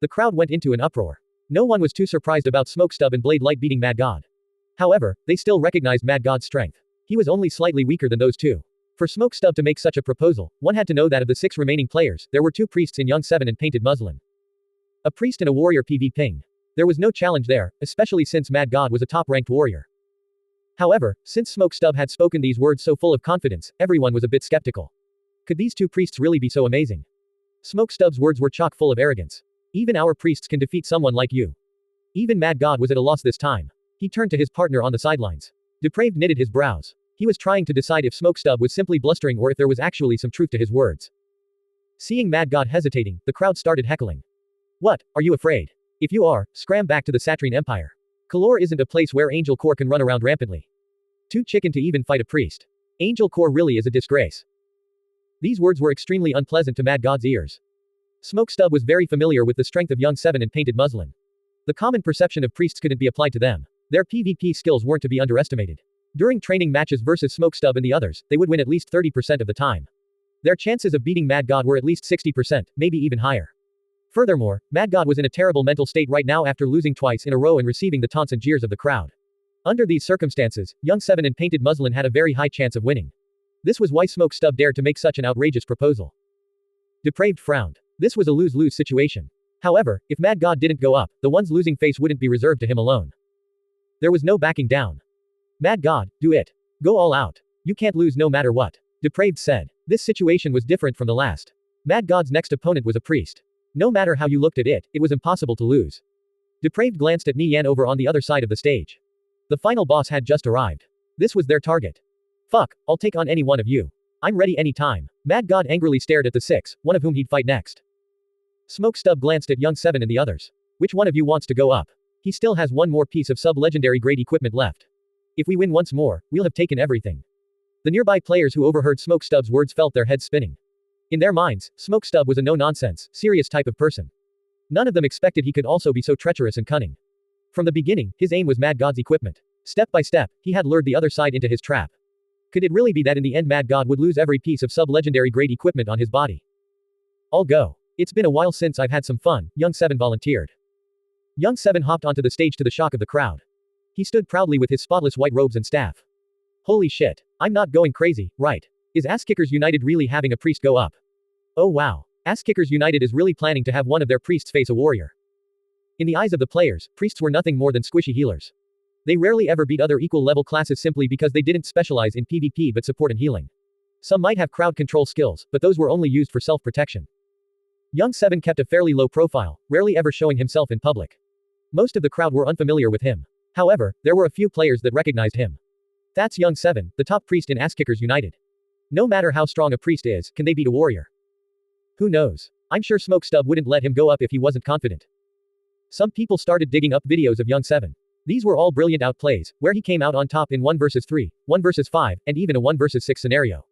The crowd went into an uproar. No one was too surprised about Smokestub and Blade Light beating Mad God. However, they still recognized Mad God's strength. He was only slightly weaker than those two. For Smokestub to make such a proposal, one had to know that of the 6 remaining players, there were 2 priests in Young 7 and Painted Muslin. A priest and a warrior PvPing. There was no challenge there, especially since Mad God was a top-ranked warrior. However, since Smokestub had spoken these words so full of confidence, everyone was a bit skeptical. Could these 2 priests really be so amazing? Smokestub's words were chock full of arrogance. Even our priests can defeat someone like you. Even Mad God was at a loss this time. He turned to his partner on the sidelines. Depraved knitted his brows. He was trying to decide if Smokestub was simply blustering or if there was actually some truth to his words. Seeing Mad God hesitating, the crowd started heckling. What, are you afraid? If you are, scram back to the Satrine Empire. Kalor isn't a place where Angel Core can run around rampantly. Too chicken to even fight a priest. Angel Core really is a disgrace. These words were extremely unpleasant to Mad God's ears. Smokestub was very familiar with the strength of Young 7 and Painted Muslin. The common perception of priests couldn't be applied to them. Their PvP skills weren't to be underestimated. During training matches versus Smokestub and the others, they would win at least 30% of the time. Their chances of beating Mad God were at least 60%, maybe even higher. Furthermore, Mad God was in a terrible mental state right now after losing twice in a row and receiving the taunts and jeers of the crowd. Under these circumstances, Young 7 and Painted Muslin had a very high chance of winning. This was why Smokestub dared to make such an outrageous proposal. Depraved frowned. This was a lose-lose situation. However, if Mad God didn't go up, the one's losing face wouldn't be reserved to him alone. There was no backing down. Mad God, do it. Go all out. You can't lose no matter what. Depraved said. This situation was different from the last. Mad God's next opponent was a priest. No matter how you looked at it, it was impossible to lose. Depraved glanced at Nie Yan over on the other side of the stage. The final boss had just arrived. This was their target. Fuck, I'll take on any one of you. I'm ready anytime. Mad God angrily stared at the 6, one of whom he'd fight next. Smokestub glanced at Young 7 and the others. Which one of you wants to go up? He still has one more piece of sub-legendary grade equipment left. If we win once more, we'll have taken everything. The nearby players who overheard Smokestub's words felt their heads spinning. In their minds, Smokestub was a no-nonsense, serious type of person. None of them expected he could also be so treacherous and cunning. From the beginning, his aim was Mad God's equipment. Step by step, he had lured the other side into his trap. Could it really be that in the end Mad God would lose every piece of sub-legendary grade equipment on his body? I'll go. It's been a while since I've had some fun, Young 7 volunteered. Young 7 hopped onto the stage to the shock of the crowd. He stood proudly with his spotless white robes and staff. Holy shit. I'm not going crazy, right? Is Asskickers United really having a priest go up? Oh wow. Asskickers United is really planning to have one of their priests face a warrior. In the eyes of the players, priests were nothing more than squishy healers. They rarely ever beat other equal level classes simply because they didn't specialize in PvP but support and healing. Some might have crowd control skills, but those were only used for self-protection. Young 7 kept a fairly low profile, rarely ever showing himself in public. Most of the crowd were unfamiliar with him. However, there were a few players that recognized him. That's Young 7, the top priest in Asskickers United. No matter how strong a priest is, can they beat a warrior? Who knows? I'm sure Smokestub wouldn't let him go up if he wasn't confident. Some people started digging up videos of Young 7. These were all brilliant outplays, where he came out on top in 1 vs 3, 1 vs 5, and even a 1 vs 6 scenario.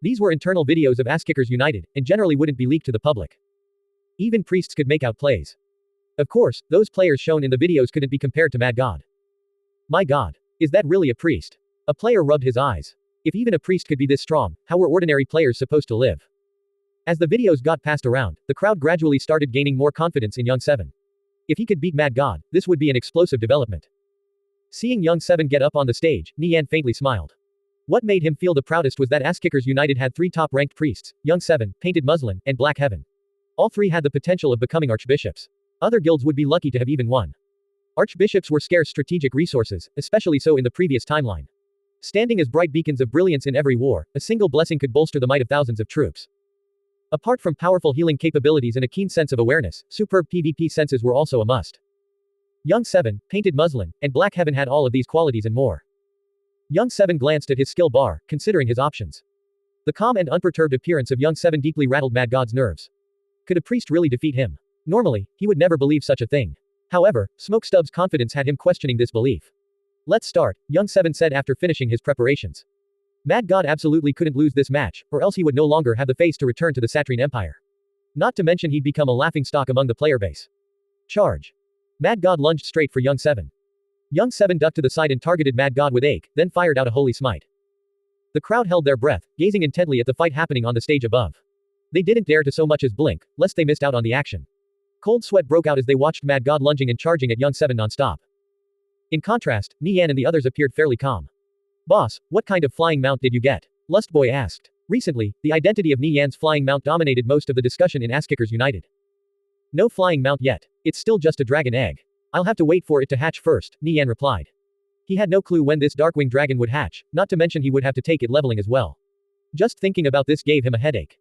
These were internal videos of Asskickers United, and generally wouldn't be leaked to the public. Even priests could make out plays. Of course, those players shown in the videos couldn't be compared to Mad God. My God. Is that really a priest? A player rubbed his eyes. If even a priest could be this strong, how were ordinary players supposed to live? As the videos got passed around, the crowd gradually started gaining more confidence in Young 7. If he could beat Mad God, this would be an explosive development. Seeing Young 7 get up on the stage, Nie Yan faintly smiled. What made him feel the proudest was that Asskickers United had 3 top-ranked priests, Young 7, Painted Muslin, and Black Heaven. All 3 had the potential of becoming archbishops. Other guilds would be lucky to have even one. Archbishops were scarce strategic resources, especially so in the previous timeline. Standing as bright beacons of brilliance in every war, a single blessing could bolster the might of thousands of troops. Apart from powerful healing capabilities and a keen sense of awareness, superb PvP senses were also a must. Young 7, Painted Muslin, and Black Heaven had all of these qualities and more. Young 7 glanced at his skill bar, considering his options. The calm and unperturbed appearance of Young 7 deeply rattled Mad God's nerves. Could a priest really defeat him? Normally, he would never believe such a thing. However, Smokestub's confidence had him questioning this belief. Let's start, Young 7 said after finishing his preparations. Mad God absolutely couldn't lose this match, or else he would no longer have the face to return to the Satrine Empire. Not to mention he'd become a laughingstock among the player base. Charge. Mad God lunged straight for Young 7. Young 7 ducked to the side and targeted Mad God with ache, then fired out a holy smite. The crowd held their breath, gazing intently at the fight happening on the stage above. They didn't dare to so much as blink, lest they missed out on the action. Cold sweat broke out as they watched Mad God lunging and charging at Young 7 non-stop. In contrast, Nie Yan and the others appeared fairly calm. Boss, what kind of flying mount did you get? Lustboy asked. Recently, the identity of Nie Yan's flying mount dominated most of the discussion in Asskickers United. No flying mount yet. It's still just a dragon egg. I'll have to wait for it to hatch first, Nie Yan replied. He had no clue when this Darkwing dragon would hatch, not to mention he would have to take it leveling as well. Just thinking about this gave him a headache.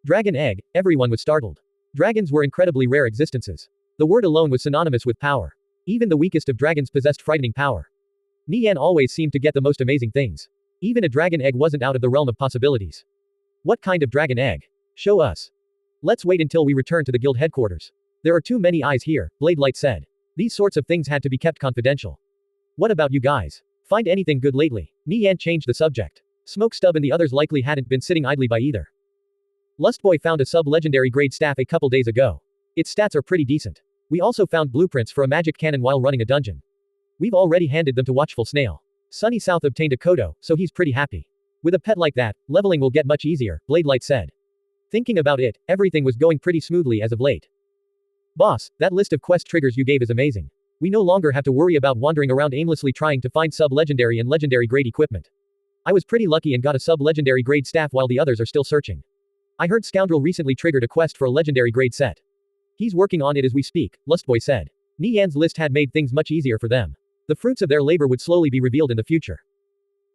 Dragon egg, everyone was startled. Dragons were incredibly rare existences. The word alone was synonymous with power. Even the weakest of dragons possessed frightening power. Nie Yan always seemed to get the most amazing things. Even a dragon egg wasn't out of the realm of possibilities. What kind of dragon egg? Show us. Let's wait until we return to the guild headquarters. There are too many eyes here, Bladelight said. These sorts of things had to be kept confidential. What about you guys? Find anything good lately? Nie Yan changed the subject. Smokestub and the others likely hadn't been sitting idly by either. Lustboy found a sub-legendary grade staff a couple days ago. Its stats are pretty decent. We also found blueprints for a magic cannon while running a dungeon. We've already handed them to Watchful Snail. Sunny South obtained a Kodo, so he's pretty happy. With a pet like that, leveling will get much easier, Bladelight said. Thinking about it, everything was going pretty smoothly as of late. Boss, that list of quest triggers you gave is amazing. We no longer have to worry about wandering around aimlessly trying to find sub-legendary and legendary grade equipment. I was pretty lucky and got a sub-legendary grade staff while the others are still searching. I heard Scoundrel recently triggered a quest for a legendary grade set. He's working on it as we speak, Lustboy said. Nie Yan's list had made things much easier for them. The fruits of their labor would slowly be revealed in the future.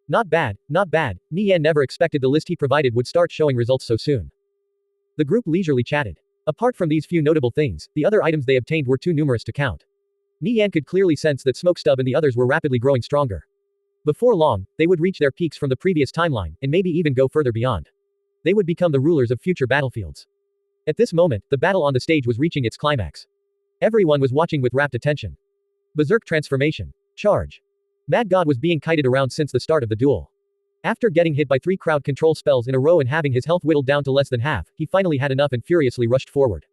Not bad, not bad. Nie Yan never expected the list he provided would start showing results so soon. The group leisurely chatted. Apart from these few notable things, the other items they obtained were too numerous to count. Nie Yan could clearly sense that Smokestub and the others were rapidly growing stronger. Before long, they would reach their peaks from the previous timeline, and maybe even go further beyond. They would become the rulers of future battlefields. At this moment, the battle on the stage was reaching its climax. Everyone was watching with rapt attention. Berserk transformation. Charge. Mad God was being kited around since the start of the duel. After getting hit by 3 crowd control spells in a row and having his health whittled down to less than half, he finally had enough and furiously rushed forward.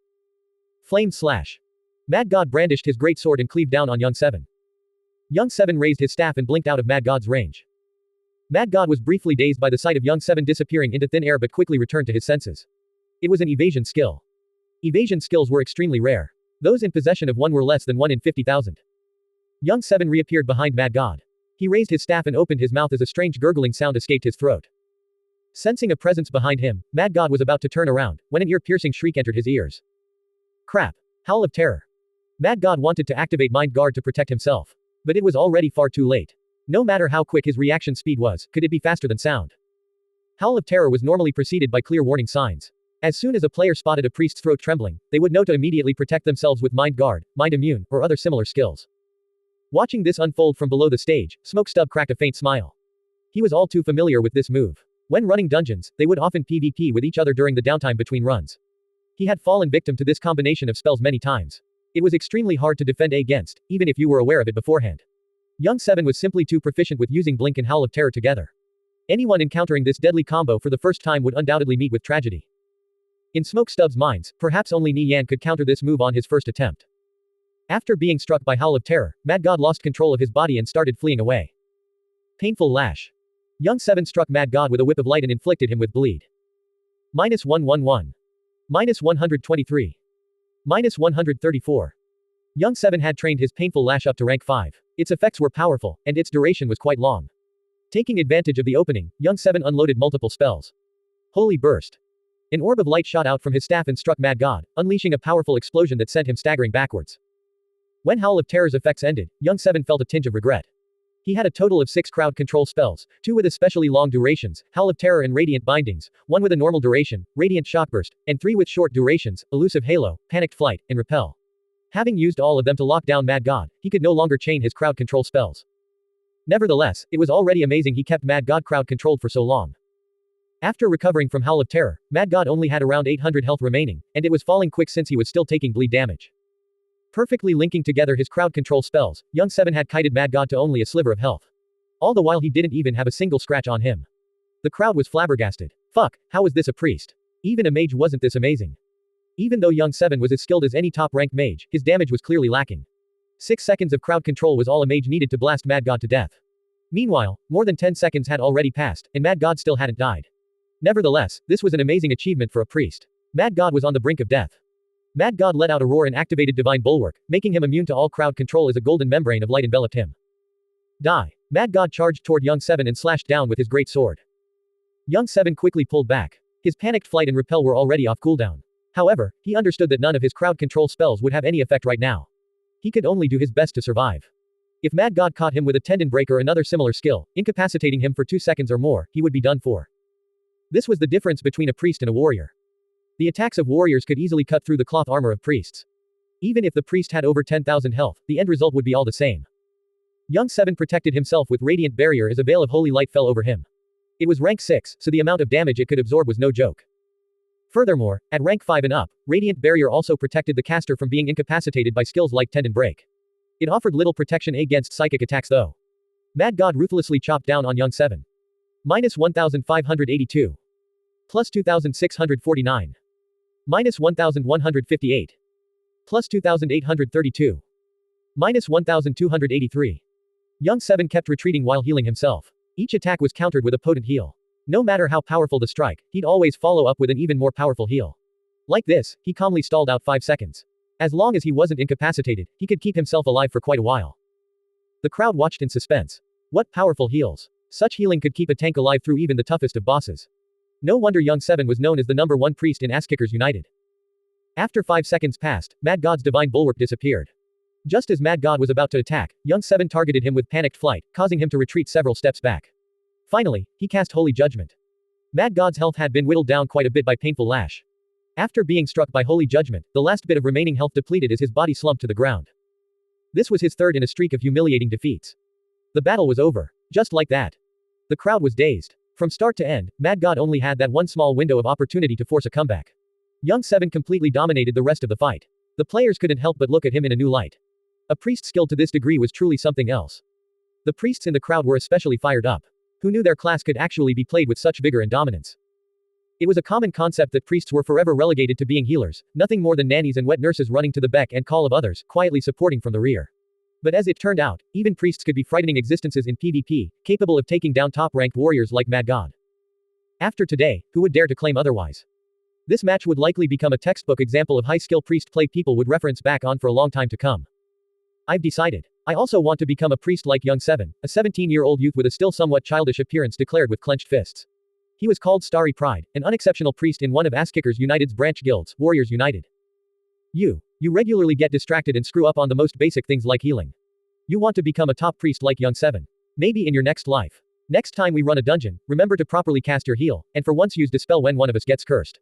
Flame slash. Mad God brandished his great sword and cleaved down on Young 7. Young 7 raised his staff and blinked out of Mad God's range. Mad God was briefly dazed by the sight of Young 7 disappearing into thin air but quickly returned to his senses. It was an evasion skill. Evasion skills were extremely rare. Those in possession of one were less than 1 in 50,000. Young 7 reappeared behind Mad God. He raised his staff and opened his mouth as a strange gurgling sound escaped his throat. Sensing a presence behind him, Mad God was about to turn around, when an ear-piercing shriek entered his ears. Crap. Howl of terror. Mad God wanted to activate Mind Guard to protect himself. But it was already far too late. No matter how quick his reaction speed was, could it be faster than sound? Howl of terror was normally preceded by clear warning signs. As soon as a player spotted a priest's throat trembling, they would know to immediately protect themselves with Mind Guard, Mind Immune, or other similar skills. Watching this unfold from below the stage, Smokestub cracked a faint smile. He was all too familiar with this move. When running dungeons, they would often PvP with each other during the downtime between runs. He had fallen victim to this combination of spells many times. It was extremely hard to defend against, even if you were aware of it beforehand. Young 7 was simply too proficient with using Blink and Howl of Terror together. Anyone encountering this deadly combo for the first time would undoubtedly meet with tragedy. In Smokestub's minds, perhaps only Nie Yan could counter this move on his first attempt. After being struck by Howl of Terror, Mad God lost control of his body and started fleeing away. Painful lash. Young 7 struck Mad God with a whip of light and inflicted him with bleed. -111. -123. -134. Young 7 had trained his painful lash up to rank 5. Its effects were powerful, and its duration was quite long. Taking advantage of the opening, Young 7 unloaded multiple spells. Holy Burst. An orb of light shot out from his staff and struck Mad God, unleashing a powerful explosion that sent him staggering backwards. When Howl of Terror's effects ended, Young 7 felt a tinge of regret. He had a total of 6 crowd control spells, 2 with especially long durations, Howl of Terror and Radiant Bindings, 1 with a normal duration, Radiant Shockburst, and 3 with short durations, Elusive Halo, Panicked Flight, and Repel. Having used all of them to lock down Mad God, he could no longer chain his crowd control spells. Nevertheless, it was already amazing he kept Mad God crowd controlled for so long. After recovering from Howl of Terror, Mad God only had around 800 health remaining, and it was falling quick since he was still taking bleed damage. Perfectly linking together his crowd control spells, Young 7 had kited Mad God to only a sliver of health. All the while he didn't even have a single scratch on him. The crowd was flabbergasted. Fuck, how is this a priest? Even a mage wasn't this amazing. Even though Young 7 was as skilled as any top-ranked mage, his damage was clearly lacking. 6 seconds of crowd control was all a mage needed to blast Mad God to death. Meanwhile, more than 10 seconds had already passed, and Mad God still hadn't died. Nevertheless, this was an amazing achievement for a priest. Mad God was on the brink of death. Mad God let out a roar and activated Divine Bulwark, making him immune to all crowd control as a golden membrane of light enveloped him. Die. Mad God charged toward Young 7 and slashed down with his great sword. Young 7 quickly pulled back. His panicked flight and repel were already off cooldown. However, he understood that none of his crowd control spells would have any effect right now. He could only do his best to survive. If Mad God caught him with a tendon break or another similar skill, incapacitating him for 2 seconds or more, he would be done for. This was the difference between a priest and a warrior. The attacks of warriors could easily cut through the cloth armor of priests. Even if the priest had over 10,000 health, the end result would be all the same. Young 7 protected himself with Radiant Barrier as a veil of holy light fell over him. It was rank 6, so the amount of damage it could absorb was no joke. Furthermore, at rank 5 and up, Radiant Barrier also protected the caster from being incapacitated by skills like Tendon Break. It offered little protection against psychic attacks though. Mad God ruthlessly chopped down on Young 7. Minus 1582. Plus 2649. Minus 1158. Plus 2832. Minus 1283. Young 7 kept retreating while healing himself. Each attack was countered with a potent heal. No matter how powerful the strike, he'd always follow up with an even more powerful heal. Like this, he calmly stalled out 5 seconds. As long as he wasn't incapacitated, he could keep himself alive for quite a while. The crowd watched in suspense. What powerful heals. Such healing could keep a tank alive through even the toughest of bosses. No wonder Young 7 was known as the #1 priest in Asskickers United. After 5 seconds passed, Mad God's Divine Bulwark disappeared. Just as Mad God was about to attack, Young 7 targeted him with panicked flight, causing him to retreat several steps back. Finally, he cast Holy Judgment. Mad God's health had been whittled down quite a bit by Painful Lash. After being struck by Holy Judgment, the last bit of remaining health depleted as his body slumped to the ground. This was his third in a streak of humiliating defeats. The battle was over. Just like that. The crowd was dazed. From start to end, Mad God only had that one small window of opportunity to force a comeback. Young 7 completely dominated the rest of the fight. The players couldn't help but look at him in a new light. A priest skilled to this degree was truly something else. The priests in the crowd were especially fired up. Who knew their class could actually be played with such vigor and dominance? It was a common concept that priests were forever relegated to being healers, nothing more than nannies and wet nurses running to the beck and call of others, quietly supporting from the rear. But as it turned out, even priests could be frightening existences in PvP, capable of taking down top-ranked warriors like Mad God. After today, who would dare to claim otherwise? This match would likely become a textbook example of high-skill priest play people would reference back on for a long time to come. I've decided. I also want to become a priest like Young 7, a 17-year-old youth with a still somewhat childish appearance declared with clenched fists. He was called Starry Pride, an unexceptional priest in one of Asskickers United's branch guilds, Warriors United. You regularly get distracted and screw up on the most basic things like healing. You want to become a top priest like Young 7. Maybe in your next life. Next time we run a dungeon, remember to properly cast your heal, and for once use Dispel when one of us gets cursed.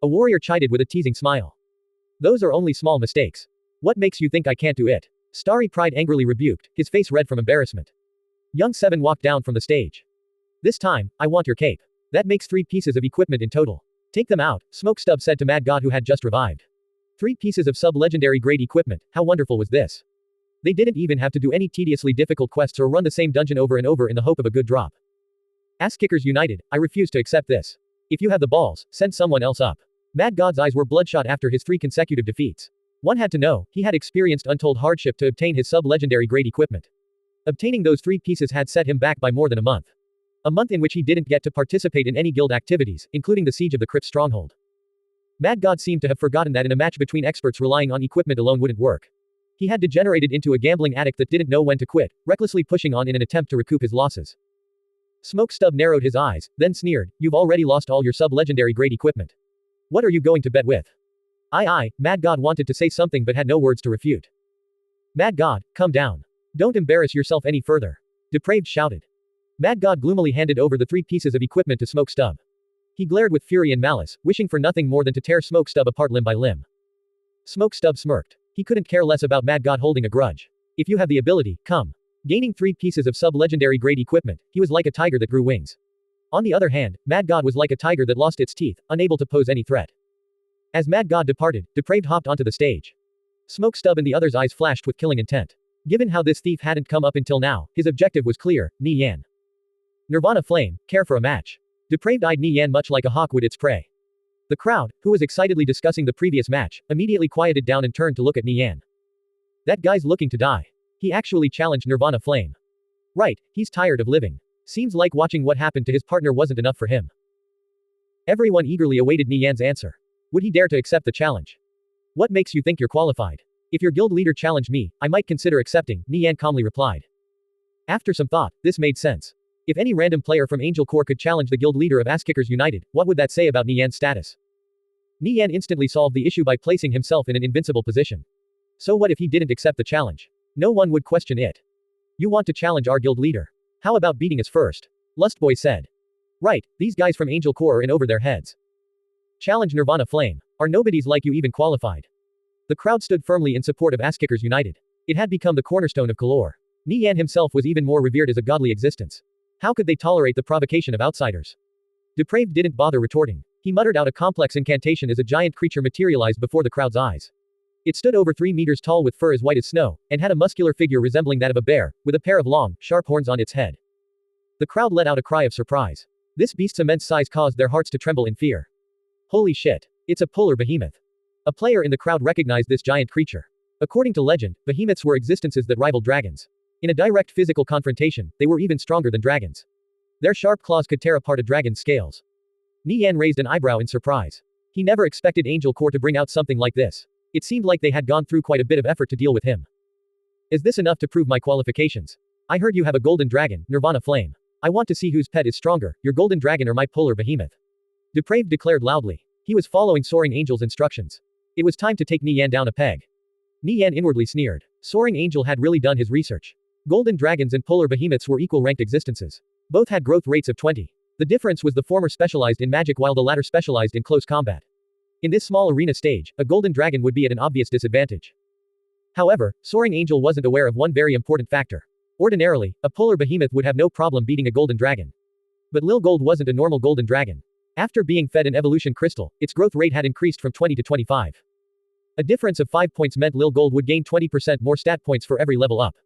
A warrior chided with a teasing smile. Those are only small mistakes. What makes you think I can't do it? Starry Pride angrily rebuked, his face red from embarrassment. Young 7 walked down from the stage. This time, I want your cape. That makes 3 pieces of equipment in total. Take them out, Smoke Stub said to Mad God who had just revived. 3 pieces of sub-legendary grade equipment, how wonderful was this? They didn't even have to do any tediously difficult quests or run the same dungeon over and over in the hope of a good drop. Asskickers United, I refuse to accept this. If you have the balls, send someone else up. Mad God's eyes were bloodshot after his 3 consecutive defeats. One had to know, he had experienced untold hardship to obtain his sub-legendary grade equipment. Obtaining those 3 pieces had set him back by more than a month. A month in which he didn't get to participate in any guild activities, including the siege of the Crypt stronghold. Mad God seemed to have forgotten that in a match between experts relying on equipment alone wouldn't work. He had degenerated into a gambling addict that didn't know when to quit, recklessly pushing on in an attempt to recoup his losses. Smoke Stub narrowed his eyes, then sneered, you've already lost all your sub-legendary grade equipment. What are you going to bet with? Mad God wanted to say something but had no words to refute. Mad God, come down. Don't embarrass yourself any further. Depraved shouted. Mad God gloomily handed over the 3 pieces of equipment to Smoke Stub. He glared with fury and malice, wishing for nothing more than to tear Smoke Stub apart limb by limb. Smoke Stub smirked. He couldn't care less about Mad God holding a grudge. If you have the ability, come. Gaining 3 pieces of sub-legendary grade equipment, he was like a tiger that grew wings. On the other hand, Mad God was like a tiger that lost its teeth, unable to pose any threat. As Mad God departed, Depraved hopped onto the stage. Smoke Stub and the others' eyes flashed with killing intent. Given how this thief hadn't come up until now, his objective was clear, Nie Yan. Nirvana Flame, care for a match. Depraved eyed Nie Yan much like a hawk would its prey. The crowd, who was excitedly discussing the previous match, immediately quieted down and turned to look at Nie Yan. That guy's looking to die. He actually challenged Nirvana Flame. Right, he's tired of living. Seems like watching what happened to his partner wasn't enough for him. Everyone eagerly awaited Nie Yan's answer. Would he dare to accept the challenge? What makes you think you're qualified? If your guild leader challenged me, I might consider accepting, Nie Yan calmly replied. After some thought, this made sense. If any random player from Angel Corps could challenge the guild leader of Asskickers United, what would that say about Nie Yan's status? Nie Yan instantly solved the issue by placing himself in an invincible position. So what if he didn't accept the challenge? No one would question it. You want to challenge our guild leader? How about beating us first? Lustboy said. Right, these guys from Angel Corps are in over their heads. Challenge Nirvana Flame. Are nobodies like you even qualified? The crowd stood firmly in support of Asskickers United. It had become the cornerstone of Kalor. Nie Yan himself was even more revered as a godly existence. How could they tolerate the provocation of outsiders? Depraved didn't bother retorting. He muttered out a complex incantation as a giant creature materialized before the crowd's eyes. It stood over 3 meters tall with fur as white as snow, and had a muscular figure resembling that of a bear, with a pair of long, sharp horns on its head. The crowd let out a cry of surprise. This beast's immense size caused their hearts to tremble in fear. Holy shit. It's a polar behemoth. A player in the crowd recognized this giant creature. According to legend, behemoths were existences that rivaled dragons. In a direct physical confrontation, they were even stronger than dragons. Their sharp claws could tear apart a dragon's scales. Nie Yan raised an eyebrow in surprise. He never expected Angel Corps to bring out something like this. It seemed like they had gone through quite a bit of effort to deal with him. Is this enough to prove my qualifications? I heard you have a golden dragon, Nirvana Flame. I want to see whose pet is stronger, your golden dragon or my polar behemoth. Depraved declared loudly. He was following Soaring Angel's instructions. It was time to take Nie Yan down a peg. Nie Yan inwardly sneered. Soaring Angel had really done his research. Golden dragons and polar behemoths were equal-ranked existences. Both had growth rates of 20. The difference was the former specialized in magic while the latter specialized in close combat. In this small arena stage, a golden dragon would be at an obvious disadvantage. However, Soaring Angel wasn't aware of one very important factor. Ordinarily, a polar behemoth would have no problem beating a golden dragon. But Lil Gold wasn't a normal golden dragon. After being fed an evolution crystal, its growth rate had increased from 20 to 25. A difference of 5 points meant Lil Gold would gain 20% more stat points for every level up.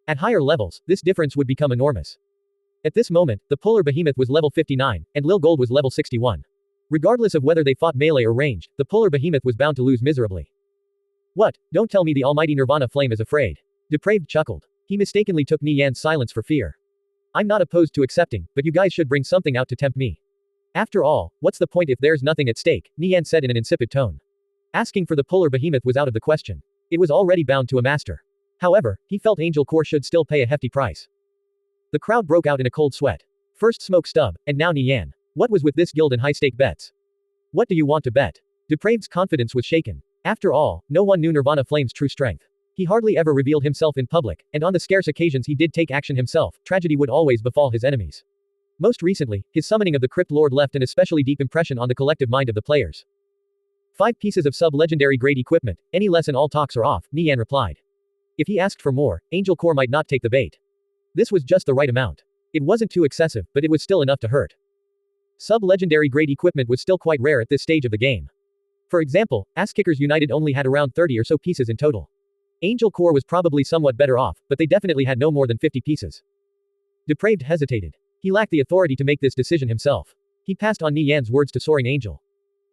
At higher levels, this difference would become enormous. At this moment, the polar behemoth was level 59, and Lil Gold was level 61. Regardless of whether they fought melee or ranged, the polar behemoth was bound to lose miserably. What? Don't tell me the almighty Nirvana Flame is afraid. Depraved chuckled. He mistakenly took Nie Yan's silence for fear. I'm not opposed to accepting, but you guys should bring something out to tempt me. After all, what's the point if there's nothing at stake, Nie Yan said in an insipid tone. Asking for the polar behemoth was out of the question. It was already bound to a master. However, he felt Angel Corps should still pay a hefty price. The crowd broke out in a cold sweat. First Smoke Stub, and now Nie Yan. What was with this guild and high-stake bets? What do you want to bet? Depraved's confidence was shaken. After all, no one knew Nirvana Flame's true strength. He hardly ever revealed himself in public, and on the scarce occasions he did take action himself, tragedy would always befall his enemies. Most recently, his summoning of the Crypt Lord left an especially deep impression on the collective mind of the players. 5 pieces of sub-legendary grade equipment, any less and all talks are off, Nie Yan replied. If he asked for more, Angel Corps might not take the bait. This was just the right amount. It wasn't too excessive, but it was still enough to hurt. Sub-legendary grade equipment was still quite rare at this stage of the game. For example, Asskickers United only had around 30 or so pieces in total. Angel Corps was probably somewhat better off, but they definitely had no more than 50 pieces. Depraved hesitated. He lacked the authority to make this decision himself. He passed on Nie Yan's words to Soaring Angel.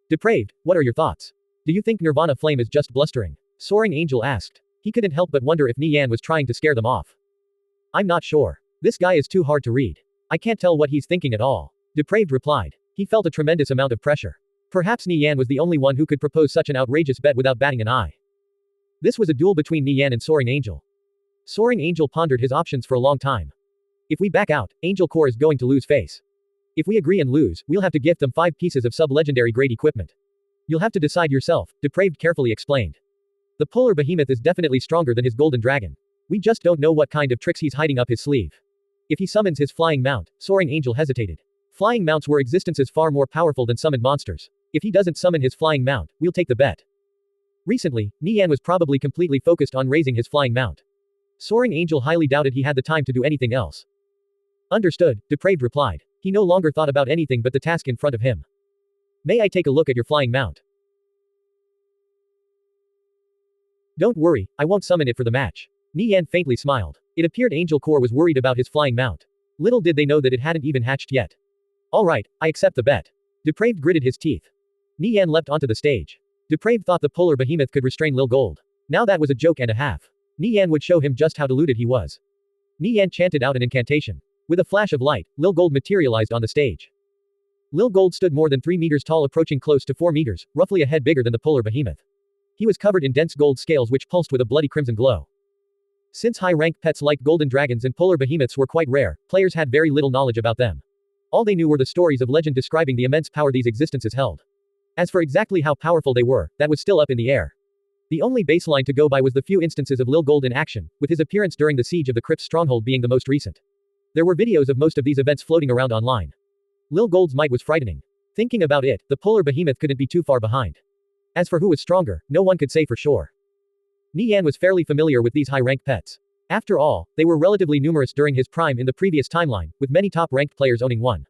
Depraved, what are your thoughts? Do you think Nirvana Flame is just blustering? Soaring Angel asked. He couldn't help but wonder if Nie Yan was trying to scare them off. I'm not sure. This guy is too hard to read. I can't tell what he's thinking at all. Depraved replied. He felt a tremendous amount of pressure. Perhaps Nie Yan was the only one who could propose such an outrageous bet without batting an eye. This was a duel between Nie Yan and Soaring Angel. Soaring Angel pondered his options for a long time. If we back out, Angel Corps is going to lose face. If we agree and lose, we'll have to gift them 5 pieces of sub-legendary grade equipment. You'll have to decide yourself, Depraved carefully explained. The polar behemoth is definitely stronger than his golden dragon. We just don't know what kind of tricks he's hiding up his sleeve. If he summons his flying mount, Soaring Angel hesitated. Flying mounts were existences far more powerful than summoned monsters. If he doesn't summon his flying mount, we'll take the bet. Recently, Nie Yan was probably completely focused on raising his flying mount. Soaring Angel highly doubted he had the time to do anything else. Understood, Depraved replied. He no longer thought about anything but the task in front of him. May I take a look at your flying mount? Don't worry, I won't summon it for the match. Nie Yan faintly smiled. It appeared Angel Corps was worried about his flying mount. Little did they know that it hadn't even hatched yet. Alright, I accept the bet. Depraved gritted his teeth. Nie Yan leapt onto the stage. Depraved thought the polar behemoth could restrain Lil Gold. Now that was a joke and a half. Nie Yan would show him just how deluded he was. Nie Yan chanted out an incantation. With a flash of light, Lil Gold materialized on the stage. Lil Gold stood more than 3 meters tall, approaching close to 4 meters, roughly a head bigger than the polar behemoth. He was covered in dense gold scales which pulsed with a bloody crimson glow. Since high-rank pets like golden dragons and polar behemoths were quite rare, players had very little knowledge about them. All they knew were the stories of legend describing the immense power these existences held. As for exactly how powerful they were, that was still up in the air. The only baseline to go by was the few instances of Lil Gold in action, with his appearance during the siege of the crypt's stronghold being the most recent. There were videos of most of these events floating around online. Lil Gold's might was frightening. Thinking about it, the polar behemoth couldn't be too far behind. As for who was stronger, no one could say for sure. Nie Yan was fairly familiar with these high-ranked pets. After all, they were relatively numerous during his prime in the previous timeline, with many top-ranked players owning one.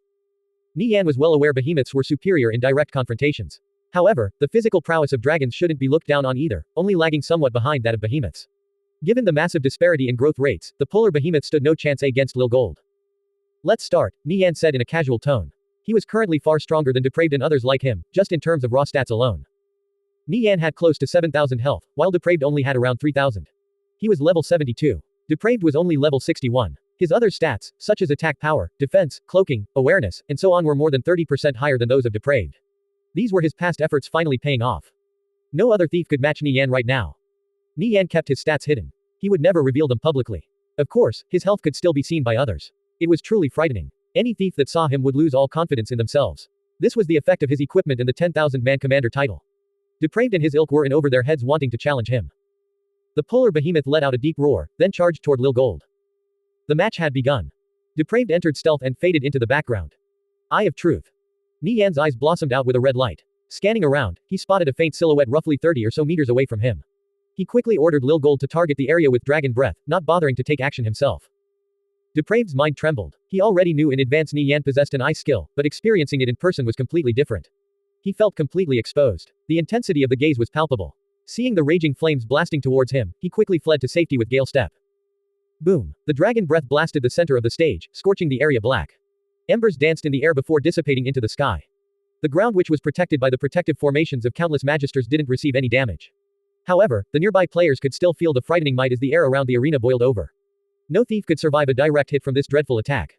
Nie Yan was well aware behemoths were superior in direct confrontations. However, the physical prowess of dragons shouldn't be looked down on either, only lagging somewhat behind that of behemoths. Given the massive disparity in growth rates, the polar behemoth stood no chance against Lil Gold. Let's start, Nie Yan said in a casual tone. He was currently far stronger than Depraved and others like him, just in terms of raw stats alone. Nie Yan had close to 7,000 health, while Depraved only had around 3,000. He was level 72. Depraved was only level 61. His other stats, such as attack power, defense, cloaking, awareness, and so on were more than 30% higher than those of Depraved. These were his past efforts finally paying off. No other thief could match Nie Yan right now. Nie Yan kept his stats hidden. He would never reveal them publicly. Of course, his health could still be seen by others. It was truly frightening. Any thief that saw him would lose all confidence in themselves. This was the effect of his equipment and the 10,000-man commander title. Depraved and his ilk were in over their heads wanting to challenge him. The polar behemoth let out a deep roar, then charged toward Lil Gold. The match had begun. Depraved entered stealth and faded into the background. Eye of Truth. Nie Yan's eyes blossomed out with a red light. Scanning around, he spotted a faint silhouette roughly 30 or so meters away from him. He quickly ordered Lil Gold to target the area with dragon breath, not bothering to take action himself. Depraved's mind trembled. He already knew in advance Nie Yan possessed an eye skill, but experiencing it in person was completely different. He felt completely exposed. The intensity of the gaze was palpable. Seeing the raging flames blasting towards him, he quickly fled to safety with Gale Step. Boom! The dragon breath blasted the center of the stage, scorching the area black. Embers danced in the air before dissipating into the sky. The ground, which was protected by the protective formations of countless magisters, didn't receive any damage. However, the nearby players could still feel the frightening might as the air around the arena boiled over. No thief could survive a direct hit from this dreadful attack.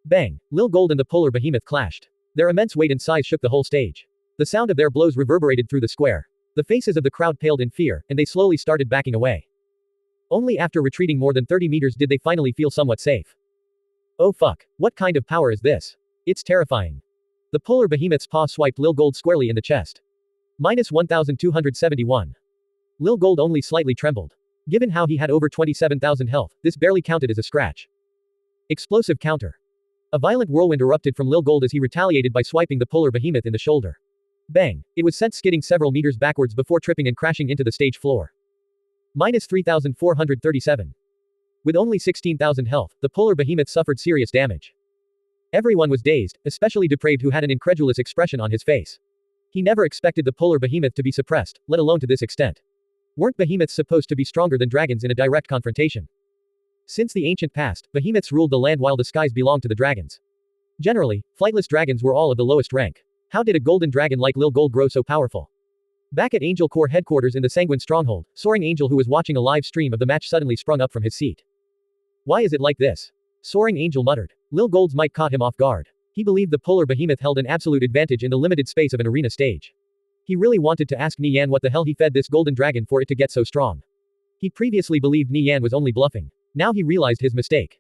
Bang! Lil Gold and the polar behemoth clashed. Their immense weight and size shook the whole stage. The sound of their blows reverberated through the square. The faces of the crowd paled in fear, and they slowly started backing away. Only after retreating more than 30 meters did they finally feel somewhat safe. Oh fuck. What kind of power is this? It's terrifying. The polar behemoth's paw swiped Lil Gold squarely in the chest. Minus 1,271. Lil Gold only slightly trembled. Given how he had over 27,000 health, this barely counted as a scratch. Explosive counter. A violent whirlwind erupted from Lil Gold as he retaliated by swiping the polar behemoth in the shoulder. Bang! It was sent skidding several meters backwards before tripping and crashing into the stage floor. Minus 3,437. With only 16,000 health, the polar behemoth suffered serious damage. Everyone was dazed, especially Depraved, who had an incredulous expression on his face. He never expected the polar behemoth to be suppressed, let alone to this extent. Weren't behemoths supposed to be stronger than dragons in a direct confrontation? Since the ancient past, behemoths ruled the land while the skies belonged to the dragons. Generally, flightless dragons were all of the lowest rank. How did a golden dragon like Lil Gold grow so powerful? Back at Angel Corps headquarters in the Sanguine Stronghold, Soaring Angel, who was watching a live stream of the match, suddenly sprung up from his seat. Why is it like this? Soaring Angel muttered. Lil Gold's might caught him off guard. He believed the polar behemoth held an absolute advantage in the limited space of an arena stage. He really wanted to ask Nie Yan what the hell he fed this golden dragon for it to get so strong. He previously believed Nie Yan was only bluffing. Now he realized his mistake.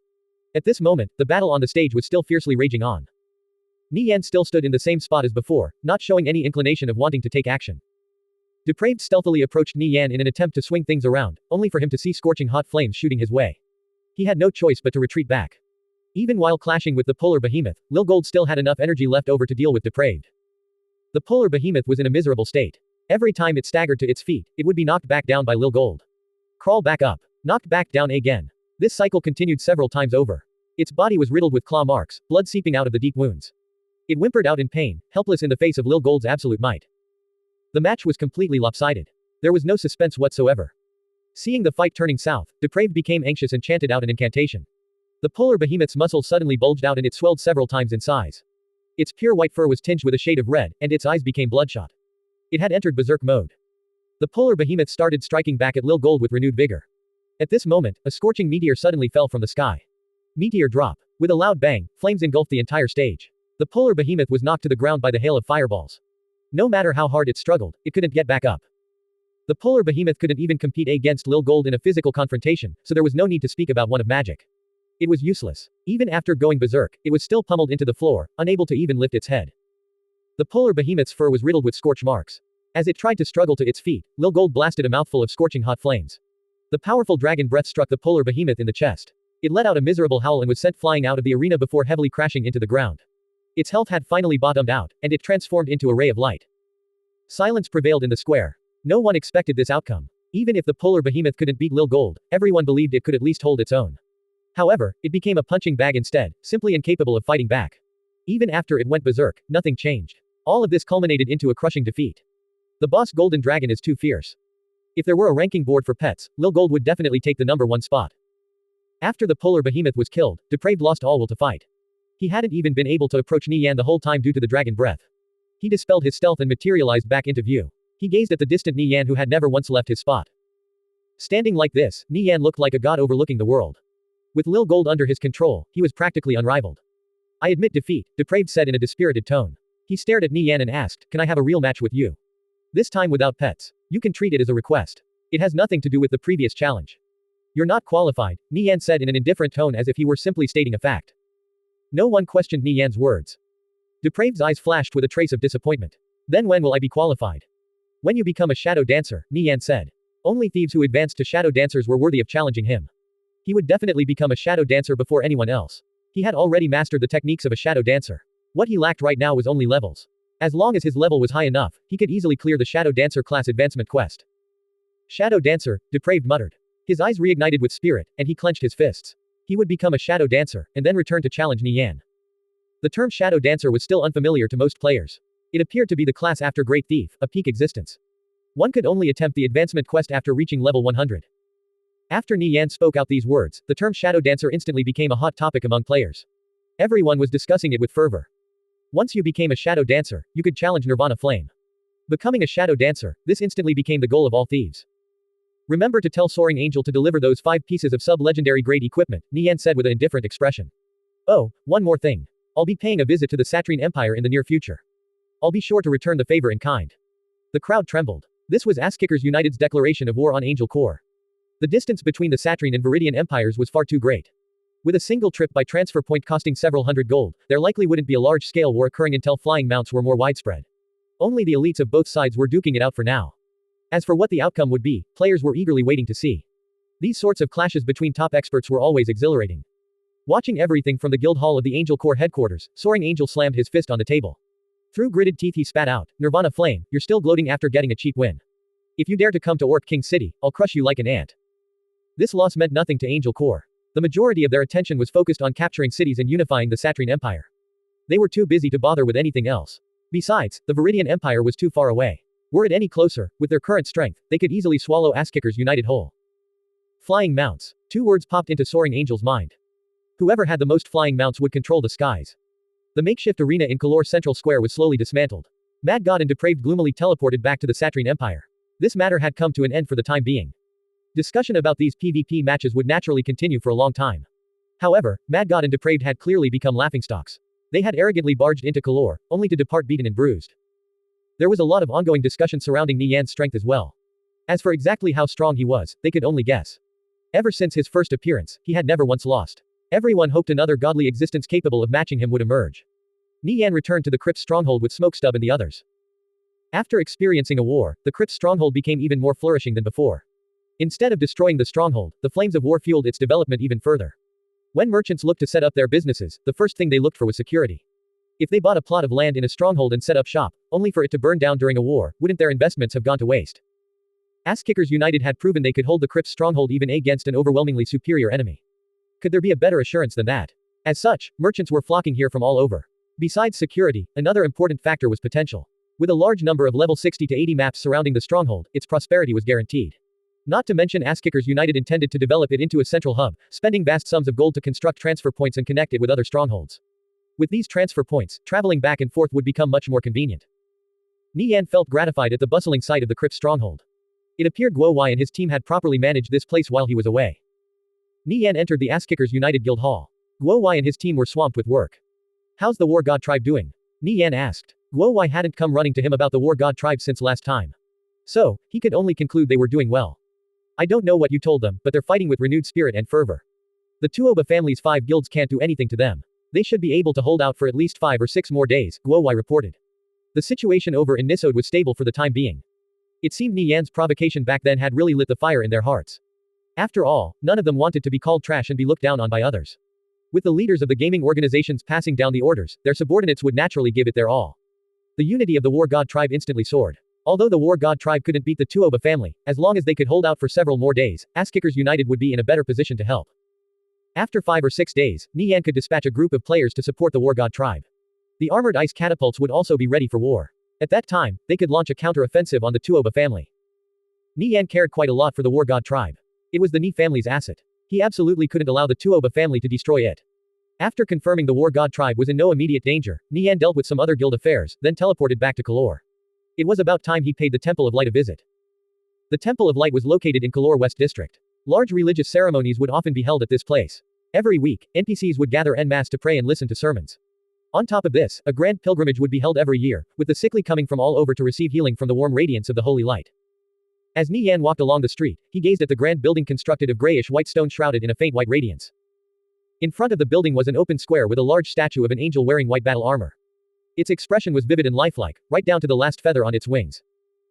At this moment, the battle on the stage was still fiercely raging on. Nie Yan still stood in the same spot as before, not showing any inclination of wanting to take action. Depraved stealthily approached Nie Yan in an attempt to swing things around, only for him to see scorching hot flames shooting his way. He had no choice but to retreat back. Even while clashing with the polar behemoth, Lil Gold still had enough energy left over to deal with Depraved. The polar behemoth was in a miserable state. Every time it staggered to its feet, it would be knocked back down by Lil Gold. Crawl back up. Knocked back down again. This cycle continued several times over. Its body was riddled with claw marks, blood seeping out of the deep wounds. It whimpered out in pain, helpless in the face of Lil Gold's absolute might. The match was completely lopsided. There was no suspense whatsoever. Seeing the fight turning south, Depraved became anxious and chanted out an incantation. The polar behemoth's muscles suddenly bulged out and it swelled several times in size. Its pure white fur was tinged with a shade of red, and its eyes became bloodshot. It had entered berserk mode. The polar behemoth started striking back at Lil Gold with renewed vigor. At this moment, a scorching meteor suddenly fell from the sky. Meteor drop. With a loud bang, flames engulfed the entire stage. The polar behemoth was knocked to the ground by the hail of fireballs. No matter how hard it struggled, it couldn't get back up. The polar behemoth couldn't even compete against Lil Gold in a physical confrontation, so there was no need to speak about one of magic. It was useless. Even after going berserk, it was still pummeled into the floor, unable to even lift its head. The polar behemoth's fur was riddled with scorch marks. As it tried to struggle to its feet, Lil Gold blasted a mouthful of scorching hot flames. The powerful dragon breath struck the polar behemoth in the chest. It let out a miserable howl and was sent flying out of the arena before heavily crashing into the ground. Its health had finally bottomed out, and it transformed into a ray of light. Silence prevailed in the square. No one expected this outcome. Even if the polar behemoth couldn't beat Lil Gold, everyone believed it could at least hold its own. However, it became a punching bag instead, simply incapable of fighting back. Even after it went berserk, nothing changed. All of this culminated into a crushing defeat. The boss Golden Dragon is too fierce. If there were a ranking board for pets, Lil Gold would definitely take the #1 spot. After the polar behemoth was killed, Depraved lost all will to fight. He hadn't even been able to approach Nie Yan the whole time due to the dragon breath. He dispelled his stealth and materialized back into view. He gazed at the distant Nie Yan who had never once left his spot. Standing like this, Nie Yan looked like a god overlooking the world. With Lil Gold under his control, he was practically unrivaled. I admit defeat, Depraved said in a dispirited tone. He stared at Nie Yan and asked, can I have a real match with you? This time without pets. You can treat it as a request. It has nothing to do with the previous challenge. You're not qualified, Nie Yan said in an indifferent tone as if he were simply stating a fact. No one questioned Nie Yan's words. Depraved's eyes flashed with a trace of disappointment. Then when will I be qualified? When you become a shadow dancer, Nie Yan said. Only thieves who advanced to shadow dancers were worthy of challenging him. He would definitely become a shadow dancer before anyone else. He had already mastered the techniques of a shadow dancer. What he lacked right now was only levels. As long as his level was high enough, he could easily clear the shadow dancer class advancement quest. Shadow dancer, Depraved muttered. His eyes reignited with spirit, and he clenched his fists. He would become a shadow dancer, and then return to challenge Nie Yan. The term shadow dancer was still unfamiliar to most players. It appeared to be the class after Great Thief, a peak existence. One could only attempt the advancement quest after reaching level 100. After Nie Yan spoke out these words, the term shadow dancer instantly became a hot topic among players. Everyone was discussing it with fervor. Once you became a shadow dancer, you could challenge Nirvana Flame. Becoming a shadow dancer, this instantly became the goal of all thieves. Remember to tell Soaring Angel to deliver those 5 pieces of sub-legendary grade equipment, Nie Yan said with an indifferent expression. Oh, one more thing. I'll be paying a visit to the Satrine Empire in the near future. I'll be sure to return the favor in kind. The crowd trembled. This was Asskickers United's declaration of war on Angel Corps. The distance between the Satrine and Viridian empires was far too great. With a single trip by transfer point costing several hundred gold, there likely wouldn't be a large-scale war occurring until flying mounts were more widespread. Only the elites of both sides were duking it out for now. As for what the outcome would be, players were eagerly waiting to see. These sorts of clashes between top experts were always exhilarating. Watching everything from the guild hall of the Angel Corps headquarters, Soaring Angel slammed his fist on the table. Through gritted teeth he spat out, Nirvana Flame, you're still gloating after getting a cheap win. If you dare to come to Orc King City, I'll crush you like an ant. This loss meant nothing to Angel Corps. The majority of their attention was focused on capturing cities and unifying the Satrine Empire. They were too busy to bother with anything else. Besides, the Viridian Empire was too far away. Were it any closer, with their current strength, they could easily swallow Asskickers United whole. Flying mounts. 2 words popped into Soaring Angel's mind. Whoever had the most flying mounts would control the skies. The makeshift arena in Kalor Central Square was slowly dismantled. Mad God and Depraved gloomily teleported back to the Satrine Empire. This matter had come to an end for the time being. Discussion about these PvP matches would naturally continue for a long time. However, Mad God and Depraved had clearly become laughingstocks. They had arrogantly barged into Kalor, only to depart beaten and bruised. There was a lot of ongoing discussion surrounding Nie Yan's strength as well. As for exactly how strong he was, they could only guess. Ever since his first appearance, he had never once lost. Everyone hoped another godly existence capable of matching him would emerge. Nie Yan returned to the crypt's stronghold with Smokestub and the others. After experiencing a war, the crypt's stronghold became even more flourishing than before. Instead of destroying the stronghold, the flames of war fueled its development even further. When merchants looked to set up their businesses, the first thing they looked for was security. If they bought a plot of land in a stronghold and set up shop, only for it to burn down during a war, wouldn't their investments have gone to waste? Asskickers United had proven they could hold the crypt's stronghold even against an overwhelmingly superior enemy. Could there be a better assurance than that? As such, merchants were flocking here from all over. Besides security, another important factor was potential. With a large number of level 60 to 80 maps surrounding the stronghold, its prosperity was guaranteed. Not to mention Asskickers United intended to develop it into a central hub, spending vast sums of gold to construct transfer points and connect it with other strongholds. With these transfer points, traveling back and forth would become much more convenient. Nie Yan felt gratified at the bustling sight of the crypt's stronghold. It appeared Guo Wai and his team had properly managed this place while he was away. Nie Yan entered the Asskickers United Guild Hall. Guo Wai and his team were swamped with work. How's the War God tribe doing? Nie Yan asked. Guo Wai hadn't come running to him about the War God tribe since last time. So, he could only conclude they were doing well. I don't know what you told them, but they're fighting with renewed spirit and fervor. The Tuoba family's 5 guilds can't do anything to them. They should be able to hold out for at least 5 or 6 more days, Guowai reported. The situation over in Nisode was stable for the time being. It seemed Nie Yan's provocation back then had really lit the fire in their hearts. After all, none of them wanted to be called trash and be looked down on by others. With the leaders of the gaming organizations passing down the orders, their subordinates would naturally give it their all. The unity of the War God tribe instantly soared. Although the War God tribe couldn't beat the Tuoba family, as long as they could hold out for several more days, Ass-Kickers United would be in a better position to help. After 5 or 6 days, Nie Yan could dispatch a group of players to support the War God tribe. The armored ice catapults would also be ready for war. At that time, they could launch a counter-offensive on the Tuoba family. Nie Yan cared quite a lot for the War God tribe. It was the Nie family's asset. He absolutely couldn't allow the Tuoba family to destroy it. After confirming the War God tribe was in no immediate danger, Nie Yan dealt with some other guild affairs, then teleported back to Kalor. It was about time he paid the Temple of Light a visit. The Temple of Light was located in Kalor West District. Large religious ceremonies would often be held at this place. Every week, NPCs would gather en masse to pray and listen to sermons. On top of this, a grand pilgrimage would be held every year, with the sickly coming from all over to receive healing from the warm radiance of the holy light. As Nie Yan walked along the street, he gazed at the grand building constructed of grayish-white stone shrouded in a faint white radiance. In front of the building was an open square with a large statue of an angel wearing white battle armor. Its expression was vivid and lifelike, right down to the last feather on its wings.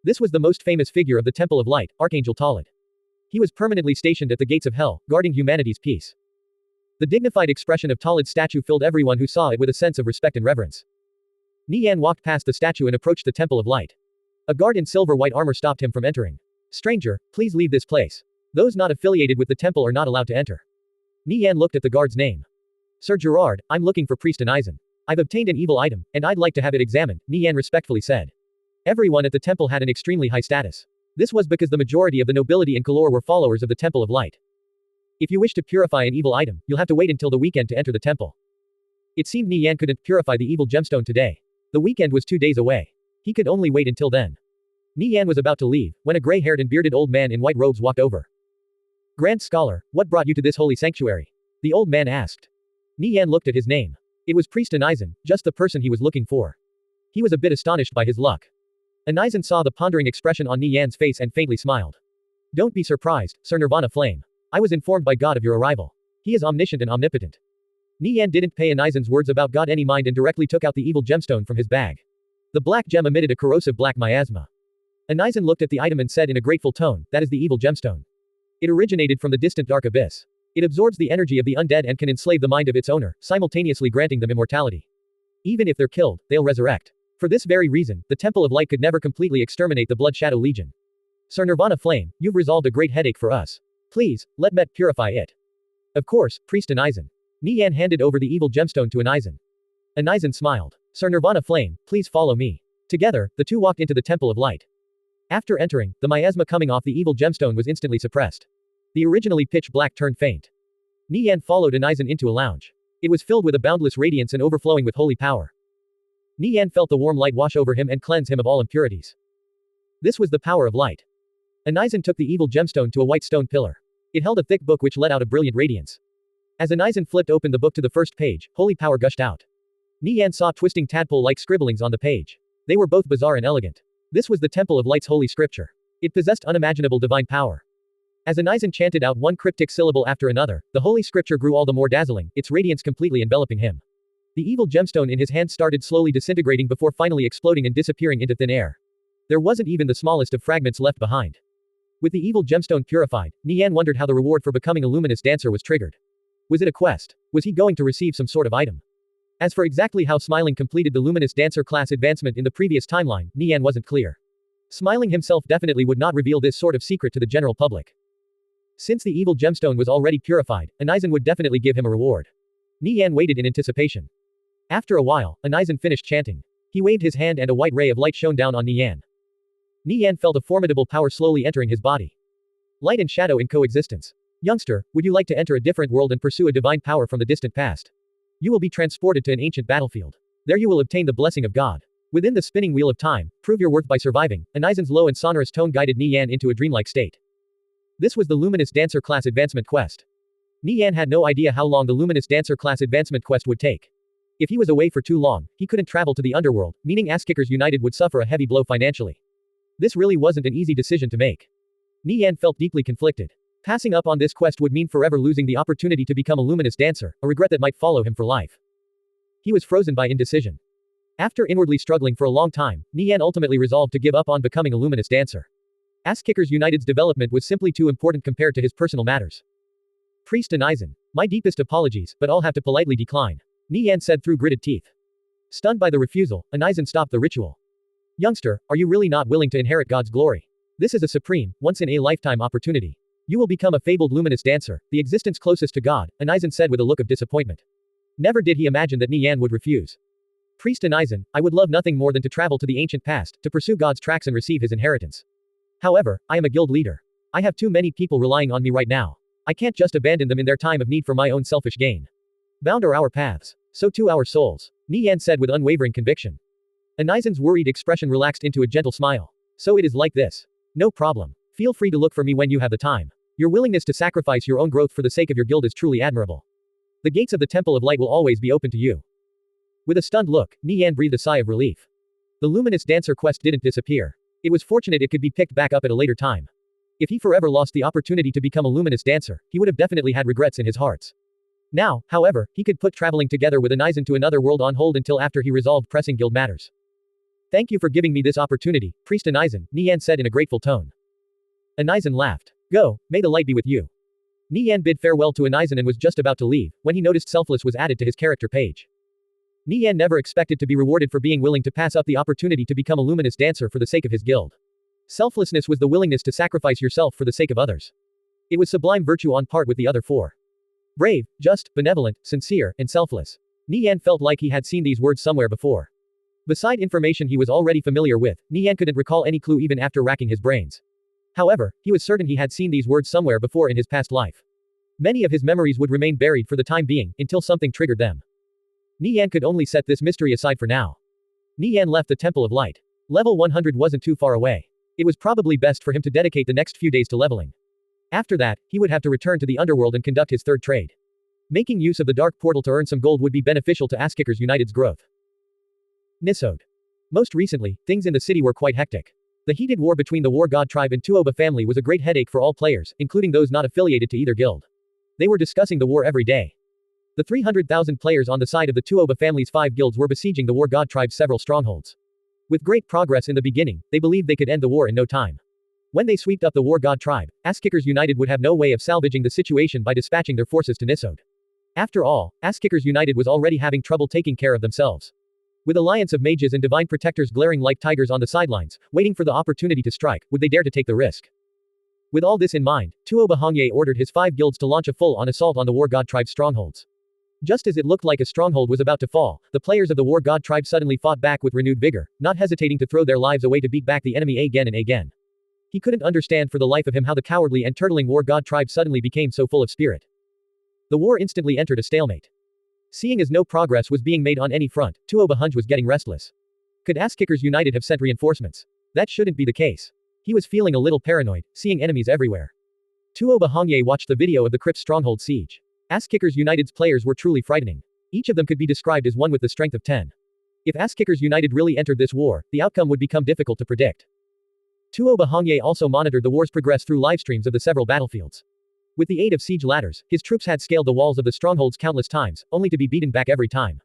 This was the most famous figure of the Temple of Light, Archangel Talid. He was permanently stationed at the gates of hell, guarding humanity's peace. The dignified expression of Talid's statue filled everyone who saw it with a sense of respect and reverence. Nie Yan walked past the statue and approached the Temple of Light. A guard in silver-white armor stopped him from entering. Stranger, please leave this place. Those not affiliated with the temple are not allowed to enter. Nie Yan looked at the guard's name. Sir Gerard, I'm looking for Priest Anizan. I've obtained an evil item, and I'd like to have it examined, Nie Yan respectfully said. Everyone at the temple had an extremely high status. This was because the majority of the nobility in Kalor were followers of the Temple of Light. If you wish to purify an evil item, you'll have to wait until the weekend to enter the temple. It seemed Nie Yan couldn't purify the evil gemstone today. The weekend was 2 days away. He could only wait until then. Nie Yan was about to leave, when a gray-haired and bearded old man in white robes walked over. Grand Scholar, what brought you to this holy sanctuary? The old man asked. Nie Yan looked at his name. It was Priest Anizan, just the person he was looking for. He was a bit astonished by his luck. Anizan saw the pondering expression on Nie Yan's face and faintly smiled. Don't be surprised, Sir Nirvana Flame. I was informed by God of your arrival. He is omniscient and omnipotent. Nie Yan didn't pay Anizan's words about God any mind and directly took out the evil gemstone from his bag. The black gem emitted a corrosive black miasma. Anizan looked at the item and said in a grateful tone, that is the evil gemstone. It originated from the distant dark abyss. It absorbs the energy of the undead and can enslave the mind of its owner, simultaneously granting them immortality. Even if they're killed, they'll resurrect. For this very reason, the Temple of Light could never completely exterminate the Blood Shadow Legion. Sir Nirvana Flame, you've resolved a great headache for us. Please, let Met purify it. Of course, Priest Anizan. Nie Yan handed over the evil gemstone to Anizan. Anizan smiled. Sir Nirvana Flame, please follow me. Together, the two walked into the Temple of Light. After entering, the miasma coming off the evil gemstone was instantly suppressed. The originally pitch black turned faint. Nie Yan followed Anizan into a lounge. It was filled with a boundless radiance and overflowing with holy power. Nie Yan felt the warm light wash over him and cleanse him of all impurities. This was the power of light. Anizan took the evil gemstone to a white stone pillar. It held a thick book which let out a brilliant radiance. As Anizan flipped open the book to the first page, holy power gushed out. Nie Yan saw twisting tadpole-like scribblings on the page. They were both bizarre and elegant. This was the Temple of Light's holy scripture. It possessed unimaginable divine power. As Anizan chanted out one cryptic syllable after another, the holy scripture grew all the more dazzling, its radiance completely enveloping him. The evil gemstone in his hand started slowly disintegrating before finally exploding and disappearing into thin air. There wasn't even the smallest of fragments left behind. With the evil gemstone purified, Nie Yan wondered how the reward for becoming a luminous dancer was triggered. Was it a quest? Was he going to receive some sort of item? As for exactly how Smiling completed the luminous dancer class advancement in the previous timeline, Nie Yan wasn't clear. Smiling himself definitely would not reveal this sort of secret to the general public. Since the evil gemstone was already purified, Anizan would definitely give him a reward. Nie Yan waited in anticipation. After a while, Anizan finished chanting. He waved his hand and a white ray of light shone down on Nie Yan. Nie Yan felt a formidable power slowly entering his body. Light and shadow in coexistence. Youngster, would you like to enter a different world and pursue a divine power from the distant past? You will be transported to an ancient battlefield. There you will obtain the blessing of God. Within the spinning wheel of time, prove your worth by surviving. Anizan's low and sonorous tone guided Nie Yan into a dreamlike state. This was the Luminous Dancer class advancement quest. Nie Yan had no idea how long the Luminous Dancer class advancement quest would take. If he was away for too long, he couldn't travel to the underworld, meaning Ass-Kickers United would suffer a heavy blow financially. This really wasn't an easy decision to make. Nie Yan felt deeply conflicted. Passing up on this quest would mean forever losing the opportunity to become a luminous dancer, a regret that might follow him for life. He was frozen by indecision. After inwardly struggling for a long time, Nie Yan ultimately resolved to give up on becoming a luminous dancer. Ass-Kickers United's development was simply too important compared to his personal matters. Priest Anizan. My deepest apologies, but I'll have to politely decline. Nie Yan said through gritted teeth. Stunned by the refusal, Anizan stopped the ritual. Youngster, are you really not willing to inherit God's glory? This is a supreme, once-in-a-lifetime opportunity. You will become a fabled luminous dancer, the existence closest to God, Anizan said with a look of disappointment. Never did he imagine that Nie Yan would refuse. Priest Anizan, I would love nothing more than to travel to the ancient past, to pursue God's tracks and receive his inheritance. However, I am a guild leader. I have too many people relying on me right now. I can't just abandon them in their time of need for my own selfish gain. Bound are our paths. So too our souls, Nie Yan said with unwavering conviction. Anizan's worried expression relaxed into a gentle smile. So it is like this. No problem. Feel free to look for me when you have the time. Your willingness to sacrifice your own growth for the sake of your guild is truly admirable. The gates of the Temple of Light will always be open to you. With a stunned look, Nie Yan breathed a sigh of relief. The luminous dancer quest didn't disappear. It was fortunate it could be picked back up at a later time. If he forever lost the opportunity to become a luminous dancer, he would have definitely had regrets in his hearts. Now, however, he could put traveling together with Anizan to another world on hold until after he resolved pressing guild matters. Thank you for giving me this opportunity, Priest Anizan, Nie Yan said in a grateful tone. Anizan laughed. Go, may the light be with you. Nie Yan bid farewell to Anizan and was just about to leave, when he noticed Selfless was added to his character page. Nie Yan never expected to be rewarded for being willing to pass up the opportunity to become a luminous dancer for the sake of his guild. Selflessness was the willingness to sacrifice yourself for the sake of others. It was sublime virtue on par with the other four. Brave, just, benevolent, sincere, and selfless. Nie Yan felt like he had seen these words somewhere before. Beside information he was already familiar with, Nie Yan couldn't recall any clue even after racking his brains. However, he was certain he had seen these words somewhere before in his past life. Many of his memories would remain buried for the time being, until something triggered them. Nie Yan could only set this mystery aside for now. Nie Yan left the Temple of Light. Level 100 wasn't too far away. It was probably best for him to dedicate the next few days to leveling. After that, he would have to return to the underworld and conduct his third trade. Making use of the dark portal to earn some gold would be beneficial to Ass-Kickers United's growth. Nisode. Most recently, things in the city were quite hectic. The heated war between the War God tribe and Tuoba family was a great headache for all players, including those not affiliated to either guild. They were discussing the war every day. The 300,000 players on the side of the Tuoba family's 5 guilds were besieging the War God tribe's several strongholds. With great progress in the beginning, they believed they could end the war in no time. When they swept up the War God tribe, Ass-Kickers United would have no way of salvaging the situation by dispatching their forces to Nisode. After all, Ass-Kickers United was already having trouble taking care of themselves. With alliance of mages and divine protectors glaring like tigers on the sidelines, waiting for the opportunity to strike, would they dare to take the risk? With all this in mind, Tuoba Hongye ordered his 5 guilds to launch a full-on assault on the War God tribe's strongholds. Just as it looked like a stronghold was about to fall, the players of the War God tribe suddenly fought back with renewed vigor, not hesitating to throw their lives away to beat back the enemy again and again. He couldn't understand for the life of him how the cowardly and turtling War God tribe suddenly became so full of spirit. The war instantly entered a stalemate. Seeing as no progress was being made on any front, Tuoba Hunj was getting restless. Could Ass-Kickers United have sent reinforcements? That shouldn't be the case. He was feeling a little paranoid, seeing enemies everywhere. Tuoba Hongye watched the video of the Crypt's stronghold siege. Ass-Kickers United's players were truly frightening. Each of them could be described as one with the strength of 10. If Ass-Kickers United really entered this war, the outcome would become difficult to predict. Tuoba Hongye also monitored the war's progress through livestreams of the several battlefields. With the aid of siege ladders, his troops had scaled the walls of the strongholds countless times, only to be beaten back every time.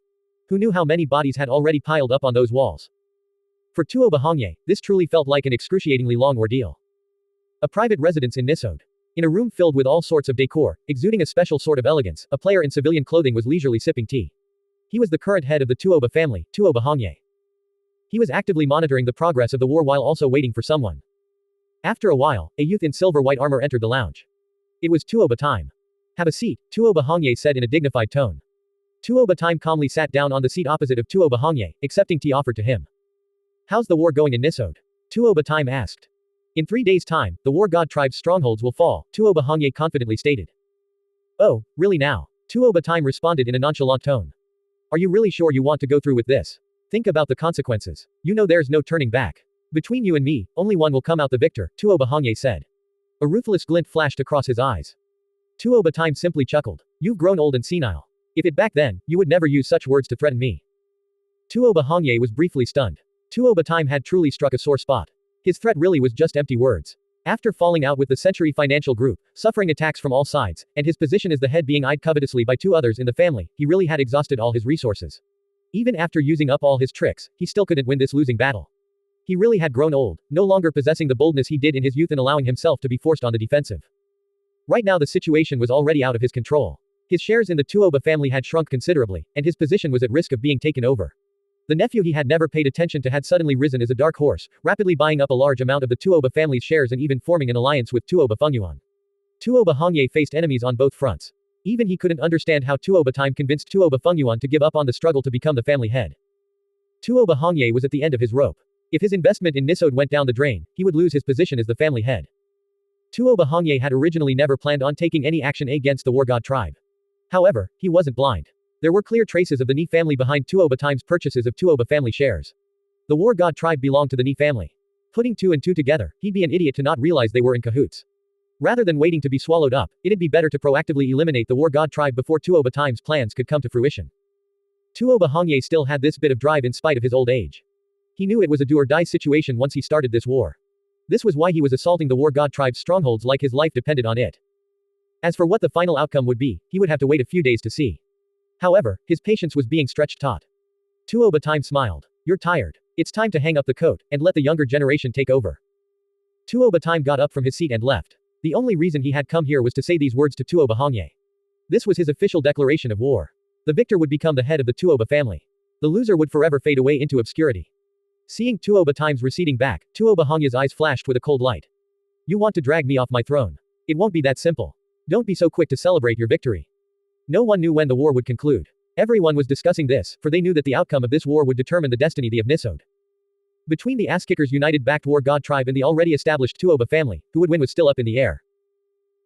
Who knew how many bodies had already piled up on those walls? For Tuoba Hongye, this truly felt like an excruciatingly long ordeal. A private residence in Nisode. In a room filled with all sorts of decor, exuding a special sort of elegance, a player in civilian clothing was leisurely sipping tea. He was the current head of the Tuoba family, Tuoba Hongye. He was actively monitoring the progress of the war while also waiting for someone. After a while, a youth in silver-white armor entered the lounge. It was Tuoba time. Have a seat, Tuoba Hongye said in a dignified tone. Tuoba time calmly sat down on the seat opposite of Tuoba Hongye, accepting tea offered to him. How's the war going in Nisode? Tuoba time asked. In 3 days' time, the War God tribe's strongholds will fall, Tuoba Hongye confidently stated. Oh, really now? Tuoba time responded in a nonchalant tone. Are you really sure you want to go through with this? Think about the consequences. You know there's no turning back. Between you and me, only one will come out the victor, Tuoba Hongye said. A ruthless glint flashed across his eyes. Tuoba time simply chuckled. You've grown old and senile. If it back then, you would never use such words to threaten me. Tuoba Hongye was briefly stunned. Tuoba time had truly struck a sore spot. His threat really was just empty words. After falling out with the Century Financial Group, suffering attacks from all sides, and his position as the head being eyed covetously by two others in the family, he really had exhausted all his resources. Even after using up all his tricks, he still couldn't win this losing battle. He really had grown old, no longer possessing the boldness he did in his youth and allowing himself to be forced on the defensive. Right now the situation was already out of his control. His shares in the Tuoba family had shrunk considerably, and his position was at risk of being taken over. The nephew he had never paid attention to had suddenly risen as a dark horse, rapidly buying up a large amount of the Tuoba family's shares and even forming an alliance with Tuoba Fengyuan. Tuoba Hongye faced enemies on both fronts. Even he couldn't understand how Tuoba Time convinced Tuoba Fengyuan to give up on the struggle to become the family head. Tuoba Hongye was at the end of his rope. If his investment in Nisode went down the drain, he would lose his position as the family head. Tuoba Hongye had originally never planned on taking any action against the War God tribe. However, he wasn't blind. There were clear traces of the Nie family behind Tuoba Time's purchases of Tuoba family shares. The War God tribe belonged to the Nie family. Putting two and two together, he'd be an idiot to not realize they were in cahoots. Rather than waiting to be swallowed up, it'd be better to proactively eliminate the War God tribe before Tuoba Time's plans could come to fruition. Tuoba Hongye still had this bit of drive in spite of his old age. He knew it was a do-or-die situation once he started this war. This was why he was assaulting the War God tribe's strongholds like his life depended on it. As for what the final outcome would be, he would have to wait a few days to see. However, his patience was being stretched taut. Tuoba Time smiled. You're tired. It's time to hang up the coat, and let the younger generation take over. Tuoba Time got up from his seat and left. The only reason he had come here was to say these words to Tuoba Hongye. This was his official declaration of war. The victor would become the head of the Tuoba family. The loser would forever fade away into obscurity. Seeing Tuoba Time's receding back, Tuoba Hongye's eyes flashed with a cold light. You want to drag me off my throne? It won't be that simple. Don't be so quick to celebrate your victory. No one knew when the war would conclude. Everyone was discussing this, for they knew that the outcome of this war would determine the destiny of Nisode. Between the Ass-Kickers United-backed War God tribe and the already established Tuoba family, who would win was still up in the air.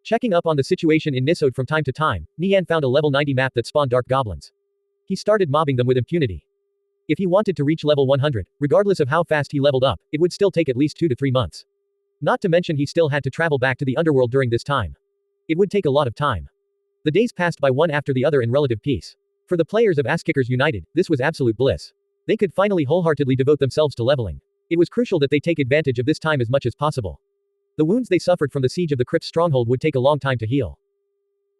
Checking up on the situation in Nisode from time to time, Nie Yan found a level 90 map that spawned dark goblins. He started mobbing them with impunity. If he wanted to reach level 100, regardless of how fast he leveled up, it would still take at least 2 to 3 months. Not to mention he still had to travel back to the underworld during this time. It would take a lot of time. The days passed by one after the other in relative peace. For the players of Ass-Kickers United, this was absolute bliss. They could finally wholeheartedly devote themselves to leveling. It was crucial that they take advantage of this time as much as possible. The wounds they suffered from the siege of the crypt's stronghold would take a long time to heal.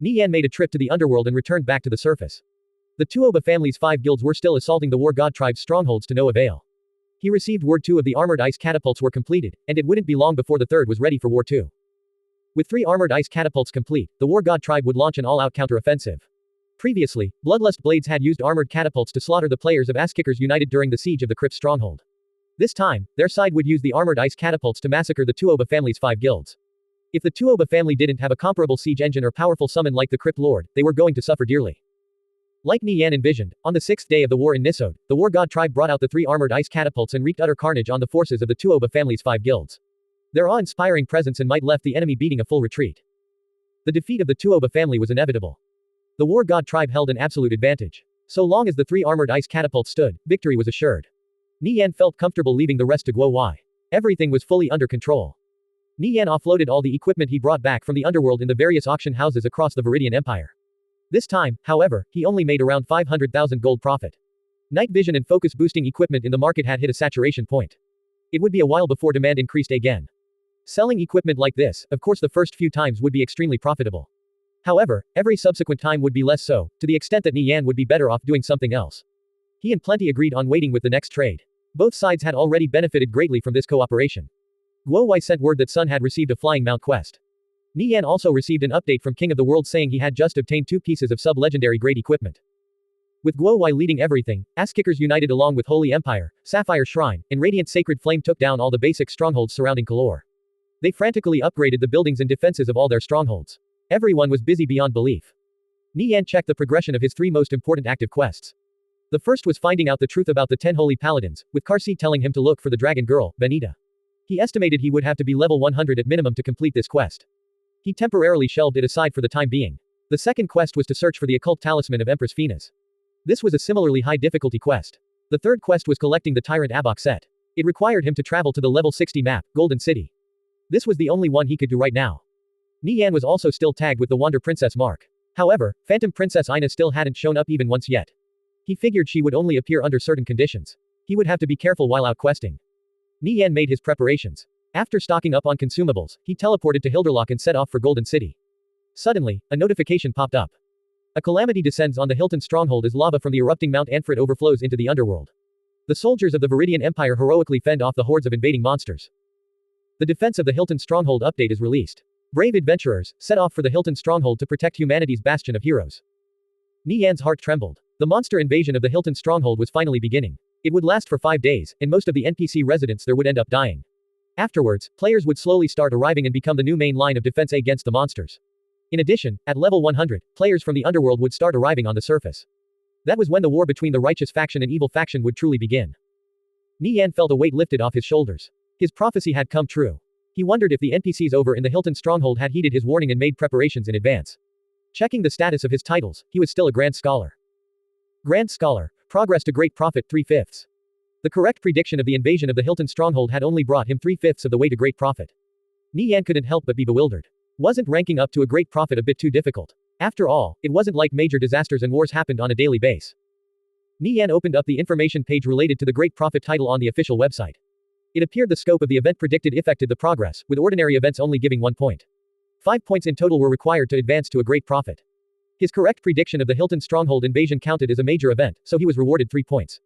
Nie Yan made a trip to the underworld and returned back to the surface. The Tuoba family's 5 guilds were still assaulting the War God tribe's strongholds to no avail. He received word 2 of the armored ice catapults were completed, and it wouldn't be long before the third was ready for War 2. With 3 armored ice catapults complete, the War God tribe would launch an all-out counter-offensive. Previously, Bloodlust Blades had used armored catapults to slaughter the players of Ass-Kickers United during the siege of the crypt's stronghold. This time, their side would use the armored ice catapults to massacre the Tuoba family's 5 guilds. If the Tuoba family didn't have a comparable siege engine or powerful summon like the Crypt Lord, they were going to suffer dearly. Like Nie Yan envisioned, on the 6th day of the war in Nisode, the War God tribe brought out the 3 armored ice catapults and wreaked utter carnage on the forces of the Tuoba family's 5 guilds. Their awe-inspiring presence and might left the enemy beating a full retreat. The defeat of the Tuoba family was inevitable. The War God tribe held an absolute advantage. So long as the 3 armored ice catapults stood, victory was assured. Nie Yan felt comfortable leaving the rest to Guo Wai. Everything was fully under control. Nie Yan offloaded all the equipment he brought back from the underworld in the various auction houses across the Viridian Empire. This time, however, he only made around 500,000 gold profit. Night vision and focus boosting equipment in the market had hit a saturation point. It would be a while before demand increased again. Selling equipment like this, of course the first few times would be extremely profitable. However, every subsequent time would be less so, to the extent that Nie Yan would be better off doing something else. He and Plenty agreed on waiting with the next trade. Both sides had already benefited greatly from this cooperation. Guo Wai sent word that Sun had received a flying mount quest. Nie Yan also received an update from King of the World saying he had just obtained 2 pieces of sub-legendary grade equipment. With Guo Wai leading everything, Ass-Kickers United along with Holy Empire, Sapphire Shrine, and Radiant Sacred Flame took down all the basic strongholds surrounding Kalor. They frantically upgraded the buildings and defenses of all their strongholds. Everyone was busy beyond belief. Nie Yan checked the progression of his 3 most important active quests. The first was finding out the truth about the 10 holy paladins, with Karsi telling him to look for the dragon girl, Benita. He estimated he would have to be level 100 at minimum to complete this quest. He temporarily shelved it aside for the time being. The second quest was to search for the occult talisman of Empress Fenas. This was a similarly high difficulty quest. The third quest was collecting the Tyrant Abok set. It required him to travel to the level 60 map, Golden City. This was the only one he could do right now. Nie Yan was also still tagged with the Wander Princess mark. However, Phantom Princess Ina still hadn't shown up even once yet. He figured she would only appear under certain conditions. He would have to be careful while out questing. Nie Yan made his preparations. After stocking up on consumables, he teleported to Hilderlock and set off for Golden City. Suddenly, a notification popped up. A calamity descends on the Hilton stronghold as lava from the erupting Mount Anfrit overflows into the underworld. The soldiers of the Viridian Empire heroically fend off the hordes of invading monsters. The defense of the Hilton stronghold update is released. Brave adventurers, set off for the Hilton stronghold to protect humanity's bastion of heroes. Nie Yan's heart trembled. The monster invasion of the Hilton stronghold was finally beginning. It would last for 5 days, and most of the NPC residents there would end up dying. Afterwards, players would slowly start arriving and become the new main line of defense against the monsters. In addition, at level 100, players from the underworld would start arriving on the surface. That was when the war between the righteous faction and evil faction would truly begin. Nie Yan felt a weight lifted off his shoulders. His prophecy had come true. He wondered if the NPCs over in the Hilton stronghold had heeded his warning and made preparations in advance. Checking the status of his titles, he was still a Grand Scholar. Grand Scholar. Progress to Great Prophet 3/5. The correct prediction of the invasion of the Hilton stronghold had only brought him 3/5 of the way to Great Prophet. Nie Yan couldn't help but be bewildered. Wasn't ranking up to a Great Prophet a bit too difficult? After all, it wasn't like major disasters and wars happened on a daily basis. Nie Yan opened up the information page related to the Great Prophet title on the official website. It appeared the scope of the event predicted affected the progress, with ordinary events only giving 1 point. 5 points in total were required to advance to a Great Prophet. His correct prediction of the Hilton stronghold invasion counted as a major event, so he was rewarded 3 points.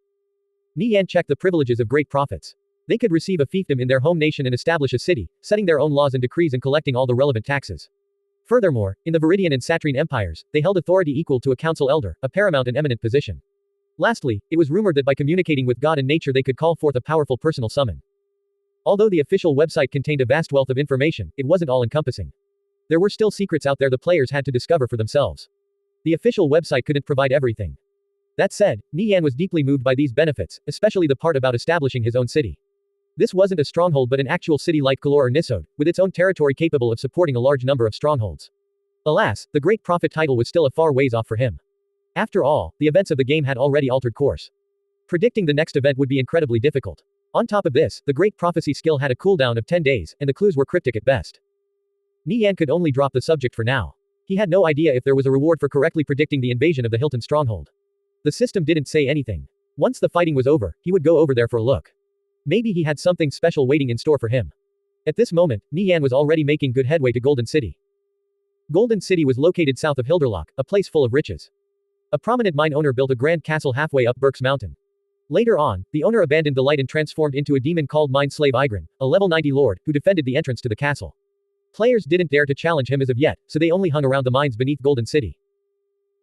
Nie Yan checked the privileges of Great Prophets. They could receive a fiefdom in their home nation and establish a city, setting their own laws and decrees and collecting all the relevant taxes. Furthermore, in the Viridian and Satrine empires, they held authority equal to a council elder, a paramount and eminent position. Lastly, it was rumored that by communicating with God and nature they could call forth a powerful personal summon. Although the official website contained a vast wealth of information, it wasn't all-encompassing. There were still secrets out there the players had to discover for themselves. The official website couldn't provide everything. That said, Nie Yan was deeply moved by these benefits, especially the part about establishing his own city. This wasn't a stronghold but an actual city like Kalor or Nisod, with its own territory capable of supporting a large number of strongholds. Alas, the Great Prophet title was still a far ways off for him. After all, the events of the game had already altered course. Predicting the next event would be incredibly difficult. On top of this, the Great Prophecy skill had a cooldown of 10 days, and the clues were cryptic at best. Nie Yan could only drop the subject for now. He had no idea if there was a reward for correctly predicting the invasion of the Hilton stronghold. The system didn't say anything. Once the fighting was over, he would go over there for a look. Maybe he had something special waiting in store for him. At this moment, Nie Yan was already making good headway to Golden City. Golden City was located south of Hilderlock, a place full of riches. A prominent mine owner built a grand castle halfway up Burke's Mountain. Later on, the owner abandoned the light and transformed into a demon called Mine Slave Igrin, a level 90 lord, who defended the entrance to the castle. Players didn't dare to challenge him as of yet, so they only hung around the mines beneath Golden City.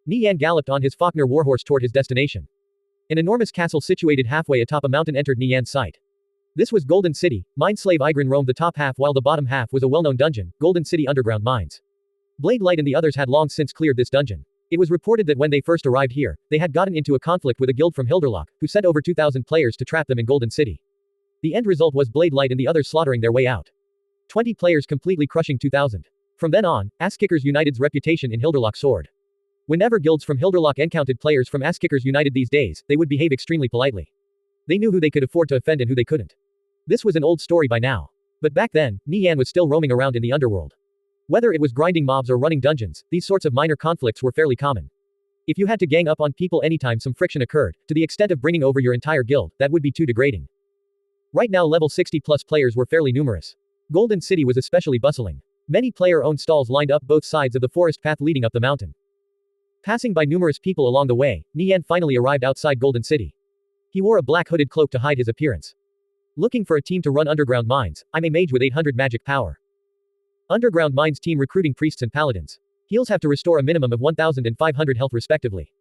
Nie Yan galloped on his Faulkner warhorse toward his destination. An enormous castle situated halfway atop a mountain entered Nie Yan's sight. This was Golden City. Mine Slave Igrin roamed the top half while the bottom half was a well-known dungeon, Golden City Underground Mines. Blade Light and the others had long since cleared this dungeon. It was reported that when they first arrived here, they had gotten into a conflict with a guild from Hilderlock, who sent over 2,000 players to trap them in Golden City. The end result was Blade Light and the others slaughtering their way out. 20 players completely crushing 2,000. From then on, Asskickers United's reputation in Hilderlock soared. Whenever guilds from Hilderlock encountered players from Asskickers United these days, they would behave extremely politely. They knew who they could afford to offend and who they couldn't. This was an old story by now. But back then, Nie Yan was still roaming around in the underworld. Whether it was grinding mobs or running dungeons, these sorts of minor conflicts were fairly common. If you had to gang up on people anytime some friction occurred, to the extent of bringing over your entire guild, that would be too degrading. Right now level 60 plus players were fairly numerous. Golden City was especially bustling. Many player-owned stalls lined up both sides of the forest path leading up the mountain. Passing by numerous people along the way, Nie Yan finally arrived outside Golden City. He wore a black hooded cloak to hide his appearance. Looking for a team to run underground mines. I'm a mage with 800 magic power. Underground mines team recruiting priests and paladins. Heals have to restore a minimum of 1,500 health respectively.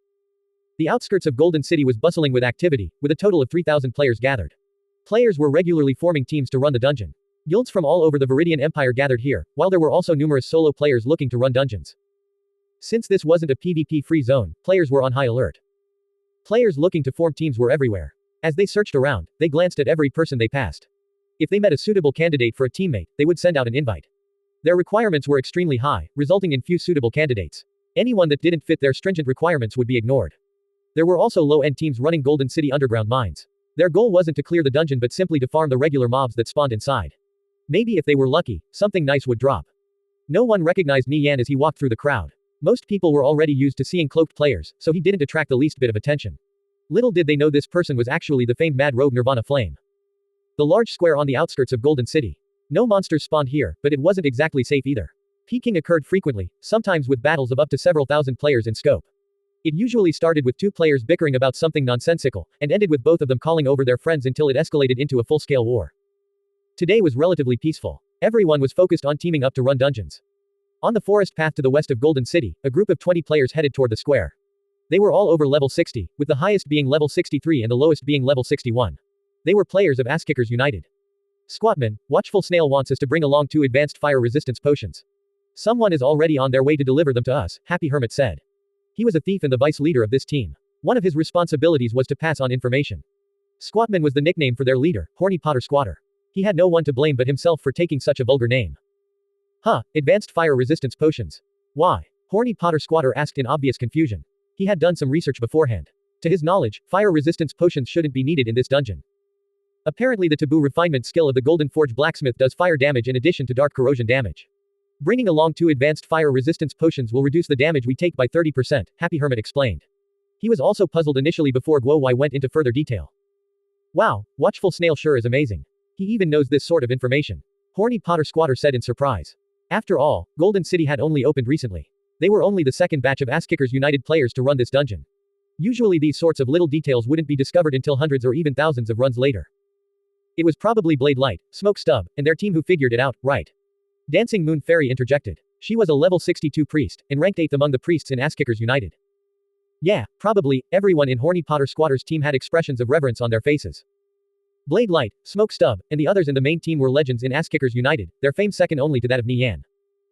The outskirts of Golden City was bustling with activity, with a total of 3,000 players gathered. Players were regularly forming teams to run the dungeon. Guilds from all over the Viridian Empire gathered here, while there were also numerous solo players looking to run dungeons. Since this wasn't a PvP-free zone, players were on high alert. Players looking to form teams were everywhere. As they searched around, they glanced at every person they passed. If they met a suitable candidate for a teammate, they would send out an invite. Their requirements were extremely high, resulting in few suitable candidates. Anyone that didn't fit their stringent requirements would be ignored. There were also low-end teams running Golden City underground mines. Their goal wasn't to clear the dungeon but simply to farm the regular mobs that spawned inside. Maybe if they were lucky, something nice would drop. No one recognized Nie Yan as he walked through the crowd. Most people were already used to seeing cloaked players, so he didn't attract the least bit of attention. Little did they know this person was actually the famed Mad Rogue Nirvana Flame. The large square on the outskirts of Golden City. No monsters spawned here, but it wasn't exactly safe either. Peeking occurred frequently, sometimes with battles of up to several thousand players in scope. It usually started with two players bickering about something nonsensical, and ended with both of them calling over their friends until it escalated into a full-scale war. Today was relatively peaceful. Everyone was focused on teaming up to run dungeons. On the forest path to the west of Golden City, a group of 20 players headed toward the square. They were all over level 60, with the highest being level 63 and the lowest being level 61. They were players of Asskickers United. Squatman, Watchful Snail wants us to bring along 2 advanced fire resistance potions. Someone is already on their way to deliver them to us, Happy Hermit said. He was a thief and the vice leader of this team. One of his responsibilities was to pass on information. Squatman was the nickname for their leader, Horny Potter Squatter. He had no one to blame but himself for taking such a vulgar name. Huh, advanced fire resistance potions. Why? Horny Potter Squatter asked in obvious confusion. He had done some research beforehand. To his knowledge, fire resistance potions shouldn't be needed in this dungeon. Apparently the taboo refinement skill of the Golden Forge blacksmith does fire damage in addition to dark corrosion damage. Bringing along 2 advanced fire resistance potions will reduce the damage we take by 30%, Happy Hermit explained. He was also puzzled initially before Guowai went into further detail. Wow, Watchful Snail sure is amazing. He even knows this sort of information. Horny Potter Squatter said in surprise. After all, Golden City had only opened recently. They were only the second batch of Asskickers United players to run this dungeon. Usually these sorts of little details wouldn't be discovered until hundreds or even thousands of runs later. It was probably Blade Light, Smoke Stub, and their team who figured it out, right? Dancing Moon Fairy interjected. She was a level 62 priest, and ranked 8th among the priests in Asskickers United. Yeah, probably, everyone in Horny Potter Squatter's team had expressions of reverence on their faces. Blade Light, Smoke Stub, and the others in the main team were legends in Asskickers United, their fame second only to that of Nie Yan.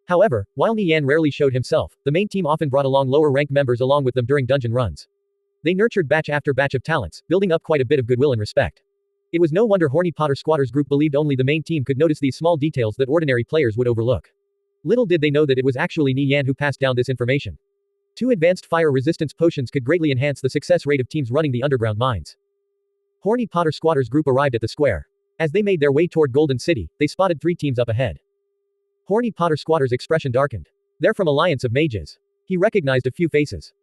However, while Nie Yan rarely showed himself, the main team often brought along lower-ranked members along with them during dungeon runs. They nurtured batch after batch of talents, building up quite a bit of goodwill and respect. It was no wonder Horny Potter Squatter's group believed only the main team could notice these small details that ordinary players would overlook. Little did they know that it was actually Nie Yan who passed down this information. 2 advanced fire resistance potions could greatly enhance the success rate of teams running the underground mines. Horny Potter Squatter's group arrived at the square. As they made their way toward Golden City, they spotted 3 teams up ahead. Horny Potter Squatter's expression darkened. They're from Alliance of Mages. He recognized a few faces.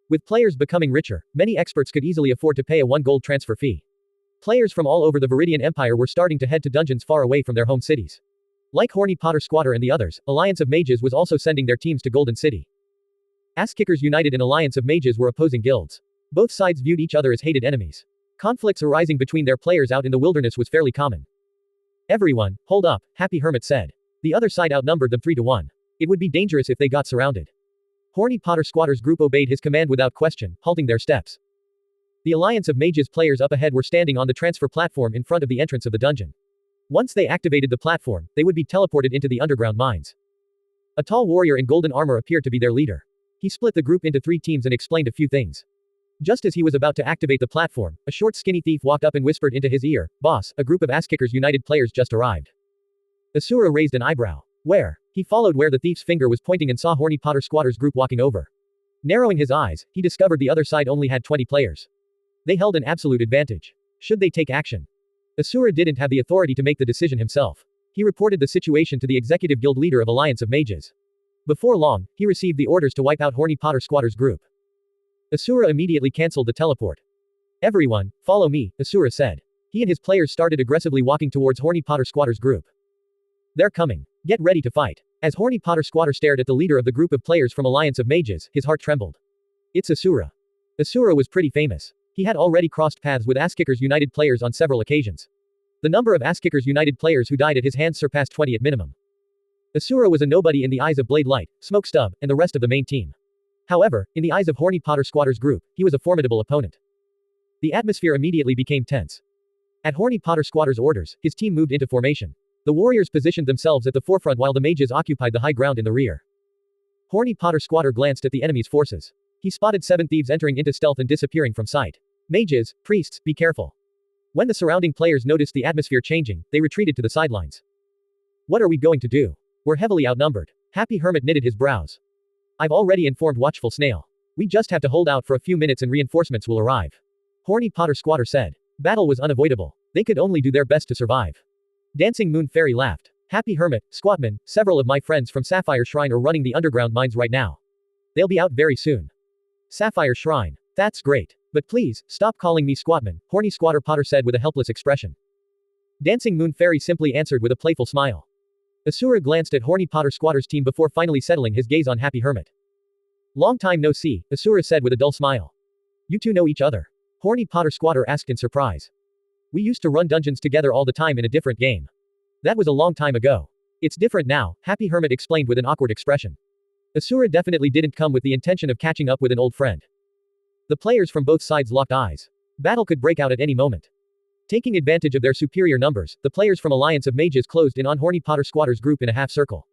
With players becoming richer, many experts could easily afford to pay a 1 gold transfer fee. Players from all over the Viridian Empire were starting to head to dungeons far away from their home cities. Like Horny Potter Squatter and the others, Alliance of Mages was also sending their teams to Golden City. Asskickers United and Alliance of Mages were opposing guilds. Both sides viewed each other as hated enemies. Conflicts arising between their players out in the wilderness was fairly common. Everyone, hold up, Happy Hermit said. The other side outnumbered them 3-1. It would be dangerous if they got surrounded. Horny Potter Squatter's group obeyed his command without question, halting their steps. The Alliance of Mages players up ahead were standing on the transfer platform in front of the entrance of the dungeon. Once they activated the platform, they would be teleported into the underground mines. A tall warrior in golden armor appeared to be their leader. He split the group into 3 teams and explained a few things. Just as he was about to activate the platform, a short skinny thief walked up and whispered into his ear, "Boss, a group of Asskickers United players just arrived." Asura raised an eyebrow. Where? He followed where the thief's finger was pointing and saw Horny Potter Squatter's group walking over. Narrowing his eyes, he discovered the other side only had 20 players. They held an absolute advantage. Should they take action? Asura didn't have the authority to make the decision himself. He reported the situation to the executive guild leader of Alliance of Mages. Before long, he received the orders to wipe out Horny Potter Squatter's group. Asura immediately cancelled the teleport. Everyone, follow me, Asura said. He and his players started aggressively walking towards Horny Potter Squatter's group. They're coming. Get ready to fight. As Horny Potter Squatter stared at the leader of the group of players from Alliance of Mages, his heart trembled. It's Asura. Asura was pretty famous. He had already crossed paths with Asskickers United players on several occasions. The number of Asskickers United players who died at his hands surpassed 20 at minimum. Asura was a nobody in the eyes of Blade Light, Smoke Stub, and the rest of the main team. However, in the eyes of Horny Potter Squatter's group, he was a formidable opponent. The atmosphere immediately became tense. At Horny Potter Squatter's orders, his team moved into formation. The warriors positioned themselves at the forefront while the mages occupied the high ground in the rear. Horny Potter Squatter glanced at the enemy's forces. He spotted 7 thieves entering into stealth and disappearing from sight. Mages, priests, be careful. When the surrounding players noticed the atmosphere changing, they retreated to the sidelines. What are we going to do? We're heavily outnumbered. Happy Hermit knitted his brows. I've already informed Watchful Snail. We just have to hold out for a few minutes and reinforcements will arrive. Horny Potter Squatter said. Battle was unavoidable. They could only do their best to survive. Dancing Moon Fairy laughed. Happy Hermit, Squatman, several of my friends from Sapphire Shrine are running the underground mines right now. They'll be out very soon. Sapphire Shrine. That's great. But please, stop calling me Squatman, Horny Squatter Potter said with a helpless expression. Dancing Moon Fairy simply answered with a playful smile. Asura glanced at Horny Potter Squatter's team before finally settling his gaze on Happy Hermit. Long time no see, Asura said with a dull smile. You two know each other? Horny Potter Squatter asked in surprise. We used to run dungeons together all the time in a different game. That was a long time ago. It's different now, Happy Hermit explained with an awkward expression. Asura definitely didn't come with the intention of catching up with an old friend. The players from both sides locked eyes. Battle could break out at any moment. Taking advantage of their superior numbers, the players from Alliance of Mages closed in on Horny Potter Squatter's group in a half circle.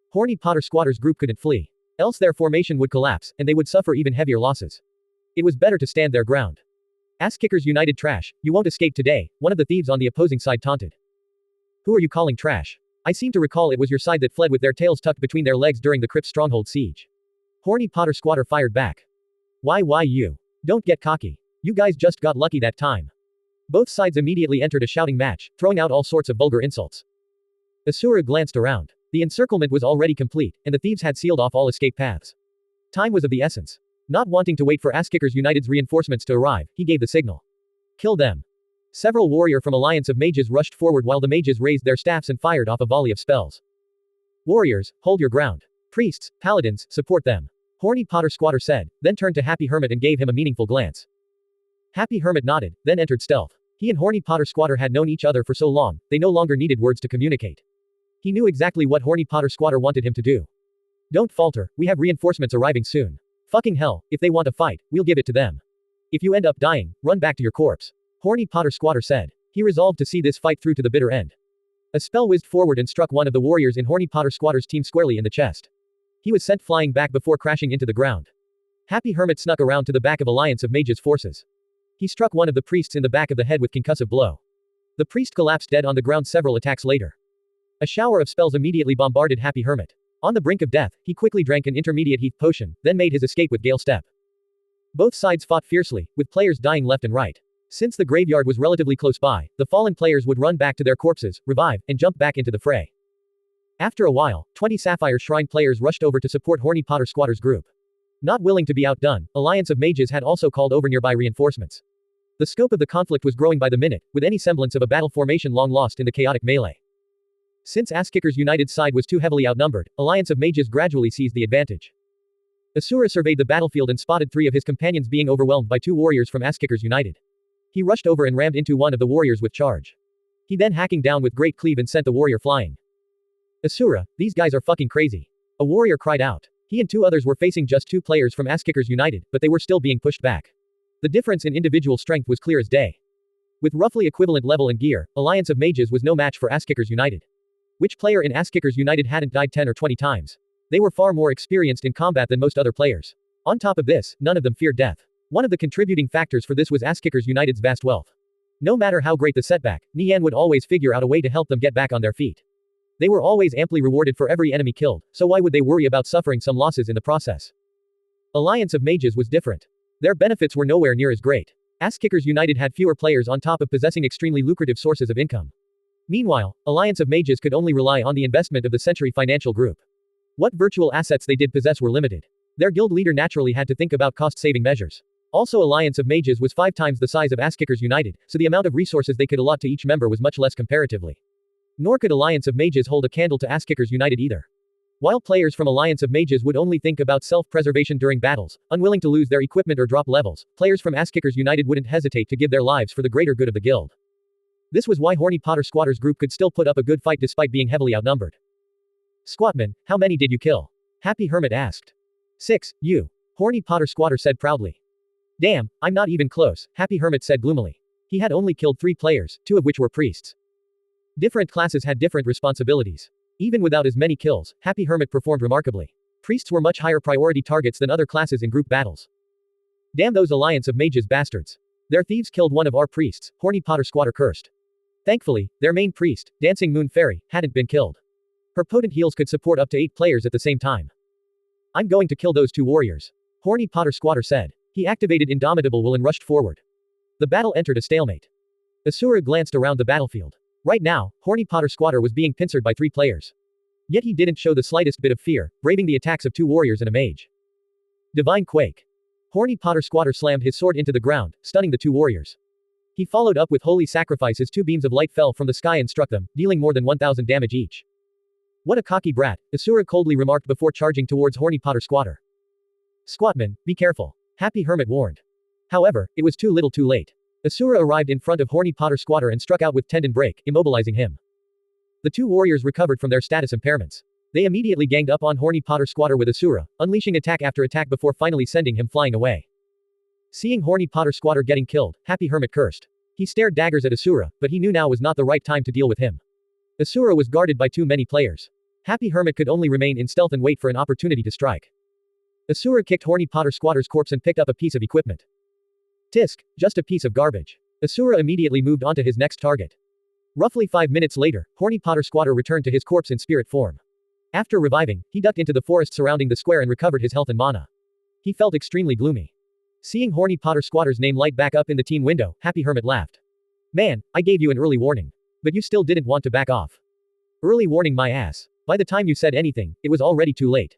Horny Potter Squatter's group couldn't flee. Else their formation would collapse, and they would suffer even heavier losses. It was better to stand their ground. Ass-kickers united trash, you won't escape today, one of the thieves on the opposing side taunted. Who are you calling trash? I seem to recall it was your side that fled with their tails tucked between their legs during the crypt's stronghold siege. Horny Potter Squatter fired back. Why you? Don't get cocky. You guys just got lucky that time. Both sides immediately entered a shouting match, throwing out all sorts of vulgar insults. Asura glanced around. The encirclement was already complete, and the thieves had sealed off all escape paths. Time was of the essence. Not wanting to wait for Ass-kickers United's reinforcements to arrive, he gave the signal. Kill them. Several warrior from Alliance of Mages rushed forward while the mages raised their staffs and fired off a volley of spells. Warriors, hold your ground. Priests, paladins, support them. Horny Potter Squatter said, then turned to Happy Hermit and gave him a meaningful glance. Happy Hermit nodded, then entered stealth. He and Horny Potter Squatter had known each other for so long, they no longer needed words to communicate. He knew exactly what Horny Potter Squatter wanted him to do. Don't falter, we have reinforcements arriving soon. Fucking hell, if they want to fight, we'll give it to them. If you end up dying, run back to your corpse. Horny Potter Squatter said. He resolved to see this fight through to the bitter end. A spell whizzed forward and struck one of the warriors in Horny Potter Squatter's team squarely in the chest. He was sent flying back before crashing into the ground. Happy Hermit snuck around to the back of Alliance of Mages forces. He struck one of the priests in the back of the head with concussive blow. The priest collapsed dead on the ground several attacks later. A shower of spells immediately bombarded Happy Hermit. On the brink of death, he quickly drank an intermediate heath potion, then made his escape with Gale Step. Both sides fought fiercely, with players dying left and right. Since the graveyard was relatively close by, the fallen players would run back to their corpses, revive, and jump back into the fray. After a while, 20 Sapphire Shrine players rushed over to support Horny Potter Squatter's group. Not willing to be outdone, Alliance of Mages had also called over nearby reinforcements. The scope of the conflict was growing by the minute, with any semblance of a battle formation long lost in the chaotic melee. Since Ass-kickers United's side was too heavily outnumbered, Alliance of Mages gradually seized the advantage. Asura surveyed the battlefield and spotted 3 of his companions being overwhelmed by 2 warriors from Ass-kickers United. He rushed over and rammed into one of the warriors with charge. He then hacking down with great cleave and sent the warrior flying. Asura, these guys are fucking crazy. A warrior cried out. He and 2 others were facing just 2 players from Ass-kickers United, but they were still being pushed back. The difference in individual strength was clear as day. With roughly equivalent level and gear, Alliance of Mages was no match for Ass-kickers United. Which player in Ass-kickers United hadn't died 10 or 20 times? They were far more experienced in combat than most other players. On top of this, none of them feared death. One of the contributing factors for this was Ass-kickers United's vast wealth. No matter how great the setback, Nie Yan would always figure out a way to help them get back on their feet. They were always amply rewarded for every enemy killed, so why would they worry about suffering some losses in the process? Alliance of Mages was different. Their benefits were nowhere near as great. Ass-kickers United had fewer players on top of possessing extremely lucrative sources of income. Meanwhile, Alliance of Mages could only rely on the investment of the Century Financial Group. What virtual assets they did possess were limited. Their guild leader naturally had to think about cost-saving measures. Also, Alliance of Mages was 5 times the size of Ass-kickers United, so the amount of resources they could allot to each member was much less comparatively. Nor could Alliance of Mages hold a candle to Ass-kickers United either. While players from Alliance of Mages would only think about self-preservation during battles, unwilling to lose their equipment or drop levels, players from Ass-kickers United wouldn't hesitate to give their lives for the greater good of the guild. This was why Horny Potter Squatter's group could still put up a good fight despite being heavily outnumbered. Squatman, how many did you kill? Happy Hermit asked. 6, you. Horny Potter Squatter said proudly. Damn, I'm not even close, Happy Hermit said gloomily. He had only killed 3 players, 2 of which were priests. Different classes had different responsibilities. Even without as many kills, Happy Hermit performed remarkably. Priests were much higher priority targets than other classes in group battles. Damn those Alliance of Mages bastards. Their thieves killed one of our priests, Horny Potter Squatter cursed. Thankfully, their main priest, Dancing Moon Fairy, hadn't been killed. Her potent heals could support up to 8 players at the same time. I'm going to kill those 2 warriors. Horny Potter Squatter said. He activated Indomitable Will and rushed forward. The battle entered a stalemate. Asura glanced around the battlefield. Right now, Horny Potter Squatter was being pincered by 3 players. Yet he didn't show the slightest bit of fear, braving the attacks of 2 warriors and a mage. Divine Quake. Horny Potter Squatter slammed his sword into the ground, stunning the 2 warriors. He followed up with holy sacrifices. Two beams of light fell from the sky and struck them, dealing more than 1,000 damage each. What a cocky brat, Asura coldly remarked before charging towards Horny Potter Squatter. Squatman, be careful. Happy Hermit warned. However, it was too little too late. Asura arrived in front of Horny Potter Squatter and struck out with Tendon Break, immobilizing him. The two warriors recovered from their status impairments. They immediately ganged up on Horny Potter Squatter with Asura, unleashing attack after attack before finally sending him flying away. Seeing Horny Potter Squatter getting killed, Happy Hermit cursed. He stared daggers at Asura, but he knew now was not the right time to deal with him. Asura was guarded by too many players. Happy Hermit could only remain in stealth and wait for an opportunity to strike. Asura kicked Horny Potter Squatter's corpse and picked up a piece of equipment. Tisk, just a piece of garbage. Asura immediately moved on to his next target. Roughly 5 minutes later, Horny Potter Squatter returned to his corpse in spirit form. After reviving, he ducked into the forest surrounding the square and recovered his health and mana. He felt extremely gloomy. Seeing Horny Potter Squatter's name light back up in the team window, Happy Hermit laughed. Man, I gave you an early warning. But you still didn't want to back off. Early warning my ass. By the time you said anything, it was already too late.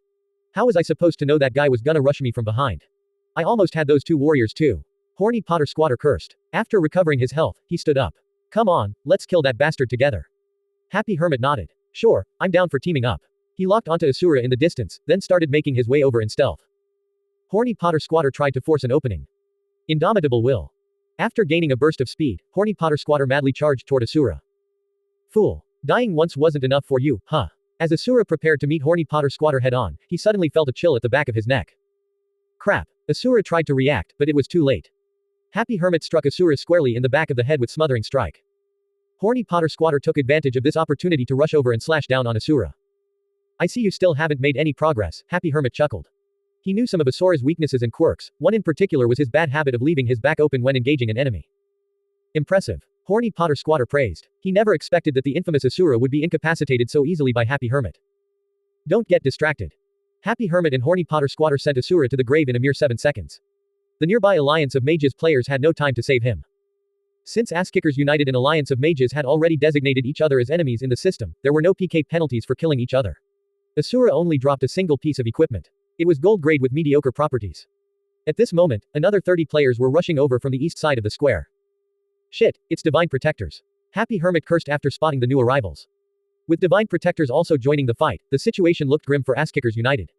How was I supposed to know that guy was gonna rush me from behind? I almost had those two warriors too. Horny Potter Squatter cursed. After recovering his health, he stood up. Come on, let's kill that bastard together. Happy Hermit nodded. Sure, I'm down for teaming up. He locked onto Asura in the distance, then started making his way over in stealth. Horny Potter Squatter tried to force an opening. Indomitable will. After gaining a burst of speed, Horny Potter Squatter madly charged toward Asura. Fool. Dying once wasn't enough for you, huh? As Asura prepared to meet Horny Potter Squatter head-on, he suddenly felt a chill at the back of his neck. Crap. Asura tried to react, but it was too late. Happy Hermit struck Asura squarely in the back of the head with smothering strike. Horny Potter Squatter took advantage of this opportunity to rush over and slash down on Asura. I see you still haven't made any progress, Happy Hermit chuckled. He knew some of Asura's weaknesses and quirks, one in particular was his bad habit of leaving his back open when engaging an enemy. Impressive. Horny Potter Squatter praised. He never expected that the infamous Asura would be incapacitated so easily by Happy Hermit. Don't get distracted. Happy Hermit and Horny Potter Squatter sent Asura to the grave in a mere 7 seconds. The nearby alliance of mages players had no time to save him. Since Asskickers United and Alliance of Mages had already designated each other as enemies in the system, there were no PK penalties for killing each other. Asura only dropped a single piece of equipment. It was gold grade with mediocre properties. At this moment, another 30 players were rushing over from the east side of the square. Shit, it's Divine Protectors. Happy Hermit cursed after spotting the new arrivals. With Divine Protectors also joining the fight, the situation looked grim for Asskickers United.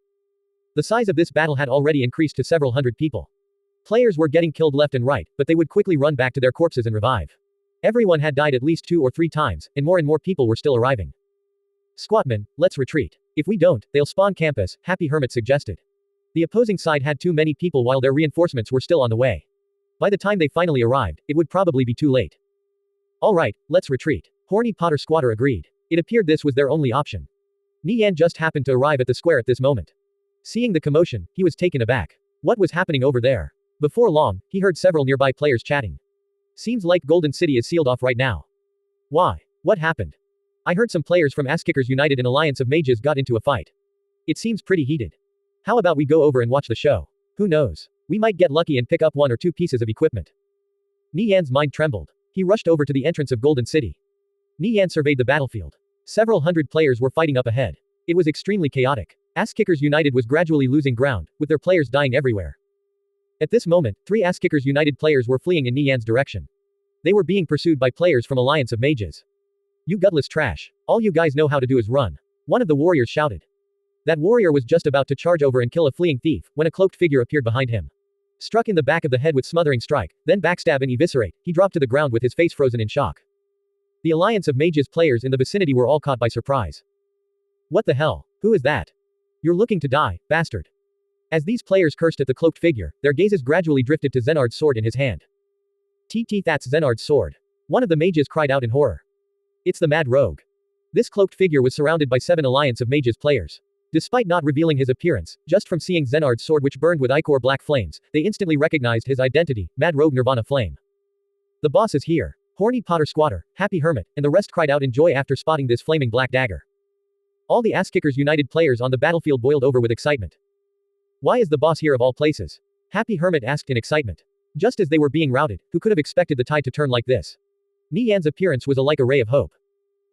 The size of this battle had already increased to several hundred people. Players were getting killed left and right, but they would quickly run back to their corpses and revive. Everyone had died at least 2 or 3 times, and more people were still arriving. Squatman, let's retreat. If we don't, they'll spawn campus, Happy Hermit suggested. The opposing side had too many people while their reinforcements were still on the way. By the time they finally arrived, it would probably be too late. Alright, let's retreat. Horny Potter Squatter agreed. It appeared this was their only option. Nie Yan just happened to arrive at the square at this moment. Seeing the commotion, he was taken aback. What was happening over there? Before long, he heard several nearby players chatting. Seems like Golden City is sealed off right now. Why? What happened? I heard some players from Asskickers United and Alliance of Mages got into a fight. It seems pretty heated. How about we go over and watch the show? Who knows? We might get lucky and pick up 1 or 2 pieces of equipment. Nie Yan's mind trembled. He rushed over to the entrance of Golden City. Nie Yan surveyed the battlefield. Several hundred players were fighting up ahead. It was extremely chaotic. Asskickers United was gradually losing ground, with their players dying everywhere. At this moment, 3 Asskickers United players were fleeing in Nie Yan's direction. They were being pursued by players from Alliance of Mages. You gutless trash. All you guys know how to do is run. One of the warriors shouted. That warrior was just about to charge over and kill a fleeing thief, when a cloaked figure appeared behind him. Struck in the back of the head with smothering strike, then backstab and eviscerate, he dropped to the ground with his face frozen in shock. The Alliance of Mages players in the vicinity were all caught by surprise. What the hell? Who is that? You're looking to die, bastard. As these players cursed at the cloaked figure, their gazes gradually drifted to Zenard's sword in his hand. That's Zenard's sword. One of the mages cried out in horror. It's the Mad Rogue. This cloaked figure was surrounded by 7 Alliance of Mages players. Despite not revealing his appearance, just from seeing Zenard's sword which burned with ichor black flames, they instantly recognized his identity, Mad Rogue Nirvana Flame. The boss is here. Horny Potter Squatter, Happy Hermit, and the rest cried out in joy after spotting this flaming black dagger. All the Asskickers United players on the battlefield boiled over with excitement. Why is the boss here of all places? Happy Hermit asked in excitement. Just as they were being routed, who could have expected the tide to turn like this? Nie Yan's appearance was like a ray of hope.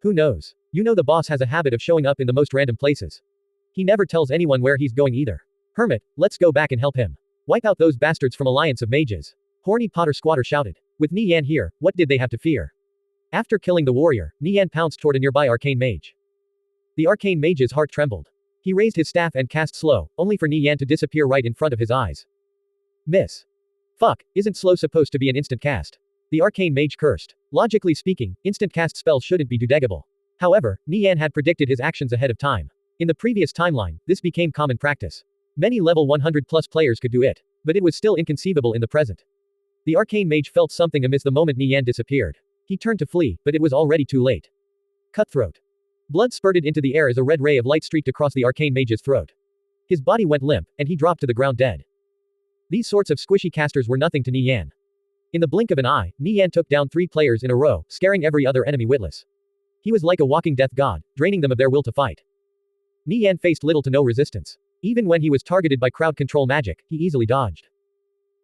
Who knows? You know the boss has a habit of showing up in the most random places. He never tells anyone where he's going either. Hermit, let's go back and help him. Wipe out those bastards from Alliance of Mages. Horny Potter Squatter shouted. With Nie Yan here, what did they have to fear? After killing the warrior, Nie Yan pounced toward a nearby arcane mage. The arcane mage's heart trembled. He raised his staff and cast slow, only for Nie Yan to disappear right in front of his eyes. Miss. Fuck, isn't slow supposed to be an instant cast? The arcane mage cursed. Logically speaking, instant cast spells shouldn't be dodegable. However, Nie Yan had predicted his actions ahead of time. In the previous timeline, this became common practice. Many level 100 plus players could do it, but it was still inconceivable in the present. The arcane mage felt something amiss the moment Nie Yan disappeared. He turned to flee, but it was already too late. Cutthroat. Blood spurted into the air as a red ray of light streaked across the arcane mage's throat. His body went limp, and he dropped to the ground dead. These sorts of squishy casters were nothing to Nie Yan. In the blink of an eye, Nie Yan took down 3 players in a row, scaring every other enemy witless. He was like a walking death god, draining them of their will to fight. Nie Yan faced little to no resistance. Even when he was targeted by crowd control magic, he easily dodged.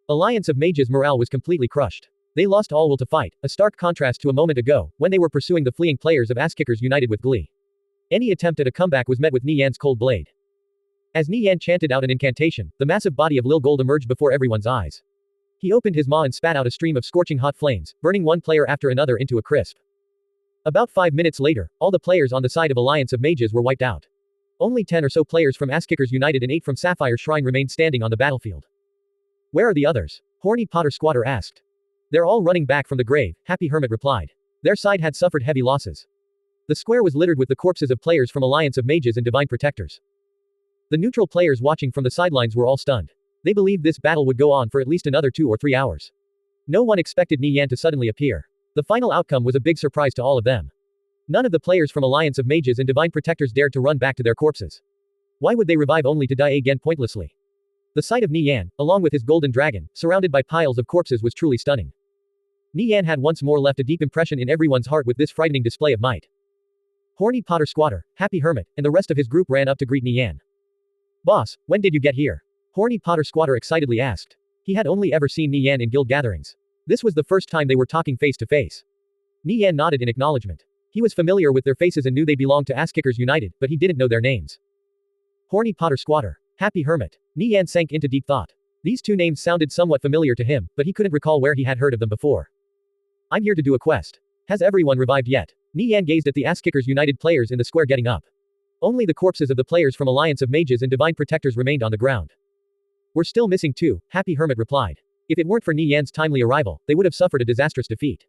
Alliance of Mages' morale was completely crushed. They lost all will to fight, a stark contrast to a moment ago, when they were pursuing the fleeing players of Asskickers united with glee. Any attempt at a comeback was met with Nie Yan's cold blade. As Nie Yan chanted out an incantation, the massive body of Lil Gold emerged before everyone's eyes. He opened his maw and spat out a stream of scorching hot flames, burning one player after another into a crisp. About 5 minutes later, all the players on the side of Alliance of Mages were wiped out. Only 10 or so players from Asskickers United and 8 from Sapphire Shrine remained standing on the battlefield. Where are the others? Horny Potter Squatter asked. They're all running back from the grave, Happy Hermit replied. Their side had suffered heavy losses. The square was littered with the corpses of players from Alliance of Mages and Divine Protectors. The neutral players watching from the sidelines were all stunned. They believed this battle would go on for at least another 2 or 3 hours. No one expected Nie Yan to suddenly appear. The final outcome was a big surprise to all of them. None of the players from Alliance of Mages and Divine Protectors dared to run back to their corpses. Why would they revive only to die again pointlessly? The sight of Nie Yan, along with his golden dragon, surrounded by piles of corpses was truly stunning. Nie Yan had once more left a deep impression in everyone's heart with this frightening display of might. Horny Potter Squatter, Happy Hermit, and the rest of his group ran up to greet Nie Yan. Boss, when did you get here? Horny Potter Squatter excitedly asked. He had only ever seen Nie Yan in guild gatherings. This was the first time they were talking face to face. Nie Yan nodded in acknowledgement. He was familiar with their faces and knew they belonged to Asskickers United, but he didn't know their names. Horny Potter Squatter, Happy Hermit. Nie Yan sank into deep thought. These 2 names sounded somewhat familiar to him, but he couldn't recall where he had heard of them before. I'm here to do a quest. Has everyone revived yet? Nie Yan gazed at the Asskickers United players in the square getting up. Only the corpses of the players from Alliance of Mages and Divine Protectors remained on the ground. We're still missing 2, Happy Hermit replied. If it weren't for Nie Yan's timely arrival, they would have suffered a disastrous defeat.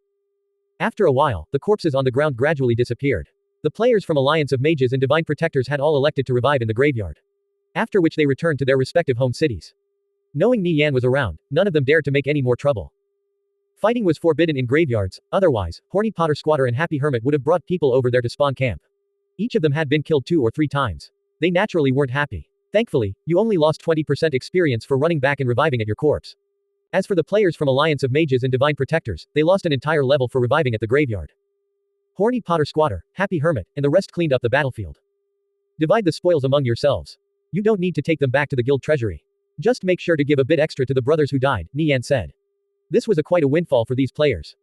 After a while, the corpses on the ground gradually disappeared. The players from Alliance of Mages and Divine Protectors had all elected to revive in the graveyard. After which they returned to their respective home cities. Knowing Nie Yan was around, none of them dared to make any more trouble. Fighting was forbidden in graveyards, otherwise, Horny Potter Squatter and Happy Hermit would have brought people over there to spawn camp. Each of them had been killed 2 or 3 times. They naturally weren't happy. Thankfully, you only lost 20% experience for running back and reviving at your corpse. As for the players from Alliance of Mages and Divine Protectors, they lost an entire level for reviving at the graveyard. Horny Potter Squatter, Happy Hermit, and the rest cleaned up the battlefield. Divide the spoils among yourselves. You don't need to take them back to the guild treasury. Just make sure to give a bit extra to the brothers who died, Nie Yan said. This was quite a windfall for these players.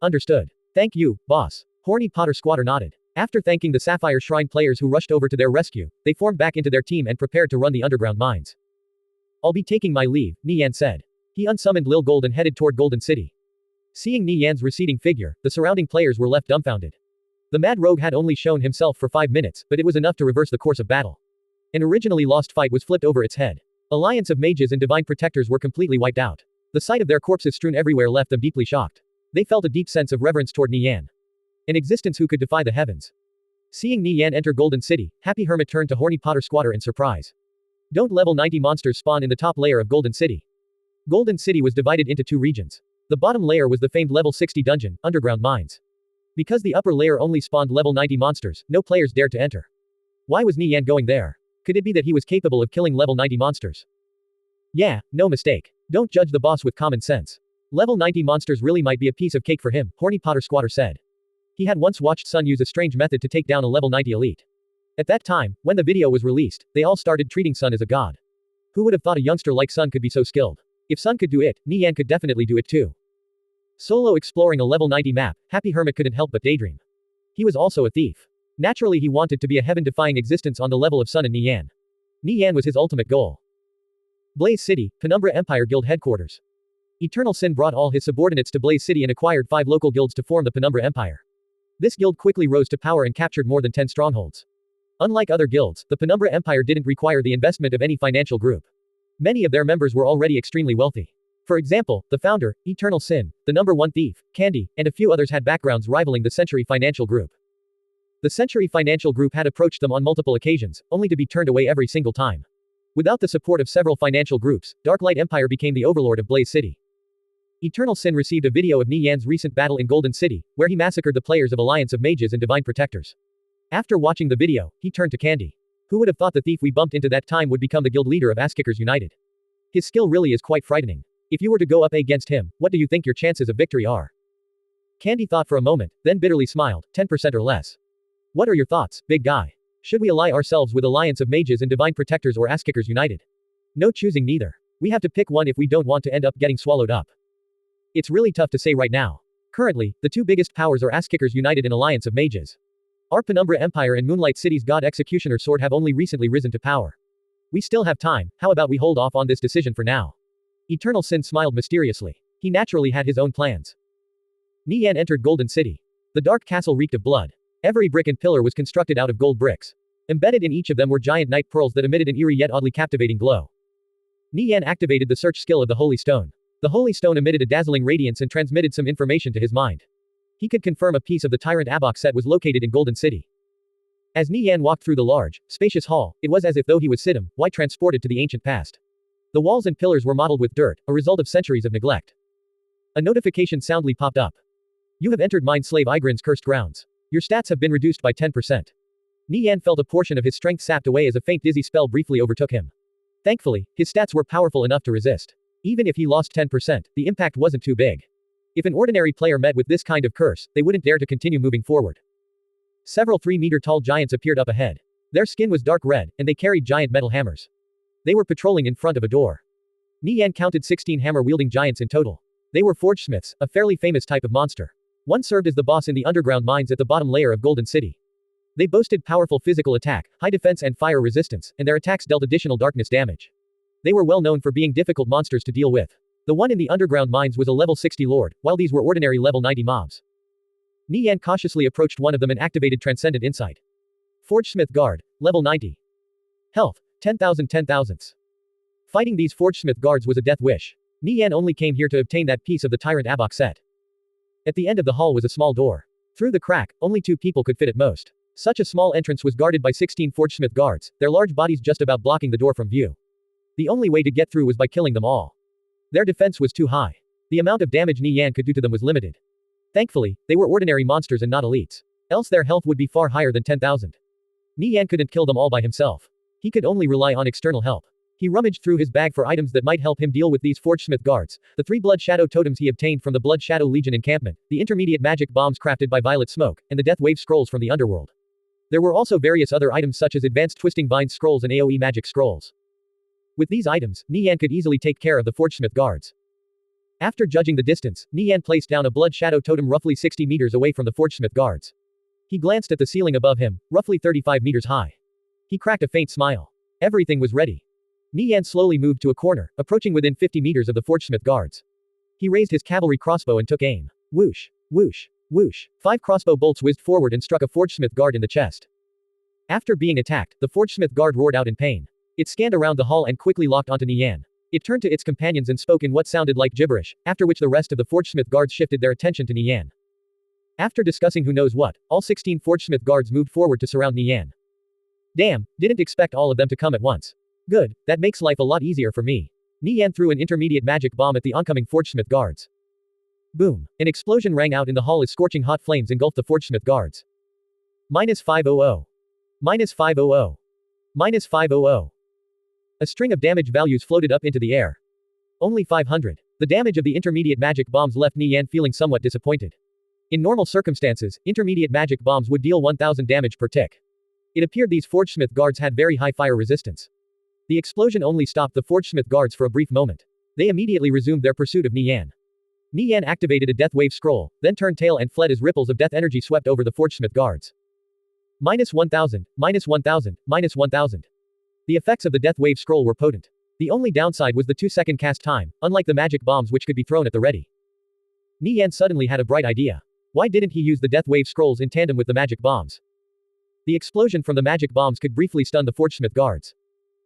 Understood. Thank you, boss. Horny Potter Squatter nodded. After thanking the Sapphire Shrine players who rushed over to their rescue, they formed back into their team and prepared to run the underground mines. I'll be taking my leave, Nie Yan said. He unsummoned Lil Gold and headed toward Golden City. Seeing Nie Yan's receding figure, the surrounding players were left dumbfounded. The mad rogue had only shown himself for 5 minutes, but it was enough to reverse the course of battle. An originally lost fight was flipped over its head. Alliance of Mages and Divine Protectors were completely wiped out. The sight of their corpses strewn everywhere left them deeply shocked. They felt a deep sense of reverence toward Nie Yan. An existence who could defy the heavens. Seeing Nie Yan enter Golden City, Happy Hermit turned to Horny Potter Squatter in surprise. Don't level 90 monsters spawn in the top layer of Golden City. Golden City was divided into 2 regions. The bottom layer was the famed level 60 dungeon, underground mines. Because the upper layer only spawned level 90 monsters, no players dared to enter. Why was Nie Yan going there? Could it be that he was capable of killing level 90 monsters? Yeah, no mistake. Don't judge the boss with common sense. Level 90 monsters really might be a piece of cake for him, Horny Potter Squatter said. He had once watched Sun use a strange method to take down a level 90 elite. At that time, when the video was released, they all started treating Sun as a god. Who would have thought a youngster like Sun could be so skilled? If Sun could do it, Nie Yan could definitely do it too. Solo exploring a level 90 map, Happy Hermit couldn't help but daydream. He was also a thief. Naturally he wanted to be a heaven-defying existence on the level of Sun and Nie Yan. Nie Yan was his ultimate goal. Blaze City, Penumbra Empire Guild Headquarters. Eternal Sin brought all his subordinates to Blaze City and acquired 5 local guilds to form the Penumbra Empire. This guild quickly rose to power and captured more than 10 strongholds. Unlike other guilds, the Penumbra Empire didn't require the investment of any financial group. Many of their members were already extremely wealthy. For example, the founder, Eternal Sin, the number 1 thief, Candy, and a few others had backgrounds rivaling the Century Financial Group. The Century Financial Group had approached them on multiple occasions, only to be turned away every single time. Without the support of several financial groups, Darklight Empire became the overlord of Blaze City. Eternal Sin received a video of Nie Yan's recent battle in Golden City, where he massacred the players of Alliance of Mages and Divine Protectors. After watching the video, he turned to Candy. Who would have thought the thief we bumped into that time would become the guild leader of Asskickers United? His skill really is quite frightening. If you were to go up against him, what do you think your chances of victory are? Candy thought for a moment, then bitterly smiled, 10% or less. What are your thoughts, big guy? Should we ally ourselves with Alliance of Mages and Divine Protectors or Asskickers United? No choosing neither. We have to pick one if we don't want to end up getting swallowed up. It's really tough to say right now. Currently, the 2 biggest powers are Asskickers United and Alliance of Mages. Our Penumbra Empire and Moonlight City's God Executioner Sword have only recently risen to power. We still have time, how about we hold off on this decision for now? Eternal Sin smiled mysteriously. He naturally had his own plans. Nie Yan entered Golden City. The dark castle reeked of blood. Every brick and pillar was constructed out of gold bricks. Embedded in each of them were giant night pearls that emitted an eerie yet oddly captivating glow. Nie Yan activated the search skill of the Holy Stone. The Holy Stone emitted a dazzling radiance and transmitted some information to his mind. He could confirm a piece of the Tyrant Abok set was located in Golden City. As Nie Yan walked through the large, spacious hall, it was as if though he was Siddim, white transported to the ancient past. The walls and pillars were modeled with dirt, a result of centuries of neglect. A notification soundly popped up. You have entered Mind Slave Igrin's cursed grounds. Your stats have been reduced by 10%. Nie Yan felt a portion of his strength sapped away as a faint dizzy spell briefly overtook him. Thankfully, his stats were powerful enough to resist. Even if he lost 10%, the impact wasn't too big. If an ordinary player met with this kind of curse, they wouldn't dare to continue moving forward. Several 3-meter-tall giants appeared up ahead. Their skin was dark red, and they carried giant metal hammers. They were patrolling in front of a door. Nie Yan counted 16 hammer-wielding giants in total. They were forgesmiths, a fairly famous type of monster. One served as the boss in the underground mines at the bottom layer of Golden City. They boasted powerful physical attack, high defense and fire resistance, and their attacks dealt additional darkness damage. They were well known for being difficult monsters to deal with. The one in the underground mines was a level 60 lord, while these were ordinary level 90 mobs. Nie Yan cautiously approached one of them and activated Transcendent Insight. Forgesmith Guard, level 90. Health, 10,000. Fighting these Forgesmith guards was a death wish. Nie Yan only came here to obtain that piece of the Tyrant Abok set. At the end of the hall was a small door. Through the crack, only 2 people could fit at most. Such a small entrance was guarded by 16 Forgesmith guards, their large bodies just about blocking the door from view. The only way to get through was by killing them all. Their defense was too high. The amount of damage Nie Yan could do to them was limited. Thankfully, they were ordinary monsters and not elites. Else their health would be far higher than 10,000. Nie Yan couldn't kill them all by himself. He could only rely on external help. He rummaged through his bag for items that might help him deal with these Forgesmith guards, the 3 Blood Shadow totems he obtained from the Blood Shadow Legion encampment, the intermediate magic bombs crafted by Violet Smoke, and the Death Wave scrolls from the underworld. There were also various other items such as advanced Twisting Vines scrolls and AoE magic scrolls. With these items, Nie Yan could easily take care of the Forgesmith guards. After judging the distance, Nie Yan placed down a Blood Shadow totem roughly 60 meters away from the Forgesmith guards. He glanced at the ceiling above him, roughly 35 meters high. He cracked a faint smile. Everything was ready. Nie Yan slowly moved to a corner, approaching within 50 meters of the Forgesmith guards. He raised his cavalry crossbow and took aim. Whoosh, whoosh, whoosh. 5 crossbow bolts whizzed forward and struck a Forgesmith guard in the chest. After being attacked, the Forgesmith guard roared out in pain. It scanned around the hall and quickly locked onto Nie Yan. It turned to its companions and spoke in what sounded like gibberish, after which the rest of the Forgesmith guards shifted their attention to Nie Yan. After discussing who knows what, all 16 Forgesmith guards moved forward to surround Nie Yan. Damn, didn't expect all of them to come at once. Good, that makes life a lot easier for me. Nie Yan threw an intermediate magic bomb at the oncoming Forgesmith guards. Boom. An explosion rang out in the hall as scorching hot flames engulfed the Forgesmith guards. -500. -500. -500. A string of damage values floated up into the air. Only 500. The damage of the intermediate magic bombs left Nie Yan feeling somewhat disappointed. In normal circumstances, intermediate magic bombs would deal 1000 damage per tick. It appeared these Forgesmith guards had very high fire resistance. The explosion only stopped the Forgesmith guards for a brief moment. They immediately resumed their pursuit of Nie Yan. Nie Yan activated a Death Wave scroll, then turned tail and fled as ripples of death energy swept over the Forgesmith guards. -1000, -1000, -1000. The effects of the Death Wave scroll were potent. The only downside was the 2-second cast time, unlike the magic bombs which could be thrown at the ready. Nie Yan suddenly had a bright idea. Why didn't he use the Death Wave scrolls in tandem with the magic bombs? The explosion from the magic bombs could briefly stun the Forgesmith guards.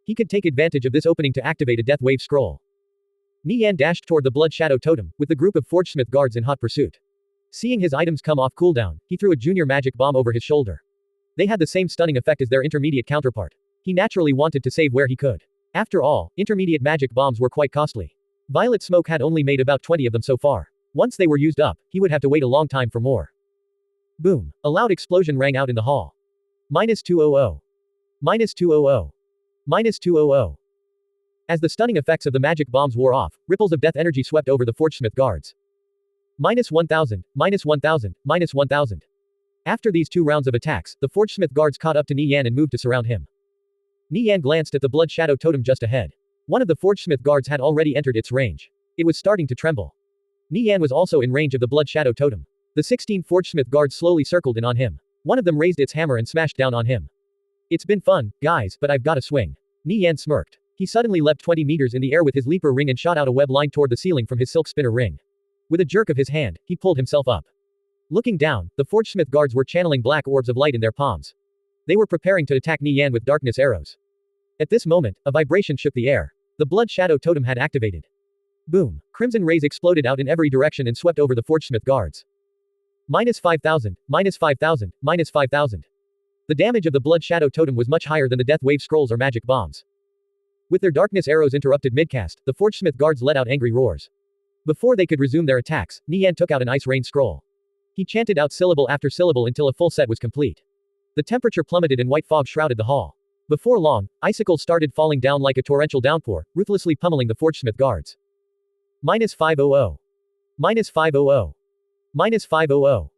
He could take advantage of this opening to activate a Death Wave scroll. Nie Yan dashed toward the Blood Shadow Totem, with the group of Forgesmith guards in hot pursuit. Seeing his items come off cooldown, he threw a junior magic bomb over his shoulder. They had the same stunning effect as their intermediate counterpart. He naturally wanted to save where he could. After all, intermediate magic bombs were quite costly. Violet Smoke had only made about 20 of them so far. Once they were used up, he would have to wait a long time for more. Boom. A loud explosion rang out in the hall. -200. -200. -200. As the stunning effects of the magic bombs wore off, ripples of death energy swept over the Forgesmith guards. -1000, -1000, -1000. After these 2 rounds of attacks, the Forgesmith guards caught up to Nie Yan and moved to surround him. Nie Yan glanced at the Blood Shadow Totem just ahead. One of the Forgesmith guards had already entered its range. It was starting to tremble. Nie Yan was also in range of the Blood Shadow Totem. The 16 Forgesmith guards slowly circled in on him. One of them raised its hammer and smashed down on him. It's been fun, guys, but I've got to swing. Nie Yan smirked. He suddenly leapt 20 meters in the air with his leaper ring and shot out a web line toward the ceiling from his silk spinner ring. With a jerk of his hand, he pulled himself up. Looking down, the Forgesmith guards were channeling black orbs of light in their palms. They were preparing to attack Nie Yan with darkness arrows. At this moment, a vibration shook the air. The Blood Shadow Totem had activated. Boom. Crimson rays exploded out in every direction and swept over the Forgesmith guards. -5000, -5000, -5000. The damage of the Blood Shadow Totem was much higher than the Death Wave scrolls or magic bombs. With their darkness arrows interrupted midcast, the Forgesmith guards let out angry roars. Before they could resume their attacks, Nie Yan took out an Ice Rain scroll. He chanted out syllable after syllable until a full set was complete. The temperature plummeted and white fog shrouded the hall. Before long, icicles started falling down like a torrential downpour, ruthlessly pummeling the Forgesmith guards. -500. -500. -500.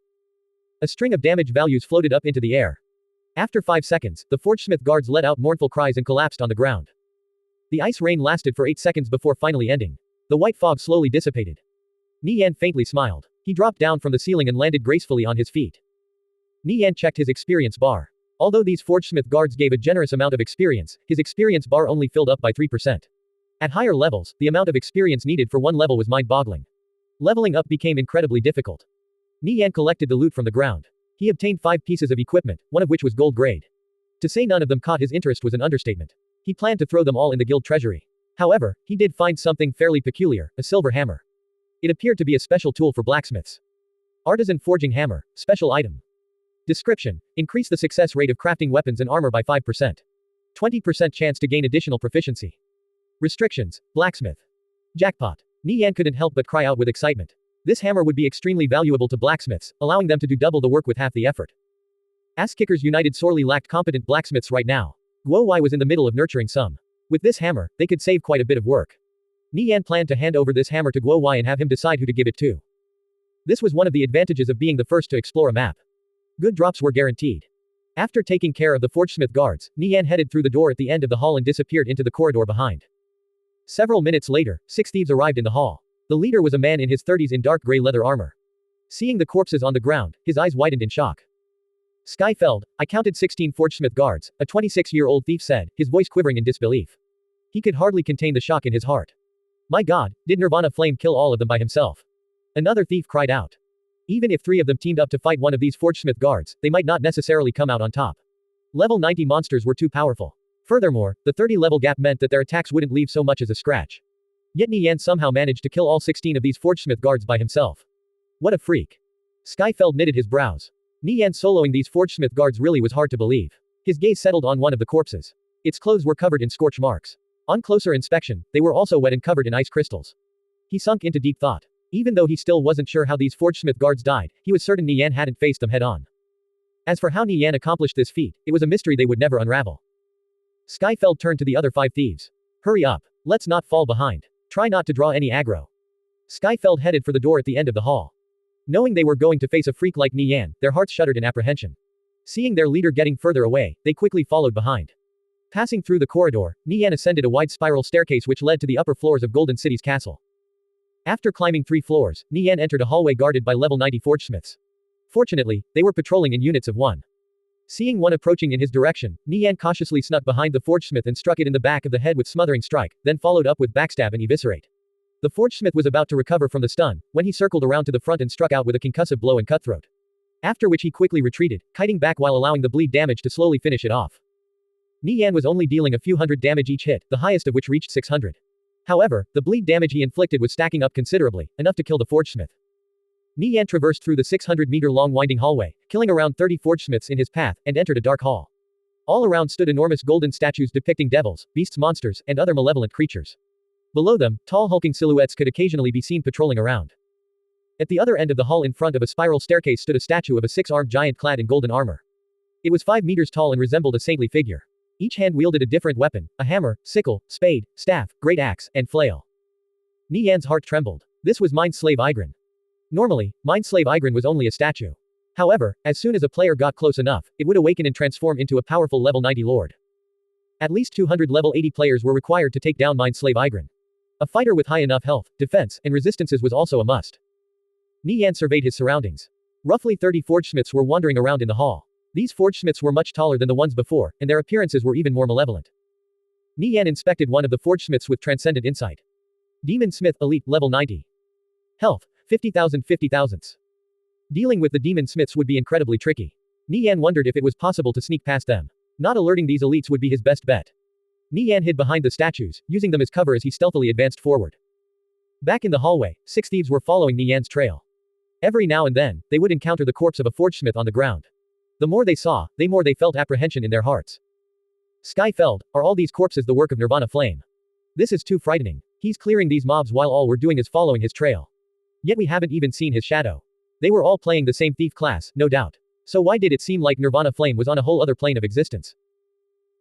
A string of damage values floated up into the air. After 5 seconds, the Forgesmith guards let out mournful cries and collapsed on the ground. The ice rain lasted for 8 seconds before finally ending. The white fog slowly dissipated. Nie Yan faintly smiled. He dropped down from the ceiling and landed gracefully on his feet. Nie Yan checked his experience bar. Although these Forgesmith guards gave a generous amount of experience, his experience bar only filled up by 3%. At higher levels, the amount of experience needed for one level was mind-boggling. Leveling up became incredibly difficult. Nie Yan collected the loot from the ground. He obtained 5 pieces of equipment, one of which was gold grade. To say none of them caught his interest was an understatement. He planned to throw them all in the guild treasury. However, he did find something fairly peculiar, a silver hammer. It appeared to be a special tool for blacksmiths. Artisan forging hammer, special item. Description: increase the success rate of crafting weapons and armor by 5%. 20% chance to gain additional proficiency. Restrictions: blacksmith. Jackpot. Nie Yan couldn't help but cry out with excitement. This hammer would be extremely valuable to blacksmiths, allowing them to do double the work with half the effort. Ass-Kickers United sorely lacked competent blacksmiths right now. Guo Wai was in the middle of nurturing some. With this hammer, they could save quite a bit of work. Nie Yan planned to hand over this hammer to Guo Wai and have him decide who to give it to. This was one of the advantages of being the first to explore a map. Good drops were guaranteed. After taking care of the Forgesmith guards, Nie Yan headed through the door at the end of the hall and disappeared into the corridor behind. Several minutes later, 6 thieves arrived in the hall. The leader was a man in his 30s in dark gray leather armor. Seeing the corpses on the ground, his eyes widened in shock. Skyfeld, I counted 16 Forgesmith guards, a 26-year-old thief said, his voice quivering in disbelief. He could hardly contain the shock in his heart. My God, did Nirvana Flame kill all of them by himself? Another thief cried out. Even if 3 of them teamed up to fight one of these Forgesmith guards, they might not necessarily come out on top. Level 90 monsters were too powerful. Furthermore, the 30-level gap meant that their attacks wouldn't leave so much as a scratch. Yet Nie Yan somehow managed to kill all 16 of these Forgesmith guards by himself. What a freak. Skyfeld knitted his brows. Nie Yan soloing these Forgesmith guards really was hard to believe. His gaze settled on one of the corpses. Its clothes were covered in scorch marks. On closer inspection, they were also wet and covered in ice crystals. He sunk into deep thought. Even though he still wasn't sure how these Forgesmith guards died, he was certain Nie Yan hadn't faced them head-on. As for how Nie Yan accomplished this feat, it was a mystery they would never unravel. Skyfeld turned to the other 5 thieves. Hurry up. Let's not fall behind. Try not to draw any aggro. Skyfeld headed for the door at the end of the hall. Knowing they were going to face a freak like Nie Yan, their hearts shuddered in apprehension. Seeing their leader getting further away, they quickly followed behind. Passing through the corridor, Nie Yan ascended a wide spiral staircase which led to the upper floors of Golden City's castle. After climbing 3 floors, Nie Yan entered a hallway guarded by level 90 forgesmiths. Fortunately, they were patrolling in units of 1. Seeing one approaching in his direction, Nie Yan cautiously snuck behind the forgesmith and struck it in the back of the head with smothering strike, then followed up with backstab and eviscerate. The forgesmith was about to recover from the stun, when he circled around to the front and struck out with a concussive blow and cutthroat. After which he quickly retreated, kiting back while allowing the bleed damage to slowly finish it off. Nie Yan was only dealing a few hundred damage each hit, the highest of which reached 600. However, the bleed damage he inflicted was stacking up considerably, enough to kill the forgesmith. Nie Yan traversed through the 600-meter-long winding hallway, killing around 30 forgesmiths in his path, and entered a dark hall. All around stood enormous golden statues depicting devils, beasts, monsters, and other malevolent creatures. Below them, tall hulking silhouettes could occasionally be seen patrolling around. At the other end of the hall in front of a spiral staircase stood a statue of a 6-armed giant clad in golden armor. It was 5 meters tall and resembled a saintly figure. Each hand wielded a different weapon, a hammer, sickle, spade, staff, great axe, and flail. Nie Yan's heart trembled. This was Mind Slave Igrin. Normally, Mind Slave Igrin was only a statue. However, as soon as a player got close enough, it would awaken and transform into a powerful level 90 lord. At least 200 level 80 players were required to take down Mind Slave Igrin. A fighter with high enough health, defense, and resistances was also a must. Nie Yan surveyed his surroundings. Roughly 30 forgesmiths were wandering around in the hall. These forgesmiths were much taller than the ones before, and their appearances were even more malevolent. Nie Yan inspected one of the forgesmiths with transcendent insight. Demon Smith Elite, level 90. Health, 50,000 50,000. Dealing with the demon smiths would be incredibly tricky. Nie Yan wondered if it was possible to sneak past them. Not alerting these elites would be his best bet. Nie Yan hid behind the statues, using them as cover as he stealthily advanced forward. Back in the hallway, 6 thieves were following Nie Yan's trail. Every now and then, they would encounter the corpse of a forgesmith on the ground. The more they saw, the more they felt apprehension in their hearts. Skyfeld, are all these corpses the work of Nirvana Flame? This is too frightening. He's clearing these mobs while all we're doing is following his trail. Yet we haven't even seen his shadow. They were all playing the same thief class, no doubt. So why did it seem like Nirvana Flame was on a whole other plane of existence?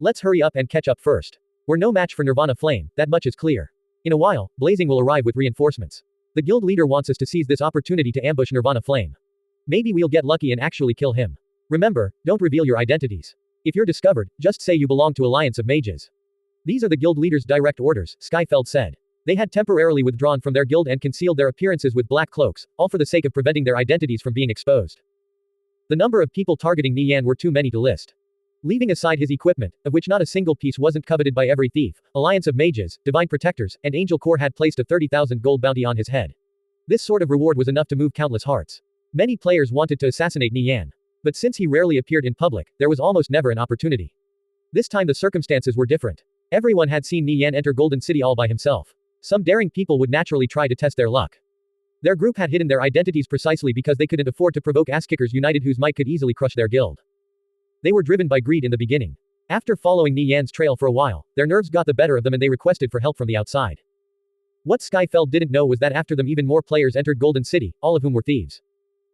Let's hurry up and catch up first. We're no match for Nirvana Flame, that much is clear. In a while, Blazing will arrive with reinforcements. The guild leader wants us to seize this opportunity to ambush Nirvana Flame. Maybe we'll get lucky and actually kill him. Remember, don't reveal your identities. If you're discovered, just say you belong to Alliance of Mages. These are the guild leader's direct orders, Skyfeld said. They had temporarily withdrawn from their guild and concealed their appearances with black cloaks, all for the sake of preventing their identities from being exposed. The number of people targeting Nie Yan were too many to list. Leaving aside his equipment, of which not a single piece wasn't coveted by every thief, Alliance of Mages, Divine Protectors, and Angel Corps had placed a 30,000 gold bounty on his head. This sort of reward was enough to move countless hearts. Many players wanted to assassinate Nie Yan. But since he rarely appeared in public, there was almost never an opportunity. This time the circumstances were different. Everyone had seen Nie Yan enter Golden City all by himself. Some daring people would naturally try to test their luck. Their group had hidden their identities precisely because they couldn't afford to provoke ass-kickers united whose might could easily crush their guild. They were driven by greed in the beginning. After following Nie Yan's trail for a while, their nerves got the better of them and they requested for help from the outside. What Skyfeld didn't know was that after them even more players entered Golden City, all of whom were thieves.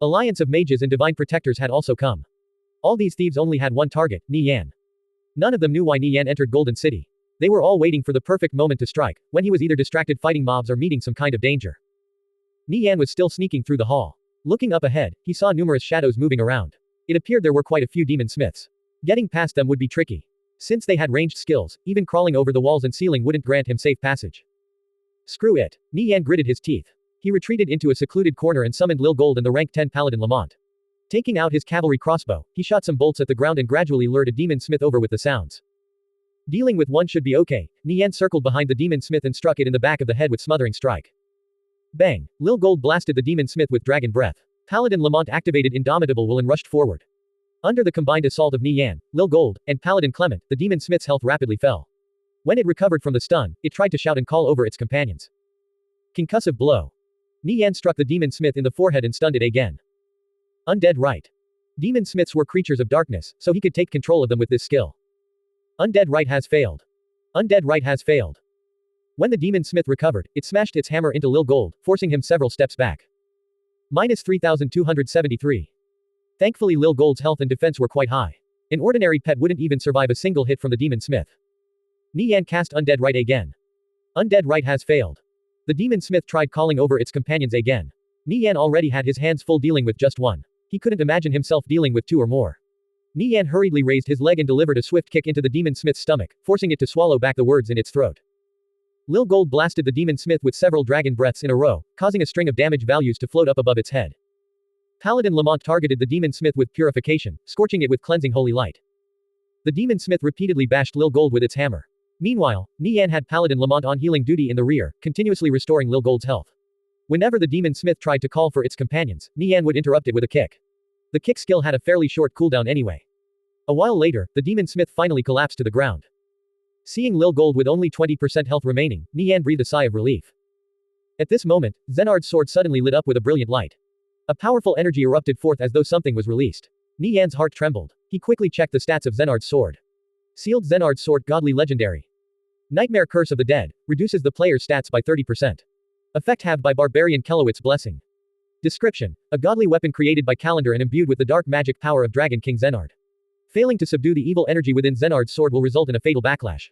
Alliance of Mages and Divine Protectors had also come. All these thieves only had one target, Nie Yan. None of them knew why Nie Yan entered Golden City. They were all waiting for the perfect moment to strike, when he was either distracted fighting mobs or meeting some kind of danger. Nie Yan was still sneaking through the hall. Looking up ahead, he saw numerous shadows moving around. It appeared there were quite a few demon smiths. Getting past them would be tricky. Since they had ranged skills, even crawling over the walls and ceiling wouldn't grant him safe passage. Screw it. Nie Yan gritted his teeth. He retreated into a secluded corner and summoned Lil Gold and the rank 10 paladin Lamont. Taking out his cavalry crossbow, he shot some bolts at the ground and gradually lured a demon smith over with the sounds. Dealing with one should be okay. Nie Yan circled behind the demon smith and struck it in the back of the head with smothering strike. Bang! Lil Gold blasted the demon smith with dragon breath. Paladin Lamont activated Indomitable Will and rushed forward. Under the combined assault of Nie Yan, Lil Gold, and Paladin Clement, the demon smith's health rapidly fell. When it recovered from the stun, it tried to shout and call over its companions. Concussive blow. Nie Yan struck the demon smith in the forehead and stunned it again. Undead Right. Demon smiths were creatures of darkness, so he could take control of them with this skill. Undead Right has failed. Undead Right has failed. When the demon smith recovered, it smashed its hammer into Lil Gold, forcing him several steps back. Minus 3,273. Thankfully Lil Gold's health and defense were quite high. An ordinary pet wouldn't even survive a single hit from the demon smith. Nie Yan cast Undead Right again. Undead Right has failed. The demon smith tried calling over its companions again. Nie Yan already had his hands full dealing with just one. He couldn't imagine himself dealing with two or more. Nie Yan hurriedly raised his leg and delivered a swift kick into the demon smith's stomach, forcing it to swallow back the words in its throat. Lil Gold blasted the demon smith with several dragon breaths in a row, causing a string of damage values to float up above its head. Paladin Lamont targeted the demon smith with purification, scorching it with cleansing holy light. The demon smith repeatedly bashed Lil Gold with its hammer. Meanwhile, Nie Yan had Paladin Lamont on healing duty in the rear, continuously restoring Lil Gold's health. Whenever the demon smith tried to call for its companions, Nie Yan would interrupt it with a kick. The kick skill had a fairly short cooldown anyway. A while later, the demon smith finally collapsed to the ground. Seeing Lil Gold with only 20% health remaining, Nie Yan breathed a sigh of relief. At this moment, Zenard's sword suddenly lit up with a brilliant light. A powerful energy erupted forth as though something was released. Nie Yan's heart trembled. He quickly checked the stats of Zenard's sword. Sealed Zenard's sword Godly Legendary. Nightmare Curse of the Dead, reduces the player's stats by 30%. Effect halved by Barbarian Kelowit's Blessing. Description: a godly weapon created by Calendar and imbued with the dark magic power of Dragon King Zenard. Failing to subdue the evil energy within Zenard's sword will result in a fatal backlash.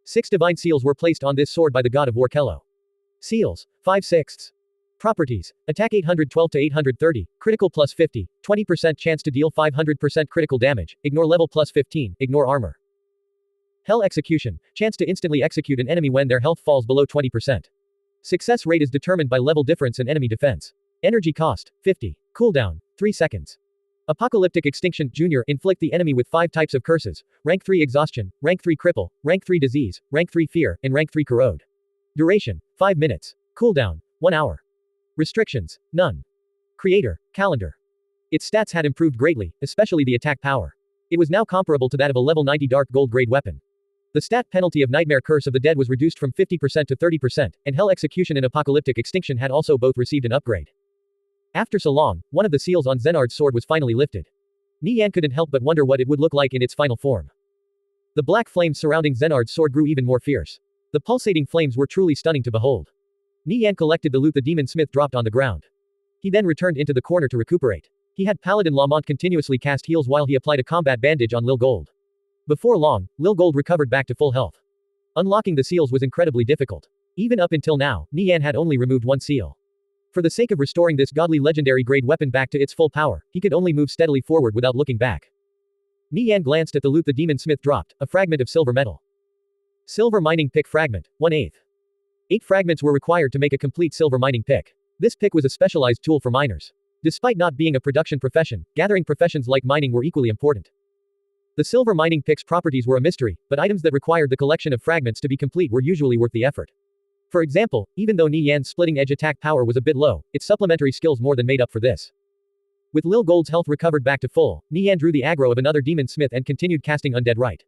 6 divine seals were placed on this sword by the god of war Kelo. Seals: 5/6. Properties: attack 812 to 830, critical plus 50, 20% chance to deal 500% critical damage, ignore level plus 15, ignore armor. Hell Execution, chance to instantly execute an enemy when their health falls below 20%. Success rate is determined by level difference and enemy defense. Energy cost: 50. Cooldown: 3 seconds. Apocalyptic Extinction Jr. inflict the enemy with 5 types of curses: rank 3 exhaustion, rank 3 cripple, rank 3 disease, rank 3 fear, and rank 3 corrode. Duration: 5 minutes. Cooldown: 1 hour. Restrictions: none. Creator: Calendar. Its stats had improved greatly, especially the attack power. It was now comparable to that of a level 90 dark gold grade weapon. The stat penalty of Nightmare Curse of the Dead was reduced from 50% to 30%, and Hell Execution and Apocalyptic Extinction had also both received an upgrade. After so long, one of the seals on Zenard's sword was finally lifted. Nie Yan couldn't help but wonder what it would look like in its final form. The black flames surrounding Zenard's sword grew even more fierce. The pulsating flames were truly stunning to behold. Nie Yan collected the loot the demon smith dropped on the ground. He then returned into the corner to recuperate. He had Paladin Lamont continuously cast heals while he applied a combat bandage on Lil Gold. Before long, Lil Gold recovered back to full health. Unlocking the seals was incredibly difficult. Even up until now, Nie Yan had only removed 1 seal. For the sake of restoring this godly legendary grade weapon back to its full power, he could only move steadily forward without looking back. Nie Yan glanced at the loot the demon smith dropped, a fragment of silver metal. Silver mining pick fragment, 1/8. 8 fragments were required to make a complete silver mining pick. This pick was a specialized tool for miners. Despite not being a production profession, gathering professions like mining were equally important. The silver mining pick's properties were a mystery, but items that required the collection of fragments to be complete were usually worth the effort. For example, even though Nie Yan's splitting edge attack power was a bit low, its supplementary skills more than made up for this. With Lil Gold's health recovered back to full, Nie Yan drew the aggro of another demon smith and continued casting Undead Rite.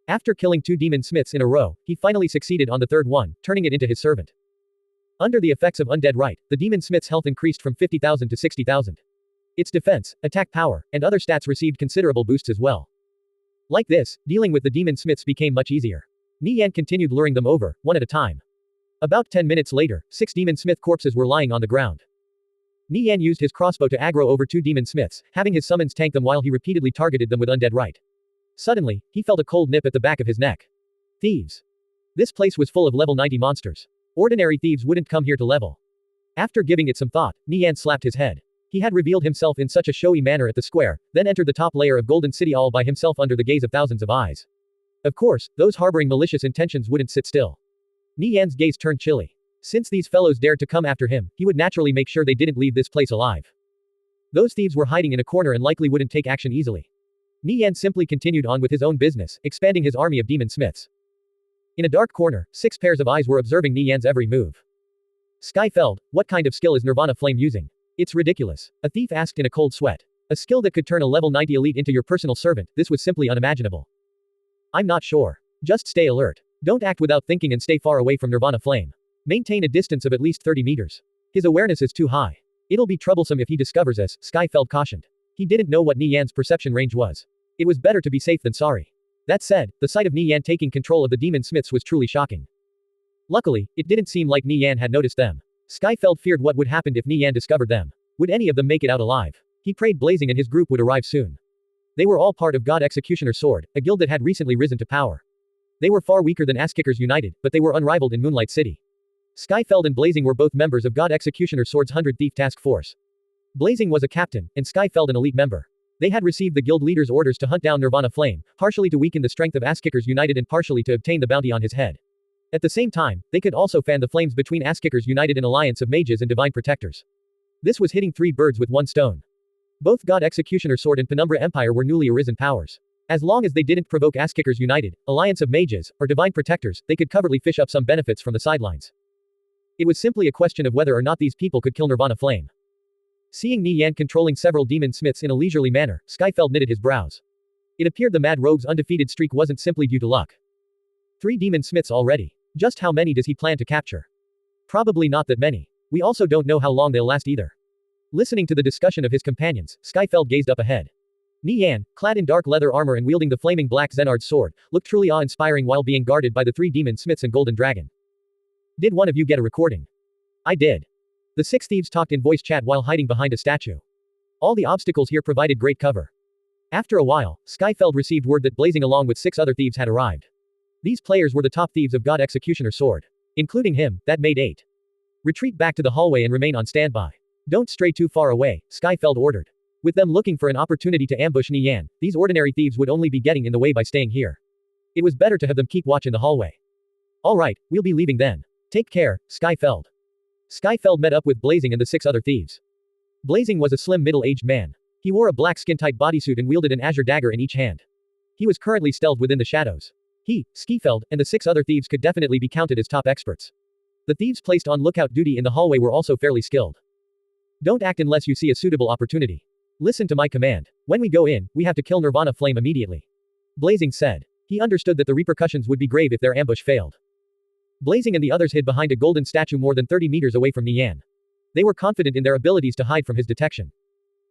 After killing 2 demon smiths in a row, he finally succeeded on the third one, turning it into his servant. Under the effects of Undead Rite, the demon smith's health increased from 50,000 to 60,000. Its defense, attack power, and other stats received considerable boosts as well. Like this, dealing with the demon smiths became much easier. Nie Yan continued luring them over, one at a time. About 10 minutes later, 6 demon smith corpses were lying on the ground. Nie Yan used his crossbow to aggro over 2 demon smiths, having his summons tank them while he repeatedly targeted them with Undead Rite. Suddenly, he felt a cold nip at the back of his neck. Thieves. This place was full of level 90 monsters. Ordinary thieves wouldn't come here to level. After giving it some thought, Nie Yan slapped his head. He had revealed himself in such a showy manner at the square, then entered the top layer of Golden City all by himself under the gaze of thousands of eyes. Of course, those harboring malicious intentions wouldn't sit still. Nie Yan's gaze turned chilly. Since these fellows dared to come after him, he would naturally make sure they didn't leave this place alive. Those thieves were hiding in a corner and likely wouldn't take action easily. Nie Yan simply continued on with his own business, expanding his army of demon smiths. In a dark corner, 6 pairs of eyes were observing Nie Yan's every move. Skyfeld, what kind of skill is Nirvana Flame using? It's ridiculous. A thief asked in a cold sweat. A skill that could turn a level 90 elite into your personal servant, this was simply unimaginable. I'm not sure. Just stay alert. Don't act without thinking and stay far away from Nirvana Flame. Maintain a distance of at least 30 meters. His awareness is too high. It'll be troublesome if he discovers us, Skyfeld cautioned. He didn't know what Nie Yan's perception range was. It was better to be safe than sorry. That said, the sight of Nie Yan taking control of the demon smiths was truly shocking. Luckily, it didn't seem like Nie Yan had noticed them. Skyfeld feared what would happen if Nie Yan discovered them. Would any of them make it out alive? He prayed Blazing and his group would arrive soon. They were all part of God Executioner Sword, a guild that had recently risen to power. They were far weaker than Asskickers United, but they were unrivaled in Moonlight City. Skyfeld and Blazing were both members of God Executioner Sword's 100 Thief Task Force. Blazing was a captain, and Skyfeld an elite member. They had received the guild leader's orders to hunt down Nirvana Flame, partially to weaken the strength of Asskickers United and partially to obtain the bounty on his head. At the same time, they could also fan the flames between Asskickers United and Alliance of Mages and Divine Protectors. This was hitting 3 birds with 1 stone. Both God Executioner Sword and Penumbra Empire were newly arisen powers. As long as they didn't provoke Asskickers United, Alliance of Mages, or Divine Protectors, they could covertly fish up some benefits from the sidelines. It was simply a question of whether or not these people could kill Nirvana Flame. Seeing Nie Yan controlling several demon smiths in a leisurely manner, Skyfeld knitted his brows. It appeared the Mad Rogue's undefeated streak wasn't simply due to luck. 3 demon smiths already. Just how many does he plan to capture? Probably not that many. We also don't know how long they'll last either. Listening to the discussion of his companions, Skyfeld gazed up ahead. Nie Yan, clad in dark leather armor and wielding the flaming black Zenard's sword, looked truly awe-inspiring while being guarded by the 3 demon smiths and golden dragon. Did one of you get a recording? I did. The 6 thieves talked in voice chat while hiding behind a statue. All the obstacles here provided great cover. After a while, Skyfeld received word that Blazing along with 6 other thieves had arrived. These players were the top thieves of God Executioner Sword. Including him, that made 8. Retreat back to the hallway and remain on standby. Don't stray too far away, Skyfeld ordered. With them looking for an opportunity to ambush Nie Yan, these ordinary thieves would only be getting in the way by staying here. It was better to have them keep watch in the hallway. Alright, we'll be leaving then. Take care, Skyfeld. Skyfeld met up with Blazing and the 6 other thieves. Blazing was a slim middle-aged man. He wore a black skin-tight bodysuit and wielded an azure dagger in each hand. He was currently stealthed within the shadows. He, Skyfeld, and the 6 other thieves could definitely be counted as top experts. The thieves placed on lookout duty in the hallway were also fairly skilled. Don't act unless you see a suitable opportunity. Listen to my command. When we go in, we have to kill Nirvana Flame immediately. Blazing said. He understood that the repercussions would be grave if their ambush failed. Blazing and the others hid behind a golden statue more than 30 meters away from Nie Yan. They were confident in their abilities to hide from his detection.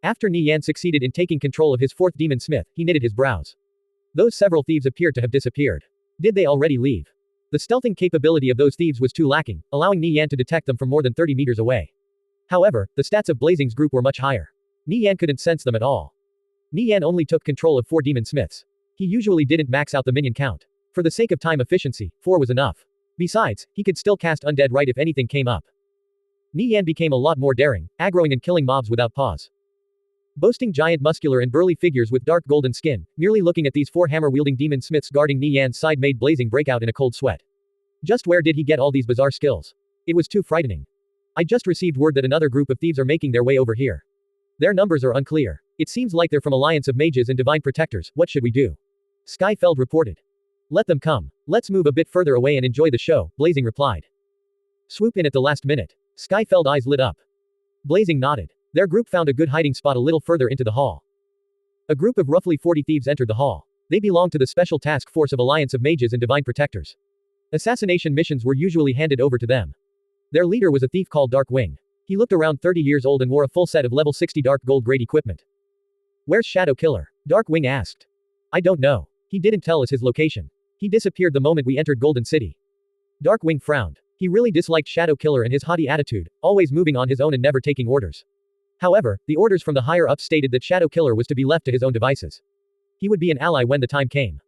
After Nie Yan succeeded in taking control of his 4th demon smith, he knitted his brows. Those several thieves appeared to have disappeared. Did they already leave? The stealthing capability of those thieves was too lacking, allowing Nie Yan to detect them from more than 30 meters away. However, the stats of Blazing's group were much higher. Nie Yan couldn't sense them at all. Nie Yan only took control of 4 demon smiths. He usually didn't max out the minion count. For the sake of time efficiency, 4 was enough. Besides, he could still cast Undead right if anything came up. Nie Yan became a lot more daring, aggroing and killing mobs without pause. Boasting giant muscular and burly figures with dark golden skin, merely looking at these 4 hammer-wielding demon smiths guarding Nie Yan's side made Blazing break out in a cold sweat. Just where did he get all these bizarre skills? It was too frightening. I just received word that another group of thieves are making their way over here. Their numbers are unclear. It seems like they're from Alliance of Mages and Divine Protectors. What should we do? Skyfeld reported. Let them come. Let's move a bit further away and enjoy the show, Blazing replied. Swoop in at the last minute. Skyfeld eyes lit up. Blazing nodded. Their group found a good hiding spot a little further into the hall. A group of roughly 40 thieves entered the hall. They belonged to the Special Task Force of Alliance of Mages and Divine Protectors. Assassination missions were usually handed over to them. Their leader was a thief called Dark Wing. He looked around 30 years old and wore a full set of level 60 dark gold grade equipment. Where's Shadow Killer? Dark Wing asked. I don't know. He didn't tell us his location. He disappeared the moment we entered Golden City. Dark Wing frowned. He really disliked Shadow Killer and his haughty attitude, always moving on his own and never taking orders. However, the orders from the higher-ups stated that Shadow Killer was to be left to his own devices. He would be an ally when the time came.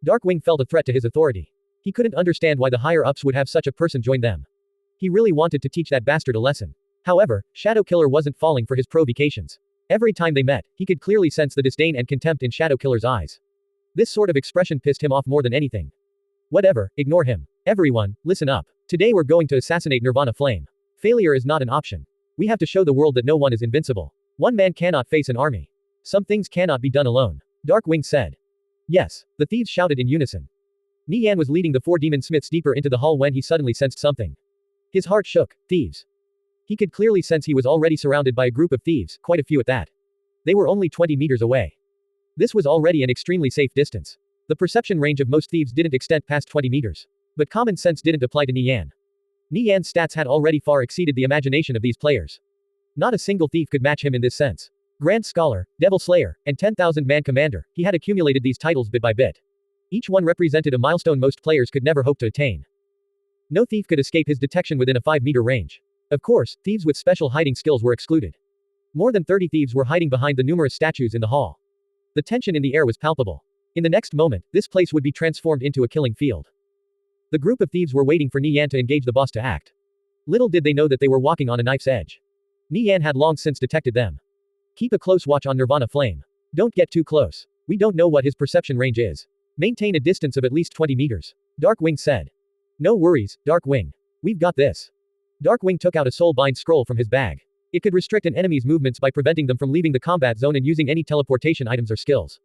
Dark Wing felt a threat to his authority. He couldn't understand why the higher-ups would have such a person join them. He really wanted to teach that bastard a lesson. However, Shadow Killer wasn't falling for his provocations. Every time they met, he could clearly sense the disdain and contempt in Shadow Killer's eyes. This sort of expression pissed him off more than anything. Whatever, ignore him. Everyone, listen up. Today we're going to assassinate Nirvana Flame. Failure is not an option. We have to show the world that no one is invincible. One man cannot face an army. Some things cannot be done alone. Dark Wing said. Yes, the thieves shouted in unison. Nie Yan was leading the 4 demon smiths deeper into the hall when he suddenly sensed something. His heart shook. Thieves. He could clearly sense he was already surrounded by a group of thieves, quite a few at that. They were only 20 meters away. This was already an extremely safe distance. The perception range of most thieves didn't extend past 20 meters. But common sense didn't apply to Nie Yan. Nie Yan's stats had already far exceeded the imagination of these players. Not a single thief could match him in this sense. Grand Scholar, Devil Slayer, and 10,000-man commander, he had accumulated these titles bit by bit. Each one represented a milestone most players could never hope to attain. No thief could escape his detection within a 5-meter range. Of course, thieves with special hiding skills were excluded. More than 30 thieves were hiding behind the numerous statues in the hall. The tension in the air was palpable. In the next moment, this place would be transformed into a killing field. The group of thieves were waiting for Nie Yan to engage the boss to act. Little did they know that they were walking on a knife's edge. Nie Yan had long since detected them. Keep a close watch on Nirvana Flame. Don't get too close. We don't know what his perception range is. Maintain a distance of at least 20 meters. Dark Wing said. No worries, Dark Wing. We've got this. Dark Wing took out a soulbind scroll from his bag. It could restrict an enemy's movements by preventing them from leaving the combat zone and using any teleportation items or skills.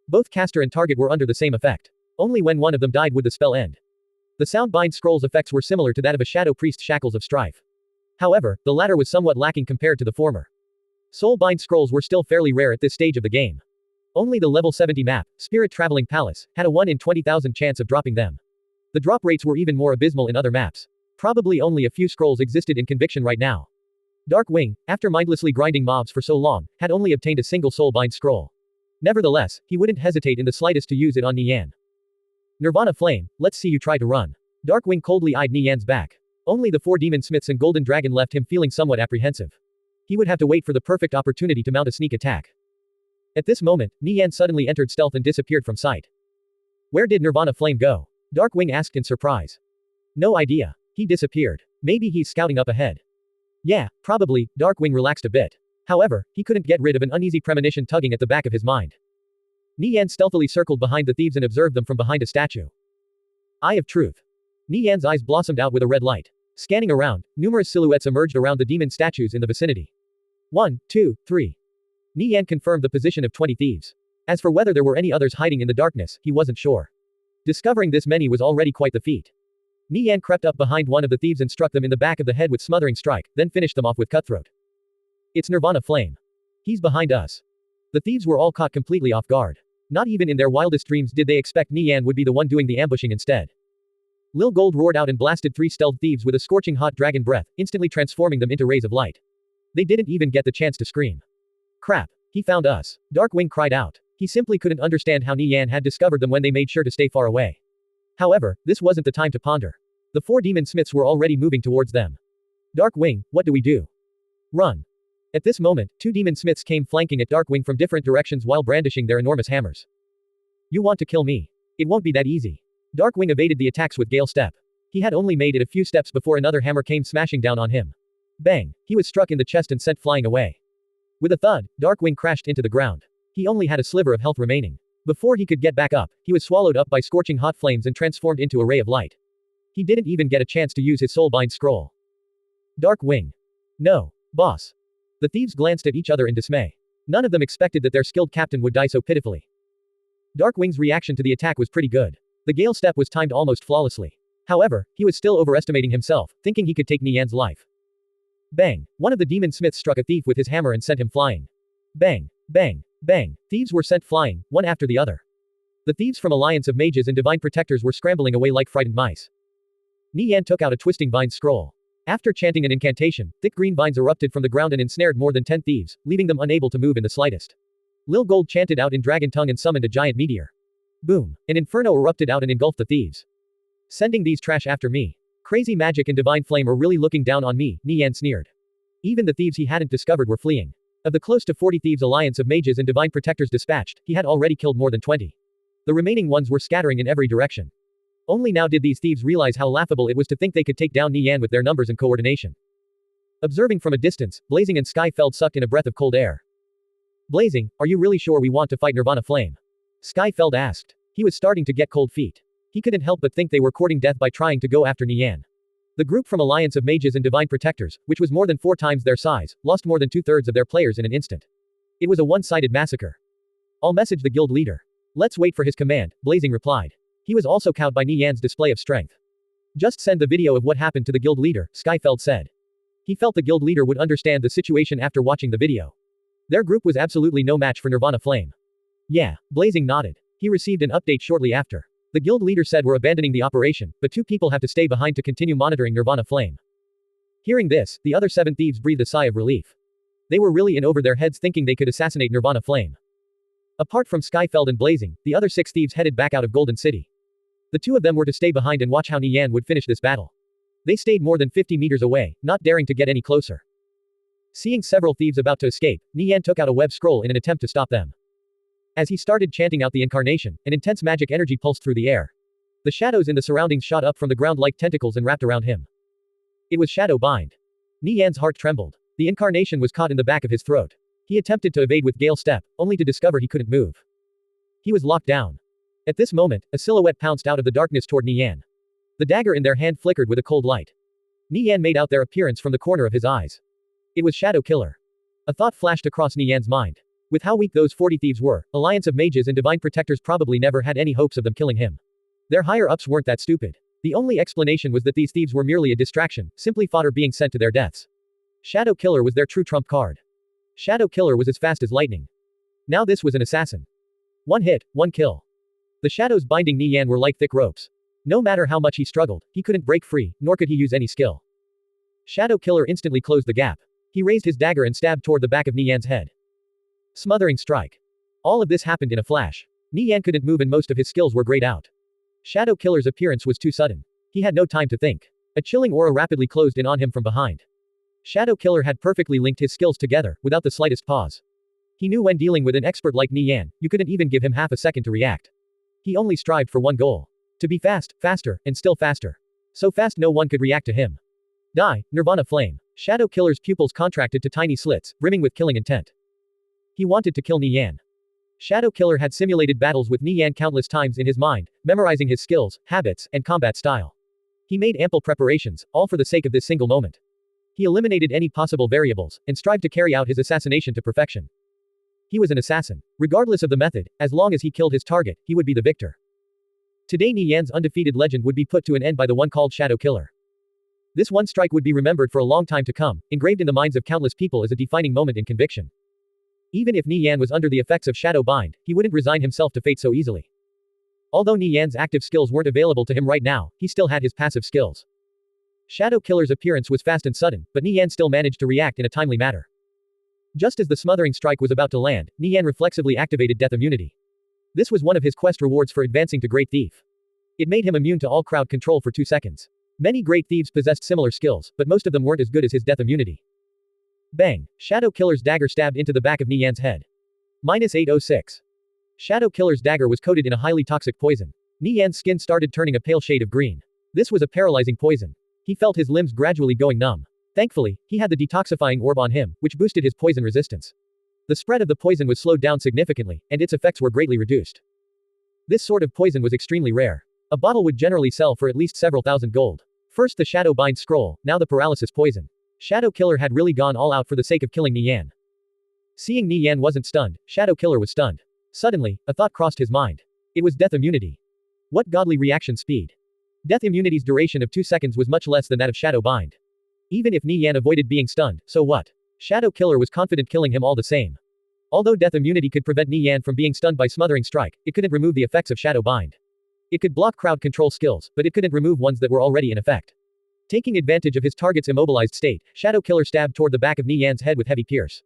Both caster and target were under the same effect. Only when one of them died would the spell end. The Soundbind Scrolls effects were similar to that of a Shadow Priest's Shackles of Strife. However, the latter was somewhat lacking compared to the former. Soulbind Scrolls were still fairly rare at this stage of the game. Only the level 70 map, Spirit Traveling Palace, had a 1 in 20,000 chance of dropping them. The drop rates were even more abysmal in other maps. Probably only a few scrolls existed in Conviction right now. Dark Wing, after mindlessly grinding mobs for so long, had only obtained a single Soulbind Scroll. Nevertheless, he wouldn't hesitate in the slightest to use it on Nie Yan. Nirvana Flame, let's see you try to run. Darkwing coldly eyed Nie Yan's back. Only the 4 demon smiths and golden dragon left him feeling somewhat apprehensive. He would have to wait for the perfect opportunity to mount a sneak attack. At this moment, Nie Yan suddenly entered stealth and disappeared from sight. Where did Nirvana Flame go? Darkwing asked in surprise. No idea. He disappeared. Maybe he's scouting up ahead. Yeah, probably. Darkwing relaxed a bit. However, he couldn't get rid of an uneasy premonition tugging at the back of his mind. Nie Yan stealthily circled behind the thieves and observed them from behind a statue. Eye of Truth. Nie Yan's eyes blossomed out with a red light. Scanning around, numerous silhouettes emerged around the demon statues in the vicinity. 1, 2, 3. Nie Yan confirmed the position of 20 thieves. As for whether there were any others hiding in the darkness, he wasn't sure. Discovering this many was already quite the feat. Nie Yan crept up behind one of the thieves and struck them in the back of the head with Smothering Strike, then finished them off with Cutthroat. It's Nirvana Flame. He's behind us. The thieves were all caught completely off guard. Not even in their wildest dreams did they expect Nie Yan would be the one doing the ambushing instead. Lil Gold roared out and blasted 3 stealth thieves with a scorching hot dragon breath, instantly transforming them into rays of light. They didn't even get the chance to scream. Crap. He found us. Darkwing cried out. He simply couldn't understand how Nie Yan had discovered them when they made sure to stay far away. However, this wasn't the time to ponder. The 4 demon smiths were already moving towards them. Darkwing, what do we do? Run. At this moment, 2 demon smiths came flanking at Darkwing from different directions while brandishing their enormous hammers. You want to kill me? It won't be that easy. Darkwing evaded the attacks with Gale Step. He had only made it a few steps before another hammer came smashing down on him. Bang! He was struck in the chest and sent flying away. With a thud, Darkwing crashed into the ground. He only had a sliver of health remaining. Before he could get back up, he was swallowed up by scorching hot flames and transformed into a ray of light. He didn't even get a chance to use his Soulbind Scroll. Darkwing. No. Boss. The thieves glanced at each other in dismay. None of them expected that their skilled captain would die so pitifully. Darkwing's reaction to the attack was pretty good. The Gale Step was timed almost flawlessly. However, he was still overestimating himself, thinking he could take Nie Yan's life. Bang! One of the demon smiths struck a thief with his hammer and sent him flying. Bang! Bang! Bang! Thieves were sent flying, one after the other. The thieves from Alliance of Mages and Divine Protectors were scrambling away like frightened mice. Nie Yan took out a Twisting Vine Scroll. After chanting an incantation, thick green vines erupted from the ground and ensnared more than 10 thieves, leaving them unable to move in the slightest. Lil Gold chanted out in dragon tongue and summoned a giant meteor. Boom! An inferno erupted out and engulfed the thieves. Sending these trash after me. Crazy magic and divine flame are really looking down on me, Nie Yan sneered. Even the thieves he hadn't discovered were fleeing. Of the close to 40 thieves Alliance of Mages and Divine Protectors dispatched, he had already killed more than 20. The remaining ones were scattering in every direction. Only now did these thieves realize how laughable it was to think they could take down Nie Yan with their numbers and coordination. Observing from a distance, Blazing and Skyfeld sucked in a breath of cold air. Blazing, are you really sure we want to fight Nirvana Flame? Skyfeld asked. He was starting to get cold feet. He couldn't help but think they were courting death by trying to go after Nie Yan. The group from Alliance of Mages and Divine Protectors, which was more than 4 times their size, lost more than 2/3 of their players in an instant. It was a one-sided massacre. I'll message the guild leader. Let's wait for his command, Blazing replied. He was also cowed by Nie Yan's display of strength. Just send the video of what happened to the guild leader, Skyfeld said. He felt the guild leader would understand the situation after watching the video. Their group was absolutely no match for Nirvana Flame. Yeah, Blazing nodded. He received an update shortly after. The guild leader said we're abandoning the operation, but 2 people have to stay behind to continue monitoring Nirvana Flame. Hearing this, the other 7 thieves breathed a sigh of relief. They were really in over their heads thinking they could assassinate Nirvana Flame. Apart from Skyfeld and Blazing, the other 6 thieves headed back out of Golden City. The 2 of them were to stay behind and watch how Nie Yan would finish this battle. They stayed more than 50 meters away, not daring to get any closer. Seeing several thieves about to escape, Nie Yan took out a web scroll in an attempt to stop them. As he started chanting out the incarnation, an intense magic energy pulsed through the air. The shadows in the surroundings shot up from the ground like tentacles and wrapped around him. It was Shadow Bind. Nie Yan's heart trembled. The incarnation was caught in the back of his throat. He attempted to evade with Gale Step, only to discover he couldn't move. He was locked down. At this moment, a silhouette pounced out of the darkness toward Nie Yan. The dagger in their hand flickered with a cold light. Nie Yan made out their appearance from the corner of his eyes. It was Shadow Killer. A thought flashed across Nie Yan's mind. With how weak those 40 thieves were, Alliance of Mages and Divine Protectors probably never had any hopes of them killing him. Their higher-ups weren't that stupid. The only explanation was that these thieves were merely a distraction, simply fodder being sent to their deaths. Shadow Killer was their true trump card. Shadow Killer was as fast as lightning. Now this was an assassin. One hit, one kill. The shadows binding Nie Yan were like thick ropes. No matter how much he struggled, he couldn't break free, nor could he use any skill. Shadow Killer instantly closed the gap. He raised his dagger and stabbed toward the back of Nie Yan's head. Smothering strike. All of this happened in a flash. Nie Yan couldn't move and most of his skills were grayed out. Shadow Killer's appearance was too sudden. He had no time to think. A chilling aura rapidly closed in on him from behind. Shadow Killer had perfectly linked his skills together, without the slightest pause. He knew when dealing with an expert like Nie Yan, you couldn't even give him half a second to react. He only strived for one goal. To be fast, faster, and still faster. So fast no one could react to him. Die, Nirvana Flame. Shadow Killer's pupils contracted to tiny slits, brimming with killing intent. He wanted to kill Nie Yan. Shadow Killer had simulated battles with Nie Yan countless times in his mind, memorizing his skills, habits, and combat style. He made ample preparations, all for the sake of this single moment. He eliminated any possible variables, and strived to carry out his assassination to perfection. He was an assassin. Regardless of the method, as long as he killed his target, he would be the victor. Today Nie Yan's undefeated legend would be put to an end by the one called Shadow Killer. This one strike would be remembered for a long time to come, engraved in the minds of countless people as a defining moment in conviction. Even if Nie Yan was under the effects of Shadow Bind, he wouldn't resign himself to fate so easily. Although Nie Yan's active skills weren't available to him right now, he still had his passive skills. Shadow Killer's appearance was fast and sudden, but Nie Yan still managed to react in a timely manner. Just as the smothering strike was about to land, Nie Yan reflexively activated death immunity. This was one of his quest rewards for advancing to Great Thief. It made him immune to all crowd control for 2 seconds. Many great thieves possessed similar skills, but most of them weren't as good as his death immunity. Bang! Shadow Killer's dagger stabbed into the back of Nie Yan's head. -806. Shadow Killer's dagger was coated in a highly toxic poison. Nie Yan's skin started turning a pale shade of green. This was a paralyzing poison. He felt his limbs gradually going numb. Thankfully, he had the detoxifying orb on him, which boosted his poison resistance. The spread of the poison was slowed down significantly, and its effects were greatly reduced. This sort of poison was extremely rare. A bottle would generally sell for at least several thousand gold. First the Shadow Bind scroll, now the paralysis poison. Shadow Killer had really gone all out for the sake of killing Nie Yan. Seeing Nie Yan wasn't stunned, Shadow Killer was stunned. Suddenly, a thought crossed his mind. It was death immunity. What godly reaction speed. Death immunity's duration of 2 seconds was much less than that of Shadow Bind. Even if Nie Yan avoided being stunned, so what? Shadow Killer was confident killing him all the same. Although death immunity could prevent Nie Yan from being stunned by smothering strike, it couldn't remove the effects of Shadow Bind. It could block crowd control skills, but it couldn't remove ones that were already in effect. Taking advantage of his target's immobilized state, Shadow Killer stabbed toward the back of Nie Yan's head with heavy pierce.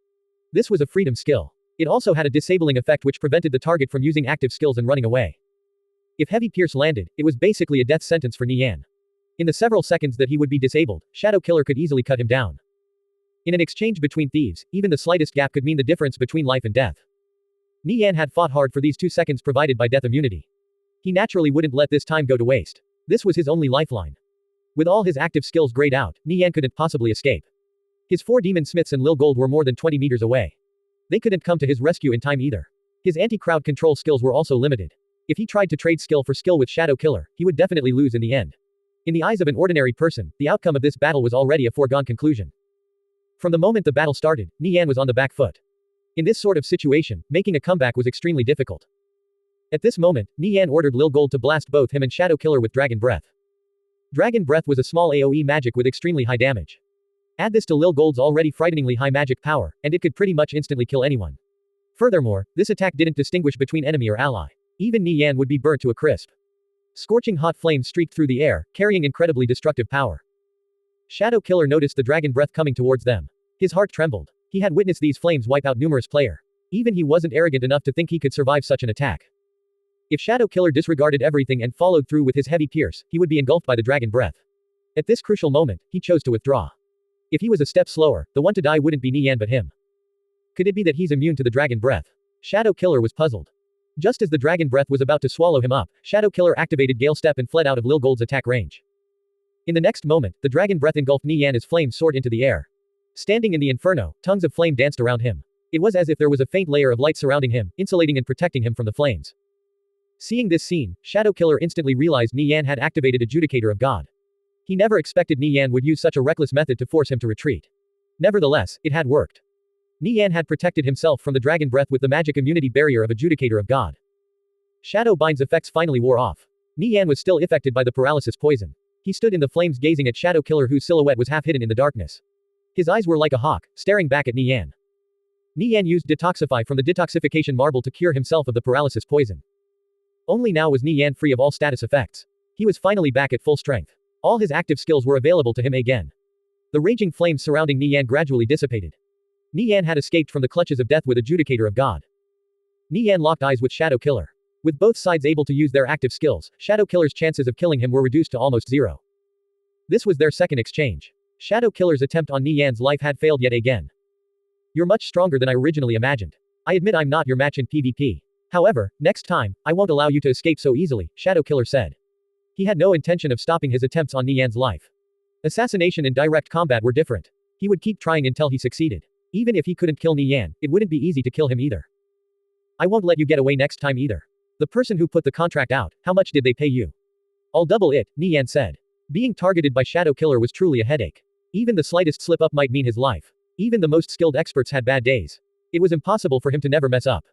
This was a freedom skill. It also had a disabling effect which prevented the target from using active skills and running away. If heavy pierce landed, it was basically a death sentence for Nie Yan. In the several seconds that he would be disabled, Shadow Killer could easily cut him down. In an exchange between thieves, even the slightest gap could mean the difference between life and death. Nie Yan had fought hard for these 2 seconds provided by death immunity. He naturally wouldn't let this time go to waste. This was his only lifeline. With all his active skills grayed out, Nie Yan couldn't possibly escape. His 4 demon smiths and Lil Gold were more than 20 meters away. They couldn't come to his rescue in time either. His anti-crowd control skills were also limited. If he tried to trade skill for skill with Shadow Killer, he would definitely lose in the end. In the eyes of an ordinary person, the outcome of this battle was already a foregone conclusion. From the moment the battle started, Nie Yan was on the back foot. In this sort of situation, making a comeback was extremely difficult. At this moment, Nie Yan ordered Lil Gold to blast both him and Shadow Killer with Dragon Breath. Dragon Breath was a small AoE magic with extremely high damage. Add this to Lil Gold's already frighteningly high magic power, and it could pretty much instantly kill anyone. Furthermore, this attack didn't distinguish between enemy or ally. Even Nie Yan would be burnt to a crisp. Scorching hot flames streaked through the air, carrying incredibly destructive power. Shadow Killer noticed the Dragon Breath coming towards them. His heart trembled. He had witnessed these flames wipe out numerous players. Even he wasn't arrogant enough to think he could survive such an attack. If Shadow Killer disregarded everything and followed through with his heavy pierce, he would be engulfed by the Dragon Breath. At this crucial moment, he chose to withdraw. If he was a step slower, the one to die wouldn't be Nie Yan but him. Could it be that he's immune to the Dragon Breath? Shadow Killer was puzzled. Just as the Dragon Breath was about to swallow him up, Shadow Killer activated Gale Step and fled out of Lil Gold's attack range. In the next moment, the Dragon Breath engulfed Nie Yan as flames soared into the air. Standing in the inferno, tongues of flame danced around him. It was as if there was a faint layer of light surrounding him, insulating and protecting him from the flames. Seeing this scene, Shadow Killer instantly realized Nie Yan had activated Adjudicator of God. He never expected Nie Yan would use such a reckless method to force him to retreat. Nevertheless, it had worked. Nie Yan had protected himself from the dragon breath with the magic immunity barrier of Adjudicator of God. Shadow Bind's effects finally wore off. Nie Yan was still affected by the paralysis poison. He stood in the flames gazing at Shadow Killer, whose silhouette was half hidden in the darkness. His eyes were like a hawk, staring back at Nie Yan. Nie Yan used Detoxify from the detoxification marble to cure himself of the paralysis poison. Only now was Nie Yan free of all status effects. He was finally back at full strength. All his active skills were available to him again. The raging flames surrounding Nie Yan gradually dissipated. Nie Yan had escaped from the clutches of death with Adjudicator of God. Nie Yan locked eyes with Shadow Killer. With both sides able to use their active skills, Shadow Killer's chances of killing him were reduced to almost zero. This was their second exchange. Shadow Killer's attempt on Nie Yan's life had failed yet again. You're much stronger than I originally imagined. I admit I'm not your match in PvP. However, next time, I won't allow you to escape so easily, Shadow Killer said. He had no intention of stopping his attempts on Nie Yan's life. Assassination and direct combat were different. He would keep trying until he succeeded. Even if he couldn't kill Nie Yan, it wouldn't be easy to kill him either. I won't let you get away next time either. The person who put the contract out, how much did they pay you? I'll double it, Nie Yan said. Being targeted by Shadow Killer was truly a headache. Even the slightest slip up might mean his life. Even the most skilled experts had bad days. It was impossible for him to never mess up.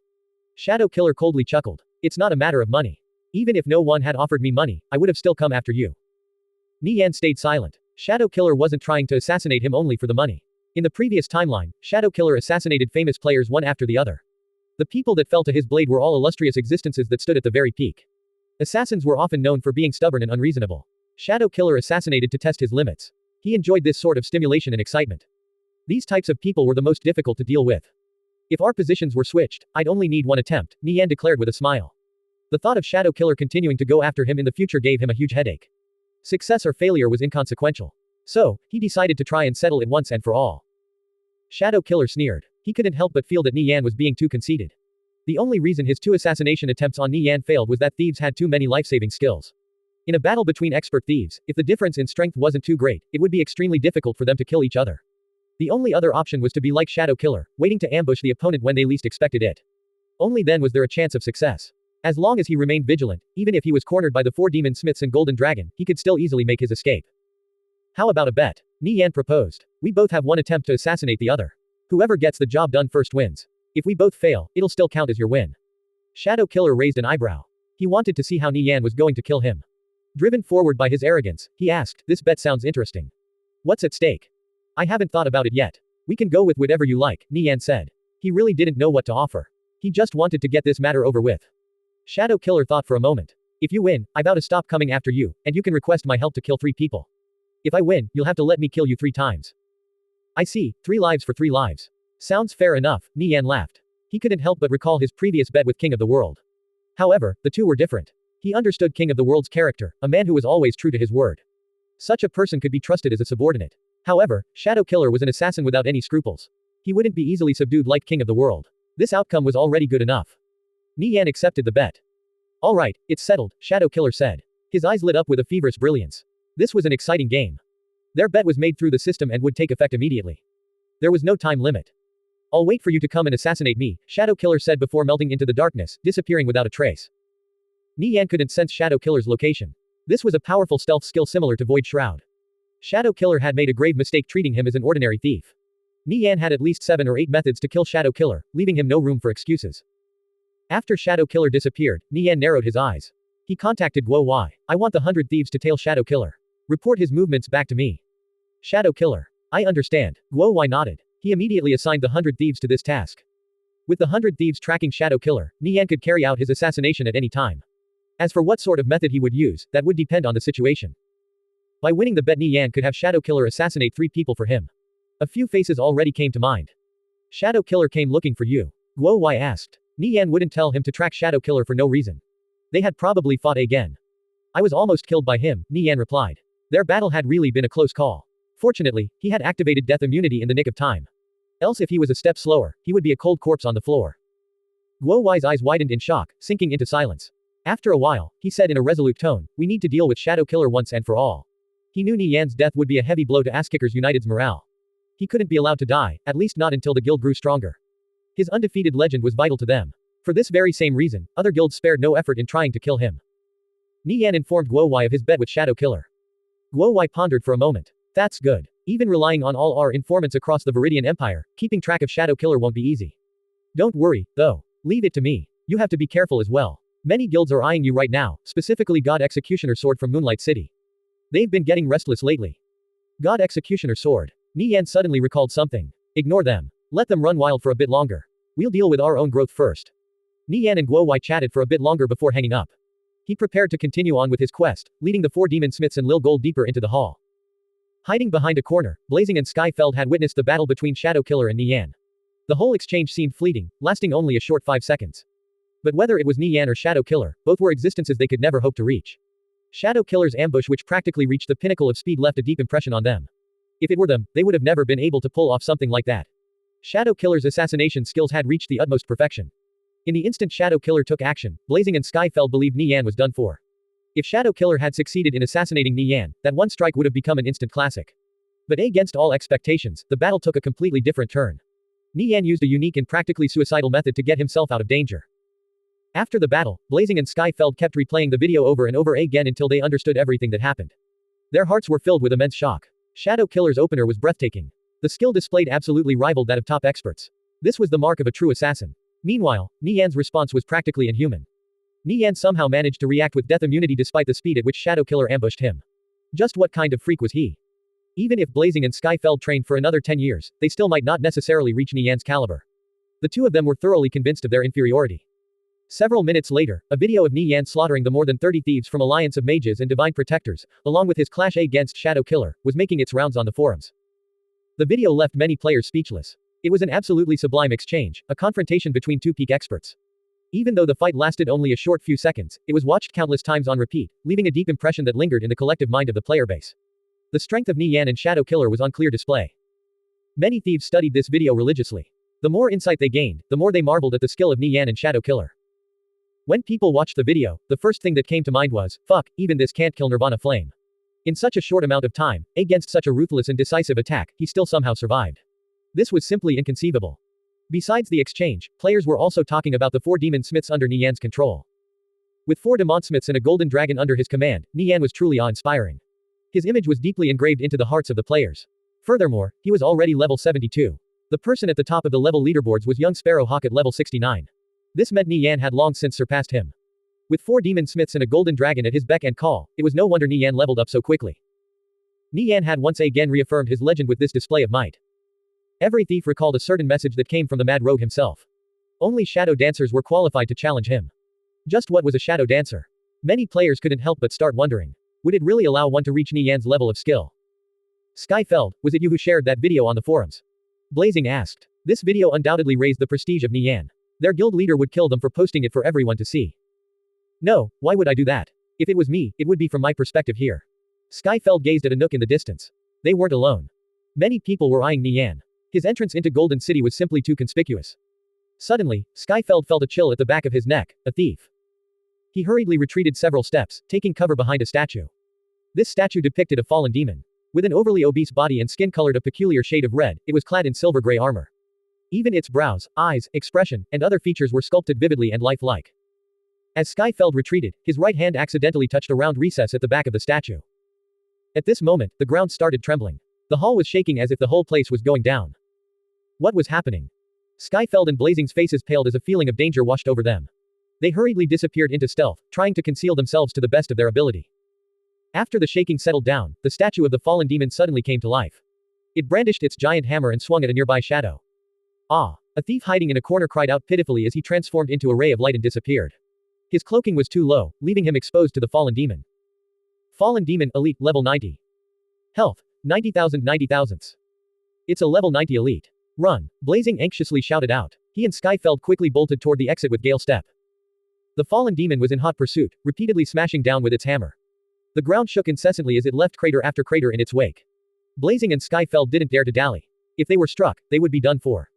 Shadow Killer coldly chuckled. It's not a matter of money. Even if no one had offered me money, I would have still come after you. Nie Yan stayed silent. Shadow Killer wasn't trying to assassinate him only for the money. In the previous timeline, Shadow Killer assassinated famous players one after the other. The people that fell to his blade were all illustrious existences that stood at the very peak. Assassins were often known for being stubborn and unreasonable. Shadow Killer assassinated to test his limits. He enjoyed this sort of stimulation and excitement. These types of people were the most difficult to deal with. If our positions were switched, I'd only need one attempt, Nie Yan declared with a smile. The thought of Shadow Killer continuing to go after him in the future gave him a huge headache. Success or failure was inconsequential. So, he decided to try and settle it once and for all. Shadow Killer sneered. He couldn't help but feel that Nie Yan was being too conceited. The only reason his 2 assassination attempts on Nie Yan failed was that thieves had too many life-saving skills. In a battle between expert thieves, if the difference in strength wasn't too great, it would be extremely difficult for them to kill each other. The only other option was to be like Shadow Killer, waiting to ambush the opponent when they least expected it. Only then was there a chance of success. As long as he remained vigilant, even if he was cornered by the 4 demon smiths and golden dragon, he could still easily make his escape. How about a bet? Nie Yan proposed. We both have one attempt to assassinate the other. Whoever gets the job done first wins. If we both fail, it'll still count as your win. Shadow Killer raised an eyebrow. He wanted to see how Nie Yan was going to kill him. Driven forward by his arrogance, he asked, this bet sounds interesting. What's at stake? I haven't thought about it yet. We can go with whatever you like, Nie Yan said. He really didn't know what to offer. He just wanted to get this matter over with. Shadow Killer thought for a moment. If you win, I vow to stop coming after you, and you can request my help to kill 3 people. If I win, you'll have to let me kill you 3 times. I see, 3 lives for 3 lives. Sounds fair enough, Nie Yan laughed. He couldn't help but recall his previous bet with King of the World. However, the two were different. He understood King of the World's character, a man who was always true to his word. Such a person could be trusted as a subordinate. However, Shadow Killer was an assassin without any scruples. He wouldn't be easily subdued like King of the World. This outcome was already good enough. Nie Yan accepted the bet. Alright, it's settled, Shadow Killer said. His eyes lit up with a feverish brilliance. This was an exciting game. Their bet was made through the system and would take effect immediately. There was no time limit. I'll wait for you to come and assassinate me, Shadow Killer said before melting into the darkness, disappearing without a trace. Nie Yan couldn't sense Shadow Killer's location. This was a powerful stealth skill similar to Void Shroud. Shadow Killer had made a grave mistake treating him as an ordinary thief. Nie Yan had at least 7 or 8 methods to kill Shadow Killer, leaving him no room for excuses. After Shadow Killer disappeared, Nie Yan narrowed his eyes. He contacted Guo Wai. I want the 100 thieves to tail Shadow Killer. Report his movements back to me. Shadow Killer. I understand. Guo Wai nodded. He immediately assigned the 100 thieves to this task. With the 100 thieves tracking Shadow Killer, Nie Yan could carry out his assassination at any time. As for what sort of method he would use, that would depend on the situation. By winning the bet, Nie Yan could have Shadow Killer assassinate 3 people for him. A few faces already came to mind. Shadow Killer came looking for you. Guo Wai asked. Nie Yan wouldn't tell him to track Shadow Killer for no reason. They had probably fought again. I was almost killed by him, Nie Yan replied. Their battle had really been a close call. Fortunately, he had activated death immunity in the nick of time. Else if he was a step slower, he would be a cold corpse on the floor. Guo Wai's eyes widened in shock, sinking into silence. After a while, he said in a resolute tone, we need to deal with Shadow Killer once and for all. He knew Nie Yan's death would be a heavy blow to Asskickers United's morale. He couldn't be allowed to die, at least not until the guild grew stronger. His undefeated legend was vital to them. For this very same reason, other guilds spared no effort in trying to kill him. Nie Yan informed Guo Wai of his bet with Shadow Killer. Guo Wai pondered for a moment. That's good. Even relying on all our informants across the Viridian Empire, keeping track of Shadow Killer won't be easy. Don't worry, though. Leave it to me. You have to be careful as well. Many guilds are eyeing you right now, specifically God Executioner Sword from Moonlight City. They've been getting restless lately. God Executioner Sword. Nie Yan suddenly recalled something. Ignore them. Let them run wild for a bit longer. We'll deal with our own growth first. Nie Yan and Guo Wei chatted for a bit longer before hanging up. He prepared to continue on with his quest, leading the 4 demon smiths and Lil Gold deeper into the hall. Hiding behind a corner, Blazing and Skyfeld had witnessed the battle between Shadow Killer and Nie Yan. The whole exchange seemed fleeting, lasting only a short 5 seconds. But whether it was Nie Yan or Shadow Killer, both were existences they could never hope to reach. Shadow Killer's ambush, which practically reached the pinnacle of speed, left a deep impression on them. If it were them, they would have never been able to pull off something like that. Shadow Killer's assassination skills had reached the utmost perfection. In the instant Shadow Killer took action, Blazing and Skyfeld believed Nie Yan was done for. If Shadow Killer had succeeded in assassinating Nie Yan, that one strike would have become an instant classic. But against all expectations, the battle took a completely different turn. Nie Yan used a unique and practically suicidal method to get himself out of danger. After the battle, Blazing and Skyfeld kept replaying the video over and over again until they understood everything that happened. Their hearts were filled with immense shock. Shadow Killer's opener was breathtaking. The skill displayed absolutely rivaled that of top experts. This was the mark of a true assassin. Meanwhile, Nie Yan's response was practically inhuman. Nie Yan somehow managed to react with death immunity despite the speed at which Shadow Killer ambushed him. Just what kind of freak was he? Even if Blazing and Skyfeld trained for another 10 years, they still might not necessarily reach Nie Yan's caliber. The two of them were thoroughly convinced of their inferiority. Several minutes later, a video of Nie Yan slaughtering the more than 30 thieves from Alliance of Mages and Divine Protectors, along with his clash against Shadow Killer, was making its rounds on the forums. The video left many players speechless. It was an absolutely sublime exchange, a confrontation between two peak experts. Even though the fight lasted only a short few seconds, it was watched countless times on repeat, leaving a deep impression that lingered in the collective mind of the player base. The strength of Nie Yan and Shadow Killer was on clear display. Many thieves studied this video religiously. The more insight they gained, the more they marveled at the skill of Nie Yan and Shadow Killer. When people watched the video, the first thing that came to mind was, fuck, even this can't kill Nirvana Flame. In such a short amount of time, against such a ruthless and decisive attack, he still somehow survived. This was simply inconceivable. Besides the exchange, players were also talking about the 4 demon smiths under Nie Yan's control. With 4 demonsmiths and a golden dragon under his command, Nie Yan was truly awe-inspiring. His image was deeply engraved into the hearts of the players. Furthermore, he was already level 72. The person at the top of the level leaderboards was young Sparrow Hawk at level 69. This meant Nie Yan had long since surpassed him. With 4 demon smiths and a golden dragon at his beck and call, it was no wonder Nie Yan leveled up so quickly. Nie Yan had once again reaffirmed his legend with this display of might. Every thief recalled a certain message that came from the Mad Rogue himself. Only shadow dancers were qualified to challenge him. Just what was a shadow dancer? Many players couldn't help but start wondering. Would it really allow one to reach Nie Yan's level of skill? Skyfeld, was it you who shared that video on the forums? Blazing asked. This video undoubtedly raised the prestige of Nie Yan. Their guild leader would kill them for posting it for everyone to see. No, why would I do that? If it was me, it would be from my perspective here. Skyfeld gazed at a nook in the distance. They weren't alone. Many people were eyeing Nie Yan. His entrance into Golden City was simply too conspicuous. Suddenly, Skyfeld felt a chill at the back of his neck, a thief. He hurriedly retreated several steps, taking cover behind a statue. This statue depicted a fallen demon. With an overly obese body and skin colored a peculiar shade of red, it was clad in silver-gray armor. Even its brows, eyes, expression, and other features were sculpted vividly and lifelike. As Skyfeld retreated, his right hand accidentally touched a round recess at the back of the statue. At this moment, the ground started trembling. The hall was shaking as if the whole place was going down. What was happening? Skyfeld and Blazing's faces paled as a feeling of danger washed over them. They hurriedly disappeared into stealth, trying to conceal themselves to the best of their ability. After the shaking settled down, the statue of the fallen demon suddenly came to life. It brandished its giant hammer and swung at a nearby shadow. Ah! A thief hiding in a corner cried out pitifully as he transformed into a ray of light and disappeared. His cloaking was too low, leaving him exposed to the fallen demon. Fallen demon, elite, level 90. Health, 90,000 90,000s. It's a level 90 elite. Run! Blazing anxiously shouted out. He and Skyfeld quickly bolted toward the exit with Gale Step. The fallen demon was in hot pursuit, repeatedly smashing down with its hammer. The ground shook incessantly as it left crater after crater in its wake. Blazing and Skyfeld didn't dare to dally. If they were struck, they would be done for.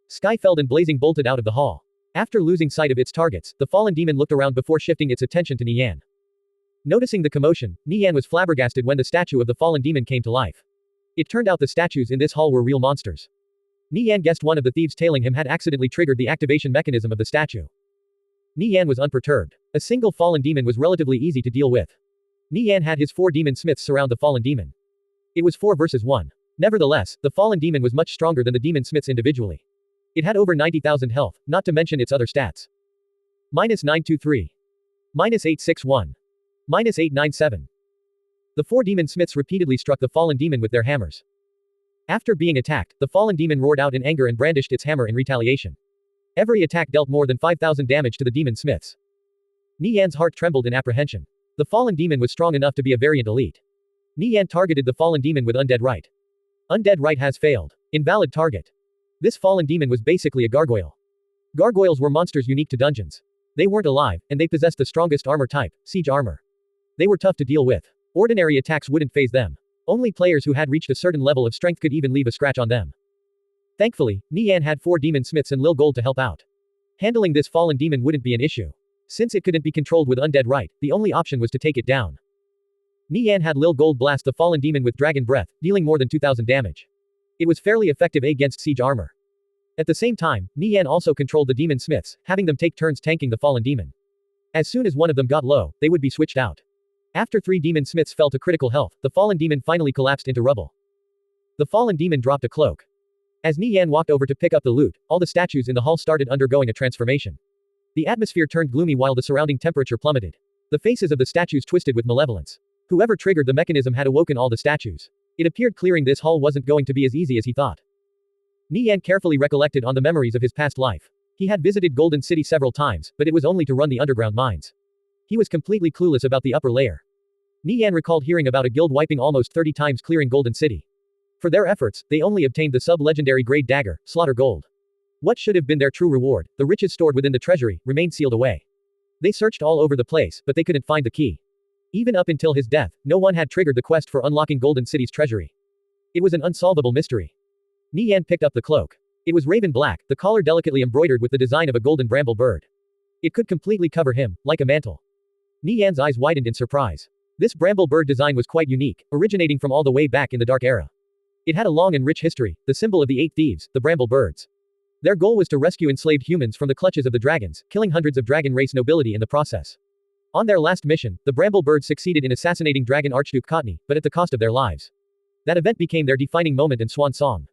Skyfeld and Blazing bolted out of the hall. After losing sight of its targets, the fallen demon looked around before shifting its attention to Nie Yan. Noticing the commotion, Nie Yan was flabbergasted when the statue of the fallen demon came to life. It turned out the statues in this hall were real monsters. Nie Yan guessed one of the thieves tailing him had accidentally triggered the activation mechanism of the statue. Nie Yan was unperturbed. A single fallen demon was relatively easy to deal with. Nie Yan had his 4 demon smiths surround the fallen demon. It was 4 versus 1. Nevertheless, the fallen demon was much stronger than the demon smiths individually. It had over 90,000 health, not to mention its other stats. -923. -861. -897. The 4 demon smiths repeatedly struck the fallen demon with their hammers. After being attacked, the fallen demon roared out in anger and brandished its hammer in retaliation. Every attack dealt more than 5,000 damage to the demon smiths. Nie Yan's heart trembled in apprehension. The fallen demon was strong enough to be a variant elite. Nie Yan targeted the fallen demon with Undead Right. Undead Right has failed. Invalid target. This fallen demon was basically a gargoyle. Gargoyles were monsters unique to dungeons. They weren't alive, and they possessed the strongest armor type, siege armor. They were tough to deal with. Ordinary attacks wouldn't phase them. Only players who had reached a certain level of strength could even leave a scratch on them. Thankfully, Nie Yan had 4 demon smiths and Lil Gold to help out. Handling this fallen demon wouldn't be an issue. Since it couldn't be controlled with Undead Right, the only option was to take it down. Nie Yan had Lil Gold blast the fallen demon with Dragon Breath, dealing more than 2,000 damage. It was fairly effective against siege armor. At the same time, Nie Yan also controlled the demon smiths, having them take turns tanking the fallen demon. As soon as one of them got low, they would be switched out. After 3 demon smiths fell to critical health, the fallen demon finally collapsed into rubble. The fallen demon dropped a cloak. As Nie Yan walked over to pick up the loot, all the statues in the hall started undergoing a transformation. The atmosphere turned gloomy while the surrounding temperature plummeted. The faces of the statues twisted with malevolence. Whoever triggered the mechanism had awoken all the statues. It appeared clearing this hall wasn't going to be as easy as he thought. Nie Yan carefully recollected on the memories of his past life. He had visited Golden City several times, but it was only to run the underground mines. He was completely clueless about the upper layer. Nie Yan recalled hearing about a guild wiping almost 30 times clearing Golden City. For their efforts, they only obtained the sub-legendary grade dagger, Slaughter Gold. What should have been their true reward, the riches stored within the treasury, remained sealed away. They searched all over the place, but they couldn't find the key. Even up until his death, no one had triggered the quest for unlocking Golden City's treasury. It was an unsolvable mystery. Nie Yan picked up the cloak. It was raven black, the collar delicately embroidered with the design of a golden bramble bird. It could completely cover him, like a mantle. Nie Yan's eyes widened in surprise. This bramble bird design was quite unique, originating from all the way back in the Dark Era. It had a long and rich history, the symbol of the 8 thieves, the bramble birds. Their goal was to rescue enslaved humans from the clutches of the dragons, killing hundreds of dragon race nobility in the process. On their last mission, the bramble birds succeeded in assassinating Dragon Archduke Cottony, but at the cost of their lives. That event became their defining moment and swan song.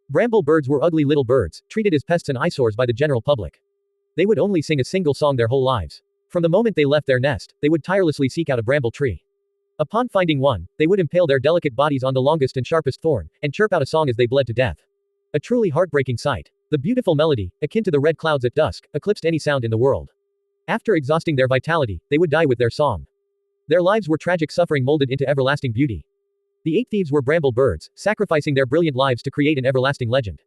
Bramble birds were ugly little birds, treated as pests and eyesores by the general public. They would only sing a single song their whole lives. From the moment they left their nest, they would tirelessly seek out a bramble tree. Upon finding one, they would impale their delicate bodies on the longest and sharpest thorn, and chirp out a song as they bled to death. A truly heartbreaking sight. The beautiful melody, akin to the red clouds at dusk, eclipsed any sound in the world. After exhausting their vitality, they would die with their song. Their lives were tragic suffering molded into everlasting beauty. The 8 thieves were bramble birds, sacrificing their brilliant lives to create an everlasting legend.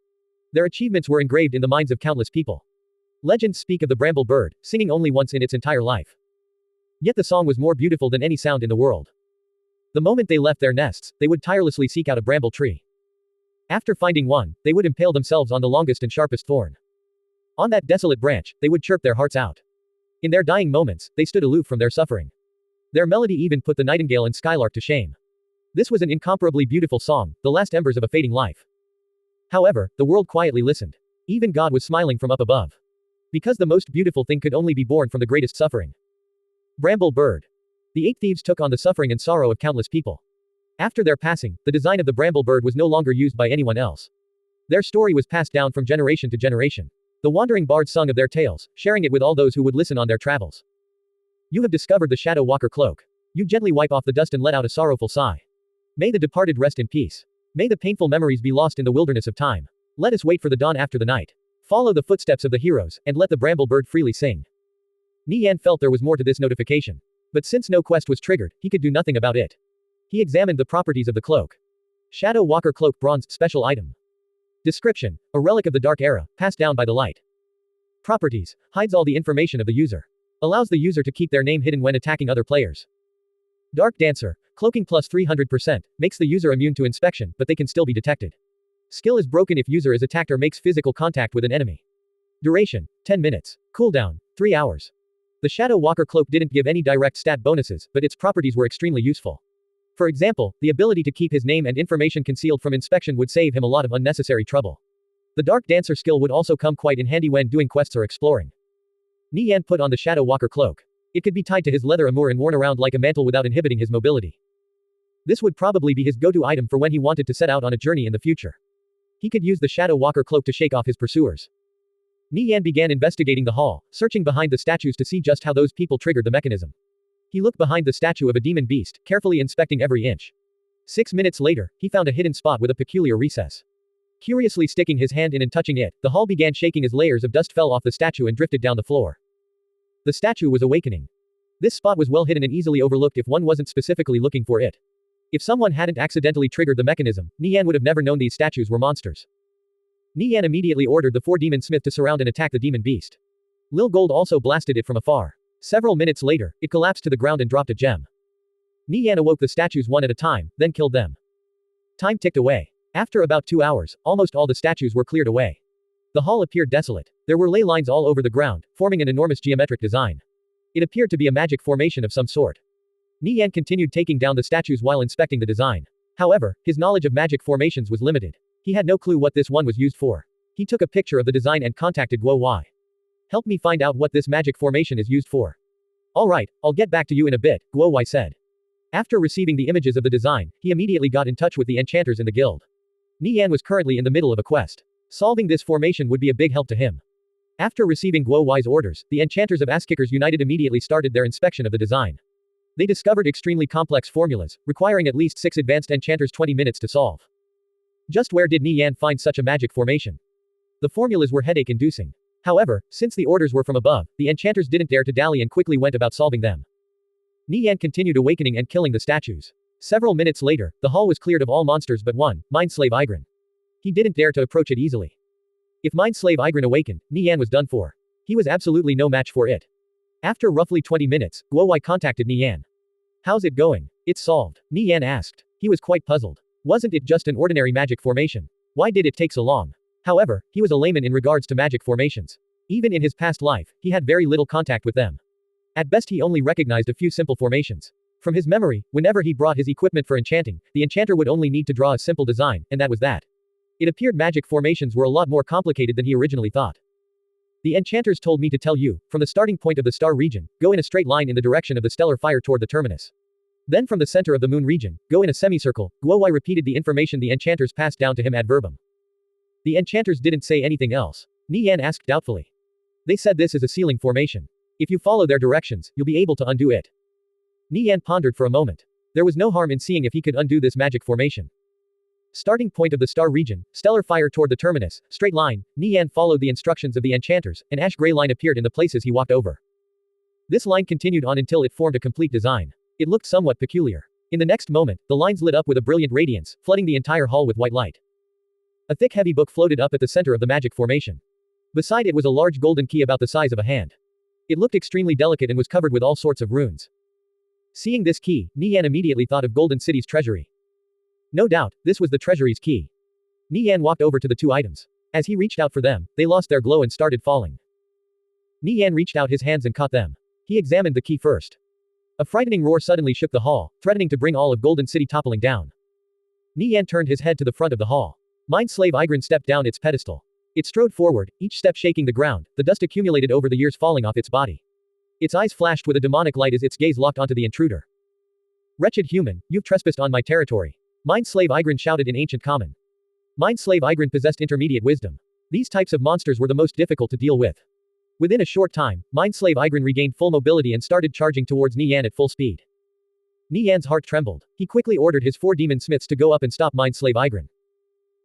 Their achievements were engraved in the minds of countless people. Legends speak of the bramble bird, singing only once in its entire life. Yet the song was more beautiful than any sound in the world. The moment they left their nests, they would tirelessly seek out a bramble tree. After finding one, they would impale themselves on the longest and sharpest thorn. On that desolate branch, they would chirp their hearts out. In their dying moments, they stood aloof from their suffering. Their melody even put the nightingale and skylark to shame. This was an incomparably beautiful song, the last embers of a fading life. However, the world quietly listened. Even God was smiling from up above. Because the most beautiful thing could only be born from the greatest suffering. Bramble bird. The 8 thieves took on the suffering and sorrow of countless people. After their passing, the design of the bramble bird was no longer used by anyone else. Their story was passed down from generation to generation. The wandering bards sung of their tales, sharing it with all those who would listen on their travels. You have discovered the Shadow Walker cloak. You gently wipe off the dust and let out a sorrowful sigh. May the departed rest in peace. May the painful memories be lost in the wilderness of time. Let us wait for the dawn after the night. Follow the footsteps of the heroes, and let the bramble bird freely sing. Nie Yan felt there was more to this notification. But since no quest was triggered, he could do nothing about it. He examined the properties of the cloak. Shadow Walker Cloak Bronze, special item. Description: a relic of the Dark Era, passed down by the light. Properties: hides all the information of the user. Allows the user to keep their name hidden when attacking other players. Dark Dancer, cloaking plus 300%, makes the user immune to inspection, but they can still be detected. Skill is broken if user is attacked or makes physical contact with an enemy. Duration: 10 minutes. Cooldown: 3 hours. The Shadow Walker Cloak didn't give any direct stat bonuses, but its properties were extremely useful. For example, the ability to keep his name and information concealed from inspection would save him a lot of unnecessary trouble. The Dark Dancer skill would also come quite in handy when doing quests or exploring. Nie Yan put on the Shadow Walker Cloak. It could be tied to his leather armor and worn around like a mantle without inhibiting his mobility. This would probably be his go-to item for when he wanted to set out on a journey in the future. He could use the Shadow Walker cloak to shake off his pursuers. Nie Yan began investigating the hall, searching behind the statues to see just how those people triggered the mechanism. He looked behind the statue of a demon beast, carefully inspecting every inch. 6 minutes later, he found a hidden spot with a peculiar recess. Curiously sticking his hand in and touching it, the hall began shaking as layers of dust fell off the statue and drifted down the floor. The statue was awakening. This spot was well hidden and easily overlooked if one wasn't specifically looking for it. If someone hadn't accidentally triggered the mechanism, Nie Yan would have never known these statues were monsters. Nie Yan immediately ordered the 4 demon smith to surround and attack the demon beast. Lil Gold also blasted it from afar. Several minutes later, it collapsed to the ground and dropped a gem. Nie Yan awoke the statues one at a time, then killed them. Time ticked away. After about 2 hours, almost all the statues were cleared away. The hall appeared desolate. There were ley lines all over the ground, forming an enormous geometric design. It appeared to be a magic formation of some sort. Nie Yan continued taking down the statues while inspecting the design. However, his knowledge of magic formations was limited. He had no clue what this one was used for. He took a picture of the design and contacted Guo Wai. Help me find out what this magic formation is used for. Alright, I'll get back to you in a bit, Guo Wai said. After receiving the images of the design, he immediately got in touch with the enchanters in the guild. Nie Yan was currently in the middle of a quest. Solving this formation would be a big help to him. After receiving Guo Wai's orders, the enchanters of Asskickers United immediately started their inspection of the design. They discovered extremely complex formulas, requiring at least 6 advanced enchanters 20 minutes to solve. Just where did Nie Yan find such a magic formation? The formulas were headache-inducing. However, since the orders were from above, the enchanters didn't dare to dally and quickly went about solving them. Nie Yan continued awakening and killing the statues. Several minutes later, the hall was cleared of all monsters but one, Mind Slave Igran. He didn't dare to approach it easily. If Mind Slave Igran awakened, Nie Yan was done for. He was absolutely no match for it. After roughly 20 minutes, Guo Wai contacted Nie Yan. How's it going? It's solved, Nie Yan asked. He was quite puzzled. Wasn't it just an ordinary magic formation? Why did it take so long? However, he was a layman in regards to magic formations. Even in his past life, he had very little contact with them. At best he only recognized a few simple formations. From his memory, whenever he brought his equipment for enchanting, the enchanter would only need to draw a simple design, and that was that. It appeared magic formations were a lot more complicated than he originally thought. The enchanters told me to tell you, from the starting point of the star region, go in a straight line in the direction of the stellar fire toward the terminus. Then from the center of the moon region, go in a semicircle. Guo Wai repeated the information the enchanters passed down to him ad verbum. The enchanters didn't say anything else. Nie Yan asked doubtfully. They said this is a ceiling formation. If you follow their directions, you'll be able to undo it. Nie Yan pondered for a moment. There was no harm in seeing if he could undo this magic formation. Starting point of the star region, stellar fire toward the terminus, straight line. Nie Yan followed the instructions of the enchanters, an ash-gray line appeared in the places he walked over. This line continued on until it formed a complete design. It looked somewhat peculiar. In the next moment, the lines lit up with a brilliant radiance, flooding the entire hall with white light. A thick heavy book floated up at the center of the magic formation. Beside it was a large golden key about the size of a hand. It looked extremely delicate and was covered with all sorts of runes. Seeing this key, Nie Yan immediately thought of Golden City's treasury. No doubt, this was the treasury's key. Nie Yan walked over to the 2 items. As he reached out for them, they lost their glow and started falling. Nie Yan reached out his hands and caught them. He examined the key first. A frightening roar suddenly shook the hall, threatening to bring all of Golden City toppling down. Nie Yan turned his head to the front of the hall. Mind Slave Igran stepped down its pedestal. It strode forward, each step shaking the ground, the dust accumulated over the years falling off its body. Its eyes flashed with a demonic light as its gaze locked onto the intruder. Wretched human, you've trespassed on my territory. Mind Slave Igran shouted in ancient common. Mind Slave Igran possessed intermediate wisdom. These types of monsters were the most difficult to deal with. Within a short time, Mind Slave Igran regained full mobility and started charging towards Nie Yan at full speed. Nie Yan's heart trembled. He quickly ordered his 4 demon smiths to go up and stop Mind Slave Igran.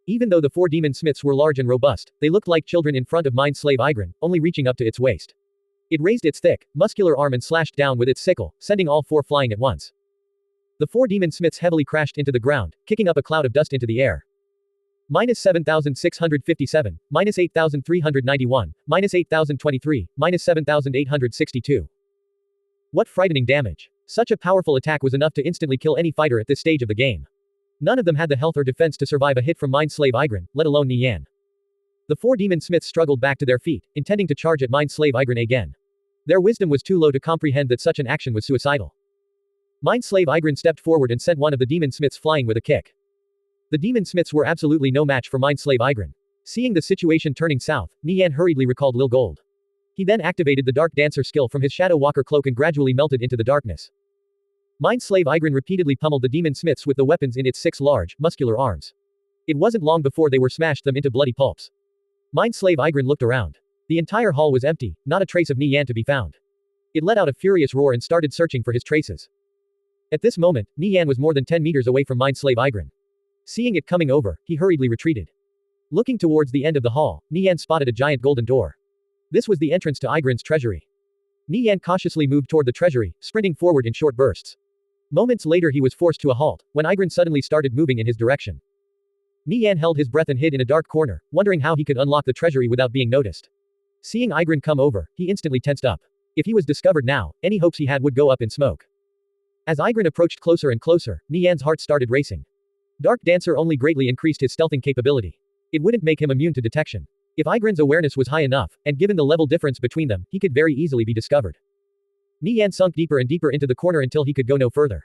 Even though the 4 demon smiths were large and robust, they looked like children in front of Mind Slave Igran, only reaching up to its waist. It raised its thick, muscular arm and slashed down with its sickle, sending all 4 flying at once. The 4 demon smiths heavily crashed into the ground, kicking up a cloud of dust into the air. -7,657, -8,391, -8,023, -7,862. What frightening damage. Such a powerful attack was enough to instantly kill any fighter at this stage of the game. None of them had the health or defense to survive a hit from Mind Slave Igran, let alone Nie Yan. The 4 demon smiths struggled back to their feet, intending to charge at Mind Slave Igran again. Their wisdom was too low to comprehend that such an action was suicidal. Mind Slave Igran stepped forward and sent one of the demon smiths flying with a kick. The demon smiths were absolutely no match for Mind Slave Igran. Seeing the situation turning south, Nie Yan hurriedly recalled Lil Gold. He then activated the Dark Dancer skill from his Shadow Walker cloak and gradually melted into the darkness. Mind slave Igrin repeatedly pummeled the demon smiths with the weapons in its 6 large, muscular arms. It wasn't long before they were smashed them into bloody pulps. Mind slave Igrin looked around. The entire hall was empty, not a trace of Nie Yan to be found. It let out a furious roar and started searching for his traces. At this moment, Nie Yan was more than 10 meters away from mind slave Igrin. Seeing it coming over, he hurriedly retreated. Looking towards the end of the hall, Nie Yan spotted a giant golden door. This was the entrance to Igrin's treasury. Nie Yan cautiously moved toward the treasury, sprinting forward in short bursts. Moments later he was forced to a halt, when Igrin suddenly started moving in his direction. Nie Yan held his breath and hid in a dark corner, wondering how he could unlock the treasury without being noticed. Seeing Igrin come over, he instantly tensed up. If he was discovered now, any hopes he had would go up in smoke. As Igrin approached closer and closer, Nie Yan's heart started racing. Dark Dancer only greatly increased his stealthing capability. It wouldn't make him immune to detection. If Igrin's awareness was high enough, and given the level difference between them, he could very easily be discovered. Nie Yan sunk deeper and deeper into the corner until he could go no further.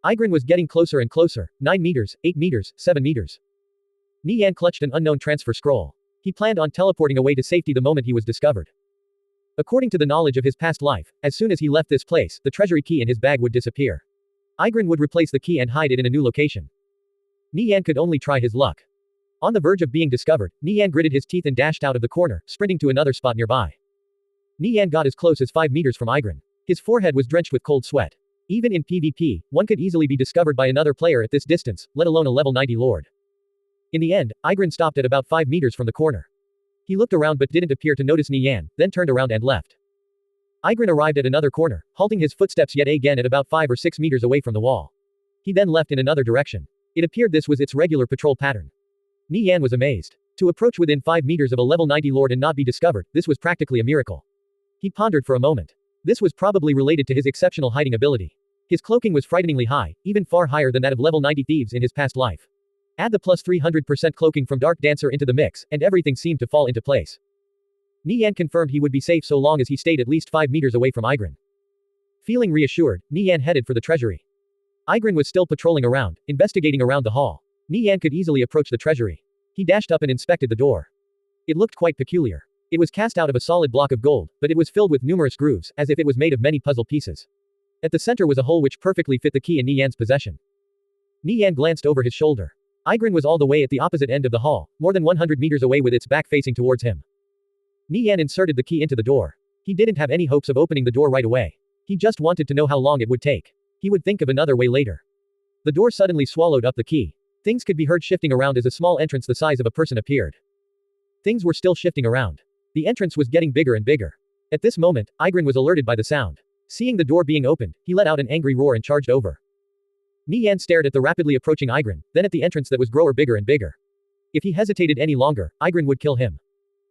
Igrin was getting closer and closer, 9 meters, 8 meters, 7 meters. Nie Yan clutched an unknown transfer scroll. He planned on teleporting away to safety the moment he was discovered. According to the knowledge of his past life, as soon as he left this place, the treasury key in his bag would disappear. Igrin would replace the key and hide it in a new location. Nie Yan could only try his luck. On the verge of being discovered, Nie Yan gritted his teeth and dashed out of the corner, sprinting to another spot nearby. Nie Yan got as close as 5 meters from Igrin. His forehead was drenched with cold sweat. Even in PvP, one could easily be discovered by another player at this distance, let alone a level 90 lord. In the end, Igrin stopped at about 5 meters from the corner. He looked around but didn't appear to notice Nie Yan, then turned around and left. Igrin arrived at another corner, halting his footsteps yet again at about 5 or 6 meters away from the wall. He then left in another direction. It appeared this was its regular patrol pattern. Nie Yan was amazed. To approach within 5 meters of a level 90 lord and not be discovered, this was practically a miracle. He pondered for a moment. This was probably related to his exceptional hiding ability. His cloaking was frighteningly high, even far higher than that of level 90 thieves in his past life. Add the plus 300% cloaking from Dark Dancer into the mix, and everything seemed to fall into place. Nie Yan confirmed he would be safe so long as he stayed at least 5 meters away from Igrin. Feeling reassured, Nie Yan headed for the treasury. Igrin was still patrolling around, investigating around the hall. Nie Yan could easily approach the treasury. He dashed up and inspected the door. It looked quite peculiar. It was cast out of a solid block of gold, but it was filled with numerous grooves, as if it was made of many puzzle pieces. At the center was a hole which perfectly fit the key in Nie Yan's possession. Nie Yan glanced over his shoulder. Igrin was all the way at the opposite end of the hall, more than 100 meters away with its back facing towards him. Nie Yan inserted the key into the door. He didn't have any hopes of opening the door right away. He just wanted to know how long it would take. He would think of another way later. The door suddenly swallowed up the key. Things could be heard shifting around as a small entrance the size of a person appeared. Things were still shifting around. The entrance was getting bigger and bigger. At this moment, Igrin was alerted by the sound. Seeing the door being opened, he let out an angry roar and charged over. Nie Yan stared at the rapidly approaching Igrin, then at the entrance that was growing bigger and bigger. If he hesitated any longer, Igrin would kill him.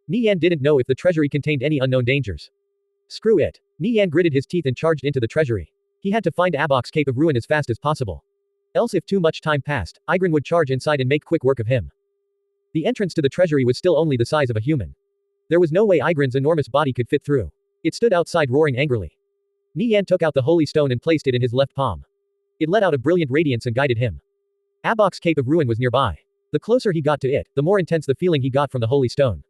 Nie Yan didn't know if the treasury contained any unknown dangers. Screw it. Nie Yan gritted his teeth and charged into the treasury. He had to find Abok's Cape of Ruin as fast as possible. Else if too much time passed, Igrin would charge inside and make quick work of him. The entrance to the treasury was still only the size of a human. There was no way Igrin's enormous body could fit through. It stood outside roaring angrily. Nie Yan took out the holy stone and placed it in his left palm. It let out a brilliant radiance and guided him. Abok's Cape of Ruin was nearby. The closer he got to it, the more intense the feeling he got from the holy stone.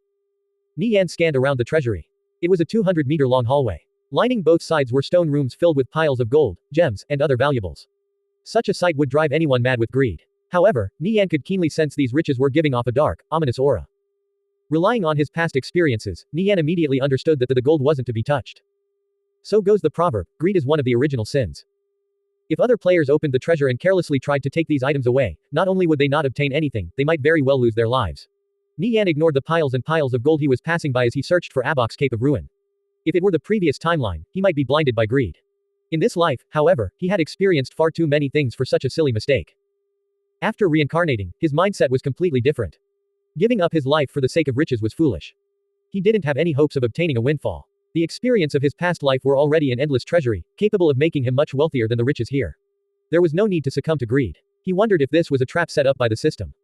Nie Yan scanned around the treasury. It was a 200-meter-long hallway. Lining both sides were stone rooms filled with piles of gold, gems, and other valuables. Such a sight would drive anyone mad with greed. However, Nie Yan could keenly sense these riches were giving off a dark, ominous aura. Relying on his past experiences, Nie Yan immediately understood that the gold wasn't to be touched. So goes the proverb, greed is one of the original sins. If other players opened the treasure and carelessly tried to take these items away, not only would they not obtain anything, they might very well lose their lives. Nie Yan ignored the piles and piles of gold he was passing by as he searched for Abok's Cape of Ruin. If it were the previous timeline, he might be blinded by greed. In this life, however, he had experienced far too many things for such a silly mistake. After reincarnating, his mindset was completely different. Giving up his life for the sake of riches was foolish. He didn't have any hopes of obtaining a windfall. The experience of his past life were already an endless treasury, capable of making him much wealthier than the riches here. There was no need to succumb to greed. He wondered if this was a trap set up by the system.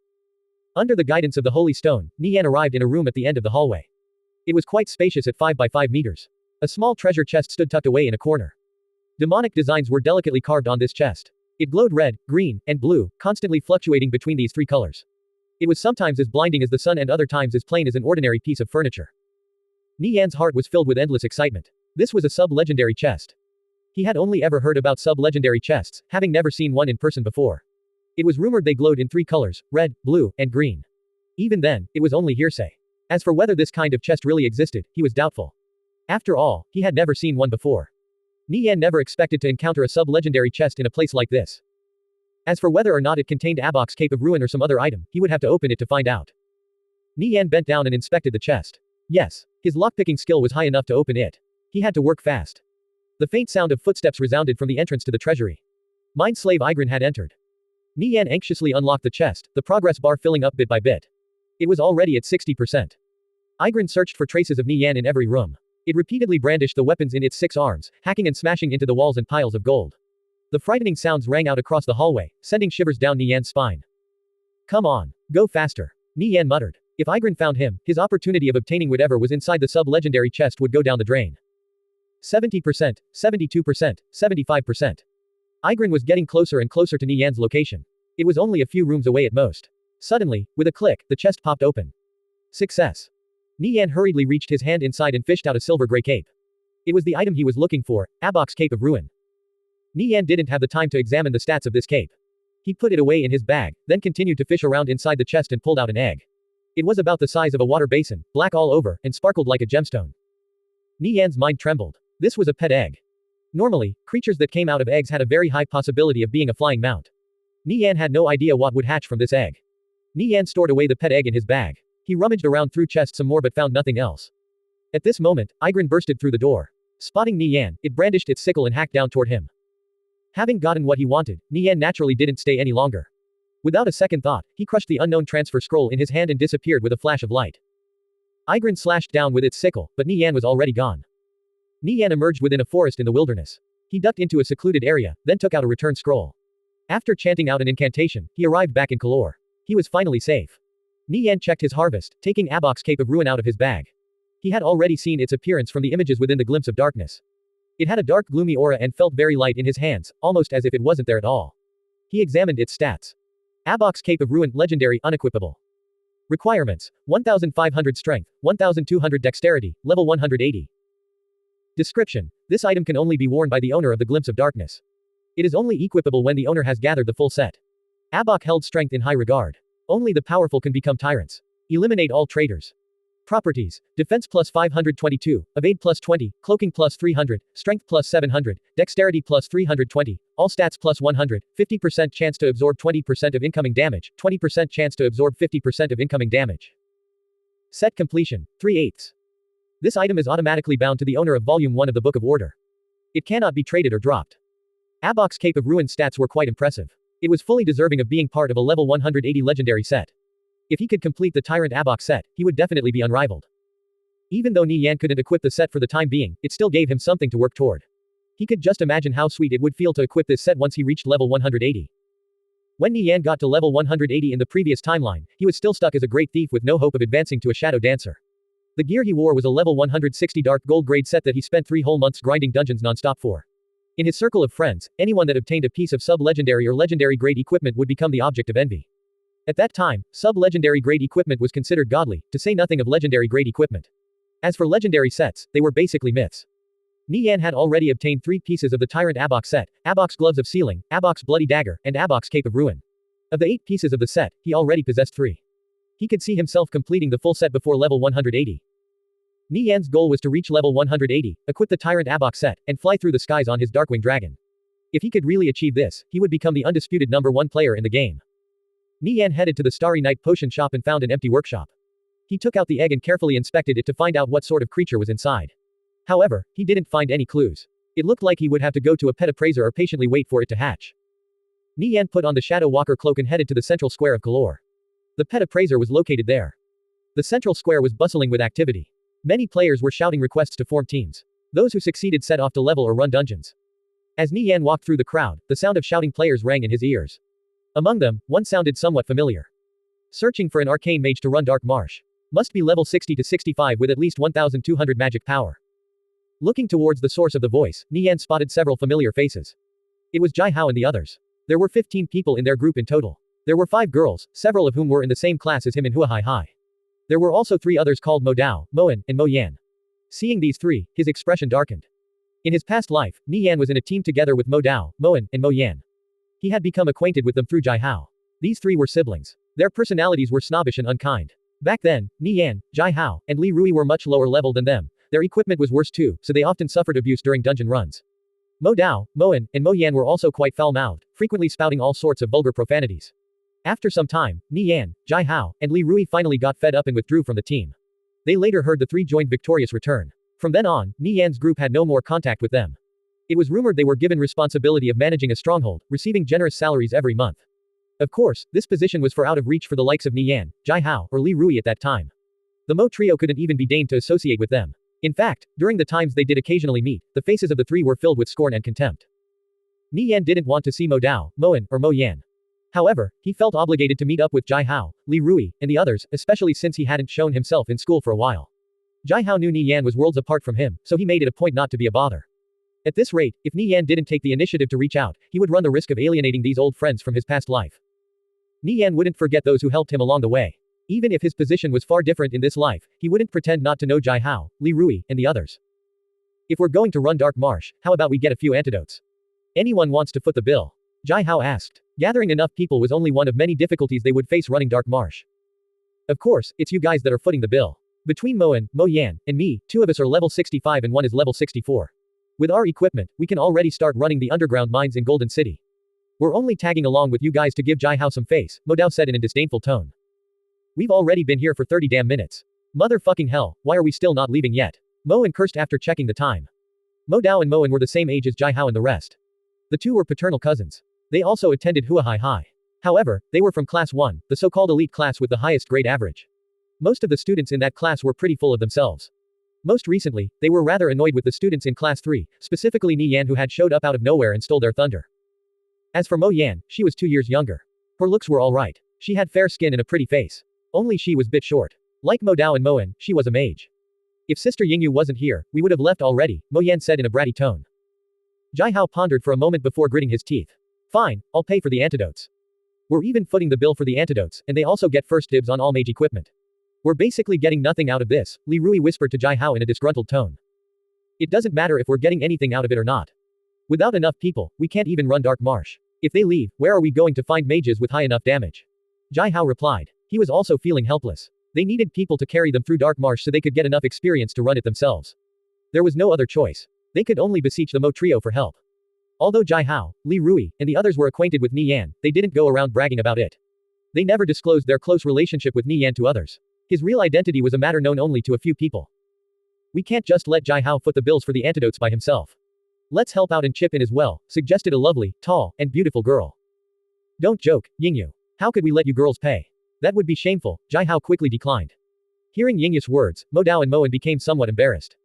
Under the guidance of the holy stone, Nie Yan arrived in a room at the end of the hallway. It was quite spacious at 5 by 5 meters. A small treasure chest stood tucked away in a corner. Demonic designs were delicately carved on this chest. It glowed red, green, and blue, constantly fluctuating between these 3 colors. It was sometimes as blinding as the sun and other times as plain as an ordinary piece of furniture. Nie Yan's heart was filled with endless excitement. This was a sub-legendary chest. He had only ever heard about sub-legendary chests, having never seen one in person before. It was rumored they glowed in 3 colors, red, blue, and green. Even then, it was only hearsay. As for whether this kind of chest really existed, he was doubtful. After all, he had never seen one before. Nie Yan never expected to encounter a sub-legendary chest in a place like this. As for whether or not it contained Abok's Cape of Ruin or some other item, he would have to open it to find out. Nie Yan bent down and inspected the chest. Yes, his lockpicking skill was high enough to open it. He had to work fast. The faint sound of footsteps resounded from the entrance to the treasury. Mind slave Igrin had entered. Nie Yan anxiously unlocked the chest, the progress bar filling up bit by bit. It was already at 60%. Igrin searched for traces of Nie Yan in every room. It repeatedly brandished the weapons in its 6 arms, hacking and smashing into the walls and piles of gold. The frightening sounds rang out across the hallway, sending shivers down Nie Yan's spine. Come on. Go faster. Nie Yan muttered. If Igrin found him, his opportunity of obtaining whatever was inside the sub-legendary chest would go down the drain. 70%, 72%, 75%. Igrin was getting closer and closer to Nie Yan's location. It was only a few rooms away at most. Suddenly, with a click, the chest popped open. Success. Nie Yan hurriedly reached his hand inside and fished out a silver-gray cape. It was the item he was looking for, Abok's Cape of Ruin. Nie Yan didn't have the time to examine the stats of this cape. He put it away in his bag, then continued to fish around inside the chest and pulled out an egg. It was about the size of a water basin, black all over, and sparkled like a gemstone. Nie Yan's mind trembled. This was a pet egg. Normally, creatures that came out of eggs had a very high possibility of being a flying mount. Nie Yan had no idea what would hatch from this egg. Nie Yan stored away the pet egg in his bag. He rummaged around through chests some more but found nothing else. At this moment, Igrin bursted through the door. Spotting Nie Yan, it brandished its sickle and hacked down toward him. Having gotten what he wanted, Nie Yan naturally didn't stay any longer. Without a second thought, he crushed the unknown transfer scroll in his hand and disappeared with a flash of light. Igrin slashed down with its sickle, but Nie Yan was already gone. Nie Yan emerged within a forest in the wilderness. He ducked into a secluded area, then took out a return scroll. After chanting out an incantation, he arrived back in Kalor. He was finally safe. Nie Yan checked his harvest, taking Abok's Cape of Ruin out of his bag. He had already seen its appearance from the images within the glimpse of darkness. It had a dark gloomy aura and felt very light in his hands, almost as if it wasn't there at all. He examined its stats. Abok's Cape of Ruin, legendary, unequipable. Requirements: 1500 strength, 1200 dexterity, level 180. Description: this item can only be worn by the owner of the Glimpse of Darkness. It is only equipable when the owner has gathered the full set. Abok held strength in high regard. Only the powerful can become tyrants. Eliminate all traitors. Properties: defense plus 522, evade plus 20, cloaking plus 300, strength plus 700, dexterity plus 320, all stats plus 100, 50% chance to absorb 20% of incoming damage, 20% chance to absorb 50% of incoming damage. Set completion, 3/8. This item is automatically bound to the owner of Volume 1 of the Book of Order. It cannot be traded or dropped. Abok's Cape of Ruin stats were quite impressive. It was fully deserving of being part of a level 180 legendary set. If he could complete the Tyrant Abok set, he would definitely be unrivaled. Even though Nie Yan couldn't equip the set for the time being, it still gave him something to work toward. He could just imagine how sweet it would feel to equip this set once he reached level 180. When Nie Yan got to level 180 in the previous timeline, he was still stuck as a great thief with no hope of advancing to a shadow dancer. The gear he wore was a level 160 dark gold grade set that he spent 3 whole months grinding dungeons non-stop for. In his circle of friends, anyone that obtained a piece of sub-legendary or legendary grade equipment would become the object of envy. At that time, sub-legendary grade equipment was considered godly, to say nothing of legendary grade equipment. As for legendary sets, they were basically myths. Nie Yan had already obtained 3 pieces of the Tyrant Abok set, Abok's Gloves of Sealing, Abok's Bloody Dagger, and Abok's Cape of Ruin. Of the 8 pieces of the set, he already possessed 3. He could see himself completing the full set before level 180. Nie Yan's goal was to reach level 180, equip the Tyrant Abok set, and fly through the skies on his Darkwing Dragon. If he could really achieve this, he would become the undisputed #1 player in the game. Nie Yan headed to the Starry Night potion shop and found an empty workshop. He took out the egg and carefully inspected it to find out what sort of creature was inside. However, he didn't find any clues. It looked like he would have to go to a pet appraiser or patiently wait for it to hatch. Nie Yan put on the Shadow Walker cloak and headed to the central square of Kalor. The pet appraiser was located there. The central square was bustling with activity. Many players were shouting requests to form teams. Those who succeeded set off to level or run dungeons. As Nie Yan walked through the crowd, the sound of shouting players rang in his ears. Among them, one sounded somewhat familiar. Searching for an arcane mage to run Dark Marsh. Must be level 60 to 65 with at least 1200 magic power. Looking towards the source of the voice, Nie Yan spotted several familiar faces. It was Jai Hao and the others. There were 15 people in their group in total. There were 5 girls, several of whom were in the same class as him in Huahai High. There were also 3 others called Mo Dao, Moan, and Mo Yan. Seeing these 3, his expression darkened. In his past life, Nie Yan was in a team together with Mo Dao, Moen, and Mo Yan. He had become acquainted with them through Jai Hao. These three were siblings. Their personalities were snobbish and unkind. Back then, Nie Yan, Jai Hao, and Li Rui were much lower level than them. Their equipment was worse too, so they often suffered abuse during dungeon runs. Mo Dao, Moen, and Mo Yan were also quite foul-mouthed, frequently spouting all sorts of vulgar profanities. After some time, Nie Yan, Jai Hao, and Li Rui finally got fed up and withdrew from the team. They later heard the three joined victorious return. From then on, Nie Yan's group had no more contact with them. It was rumored they were given responsibility of managing a stronghold, receiving generous salaries every month. Of course, this position was out of reach for the likes of Nie Yan, Jai Hao, or Li Rui at that time. The Mo trio couldn't even be deigned to associate with them. In fact, during the times they did occasionally meet, the faces of the three were filled with scorn and contempt. Nie Yan didn't want to see Mo Dao, Moen, or Mo Yan. However, he felt obligated to meet up with Jai Hao, Li Rui, and the others, especially since he hadn't shown himself in school for a while. Jai Hao knew Nie Yan was worlds apart from him, so he made it a point not to be a bother. At this rate, if Nie Yan didn't take the initiative to reach out, he would run the risk of alienating these old friends from his past life. Nie Yan wouldn't forget those who helped him along the way. Even if his position was far different in this life, he wouldn't pretend not to know Jai Hao, Li Rui, and the others. If we're going to run Dark Marsh, how about we get a few antidotes? Anyone wants to foot the bill? Jai Hao asked. Gathering enough people was only one of many difficulties they would face running Dark Marsh. Of course, it's you guys that are footing the bill. Between Moen, Mo Yan, and me, two of us are level 65 and one is level 64. With our equipment, we can already start running the underground mines in Golden City. We're only tagging along with you guys to give Jai Hao some face, Mo Dao said in a disdainful tone. We've already been here for 30 damn minutes. Motherfucking hell, why are we still not leaving yet? Moen cursed after checking the time. Mo Dao and Moen were the same age as Jai Hao and the rest. The two were paternal cousins. They also attended Huahai High. However, they were from Class 1, the so-called elite class with the highest grade average. Most of the students in that class were pretty full of themselves. Most recently, they were rather annoyed with the students in Class 3, specifically Nie Yan who had showed up out of nowhere and stole their thunder. As for Mo Yan, she was 2 years younger. Her looks were alright. She had fair skin and a pretty face. Only she was bit short. Like Mo Dao and Moen, she was a mage. If Sister Yingyu wasn't here, we would have left already, Mo Yan said in a bratty tone. Jai Hao pondered for a moment before gritting his teeth. Fine, I'll pay for the antidotes. We're even footing the bill for the antidotes, and they also get first dibs on all mage equipment. We're basically getting nothing out of this, Li Rui whispered to Jai Hao in a disgruntled tone. It doesn't matter if we're getting anything out of it or not. Without enough people, we can't even run Dark Marsh. If they leave, where are we going to find mages with high enough damage? Jai Hao replied. He was also feeling helpless. They needed people to carry them through Dark Marsh so they could get enough experience to run it themselves. There was no other choice. They could only beseech the Mo trio for help. Although Jai Hao, Li Rui, and the others were acquainted with Nie Yan, they didn't go around bragging about it. They never disclosed their close relationship with Nie Yan to others. His real identity was a matter known only to a few people. We can't just let Jai Hao foot the bills for the antidotes by himself. Let's help out and chip in as well, suggested a lovely, tall, and beautiful girl. Don't joke, Yingyu. How could we let you girls pay? That would be shameful, Jai Hao quickly declined. Hearing Yingyu's words, Mo Dao and Moen became somewhat embarrassed.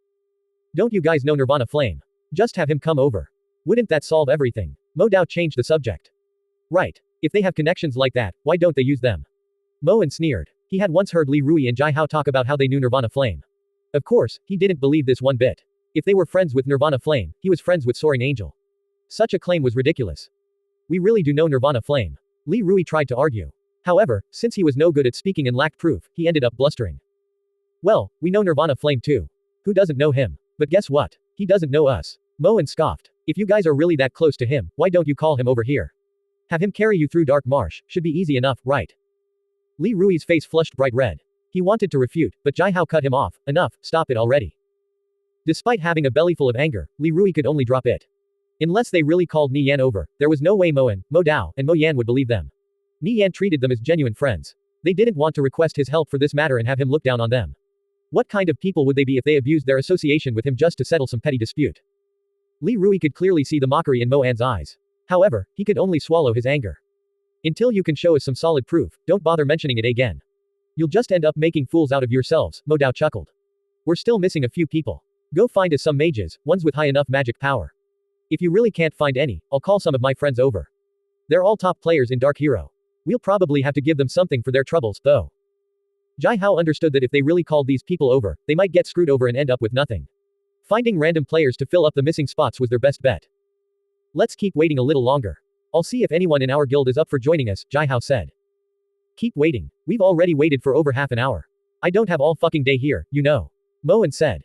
Don't you guys know Nirvana Flame? Just have him come over. Wouldn't that solve everything? Mo Dao changed the subject. Right. If they have connections like that, why don't they use them? Moen sneered. He had once heard Li Rui and Jai Hao talk about how they knew Nirvana Flame. Of course, he didn't believe this one bit. If they were friends with Nirvana Flame, he was friends with Soaring Angel. Such a claim was ridiculous. We really do know Nirvana Flame. Li Rui tried to argue. However, since he was no good at speaking and lacked proof, he ended up blustering. Well, we know Nirvana Flame too. Who doesn't know him? But guess what? He doesn't know us. Moen scoffed. If you guys are really that close to him, why don't you call him over here? Have him carry you through Dark Marsh, should be easy enough, right? Li Rui's face flushed bright red. He wanted to refute, but Jai Hao cut him off. Enough, stop it already. Despite having a bellyful of anger, Li Rui could only drop it. Unless they really called Nie Yan over, there was no way Moen, Mo Dao, and Mo Yan would believe them. Nie Yan treated them as genuine friends. They didn't want to request his help for this matter and have him look down on them. What kind of people would they be if they abused their association with him just to settle some petty dispute? Li Rui could clearly see the mockery in Mo An's eyes. However, he could only swallow his anger. Until you can show us some solid proof, don't bother mentioning it again. You'll just end up making fools out of yourselves, Mo Dao chuckled. We're still missing a few people. Go find us some mages, ones with high enough magic power. If you really can't find any, I'll call some of my friends over. They're all top players in Dark Hero. We'll probably have to give them something for their troubles, though. Jai Hao understood that if they really called these people over, they might get screwed over and end up with nothing. Finding random players to fill up the missing spots was their best bet. Let's keep waiting a little longer. I'll see if anyone in our guild is up for joining us, Jai Hao said. Keep waiting. We've already waited for over half an hour. I don't have all fucking day here, you know. Moen said.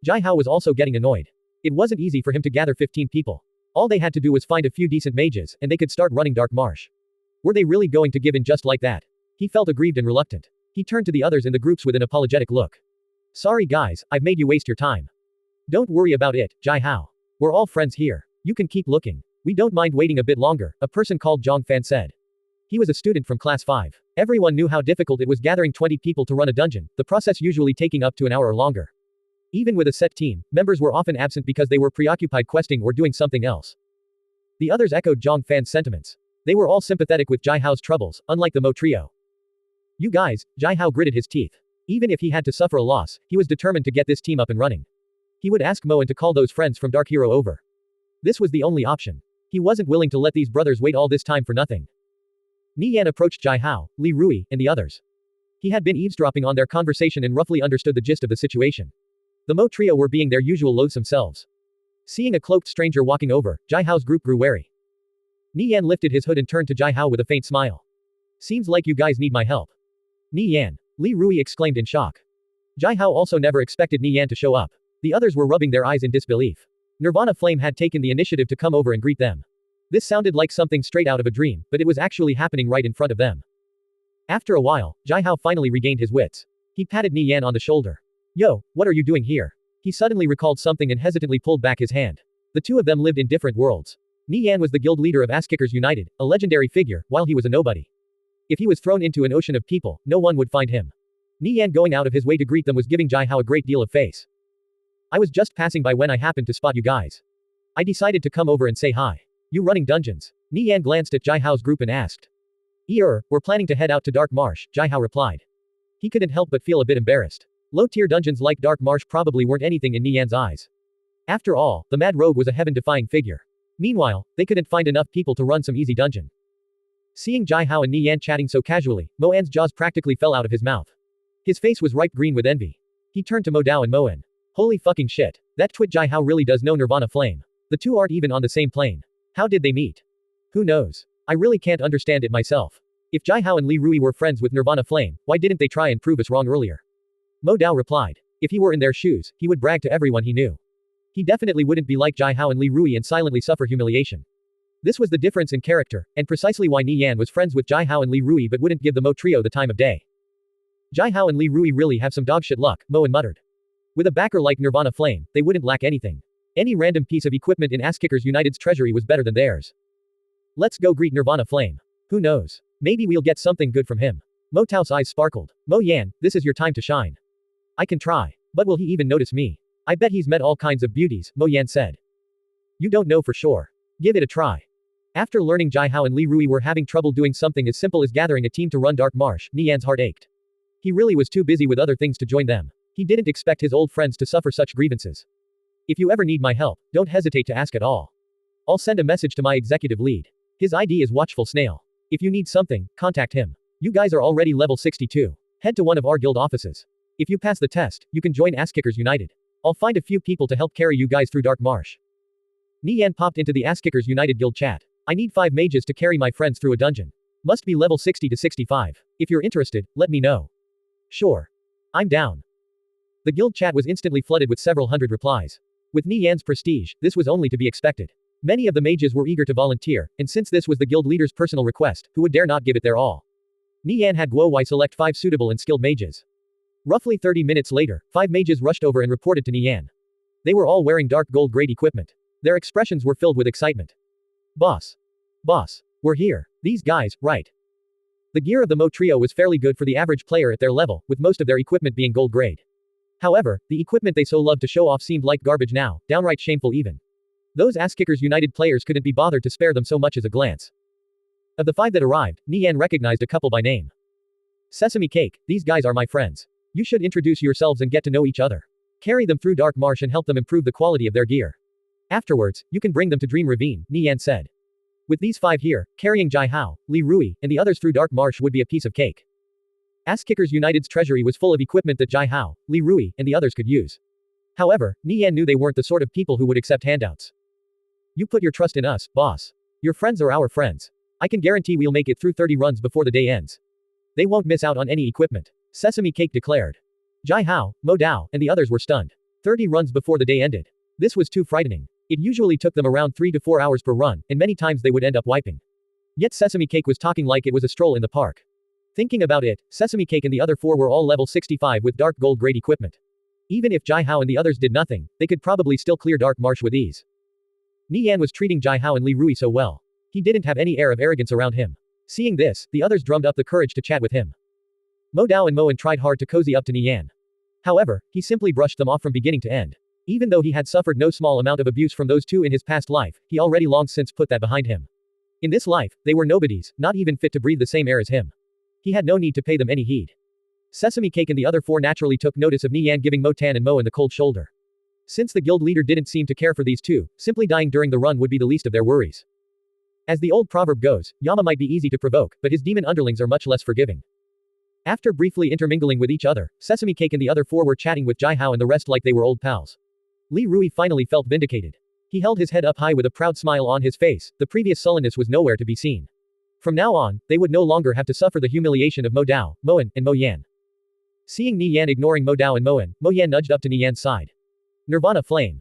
Jai Hao was also getting annoyed. It wasn't easy for him to gather 15 people. All they had to do was find a few decent mages, and they could start running Dark Marsh. Were they really going to give in just like that? He felt aggrieved and reluctant. He turned to the others in the groups with an apologetic look. Sorry guys, I've made you waste your time. Don't worry about it, Jai Hao. We're all friends here. You can keep looking. We don't mind waiting a bit longer, a person called Zhang Fan said. He was a student from class 5. Everyone knew how difficult it was gathering 20 people to run a dungeon, the process usually taking up to an hour or longer. Even with a set team, members were often absent because they were preoccupied questing or doing something else. The others echoed Zhang Fan's sentiments. They were all sympathetic with Jai Hao's troubles, unlike the Mo trio. You guys, Jai Hao gritted his teeth. Even if he had to suffer a loss, he was determined to get this team up and running. He would ask Mo and to call those friends from Dark Hero over. This was the only option. He wasn't willing to let these brothers wait all this time for nothing. Nie Yan approached Jai Hao, Li Rui, and the others. He had been eavesdropping on their conversation and roughly understood the gist of the situation. The Mo trio were being their usual loathsome selves. Seeing a cloaked stranger walking over, Jai Hao's group grew wary. Nie Yan lifted his hood and turned to Jai Hao with a faint smile. Seems like you guys need my help. Nie Yan. Li Rui exclaimed in shock. Jai Hao also never expected Nie Yan to show up. The others were rubbing their eyes in disbelief. Nirvana Flame had taken the initiative to come over and greet them. This sounded like something straight out of a dream, but it was actually happening right in front of them. After a while, Jai Hao finally regained his wits. He patted Nie Yan on the shoulder. Yo, what are you doing here? He suddenly recalled something and hesitantly pulled back his hand. The two of them lived in different worlds. Nie Yan was the guild leader of Asskickers United, a legendary figure, while he was a nobody. If he was thrown into an ocean of people, no one would find him. Nie Yan going out of his way to greet them was giving Jai Hao a great deal of face. I was just passing by when I happened to spot you guys. I decided to come over and say hi. You running dungeons? Nie Yan glanced at Jai Hao's group and asked. We're planning to head out to Dark Marsh, Jai Hao replied. He couldn't help but feel a bit embarrassed. Low-tier dungeons like Dark Marsh probably weren't anything in Nie Yan's eyes. After all, the Mad Rogue was a heaven-defying figure. Meanwhile, they couldn't find enough people to run some easy dungeon. Seeing Jai Hao and Nie Yan chatting so casually, Mo An's jaws practically fell out of his mouth. His face was ripe green with envy. He turned to Mo Dao and Mo An. Holy fucking shit. That twit Jai Hao really does know Nirvana Flame. The two aren't even on the same plane. How did they meet? Who knows? I really can't understand it myself. If Jai Hao and Li Rui were friends with Nirvana Flame, why didn't they try and prove us wrong earlier? Mo Dao replied. If he were in their shoes, he would brag to everyone he knew. He definitely wouldn't be like Jai Hao and Li Rui and silently suffer humiliation. This was the difference in character, and precisely why Nie Yan was friends with Jai Hao and Li Rui but wouldn't give the Mo trio the time of day. Jai Hao and Li Rui really have some dogshit luck, Mo An muttered. With a backer like Nirvana Flame, they wouldn't lack anything. Any random piece of equipment in Asskickers United's treasury was better than theirs. Let's go greet Nirvana Flame. Who knows? Maybe we'll get something good from him. Mo Tao's eyes sparkled. Mo Yan, this is your time to shine. I can try. But will he even notice me? I bet he's met all kinds of beauties, Mo Yan said. You don't know for sure. Give it a try. After learning Jai Hao and Li Rui were having trouble doing something as simple as gathering a team to run Dark Marsh, Nie Yan's heart ached. He really was too busy with other things to join them. He didn't expect his old friends to suffer such grievances. If you ever need my help, don't hesitate to ask at all. I'll send a message to my executive lead. His ID is Watchful Snail. If you need something, contact him. You guys are already level 62. Head to one of our guild offices. If you pass the test, you can join Asskickers United. I'll find a few people to help carry you guys through Dark Marsh. Nie Yan popped into the Asskickers United guild chat. I need 5 mages to carry my friends through a dungeon. Must be level 60 to 65. If you're interested, let me know. Sure. I'm down. The guild chat was instantly flooded with several hundred replies. With Nie Yan's prestige, this was only to be expected. Many of the mages were eager to volunteer, and since this was the guild leader's personal request, who would dare not give it their all? Nie Yan had Guo Wai select 5 suitable and skilled mages. Roughly 30 minutes later, 5 mages rushed over and reported to Nie Yan. They were all wearing dark gold grade equipment. Their expressions were filled with excitement. Boss. Boss. We're here. These guys, right? The gear of the Mo trio was fairly good for the average player at their level, with most of their equipment being gold grade. However, the equipment they so loved to show off seemed like garbage now, downright shameful even. Those Asskickers United players couldn't be bothered to spare them so much as a glance. Of the 5 that arrived, Nie Yan recognized a couple by name. Sesame Cake, these guys are my friends. You should introduce yourselves and get to know each other. Carry them through Dark Marsh and help them improve the quality of their gear. Afterwards, you can bring them to Dream Ravine, Nie Yan said. With these 5 here, carrying Jai Hao, Li Rui, and the others through Dark Marsh would be a piece of cake. Asskickers United's treasury was full of equipment that Jai Hao, Li Rui, and the others could use. However, Nie Yan knew they weren't the sort of people who would accept handouts. You put your trust in us, boss. Your friends are our friends. I can guarantee we'll make it through 30 runs before the day ends. They won't miss out on any equipment. Sesame Cake declared. Jai Hao, Mo Dao, and the others were stunned. 30 runs before the day ended. This was too frightening. It usually took them around 3 to 4 hours per run, and many times they would end up wiping. Yet Sesame Cake was talking like it was a stroll in the park. Thinking about it, Sesame Cake and the other 4 were all level 65 with dark gold grade equipment. Even if Jai Hao and the others did nothing, they could probably still clear Dark Marsh with ease. Nie Yan was treating Jai Hao and Li Rui so well. He didn't have any air of arrogance around him. Seeing this, the others drummed up the courage to chat with him. Mo Dao and Moen tried hard to cozy up to Nie Yan. However, he simply brushed them off from beginning to end. Even though he had suffered no small amount of abuse from those two in his past life, he already long since put that behind him. In this life, they were nobodies, not even fit to breathe the same air as him. He had no need to pay them any heed. Sesame Cake and the other 4 naturally took notice of Nie Yan giving Mo Tan and Moen the cold shoulder. Since the guild leader didn't seem to care for these two, simply dying during the run would be the least of their worries. As the old proverb goes, Yama might be easy to provoke, but his demon underlings are much less forgiving. After briefly intermingling with each other, Sesame Cake and the other 4 were chatting with Jai Hao and the rest like they were old pals. Li Rui finally felt vindicated. He held his head up high with a proud smile on his face, the previous sullenness was nowhere to be seen. From now on, they would no longer have to suffer the humiliation of Mo Dao, Moen, and Mo Yan. Seeing Nie Yan ignoring Mo Dao and Moen, Mo Yan nudged up to Nie Yan's side. Nirvana flame.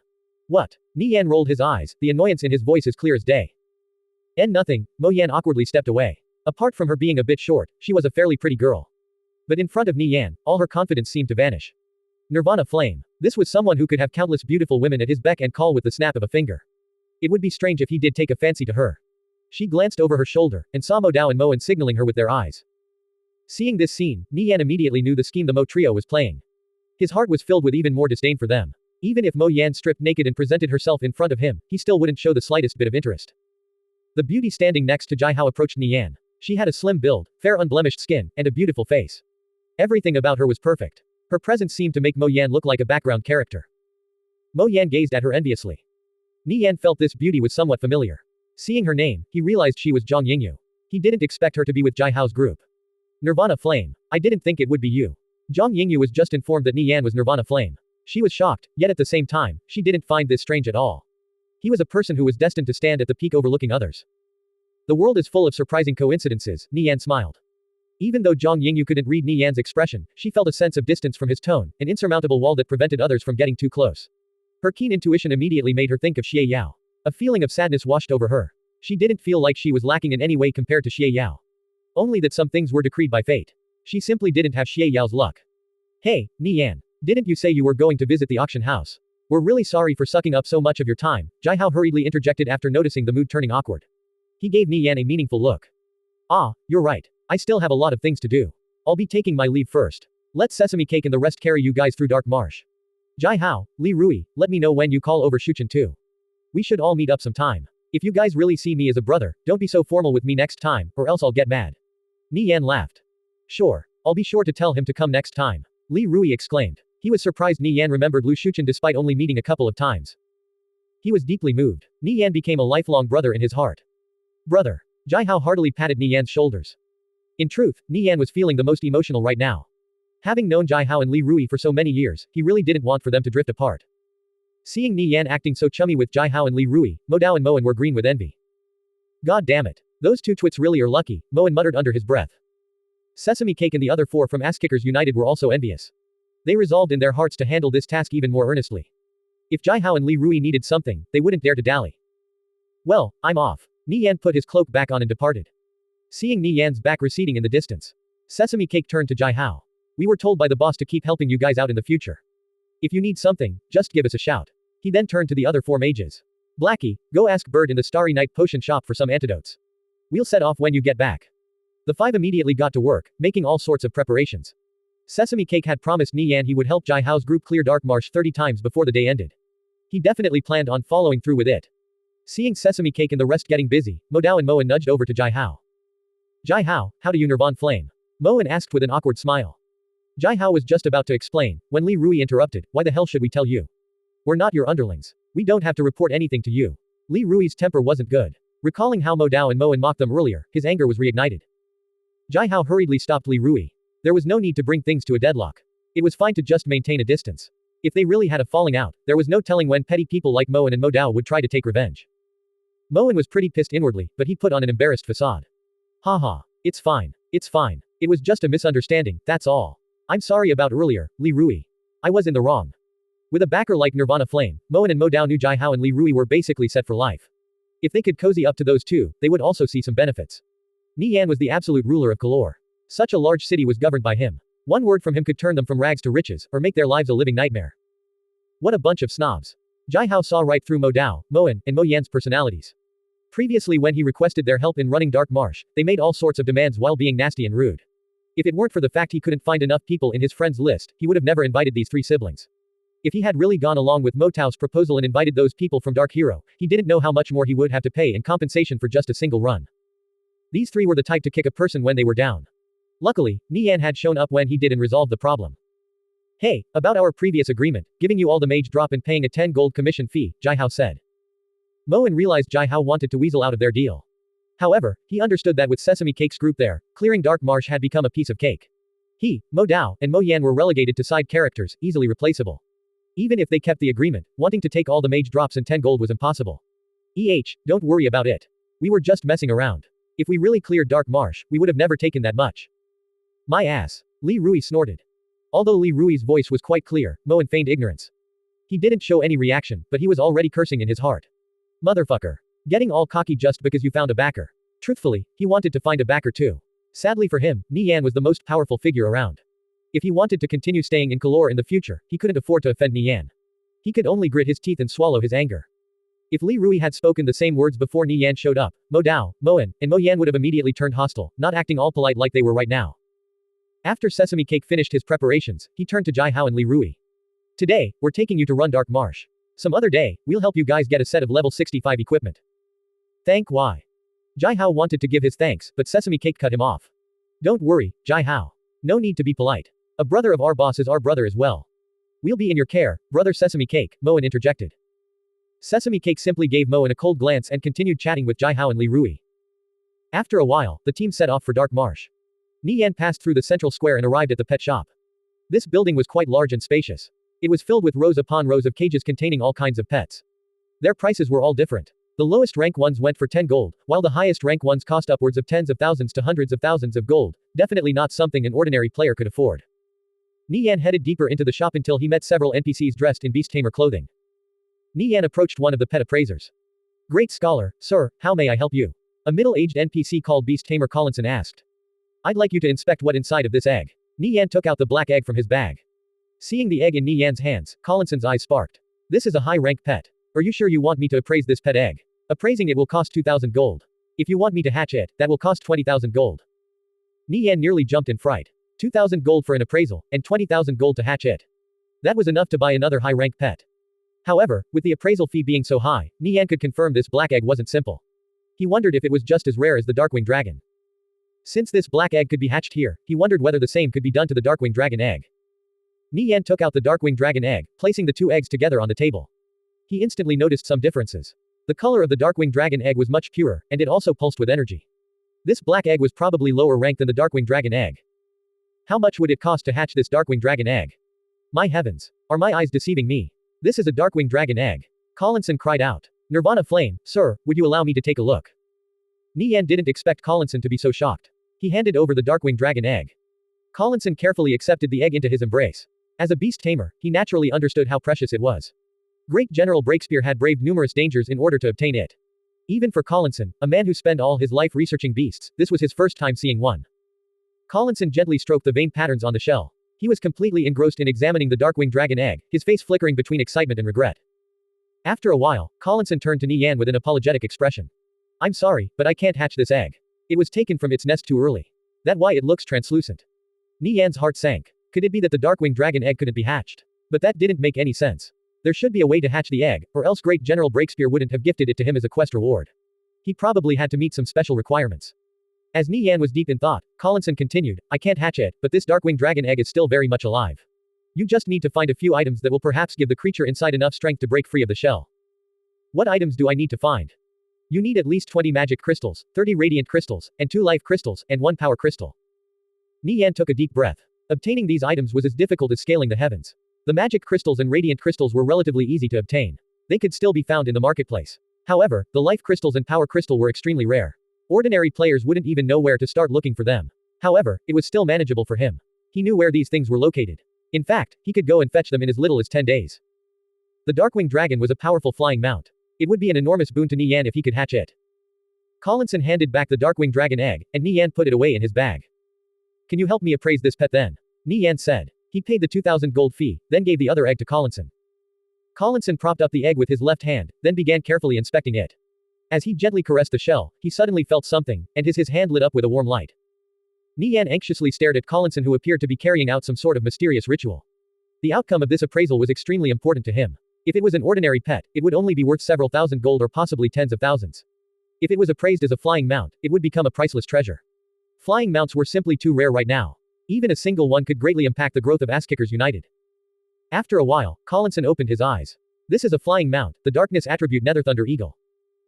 What? Nie Yan rolled his eyes, the annoyance in his voice as clear as day. Nothing, Mo Yan awkwardly stepped away. Apart from her being a bit short, she was a fairly pretty girl. But in front of Nie Yan, all her confidence seemed to vanish. Nirvana flame. This was someone who could have countless beautiful women at his beck and call with the snap of a finger. It would be strange if he did take a fancy to her. She glanced over her shoulder, and saw Mo Dao and Moen signaling her with their eyes. Seeing this scene, Nie Yan immediately knew the scheme the Mo trio was playing. His heart was filled with even more disdain for them. Even if Mo Yan stripped naked and presented herself in front of him, he still wouldn't show the slightest bit of interest. The beauty standing next to Jai Hao approached Nie Yan. She had a slim build, fair unblemished skin, and a beautiful face. Everything about her was perfect. Her presence seemed to make Mo Yan look like a background character. Mo Yan gazed at her enviously. Nie Yan felt this beauty was somewhat familiar. Seeing her name, he realized she was Zhang Yingyu. He didn't expect her to be with Jai Hao's group. Nirvana Flame. I didn't think it would be you. Zhang Yingyu was just informed that Nie Yan was Nirvana Flame. She was shocked, yet at the same time, she didn't find this strange at all. He was a person who was destined to stand at the peak overlooking others. The world is full of surprising coincidences, Nie Yan smiled. Even though Zhang Yingyu couldn't read Nie Yan's expression, she felt a sense of distance from his tone, an insurmountable wall that prevented others from getting too close. Her keen intuition immediately made her think of Xie Yao. A feeling of sadness washed over her. She didn't feel like she was lacking in any way compared to Xie Yao. Only that some things were decreed by fate. She simply didn't have Xie Yao's luck. Hey, Nie Yan. Didn't you say you were going to visit the auction house? We're really sorry for sucking up so much of your time, Jai Hao hurriedly interjected after noticing the mood turning awkward. He gave Nie Yan a meaningful look. Ah, you're right. I still have a lot of things to do. I'll be taking my leave first. Let Sesame Cake and the rest carry you guys through Dark Marsh. Jai Hao, Li Rui, let me know when you call over Shuchen too. We should all meet up sometime. If you guys really see me as a brother, don't be so formal with me next time, or else I'll get mad. Nie Yan laughed. Sure. I'll be sure to tell him to come next time. Li Rui exclaimed. He was surprised Nie Yan remembered Lu Shuchen despite only meeting a couple of times. He was deeply moved. Nie Yan became a lifelong brother in his heart. Brother. Jai Hao heartily patted Nie Yan's shoulders. In truth, Nie Yan was feeling the most emotional right now. Having known Jai Hao and Li Rui for so many years, he really didn't want for them to drift apart. Seeing Nie Yan acting so chummy with Jai Hao and Li Rui, Mo Dao and Moen were green with envy. God damn it. Those two twits really are lucky, Moen muttered under his breath. Sesame Cake and the other 4 from Ass-Kickers United were also envious. They resolved in their hearts to handle this task even more earnestly. If Jai Hao and Li Rui needed something, they wouldn't dare to dally. Well, I'm off. Nie Yan put his cloak back on and departed. Seeing Nie Yan's back receding in the distance, Sesame Cake turned to Jai Hao. We were told by the boss to keep helping you guys out in the future. If you need something, just give us a shout. He then turned to the other 4 mages. Blackie, go ask Bird in the Starry Night potion shop for some antidotes. We'll set off when you get back. The 5 immediately got to work, making all sorts of preparations. Sesame Cake had promised Nie Yan he would help Jai Hao's group clear Dark Marsh 30 times before the day ended. He definitely planned on following through with it. Seeing Sesame Cake and the rest getting busy, Mo Dao and Moen nudged over to Jai Hao. Jai Hao, how do you Nirvana Flame? Moen asked with an awkward smile. Jai Hao was just about to explain, when Li Rui interrupted, why the hell should we tell you? We're not your underlings. We don't have to report anything to you. Li Rui's temper wasn't good. Recalling how Mo Dao and Moen mocked them earlier, his anger was reignited. Jai Hao hurriedly stopped Li Rui. There was no need to bring things to a deadlock. It was fine to just maintain a distance. If they really had a falling out, there was no telling when petty people like Moen and Mo Dao would try to take revenge. Moen was pretty pissed inwardly, but he put on an embarrassed facade. Haha. It's fine. It's fine. It was just a misunderstanding, that's all. I'm sorry about earlier, Li Rui. I was in the wrong. With a backer like Nirvana Flame, Moen and Mo Dao knew Jai Hao and Li Rui were basically set for life. If they could cozy up to those two, they would also see some benefits. Nie Yan was the absolute ruler of Kalor. Such a large city was governed by him. One word from him could turn them from rags to riches, or make their lives a living nightmare. What a bunch of snobs. Jai Hao saw right through Mo Dao, Moen, and Mo Yan's personalities. Previously when he requested their help in running Dark Marsh, they made all sorts of demands while being nasty and rude. If it weren't for the fact he couldn't find enough people in his friends list, he would have never invited these three siblings. If he had really gone along with Mo Tao's proposal and invited those people from Dark Hero, he didn't know how much more he would have to pay in compensation for just a single run. These three were the type to kick a person when they were down. Luckily, Nie Yan had shown up when he did and resolved the problem. Hey, about our previous agreement, giving you all the mage drop and paying a 10 gold commission fee, Jai Hao said. Moen realized Jai Hao wanted to weasel out of their deal. However, he understood that with Sesame Cake's group there, clearing Dark Marsh had become a piece of cake. He, Mo Dao, and Mo Yan were relegated to side characters, easily replaceable. Even if they kept the agreement, wanting to take all the mage drops and 10 gold was impossible. Don't worry about it. We were just messing around. If we really cleared Dark Marsh, we would have never taken that much. My ass. Li Rui snorted. Although Li Rui's voice was quite clear, Moen feigned ignorance. He didn't show any reaction, but he was already cursing in his heart. Motherfucker. Getting all cocky just because you found a backer. Truthfully, he wanted to find a backer too. Sadly for him, Nie Yan was the most powerful figure around. If he wanted to continue staying in Kalor in the future, he couldn't afford to offend Nie Yan. He could only grit his teeth and swallow his anger. If Li Rui had spoken the same words before Nie Yan showed up, Mo Dao, Moen, and Mo Yan would have immediately turned hostile, not acting all polite like they were right now. After Sesame Cake finished his preparations, he turned to Jai Hao and Li Rui. Today, we're taking you to run Dark Marsh. Some other day, we'll help you guys get a set of level 65 equipment. Thank why? Jai Hao wanted to give his thanks, but Sesame Cake cut him off. Don't worry, Jai Hao. No need to be polite. A brother of our boss is our brother as well. We'll be in your care, brother Sesame Cake, Moen interjected. Sesame Cake simply gave Moen a cold glance and continued chatting with Jai Hao and Li Rui. After a while, the team set off for Dark Marsh. Nie Yan passed through the central square and arrived at the pet shop. This building was quite large and spacious. It was filled with rows upon rows of cages containing all kinds of pets. Their prices were all different. The lowest rank ones went for 10 gold, while the highest rank ones cost upwards of tens of thousands to hundreds of thousands of gold, definitely not something an ordinary player could afford. Nie Yan headed deeper into the shop until he met several NPCs dressed in beast tamer clothing. Nie Yan approached one of the pet appraisers. Great scholar, sir, how may I help you? A middle-aged NPC called Beast Tamer Collinson asked. I'd like you to inspect what's inside of this egg. Nie Yan took out the black egg from his bag. Seeing the egg in Nie Yan's hands, Collinson's eyes sparked. This is a high-rank pet. Are you sure you want me to appraise this pet egg? Appraising it will cost 2,000 gold. If you want me to hatch it, that will cost 20,000 gold. Nie Yan nearly jumped in fright. 2,000 gold for an appraisal, and 20,000 gold to hatch it. That was enough to buy another high-rank pet. However, with the appraisal fee being so high, Nie Yan could confirm this black egg wasn't simple. He wondered if it was just as rare as the Darkwing Dragon. Since this black egg could be hatched here, he wondered whether the same could be done to the Darkwing Dragon egg. Nie Yan took out the Darkwing Dragon egg, placing the two eggs together on the table. He instantly noticed some differences. The color of the Darkwing Dragon egg was much purer, and it also pulsed with energy. This black egg was probably lower ranked than the Darkwing Dragon egg. How much would it cost to hatch this Darkwing Dragon egg? My heavens. Are my eyes deceiving me? This is a Darkwing Dragon egg. Collinson cried out. Nirvana Flame, sir, would you allow me to take a look? Nie Yan didn't expect Collinson to be so shocked. He handed over the Darkwing Dragon egg. Collinson carefully accepted the egg into his embrace. As a beast tamer, he naturally understood how precious it was. Great General Breakspear had braved numerous dangers in order to obtain it. Even for Collinson, a man who spent all his life researching beasts, this was his first time seeing one. Collinson gently stroked the vein patterns on the shell. He was completely engrossed in examining the Darkwing Dragon egg, his face flickering between excitement and regret. After a while, Collinson turned to Nie Yan with an apologetic expression. I'm sorry, but I can't hatch this egg. It was taken from its nest too early. That's why it looks translucent. Nie Yan's heart sank. Could it be that the Darkwing Dragon egg couldn't be hatched? But that didn't make any sense. There should be a way to hatch the egg, or else Great General Breakspear wouldn't have gifted it to him as a quest reward. He probably had to meet some special requirements. As Nie Yan was deep in thought, Collinson continued, I can't hatch it, but this Darkwing Dragon egg is still very much alive. You just need to find a few items that will perhaps give the creature inside enough strength to break free of the shell. What items do I need to find? You need at least 20 magic crystals, 30 radiant crystals, and 2 life crystals, and 1 power crystal. Nie Yan took a deep breath. Obtaining these items was as difficult as scaling the heavens. The magic crystals and radiant crystals were relatively easy to obtain. They could still be found in the marketplace. However, the life crystals and power crystal were extremely rare. Ordinary players wouldn't even know where to start looking for them. However, it was still manageable for him. He knew where these things were located. In fact, he could go and fetch them in as little as 10 days. The Darkwing Dragon was a powerful flying mount. It would be an enormous boon to Nie Yan if he could hatch it. Collinson handed back the Darkwing Dragon egg, and Nie Yan put it away in his bag. Can you help me appraise this pet then? Nie Yan said. He paid the 2,000 gold fee, then gave the other egg to Collinson. Collinson propped up the egg with his left hand, then began carefully inspecting it. As he gently caressed the shell, he suddenly felt something, and his hand lit up with a warm light. Nie Yan anxiously stared at Collinson, who appeared to be carrying out some sort of mysterious ritual. The outcome of this appraisal was extremely important to him. If it was an ordinary pet, it would only be worth several thousand gold or possibly tens of thousands. If it was appraised as a flying mount, it would become a priceless treasure. Flying mounts were simply too rare right now. Even a single one could greatly impact the growth of Asskickers United. After a while, Collinson opened his eyes. This is a flying mount, the darkness attribute Nether Thunder Eagle.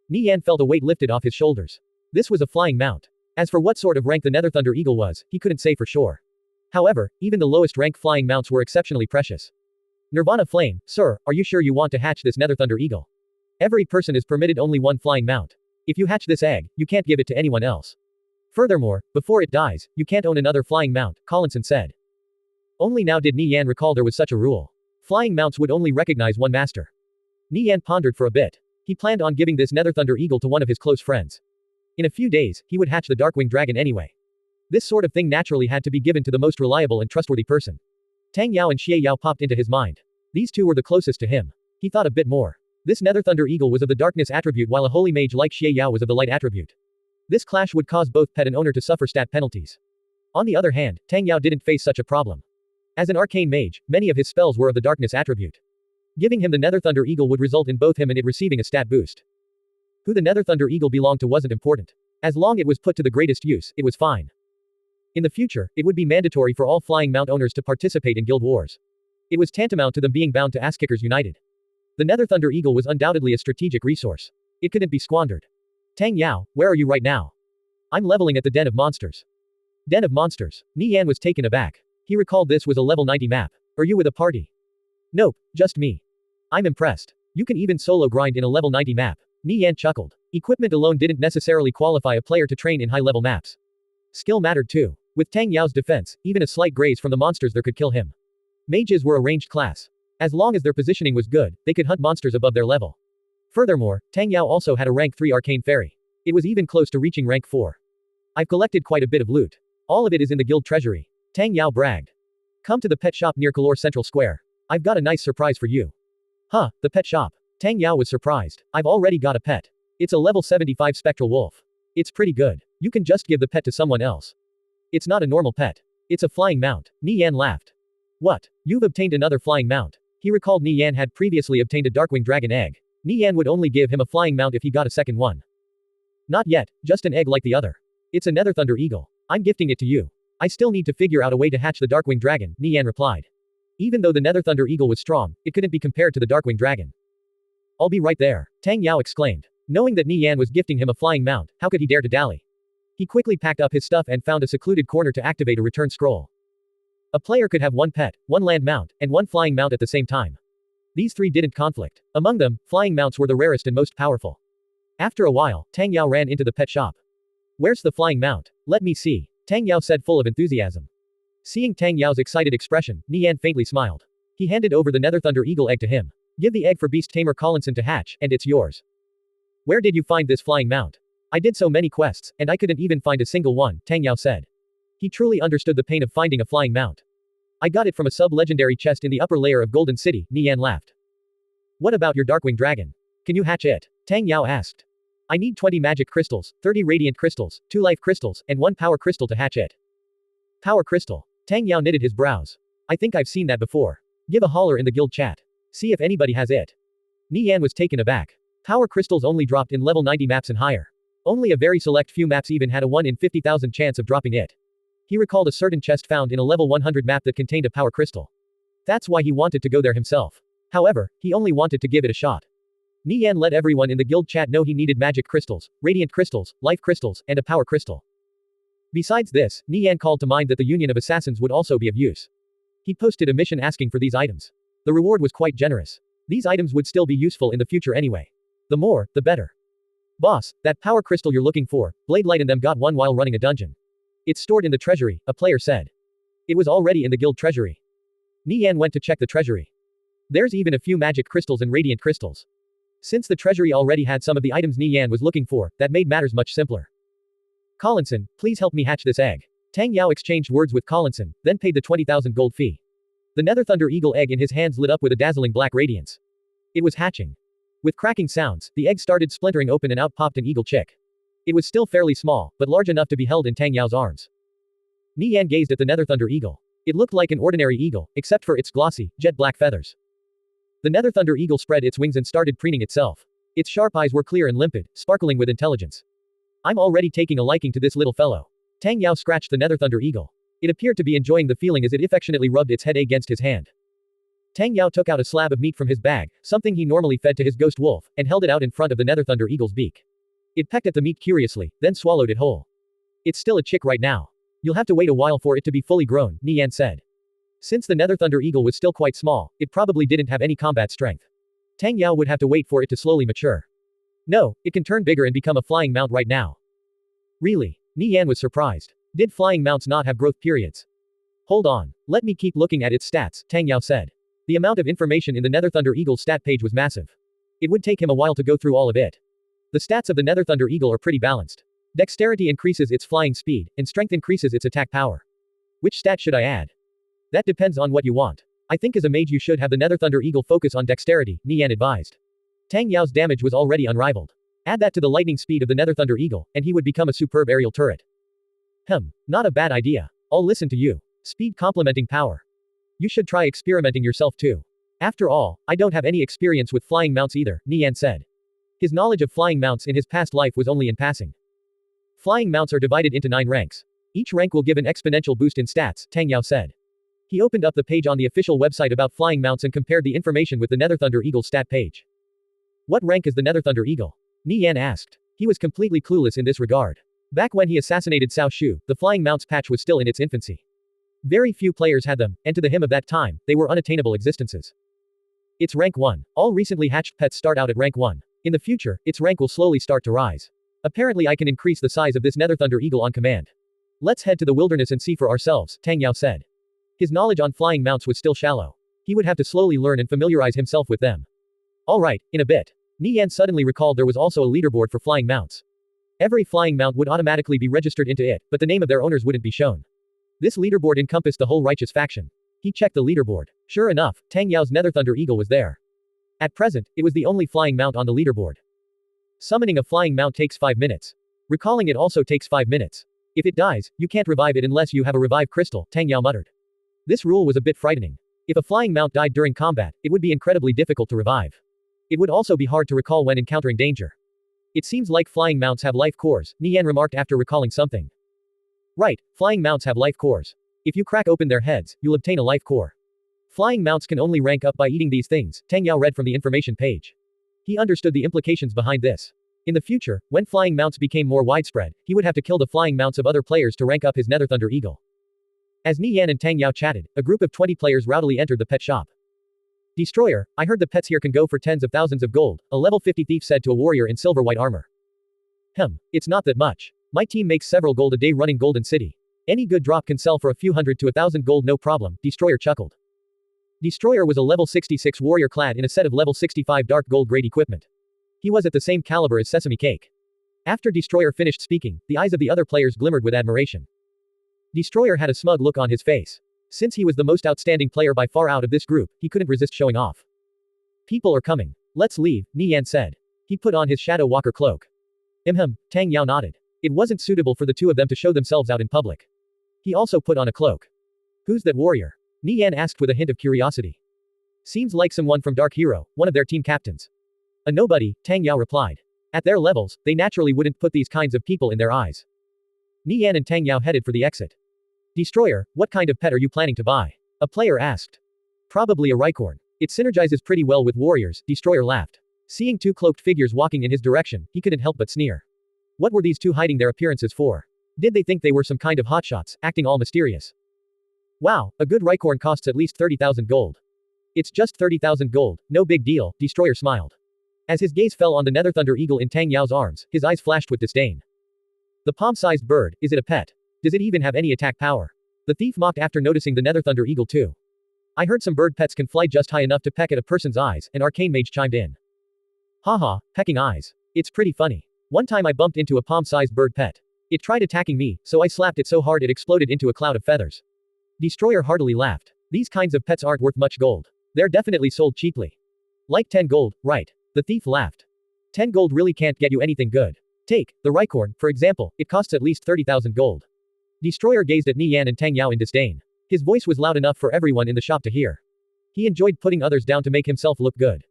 Nie Yan felt a weight lifted off his shoulders. This was a flying mount. As for what sort of rank the Nether Thunder Eagle was, he couldn't say for sure. However, even the lowest rank flying mounts were exceptionally precious. Nirvana Flame, sir, are you sure you want to hatch this Nether Thunder Eagle? Every person is permitted only one flying mount. If you hatch this egg, you can't give it to anyone else. Furthermore, before it dies, you can't own another flying mount, Collinson said. Only now did Nie Yan recall there was such a rule. Flying mounts would only recognize one master. Nie Yan pondered for a bit. He planned on giving this Nether Thunder Eagle to one of his close friends. In a few days, he would hatch the Darkwing Dragon anyway. This sort of thing naturally had to be given to the most reliable and trustworthy person. Tang Yao and Xie Yao popped into his mind. These two were the closest to him. He thought a bit more. This Nether Thunder Eagle was of the darkness attribute while a holy mage like Xie Yao was of the light attribute. This clash would cause both pet and owner to suffer stat penalties. On the other hand, Tang Yao didn't face such a problem. As an arcane mage, many of his spells were of the darkness attribute. Giving him the Nether Thunder Eagle would result in both him and it receiving a stat boost. Who the Nether Thunder Eagle belonged to wasn't important. As long as it was put to the greatest use, it was fine. In the future, it would be mandatory for all flying mount owners to participate in guild wars. It was tantamount to them being bound to Asskickers United. The Nether Thunder Eagle was undoubtedly a strategic resource. It couldn't be squandered. Tang Yao, where are you right now? I'm leveling at the Den of Monsters. Den of Monsters. Nie Yan was taken aback. He recalled this was a level 90 map. Are you with a party? Nope, just me. I'm impressed. You can even solo grind in a level 90 map. Nie Yan chuckled. Equipment alone didn't necessarily qualify a player to train in high-level maps. Skill mattered too. With Tang Yao's defense, even a slight graze from the monsters there could kill him. Mages were a ranged class. As long as their positioning was good, they could hunt monsters above their level. Furthermore, Tang Yao also had a rank 3 arcane fairy. It was even close to reaching rank 4. I've collected quite a bit of loot. All of it is in the guild treasury. Tang Yao bragged. Come to the pet shop near Kalor Central Square. I've got a nice surprise for you. Huh, the pet shop. Tang Yao was surprised. I've already got a pet. It's a level 75 spectral wolf. It's pretty good. You can just give the pet to someone else. It's not a normal pet. It's a flying mount. Nie Yan laughed. What? You've obtained another flying mount. He recalled Nie Yan had previously obtained a Darkwing Dragon egg. Nie Yan would only give him a flying mount if he got a second one. Not yet, just an egg like the other. It's a Nether Thunder Eagle. I'm gifting it to you. I still need to figure out a way to hatch the Darkwing Dragon, Nie Yan replied. Even though the Nether Thunder Eagle was strong, it couldn't be compared to the Darkwing Dragon. I'll be right there, Tang Yao exclaimed. Knowing that Nie Yan was gifting him a flying mount, how could he dare to dally? He quickly packed up his stuff and found a secluded corner to activate a return scroll. A player could have one pet, one land mount, and one flying mount at the same time. These three didn't conflict. Among them, flying mounts were the rarest and most powerful. After a while, Tang Yao ran into the pet shop. Where's the flying mount? Let me see, Tang Yao said full of enthusiasm. Seeing Tang Yao's excited expression, Nie Yan faintly smiled. He handed over the Nether Thunder Eagle egg to him. Give the egg for Beast Tamer Collinson to hatch, and it's yours. Where did you find this flying mount? I did so many quests, and I couldn't even find a single one, Tang Yao said. He truly understood the pain of finding a flying mount. I got it from a sub-legendary chest in the upper layer of Golden City, Nie Yan laughed. What about your Darkwing Dragon? Can you hatch it? Tang Yao asked. I need 20 magic crystals, 30 radiant crystals, 2 life crystals, and 1 power crystal to hatch it. Power crystal. Tang Yao knitted his brows. I think I've seen that before. Give a holler in the guild chat. See if anybody has it. Nie Yan was taken aback. Power crystals only dropped in level 90 maps and higher. Only a very select few maps even had a 1 in 50,000 chance of dropping it. He recalled a certain chest found in a level 100 map that contained a power crystal. That's why he wanted to go there himself. However, he only wanted to give it a shot. Nie Yan let everyone in the guild chat know he needed magic crystals, radiant crystals, life crystals, and a power crystal. Besides this, Nie Yan called to mind that the Union of Assassins would also be of use. He posted a mission asking for these items. The reward was quite generous. These items would still be useful in the future anyway. The more, the better. Boss, that power crystal you're looking for, Blade Light and them got one while running a dungeon. It's stored in the treasury, a player said. It was already in the guild treasury. Nie Yan went to check the treasury. There's even a few magic crystals and radiant crystals. Since the treasury already had some of the items Nie Yan was looking for, that made matters much simpler. Collinson, please help me hatch this egg. Tang Yao exchanged words with Collinson, then paid the 20,000 gold fee. The Nether Thunder Eagle egg in his hands lit up with a dazzling black radiance. It was hatching. With cracking sounds, the egg started splintering open and out popped an eagle chick. It was still fairly small, but large enough to be held in Tang Yao's arms. Nie Yan gazed at the Nether Thunder Eagle. It looked like an ordinary eagle, except for its glossy, jet black feathers. The Nether Thunder Eagle spread its wings and started preening itself. Its sharp eyes were clear and limpid, sparkling with intelligence. I'm already taking a liking to this little fellow. Tang Yao scratched the Nether Thunder Eagle. It appeared to be enjoying the feeling as it affectionately rubbed its head against his hand. Tang Yao took out a slab of meat from his bag, something he normally fed to his ghost wolf, and held it out in front of the Nether Thunder Eagle's beak. It pecked at the meat curiously, then swallowed it whole. It's still a chick right now. You'll have to wait a while for it to be fully grown, Nie Yan said. Since the Nether Thunder Eagle was still quite small, it probably didn't have any combat strength. Tang Yao would have to wait for it to slowly mature. No, it can turn bigger and become a flying mount right now. Really? Nie Yan was surprised. Did flying mounts not have growth periods? Hold on. Let me keep looking at its stats, Tang Yao said. The amount of information in the Nether Thunder Eagle's stat page was massive. It would take him a while to go through all of it. The stats of the Nether Thunder Eagle are pretty balanced. Dexterity increases its flying speed, and strength increases its attack power. Which stat should I add? That depends on what you want. I think as a mage you should have the Nether Thunder Eagle focus on dexterity, Nie Yan advised. Tang Yao's damage was already unrivaled. Add that to the lightning speed of the Nether Thunder Eagle, and he would become a superb aerial turret. Not a bad idea. I'll listen to you. Speed complementing power. You should try experimenting yourself too. After all, I don't have any experience with flying mounts either, Nie Yan said. His knowledge of flying mounts in his past life was only in passing. Flying mounts are divided into 9 ranks. Each rank will give an exponential boost in stats, Tang Yao said. He opened up the page on the official website about flying mounts and compared the information with the Nether Thunder Eagle stat page. What rank is the Nether Thunder Eagle? Nie Yan asked. He was completely clueless in this regard. Back when he assassinated Cao Shu, the flying mounts patch was still in its infancy. Very few players had them, and to the him of that time, they were unattainable existences. It's rank 1. All recently hatched pets start out at rank 1. In the future, its rank will slowly start to rise. Apparently I can increase the size of this Nether Thunder Eagle on command. Let's head to the wilderness and see for ourselves, Tang Yao said. His knowledge on flying mounts was still shallow. He would have to slowly learn and familiarize himself with them. Alright, in a bit. Nie Yan suddenly recalled there was also a leaderboard for flying mounts. Every flying mount would automatically be registered into it, but the name of their owners wouldn't be shown. This leaderboard encompassed the whole righteous faction. He checked the leaderboard. Sure enough, Tang Yao's Nether Thunder Eagle was there. At present, it was the only flying mount on the leaderboard. Summoning a flying mount takes 5 minutes. Recalling it also takes 5 minutes. If it dies, you can't revive it unless you have a revive crystal, Tang Yao muttered. This rule was a bit frightening. If a flying mount died during combat, it would be incredibly difficult to revive. It would also be hard to recall when encountering danger. It seems like flying mounts have life cores, Nie Yan remarked after recalling something. Right, flying mounts have life cores. If you crack open their heads, you'll obtain a life core. Flying mounts can only rank up by eating these things, Tang Yao read from the information page. He understood the implications behind this. In the future, when flying mounts became more widespread, he would have to kill the flying mounts of other players to rank up his Nether Thunder Eagle. As Nie Yan and Tang Yao chatted, a group of 20 players rowdily entered the pet shop. Destroyer, I heard the pets here can go for tens of thousands of gold, a level 50 thief said to a warrior in silver white armor. It's not that much. My team makes several gold a day running Golden City. Any good drop can sell for a few hundred to 1,000 gold no problem, Destroyer chuckled. Destroyer was a level 66 warrior clad in a set of level 65 dark gold grade equipment. He was at the same caliber as Sesame Cake. After Destroyer finished speaking, the eyes of the other players glimmered with admiration. Destroyer had a smug look on his face. Since he was the most outstanding player by far out of this group, he couldn't resist showing off. People are coming. Let's leave, Nie Yan said. He put on his Shadow Walker cloak. Tang Yao nodded. It wasn't suitable for the two of them to show themselves out in public. He also put on a cloak. Who's that warrior? Nie Yan asked with a hint of curiosity. Seems like someone from Dark Hero, one of their team captains. A nobody, Tang Yao replied. At their levels, they naturally wouldn't put these kinds of people in their eyes. Nie Yan and Tang Yao headed for the exit. Destroyer, what kind of pet are you planning to buy? A player asked. Probably a Rhycorn. It synergizes pretty well with warriors, Destroyer laughed. Seeing two cloaked figures walking in his direction, he couldn't help but sneer. What were these two hiding their appearances for? Did they think they were some kind of hotshots, acting all mysterious? Wow, a good Rhycorn costs at least 30,000 gold. It's just 30,000 gold, no big deal, Destroyer smiled. As his gaze fell on the Nether Thunder Eagle in Tang Yao's arms, his eyes flashed with disdain. The palm-sized bird, is it a pet? Does it even have any attack power? The thief mocked after noticing the Nether Thunder Eagle too. I heard some bird pets can fly just high enough to peck at a person's eyes, and Arcane Mage chimed in. Haha, pecking eyes. It's pretty funny. One time I bumped into a palm-sized bird pet. It tried attacking me, so I slapped it so hard it exploded into a cloud of feathers. Destroyer heartily laughed. These kinds of pets aren't worth much gold. They're definitely sold cheaply. Like 10 gold, right? The thief laughed. 10 gold really can't get you anything good. Take the Rhycorn, for example, it costs at least 30,000 gold. Destroyer gazed at Nie Yan and Tang Yao in disdain. His voice was loud enough for everyone in the shop to hear. He enjoyed putting others down to make himself look good.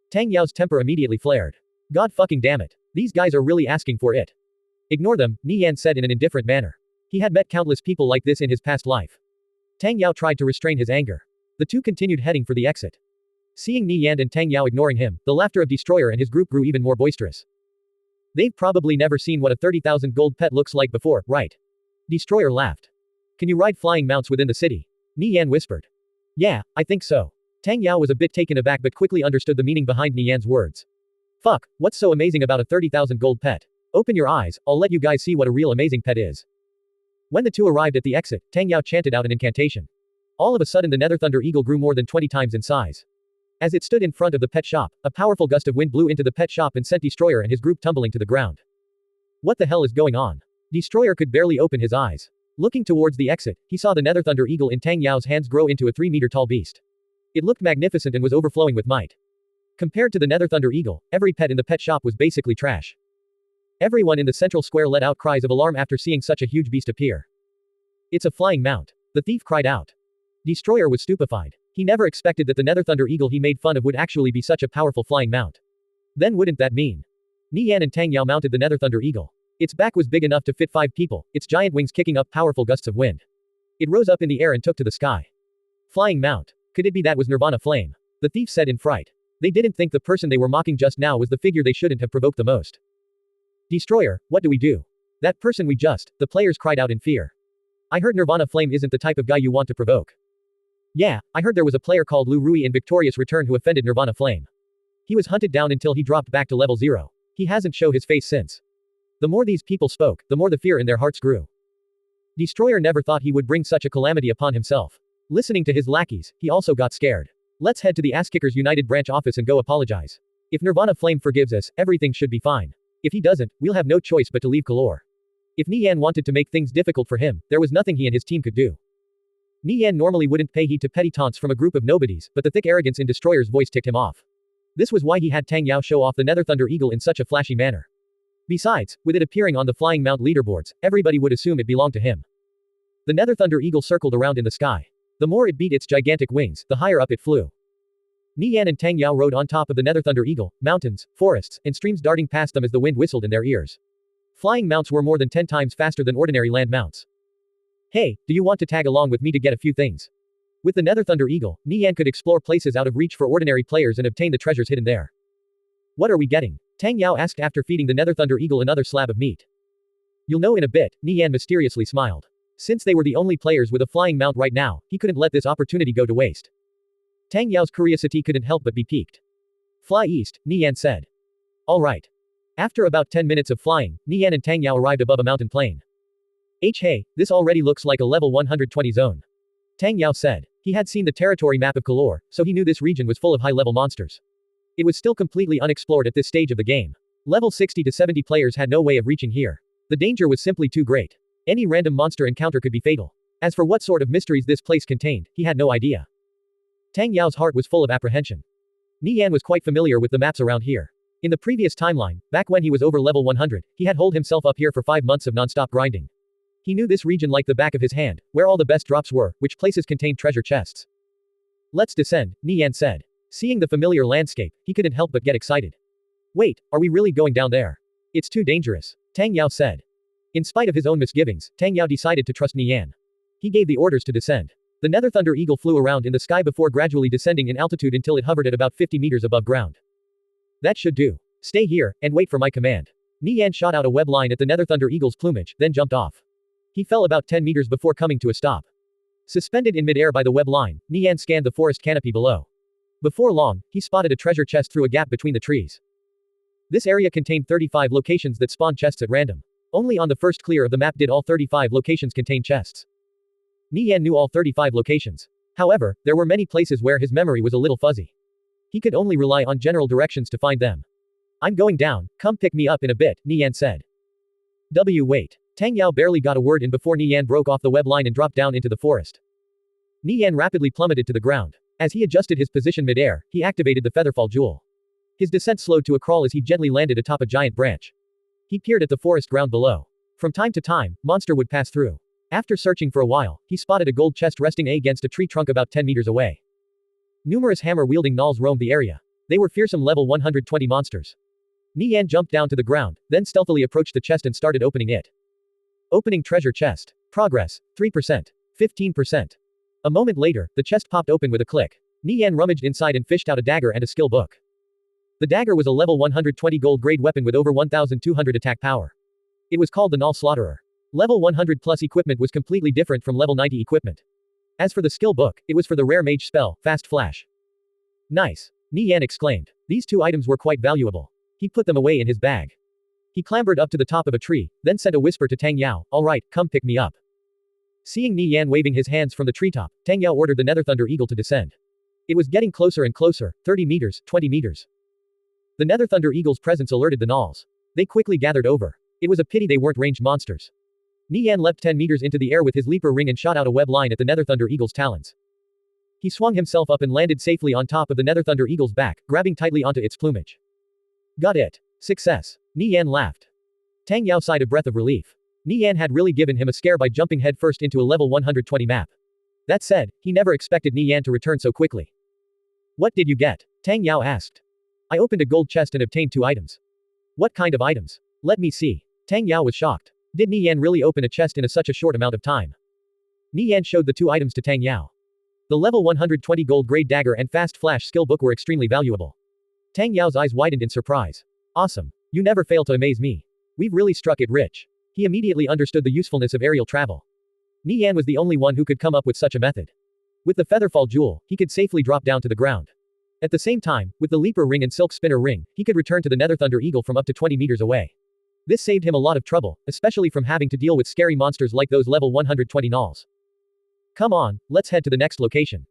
Tang Yao's temper immediately flared. God fucking damn it. These guys are really asking for it. Ignore them, Nie Yan said in an indifferent manner. He had met countless people like this in his past life. Tang Yao tried to restrain his anger. The two continued heading for the exit. Seeing Nie Yan and Tang Yao ignoring him, the laughter of Destroyer and his group grew even more boisterous. They've probably never seen what a 30,000 gold pet looks like before, right? Destroyer laughed. Can you ride flying mounts within the city? Nie Yan whispered. Yeah, I think so. Tang Yao was a bit taken aback but quickly understood the meaning behind Nie Yan's words. Fuck, what's so amazing about a 30,000 gold pet? Open your eyes, I'll let you guys see what a real amazing pet is. When the two arrived at the exit, Tang Yao chanted out an incantation. All of a sudden the Nether Thunder Eagle grew more than 20 times in size. As it stood in front of the pet shop, a powerful gust of wind blew into the pet shop and sent Destroyer and his group tumbling to the ground. What the hell is going on? Destroyer could barely open his eyes. Looking towards the exit, he saw the Nether Thunder Eagle in Tang Yao's hands grow into a 3-meter-tall beast. It looked magnificent and was overflowing with might. Compared to the Nether Thunder Eagle, every pet in the pet shop was basically trash. Everyone in the central square let out cries of alarm after seeing such a huge beast appear. It's a flying mount. The thief cried out. Destroyer was stupefied. He never expected that the Nether Thunder Eagle he made fun of would actually be such a powerful flying mount. Then wouldn't that mean? Nie Yan and Tang Yao mounted the Nether Thunder Eagle. Its back was big enough to fit 5 people, its giant wings kicking up powerful gusts of wind. It rose up in the air and took to the sky. Flying mount. Could it be that was Nirvana Flame? The thief said in fright. They didn't think the person they were mocking just now was the figure they shouldn't have provoked the most. Destroyer, what do we do? That person the players cried out in fear. I heard Nirvana Flame isn't the type of guy you want to provoke. Yeah, I heard there was a player called Lu Rui in Victorious Return who offended Nirvana Flame. He was hunted down until he dropped back to level 0. He hasn't shown his face since. The more these people spoke, the more the fear in their hearts grew. Destroyer never thought he would bring such a calamity upon himself. Listening to his lackeys, he also got scared. Let's head to the Asskickers United branch office and go apologize. If Nirvana Flame forgives us, everything should be fine. If he doesn't, we'll have no choice but to leave Kalor. If Nie Yan wanted to make things difficult for him, there was nothing he and his team could do. Nie Yan normally wouldn't pay heed to petty taunts from a group of nobodies, but the thick arrogance in Destroyer's voice ticked him off. This was why he had Tang Yao show off the Nether Thunder Eagle in such a flashy manner. Besides, with it appearing on the Flying Mount leaderboards, everybody would assume it belonged to him. The Nether Thunder Eagle circled around in the sky. The more it beat its gigantic wings, the higher up it flew. Nie Yan and Tang Yao rode on top of the Nether Thunder Eagle, mountains, forests, and streams darting past them as the wind whistled in their ears. Flying mounts were more than 10 times faster than ordinary land mounts. Hey, do you want to tag along with me to get a few things? With the Nether Thunder Eagle, Nie Yan could explore places out of reach for ordinary players and obtain the treasures hidden there. What are we getting? Tang Yao asked after feeding the Nether Thunder Eagle another slab of meat. You'll know in a bit, Nie Yan mysteriously smiled. Since they were the only players with a flying mount right now, he couldn't let this opportunity go to waste. Tang Yao's curiosity couldn't help but be piqued. Fly east, Nie Yan said. Alright. After about 10 minutes of flying, Nie Yan and Tang Yao arrived above a mountain plain. Hey, this already looks like a level 120 zone. Tang Yao said. He had seen the territory map of Kalor, so he knew this region was full of high-level monsters. It was still completely unexplored at this stage of the game. Level 60 to 70 players had no way of reaching here. The danger was simply too great. Any random monster encounter could be fatal. As for what sort of mysteries this place contained, he had no idea. Tang Yao's heart was full of apprehension. Nie Yan was quite familiar with the maps around here. In the previous timeline, back when he was over level 100, he had holed himself up here for 5 months of non-stop grinding. He knew this region like the back of his hand, where all the best drops were, which places contained treasure chests. Let's descend, Nie Yan said. Seeing the familiar landscape, he couldn't help but get excited. Wait, are we really going down there? It's too dangerous, Tang Yao said. In spite of his own misgivings, Tang Yao decided to trust Nie Yan. He gave the orders to descend. The Nether Thunder Eagle flew around in the sky before gradually descending in altitude until it hovered at about 50 meters above ground. That should do. Stay here, and wait for my command. Nie Yan shot out a web line at the Nether Thunder Eagle's plumage, then jumped off. He fell about 10 meters before coming to a stop. Suspended in midair by the web line, Nie Yan scanned the forest canopy below. Before long, he spotted a treasure chest through a gap between the trees. This area contained 35 locations that spawned chests at random. Only on the first clear of the map did all 35 locations contain chests. Nie Yan knew all 35 locations. However, there were many places where his memory was a little fuzzy. He could only rely on general directions to find them. I'm going down, come pick me up in a bit, Nie Yan said. Wait. Tang Yao barely got a word in before Nie Yan broke off the web line and dropped down into the forest. Nie Yan rapidly plummeted to the ground. As he adjusted his position mid-air, he activated the featherfall jewel. His descent slowed to a crawl as he gently landed atop a giant branch. He peered at the forest ground below. From time to time, monster would pass through. After searching for a while, he spotted a gold chest resting against a tree trunk about 10 meters away. Numerous hammer-wielding gnolls roamed the area. They were fearsome level 120 monsters. Nie Yan jumped down to the ground, then stealthily approached the chest and started opening it. Opening treasure chest. Progress, 3%. 15%. A moment later, the chest popped open with a click. Nie Yan rummaged inside and fished out a dagger and a skill book. The dagger was a level 120 gold grade weapon with over 1200 attack power. It was called the Gnoll Slaughterer. Level 100 plus equipment was completely different from level 90 equipment. As for the skill book, it was for the rare mage spell, Fast Flash. Nice. Nie Yan exclaimed. These two items were quite valuable. He put them away in his bag. He clambered up to the top of a tree, then sent a whisper to Tang Yao, alright, come pick me up. Seeing Nie Yan waving his hands from the treetop, Tang Yao ordered the Nether Thunder Eagle to descend. It was getting closer and closer, 30 meters, 20 meters. The Nether Thunder Eagle's presence alerted the gnolls. They quickly gathered over. It was a pity they weren't ranged monsters. Nie Yan leapt 10 meters into the air with his leaper ring and shot out a web line at the Nether Thunder Eagle's talons. He swung himself up and landed safely on top of the Nether Thunder Eagle's back, grabbing tightly onto its plumage. Got it. Success. Nie Yan laughed. Tang Yao sighed a breath of relief. Nie Yan had really given him a scare by jumping headfirst into a level 120 map. That said, he never expected Nie Yan to return so quickly. What did you get? Tang Yao asked. I opened a gold chest and obtained 2 items. What kind of items? Let me see. Tang Yao was shocked. Did Nie Yan really open a chest in such a short amount of time? Nie Yan showed the 2 items to Tang Yao. The level 120 gold grade dagger and fast flash skill book were extremely valuable. Tang Yao's eyes widened in surprise. Awesome. You never fail to amaze me. We've really struck it rich. He immediately understood the usefulness of aerial travel. Nie Yan was the only one who could come up with such a method. With the featherfall jewel, he could safely drop down to the ground. At the same time, with the leaper ring and silk spinner ring, he could return to the Nether Thunder Eagle from up to 20 meters away. This saved him a lot of trouble, especially from having to deal with scary monsters like those level 120 gnolls. Come on, let's head to the next location.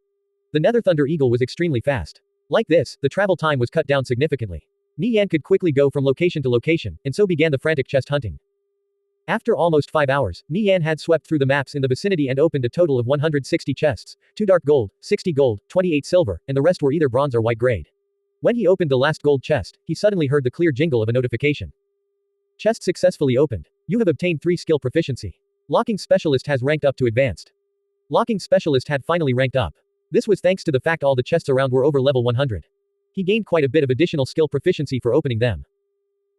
The Nether Thunder Eagle was extremely fast. Like this, the travel time was cut down significantly. Nie Yan could quickly go from location to location, and so began the frantic chest hunting. After almost 5 hours, Nie Yan had swept through the maps in the vicinity and opened a total of 160 chests, 2 dark gold, 60 gold, 28 silver, and the rest were either bronze or white grade. When he opened the last gold chest, he suddenly heard the clear jingle of a notification. Chest successfully opened. You have obtained 3 skill proficiency. Locking Specialist has ranked up to Advanced. Locking Specialist had finally ranked up. This was thanks to the fact all the chests around were over level 100. He gained quite a bit of additional skill proficiency for opening them.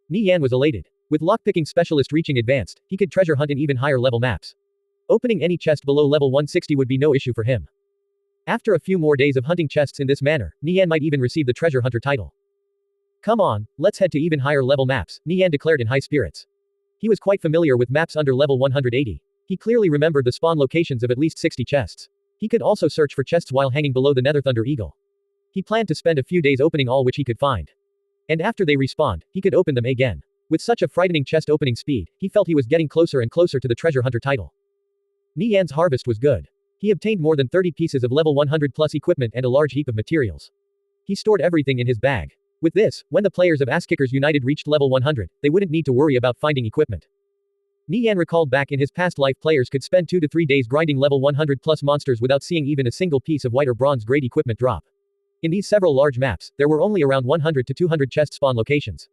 Nie Yan was elated. With lockpicking specialist reaching advanced, he could treasure hunt in even higher level maps. Opening any chest below level 160 would be no issue for him. After a few more days of hunting chests in this manner, Nie Yan might even receive the treasure hunter title. Come on, let's head to even higher level maps, Nie Yan declared in high spirits. He was quite familiar with maps under level 180. He clearly remembered the spawn locations of at least 60 chests. He could also search for chests while hanging below the Nether Thunder Eagle. He planned to spend a few days opening all which he could find. And after they respawned, he could open them again. With such a frightening chest opening speed, he felt he was getting closer and closer to the treasure hunter title. Nie Yan's harvest was good. He obtained more than 30 pieces of level 100 plus equipment and a large heap of materials. He stored everything in his bag. With this, when the players of Asskickers United reached level 100, they wouldn't need to worry about finding equipment. Nie Yan recalled back in his past life players could spend 2 to 3 days grinding level 100 plus monsters without seeing even a single piece of white or bronze grade equipment drop. In these several large maps, there were only around 100 to 200 chest spawn locations.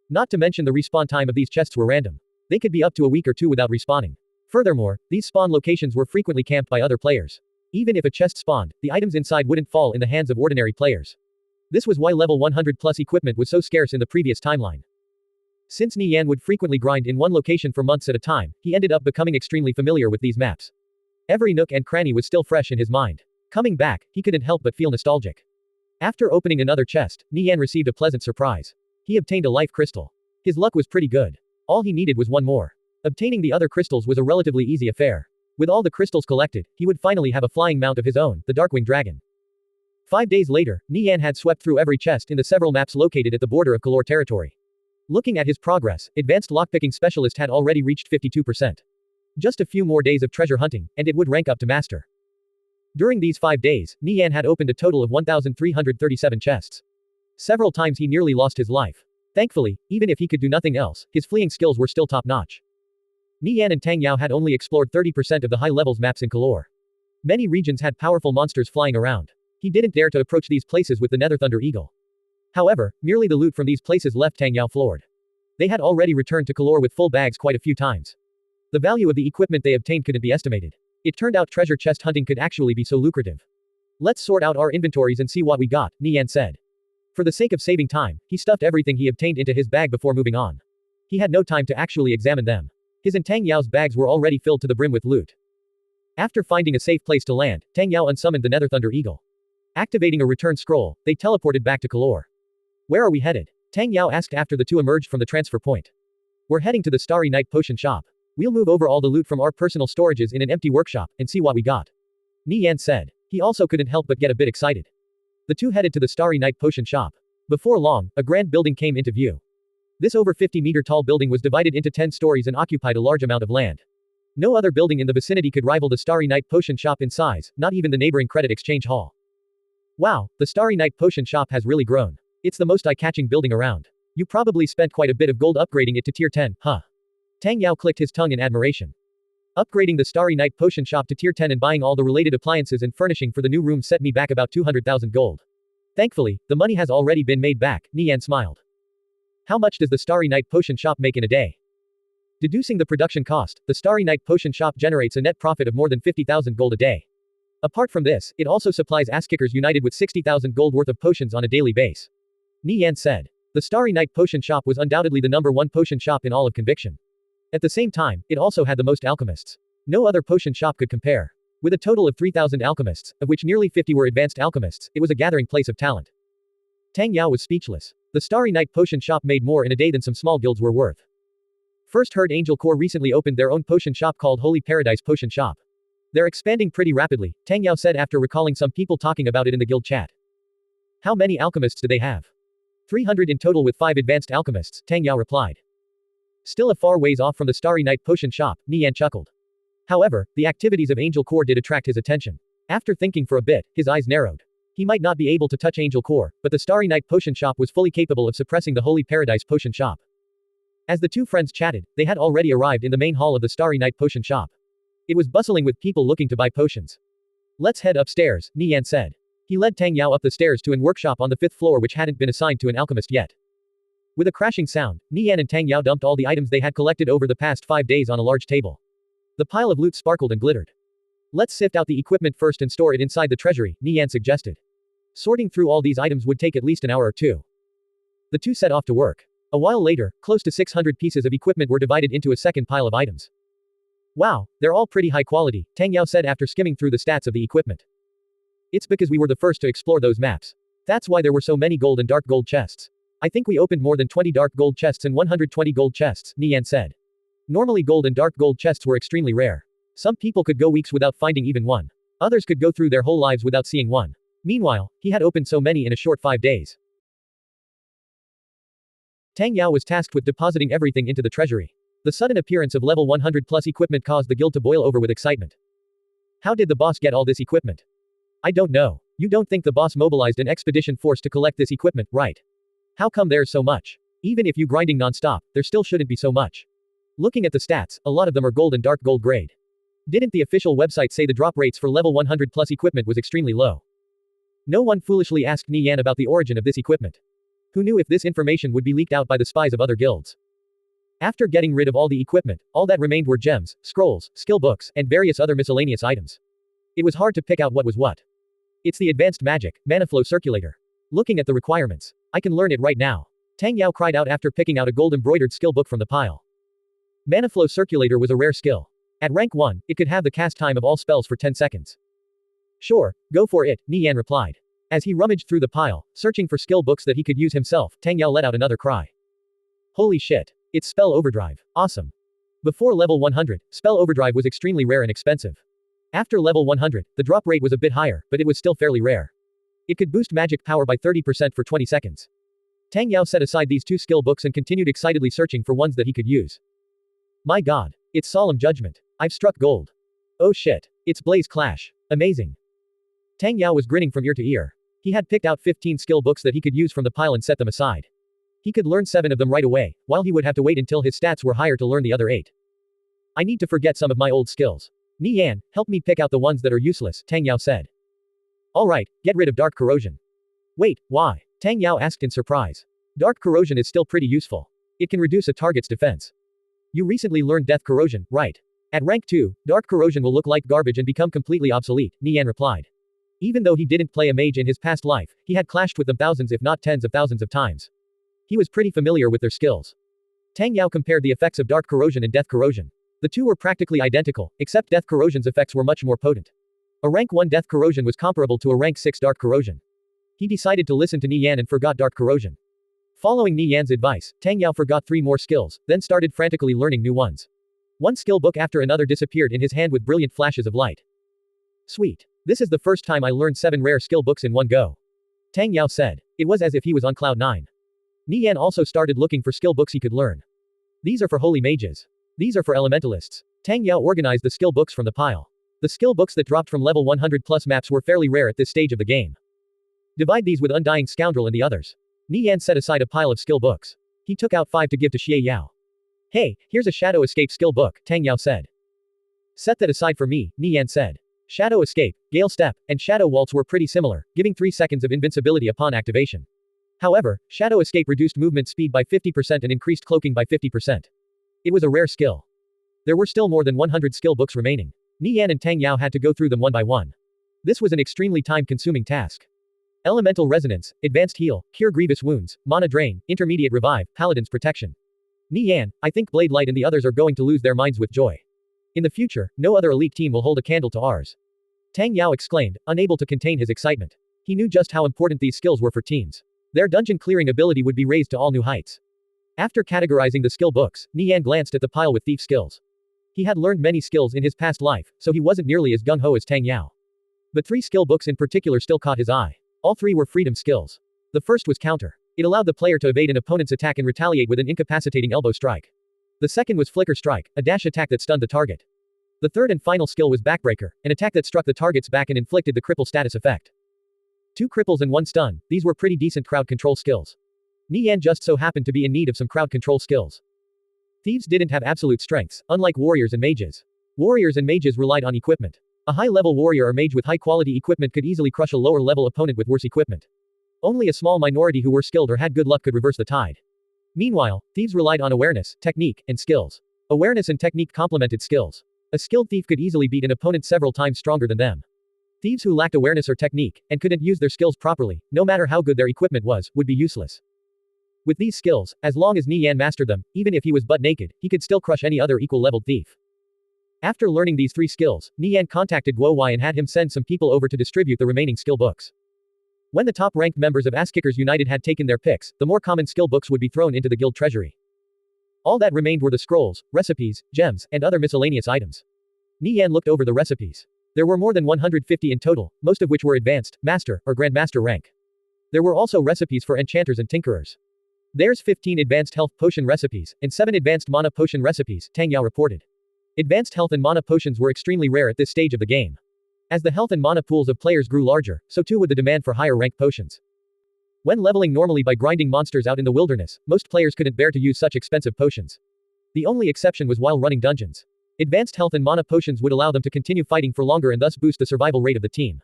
Not to mention the respawn time of these chests were random. They could be up to a week or 2 without respawning. Furthermore, these spawn locations were frequently camped by other players. Even if a chest spawned, the items inside wouldn't fall in the hands of ordinary players. This was why level 100 plus equipment was so scarce in the previous timeline. Since Nie Yan would frequently grind in one location for months at a time, he ended up becoming extremely familiar with these maps. Every nook and cranny was still fresh in his mind. Coming back, he couldn't help but feel nostalgic. After opening another chest, Nie Yan received a pleasant surprise. He obtained a life crystal. His luck was pretty good. All he needed was one more. Obtaining the other crystals was a relatively easy affair. With all the crystals collected, he would finally have a flying mount of his own, the Darkwing Dragon. 5 days later, Nie Yan had swept through every chest in the several maps located at the border of Kalor territory. Looking at his progress, Advanced Lockpicking Specialist had already reached 52%. Just a few more days of treasure hunting, and it would rank up to Master. During these 5 days, Nie Yan had opened a total of 1,337 chests. Several times he nearly lost his life. Thankfully, even if he could do nothing else, his fleeing skills were still top-notch. Nie Yan and Tang Yao had only explored 30% of the high-levels maps in Kalor. Many regions had powerful monsters flying around. He didn't dare to approach these places with the Nether Thunder Eagle. However, merely the loot from these places left Tang Yao floored. They had already returned to Kalor with full bags quite a few times. The value of the equipment they obtained couldn't be estimated. It turned out treasure chest hunting could actually be so lucrative. Let's sort out our inventories and see what we got, Nie Yan said. For the sake of saving time, he stuffed everything he obtained into his bag before moving on. He had no time to actually examine them. His and Tang Yao's bags were already filled to the brim with loot. After finding a safe place to land, Tang Yao unsummoned the Nether Thunder Eagle. Activating a return scroll, they teleported back to Kalor. Where are we headed? Tang Yao asked after the two emerged from the transfer point. We're heading to the Starry Night Potion Shop. We'll move over all the loot from our personal storages in an empty workshop, and see what we got. Nie Yan said. He also couldn't help but get a bit excited. The two headed to the Starry Night Potion Shop. Before long, a grand building came into view. This over 50-meter tall building was divided into 10 stories and occupied a large amount of land. No other building in the vicinity could rival the Starry Night Potion Shop in size, not even the neighboring Credit Exchange Hall. Wow, the Starry Night Potion Shop has really grown. It's the most eye-catching building around. You probably spent quite a bit of gold upgrading it to tier 10, huh? Tang Yao clicked his tongue in admiration. Upgrading the Starry Night Potion Shop to tier 10 and buying all the related appliances and furnishing for the new room set me back about 200,000 gold. Thankfully, the money has already been made back, Nie Yan smiled. How much does the Starry Night Potion Shop make in a day? Deducing the production cost, the Starry Night Potion Shop generates a net profit of more than 50,000 gold a day. Apart from this, it also supplies ass-kickers united with 60,000 gold worth of potions on a daily base. Nie Yan said. The Starry Night Potion Shop was undoubtedly the #1 potion shop in all of Conviction. At the same time, it also had the most alchemists. No other potion shop could compare. With a total of 3,000 alchemists, of which nearly 50 were advanced alchemists, it was a gathering place of talent. Tang Yao was speechless. The Starry Night Potion Shop made more in a day than some small guilds were worth. First heard Angel Corps recently opened their own potion shop called Holy Paradise Potion Shop. They're expanding pretty rapidly, Tang Yao said after recalling some people talking about it in the guild chat. How many alchemists do they have? 300 in total with 5 advanced alchemists, Tang Yao replied. Still a far ways off from the Starry Night Potion Shop, Nie Yan chuckled. However, the activities of Angel Corps did attract his attention. After thinking for a bit, his eyes narrowed. He might not be able to touch Angel Corps, but the Starry Night Potion Shop was fully capable of suppressing the Holy Paradise Potion Shop. As the two friends chatted, they had already arrived in the main hall of the Starry Night Potion Shop. It was bustling with people looking to buy potions. Let's head upstairs, Nie Yan said. He led Tang Yao up the stairs to an workshop on the 5th floor which hadn't been assigned to an alchemist yet. With a crashing sound, Nie Yan and Tang Yao dumped all the items they had collected over the past 5 days on a large table. The pile of loot sparkled and glittered. Let's sift out the equipment first and store it inside the treasury, Nie Yan suggested. Sorting through all these items would take at least an hour or two. The two set off to work. A while later, close to 600 pieces of equipment were divided into a second pile of items. Wow, they're all pretty high quality, Tang Yao said after skimming through the stats of the equipment. It's because we were the first to explore those maps. That's why there were so many gold and dark gold chests. I think we opened more than 20 dark gold chests and 120 gold chests, Nie Yan said. Normally gold and dark gold chests were extremely rare. Some people could go weeks without finding even one. Others could go through their whole lives without seeing one. Meanwhile, he had opened so many in a short 5 days. Tang Yao was tasked with depositing everything into the treasury. The sudden appearance of level 100 plus equipment caused the guild to boil over with excitement. How did the boss get all this equipment? I don't know. You don't think the boss mobilized an expedition force to collect this equipment, right? How come there's so much? Even if you grinding non-stop, there still shouldn't be so much. Looking at the stats, a lot of them are gold and dark gold grade. Didn't the official website say the drop rates for level 100 plus equipment was extremely low? No one foolishly asked Nie Yan about the origin of this equipment. Who knew if this information would be leaked out by the spies of other guilds? After getting rid of all the equipment, all that remained were gems, scrolls, skill books, and various other miscellaneous items. It was hard to pick out what was what. It's the advanced magic, mana flow circulator. Looking at the requirements, I can learn it right now. Tang Yao cried out after picking out a gold embroidered skill book from the pile. Mana flow circulator was a rare skill. At rank 1, it could have the cast time of all spells for 10 seconds. Sure, go for it, Nie Yan replied. As he rummaged through the pile, searching for skill books that he could use himself, Tang Yao let out another cry. Holy shit. It's Spell Overdrive. Awesome. Before level 100, Spell Overdrive was extremely rare and expensive. After level 100, the drop rate was a bit higher, but it was still fairly rare. It could boost magic power by 30% for 20 seconds. Tang Yao set aside these 2 skill books and continued excitedly searching for ones that he could use. My god. It's Solemn Judgment. I've struck gold. Oh shit. It's Blaze Clash. Amazing. Tang Yao was grinning from ear to ear. He had picked out 15 skill books that he could use from the pile and set them aside. He could learn 7 of them right away, while he would have to wait until his stats were higher to learn the other 8. I need to forget some of my old skills. Nie Yan, help me pick out the ones that are useless, Tang Yao said. Alright, get rid of dark corrosion. Wait, why? Tang Yao asked in surprise. Dark corrosion is still pretty useful. It can reduce a target's defense. You recently learned death corrosion, right? At rank 2, dark corrosion will look like garbage and become completely obsolete, Nie Yan replied. Even though he didn't play a mage in his past life, he had clashed with them thousands if not tens of thousands of times. He was pretty familiar with their skills. Tang Yao compared the effects of dark corrosion and death corrosion. The two were practically identical, except death corrosion's effects were much more potent. A rank 1 death corrosion was comparable to a rank 6 dark corrosion. He decided to listen to Nie Yan and forgot dark corrosion. Following Nie Yan's advice, Tang Yao forgot 3 more skills, then started frantically learning new ones. One skill book after another disappeared in his hand with brilliant flashes of light. Sweet. This is the first time I learned 7 rare skill books in one go. Tang Yao said. It was as if he was on cloud 9. Nie Yan also started looking for skill books he could learn. These are for holy mages. These are for elementalists. Tang Yao organized the skill books from the pile. The skill books that dropped from level 100 plus maps were fairly rare at this stage of the game. Divide these with Undying Scoundrel and the others. Nie Yan set aside a pile of skill books. He took out 5 to give to Xie Yao. Hey, here's a Shadow Escape skill book, Tang Yao said. Set that aside for me, Nie Yan said. Shadow Escape, Gale Step, and Shadow Waltz were pretty similar, giving 3 seconds of invincibility upon activation. However, Shadow Escape reduced movement speed by 50% and increased cloaking by 50%. It was a rare skill. There were still more than 100 skill books remaining. Nie Yan and Tang Yao had to go through them one by one. This was an extremely time-consuming task. Elemental Resonance, Advanced Heal, Cure Grievous Wounds, Mana Drain, Intermediate Revive, Paladin's Protection. Nie Yan, I think Blade Light and the others are going to lose their minds with joy. In the future, no other elite team will hold a candle to ours. Tang Yao exclaimed, unable to contain his excitement. He knew just how important these skills were for teams. Their dungeon clearing ability would be raised to all new heights. After categorizing the skill books, Nie Yan glanced at the pile with thief skills. He had learned many skills in his past life, so he wasn't nearly as gung-ho as Tang Yao. But 3 skill books in particular still caught his eye. All 3 were freedom skills. The first was Counter. It allowed the player to evade an opponent's attack and retaliate with an incapacitating elbow strike. The second was Flicker Strike, a dash attack that stunned the target. The third and final skill was Backbreaker, an attack that struck the target's back and inflicted the cripple status effect. 2 cripples and 1 stun, these were pretty decent crowd control skills. Nie Yan just so happened to be in need of some crowd control skills. Thieves didn't have absolute strengths, unlike warriors and mages. Warriors and mages relied on equipment. A high-level warrior or mage with high-quality equipment could easily crush a lower-level opponent with worse equipment. Only a small minority who were skilled or had good luck could reverse the tide. Meanwhile, thieves relied on awareness, technique, and skills. Awareness and technique complemented skills. A skilled thief could easily beat an opponent several times stronger than them. Thieves who lacked awareness or technique, and couldn't use their skills properly, no matter how good their equipment was, would be useless. With these skills, as long as Nie Yan mastered them, even if he was butt naked, he could still crush any other equal-leveled thief. After learning these 3 skills, Nie Yan contacted Guo Wai and had him send some people over to distribute the remaining skill books. When the top-ranked members of Asskickers United had taken their picks, the more common skill books would be thrown into the guild treasury. All that remained were the scrolls, recipes, gems, and other miscellaneous items. Nie Yan looked over the recipes. There were more than 150 in total, most of which were advanced, master, or grandmaster rank. There were also recipes for enchanters and tinkerers. There's 15 advanced health potion recipes, and 7 advanced mana potion recipes, Tang Yao reported. Advanced health and mana potions were extremely rare at this stage of the game. As the health and mana pools of players grew larger, so too would the demand for higher rank potions. When leveling normally by grinding monsters out in the wilderness, most players couldn't bear to use such expensive potions. The only exception was while running dungeons. Advanced health and mana potions would allow them to continue fighting for longer and thus boost the survival rate of the team.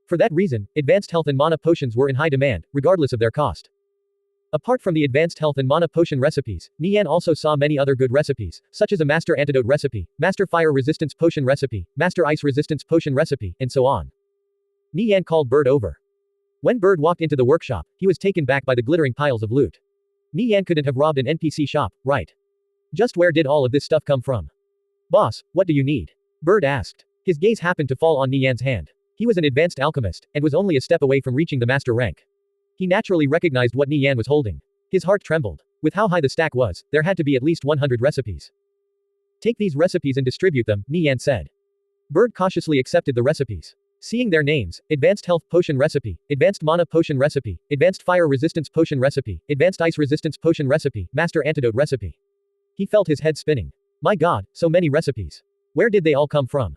For that reason, advanced health and mana potions were in high demand, regardless of their cost. Apart from the advanced health and mana potion recipes, Nie Yan also saw many other good recipes, such as a master antidote recipe, master fire resistance potion recipe, master ice resistance potion recipe, and so on. Nie Yan called Bird over. When Bird walked into the workshop, he was taken back by the glittering piles of loot. Nie Yan couldn't have robbed an NPC shop, right? Just where did all of this stuff come from? Boss, what do you need? Bird asked. His gaze happened to fall on Nie Yan's hand. He was an advanced alchemist, and was only a step away from reaching the master rank. He naturally recognized what Nie Yan was holding. His heart trembled. With how high the stack was, there had to be at least 100 recipes. Take these recipes and distribute them, Nie Yan said. Bird cautiously accepted the recipes. Seeing their names, Advanced Health Potion Recipe, Advanced Mana Potion Recipe, Advanced Fire Resistance Potion Recipe, Advanced Ice Resistance Potion Recipe, Master Antidote Recipe. He felt his head spinning. My god, so many recipes. Where did they all come from?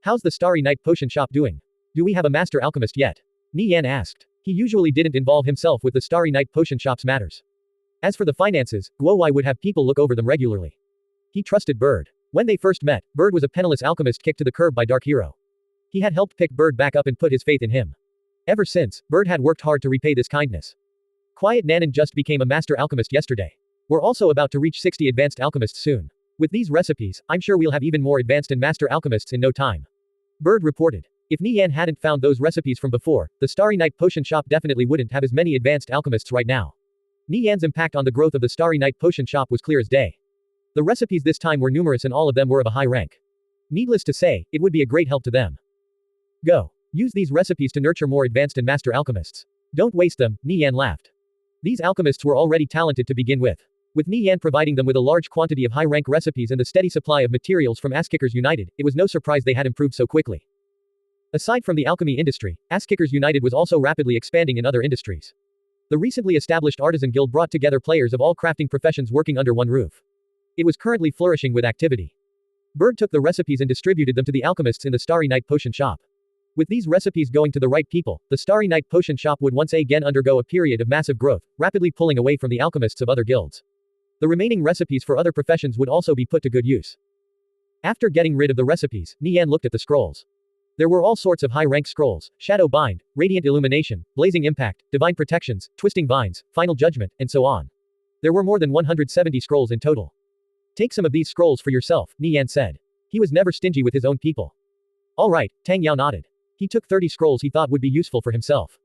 How's the Starry Night Potion Shop doing? Do we have a master alchemist yet? Nie Yan asked. He usually didn't involve himself with the Starry Night potion shop's matters. As for the finances, Guowai would have people look over them regularly. He trusted Bird. When they first met, Bird was a penniless alchemist kicked to the curb by Dark Hero. He had helped pick Bird back up and put his faith in him. Ever since, Bird had worked hard to repay this kindness. Quiet Nanan just became a master alchemist yesterday. We're also about to reach 60 advanced alchemists soon. With these recipes, I'm sure we'll have even more advanced and master alchemists in no time. Bird reported. If Nie Yan hadn't found those recipes from before, the Starry Night potion shop definitely wouldn't have as many advanced alchemists right now. Nie Yan's impact on the growth of the Starry Night potion shop was clear as day. The recipes this time were numerous and all of them were of a high rank. Needless to say, it would be a great help to them. Go. Use these recipes to nurture more advanced and master alchemists. Don't waste them, Nie Yan laughed. These alchemists were already talented to begin with. With Nie Yan providing them with a large quantity of high-rank recipes and the steady supply of materials from Asskickers United, it was no surprise they had improved so quickly. Aside from the alchemy industry, Asskickers United was also rapidly expanding in other industries. The recently established Artisan Guild brought together players of all crafting professions working under one roof. It was currently flourishing with activity. Bird took the recipes and distributed them to the alchemists in the Starry Night potion shop. With these recipes going to the right people, the Starry Night potion shop would once again undergo a period of massive growth, rapidly pulling away from the alchemists of other guilds. The remaining recipes for other professions would also be put to good use. After getting rid of the recipes, Nie Yan looked at the scrolls. There were all sorts of high-rank scrolls: Shadow Bind, Radiant Illumination, Blazing Impact, Divine Protections, Twisting Vines, Final Judgment, and so on. There were more than 170 scrolls in total. Take some of these scrolls for yourself, Nie Yan said. He was never stingy with his own people. Alright, Tang Yao nodded. He took 30 scrolls he thought would be useful for himself.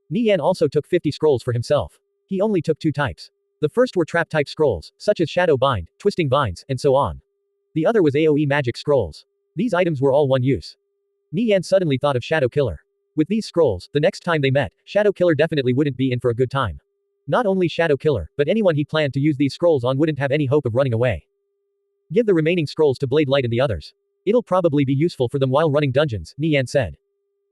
Nie Yan also took 50 scrolls for himself. He only took 2 types. The first were trap-type scrolls, such as Shadow Bind, Twisting Vines, and so on. The other was AoE magic scrolls. These items were all one use. Nie Yan suddenly thought of Shadow Killer. With these scrolls, the next time they met, Shadow Killer definitely wouldn't be in for a good time. Not only Shadow Killer, but anyone he planned to use these scrolls on wouldn't have any hope of running away. Give the remaining scrolls to Blade Light and the others. It'll probably be useful for them while running dungeons, Nie Yan said.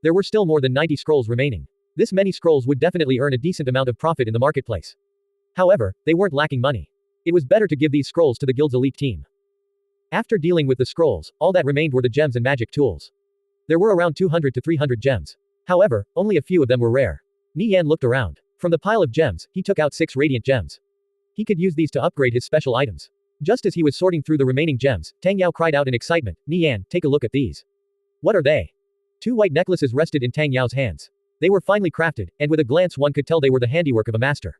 There were still more than 90 scrolls remaining. This many scrolls would definitely earn a decent amount of profit in the marketplace. However, they weren't lacking money. It was better to give these scrolls to the guild's elite team. After dealing with the scrolls, all that remained were the gems and magic tools. There were around 200 to 300 gems. However, only a few of them were rare. Nie Yan looked around. From the pile of gems, he took out 6 radiant gems. He could use these to upgrade his special items. Just as he was sorting through the remaining gems, Tang Yao cried out in excitement, Nie Yan, take a look at these. What are they? 2 white necklaces rested in Tang Yao's hands. They were finely crafted, and with a glance one could tell they were the handiwork of a master.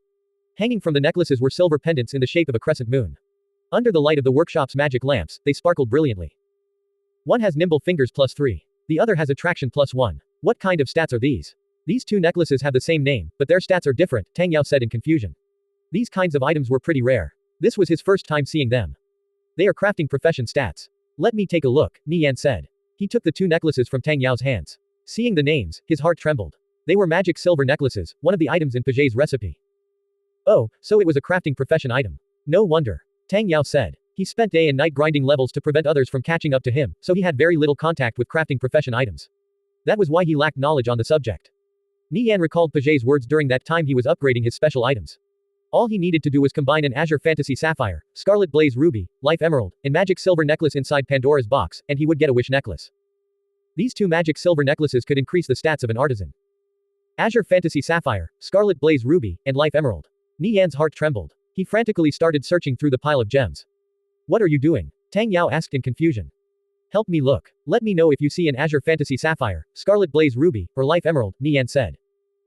Hanging from the necklaces were silver pendants in the shape of a crescent moon. Under the light of the workshop's magic lamps, they sparkled brilliantly. One has nimble fingers +3. The other has attraction +1. What kind of stats are these? These 2 necklaces have the same name, but their stats are different, Tang Yao said in confusion. These kinds of items were pretty rare. This was his first time seeing them. They are crafting profession stats. Let me take a look, Nie Yan said. He took the 2 necklaces from Tang Yao's hands. Seeing the names, his heart trembled. They were magic silver necklaces, one of the items in Paget's recipe. Oh, so it was a crafting profession item. No wonder. Tang Yao said. He spent day and night grinding levels to prevent others from catching up to him, so he had very little contact with crafting profession items. That was why he lacked knowledge on the subject. Nie Yan recalled Paget's words during that time he was upgrading his special items. All he needed to do was combine an Azure Fantasy Sapphire, Scarlet Blaze Ruby, Life Emerald, and Magic Silver Necklace inside Pandora's box, and he would get a Wish Necklace. These 2 Magic Silver Necklaces could increase the stats of an artisan. Azure Fantasy Sapphire, Scarlet Blaze Ruby, and Life Emerald. Nie Yan's heart trembled. He frantically started searching through the pile of gems. What are you doing? Tang Yao asked in confusion. Help me look. Let me know if you see an Azure Fantasy Sapphire, Scarlet Blaze Ruby, or Life Emerald, Nie Yan said.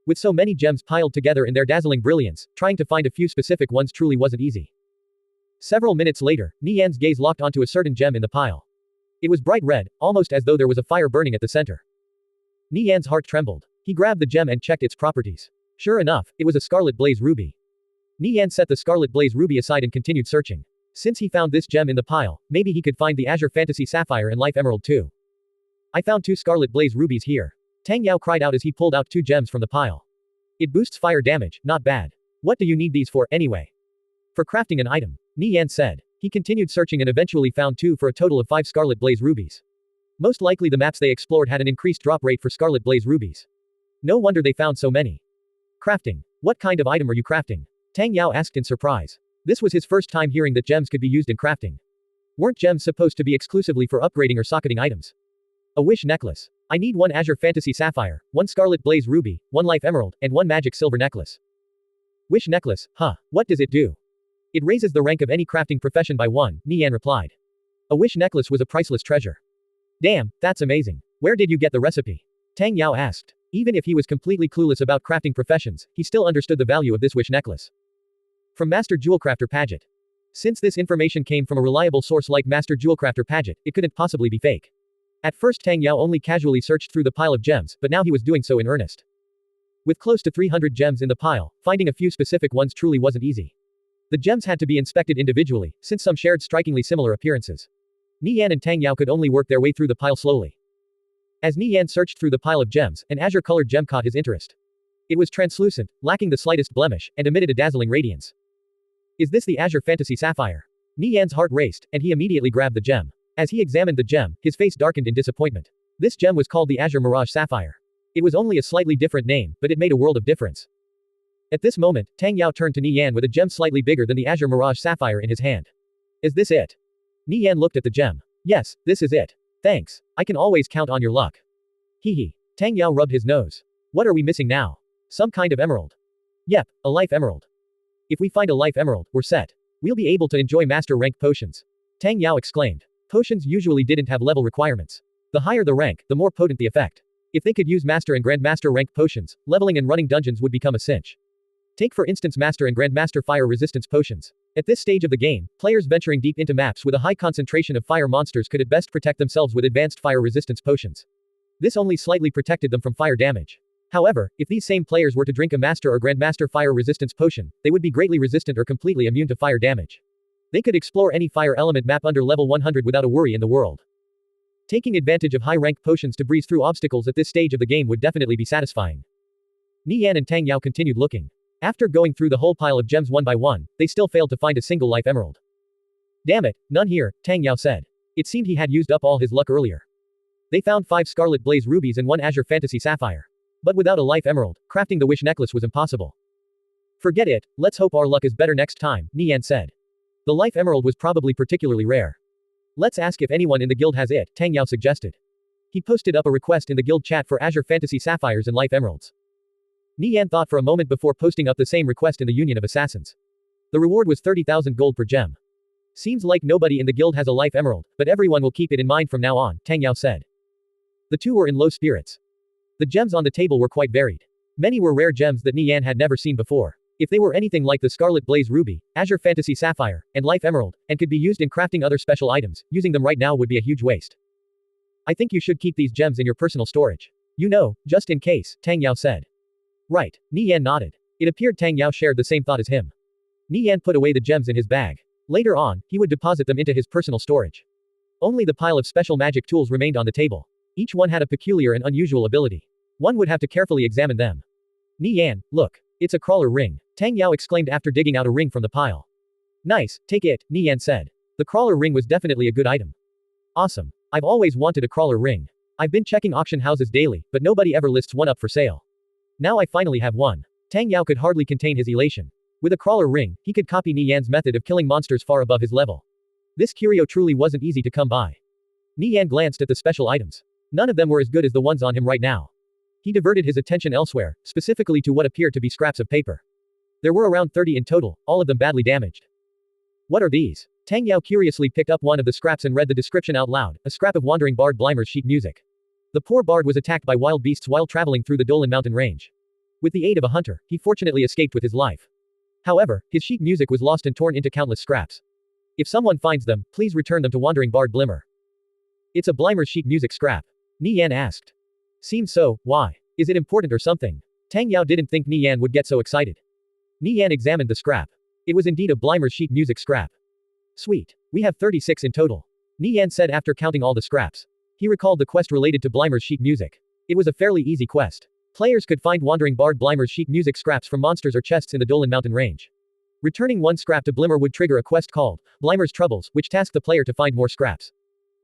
With so many gems piled together in their dazzling brilliance, trying to find a few specific ones truly wasn't easy. Several minutes later, Nie Yan's gaze locked onto a certain gem in the pile. It was bright red, almost as though there was a fire burning at the center. Nie Yan's heart trembled. He grabbed the gem and checked its properties. Sure enough, it was a Scarlet Blaze Ruby. Nie Yan set the Scarlet Blaze Ruby aside and continued searching. Since he found this gem in the pile, maybe he could find the Azure Fantasy Sapphire and Life Emerald too. I found 2 Scarlet Blaze Rubies here. Tang Yao cried out as he pulled out 2 gems from the pile. It boosts fire damage, not bad. What do you need these for, anyway? For crafting an item. Nie Yan said. He continued searching and eventually found 2 for a total of 5 Scarlet Blaze Rubies. Most likely the maps they explored had an increased drop rate for Scarlet Blaze Rubies. No wonder they found so many. Crafting. What kind of item are you crafting? Tang Yao asked in surprise. This was his first time hearing that gems could be used in crafting. Weren't gems supposed to be exclusively for upgrading or socketing items? A Wish Necklace. I need 1 Azure Fantasy Sapphire, 1 Scarlet Blaze Ruby, 1 Life Emerald, and 1 Magic Silver Necklace. Wish Necklace, huh? What does it do? It raises the rank of any crafting profession by 1, Nie Yan replied. A wish necklace was a priceless treasure. Damn, that's amazing. Where did you get the recipe? Tang Yao asked. Even if he was completely clueless about crafting professions, he still understood the value of this wish necklace. From Master Jewelcrafter Paget. Since this information came from a reliable source like Master Jewelcrafter Paget, it couldn't possibly be fake. At first Tang Yao only casually searched through the pile of gems, but now he was doing so in earnest. With close to 300 gems in the pile, finding a few specific ones truly wasn't easy. The gems had to be inspected individually, since some shared strikingly similar appearances. Nie Yan and Tang Yao could only work their way through the pile slowly. As Nie Yan searched through the pile of gems, an azure-colored gem caught his interest. It was translucent, lacking the slightest blemish, and emitted a dazzling radiance. Is this the Azure Fantasy Sapphire? Nie Yan's heart raced, and he immediately grabbed the gem. As he examined the gem, his face darkened in disappointment. This gem was called the Azure Mirage Sapphire. It was only a slightly different name, but it made a world of difference. At this moment, Tang Yao turned to Nie Yan with a gem slightly bigger than the Azure Mirage Sapphire in his hand. Is this it? Nie Yan looked at the gem. Yes, this is it. Thanks. I can always count on your luck. Hee. Tang Yao rubbed his nose. What are we missing now? Some kind of emerald. Yep, a life emerald. If we find a life emerald, we're set. We'll be able to enjoy master rank potions. Tang Yao exclaimed. Potions usually didn't have level requirements. The higher the rank, the more potent the effect. If they could use master and grandmaster rank potions, leveling and running dungeons would become a cinch. Take for instance master and grandmaster fire resistance potions. At this stage of the game, players venturing deep into maps with a high concentration of fire monsters could at best protect themselves with advanced fire resistance potions. This only slightly protected them from fire damage. However, if these same players were to drink a master or grandmaster fire resistance potion, they would be greatly resistant or completely immune to fire damage. They could explore any fire element map under level 100 without a worry in the world. Taking advantage of high rank potions to breeze through obstacles at this stage of the game would definitely be satisfying. Nie Yan and Tang Yao continued looking. After going through the whole pile of gems one by one, they still failed to find a single life emerald. Damn it, none here, Tang Yao said. It seemed he had used up all his luck earlier. They found 5 Scarlet Blaze rubies and 1 Azure Fantasy Sapphire. But without a life emerald, crafting the wish necklace was impossible. Forget it, let's hope our luck is better next time, Nie Yan said. The life emerald was probably particularly rare. Let's ask if anyone in the guild has it, Tang Yao suggested. He posted up a request in the guild chat for Azure Fantasy Sapphires and life emeralds. Nie Yan thought for a moment before posting up the same request in the Union of Assassins. The reward was 30,000 gold per gem. Seems like nobody in the guild has a life emerald, but everyone will keep it in mind from now on, Tang Yao said. The two were in low spirits. The gems on the table were quite varied. Many were rare gems that Nie Yan had never seen before. If they were anything like the Scarlet Blaze Ruby, Azure Fantasy Sapphire, and Life Emerald, and could be used in crafting other special items, using them right now would be a huge waste. I think you should keep these gems in your personal storage. You know, just in case, Tang Yao said. Right, Nie Yan nodded. It appeared Tang Yao shared the same thought as him. Nie Yan put away the gems in his bag. Later on, he would deposit them into his personal storage. Only the pile of special magic tools remained on the table. Each one had a peculiar and unusual ability. One would have to carefully examine them. Nie Yan, look. It's a crawler ring, Tang Yao exclaimed after digging out a ring from the pile. Nice, take it, Nie Yan said. The crawler ring was definitely a good item. Awesome. I've always wanted a crawler ring. I've been checking auction houses daily, but nobody ever lists one up for sale. Now I finally have one. Tang Yao could hardly contain his elation. With a crawler ring, he could copy Nie Yan's method of killing monsters far above his level. This curio truly wasn't easy to come by. Nie Yan glanced at the special items. None of them were as good as the ones on him right now. He diverted his attention elsewhere, specifically to what appeared to be scraps of paper. There were around 30 in total, all of them badly damaged. What are these? Tang Yao curiously picked up one of the scraps and read the description out loud, a scrap of wandering bard Blimer's sheet music. The poor bard was attacked by wild beasts while traveling through the Dolan mountain range. With the aid of a hunter, he fortunately escaped with his life. However, his sheet music was lost and torn into countless scraps. If someone finds them, please return them to wandering bard Blimer. It's a Blimer's sheet music scrap. Nie Yan asked. Seems so, why? Is it important or something? Tang Yao didn't think Nie Yan would get so excited. Nie Yan examined the scrap. It was indeed a Blimer's sheet music scrap. Sweet. We have 36 in total. Nie Yan said after counting all the scraps. He recalled the quest related to Blimer's sheet music. It was a fairly easy quest. Players could find wandering bard Blimer's sheet music scraps from monsters or chests in the Dolan mountain range. Returning one scrap to Blimer would trigger a quest called Blimer's Troubles, which tasked the player to find more scraps.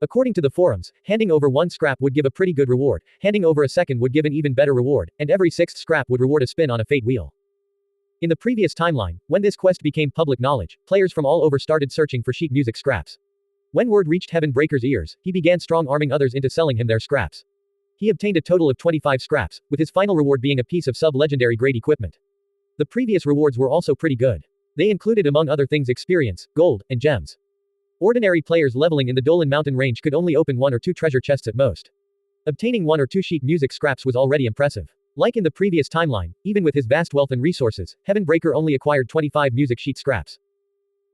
According to the forums, handing over one scrap would give a pretty good reward, handing over a second would give an even better reward, and every 6th scrap would reward a spin on a fate wheel. In the previous timeline, when this quest became public knowledge, players from all over started searching for sheet music scraps. When word reached Heaven Breaker's ears, he began strong-arming others into selling him their scraps. He obtained a total of 25 scraps, with his final reward being a piece of sub-legendary grade equipment. The previous rewards were also pretty good. They included among other things experience, gold, and gems. Ordinary players leveling in the Dolan Mountain range could only open 1 or 2 treasure chests at most. Obtaining 1 or 2 sheet music scraps was already impressive. Like in the previous timeline, even with his vast wealth and resources, Heavenbreaker only acquired 25 music sheet scraps.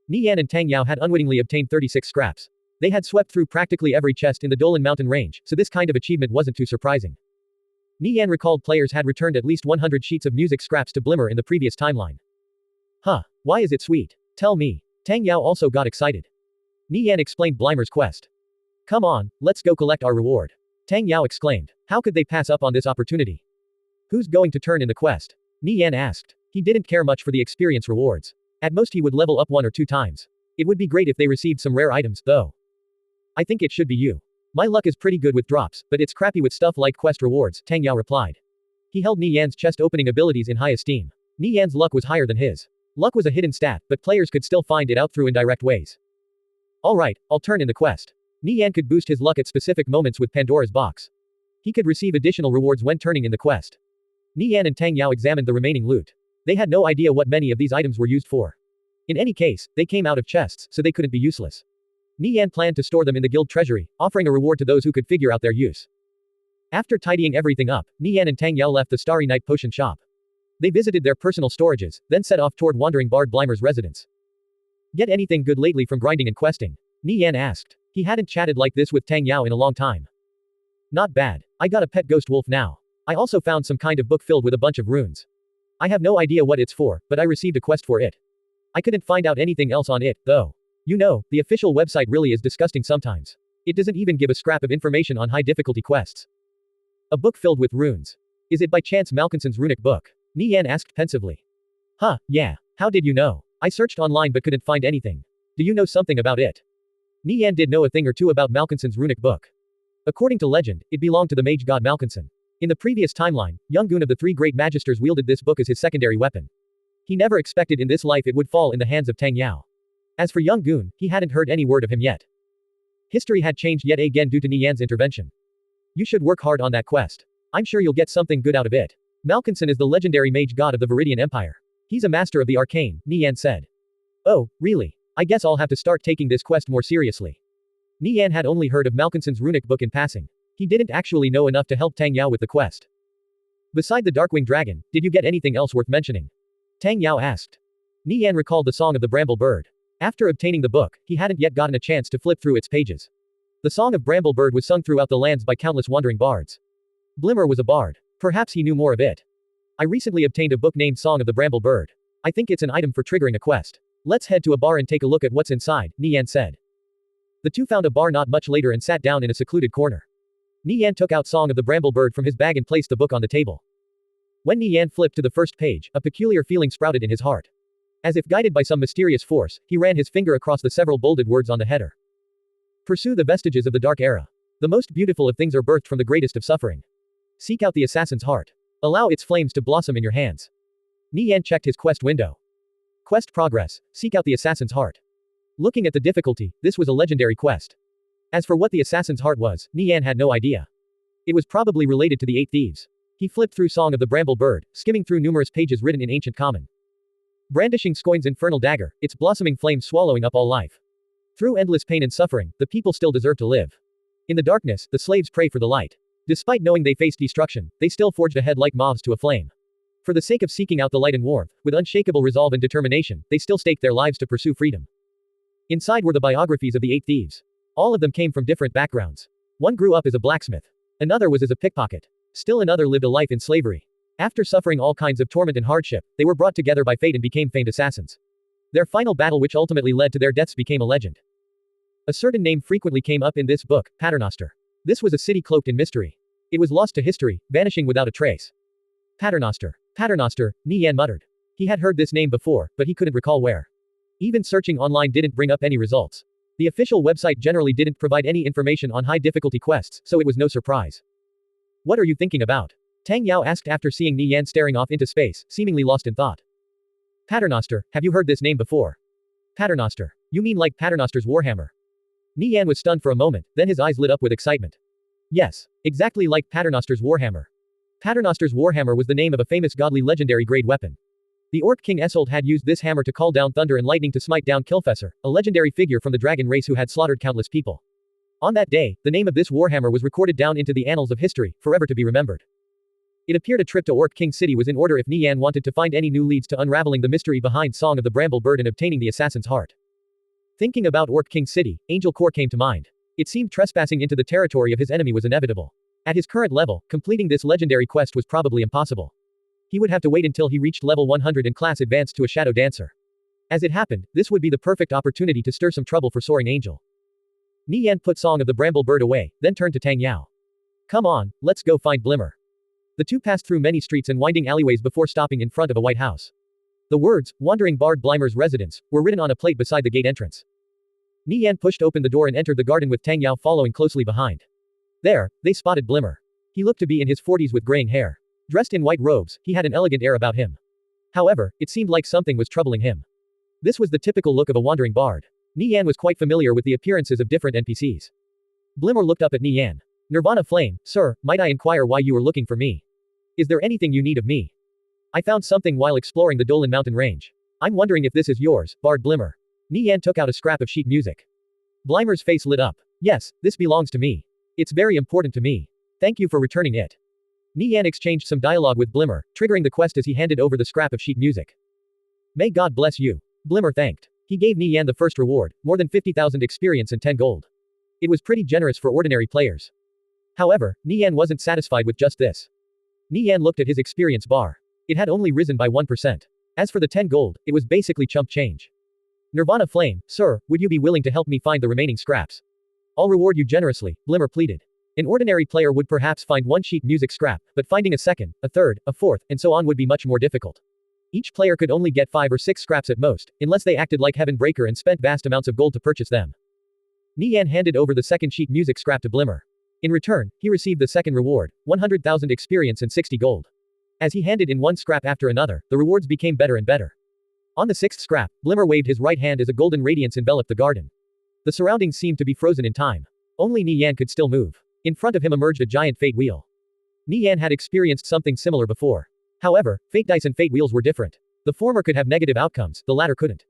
Nie Yan and Tang Yao had unwittingly obtained 36 scraps. They had swept through practically every chest in the Dolan Mountain range, so this kind of achievement wasn't too surprising. Nie Yan recalled players had returned at least 100 sheets of music scraps to Blimmer in the previous timeline. Huh, why is it sweet? Tell me. Tang Yao also got excited. Nie Yan explained Blimmer's quest. Come on, let's go collect our reward. Tang Yao exclaimed. How could they pass up on this opportunity? Who's going to turn in the quest? Nie Yan asked. He didn't care much for the experience rewards. At most he would level up 1 or 2 times. It would be great if they received some rare items, though. I think it should be you. My luck is pretty good with drops, but it's crappy with stuff like quest rewards, Tang Yao replied. He held Nie Yan's chest opening abilities in high esteem. Nie Yan's luck was higher than his. Luck was a hidden stat, but players could still find it out through indirect ways. Alright, I'll turn in the quest. Nie Yan could boost his luck at specific moments with Pandora's box. He could receive additional rewards when turning in the quest. Nie Yan and Tang Yao examined the remaining loot. They had no idea what many of these items were used for. In any case, they came out of chests, so they couldn't be useless. Nie Yan planned to store them in the guild treasury, offering a reward to those who could figure out their use. After tidying everything up, Nie Yan and Tang Yao left the Starry Night potion shop. They visited their personal storages, then set off toward Wandering Bard Blimmer's residence. Get anything good lately from grinding and questing? Nie Yan asked. He hadn't chatted like this with Tang Yao in a long time. Not bad. I got a pet ghost wolf now. I also found some kind of book filled with a bunch of runes. I have no idea what it's for, but I received a quest for it. I couldn't find out anything else on it, though. You know, the official website really is disgusting sometimes. It doesn't even give a scrap of information on high difficulty quests. A book filled with runes. Is it by chance Malkinson's runic book? Nie Yan asked pensively. Huh, yeah. How did you know? I searched online but couldn't find anything. Do you know something about it? Nie Yan did know a thing or two about Malkinson's runic book. According to legend, it belonged to the mage god Malkinson. In the previous timeline, Young-gun of the 3 great magisters wielded this book as his secondary weapon. He never expected in this life it would fall in the hands of Tang Yao. As for Young-gun, he hadn't heard any word of him yet. History had changed yet again due to Nie Yan's intervention. You should work hard on that quest. I'm sure you'll get something good out of it. Malkinson is the legendary mage god of the Viridian Empire. He's a master of the arcane, Nie Yan said. Oh, really? I guess I'll have to start taking this quest more seriously. Nie Yan had only heard of Malkinson's runic book in passing. He didn't actually know enough to help Tang Yao with the quest. Beside the Darkwing Dragon, did you get anything else worth mentioning? Tang Yao asked. Nie Yan recalled the Song of the Bramble Bird. After obtaining the book, he hadn't yet gotten a chance to flip through its pages. The Song of Bramble Bird was sung throughout the lands by countless wandering bards. Blimmer was a bard. Perhaps he knew more of it. I recently obtained a book named Song of the Bramble Bird. I think it's an item for triggering a quest. Let's head to a bar and take a look at what's inside, Nie Yan said. The two found a bar not much later and sat down in a secluded corner. Nie Yan took out Song of the Bramble Bird from his bag and placed the book on the table. When Nie Yan flipped to the first page, a peculiar feeling sprouted in his heart. As if guided by some mysterious force, he ran his finger across the several bolded words on the header. Pursue the vestiges of the dark era. The most beautiful of things are birthed from the greatest of suffering. Seek out the assassin's heart. Allow its flames to blossom in your hands. Nie Yan checked his quest window. Quest progress. Seek out the assassin's heart. Looking at the difficulty, this was a legendary quest. As for what the assassin's heart was, Nie Yan had no idea. It was probably related to the 8 thieves. He flipped through Song of the Bramble Bird, skimming through numerous pages written in ancient common. Brandishing Scoin's infernal dagger, its blossoming flame swallowing up all life. Through endless pain and suffering, the people still deserve to live. In the darkness, the slaves pray for the light. Despite knowing they faced destruction, they still forged ahead like moths to a flame. For the sake of seeking out the light and warmth, with unshakable resolve and determination, they still staked their lives to pursue freedom. Inside were the biographies of the 8 thieves. All of them came from different backgrounds. One grew up as a blacksmith. Another was as a pickpocket. Still another lived a life in slavery. After suffering all kinds of torment and hardship, they were brought together by fate and became famed assassins. Their final battle which ultimately led to their deaths became a legend. A certain name frequently came up in this book, Paternoster. This was a city cloaked in mystery. It was lost to history, vanishing without a trace. Paternoster. Paternoster, Nie Yan muttered. He had heard this name before, but he couldn't recall where. Even searching online didn't bring up any results. The official website generally didn't provide any information on high difficulty quests, so it was no surprise. What are you thinking about? Tang Yao asked after seeing Nie Yan staring off into space, seemingly lost in thought. Paternoster, have you heard this name before? Paternoster. You mean like Paternoster's Warhammer? Nie Yan was stunned for a moment, then his eyes lit up with excitement. Yes, exactly like Paternoster's Warhammer. Paternoster's Warhammer was the name of a famous godly legendary grade weapon. The Orc King Esold had used this hammer to call down thunder and lightning to smite down Killfesser, a legendary figure from the dragon race who had slaughtered countless people. On that day, the name of this Warhammer was recorded down into the annals of history, forever to be remembered. It appeared a trip to Orc King City was in order if Nie Yan wanted to find any new leads to unraveling the mystery behind Song of the Bramble Bird and obtaining the assassin's heart. Thinking about Orc King City, Angel Core came to mind. It seemed trespassing into the territory of his enemy was inevitable. At his current level, completing this legendary quest was probably impossible. He would have to wait until he reached level 100 and class advanced to a Shadow Dancer. As it happened, this would be the perfect opportunity to stir some trouble for Soaring Angel. Nie Yan put Song of the Bramble Bird away, then turned to Tang Yao. Come on, let's go find Blimmer. The two passed through many streets and winding alleyways before stopping in front of a white house. The words, Wandering Bard Blimer's residence, were written on a plate beside the gate entrance. Nie Yan pushed open the door and entered the garden with Tang Yao following closely behind. There, they spotted Blimmer. He looked to be in his 40s with graying hair. Dressed in white robes, he had an elegant air about him. However, it seemed like something was troubling him. This was the typical look of a wandering bard. Nie Yan was quite familiar with the appearances of different NPCs. Blimmer looked up at Nie Yan. Nirvana Flame, sir, might I inquire why you were looking for me? Is there anything you need of me? I found something while exploring the Dolan mountain range. I'm wondering if this is yours, Bard Blimmer. Nie Yan took out a scrap of sheet music. Blimer's face lit up. Yes, this belongs to me. It's very important to me. Thank you for returning it. Nie Yan exchanged some dialogue with Blimmer, triggering the quest as he handed over the scrap of sheet music. May God bless you. Blimmer thanked. He gave Nie Yan the first reward, more than 50,000 experience and 10 gold. It was pretty generous for ordinary players. However, Nie Yan wasn't satisfied with just this. Nie Yan looked at his experience bar. It had only risen by 1%. As for the 10 gold, it was basically chump change. Nirvana Flame, sir, would you be willing to help me find the remaining scraps? I'll reward you generously, Blimmer pleaded. An ordinary player would perhaps find one sheet music scrap, but finding a second, a third, a fourth, and so on would be much more difficult. Each player could only get 5 or 6 scraps at most, unless they acted like Heaven Breaker and spent vast amounts of gold to purchase them. Nie Yan handed over the second sheet music scrap to Blimmer. In return, he received the second reward, 100,000 experience and 60 gold. As he handed in one scrap after another, the rewards became better and better. On the 6th scrap, Blimmer waved his right hand as a golden radiance enveloped the garden. The surroundings seemed to be frozen in time. Only Nie Yan could still move. In front of him emerged a giant fate wheel. Nie Yan had experienced something similar before. However, fate dice and fate wheels were different. The former could have negative outcomes, the latter couldn't.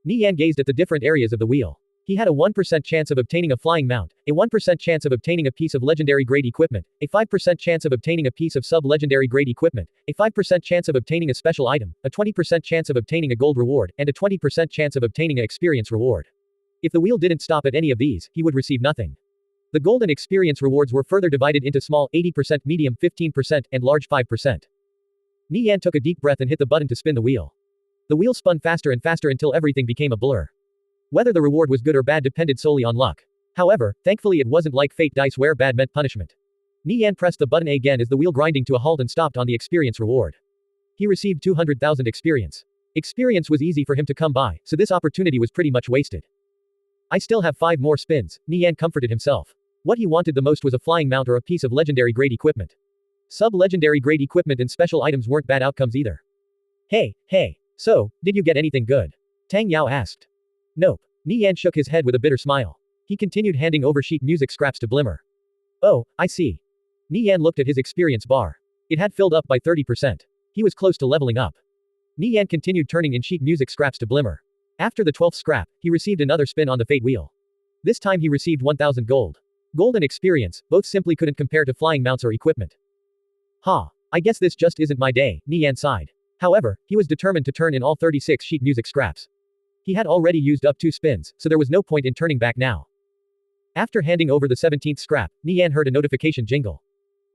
Nie Yan gazed at the different areas of the wheel. He had a 1% chance of obtaining a flying mount, a 1% chance of obtaining a piece of legendary grade equipment, a 5% chance of obtaining a piece of sub-legendary grade equipment, a 5% chance of obtaining a special item, a 20% chance of obtaining a gold reward, and a 20% chance of obtaining an experience reward. If the wheel didn't stop at any of these, he would receive nothing. The gold and experience rewards were further divided into small 80%, medium 15%, and large 5%. Nie Yan took a deep breath and hit the button to spin the wheel. The wheel spun faster and faster until everything became a blur. Whether the reward was good or bad depended solely on luck. However, thankfully it wasn't like fate dice where bad meant punishment. Nie Yan pressed the button again as the wheel grinding to a halt and stopped on the experience reward. He received 200,000 experience. Experience was easy for him to come by, so this opportunity was pretty much wasted. I still have 5 more spins, Nie Yan comforted himself. What he wanted the most was a flying mount or a piece of legendary grade equipment. Sub-legendary grade equipment and special items weren't bad outcomes either. Hey. So, did you get anything good? Tang Yao asked. Nope. Nie Yan shook his head with a bitter smile. He continued handing over sheet music scraps to Blimmer. Oh, I see. Nie Yan looked at his experience bar. It had filled up by 30%. He was close to leveling up. Nie Yan continued turning in sheet music scraps to Blimmer. After the 12th scrap, he received another spin on the fate wheel. This time he received 1,000 gold. Gold and experience, both simply couldn't compare to flying mounts or equipment. I guess this just isn't my day, Nie Yan sighed. However, he was determined to turn in all 36 sheet music scraps. He had already used up 2 spins, so there was no point in turning back now. After handing over the 17th scrap, Nie Yan heard a notification jingle.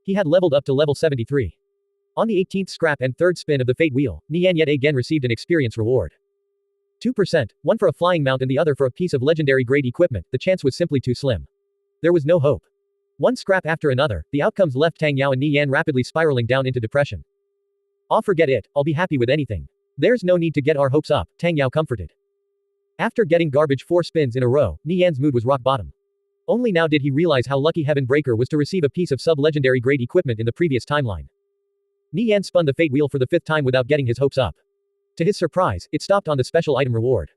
He had leveled up to level 73. On the 18th scrap and 3rd spin of the fate wheel, Nie Yan yet again received an experience reward. 2%, one for a flying mount and the other for a piece of legendary grade equipment, the chance was simply too slim. There was no hope. One scrap after another, the outcomes left Tang Yao and Nie Yan rapidly spiraling down into depression. Forget it, I'll be happy with anything. There's no need to get our hopes up, Tang Yao comforted. After getting garbage 4 spins in a row, Nie Yan's mood was rock bottom. Only now did he realize how lucky Heaven Breaker was to receive a piece of sub-legendary grade equipment in the previous timeline. Nie Yan spun the fate wheel for the 5th time without getting his hopes up. To his surprise, it stopped on the special item reward.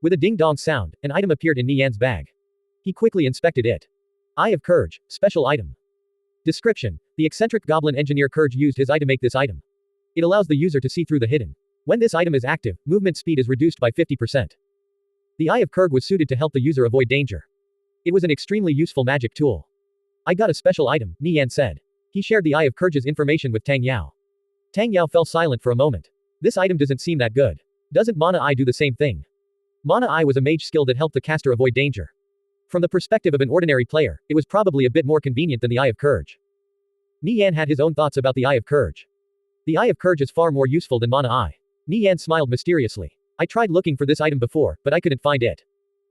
With a ding-dong sound, an item appeared in Nie Yan's bag. He quickly inspected it. Eye of Courage, special item. Description: the eccentric goblin engineer Kurge used his eye to make this item. It allows the user to see through the hidden. When this item is active, movement speed is reduced by 50%. The Eye of Kurg was suited to help the user avoid danger. It was an extremely useful magic tool. I got a special item, Nie Yan said. He shared the Eye of Kurge's information with Tang Yao. Tang Yao fell silent for a moment. This item doesn't seem that good. Doesn't Mana Eye do the same thing? Mana Eye was a mage skill that helped the caster avoid danger. From the perspective of an ordinary player, it was probably a bit more convenient than the Eye of Kurge. Nie Yan had his own thoughts about the Eye of Kurge. The Eye of Kurge is far more useful than Mana Eye. Nie Yan smiled mysteriously. I tried looking for this item before, but I couldn't find it.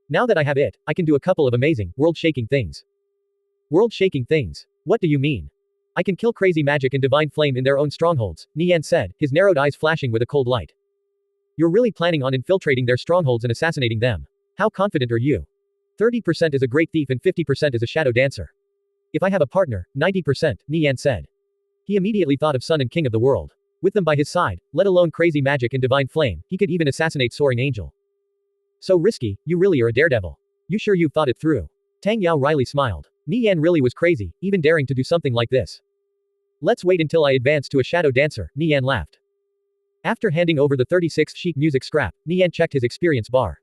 Now that I have it, I can do a couple of amazing, world-shaking things. World-shaking things? What do you mean? I can kill crazy magic and divine flame in their own strongholds, Nie Yan said, his narrowed eyes flashing with a cold light. You're really planning on infiltrating their strongholds and assassinating them. How confident are you? 30% is a great thief and 50% is a shadow dancer. If I have a partner, 90%, Nie Yan said. He immediately thought of Sun and King of the world. With them by his side, let alone crazy magic and divine flame, he could even assassinate Soaring Angel. So risky, you really are a daredevil. You sure you've thought it through? Tang Yao wryly smiled. Nie Yan really was crazy, even daring to do something like this. Let's wait until I advance to a shadow dancer, Nie Yan laughed. After handing over the 36th sheet music scrap, Nie Yan checked his experience bar.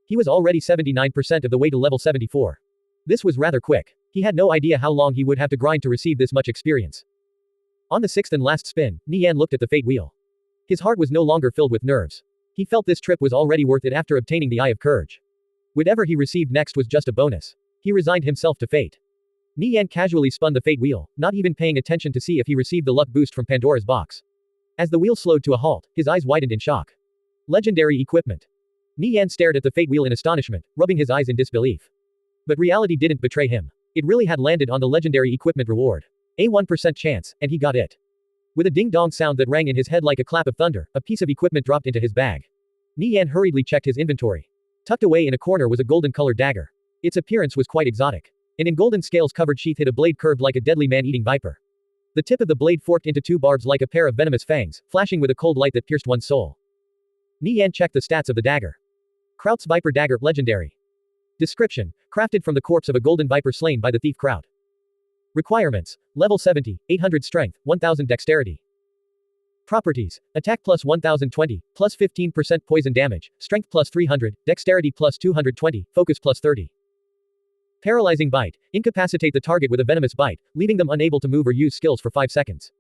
He was already 79% of the way to level 74. This was rather quick. He had no idea how long he would have to grind to receive this much experience. On the sixth and last spin, Nie Yan looked at the fate wheel. His heart was no longer filled with nerves. He felt this trip was already worth it after obtaining the Eye of Kurge. Whatever he received next was just a bonus. He resigned himself to fate. Nie Yan casually spun the fate wheel, not even paying attention to see if he received the luck boost from Pandora's box. As the wheel slowed to a halt, his eyes widened in shock. Legendary equipment. Nie Yan stared at the fate wheel in astonishment, rubbing his eyes in disbelief. But reality didn't betray him. It really had landed on the legendary equipment reward. A 1% chance, and he got it. With a ding-dong sound that rang in his head like a clap of thunder, a piece of equipment dropped into his bag. Nie Yan hurriedly checked his inventory. Tucked away in a corner was a golden-colored dagger. Its appearance was quite exotic. An in golden scales-covered sheath hid a blade curved like a deadly man-eating viper. The tip of the blade forked into two barbs like a pair of venomous fangs, flashing with a cold light that pierced one's soul. Nie Yan checked the stats of the dagger. Kraut's Viper Dagger, Legendary. Description: crafted from the corpse of a golden viper slain by the thief Kraut. Requirements: level 70, 800 strength, 1000 dexterity. Properties: attack plus 1020, plus 15% poison damage, strength plus 300, dexterity plus 220, focus plus 30. Paralyzing bite: incapacitate the target with a venomous bite, leaving them unable to move or use skills for 5 seconds.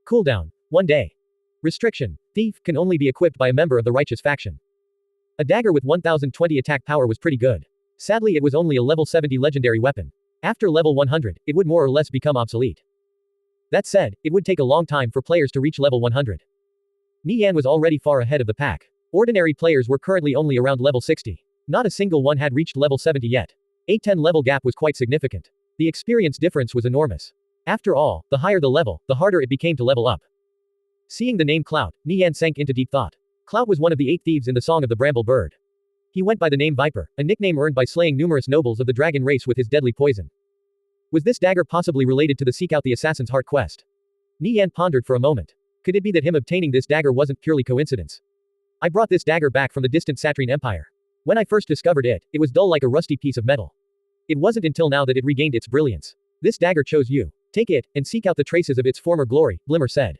Cooldown: 1 day. Restriction: thief can only be equipped by a member of the righteous faction. A dagger with 1020 attack power was pretty good. Sadly, it was only a level 70 legendary weapon. After level 100, it would more or less become obsolete. That said, it would take a long time for players to reach level 100. Nie Yan was already far ahead of the pack. Ordinary players were currently only around level 60. Not a single one had reached level 70 yet. A 10 level gap was quite significant. The experience difference was enormous. After all, the higher the level, the harder it became to level up. Seeing the name Clout, Nie Yan sank into deep thought. Clout was one of the 8 thieves in the Song of the Bramble Bird. He went by the name Viper, a nickname earned by slaying numerous nobles of the dragon race with his deadly poison. Was this dagger possibly related to the Seek Out the Assassin's Heart quest? Nie Yan pondered for a moment. Could it be that him obtaining this dagger wasn't purely coincidence? I brought this dagger back from the distant Satrine Empire. When I first discovered it, it was dull like a rusty piece of metal. It wasn't until now that it regained its brilliance. This dagger chose you. Take it, and seek out the traces of its former glory, Blimmer said.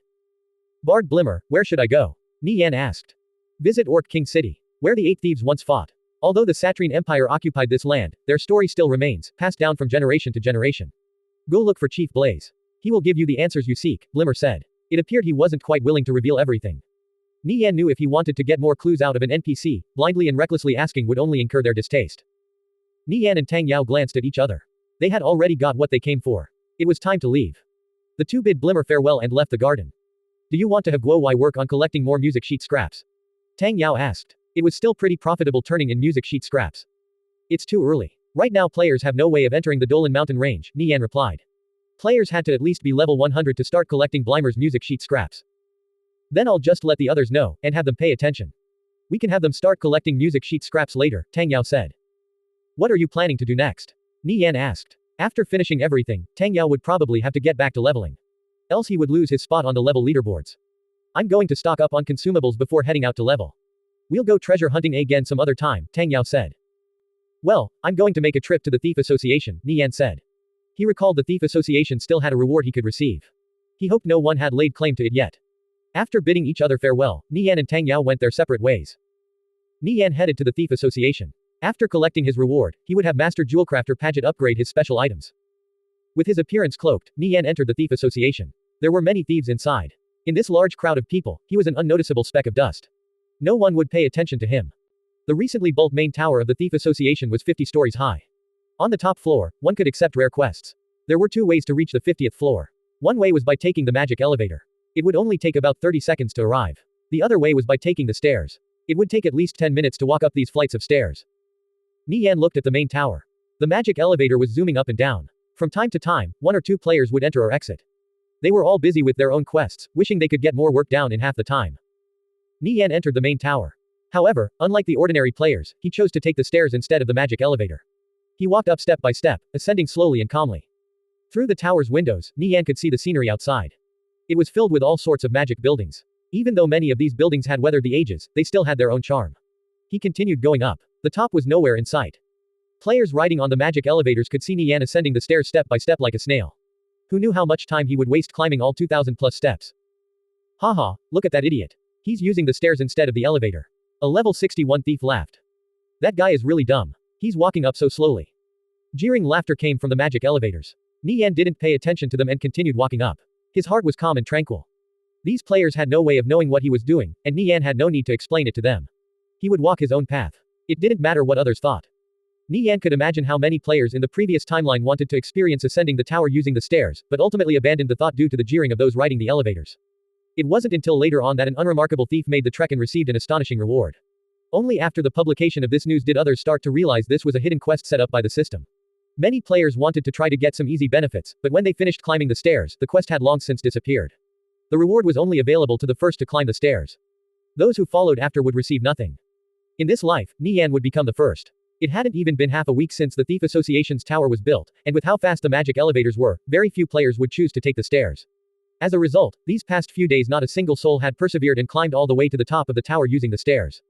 Bard Blimmer, where should I go? Nie Yan asked. Visit Orc King City, where the 8 thieves once fought. Although the Satrine Empire occupied this land, their story still remains, passed down from generation to generation. Go look for Chief Blaze. He will give you the answers you seek, Blimmer said. It appeared he wasn't quite willing to reveal everything. Nie Yan knew if he wanted to get more clues out of an NPC, blindly and recklessly asking would only incur their distaste. Nie Yan and Tang Yao glanced at each other. They had already got what they came for. It was time to leave. The two bid Blimmer farewell and left the garden. Do you want to have Guo Wai work on collecting more music sheet scraps? Tang Yao asked. It was still pretty profitable turning in music sheet scraps. It's too early. Right now players have no way of entering the Dolan Mountain Range, Nie Yan replied. Players had to at least be level 100 to start collecting Blimer's music sheet scraps. Then I'll just let the others know, and have them pay attention. We can have them start collecting music sheet scraps later, Tang Yao said. What are you planning to do next? Nie Yan asked. After finishing everything, Tang Yao would probably have to get back to leveling. Else he would lose his spot on the level leaderboards. I'm going to stock up on consumables before heading out to level. We'll go treasure hunting again some other time, Tang Yao said. Well, I'm going to make a trip to the Thief Association, Nie Yan said. He recalled the Thief Association still had a reward he could receive. He hoped no one had laid claim to it yet. After bidding each other farewell, Nie Yan and Tang Yao went their separate ways. Nie Yan headed to the Thief Association. After collecting his reward, he would have Master Jewelcrafter Paget upgrade his special items. With his appearance cloaked, Nie Yan entered the Thief Association. There were many thieves inside. In this large crowd of people, he was an unnoticeable speck of dust. No one would pay attention to him. The recently built main tower of the Thief Association was 50 stories high. On the top floor, one could accept rare quests. There were 2 ways to reach the 50th floor. One way was by taking the magic elevator. It would only take about 30 seconds to arrive. The other way was by taking the stairs. It would take at least 10 minutes to walk up these flights of stairs. Nie Yan looked at the main tower. The magic elevator was zooming up and down. From time to time, 1 or 2 players would enter or exit. They were all busy with their own quests, wishing they could get more work done in half the time. Nie Yan entered the main tower. However, unlike the ordinary players, he chose to take the stairs instead of the magic elevator. He walked up step by step, ascending slowly and calmly. Through the tower's windows, Nie Yan could see the scenery outside. It was filled with all sorts of magic buildings. Even though many of these buildings had weathered the ages, they still had their own charm. He continued going up. The top was nowhere in sight. Players riding on the magic elevators could see Nie Yan ascending the stairs step by step like a snail. Who knew how much time he would waste climbing all 2,000 plus steps? Haha, look at that idiot. He's using the stairs instead of the elevator. A level 61 thief laughed. That guy is really dumb. He's walking up so slowly. Jeering laughter came from the magic elevators. Nie Yan didn't pay attention to them and continued walking up. His heart was calm and tranquil. These players had no way of knowing what he was doing, and Nie Yan had no need to explain it to them. He would walk his own path. It didn't matter what others thought. Nie Yan could imagine how many players in the previous timeline wanted to experience ascending the tower using the stairs, but ultimately abandoned the thought due to the jeering of those riding the elevators. It wasn't until later on that an unremarkable thief made the trek and received an astonishing reward. Only after the publication of this news did others start to realize this was a hidden quest set up by the system. Many players wanted to try to get some easy benefits, but when they finished climbing the stairs, the quest had long since disappeared. The reward was only available to the first to climb the stairs. Those who followed after would receive nothing. In this life, Nie Yan would become the first. It hadn't even been half a week since the Thief Association's tower was built, and with how fast the magic elevators were, very few players would choose to take the stairs. As a result, these past few days not a single soul had persevered and climbed all the way to the top of the tower using the stairs.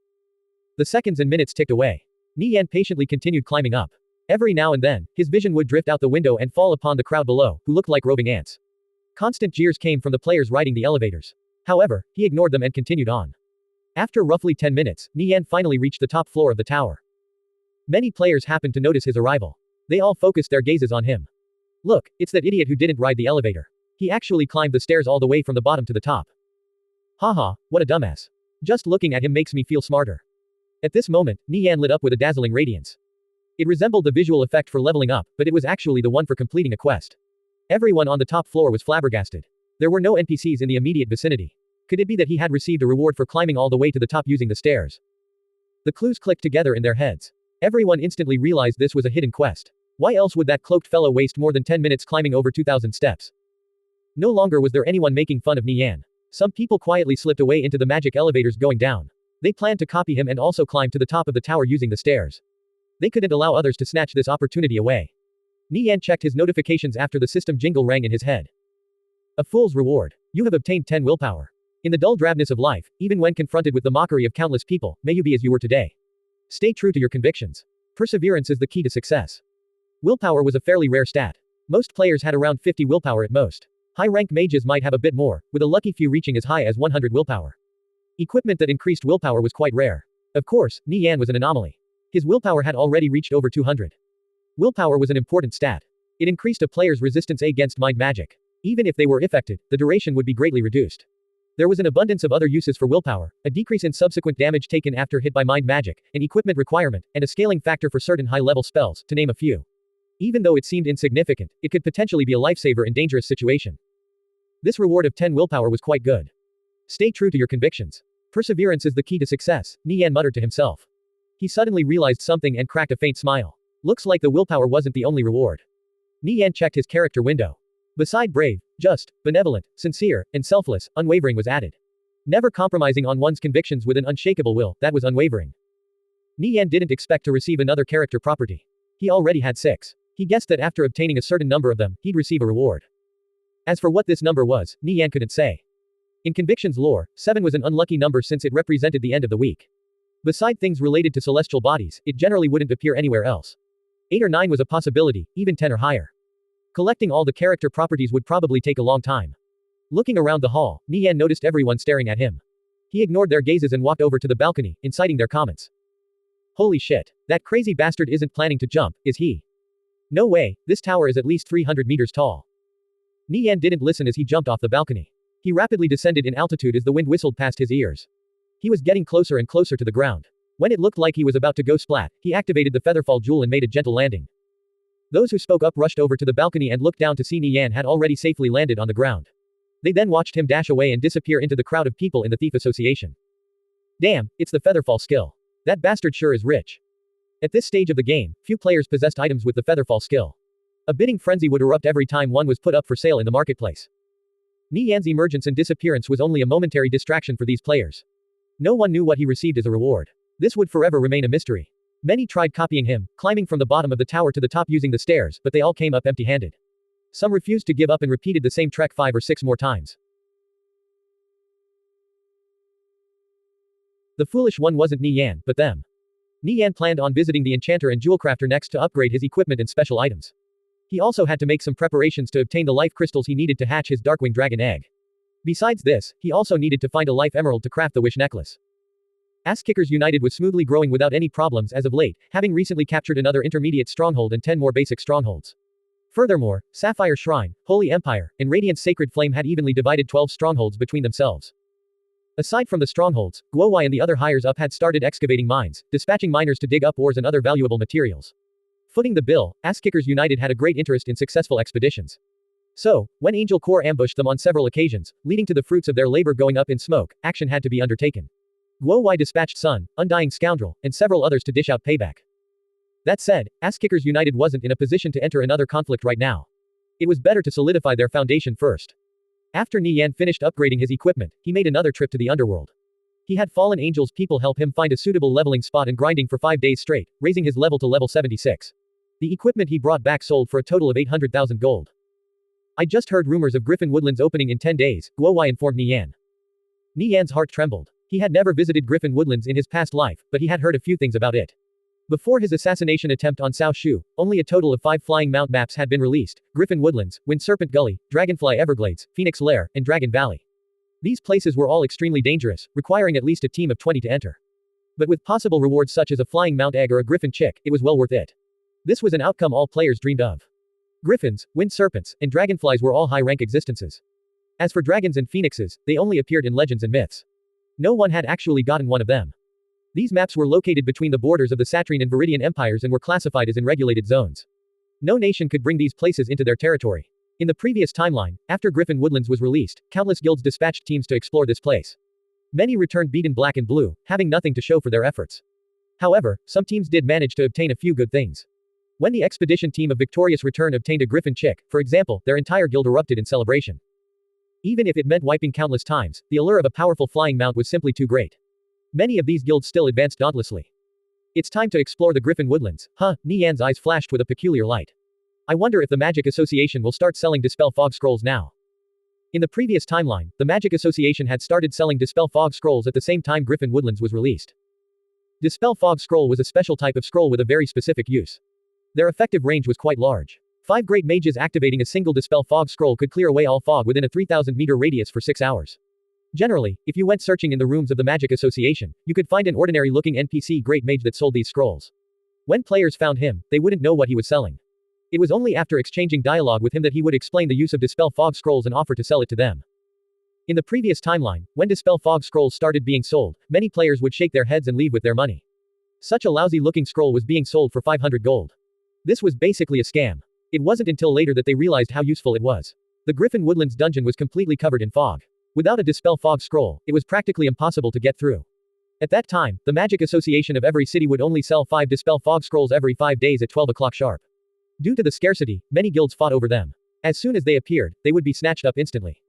The seconds and minutes ticked away. Nie Yan patiently continued climbing up. Every now and then, his vision would drift out the window and fall upon the crowd below, who looked like roving ants. Constant jeers came from the players riding the elevators. However, he ignored them and continued on. After roughly 10 minutes, Nie Yan finally reached the top floor of the tower. Many players happened to notice his arrival. They all focused their gazes on him. Look, it's that idiot who didn't ride the elevator. He actually climbed the stairs all the way from the bottom to the top. Haha, what a dumbass. Just looking at him makes me feel smarter. At this moment, Nie Yan lit up with a dazzling radiance. It resembled the visual effect for leveling up, but it was actually the one for completing a quest. Everyone on the top floor was flabbergasted. There were no NPCs in the immediate vicinity. Could it be that he had received a reward for climbing all the way to the top using the stairs? The clues clicked together in their heads. Everyone instantly realized this was a hidden quest. Why else would that cloaked fellow waste more than 10 minutes climbing over 2,000 steps? No longer was there anyone making fun of Nie Yan. Some people quietly slipped away into the magic elevators going down. They planned to copy him and also climb to the top of the tower using the stairs. They couldn't allow others to snatch this opportunity away. Nie Yan checked his notifications after the system jingle rang in his head. A fool's reward. You have obtained 10 willpower. In the dull drabness of life, even when confronted with the mockery of countless people, may you be as you were today. Stay true to your convictions. Perseverance is the key to success. Willpower was a fairly rare stat. Most players had around 50 willpower at most. High-rank mages might have a bit more, with a lucky few reaching as high as 100 willpower. Equipment that increased willpower was quite rare. Of course, Nie Yan was an anomaly. His willpower had already reached over 200. Willpower was an important stat. It increased a player's resistance against mind magic. Even if they were affected, the duration would be greatly reduced. There was an abundance of other uses for willpower, a decrease in subsequent damage taken after hit by mind magic, an equipment requirement, and a scaling factor for certain high-level spells, to name a few. Even though it seemed insignificant, it could potentially be a lifesaver in dangerous situation. This reward of 10 willpower was quite good. Stay true to your convictions. Perseverance is the key to success, Nie Yan muttered to himself. He suddenly realized something and cracked a faint smile. Looks like the willpower wasn't the only reward. Nie Yan checked his character window. Beside brave, just, benevolent, sincere, and selfless, unwavering was added. Never compromising on one's convictions with an unshakable will, that was unwavering. Nie Yan didn't expect to receive another character property. He already had 6. He guessed that after obtaining a certain number of them, he'd receive a reward. As for what this number was, Nie Yan couldn't say. In convictions lore, 7 was an unlucky number since it represented the end of the week. Beside things related to celestial bodies, it generally wouldn't appear anywhere else. 8 or 9 was a possibility, even 10 or higher. Collecting all the character properties would probably take a long time. Looking around the hall, Nie Yan noticed everyone staring at him. He ignored their gazes and walked over to the balcony, inciting their comments. Holy shit. That crazy bastard isn't planning to jump, is he? No way, this tower is at least 300 meters tall. Nie Yan didn't listen as he jumped off the balcony. He rapidly descended in altitude as the wind whistled past his ears. He was getting closer and closer to the ground. When it looked like he was about to go splat, he activated the featherfall jewel and made a gentle landing. Those who spoke up rushed over to the balcony and looked down to see Nie Yan had already safely landed on the ground. They then watched him dash away and disappear into the crowd of people in the Thief Association. Damn, it's the featherfall skill. That bastard sure is rich. At this stage of the game, few players possessed items with the featherfall skill. A bidding frenzy would erupt every time one was put up for sale in the marketplace. Nie Yan's emergence and disappearance was only a momentary distraction for these players. No one knew what he received as a reward. This would forever remain a mystery. Many tried copying him, climbing from the bottom of the tower to the top using the stairs, but they all came up empty-handed. Some refused to give up and repeated the same trek 5 or 6 more times. The foolish one wasn't Nie Yan, but them. Nie Yan planned on visiting the enchanter and jewelcrafter next to upgrade his equipment and special items. He also had to make some preparations to obtain the life crystals he needed to hatch his Darkwing Dragon egg. Besides this, he also needed to find a life emerald to craft the wish necklace. Ass-Kickers United was smoothly growing without any problems as of late, having recently captured another intermediate stronghold and 10 more basic strongholds. Furthermore, Sapphire Shrine, Holy Empire, and Radiant Sacred Flame had evenly divided 12 strongholds between themselves. Aside from the strongholds, Guowai and the other hires up had started excavating mines, dispatching miners to dig up ores and other valuable materials. Footing the bill, Ass-Kickers United had a great interest in successful expeditions. So, when Angel Corps ambushed them on several occasions, leading to the fruits of their labor going up in smoke, action had to be undertaken. Guowai dispatched Sun, Undying Scoundrel, and several others to dish out payback. That said, Ass-Kickers United wasn't in a position to enter another conflict right now. It was better to solidify their foundation first. After Nie Yan finished upgrading his equipment, he made another trip to the underworld. He had Fallen Angel's people help him find a suitable leveling spot and grinding for 5 days straight, raising his level to level 76. The equipment he brought back sold for a total of 800,000 gold. I just heard rumors of Griffin Woodlands opening in 10 days, Guowai informed Nie Yan. Nie Yan's heart trembled. He had never visited Griffin Woodlands in his past life, but he had heard a few things about it. Before his assassination attempt on Cao Shu, only a total of 5 flying mount maps had been released: Griffin Woodlands, Wind Serpent Gully, Dragonfly Everglades, Phoenix Lair, and Dragon Valley. These places were all extremely dangerous, requiring at least a team of 20 to enter. But with possible rewards such as a flying mount egg or a griffin chick, it was well worth it. This was an outcome all players dreamed of. Griffins, wind serpents, and dragonflies were all high-rank existences. As for dragons and phoenixes, they only appeared in legends and myths. No one had actually gotten one of them. These maps were located between the borders of the Satrine and Viridian empires and were classified as in regulated zones. No nation could bring these places into their territory. In the previous timeline, after Griffin Woodlands was released, countless guilds dispatched teams to explore this place. Many returned beaten black and blue, having nothing to show for their efforts. However, some teams did manage to obtain a few good things. When the expedition team of Victorious Return obtained a griffin chick, for example, their entire guild erupted in celebration. Even if it meant wiping countless times, the allure of a powerful flying mount was simply too great. Many of these guilds still advanced dauntlessly. It's time to explore the Griffin Woodlands, huh? Nie Yan's eyes flashed with a peculiar light. I wonder if the Magic Association will start selling Dispel Fog Scrolls now. In the previous timeline, the Magic Association had started selling Dispel Fog Scrolls at the same time Griffin Woodlands was released. Dispel Fog Scroll was a special type of scroll with a very specific use. Their effective range was quite large. 5 great mages activating a single Dispel Fog Scroll could clear away all fog within a 3,000-meter radius for 6 hours. Generally, if you went searching in the rooms of the Magic Association, you could find an ordinary-looking NPC great mage that sold these scrolls. When players found him, they wouldn't know what he was selling. It was only after exchanging dialogue with him that he would explain the use of Dispel Fog Scrolls and offer to sell it to them. In the previous timeline, when Dispel Fog Scrolls started being sold, many players would shake their heads and leave with their money. Such a lousy-looking scroll was being sold for 500 gold. This was basically a scam. It wasn't until later that they realized how useful it was. The Griffin Woodlands dungeon was completely covered in fog. Without a Dispel Fog Scroll, it was practically impossible to get through. At that time, the Magic Association of every city would only sell 5 Dispel Fog Scrolls every 5 days at 12 o'clock sharp. Due to the scarcity, many guilds fought over them. As soon as they appeared, they would be snatched up instantly.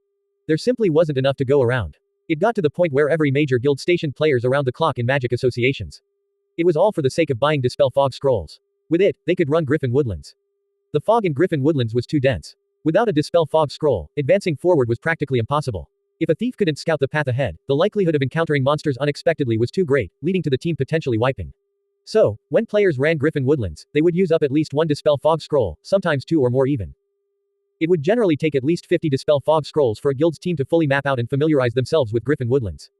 There simply wasn't enough to go around. It got to the point where every major guild stationed players around the clock in Magic Associations. It was all for the sake of buying Dispel Fog Scrolls. With it, they could run Griffin Woodlands. The fog in Griffin Woodlands was too dense. Without a Dispel Fog Scroll, advancing forward was practically impossible. If a thief couldn't scout the path ahead, the likelihood of encountering monsters unexpectedly was too great, leading to the team potentially wiping. So, when players ran Griffin Woodlands, they would use up at least 1 Dispel Fog Scroll, sometimes 2 or more even. It would generally take at least 50 Dispel Fog Scrolls for a guild's team to fully map out and familiarize themselves with Griffin Woodlands.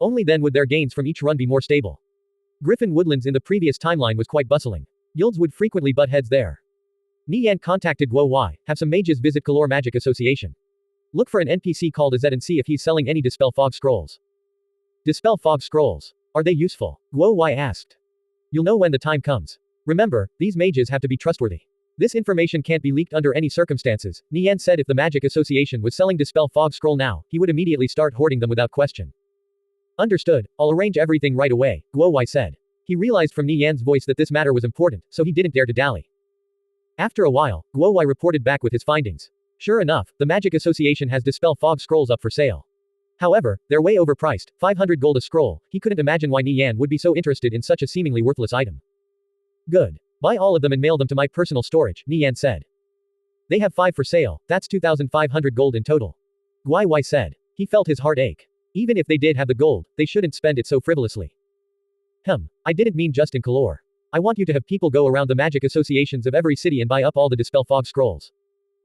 Only then would their gains from each run be more stable. Griffin Woodlands in the previous timeline was quite bustling. Guilds would frequently butt heads there. Nie Yan contacted Guo Wai, have some mages visit Kalor Magic Association. Look for an NPC called Azet and see if he's selling any Dispel Fog Scrolls. Dispel Fog Scrolls. Are they useful? Guo Wai asked. You'll know when the time comes. Remember, these mages have to be trustworthy. This information can't be leaked under any circumstances. Nie Yan said if the Magic Association was selling Dispel Fog Scroll now, he would immediately start hoarding them without question. Understood, I'll arrange everything right away, Guo Wai said. He realized from Nie Yan's voice that this matter was important, so he didn't dare to dally. After a while, Guo Wai reported back with his findings. Sure enough, the Magic Association has Dispel Fog Scrolls up for sale. However, they're way overpriced, 500 gold a scroll. He couldn't imagine why Nie Yan would be so interested in such a seemingly worthless item. Good. Buy all of them and mail them to my personal storage, Nie Yan said. They have 5 for sale, that's 2,500 gold in total. Guo Wai said. He felt his heart ache. Even if they did have the gold, they shouldn't spend it so frivolously. I didn't mean just in Kalor. I want you to have people go around the magic associations of every city and buy up all the Dispel Fog Scrolls.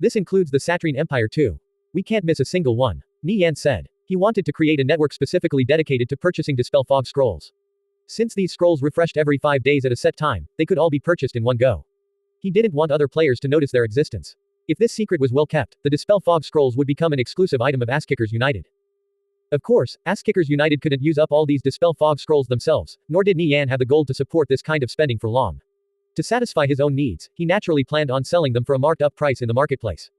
This includes the Satrine Empire too. We can't miss a single one, Nie Yan said. He wanted to create a network specifically dedicated to purchasing Dispel Fog Scrolls. Since these scrolls refreshed every 5 days at a set time, they could all be purchased in one go. He didn't want other players to notice their existence. If this secret was well kept, the Dispel Fog Scrolls would become an exclusive item of Asskickers United. Of course, Asskickers United couldn't use up all these Dispel Fog Scrolls themselves, nor did Nie Yan have the gold to support this kind of spending for long. To satisfy his own needs, he naturally planned on selling them for a marked up price in the marketplace.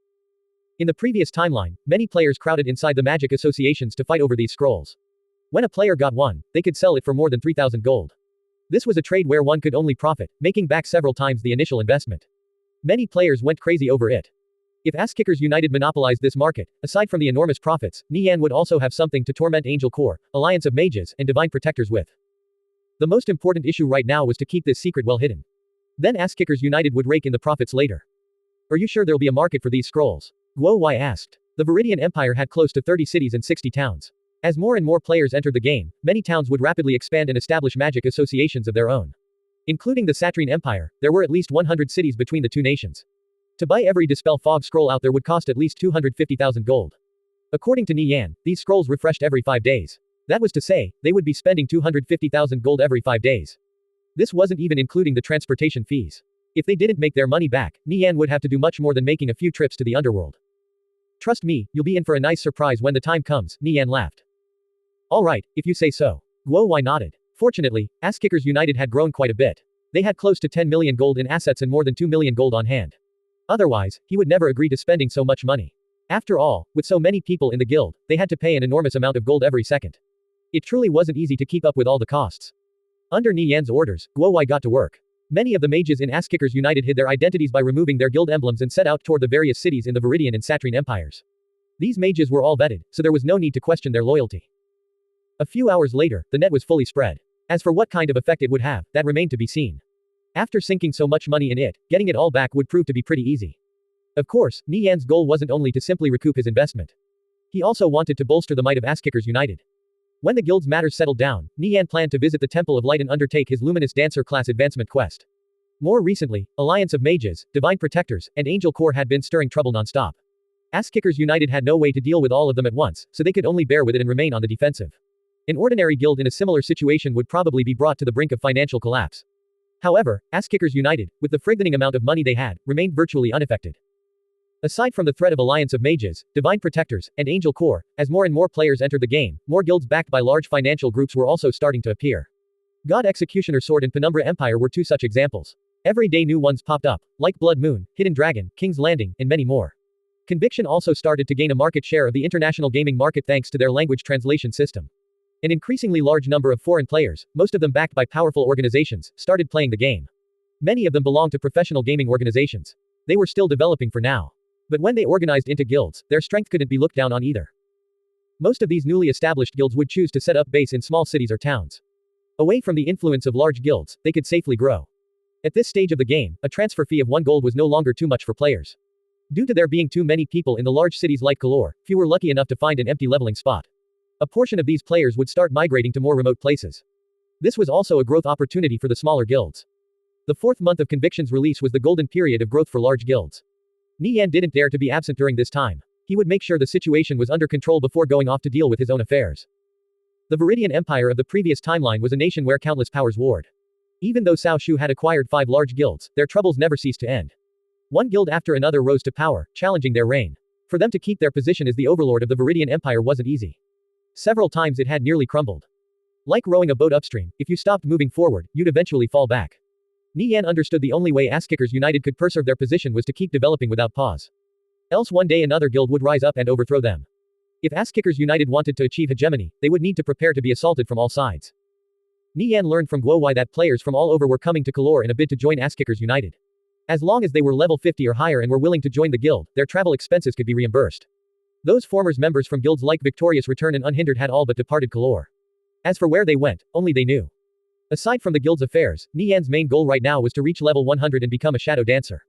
In the previous timeline, many players crowded inside the magic associations to fight over these scrolls. When a player got one, they could sell it for more than 3,000 gold. This was a trade where one could only profit, making back several times the initial investment. Many players went crazy over it. If Asskickers United monopolized this market, aside from the enormous profits, Nie Yan would also have something to torment Angel Corps, Alliance of Mages, and Divine Protectors with. The most important issue right now was to keep this secret well hidden. Then Asskickers United would rake in the profits later. Are you sure there'll be a market for these scrolls? Guo Wai asked. The Viridian Empire had close to 30 cities and 60 towns. As more and more players entered the game, many towns would rapidly expand and establish magic associations of their own. Including the Satrine Empire, there were at least 100 cities between the two nations. To buy every Dispel Fog Scroll out there would cost at least 250,000 gold. According to Nie Yan, these scrolls refreshed every 5 days. That was to say, they would be spending 250,000 gold every 5 days. This wasn't even including the transportation fees. If they didn't make their money back, Nie Yan would have to do much more than making a few trips to the underworld. Trust me, you'll be in for a nice surprise when the time comes, Nie Yan laughed. Alright, if you say so. Guo Wai nodded. Fortunately, Asskickers United had grown quite a bit. They had close to 10 million gold in assets and more than 2 million gold on hand. Otherwise, he would never agree to spending so much money. After all, with so many people in the guild, they had to pay an enormous amount of gold every second. It truly wasn't easy to keep up with all the costs. Under Nie Yan's orders, Guo Wai got to work. Many of the mages in Asskickers United hid their identities by removing their guild emblems and set out toward the various cities in the Viridian and Satrine empires. These mages were all vetted, so there was no need to question their loyalty. A few hours later, the net was fully spread. As for what kind of effect it would have, that remained to be seen. After sinking so much money in it, getting it all back would prove to be pretty easy. Of course, Nie Yan's goal wasn't only to simply recoup his investment. He also wanted to bolster the might of Asskickers United. When the guild's matters settled down, Nie Yan planned to visit the Temple of Light and undertake his Luminous Dancer class advancement quest. More recently, Alliance of Mages, Divine Protectors, and Angel Corps had been stirring trouble non-stop. Asskickers United had no way to deal with all of them at once, so they could only bear with it and remain on the defensive. An ordinary guild in a similar situation would probably be brought to the brink of financial collapse. However, Asskickers United, with the frightening amount of money they had, remained virtually unaffected. Aside from the threat of Alliance of Mages, Divine Protectors, and Angel Corps, as more and more players entered the game, more guilds backed by large financial groups were also starting to appear. God Executioner Sword and Penumbra Empire were 2 such examples. Every day new ones popped up, like Blood Moon, Hidden Dragon, King's Landing, and many more. Conviction also started to gain a market share of the international gaming market thanks to their language translation system. An increasingly large number of foreign players, most of them backed by powerful organizations, started playing the game. Many of them belonged to professional gaming organizations. They were still developing for now. But when they organized into guilds, their strength couldn't be looked down on either. Most of these newly established guilds would choose to set up base in small cities or towns. Away from the influence of large guilds, they could safely grow. At this stage of the game, a transfer fee of 1 gold was no longer too much for players. Due to there being too many people in the large cities like Kalor, few were lucky enough to find an empty leveling spot. A portion of these players would start migrating to more remote places. This was also a growth opportunity for the smaller guilds. The 4th month of Conviction's release was the golden period of growth for large guilds. Nie Yan didn't dare to be absent during this time. He would make sure the situation was under control before going off to deal with his own affairs. The Viridian Empire of the previous timeline was a nation where countless powers warred. Even though Cao Shu had acquired 5 large guilds, their troubles never ceased to end. One guild after another rose to power, challenging their reign. For them to keep their position as the overlord of the Viridian Empire wasn't easy. Several times it had nearly crumbled. Like rowing a boat upstream, if you stopped moving forward, you'd eventually fall back. Nie Yan understood the only way Asskickers United could preserve their position was to keep developing without pause. Else one day another guild would rise up and overthrow them. If Asskickers United wanted to achieve hegemony, they would need to prepare to be assaulted from all sides. Nie Yan learned from Guo Wai that players from all over were coming to Kalor in a bid to join Asskickers United. As long as they were level 50 or higher and were willing to join the guild, their travel expenses could be reimbursed. Those former members from guilds like Victorious Return and Unhindered had all but departed Kalor. As for where they went, only they knew. Aside from the guild's affairs, Nie Yan's main goal right now was to reach level 100 and become a shadow dancer.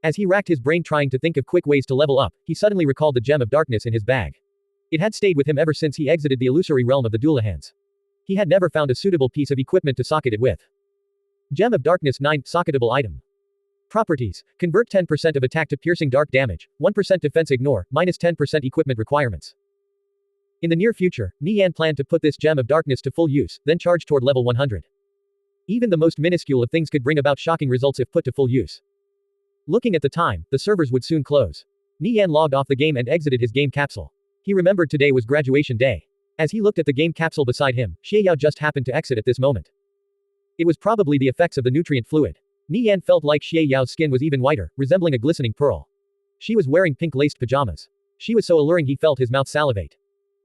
As he racked his brain trying to think of quick ways to level up, he suddenly recalled the gem of darkness in his bag. It had stayed with him ever since he exited the illusory realm of the Doolahans. He had never found a suitable piece of equipment to socket it with. Gem of Darkness 9 Socketable item. Properties. Convert 10% of attack to piercing dark damage, 1% defense ignore, minus 10% equipment requirements. In the near future, Nie Yan planned to put this gem of darkness to full use, then charge toward level 100. Even the most minuscule of things could bring about shocking results if put to full use. Looking at the time, the servers would soon close. Nie Yan logged off the game and exited his game capsule. He remembered today was graduation day. As he looked at the game capsule beside him, Xie Yao just happened to exit at this moment. It was probably the effects of the nutrient fluid. Nie Yan felt like Xie Yao's skin was even whiter, resembling a glistening pearl. She was wearing pink-laced pajamas. She was so alluring he felt his mouth salivate.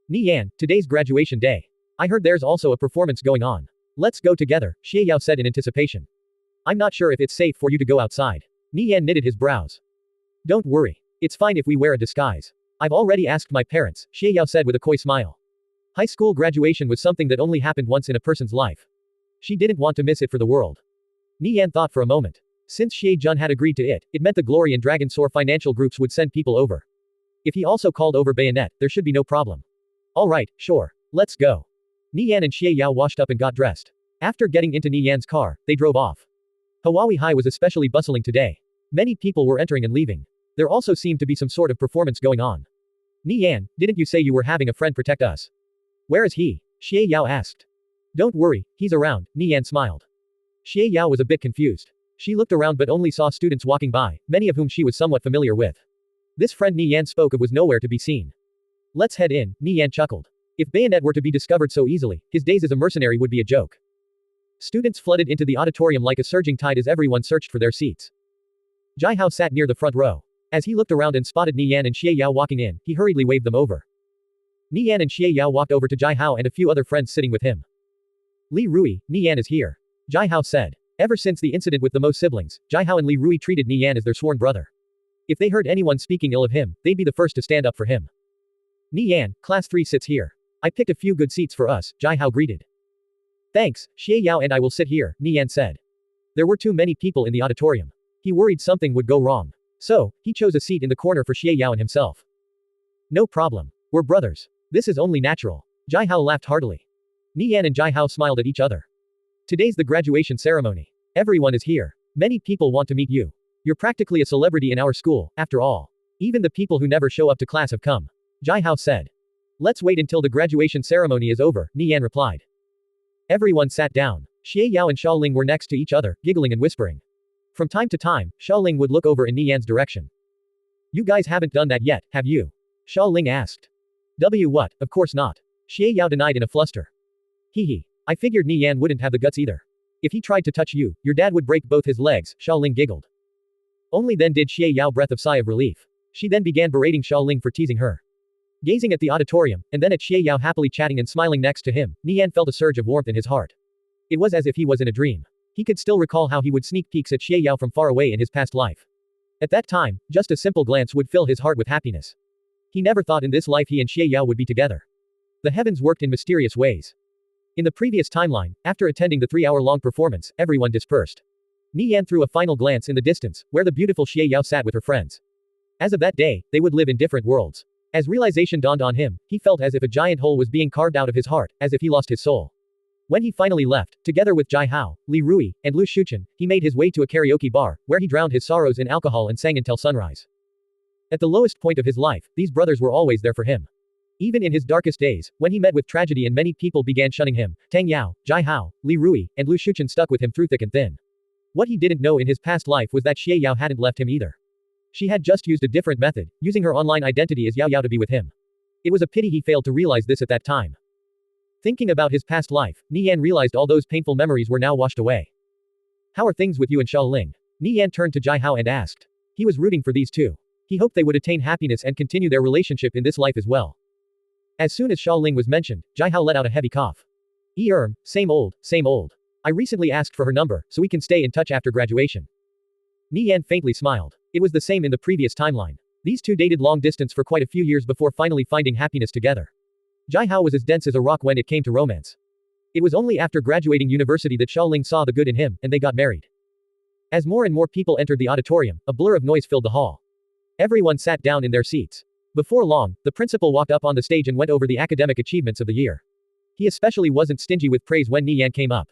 Nie Yan, today's graduation day. I heard there's also a performance going on. Let's go together, Xie Yao said in anticipation. I'm not sure if it's safe for you to go outside. Nie Yan knitted his brows. Don't worry. It's fine if we wear a disguise. I've already asked my parents, Xie Yao said with a coy smile. High school graduation was something that only happened once in a person's life. She didn't want to miss it for the world. Nie Yan thought for a moment. Since Xie Jun had agreed to it, it meant the Glory and Dragon Soar financial groups would send people over. If he also called over Bayonet, there should be no problem. Alright, sure. Let's go. Nie Yan and Xie Yao washed up and got dressed. After getting into Nie Yan's car, they drove off. Hawaii High was especially bustling today. Many people were entering and leaving. There also seemed to be some sort of performance going on. Nie Yan, didn't you say you were having a friend protect us? Where is he? Xie Yao asked. Don't worry, he's around, Nie Yan smiled. Xie Yao was a bit confused. She looked around but only saw students walking by, many of whom she was somewhat familiar with. This friend Nie Yan spoke of was nowhere to be seen. Let's head in, Nie Yan chuckled. If Bayonet were to be discovered so easily, his days as a mercenary would be a joke. Students flooded into the auditorium like a surging tide as everyone searched for their seats. Jai Hao sat near the front row. As he looked around and spotted Nie Yan and Xie Yao walking in, he hurriedly waved them over. Nie Yan and Xie Yao walked over to Jai Hao and a few other friends sitting with him. Li Rui, Nie Yan is here. Jai Hao said. Ever since the incident with the Mo siblings, Jai Hao and Li Rui treated Nie Yan as their sworn brother. If they heard anyone speaking ill of him, they'd be the first to stand up for him. Nie Yan, Class 3 sits here. I picked a few good seats for us, Jai Hao greeted. Thanks, Xie Yao and I will sit here, Nie Yan said. There were too many people in the auditorium. He worried something would go wrong. So, he chose a seat in the corner for Xie Yao and himself. No problem. We're brothers. This is only natural. Jai Hao laughed heartily. Nie Yan and Jai Hao smiled at each other. Today's the graduation ceremony. Everyone is here. Many people want to meet you. You're practically a celebrity in our school, after all. Even the people who never show up to class have come. Jai Hao said. Let's wait until the graduation ceremony is over, Nie Yan replied. Everyone sat down. Xie Yao and Xiaoling were next to each other, giggling and whispering. From time to time, Xiaoling would look over in Nie Yan's direction. You guys haven't done that yet, have you? Xiaoling asked. What, of course not. Xie Yao denied in a fluster. Hee. I figured Nie Yan wouldn't have the guts either. If he tried to touch you, your dad would break both his legs, Xiaoling giggled. Only then did Xie Yao breath a sigh of relief. She then began berating Xiaoling for teasing her. Gazing at the auditorium, and then at Xie Yao happily chatting and smiling next to him, Nie Yan felt a surge of warmth in his heart. It was as if he was in a dream. He could still recall how he would sneak peeks at Xie Yao from far away in his past life. At that time, just a simple glance would fill his heart with happiness. He never thought in this life he and Xie Yao would be together. The heavens worked in mysterious ways. In the previous timeline, after attending the 3-hour-long performance, everyone dispersed. Nie Yan threw a final glance in the distance, where the beautiful Xie Yao sat with her friends. As of that day, they would live in different worlds. As realization dawned on him, he felt as if a giant hole was being carved out of his heart, as if he lost his soul. When he finally left, together with Jai Hao, Li Rui, and Lu Shuchen, he made his way to a karaoke bar, where he drowned his sorrows in alcohol and sang until sunrise. At the lowest point of his life, these brothers were always there for him. Even in his darkest days, when he met with tragedy and many people began shunning him, Tang Yao, Jai Hao, Li Rui, and Lu Shuchen stuck with him through thick and thin. What he didn't know in his past life was that Xie Yao hadn't left him either. She had just used a different method, using her online identity as Yao Yao to be with him. It was a pity he failed to realize this at that time. Thinking about his past life, Nie Yan realized all those painful memories were now washed away. How are things with you and Xiaoling? Nie Yan turned to Jai Hao and asked. He was rooting for these two. He hoped they would attain happiness and continue their relationship in this life as well. As soon as Xiaoling was mentioned, Jai Hao let out a heavy cough. Same old, same old. I recently asked for her number, so we can stay in touch after graduation. Nie Yan faintly smiled. It was the same in the previous timeline. These two dated long distance for quite a few years before finally finding happiness together. Jai Hao was as dense as a rock when it came to romance. It was only after graduating university that Xiaoling saw the good in him, and they got married. As more and more people entered the auditorium, a blur of noise filled the hall. Everyone sat down in their seats. Before long, the principal walked up on the stage and went over the academic achievements of the year. He especially wasn't stingy with praise when Nie Yan came up.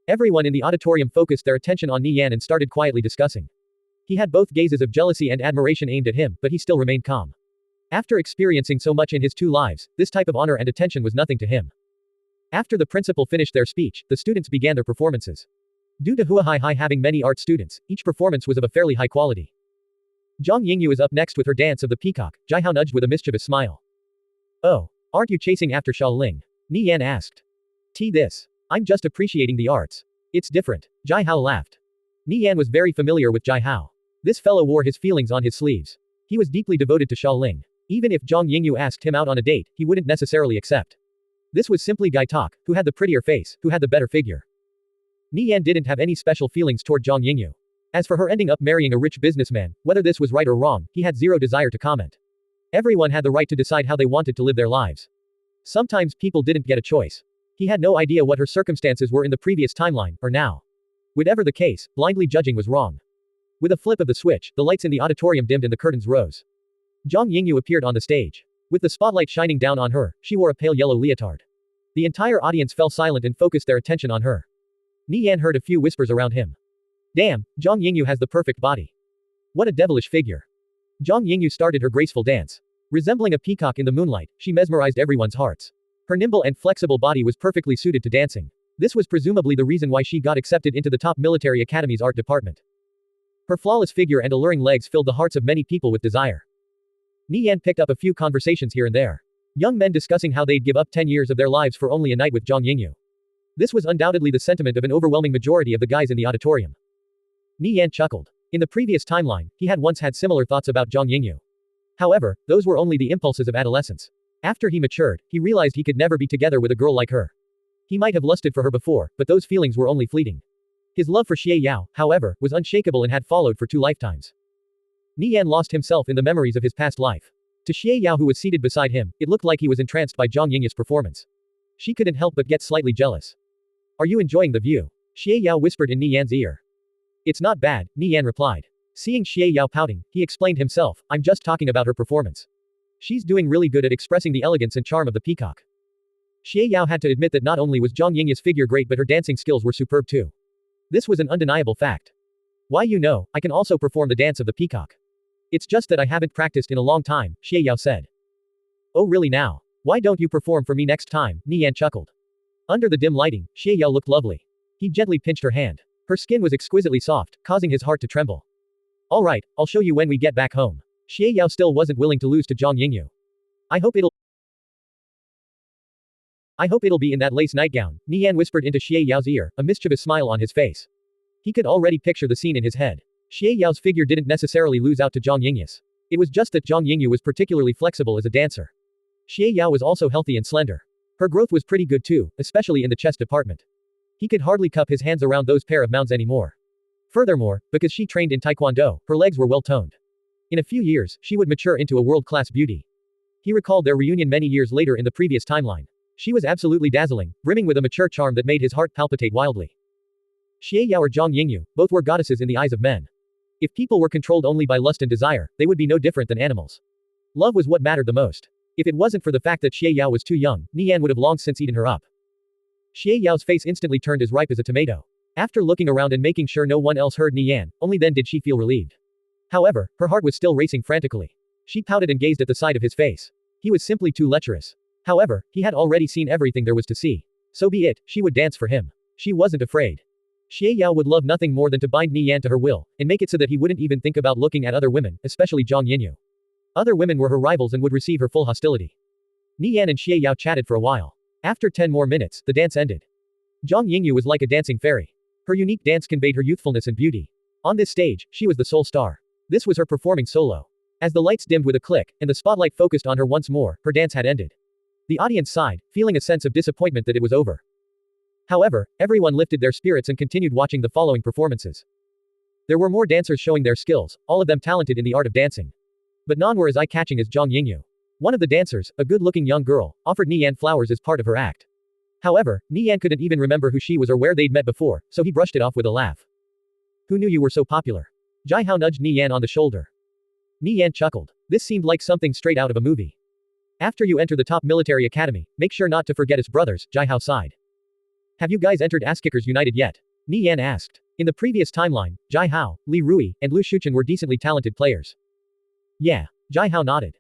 Everyone in the auditorium focused their attention on Nie Yan and started quietly discussing. He had both gazes of jealousy and admiration aimed at him, but he still remained calm. After experiencing so much in his two lives, this type of honor and attention was nothing to him. After the principal finished their speech, the students began their performances. Due to Huahai having many art students, each performance was of a fairly high quality. Zhang Yingyu is up next with her dance of the peacock, Jai Hao nudged with a mischievous smile. Oh, aren't you chasing after Xiaoling? Nie Yan asked. This. I'm just appreciating the arts. It's different. Jai Hao laughed. Nie Yan was very familiar with Jai Hao. This fellow wore his feelings on his sleeves. He was deeply devoted to Xiaoling. Even if Zhang Yingyu asked him out on a date, he wouldn't necessarily accept. This was simply Gai Tak, who had the prettier face, who had the better figure. Nie Yan didn't have any special feelings toward Zhang Yingyu. As for her ending up marrying a rich businessman, whether this was right or wrong, he had zero desire to comment. Everyone had the right to decide how they wanted to live their lives. Sometimes people didn't get a choice. He had no idea what her circumstances were in the previous timeline, or now. Whatever the case, blindly judging was wrong. With a flip of the switch, the lights in the auditorium dimmed and the curtains rose. Zhang Yingyu appeared on the stage. With the spotlight shining down on her, she wore a pale yellow leotard. The entire audience fell silent and focused their attention on her. Nie Yan heard a few whispers around him. Damn, Zhang Yingyu has the perfect body. What a devilish figure. Zhang Yingyu started her graceful dance. Resembling a peacock in the moonlight, she mesmerized everyone's hearts. Her nimble and flexible body was perfectly suited to dancing. This was presumably the reason why she got accepted into the top military academy's art department. Her flawless figure and alluring legs filled the hearts of many people with desire. Nie Yan picked up a few conversations here and there. Young men discussing how they'd give up 10 years of their lives for only a night with Zhang Yingyu. This was undoubtedly the sentiment of an overwhelming majority of the guys in the auditorium. Nie Yan chuckled. In the previous timeline, he had once had similar thoughts about Zhang Yingyu. However, those were only the impulses of adolescence. After he matured, he realized he could never be together with a girl like her. He might have lusted for her before, but those feelings were only fleeting. His love for Xie Yao, however, was unshakable and had followed for 2 lifetimes. Nie Yan lost himself in the memories of his past life. To Xie Yao, who was seated beside him, it looked like he was entranced by Zhang Yingyu's performance. She couldn't help but get slightly jealous. Are you enjoying the view? Xie Yao whispered in Nie Yan's ear. It's not bad, Nie Yan replied. Seeing Xie Yao pouting, he explained himself, I'm just talking about her performance. She's doing really good at expressing the elegance and charm of the peacock. Xie Yao had to admit that not only was Zhang Yingyu's figure great but her dancing skills were superb too. This was an undeniable fact. Why I can also perform the dance of the peacock. It's just that I haven't practiced in a long time, Xie Yao said. Oh really now? Why don't you perform for me next time? Nie Yan chuckled. Under the dim lighting, Xie Yao looked lovely. He gently pinched her hand. Her skin was exquisitely soft, causing his heart to tremble. Alright, I'll show you when we get back home. Xie Yao still wasn't willing to lose to Zhang Yingyu. I hope it'll be in that lace nightgown, Nie Yan whispered into Xie Yao's ear, a mischievous smile on his face. He could already picture the scene in his head. Xie Yao's figure didn't necessarily lose out to Zhang Yingyu's. It was just that Zhang Yingyu was particularly flexible as a dancer. Xie Yao was also healthy and slender. Her growth was pretty good too, especially in the chest department. He could hardly cup his hands around those pair of mounds anymore. Furthermore, because she trained in Taekwondo, her legs were well toned. In a few years, she would mature into a world-class beauty. He recalled their reunion many years later in the previous timeline. She was absolutely dazzling, brimming with a mature charm that made his heart palpitate wildly. Xie Yao or Zhang Yingyu, both were goddesses in the eyes of men. If people were controlled only by lust and desire, they would be no different than animals. Love was what mattered the most. If it wasn't for the fact that Xie Yao was too young, Nie Yan would have long since eaten her up. Xie Yao's face instantly turned as ripe as a tomato. After looking around and making sure no one else heard Nie Yan, only then did she feel relieved. However, her heart was still racing frantically. She pouted and gazed at the side of his face. He was simply too lecherous. However, he had already seen everything there was to see. So be it, she would dance for him. She wasn't afraid. Xie Yao would love nothing more than to bind Nie Yan to her will, and make it so that he wouldn't even think about looking at other women, especially Zhang Yinyu. Other women were her rivals and would receive her full hostility. Nie Yan and Xie Yao chatted for a while. After 10 more minutes, the dance ended. Zhang Yinyu was like a dancing fairy. Her unique dance conveyed her youthfulness and beauty. On this stage, she was the sole star. This was her performing solo. As the lights dimmed with a click, and the spotlight focused on her once more, her dance had ended. The audience sighed, feeling a sense of disappointment that it was over. However, everyone lifted their spirits and continued watching the following performances. There were more dancers showing their skills, all of them talented in the art of dancing. But none were as eye-catching as Zhang Yinyu. One of the dancers, a good-looking young girl, offered Nie Yan flowers as part of her act. However, Nie Yan couldn't even remember who she was or where they'd met before, so he brushed it off with a laugh. Who knew you were so popular? Jai Hao nudged Nie Yan on the shoulder. Nie Yan chuckled. This seemed like something straight out of a movie. After you enter the top military academy, make sure not to forget his brothers, Jai Hao sighed. Have you guys entered Ass Kickers United yet? Nie Yan asked. In the previous timeline, Jai Hao, Li Rui, and Lu Shuchen were decently talented players. Yeah. Jai Hao nodded.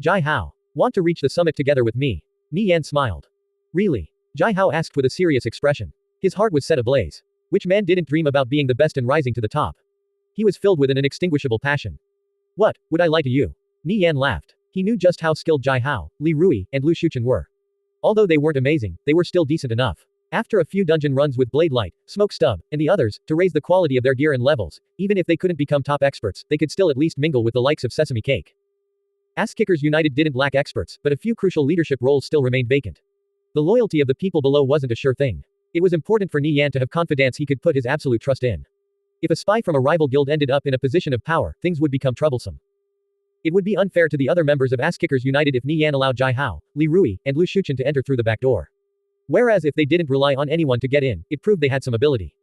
Jai Hao. Want to reach the summit together with me? Nie Yan smiled. Really? Jai Hao asked with a serious expression. His heart was set ablaze. Which man didn't dream about being the best and rising to the top? He was filled with an inextinguishable passion. What, would I lie to you? Nie Yan laughed. He knew just how skilled Jai Hao, Li Rui, and Lu Shuchen were. Although they weren't amazing, they were still decent enough. After a few dungeon runs with Blade Light, Smoke Stub, and the others, to raise the quality of their gear and levels, even if they couldn't become top experts, they could still at least mingle with the likes of Sesame Cake. Ass Kickers United didn't lack experts, but a few crucial leadership roles still remained vacant. The loyalty of the people below wasn't a sure thing. It was important for Nie Yan to have confidence he could put his absolute trust in. If a spy from a rival guild ended up in a position of power, things would become troublesome. It would be unfair to the other members of Ass Kickers United if Nie Yan allowed Jai Hao, Li Rui, and Lu Shuchen to enter through the back door. Whereas if they didn't rely on anyone to get in, it proved they had some ability.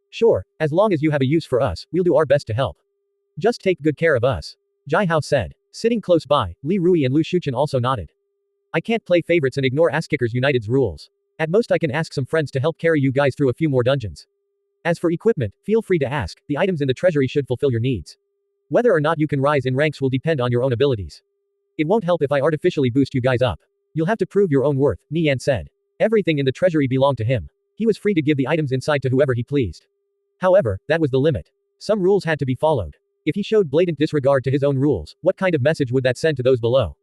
Sure, as long as you have a use for us, we'll do our best to help. Just take good care of us. Jai Hao said. Sitting close by, Li Rui and Lu Shuchen also nodded. I can't play favorites and ignore Ass Kickers United's rules. At most I can ask some friends to help carry you guys through a few more dungeons. As for equipment, feel free to ask, the items in the treasury should fulfill your needs. Whether or not you can rise in ranks will depend on your own abilities. It won't help if I artificially boost you guys up. You'll have to prove your own worth, Nie Yan said. Everything in the treasury belonged to him. He was free to give the items inside to whoever he pleased. However, that was the limit. Some rules had to be followed. If he showed blatant disregard to his own rules, what kind of message would that send to those below?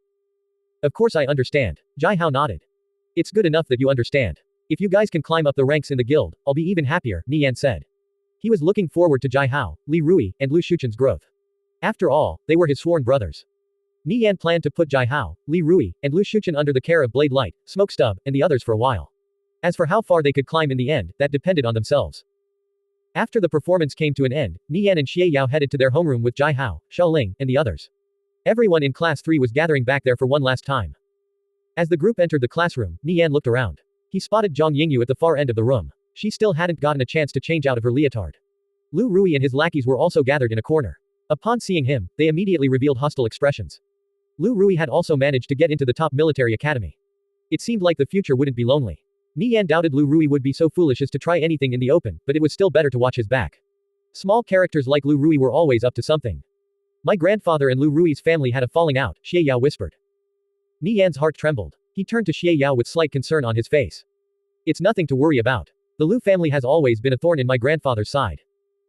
Of course I understand. Jai Hao nodded. It's good enough that you understand. If you guys can climb up the ranks in the guild, I'll be even happier, Nie Yan said. He was looking forward to Jai Hao, Li Rui, and Lu Shuchen's growth. After all, they were his sworn brothers. Nie Yan planned to put Jai Hao, Li Rui, and Lu Shuchen under the care of Blade Light, Smoke Stub, and the others for a while. As for how far they could climb in the end, that depended on themselves. After the performance came to an end, Nie Yan and Xie Yao headed to their homeroom with Jai Hao, Xiaoling, and the others. Everyone in Class 3 was gathering back there for one last time. As the group entered the classroom, Nie Yan looked around. He spotted Zhang Yingyu at the far end of the room. She still hadn't gotten a chance to change out of her leotard. Lu Rui and his lackeys were also gathered in a corner. Upon seeing him, they immediately revealed hostile expressions. Lu Rui had also managed to get into the top military academy. It seemed like the future wouldn't be lonely. Nie Yan doubted Lu Rui would be so foolish as to try anything in the open, but it was still better to watch his back. Small characters like Lu Rui were always up to something. My grandfather and Lu Rui's family had a falling out, Xie Yao whispered. Nie Yan's heart trembled. He turned to Xie Yao with slight concern on his face. It's nothing to worry about. The Lu family has always been a thorn in my grandfather's side.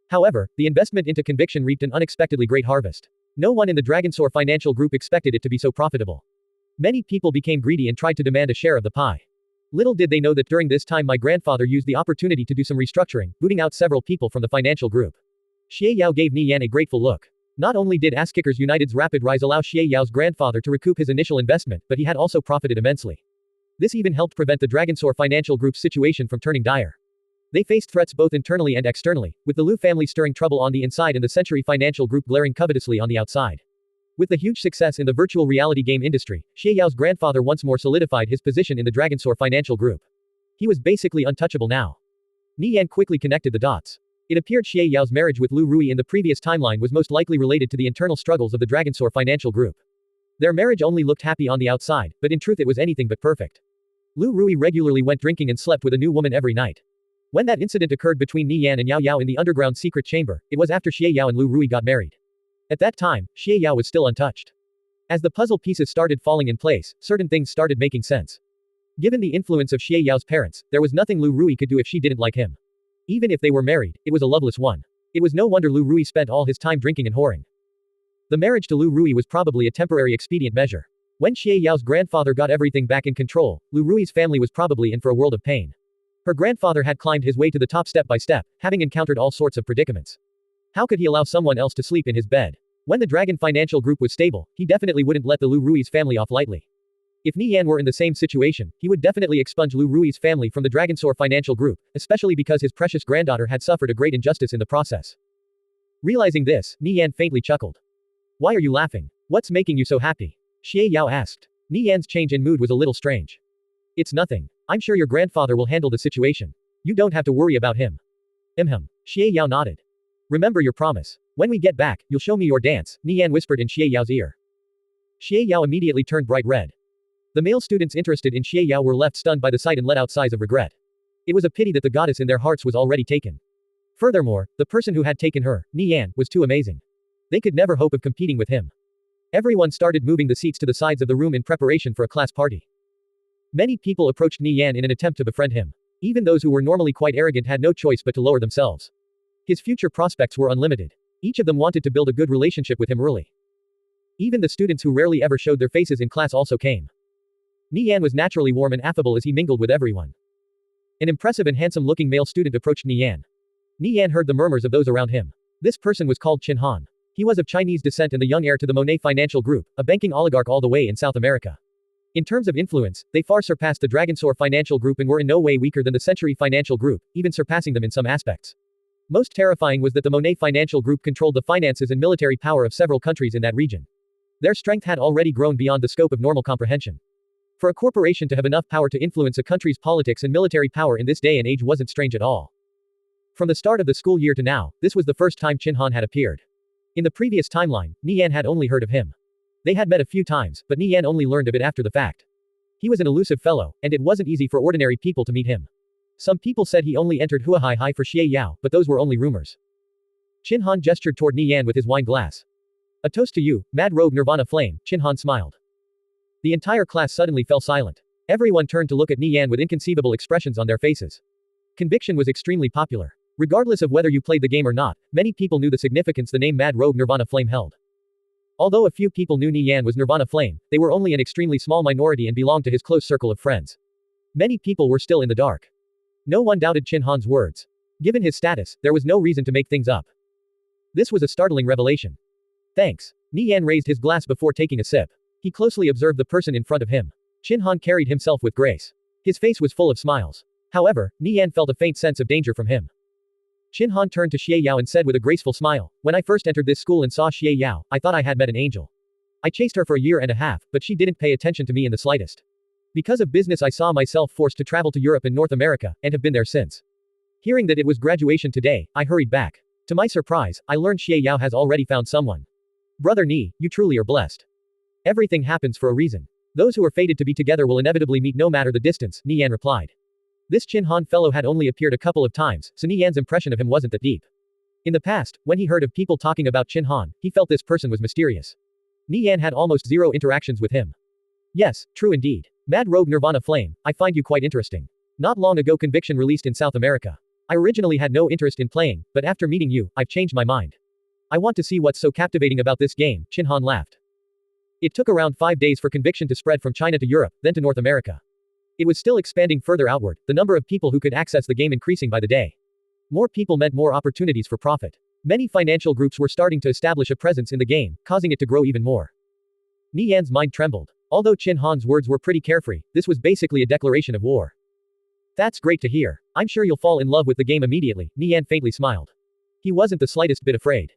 However, the investment into conviction reaped an unexpectedly great harvest. No one in the Dragonsaur Financial Group expected it to be so profitable. Many people became greedy and tried to demand a share of the pie. Little did they know that during this time my grandfather used the opportunity to do some restructuring, booting out several people from the financial group. Xie Yao gave Nie Yan a grateful look. Not only did Ass Kickers United's rapid rise allow Xie Yao's grandfather to recoup his initial investment, but he had also profited immensely. This even helped prevent the Dragonsaur Financial Group's situation from turning dire. They faced threats both internally and externally, with the Lu family stirring trouble on the inside and the Century Financial Group glaring covetously on the outside. With the huge success in the virtual reality game industry, Xie Yao's grandfather once more solidified his position in the Dragonsaur Financial Group. He was basically untouchable now. Nie Yan quickly connected the dots. It appeared Xie Yao's marriage with Lu Rui in the previous timeline was most likely related to the internal struggles of the Dragonsaur Financial Group. Their marriage only looked happy on the outside, but in truth it was anything but perfect. Lu Rui regularly went drinking and slept with a new woman every night. When that incident occurred between Nie Yan and Yao Yao in the underground secret chamber, it was after Xie Yao and Lu Rui got married. At that time, Xie Yao was still untouched. As the puzzle pieces started falling in place, certain things started making sense. Given the influence of Xie Yao's parents, there was nothing Lu Rui could do if she didn't like him. Even if they were married, it was a loveless one. It was no wonder Lu Rui spent all his time drinking and whoring. The marriage to Lu Rui was probably a temporary expedient measure. When Xie Yao's grandfather got everything back in control, Lu Rui's family was probably in for a world of pain. Her grandfather had climbed his way to the top step by step, having encountered all sorts of predicaments. How could he allow someone else to sleep in his bed? When the Dragon Financial Group was stable, he definitely wouldn't let the Lu Rui's family off lightly. If Nie Yan were in the same situation, he would definitely expunge Lu Rui's family from the Dragonsaur Financial Group, especially because his precious granddaughter had suffered a great injustice in the process. Realizing this, Nie Yan faintly chuckled. Why are you laughing? What's making you so happy? Xie Yao asked. Nie Yan's change in mood was a little strange. It's nothing. I'm sure your grandfather will handle the situation. You don't have to worry about him. Xie Yao nodded. Remember your promise. When we get back, you'll show me your dance, Nie Yan whispered in Xie Yao's ear. Xie Yao immediately turned bright red. The male students interested in Xie Yao were left stunned by the sight and let out sighs of regret. It was a pity that the goddess in their hearts was already taken. Furthermore, the person who had taken her, Nie Yan, was too amazing. They could never hope of competing with him. Everyone started moving the seats to the sides of the room in preparation for a class party. Many people approached Nie Yan in an attempt to befriend him. Even those who were normally quite arrogant had no choice but to lower themselves. His future prospects were unlimited. Each of them wanted to build a good relationship with him early. Even the students who rarely ever showed their faces in class also came. Nie Yan was naturally warm and affable as he mingled with everyone. An impressive and handsome-looking male student approached Nie Yan. Nie Yan heard the murmurs of those around him. This person was called Qin Han. He was of Chinese descent and the young heir to the Monet Financial Group, a banking oligarch all the way in South America. In terms of influence, they far surpassed the Dragonsaur Financial Group and were in no way weaker than the Century Financial Group, even surpassing them in some aspects. Most terrifying was that the Monet Financial Group controlled the finances and military power of several countries in that region. Their strength had already grown beyond the scope of normal comprehension. For a corporation to have enough power to influence a country's politics and military power in this day and age wasn't strange at all. From the start of the school year to now, this was the first time Qin Han had appeared. In the previous timeline, Nie Yan had only heard of him. They had met a few times, but Nie Yan only learned of it after the fact. He was an elusive fellow, and it wasn't easy for ordinary people to meet him. Some people said he only entered Huahai for Xie Yao, but those were only rumors. Qin Han gestured toward Nie Yan with his wine glass. A toast to you, Mad Rogue Nirvana Flame, Qin Han smiled. The entire class suddenly fell silent. Everyone turned to look at Nie Yan with inconceivable expressions on their faces. Conviction was extremely popular. Regardless of whether you played the game or not, many people knew the significance the name Mad Rogue Nirvana Flame held. Although a few people knew Nie Yan was Nirvana Flame, they were only an extremely small minority and belonged to his close circle of friends. Many people were still in the dark. No one doubted Qin Han's words. Given his status, there was no reason to make things up. This was a startling revelation. Thanks. Nie Yan raised his glass before taking a sip. He closely observed the person in front of him. Qin Han carried himself with grace. His face was full of smiles. However, Nie Yan felt a faint sense of danger from him. Qin Han turned to Xie Yao and said with a graceful smile, when I first entered this school and saw Xie Yao, I thought I had met an angel. I chased her for a year and a half, but she didn't pay attention to me in the slightest. Because of business I saw myself forced to travel to Europe and North America, and have been there since. Hearing that it was graduation today, I hurried back. To my surprise, I learned Xie Yao has already found someone. Brother Nie, you truly are blessed. Everything happens for a reason. Those who are fated to be together will inevitably meet no matter the distance, Nie Yan replied. This Qin Han fellow had only appeared a couple of times, so Nie Yan's impression of him wasn't that deep. In the past, when he heard of people talking about Qin Han, he felt this person was mysterious. Nie Yan had almost zero interactions with him. Yes, true indeed. Mad Rogue Nirvana Flame, I find you quite interesting. Not long ago Conviction released in South America. I originally had no interest in playing, but after meeting you, I've changed my mind. I want to see what's so captivating about this game, Qin Han laughed. It took around 5 days for Conviction to spread from China to Europe, then to North America. It was still expanding further outward, the number of people who could access the game increasing by the day. More people meant more opportunities for profit. Many financial groups were starting to establish a presence in the game, causing it to grow even more. Nie Yan's mind trembled. Although Qin Han's words were pretty carefree, this was basically a declaration of war. That's great to hear. I'm sure you'll fall in love with the game immediately, Nie Yan faintly smiled. He wasn't the slightest bit afraid.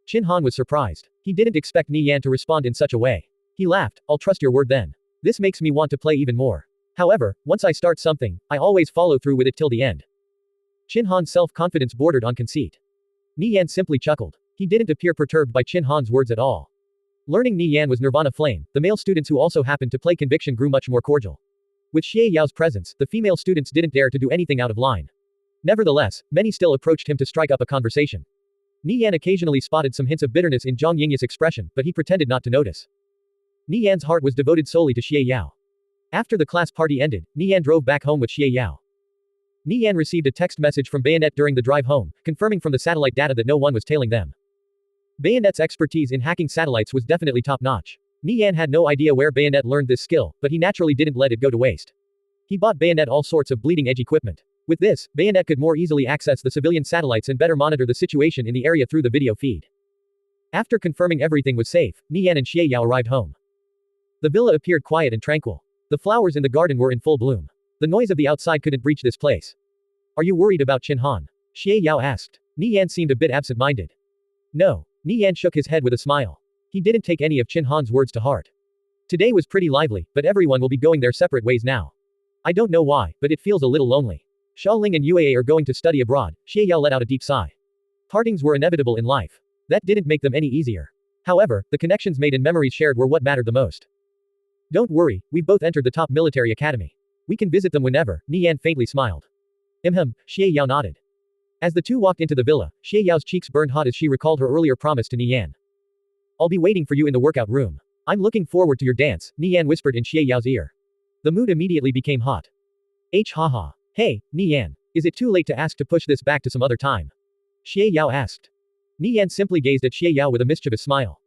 Qin Han was surprised. He didn't expect Nie Yan to respond in such a way. He laughed, I'll trust your word then. This makes me want to play even more. However, once I start something, I always follow through with it till the end. Qin Han's self-confidence bordered on conceit. Nie Yan simply chuckled. He didn't appear perturbed by Qin Han's words at all. Learning Nie Yan was Nirvana Flame, the male students who also happened to play Conviction grew much more cordial. With Xie Yao's presence, the female students didn't dare to do anything out of line. Nevertheless, many still approached him to strike up a conversation. Nie Yan occasionally spotted some hints of bitterness in Zhang Yingya's expression, but he pretended not to notice. Nie Yan's heart was devoted solely to Xie Yao. After the class party ended, Nie Yan drove back home with Xie Yao. Nie Yan received a text message from Bayonet during the drive home, confirming from the satellite data that no one was tailing them. Bayonet's expertise in hacking satellites was definitely top-notch. Nie Yan had no idea where Bayonet learned this skill, but he naturally didn't let it go to waste. He bought Bayonet all sorts of bleeding-edge equipment. With this, Bayonet could more easily access the civilian satellites and better monitor the situation in the area through the video feed. After confirming everything was safe, Nie Yan and Xie Yao arrived home. The villa appeared quiet and tranquil. The flowers in the garden were in full bloom. The noise of the outside couldn't breach this place. Are you worried about Qin Han? Xie Yao asked. Nie Yan seemed a bit absent-minded. No. Nie Yan shook his head with a smile. He didn't take any of Qin Han's words to heart. Today was pretty lively, but everyone will be going their separate ways now. I don't know why, but it feels a little lonely. Xiaoling and Yue are going to study abroad. Xie Yao let out a deep sigh. Partings were inevitable in life. That didn't make them any easier. However, the connections made and memories shared were what mattered the most. Don't worry, we've both entered the top military academy. We can visit them whenever, Nie Yan faintly smiled. Xie Yao nodded. As the two walked into the villa, Xie Yao's cheeks burned hot as she recalled her earlier promise to Nie Yan. I'll be waiting for you in the workout room. I'm looking forward to your dance, Nie Yan whispered in Xie Yao's ear. The mood immediately became hot. Haha. Hey, Nie Yan. Is it too late to ask to push this back to some other time? Xie Yao asked. Nie Yan simply gazed at Xie Yao with a mischievous smile.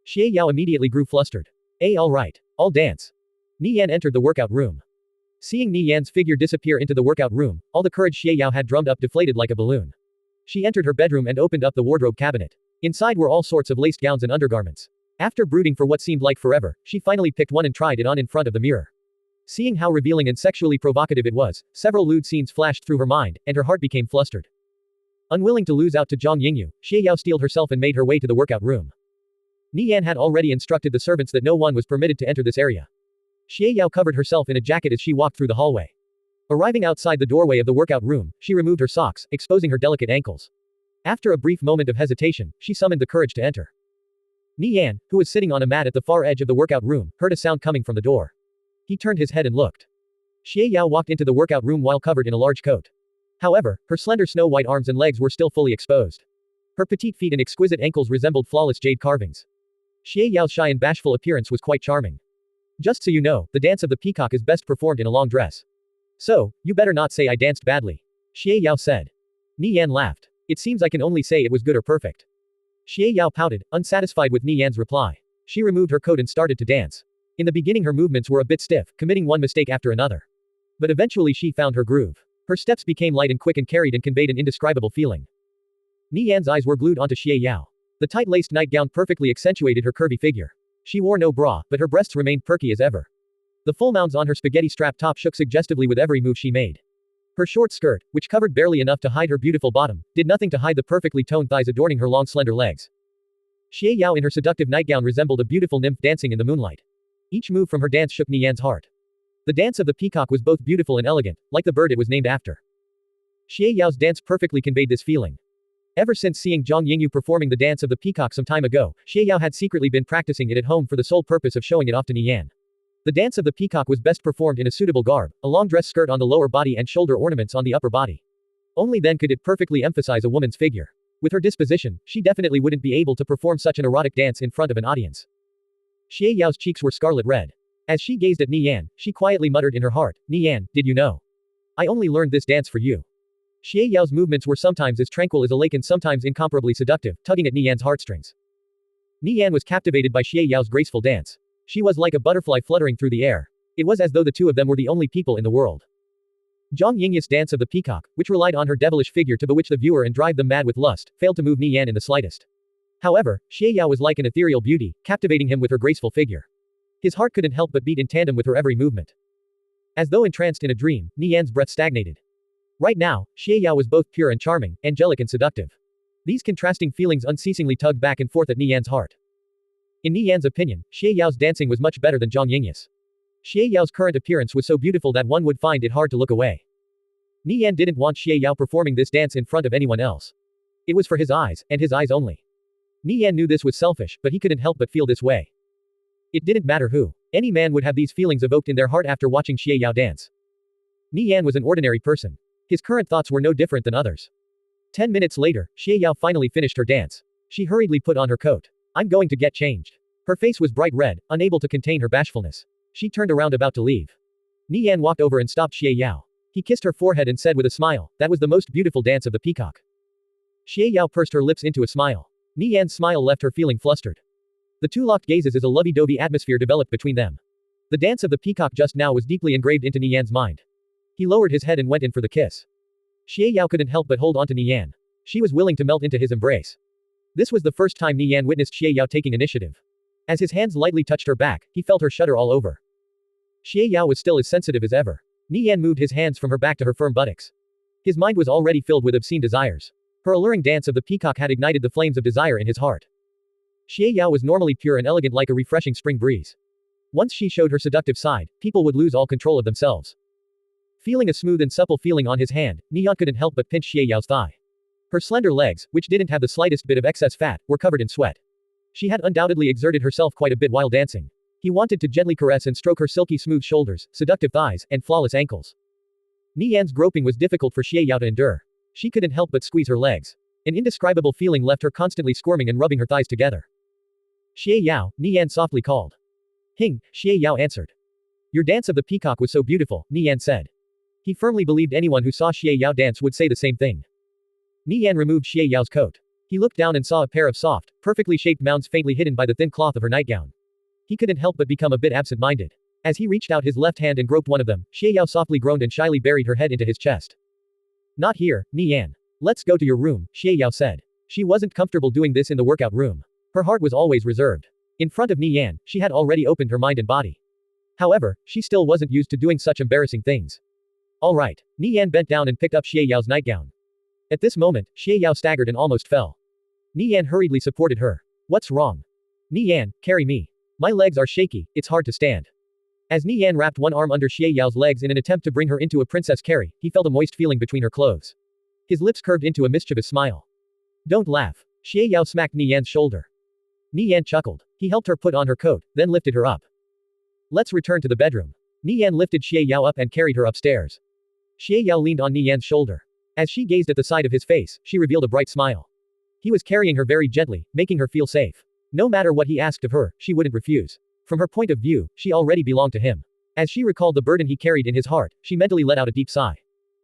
Xie Yao immediately grew flustered. Alright. I'll dance. Nie Yan entered the workout room. Seeing Nie Yan's figure disappear into the workout room, all the courage Xie Yao had drummed up deflated like a balloon. She entered her bedroom and opened up the wardrobe cabinet. Inside were all sorts of laced gowns and undergarments. After brooding for what seemed like forever, she finally picked one and tried it on in front of the mirror. Seeing how revealing and sexually provocative it was, several lewd scenes flashed through her mind, and her heart became flustered. Unwilling to lose out to Zhang Yingyu, Xie Yao steeled herself and made her way to the workout room. Nie Yan had already instructed the servants that no one was permitted to enter this area. Xie Yao covered herself in a jacket as she walked through the hallway. Arriving outside the doorway of the workout room, she removed her socks, exposing her delicate ankles. After a brief moment of hesitation, she summoned the courage to enter. Nie Yan, who was sitting on a mat at the far edge of the workout room, heard a sound coming from the door. He turned his head and looked. Xie Yao walked into the workout room while covered in a large coat. However, her slender snow-white arms and legs were still fully exposed. Her petite feet and exquisite ankles resembled flawless jade carvings. Xie Yao's shy and bashful appearance was quite charming. Just so you know, the dance of the peacock is best performed in a long dress. So, you better not say I danced badly. Xie Yao said. Nie Yan laughed. It seems I can only say it was good or perfect. Xie Yao pouted, unsatisfied with Nie Yan's reply. She removed her coat and started to dance. In the beginning her movements were a bit stiff, committing one mistake after another. But eventually she found her groove. Her steps became light and quick and carried and conveyed an indescribable feeling. Nie Yan's eyes were glued onto Xie Yao. The tight-laced nightgown perfectly accentuated her curvy figure. She wore no bra, but her breasts remained perky as ever. The full mounds on her spaghetti strap top shook suggestively with every move she made. Her short skirt, which covered barely enough to hide her beautiful bottom, did nothing to hide the perfectly toned thighs adorning her long slender legs. Xie Yao in her seductive nightgown resembled a beautiful nymph dancing in the moonlight. Each move from her dance shook Nie Yan's heart. The dance of the peacock was both beautiful and elegant, like the bird it was named after. Xie Yao's dance perfectly conveyed this feeling. Ever since seeing Zhang Yingyu performing the dance of the peacock some time ago, Xie Yao had secretly been practicing it at home for the sole purpose of showing it off to Nie Yan. The dance of the peacock was best performed in a suitable garb, a long dress skirt on the lower body and shoulder ornaments on the upper body. Only then could it perfectly emphasize a woman's figure. With her disposition, she definitely wouldn't be able to perform such an erotic dance in front of an audience. Xie Yao's cheeks were scarlet red. As she gazed at Nie Yan, she quietly muttered in her heart, Nie Yan, did you know? I only learned this dance for you. Xie Yao's movements were sometimes as tranquil as a lake and sometimes incomparably seductive, tugging at Nie Yan's heartstrings. Nie Yan was captivated by Xie Yao's graceful dance. She was like a butterfly fluttering through the air. It was as though the two of them were the only people in the world. Zhang Yingyu's dance of the peacock, which relied on her devilish figure to bewitch the viewer and drive them mad with lust, failed to move Nie Yan in the slightest. However, Xie Yao was like an ethereal beauty, captivating him with her graceful figure. His heart couldn't help but beat in tandem with her every movement. As though entranced in a dream, Nie Yan's breath stagnated. Right now, Xie Yao was both pure and charming, angelic and seductive. These contrasting feelings unceasingly tugged back and forth at Nie Yan's heart. In Nie Yan's opinion, Xie Yao's dancing was much better than Zhang Yingyu's. Xie Yao's current appearance was so beautiful that one would find it hard to look away. Nie Yan didn't want Xie Yao performing this dance in front of anyone else. It was for his eyes, and his eyes only. Nie Yan knew this was selfish, but he couldn't help but feel this way. It didn't matter who. Any man would have these feelings evoked in their heart after watching Xie Yao dance. Nie Yan was an ordinary person. His current thoughts were no different than others. 10 minutes later, Xie Yao finally finished her dance. She hurriedly put on her coat. I'm going to get changed. Her face was bright red, unable to contain her bashfulness. She turned around about to leave. Nie Yan walked over and stopped Xie Yao. He kissed her forehead and said with a smile, "That was the most beautiful dance of the peacock." Xie Yao pursed her lips into a smile. Nie Yan's smile left her feeling flustered. The two locked gazes as a lovey-dovey atmosphere developed between them. The dance of the peacock just now was deeply engraved into Nie Yan's mind. He lowered his head and went in for the kiss. Xie Yao couldn't help but hold on to Nie Yan. She was willing to melt into his embrace. This was the first time Nie Yan witnessed Xie Yao taking initiative. As his hands lightly touched her back, he felt her shudder all over. Xie Yao was still as sensitive as ever. Nie Yan moved his hands from her back to her firm buttocks. His mind was already filled with obscene desires. Her alluring dance of the peacock had ignited the flames of desire in his heart. Xie Yao was normally pure and elegant like a refreshing spring breeze. Once she showed her seductive side, people would lose all control of themselves. Feeling a smooth and supple feeling on his hand, Nie Yan couldn't help but pinch Xie Yao's thigh. Her slender legs, which didn't have the slightest bit of excess fat, were covered in sweat. She had undoubtedly exerted herself quite a bit while dancing. He wanted to gently caress and stroke her silky smooth shoulders, seductive thighs, and flawless ankles. Nie Yan's groping was difficult for Xie Yao to endure. She couldn't help but squeeze her legs. An indescribable feeling left her constantly squirming and rubbing her thighs together. "Xie Yao," Nie Yan softly called. "Hing," Xie Yao answered. "Your dance of the peacock was so beautiful," Nie Yan said. He firmly believed anyone who saw Xie Yao dance would say the same thing. Nie Yan removed Xie Yao's coat. He looked down and saw a pair of soft, perfectly shaped mounds faintly hidden by the thin cloth of her nightgown. He couldn't help but become a bit absent-minded. As he reached out his left hand and groped one of them, Xie Yao softly groaned and shyly buried her head into his chest. "Not here, Nie Yan. Let's go to your room," Xie Yao said. She wasn't comfortable doing this in the workout room. Her heart was always reserved. In front of Nie Yan, she had already opened her mind and body. However, she still wasn't used to doing such embarrassing things. All right. Nie Yan bent down and picked up Xie Yao's nightgown. At this moment, Xie Yao staggered and almost fell. Nie Yan hurriedly supported her. "What's wrong? Nie Yan, carry me. My legs are shaky, it's hard to stand." As Nie Yan wrapped one arm under Xie Yao's legs in an attempt to bring her into a princess carry, he felt a moist feeling between her clothes. His lips curved into a mischievous smile. "Don't laugh." Xie Yao smacked Nie Yan's shoulder. Nie Yan chuckled. He helped her put on her coat, then lifted her up. "Let's return to the bedroom." Nie Yan lifted Xie Yao up and carried her upstairs. Xie Yao leaned on Nie Yan's shoulder. As she gazed at the side of his face, she revealed a bright smile. He was carrying her very gently, making her feel safe. No matter what he asked of her, she wouldn't refuse. From her point of view, she already belonged to him. As she recalled the burden he carried in his heart, she mentally let out a deep sigh.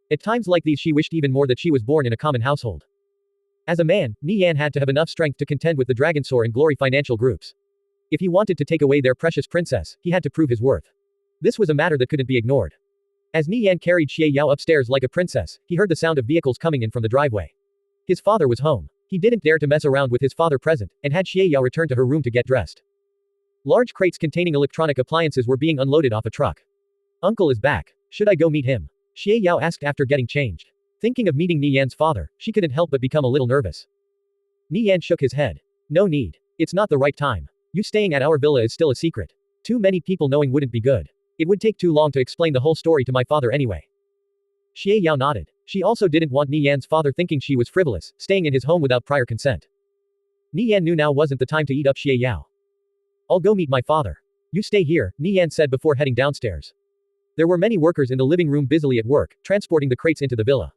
At times like these she wished even more that she was born in a common household. As a man, Nie Yan had to have enough strength to contend with the Dragonsaur and Glory financial groups. If he wanted to take away their precious princess, he had to prove his worth. This was a matter that couldn't be ignored. As Nie Yan carried Xie Yao upstairs like a princess, he heard the sound of vehicles coming in from the driveway. His father was home. He didn't dare to mess around with his father present, and had Xie Yao return to her room to get dressed. Large crates containing electronic appliances were being unloaded off a truck. "Uncle is back. Should I go meet him?" Xie Yao asked after getting changed. Thinking of meeting Nie Yan's father, she couldn't help but become a little nervous. Nie Yan shook his head. "No need. It's not the right time. You staying at our villa is still a secret. Too many people knowing wouldn't be good. It would take too long to explain the whole story to my father anyway." Xie Yao nodded. She also didn't want Nie Yan's father thinking she was frivolous, staying in his home without prior consent. Nie Yan knew now wasn't the time to eat up Xie Yao. "I'll go meet my father. You stay here," Nie Yan said before heading downstairs. There were many workers in the living room busily at work, transporting the crates into the villa.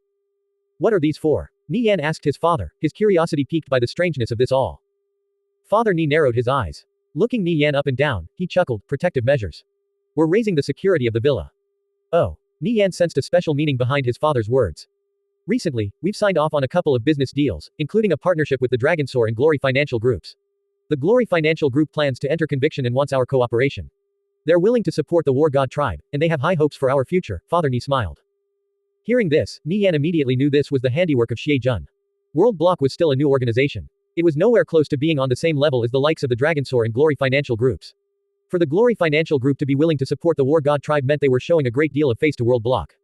"What are these for?" Nie Yan asked his father, his curiosity piqued by the strangeness of this all. Father Nie narrowed his eyes. Looking Nie Yan up and down, he chuckled, "Protective measures. We're raising the security of the villa." Oh. Nie Yan sensed a special meaning behind his father's words. "Recently, we've signed off on a couple of business deals, including a partnership with the Dragonsaur and Glory financial groups. The Glory financial group plans to enter conviction and wants our cooperation. They're willing to support the War God tribe, and they have high hopes for our future." Father Nie smiled. Hearing this, Nie Yan immediately knew this was the handiwork of Xie Jun. World Block was still a new organization. It was nowhere close to being on the same level as the likes of the Dragonsaur and Glory financial groups. For the Glory financial group to be willing to support the War God tribe meant they were showing a great deal of face to World Block.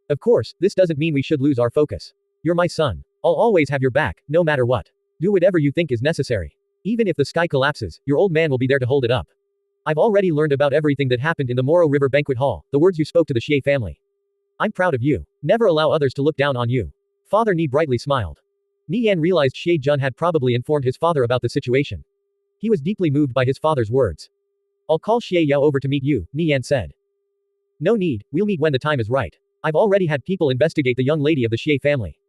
Of course, this doesn't mean we should lose our focus. You're my son. I'll always have your back, no matter what. Do whatever you think is necessary. Even if the sky collapses, your old man will be there to hold it up. I've already learned about everything that happened in the Moro River banquet hall, the words you spoke to the Xie family. I'm proud of you. Never allow others to look down on you." Father Nie brightly smiled. Nie Yan realized Xie Jun had probably informed his father about the situation. He was deeply moved by his father's words. "I'll call Xie Yao over to meet you," Nie Yan said. "No need, we'll meet when the time is right. I've already had people investigate the young lady of the Xie family.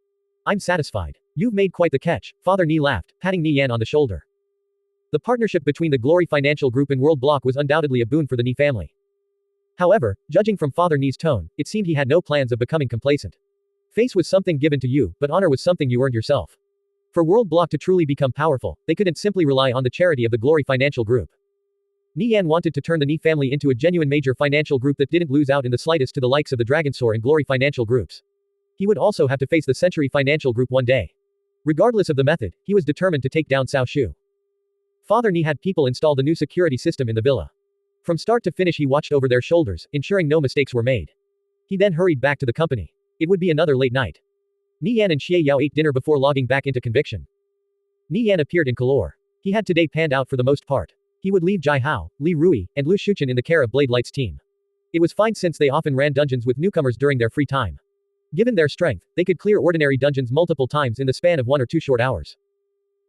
I'm satisfied. You've made quite the catch," Father Nie laughed, patting Nie Yan on the shoulder. The partnership between the Glory Financial Group and World Block was undoubtedly a boon for the Nie family. However, judging from Father Nie's tone, it seemed he had no plans of becoming complacent. Face was something given to you, but honor was something you earned yourself. For World Block to truly become powerful, they couldn't simply rely on the charity of the Glory Financial Group. Nie Yan wanted to turn the Nie family into a genuine major financial group that didn't lose out in the slightest to the likes of the Dragonsaur and Glory Financial Groups. He would also have to face the Century Financial Group one day. Regardless of the method, he was determined to take down Cao Shu. Father Nie had people install the new security system in the villa. From start to finish he watched over their shoulders, ensuring no mistakes were made. He then hurried back to the company. It would be another late night. Nie Yan and Xie Yao ate dinner before logging back into conviction. Nie Yan appeared in color. He had today panned out for the most part. He would leave Jai Hao, Li Rui, and Lu Shuchen in the care of Blade Light's team. It was fine since they often ran dungeons with newcomers during their free time. Given their strength, they could clear ordinary dungeons multiple times in the span of 1 or 2 short hours.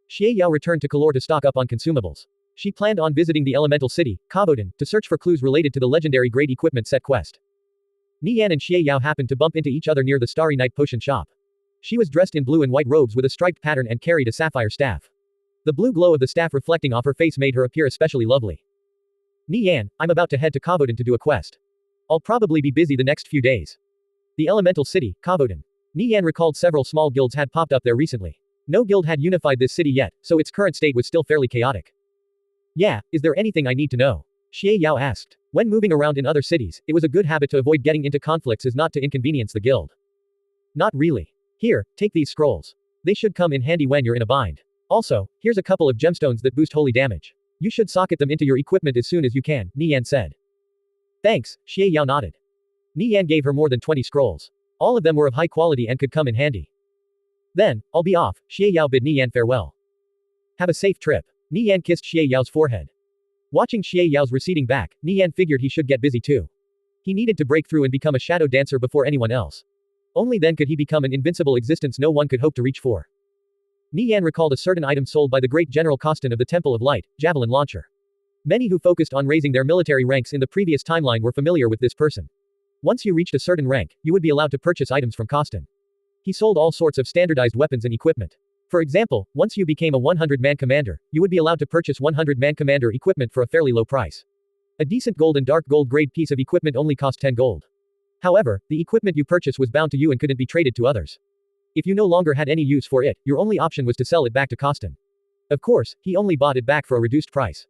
Xie Yao returned to Kalor to stock up on consumables. She planned on visiting the elemental city, Kaboden, to search for clues related to the legendary grade equipment set quest. Nie Yan and Xie Yao happened to bump into each other near the Starry Night potion shop. She was dressed in blue and white robes with a striped pattern and carried a sapphire staff. The blue glow of the staff reflecting off her face made her appear especially lovely. Nie Yan, I'm about to head to Kaboden to do a quest. I'll probably be busy the next few days. The elemental city, Kaboden. Nie Yan recalled several small guilds had popped up there recently. No guild had unified this city yet, so its current state was still fairly chaotic. Yeah, is there anything I need to know? Xie Yao asked. When moving around in other cities, it was a good habit to avoid getting into conflicts as not to inconvenience the guild. Not really. Here, take these scrolls. They should come in handy when you're in a bind. Also, here's a couple of gemstones that boost holy damage. You should socket them into your equipment as soon as you can, Nie Yan said. Thanks, Xie Yao nodded. Nie Yan gave her more than 20 scrolls. All of them were of high quality and could come in handy. Then, I'll be off, Xie Yao bid Nie Yan farewell. Have a safe trip. Nie Yan kissed Xie Yao's forehead. Watching Xie Yao's receding back, Nie Yan figured he should get busy too. He needed to break through and become a shadow dancer before anyone else. Only then could he become an invincible existence no one could hope to reach for. Nie Yan recalled a certain item sold by the great General Kostin of the Temple of Light, javelin launcher. Many who focused on raising their military ranks in the previous timeline were familiar with this person. Once you reached a certain rank, you would be allowed to purchase items from Kostin. He sold all sorts of standardized weapons and equipment. For example, once you became a 100-man commander, you would be allowed to purchase 100-man commander equipment for a fairly low price. A decent gold and dark gold grade piece of equipment only cost 10 gold. However, the equipment you purchased was bound to you and couldn't be traded to others. If you no longer had any use for it, your only option was to sell it back to Kostin. Of course, he only bought it back for a reduced price.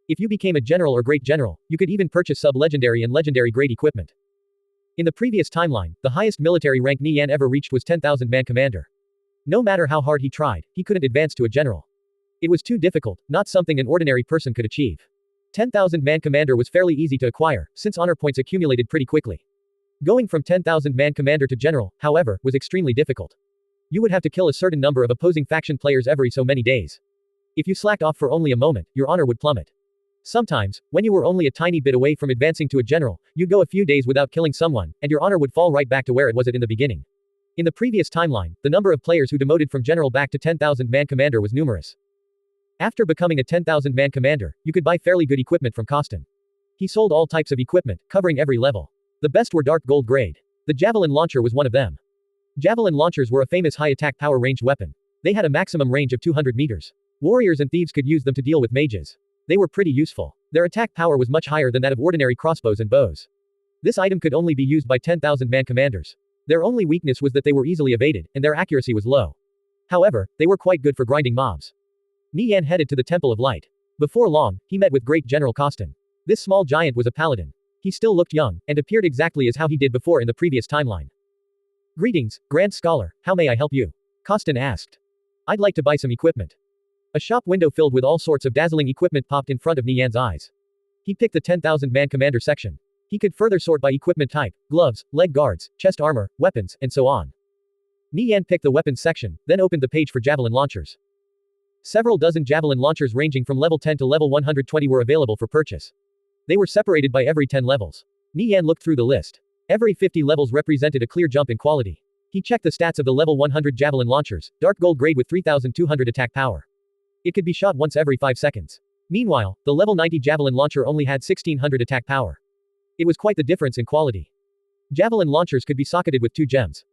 If you became a general or great general, you could even purchase sub-legendary and legendary grade equipment. In the previous timeline, the highest military rank Nie Yan ever reached was 10,000-man commander. No matter how hard he tried, he couldn't advance to a general. It was too difficult, not something an ordinary person could achieve. 10,000-man commander was fairly easy to acquire, since honor points accumulated pretty quickly. Going from 10,000-man commander to general, however, was extremely difficult. You would have to kill a certain number of opposing faction players every so many days. If you slacked off for only a moment, your honor would plummet. Sometimes, when you were only a tiny bit away from advancing to a general, you'd go a few days without killing someone, and your honor would fall right back to where it was at in the beginning. In the previous timeline, the number of players who demoted from general back to 10,000-man commander was numerous. After becoming a 10,000-man commander, you could buy fairly good equipment from Kostin. He sold all types of equipment, covering every level. The best were dark gold grade. The javelin launcher was one of them. Javelin launchers were a famous high attack power ranged weapon. They had a maximum range of 200 meters. Warriors and thieves could use them to deal with mages. They were pretty useful. Their attack power was much higher than that of ordinary crossbows and bows. This item could only be used by 10,000-man commanders. Their only weakness was that they were easily evaded, and their accuracy was low. However, they were quite good for grinding mobs. Nie Yan headed to the Temple of Light. Before long, he met with Great General Kostin. This small giant was a paladin. He still looked young, and appeared exactly as how he did before in the previous timeline. Greetings, Grand Scholar, how may I help you? Kostin asked. I'd like to buy some equipment. A shop window filled with all sorts of dazzling equipment popped in front of Nie Yan's eyes. He picked the 10,000-man commander section. He could further sort by equipment type, gloves, leg guards, chest armor, weapons, and so on. Nie Yan picked the weapons section, then opened the page for javelin launchers. Several dozen javelin launchers ranging from level 10 to level 120 were available for purchase. They were separated by every 10 levels. Nie Yan looked through the list. Every 50 levels represented a clear jump in quality. He checked the stats of the level 100 javelin launchers, dark gold grade with 3,200 attack power. It could be shot once every 5 seconds. Meanwhile, the level 90 javelin launcher only had 1,600 attack power. It was quite the difference in quality. Javelin launchers could be socketed with 2 gems.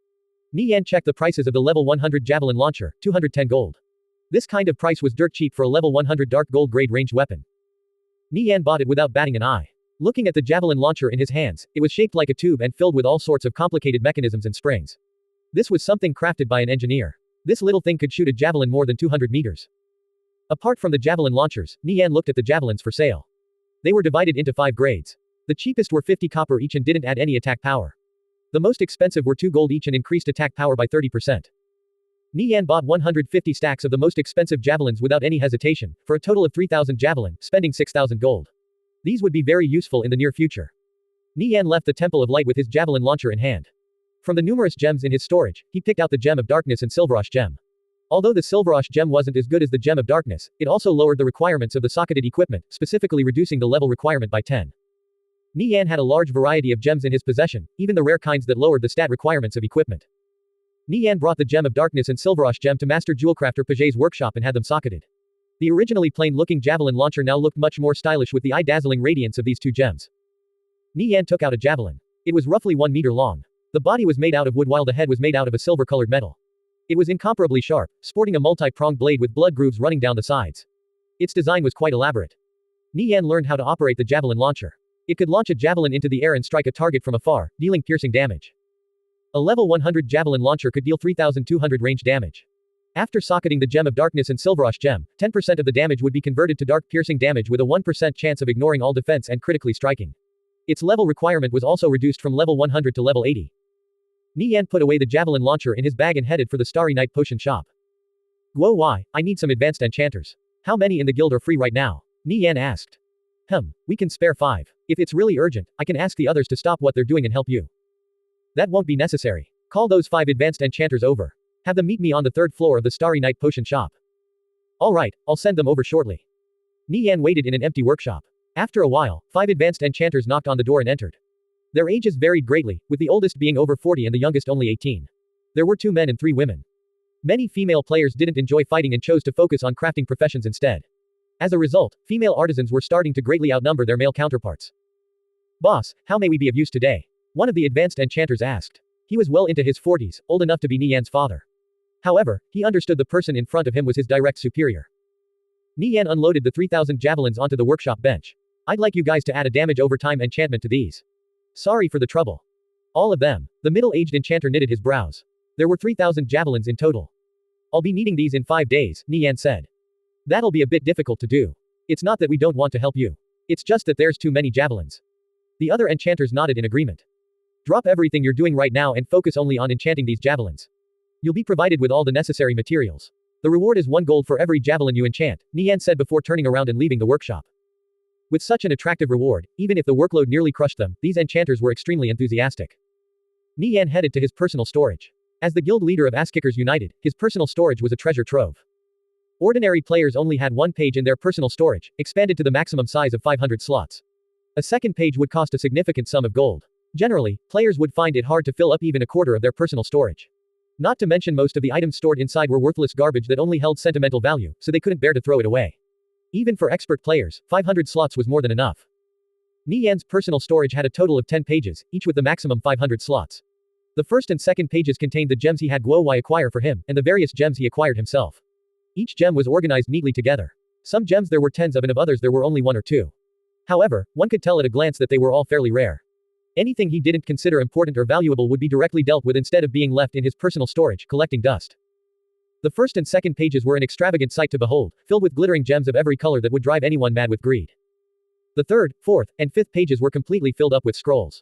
Nie Yan checked the prices of the level 100 javelin launcher, 210 gold. This kind of price was dirt cheap for a level 100 dark gold grade ranged weapon. Nie Yan bought it without batting an eye. Looking at the javelin launcher in his hands, it was shaped like a tube and filled with all sorts of complicated mechanisms and springs. This was something crafted by an engineer. This little thing could shoot a javelin more than 200 meters. Apart from the javelin launchers, Nie Yan looked at the javelins for sale. They were divided into 5 grades. The cheapest were 50 copper each and didn't add any attack power. The most expensive were 2 gold each and increased attack power by 30%. Nie Yan bought 150 stacks of the most expensive javelins without any hesitation, for a total of 3,000 javelin, spending 6,000 gold. These would be very useful in the near future. Nie Yan left the Temple of Light with his javelin launcher in hand. From the numerous gems in his storage, he picked out the Gem of Darkness and Silverosh gem. Although the Silverosh gem wasn't as good as the Gem of Darkness, it also lowered the requirements of the socketed equipment, specifically reducing the level requirement by 10. Nie Yan had a large variety of gems in his possession, even the rare kinds that lowered the stat requirements of equipment. Nie Yan brought the Gem of Darkness and Silverosh gem to Master Jewelcrafter Paget's workshop and had them socketed. The originally plain-looking javelin launcher now looked much more stylish with the eye-dazzling radiance of these 2 gems. Nie Yan took out a javelin. It was roughly 1 meter long. The body was made out of wood while the head was made out of a silver-colored metal. It was incomparably sharp, sporting a multi-pronged blade with blood grooves running down the sides. Its design was quite elaborate. Nie Yan learned how to operate the javelin launcher. It could launch a javelin into the air and strike a target from afar, dealing piercing damage. A level 100 javelin launcher could deal 3,200 range damage. After socketing the Gem of Darkness and Silverosh gem, 10% of the damage would be converted to dark piercing damage with a 1% chance of ignoring all defense and critically striking. Its level requirement was also reduced from level 100 to level 80. Nie Yan put away the javelin launcher in his bag and headed for the Starry Night potion shop. Guo Wai, I need some advanced enchanters. How many in the guild are free right now? Nie Yan asked. We can spare 5. If it's really urgent, I can ask the others to stop what they're doing and help you. That won't be necessary. Call those 5 advanced enchanters over. Have them meet me on the 3rd floor of the Starry Night potion shop. Alright, I'll send them over shortly. Nie Yan waited in an empty workshop. After a while, 5 advanced enchanters knocked on the door and entered. Their ages varied greatly, with the oldest being over 40 and the youngest only 18. There were 2 men and 3 women. Many female players didn't enjoy fighting and chose to focus on crafting professions instead. As a result, female artisans were starting to greatly outnumber their male counterparts. Boss, how may we be of use today? One of the advanced enchanters asked. He was well into his 40s, old enough to be Nie Yan's father. However, he understood the person in front of him was his direct superior. Nie Yan unloaded the 3,000 javelins onto the workshop bench. I'd like you guys to add a damage over time enchantment to these. Sorry for the trouble. All of them. The middle-aged enchanter knitted his brows. There were 3,000 javelins in total. I'll be needing these in 5 days, Nie Yan said. That'll be a bit difficult to do. It's not that we don't want to help you. It's just that there's too many javelins. The other enchanters nodded in agreement. Drop everything you're doing right now and focus only on enchanting these javelins. You'll be provided with all the necessary materials. The reward is 1 gold for every javelin you enchant, Nie Yan said before turning around and leaving the workshop. With such an attractive reward, even if the workload nearly crushed them, these enchanters were extremely enthusiastic. Nie Yan headed to his personal storage. As the guild leader of Asskickers United, his personal storage was a treasure trove. Ordinary players only had 1 page in their personal storage, expanded to the maximum size of 500 slots. A second page would cost a significant sum of gold. Generally, players would find it hard to fill up even a quarter of their personal storage. Not to mention most of the items stored inside were worthless garbage that only held sentimental value, so they couldn't bear to throw it away. Even for expert players, 500 slots was more than enough. Nie Yan's personal storage had a total of 10 pages, each with the maximum 500 slots. The first and second pages contained the gems he had Guo Wai acquire for him, and the various gems he acquired himself. Each gem was organized neatly together. Some gems there were tens of and of others there were only 1 or 2. However, one could tell at a glance that they were all fairly rare. Anything he didn't consider important or valuable would be directly dealt with instead of being left in his personal storage, collecting dust. The first and second pages were an extravagant sight to behold, filled with glittering gems of every color that would drive anyone mad with greed. The third, fourth, and fifth pages were completely filled up with scrolls.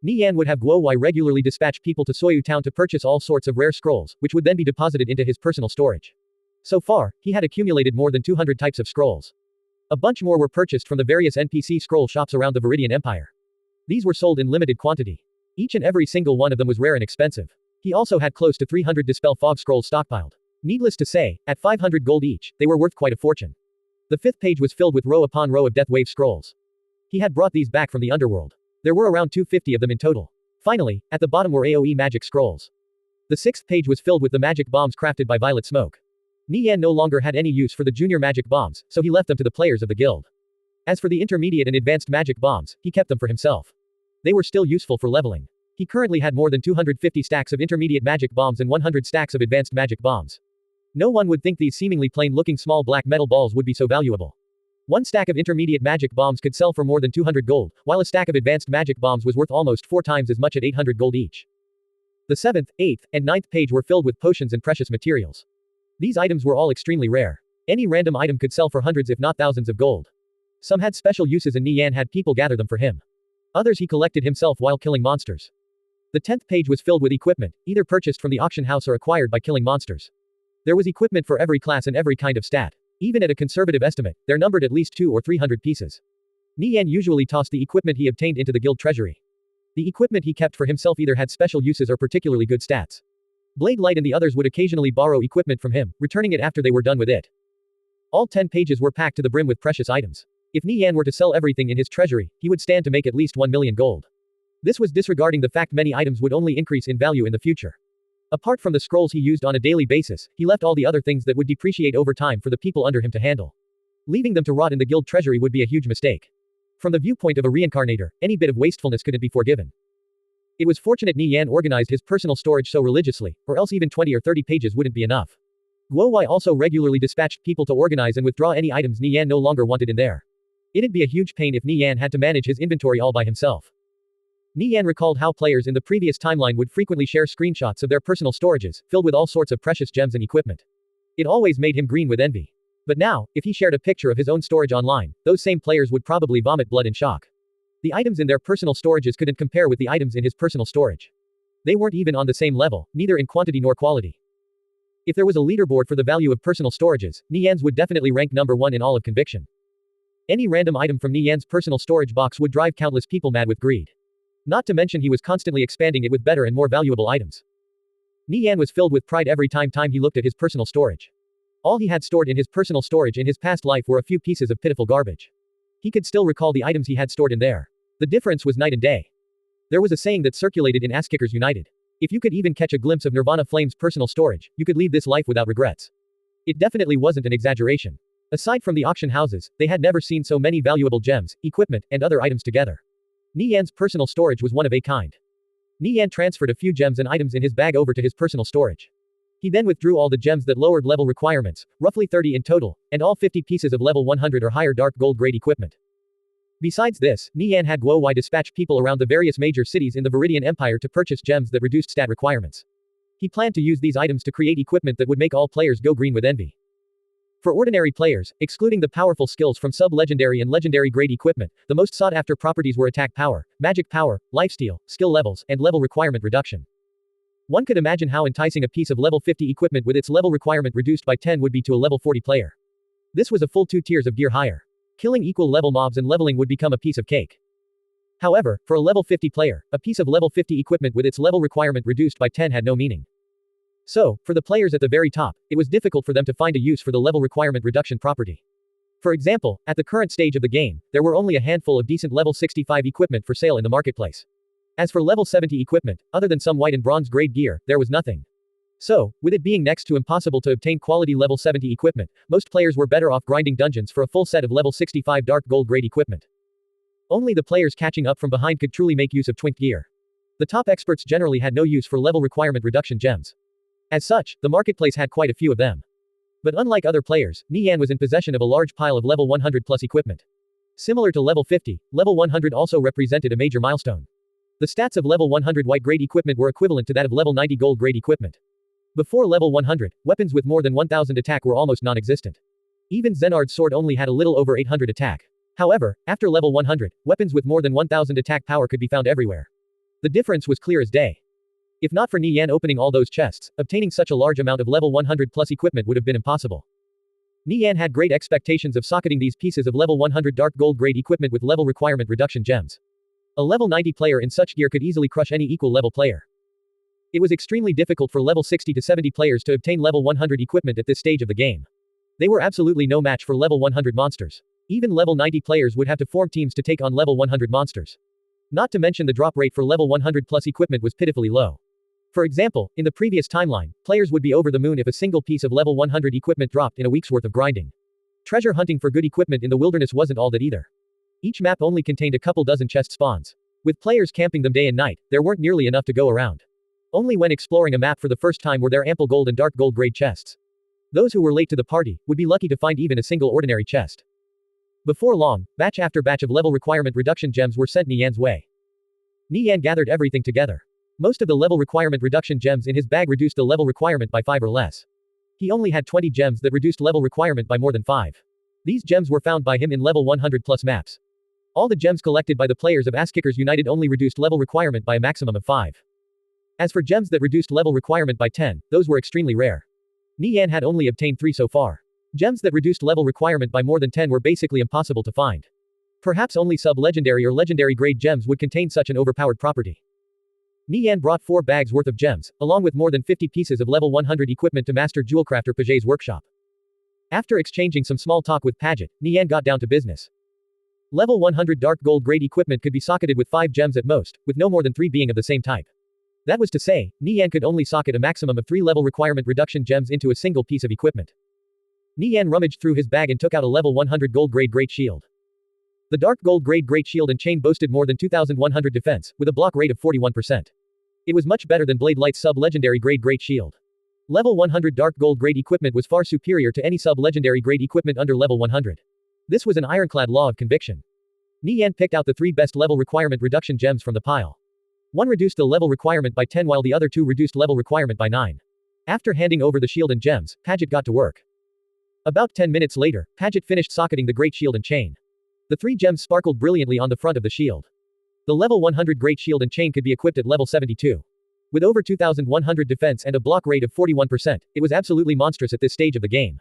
Nie Yan would have Guo Wai regularly dispatch people to Soyu Town to purchase all sorts of rare scrolls, which would then be deposited into his personal storage. So far, he had accumulated more than 200 types of scrolls. A bunch more were purchased from the various NPC scroll shops around the Viridian Empire. These were sold in limited quantity. Each and every single one of them was rare and expensive. He also had close to 300 Dispel Fog scrolls stockpiled. Needless to say, at 500 gold each, they were worth quite a fortune. The fifth page was filled with row upon row of Death Wave scrolls. He had brought these back from the underworld. There were around 250 of them in total. Finally, at the bottom were AoE magic scrolls. The sixth page was filled with the magic bombs crafted by Violet Smoke. Nie Yan no longer had any use for the junior magic bombs, so he left them to the players of the guild. As for the intermediate and advanced magic bombs, he kept them for himself. They were still useful for leveling. He currently had more than 250 stacks of intermediate magic bombs and 100 stacks of advanced magic bombs. No one would think these seemingly plain-looking small black metal balls would be so valuable. One stack of intermediate magic bombs could sell for more than 200 gold, while a stack of advanced magic bombs was worth almost 4 times as much at 800 gold each. The 7th, 8th, and 9th page were filled with potions and precious materials. These items were all extremely rare. Any random item could sell for hundreds if not thousands of gold. Some had special uses and Nie Yan had people gather them for him. Others he collected himself while killing monsters. The 10th page was filled with equipment, either purchased from the auction house or acquired by killing monsters. There was equipment for every class and every kind of stat. Even at a conservative estimate, there numbered at least 200 or 300 pieces. Nie Yan usually tossed the equipment he obtained into the guild treasury. The equipment he kept for himself either had special uses or particularly good stats. Blade Light and the others would occasionally borrow equipment from him, returning it after they were done with it. All 10 pages were packed to the brim with precious items. If Nie Yan were to sell everything in his treasury, he would stand to make at least 1 million gold. This was disregarding the fact many items would only increase in value in the future. Apart from the scrolls he used on a daily basis, he left all the other things that would depreciate over time for the people under him to handle. Leaving them to rot in the guild treasury would be a huge mistake. From the viewpoint of a reincarnator, any bit of wastefulness couldn't be forgiven. It was fortunate Nie Yan organized his personal storage so religiously, or else even 20 or 30 pages wouldn't be enough. Guo Wai also regularly dispatched people to organize and withdraw any items Nie Yan no longer wanted in there. It'd be a huge pain if Nie Yan had to manage his inventory all by himself. Nie Yan recalled how players in the previous timeline would frequently share screenshots of their personal storages, filled with all sorts of precious gems and equipment. It always made him green with envy. But now, if he shared a picture of his own storage online, those same players would probably vomit blood in shock. The items in their personal storages couldn't compare with the items in his personal storage. They weren't even on the same level, neither in quantity nor quality. If there was a leaderboard for the value of personal storages, Nie Yan's would definitely rank number 1 in all of conviction. Any random item from Nie Yan's personal storage box would drive countless people mad with greed. Not to mention he was constantly expanding it with better and more valuable items. Nie Yan was filled with pride every time he looked at his personal storage. All he had stored in his personal storage in his past life were a few pieces of pitiful garbage. He could still recall the items he had stored in there. The difference was night and day. There was a saying that circulated in Ass-Kickers United. If you could even catch a glimpse of Nirvana Flame's personal storage, you could leave this life without regrets. It definitely wasn't an exaggeration. Aside from the auction houses, they had never seen so many valuable gems, equipment, and other items together. Nie Yan's personal storage was one of a kind. Nie Yan transferred a few gems and items in his bag over to his personal storage. He then withdrew all the gems that lowered level requirements, roughly 30 in total, and all 50 pieces of level 100 or higher dark gold grade equipment. Besides this, Nie Yan had Guo Wai dispatch people around the various major cities in the Viridian Empire to purchase gems that reduced stat requirements. He planned to use these items to create equipment that would make all players go green with envy. For ordinary players, excluding the powerful skills from sub-legendary and legendary grade equipment, the most sought-after properties were attack power, magic power, lifesteal, skill levels, and level requirement reduction. One could imagine how enticing a piece of level 50 equipment with its level requirement reduced by 10 would be to a level 40 player. This was a full 2 tiers of gear higher. Killing equal level mobs and leveling would become a piece of cake. However, for a level 50 player, a piece of level 50 equipment with its level requirement reduced by 10 had no meaning. So, for the players at the very top, it was difficult for them to find a use for the level requirement reduction property. For example, at the current stage of the game, there were only a handful of decent level 65 equipment for sale in the marketplace. As for level 70 equipment, other than some white and bronze grade gear, there was nothing. So, with it being next to impossible to obtain quality level 70 equipment, most players were better off grinding dungeons for a full set of level 65 dark gold grade equipment. Only the players catching up from behind could truly make use of twinked gear. The top experts generally had no use for level requirement reduction gems. As such, the marketplace had quite a few of them. But unlike other players, Nie Yan was in possession of a large pile of level 100 plus equipment. Similar to level 50, level 100 also represented a major milestone. The stats of level 100 white grade equipment were equivalent to that of level 90 gold grade equipment. Before level 100, weapons with more than 1000 attack were almost non-existent. Even Zenard's sword only had a little over 800 attack. However, after level 100, weapons with more than 1000 attack power could be found everywhere. The difference was clear as day. If not for Nie Yan opening all those chests, obtaining such a large amount of level 100 plus equipment would have been impossible. Nie Yan had great expectations of socketing these pieces of level 100 dark gold grade equipment with level requirement reduction gems. A level 90 player in such gear could easily crush any equal level player. It was extremely difficult for level 60 to 70 players to obtain level 100 equipment at this stage of the game. They were absolutely no match for level 100 monsters. Even level 90 players would have to form teams to take on level 100 monsters. Not to mention the drop rate for level 100 plus equipment was pitifully low. For example, in the previous timeline, players would be over the moon if a single piece of level 100 equipment dropped in a week's worth of grinding. Treasure hunting for good equipment in the wilderness wasn't all that either. Each map only contained a couple dozen chest spawns. With players camping them day and night, there weren't nearly enough to go around. Only when exploring a map for the first time were there ample gold and dark gold grade chests. Those who were late to the party would be lucky to find even a single ordinary chest. Before long, batch after batch of level requirement reduction gems were sent Nie Yan's way. Nie Yan gathered everything together. Most of the level requirement reduction gems in his bag reduced the level requirement by 5 or less. He only had 20 gems that reduced level requirement by more than 5. These gems were found by him in level 100 plus maps. All the gems collected by the players of Asskickers United only reduced level requirement by a maximum of 5. As for gems that reduced level requirement by 10, those were extremely rare. Nie Yan had only obtained 3 so far. Gems that reduced level requirement by more than 10 were basically impossible to find. Perhaps only sub-legendary or legendary grade gems would contain such an overpowered property. Nie Yan brought 4 bags worth of gems, along with more than 50 pieces of level 100 equipment to Master Jewelcrafter Paget's workshop. After exchanging some small talk with Paget, Nie Yan got down to business. Level 100 dark gold grade equipment could be socketed with 5 gems at most, with no more than 3 being of the same type. That was to say, Nie Yan could only socket a maximum of 3 level requirement reduction gems into a single piece of equipment. Nie Yan rummaged through his bag and took out a level 100 gold grade great shield. The dark gold grade great shield and chain boasted more than 2100 defense, with a block rate of 41%. It was much better than Blade Light's sub-legendary grade great shield. Level 100 dark gold grade equipment was far superior to any sub-legendary grade equipment under level 100. This was an ironclad law of conviction. Nie Yan picked out the 3 best level requirement reduction gems from the pile. One reduced the level requirement by 10 while the other 2 reduced level requirement by 9. After handing over the shield and gems, Paget got to work. About 10 minutes later, Paget finished socketing the great shield and chain. The 3 gems sparkled brilliantly on the front of the shield. The level 100 great shield and chain could be equipped at level 72. With over 2100 defense and a block rate of 41%, it was absolutely monstrous at this stage of the game.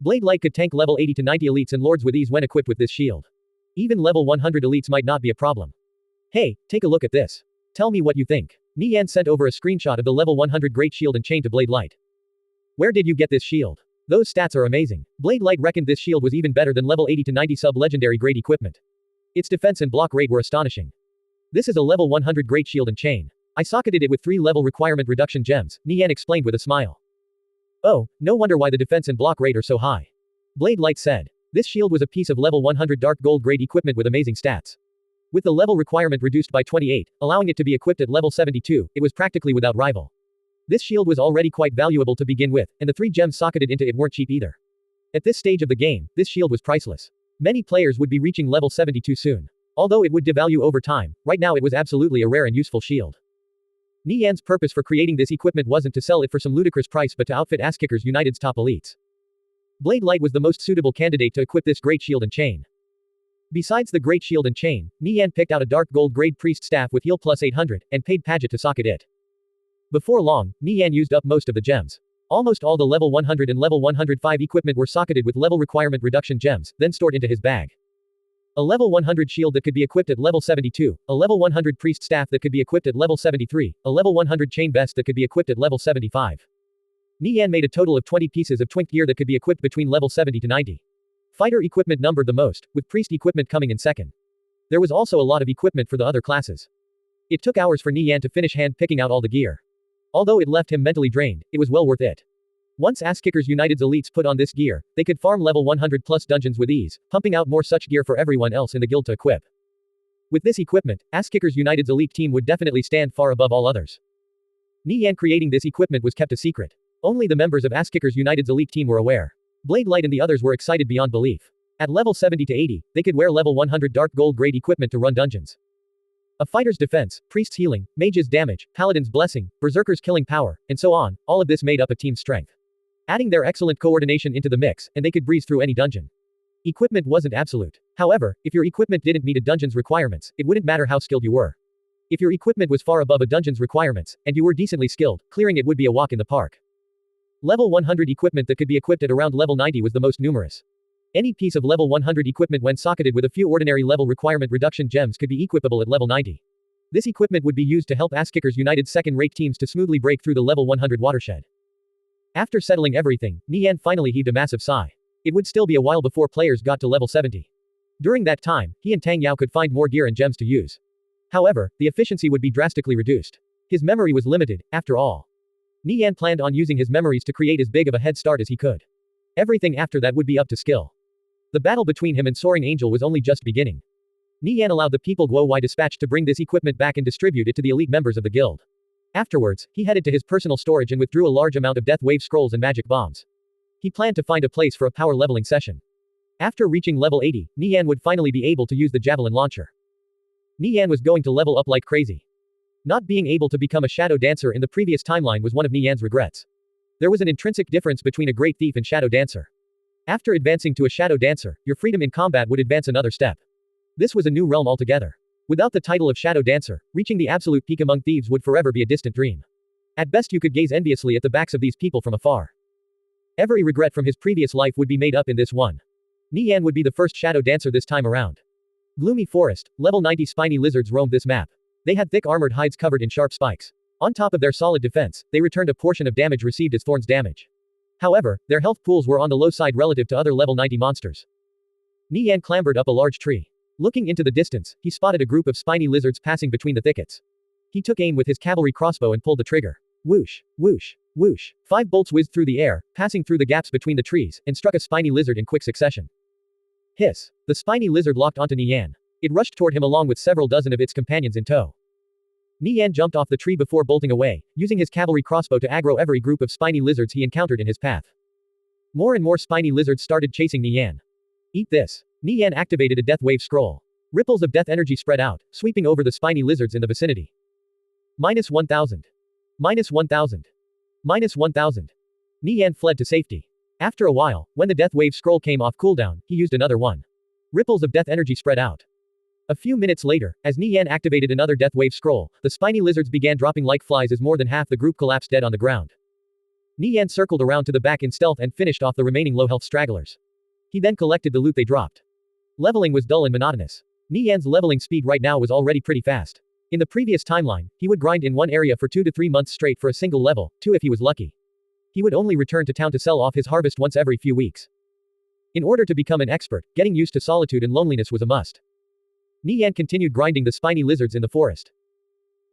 Blade Light could tank level 80 to 90 elites and lords with ease when equipped with this shield. Even level 100 elites might not be a problem. Hey, take a look at this. Tell me what you think. Nie Yan sent over a screenshot of the level 100 great shield and chain to Blade Light. Where did you get this shield? Those stats are amazing. Blade Light reckoned this shield was even better than level 80 to 90 sub-legendary grade equipment. Its defense and block rate were astonishing. This is a level 100 great shield and chain. I socketed it with 3 level requirement reduction gems, Nie Yan explained with a smile. Oh, no wonder why the defense and block rate are so high. Blade Light said. This shield was a piece of level 100 dark gold grade equipment with amazing stats. With the level requirement reduced by 28, allowing it to be equipped at level 72, it was practically without rival. This shield was already quite valuable to begin with, and the 3 gems socketed into it weren't cheap either. At this stage of the game, this shield was priceless. Many players would be reaching level 72 soon. Although it would devalue over time, right now it was absolutely a rare and useful shield. Nie Yan's purpose for creating this equipment wasn't to sell it for some ludicrous price but to outfit Asskickers United's top elites. Blade Light was the most suitable candidate to equip this great shield and chain. Besides the great shield and chain, Nie Yan picked out a dark gold grade priest staff with heal plus 800, and paid Paget to socket it. Before long, Nie Yan used up most of the gems. Almost all the level 100 and level 105 equipment were socketed with level requirement reduction gems, then stored into his bag. A level 100 shield that could be equipped at level 72, a level 100 priest staff that could be equipped at level 73, a level 100 chain vest that could be equipped at level 75. Nie Yan made a total of 20 pieces of twink gear that could be equipped between level 70 to 90. Fighter equipment numbered the most, with priest equipment coming in second. There was also a lot of equipment for the other classes. It took hours for Nie Yan to finish hand-picking out all the gear. Although it left him mentally drained, it was well worth it. Once Asskickers United's elites put on this gear, they could farm level 100 plus dungeons with ease, pumping out more such gear for everyone else in the guild to equip. With this equipment, Asskickers United's elite team would definitely stand far above all others. Nie Yan creating this equipment was kept a secret. Only the members of Asskickers United's elite team were aware. Blade Light and the others were excited beyond belief. At level 70 to 80, they could wear level 100 dark gold grade equipment to run dungeons. A fighter's defense, priest's healing, mage's damage, paladin's blessing, berserker's killing power, and so on, all of this made up a team's strength. Adding their excellent coordination into the mix, and they could breeze through any dungeon. Equipment wasn't absolute. However, if your equipment didn't meet a dungeon's requirements, it wouldn't matter how skilled you were. If your equipment was far above a dungeon's requirements, and you were decently skilled, clearing it would be a walk in the park. Level 100 equipment that could be equipped at around level 90 was the most numerous. Any piece of level 100 equipment when socketed with a few ordinary level requirement reduction gems could be equipable at level 90. This equipment would be used to help Asskickers United's second-rate teams to smoothly break through the level 100 watershed. After settling everything, Nie Yan finally heaved a massive sigh. It would still be a while before players got to level 70. During that time, he and Tang Yao could find more gear and gems to use. However, the efficiency would be drastically reduced. His memory was limited, after all. Nie Yan planned on using his memories to create as big of a head start as he could. Everything after that would be up to skill. The battle between him and Soaring Angel was only just beginning. Nie Yan allowed the people Guo Wai dispatched to bring this equipment back and distribute it to the elite members of the guild. Afterwards, he headed to his personal storage and withdrew a large amount of Death Wave scrolls and magic bombs. He planned to find a place for a power leveling session. After reaching level 80, Nie Yan would finally be able to use the javelin launcher. Nie Yan was going to level up like crazy. Not being able to become a shadow dancer in the previous timeline was one of Nie Yan's regrets. There was an intrinsic difference between a great thief and shadow dancer. After advancing to a shadow dancer, your freedom in combat would advance another step. This was a new realm altogether. Without the title of shadow dancer, reaching the absolute peak among thieves would forever be a distant dream. At best you could gaze enviously at the backs of these people from afar. Every regret from his previous life would be made up in this one. Nie Yan would be the first shadow dancer this time around. Gloomy forest, level 90 spiny lizards roamed this map. They had thick armored hides covered in sharp spikes. On top of their solid defense, they returned a portion of damage received as thorns damage. However, their health pools were on the low side relative to other level 90 monsters. Nie Yan clambered up a large tree. Looking into the distance, he spotted a group of spiny lizards passing between the thickets. He took aim with his cavalry crossbow and pulled the trigger. Whoosh, whoosh, whoosh. 5 bolts whizzed through the air, passing through the gaps between the trees, and struck a spiny lizard in quick succession. Hiss. The spiny lizard locked onto Nie Yan. It rushed toward him along with several dozen of its companions in tow. Nie Yan jumped off the tree before bolting away, using his cavalry crossbow to aggro every group of spiny lizards he encountered in his path. More and more spiny lizards started chasing Nie Yan. Eat this. Nie Yan activated a death wave scroll. Ripples of death energy spread out, sweeping over the spiny lizards in the vicinity. -1000. -1000. -1000. Nie Yan fled to safety. After a while, when the death wave scroll came off cooldown, he used another one. Ripples of death energy spread out. A few minutes later, as Nie Yan activated another death wave scroll, the spiny lizards began dropping like flies as more than half the group collapsed dead on the ground. Nie Yan circled around to the back in stealth and finished off the remaining low-health stragglers. He then collected the loot they dropped. Leveling was dull and monotonous. Nie Yan's leveling speed right now was already pretty fast. In the previous timeline, he would grind in one area for 2 to 3 months straight for a single level, 2 if he was lucky. He would only return to town to sell off his harvest once every few weeks. In order to become an expert, getting used to solitude and loneliness was a must. Nie Yan continued grinding the spiny lizards in the forest.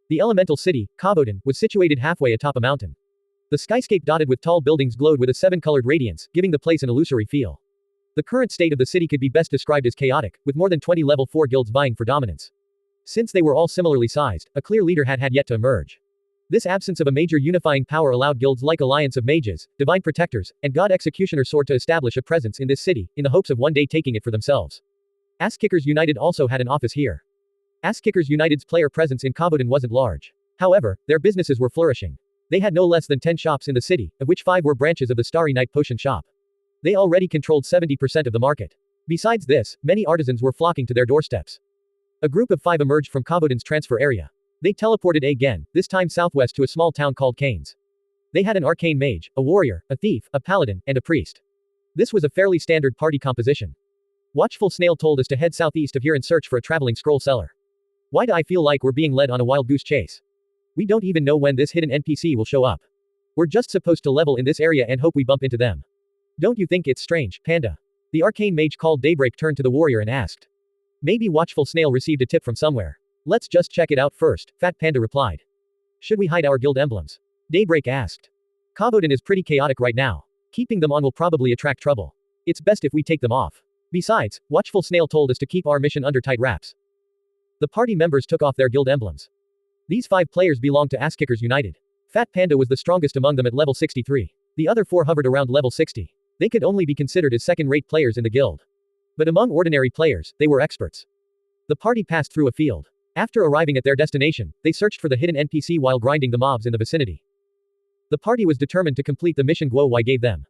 The elemental city, Kaboden, was situated halfway atop a mountain. The skyscape dotted with tall buildings glowed with a 7-colored radiance, giving the place an illusory feel. The current state of the city could be best described as chaotic, with more than 20 level 4 guilds vying for dominance. Since they were all similarly sized, a clear leader had yet to emerge. This absence of a major unifying power allowed guilds like Alliance of Mages, Divine Protectors, and God Executioner Sword to establish a presence in this city, in the hopes of one day taking it for themselves. Ass-Kickers United also had an office here. Ass-Kickers United's player presence in Kaboden wasn't large. However, their businesses were flourishing. They had no less than 10 shops in the city, of which 5 were branches of the Starry Night Potion Shop. They already controlled 70% of the market. Besides this, many artisans were flocking to their doorsteps. A group of 5 emerged from Kaboden's transfer area. They teleported again, this time southwest to a small town called Canes. They had an arcane mage, a warrior, a thief, a paladin, and a priest. This was a fairly standard party composition. Watchful Snail told us to head southeast of here and search for a traveling scroll seller. Why do I feel like we're being led on a wild goose chase? We don't even know when this hidden NPC will show up. We're just supposed to level in this area and hope we bump into them. Don't you think it's strange, Panda? The arcane mage called Daybreak turned to the warrior and asked. Maybe Watchful Snail received a tip from somewhere. Let's just check it out first, Fat Panda replied. Should we hide our guild emblems? Daybreak asked. Kaboden is pretty chaotic right now. Keeping them on will probably attract trouble. It's best if we take them off. Besides, Watchful Snail told us to keep our mission under tight wraps. The party members took off their guild emblems. These 5 players belonged to Ass-Kickers United. Fat Panda was the strongest among them at level 63. The other 4 hovered around level 60. They could only be considered as second-rate players in the guild. But among ordinary players, they were experts. The party passed through a field. After arriving at their destination, they searched for the hidden NPC while grinding the mobs in the vicinity. The party was determined to complete the mission Guo Wai gave them.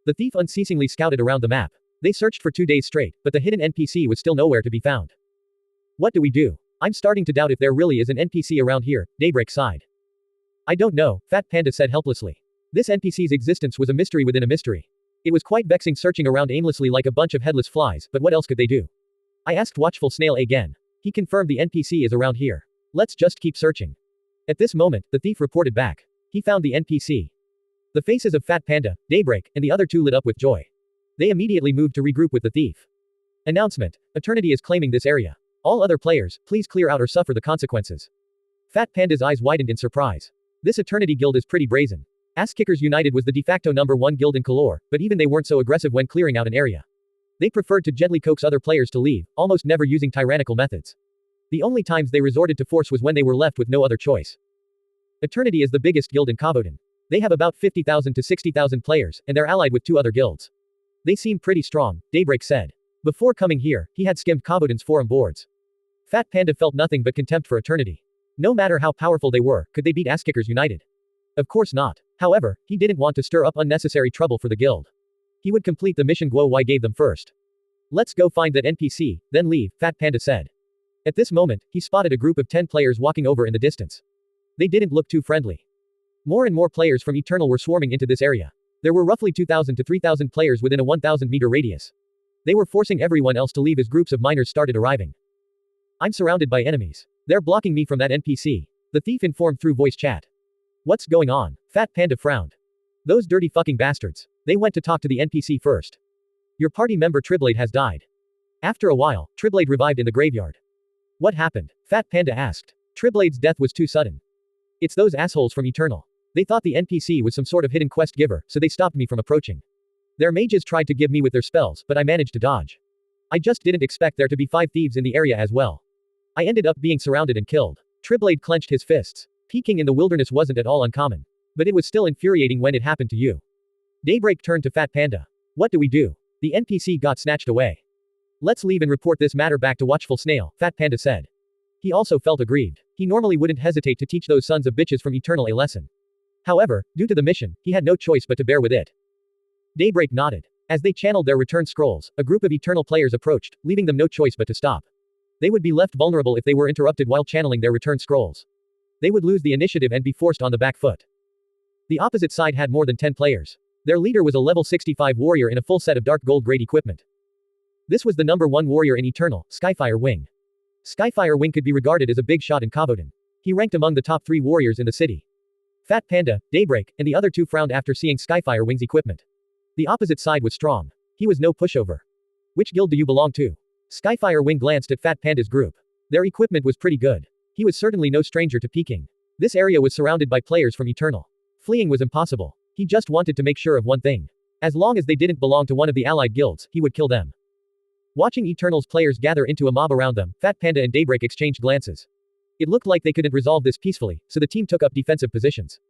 The thief unceasingly scouted around the map. They searched for 2 days straight, but the hidden NPC was still nowhere to be found. What do we do? I'm starting to doubt if there really is an NPC around here, Daybreak sighed. I don't know, Fat Panda said helplessly. This NPC's existence was a mystery within a mystery. It was quite vexing searching around aimlessly like a bunch of headless flies, but what else could they do? I asked Watchful Snail again. He confirmed the NPC is around here. Let's just keep searching. At this moment, the thief reported back. He found the NPC. The faces of Fat Panda, Daybreak, and the other 2 lit up with joy. They immediately moved to regroup with the thief. Announcement. Eternity is claiming this area. All other players, please clear out or suffer the consequences. Fat Panda's eyes widened in surprise. This Eternity Guild is pretty brazen. Ass-Kickers United was the de facto #1 guild in Kalor, but even they weren't so aggressive when clearing out an area. They preferred to gently coax other players to leave, almost never using tyrannical methods. The only times they resorted to force was when they were left with no other choice. Eternity is the biggest guild in Kaboden. They have about 50,000 to 60,000 players, and they're allied with 2 other guilds. They seem pretty strong, Daybreak said. Before coming here, he had skimmed Kabodan's forum boards. Fat Panda felt nothing but contempt for eternity. No matter how powerful they were, could they beat Ass-Kickers United? Of course not. However, he didn't want to stir up unnecessary trouble for the guild. He would complete the mission Guo Wai gave them first. Let's go find that NPC, then leave, Fat Panda said. At this moment, he spotted a group of 10 players walking over in the distance. They didn't look too friendly. More and more players from Eternal were swarming into this area. There were roughly 2,000 to 3,000 players within a 1,000-meter radius. They were forcing everyone else to leave as groups of miners started arriving. I'm surrounded by enemies. They're blocking me from that NPC. The thief informed through voice chat. What's going on? Fat Panda frowned. Those dirty fucking bastards. They went to talk to the NPC first. Your party member Triblade has died. After a while, Triblade revived in the graveyard. What happened? Fat Panda asked. Triblade's death was too sudden. It's those assholes from Eternal. They thought the NPC was some sort of hidden quest giver, so they stopped me from approaching. Their mages tried to give me with their spells, but I managed to dodge. I just didn't expect there to be 5 thieves in the area as well. I ended up being surrounded and killed. Triblade clenched his fists. Peeking in the wilderness wasn't at all uncommon. But it was still infuriating when it happened to you. Daybreak turned to Fat Panda. What do we do? The NPC got snatched away. Let's leave and report this matter back to Watchful Snail, Fat Panda said. He also felt aggrieved. He normally wouldn't hesitate to teach those sons of bitches from Eternal a lesson. However, due to the mission, he had no choice but to bear with it. Daybreak nodded. As they channeled their return scrolls, a group of Eternal players approached, leaving them no choice but to stop. They would be left vulnerable if they were interrupted while channeling their return scrolls. They would lose the initiative and be forced on the back foot. The opposite side had more than 10 players. Their leader was a level 65 warrior in a full set of dark gold grade equipment. This was the number 1 warrior in Eternal, Skyfire Wing. Skyfire Wing could be regarded as a big shot in Kabodan. He ranked among the top 3 warriors in the city. Fat Panda, Daybreak, and the other 2 frowned after seeing Skyfire Wing's equipment. The opposite side was strong. He was no pushover. Which guild do you belong to? Skyfire Wing glanced at Fat Panda's group. Their equipment was pretty good. He was certainly no stranger to peeking. This area was surrounded by players from Eternal. Fleeing was impossible. He just wanted to make sure of one thing. As long as they didn't belong to one of the allied guilds, he would kill them. Watching Eternal's players gather into a mob around them, Fat Panda and Daybreak exchanged glances. It looked like they couldn't resolve this peacefully, so the team took up defensive positions.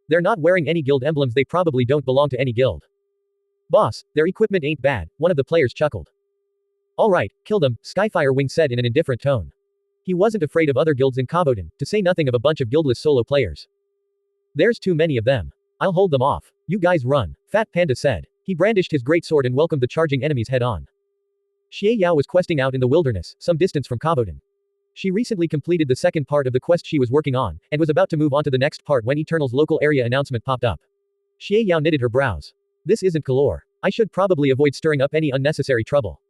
They're not wearing any guild emblems, they probably don't belong to any guild. Boss, their equipment ain't bad, one of the players chuckled. Alright, kill them, Skyfire Wing said in an indifferent tone. He wasn't afraid of other guilds in Kabodan, to say nothing of a bunch of guildless solo players. There's too many of them. I'll hold them off. You guys run, Fat Panda said. He brandished his greatsword and welcomed the charging enemies head on. Xie Yao was questing out in the wilderness, some distance from Kabodan. She recently completed the second part of the quest she was working on, and was about to move on to the next part when Eternal's local area announcement popped up. Xie Yao knitted her brows. This isn't Kalor. I should probably avoid stirring up any unnecessary trouble.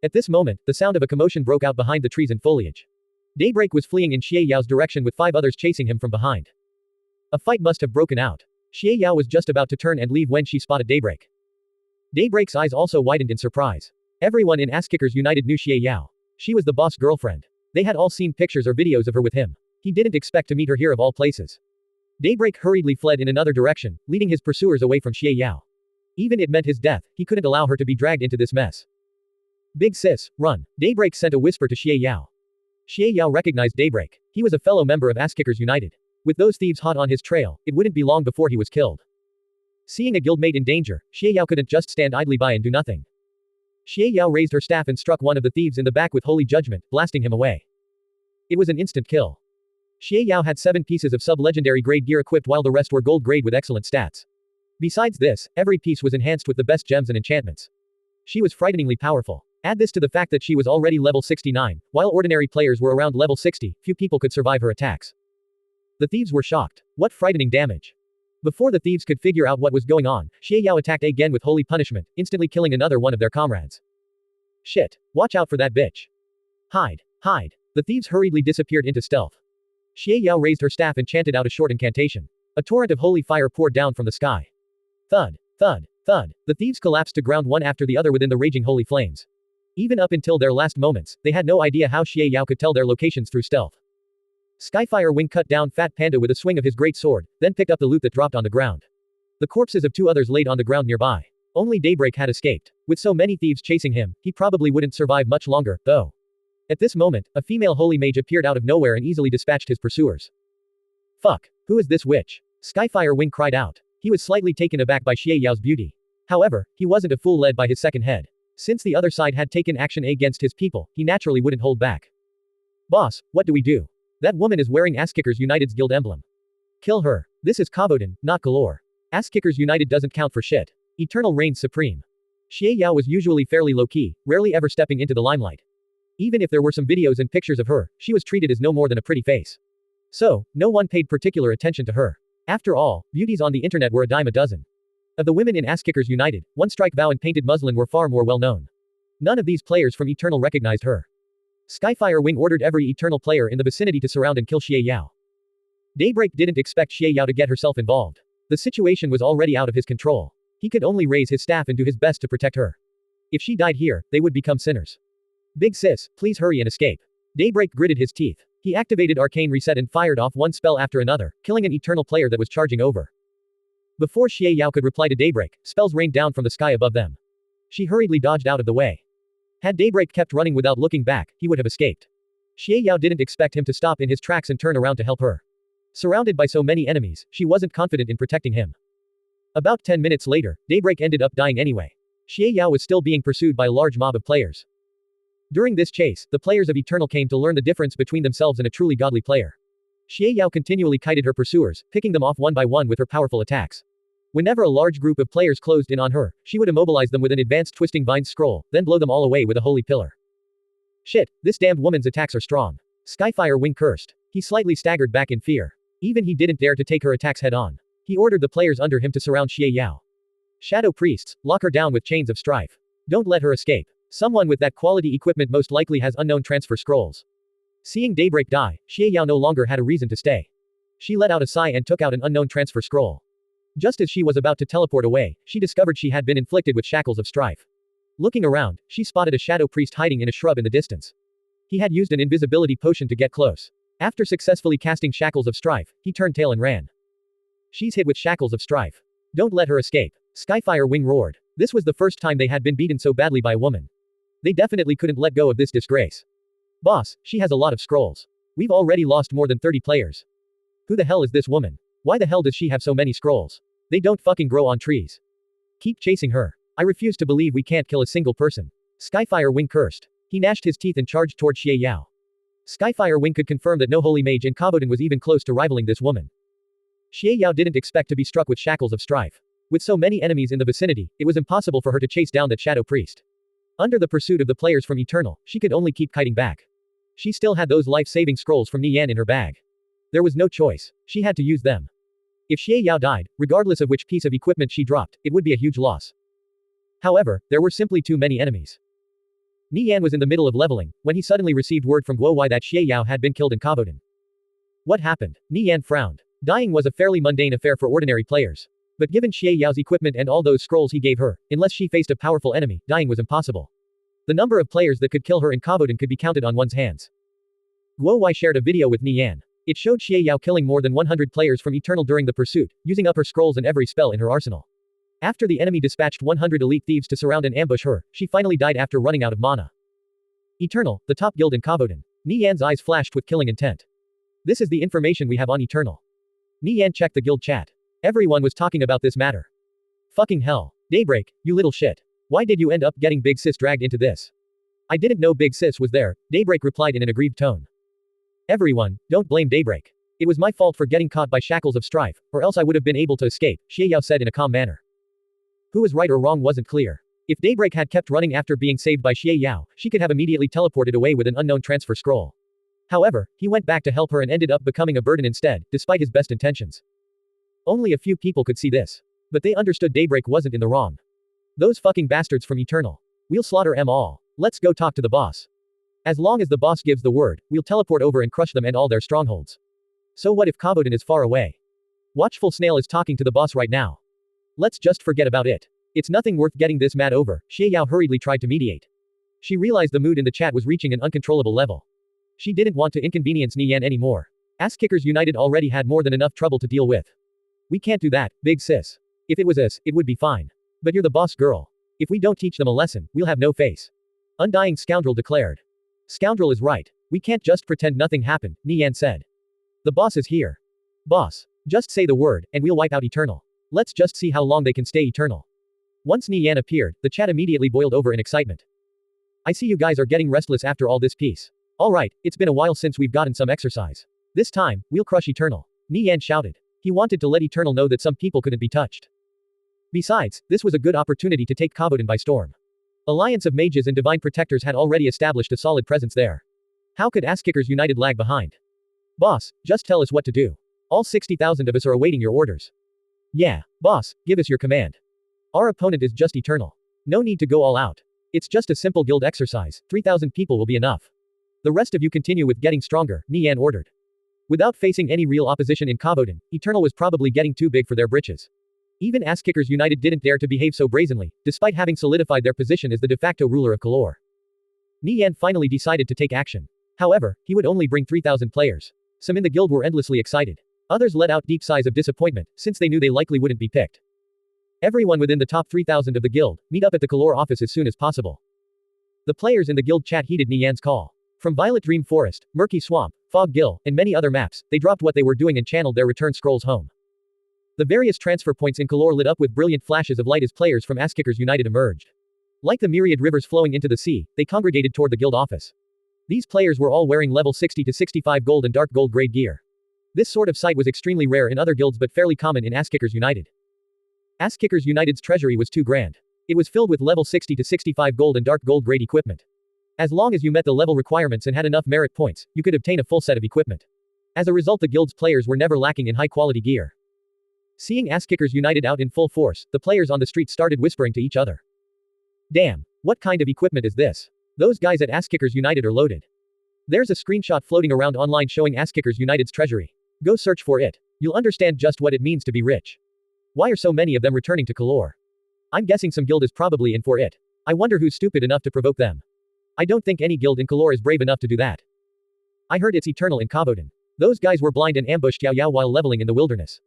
At this moment, the sound of a commotion broke out behind the trees and foliage. Daybreak was fleeing in Xie Yao's direction with 5 others chasing him from behind. A fight must have broken out. Xie Yao was just about to turn and leave when she spotted Daybreak. Daybreak's eyes also widened in surprise. Everyone in Ass-Kickers United knew Xie Yao. She was the boss' girlfriend. They had all seen pictures or videos of her with him. He didn't expect to meet her here of all places. Daybreak hurriedly fled in another direction, leading his pursuers away from Xie Yao. Even it meant his death, he couldn't allow her to be dragged into this mess. Big sis, run. Daybreak sent a whisper to Xie Yao. Xie Yao recognized Daybreak. He was a fellow member of Ass-Kickers United. With those thieves hot on his trail, it wouldn't be long before he was killed. Seeing a guildmate in danger, Xie Yao couldn't just stand idly by and do nothing. Xie Yao raised her staff and struck one of the thieves in the back with holy judgment, blasting him away. It was an instant kill. Xie Yao had 7 pieces of sub-legendary grade gear equipped while the rest were gold grade with excellent stats. Besides this, every piece was enhanced with the best gems and enchantments. She was frighteningly powerful. Add this to the fact that she was already level 69, while ordinary players were around level 60, few people could survive her attacks. The thieves were shocked. What frightening damage. Before the thieves could figure out what was going on, Xie Yao attacked again with holy punishment, instantly killing another one of their comrades. Shit. Watch out for that bitch. Hide. Hide. The thieves hurriedly disappeared into stealth. Xie Yao raised her staff and chanted out a short incantation. A torrent of holy fire poured down from the sky. Thud. Thud. Thud. The thieves collapsed to ground one after the other within the raging holy flames. Even up until their last moments, they had no idea how Xie Yao could tell their locations through stealth. Skyfire Wing cut down Fat Panda with a swing of his great sword, then picked up the loot that dropped on the ground. The corpses of 2 others laid on the ground nearby. Only Daybreak had escaped. With so many thieves chasing him, he probably wouldn't survive much longer, though. At this moment, a female holy mage appeared out of nowhere and easily dispatched his pursuers. Fuck. Who is this witch? Skyfire Wing cried out. He was slightly taken aback by Xie Yao's beauty. However, he wasn't a fool led by his second head. Since the other side had taken action against his people, he naturally wouldn't hold back. Boss, what do we do? That woman is wearing Asskickers United's guild emblem. Kill her. This is Kavoden, not Galore. Asskickers United doesn't count for shit. Eternal reigns supreme. Xie Yao was usually fairly low-key, rarely ever stepping into the limelight. Even if there were some videos and pictures of her, she was treated as no more than a pretty face. So, no one paid particular attention to her. After all, beauties on the internet were a dime a dozen. Of the women in Asskickers United, One Strike Vow and Painted Muslin were far more well known. None of these players from Eternal recognized her. Skyfire Wing ordered every Eternal player in the vicinity to surround and kill Xie Yao. Daybreak didn't expect Xie Yao to get herself involved. The situation was already out of his control. He could only raise his staff and do his best to protect her. If she died here, they would become sinners. Big sis, please hurry and escape. Daybreak gritted his teeth. He activated Arcane Reset and fired off one spell after another, killing an Eternal player that was charging over. Before Xie Yao could reply to Daybreak, spells rained down from the sky above them. She hurriedly dodged out of the way. Had Daybreak kept running without looking back, he would have escaped. Xie Yao didn't expect him to stop in his tracks and turn around to help her. Surrounded by so many enemies, she wasn't confident in protecting him. About 10 minutes later, Daybreak ended up dying anyway. Xie Yao was still being pursued by a large mob of players. During this chase, the players of Eternal came to learn the difference between themselves and a truly godly player. Xie Yao continually kited her pursuers, picking them off one by one with her powerful attacks. Whenever a large group of players closed in on her, she would immobilize them with an advanced Twisting Vines scroll, then blow them all away with a holy pillar. Shit, this damned woman's attacks are strong. Skyfire Wing cursed. He slightly staggered back in fear. Even he didn't dare to take her attacks head on. He ordered the players under him to surround Xie Yao. Shadow priests, lock her down with chains of strife. Don't let her escape. Someone with that quality equipment most likely has unknown transfer scrolls. Seeing Daybreak die, Xie Yao no longer had a reason to stay. She let out a sigh and took out an unknown transfer scroll. Just as she was about to teleport away, she discovered she had been inflicted with shackles of strife. Looking around, she spotted a shadow priest hiding in a shrub in the distance. He had used an invisibility potion to get close. After successfully casting shackles of strife, he turned tail and ran. She's hit with shackles of strife. Don't let her escape. Skyfire Wing roared. This was the first time they had been beaten so badly by a woman. They definitely couldn't let go of this disgrace. Boss, she has a lot of scrolls. We've already lost more than 30 players. Who the hell is this woman? Why the hell does she have so many scrolls? They don't fucking grow on trees. Keep chasing her. I refuse to believe we can't kill a single person. Skyfire Wing cursed. He gnashed his teeth and charged toward Xie Yao. Skyfire Wing could confirm that no holy mage in Kavoden was even close to rivaling this woman. Xie Yao didn't expect to be struck with shackles of strife. With so many enemies in the vicinity, it was impossible for her to chase down that shadow priest. Under the pursuit of the players from Eternal, she could only keep kiting back. She still had those life-saving scrolls from Nie Yan in her bag. There was no choice. She had to use them. If Xie Yao died, regardless of which piece of equipment she dropped, it would be a huge loss. However, there were simply too many enemies. Nie Yan was in the middle of leveling, when he suddenly received word from Guo Wai that Xie Yao had been killed in Kavoden. What happened? Nie Yan frowned. Dying was a fairly mundane affair for ordinary players. But given Xie Yao's equipment and all those scrolls he gave her, unless she faced a powerful enemy, dying was impossible. The number of players that could kill her in Kavoden could be counted on one's hands. Guo Wai shared a video with Nie Yan. It showed Xie Yao killing more than 100 players from Eternal during the pursuit, using up her scrolls and every spell in her arsenal. After the enemy dispatched 100 elite thieves to surround and ambush her, she finally died after running out of mana. Eternal, the top guild in Kavoden. Nie Yan's eyes flashed with killing intent. This is the information we have on Eternal. Nie Yan checked the guild chat. Everyone was talking about this matter. Fucking hell. Daybreak, you little shit. Why did you end up getting Big Sis dragged into this? I didn't know Big Sis was there, Daybreak replied in an aggrieved tone. Everyone, don't blame Daybreak. It was my fault for getting caught by shackles of strife, or else I would have been able to escape, Xie Yao said in a calm manner. Who was right or wrong wasn't clear. If Daybreak had kept running after being saved by Xie Yao, she could have immediately teleported away with an unknown transfer scroll. However, he went back to help her and ended up becoming a burden instead, despite his best intentions. Only a few people could see this. But they understood Daybreak wasn't in the wrong. Those fucking bastards from Eternal. We'll slaughter them all. Let's go talk to the boss. As long as the boss gives the word, we'll teleport over and crush them and all their strongholds. So what if Kavoden is far away? Watchful Snail is talking to the boss right now. Let's just forget about it. It's nothing worth getting this mad over, Xie Yao hurriedly tried to mediate. She realized the mood in the chat was reaching an uncontrollable level. She didn't want to inconvenience Nie Yan anymore. Asskickers United already had more than enough trouble to deal with. We can't do that, big sis. If it was us, it would be fine. But you're the boss girl. If we don't teach them a lesson, we'll have no face. Undying Scoundrel declared. Scoundrel is right. We can't just pretend nothing happened, Nie Yan said. The boss is here. Boss. Just say the word, and we'll wipe out Eternal. Let's just see how long they can stay eternal. Once Nie Yan appeared, the chat immediately boiled over in excitement. I see you guys are getting restless after all this peace. Alright, it's been a while since we've gotten some exercise. This time, we'll crush Eternal. Nie Yan shouted. He wanted to let Eternal know that some people couldn't be touched. Besides, this was a good opportunity to take Kaboden by storm. Alliance of Mages and Divine Protectors had already established a solid presence there. How could Asskickers United lag behind? Boss, just tell us what to do. All 60,000 of us are awaiting your orders. Yeah, boss, give us your command. Our opponent is just Eternal. No need to go all out. It's just a simple guild exercise, 3,000 people will be enough. The rest of you continue with getting stronger, Nie Yan ordered. Without facing any real opposition in Kaboden, Eternal was probably getting too big for their britches. Even Asskickers United didn't dare to behave so brazenly, despite having solidified their position as the de facto ruler of Kalor. Nie Yan finally decided to take action. However, he would only bring 3,000 players. Some in the guild were endlessly excited. Others let out deep sighs of disappointment, since they knew they likely wouldn't be picked. Everyone within the top 3,000 of the guild, meet up at the Kalor office as soon as possible. The players in the guild chat heeded Nie Yan's call. From Violet Dream Forest, Murky Swamp, Fog Gill, and many other maps, they dropped what they were doing and channeled their return scrolls home. The various transfer points in Kalor lit up with brilliant flashes of light as players from Asskickers United emerged. Like the myriad rivers flowing into the sea, they congregated toward the guild office. These players were all wearing level 60 to 65 gold and dark gold grade gear. This sort of sight was extremely rare in other guilds but fairly common in Asskickers United. Asskickers United's treasury was too grand. It was filled with level 60 to 65 gold and dark gold grade equipment. As long as you met the level requirements and had enough merit points, you could obtain a full set of equipment. As a result, the guild's players were never lacking in high-quality gear. Seeing Asskickers United out in full force, the players on the street started whispering to each other. Damn, what kind of equipment is this? Those guys at Asskickers United are loaded. There's a screenshot floating around online showing Asskickers United's treasury. Go search for it. You'll understand just what it means to be rich. Why are so many of them returning to Kalor? I'm guessing some guild is probably in for it. I wonder who's stupid enough to provoke them. I don't think any guild in Kalor is brave enough to do that. I heard it's Eternal in Kaboden. Those guys were blind and ambushed Yao Yao while leveling in the wilderness.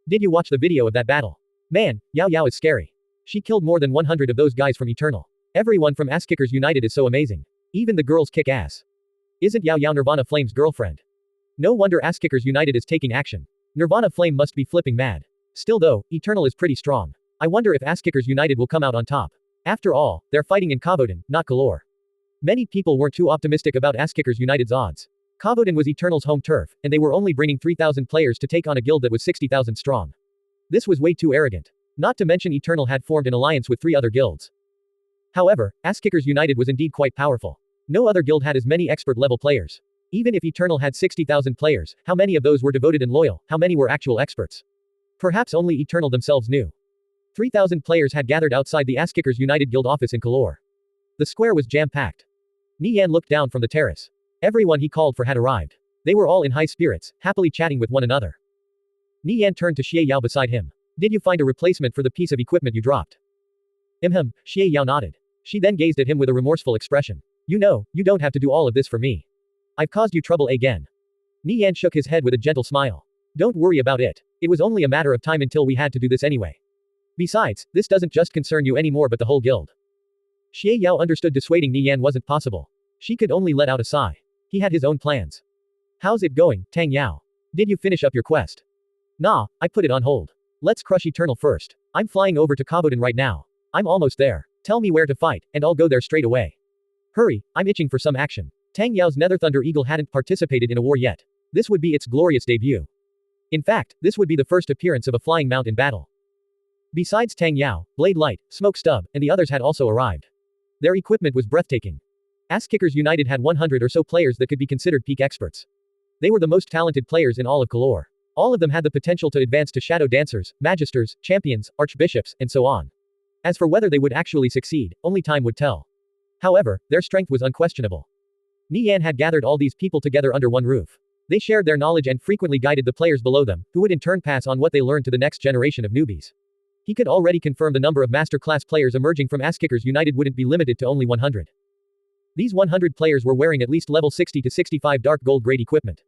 Did you watch the video of that battle? Man, Yao Yao is scary. She killed more than 100 of those guys from Eternal. Everyone from Asskickers United is so amazing. Even the girls kick ass. Isn't Yao Yao Nirvana Flame's girlfriend? No wonder Asskickers United is taking action. Nirvana Flame must be flipping mad. Still though, Eternal is pretty strong. I wonder if Asskickers United will come out on top. After all, they're fighting in Kaboden, not Kalor. Many people weren't too optimistic about Asskickers United's odds. Kaboden was Eternal's home turf, and they were only bringing 3,000 players to take on a guild that was 60,000 strong. This was way too arrogant. Not to mention Eternal had formed an alliance with 3 other guilds. However, Asskickers United was indeed quite powerful. No other guild had as many expert-level players. Even if Eternal had 60,000 players, how many of those were devoted and loyal, how many were actual experts? Perhaps only Eternal themselves knew. 3,000 players had gathered outside the Asskickers United guild office in Kalor. The square was jam-packed. Nie Yan looked down from the terrace. Everyone he called for had arrived. They were all in high spirits, happily chatting with one another. Nie Yan turned to Xie Yao beside him. Did you find a replacement for the piece of equipment you dropped? Xie Yao nodded. She then gazed at him with a remorseful expression. You know, you don't have to do all of this for me. I've caused you trouble again. Nie Yan shook his head with a gentle smile. Don't worry about it. It was only a matter of time until we had to do this anyway. Besides, this doesn't just concern you anymore but the whole guild. Xie Yao understood dissuading Nie Yan wasn't possible. She could only let out a sigh. He had his own plans. How's it going, Tang Yao? Did you finish up your quest? Nah, I put it on hold. Let's crush Eternal first. I'm flying over to Kaboden right now. I'm almost there. Tell me where to fight, and I'll go there straight away. Hurry, I'm itching for some action. Tang Yao's Nether Thunder Eagle hadn't participated in a war yet. This would be its glorious debut. In fact, this would be the first appearance of a flying mount in battle. Besides Tang Yao, Blade Light, Smoke Stub, and the others had also arrived. Their equipment was breathtaking. Asskickers United had 100 or so players that could be considered peak experts. They were the most talented players in all of Kalor. All of them had the potential to advance to Shadow Dancers, Magisters, Champions, Archbishops, and so on. As for whether they would actually succeed, only time would tell. However, their strength was unquestionable. Nie Yan had gathered all these people together under one roof. They shared their knowledge and frequently guided the players below them, who would in turn pass on what they learned to the next generation of newbies. He could already confirm the number of master-class players emerging from Asskickers United wouldn't be limited to only 100. These 100 players were wearing at least level 60 to 65 dark gold grade equipment.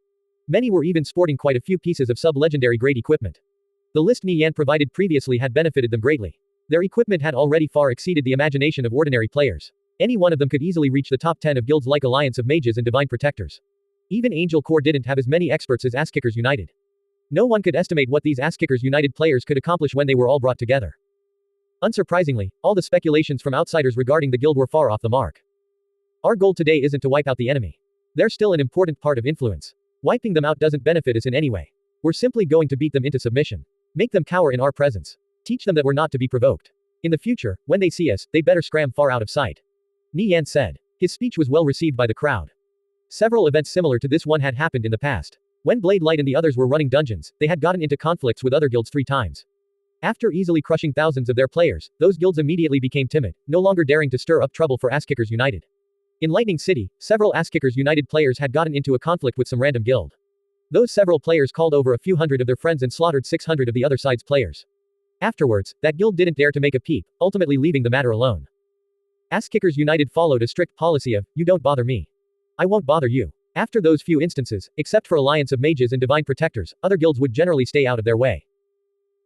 Many were even sporting quite a few pieces of sub-legendary grade equipment. The list Nie Yan provided previously had benefited them greatly. Their equipment had already far exceeded the imagination of ordinary players. Any one of them could easily reach the top 10 of guilds like Alliance of Mages and Divine Protectors. Even Angel Corps didn't have as many experts as Asskickers United. No one could estimate what these Ass-Kickers United players could accomplish when they were all brought together. Unsurprisingly, all the speculations from outsiders regarding the guild were far off the mark. Our goal today isn't to wipe out the enemy. They're still an important part of influence. Wiping them out doesn't benefit us in any way. We're simply going to beat them into submission. Make them cower in our presence. Teach them that we're not to be provoked. In the future, when they see us, they better scram far out of sight. Nie Yan said. His speech was well received by the crowd. Several events similar to this one had happened in the past. When Blade Light and the others were running dungeons, they had gotten into conflicts with other guilds 3 times. After easily crushing thousands of their players, those guilds immediately became timid, no longer daring to stir up trouble for Ass-Kickers United. In Lightning City, several Ass-Kickers United players had gotten into a conflict with some random guild. Those several players called over a few hundred of their friends and slaughtered 600 of the other side's players. Afterwards, that guild didn't dare to make a peep, ultimately leaving the matter alone. Ass-Kickers United followed a strict policy of, you don't bother me. I won't bother you. After those few instances, except for Alliance of Mages and Divine Protectors, other guilds would generally stay out of their way.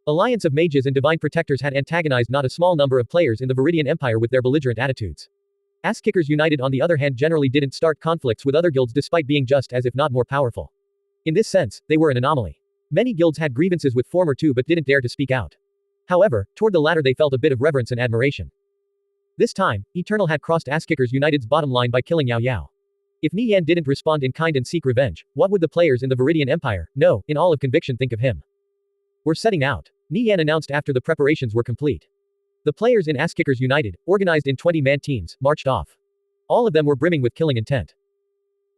Alliance of Mages and Divine Protectors had antagonized not a small number of players in the Viridian Empire with their belligerent attitudes. Ass-Kickers United on the other hand generally didn't start conflicts with other guilds despite being just as if not more powerful. In this sense, they were an anomaly. Many guilds had grievances with former too but didn't dare to speak out. However, toward the latter they felt a bit of reverence and admiration. This time, Eternal had crossed Ass-Kickers United's bottom line by killing Yao Yao. If Nie Yan didn't respond in kind and seek revenge, what would the players in the Viridian Empire, no, in all of conviction think of him? We're setting out. Nie Yan announced after the preparations were complete. The players in Ass-Kickers United, organized in 20-man teams, marched off. All of them were brimming with killing intent.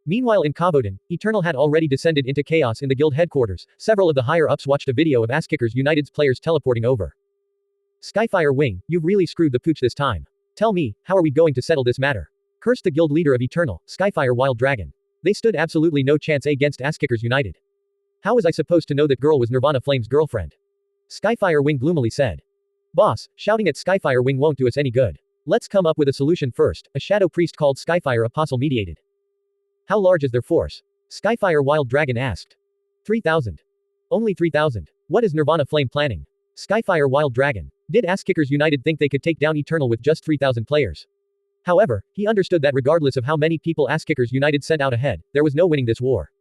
Meanwhile in Kavodan, Eternal had already descended into chaos in the guild headquarters. Several of the higher-ups watched a video of Ass-Kickers United's players teleporting over. Skyfire Wing, you've really screwed the pooch this time. Tell me, how are we going to settle this matter? Cursed the guild leader of Eternal, Skyfire Wild Dragon. They stood absolutely no chance against Ass-Kickers United. How was I supposed to know that girl was Nirvana Flame's girlfriend? Skyfire Wing gloomily said. Boss, shouting at Skyfire Wing won't do us any good. Let's come up with a solution first, a shadow priest called Skyfire Apostle mediated. How large is their force? Skyfire Wild Dragon asked. 3,000. Only 3,000. What is Nirvana Flame planning? Skyfire Wild Dragon. Did Ass-Kickers United think they could take down Eternal with just 3,000 players? However, he understood that regardless of how many people Ass-Kickers United sent out ahead, there was no winning this war.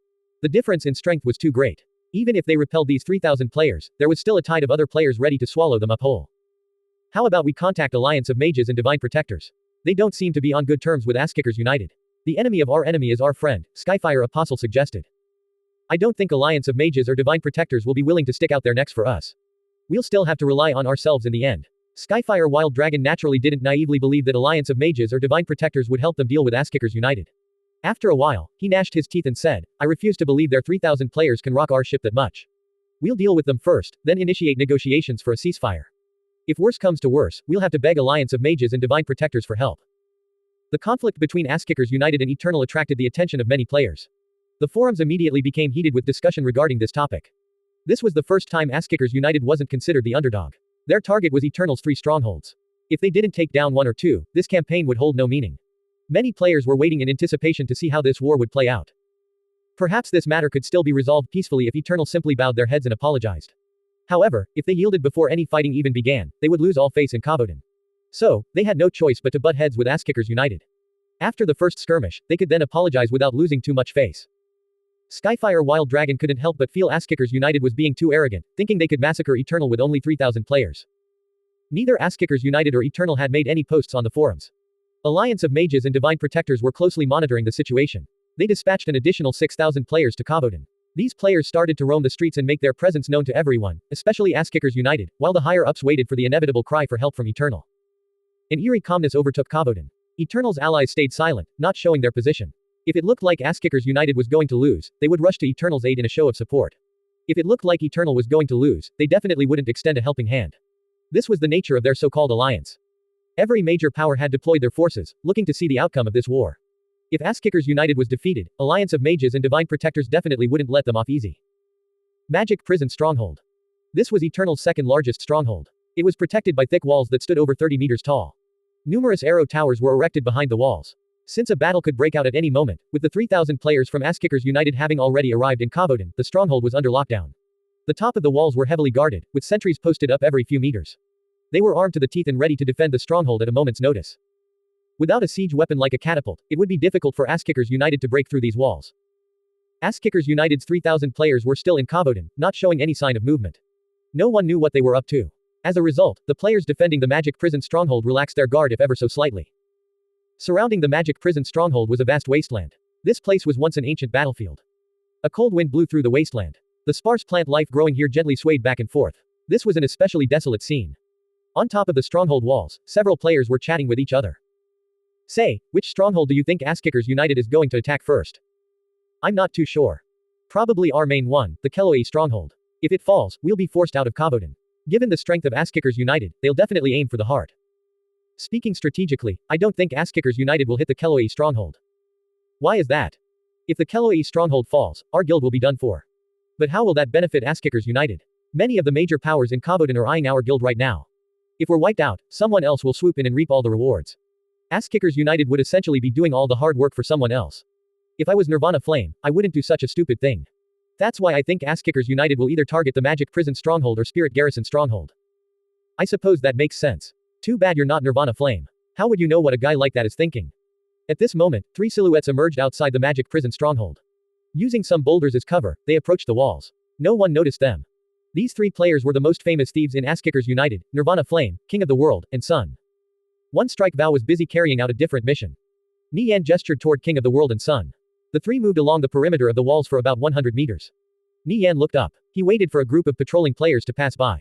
The difference in strength was too great. Even if they repelled these 3,000 players, there was still a tide of other players ready to swallow them up whole. How about we contact Alliance of Mages and Divine Protectors? They don't seem to be on good terms with Ass-Kickers United. The enemy of our enemy is our friend, Skyfire Apostle suggested. I don't think Alliance of Mages or Divine Protectors will be willing to stick out their necks for us. We'll still have to rely on ourselves in the end. Skyfire Wild Dragon naturally didn't naively believe that Alliance of Mages or Divine Protectors would help them deal with Ass-Kickers United. After a while, he gnashed his teeth and said, I refuse to believe their 3,000 players can rock our ship that much. We'll deal with them first, then initiate negotiations for a ceasefire. If worse comes to worse, we'll have to beg Alliance of Mages and Divine Protectors for help. The conflict between Ass-Kickers United and Eternal attracted the attention of many players. The forums immediately became heated with discussion regarding this topic. This was the first time Ass-Kickers United wasn't considered the underdog. Their target was Eternal's 3 strongholds. If they didn't take down 1 or 2, this campaign would hold no meaning. Many players were waiting in anticipation to see how this war would play out. Perhaps this matter could still be resolved peacefully if Eternal simply bowed their heads and apologized. However, if they yielded before any fighting even began, they would lose all face in Kavodan. So, they had no choice but to butt heads with Ass-Kickers United. After the first skirmish, they could then apologize without losing too much face. Skyfire Wild Dragon couldn't help but feel Ass-Kickers United was being too arrogant, thinking they could massacre Eternal with only 3,000 players. Neither Ass-Kickers United or Eternal had made any posts on the forums. Alliance of Mages and Divine Protectors were closely monitoring the situation. They dispatched an additional 6,000 players to Kavodan. These players started to roam the streets and make their presence known to everyone, especially Ass-Kickers United, while the higher-ups waited for the inevitable cry for help from Eternal. An eerie calmness overtook Kavodan. Eternal's allies stayed silent, not showing their position. If it looked like Ass-Kickers United was going to lose, they would rush to Eternal's aid in a show of support. If it looked like Eternal was going to lose, they definitely wouldn't extend a helping hand. This was the nature of their so-called alliance. Every major power had deployed their forces, looking to see the outcome of this war. If Ass-Kickers United was defeated, Alliance of Mages and Divine Protectors definitely wouldn't let them off easy. Magic Prison Stronghold. This was Eternal's second largest stronghold. It was protected by thick walls that stood over 30 meters tall. Numerous arrow towers were erected behind the walls. Since a battle could break out at any moment, with the 3,000 players from Ass-Kickers United having already arrived in Kavodan, the stronghold was under lockdown. The top of the walls were heavily guarded, with sentries posted up every few meters. They were armed to the teeth and ready to defend the stronghold at a moment's notice. Without a siege weapon like a catapult, it would be difficult for Ass-Kickers United to break through these walls. Ass-Kickers United's 3,000 players were still in Kaboden, not showing any sign of movement. No one knew what they were up to. As a result, the players defending the Magic Prison stronghold relaxed their guard if ever so slightly. Surrounding the Magic Prison stronghold was a vast wasteland. This place was once an ancient battlefield. A cold wind blew through the wasteland. The sparse plant life growing here gently swayed back and forth. This was an especially desolate scene. On top of the stronghold walls, several players were chatting with each other. Say, which stronghold do you think Ass-Kickers United is going to attack first? I'm not too sure. Probably our main one, the Kelloe stronghold. If it falls, we'll be forced out of Kaboden. Given the strength of Ass-Kickers United, they'll definitely aim for the heart. Speaking strategically, I don't think Ass-Kickers United will hit the Kelloe stronghold. Why is that? If the Kelloe stronghold falls, our guild will be done for. But how will that benefit Ass-Kickers United? Many of the major powers in Kaboden are eyeing our guild right now. If we're wiped out, someone else will swoop in and reap all the rewards. Ass-Kickers United would essentially be doing all the hard work for someone else. If I was Nirvana Flame, I wouldn't do such a stupid thing. That's why I think Ass-Kickers United will either target the Magic Prison Stronghold or Spirit Garrison Stronghold. I suppose that makes sense. Too bad you're not Nirvana Flame. How would you know what a guy like that is thinking? At this moment, 3 silhouettes emerged outside the Magic Prison Stronghold. Using some boulders as cover, they approached the walls. No one noticed them. These 3 players were the most famous thieves in Ass-Kickers United, Nirvana Flame, King of the World, and Sun. One Strike Vow was busy carrying out a different mission. Nie Yan gestured toward King of the World and Sun. The 3 moved along the perimeter of the walls for about 100 meters. Nie Yan looked up. He waited for a group of patrolling players to pass by.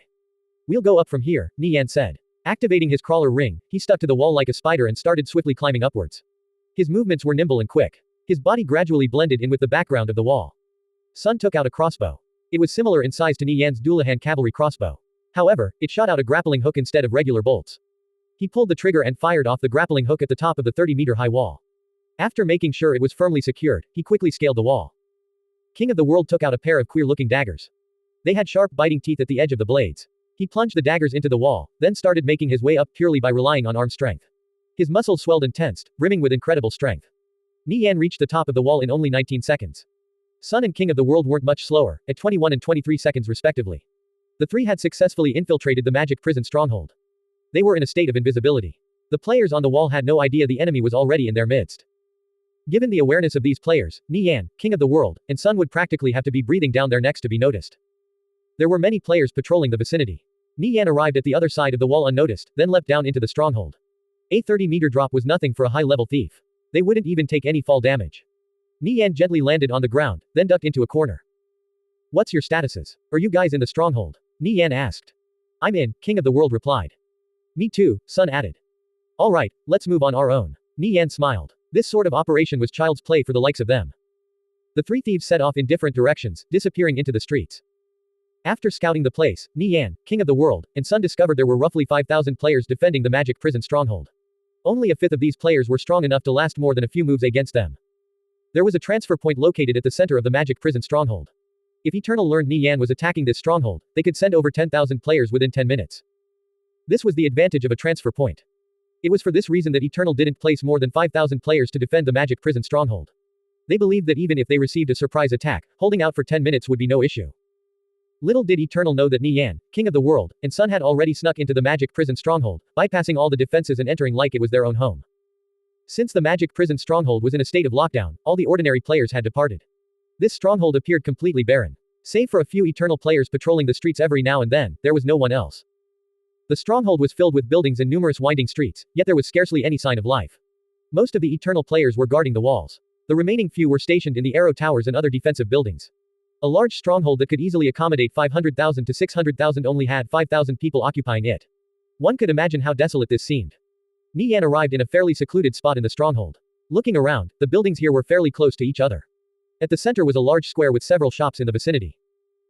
We'll go up from here, Nie Yan said. Activating his crawler ring, he stuck to the wall like a spider and started swiftly climbing upwards. His movements were nimble and quick. His body gradually blended in with the background of the wall. Sun took out a crossbow. It was similar in size to Nie Yan's Dullahan cavalry crossbow. However, it shot out a grappling hook instead of regular bolts. He pulled the trigger and fired off the grappling hook at the top of the 30-meter-high wall. After making sure it was firmly secured, he quickly scaled the wall. King of the World took out a pair of queer-looking daggers. They had sharp biting teeth at the edge of the blades. He plunged the daggers into the wall, then started making his way up purely by relying on arm strength. His muscles swelled and tensed, brimming with incredible strength. Nie Yan reached the top of the wall in only 19 seconds. Sun and King of the World weren't much slower, at 21 and 23 seconds respectively. The 3 had successfully infiltrated the Magic Prison stronghold. They were in a state of invisibility. The players on the wall had no idea the enemy was already in their midst. Given the awareness of these players, Nie Yan, King of the World, and Sun would practically have to be breathing down their necks to be noticed. There were many players patrolling the vicinity. Nie Yan arrived at the other side of the wall unnoticed, then leapt down into the stronghold. A 30-meter drop was nothing for a high-level thief. They wouldn't even take any fall damage. Nie Yan gently landed on the ground, then ducked into a corner. What's your statuses? Are you guys in the stronghold? Nie Yan asked. I'm in, King of the World replied. Me too, Sun added. Alright, let's move on our own. Nie Yan smiled. This sort of operation was child's play for the likes of them. The 3 thieves set off in different directions, disappearing into the streets. After scouting the place, Nie Yan, King of the World, and Sun discovered there were roughly 5,000 players defending the Magic Prison stronghold. Only a fifth of these players were strong enough to last more than a few moves against them. There was a transfer point located at the center of the Magic Prison stronghold. If Eternal learned Nie Yan was attacking this stronghold, they could send over 10,000 players within 10 minutes. This was the advantage of a transfer point. It was for this reason that Eternal didn't place more than 5,000 players to defend the Magic Prison stronghold. They believed that even if they received a surprise attack, holding out for 10 minutes would be no issue. Little did Eternal know that Nie Yan, King of the World, and Sun had already snuck into the Magic Prison stronghold, bypassing all the defenses and entering like it was their own home. Since the Magic Prison stronghold was in a state of lockdown, all the ordinary players had departed. This stronghold appeared completely barren. Save for a few Eternal players patrolling the streets every now and then, there was no one else. The stronghold was filled with buildings and numerous winding streets, yet there was scarcely any sign of life. Most of the Eternal players were guarding the walls. The remaining few were stationed in the arrow towers and other defensive buildings. A large stronghold that could easily accommodate 500,000 to 600,000 only had 5,000 people occupying it. One could imagine how desolate this seemed. Nie Yan arrived in a fairly secluded spot in the stronghold. Looking around, the buildings here were fairly close to each other. At the center was a large square with several shops in the vicinity.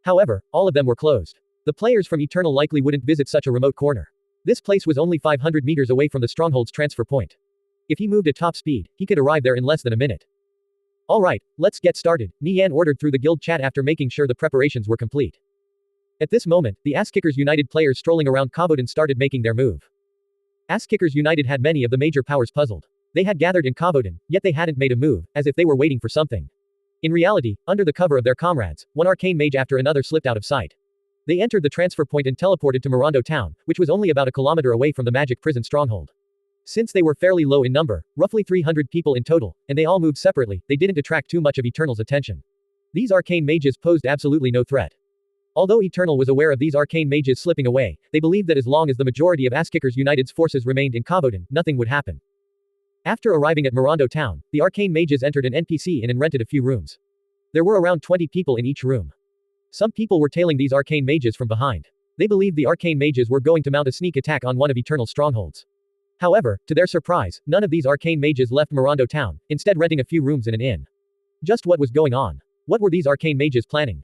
However, all of them were closed. The players from Eternal likely wouldn't visit such a remote corner. This place was only 500 meters away from the stronghold's transfer point. If he moved at top speed, he could arrive there in less than a minute. Alright, let's get started, Nie Yan ordered through the guild chat after making sure the preparations were complete. At this moment, the Ass-Kickers United players strolling around Kaboden started making their move. Ass-Kickers United had many of the major powers puzzled. They had gathered in Kaboden, yet they hadn't made a move, as if they were waiting for something. In reality, under the cover of their comrades, one arcane mage after another slipped out of sight. They entered the transfer point and teleported to Mirondo town, which was only about a kilometer away from the Magic Prison stronghold. Since they were fairly low in number, roughly 300 people in total, and they all moved separately, they didn't attract too much of Eternal's attention. These arcane mages posed absolutely no threat. Although Eternal was aware of these arcane mages slipping away, they believed that as long as the majority of Ass-Kickers United's forces remained in Kavodan, nothing would happen. After arriving at Mirondo town, the arcane mages entered an NPC inn and rented a few rooms. There were around 20 people in each room. Some people were tailing these arcane mages from behind. They believed the arcane mages were going to mount a sneak attack on one of Eternal's strongholds. However, to their surprise, none of these arcane mages left Mirondo town, instead renting a few rooms in an inn. Just what was going on? What were these arcane mages planning?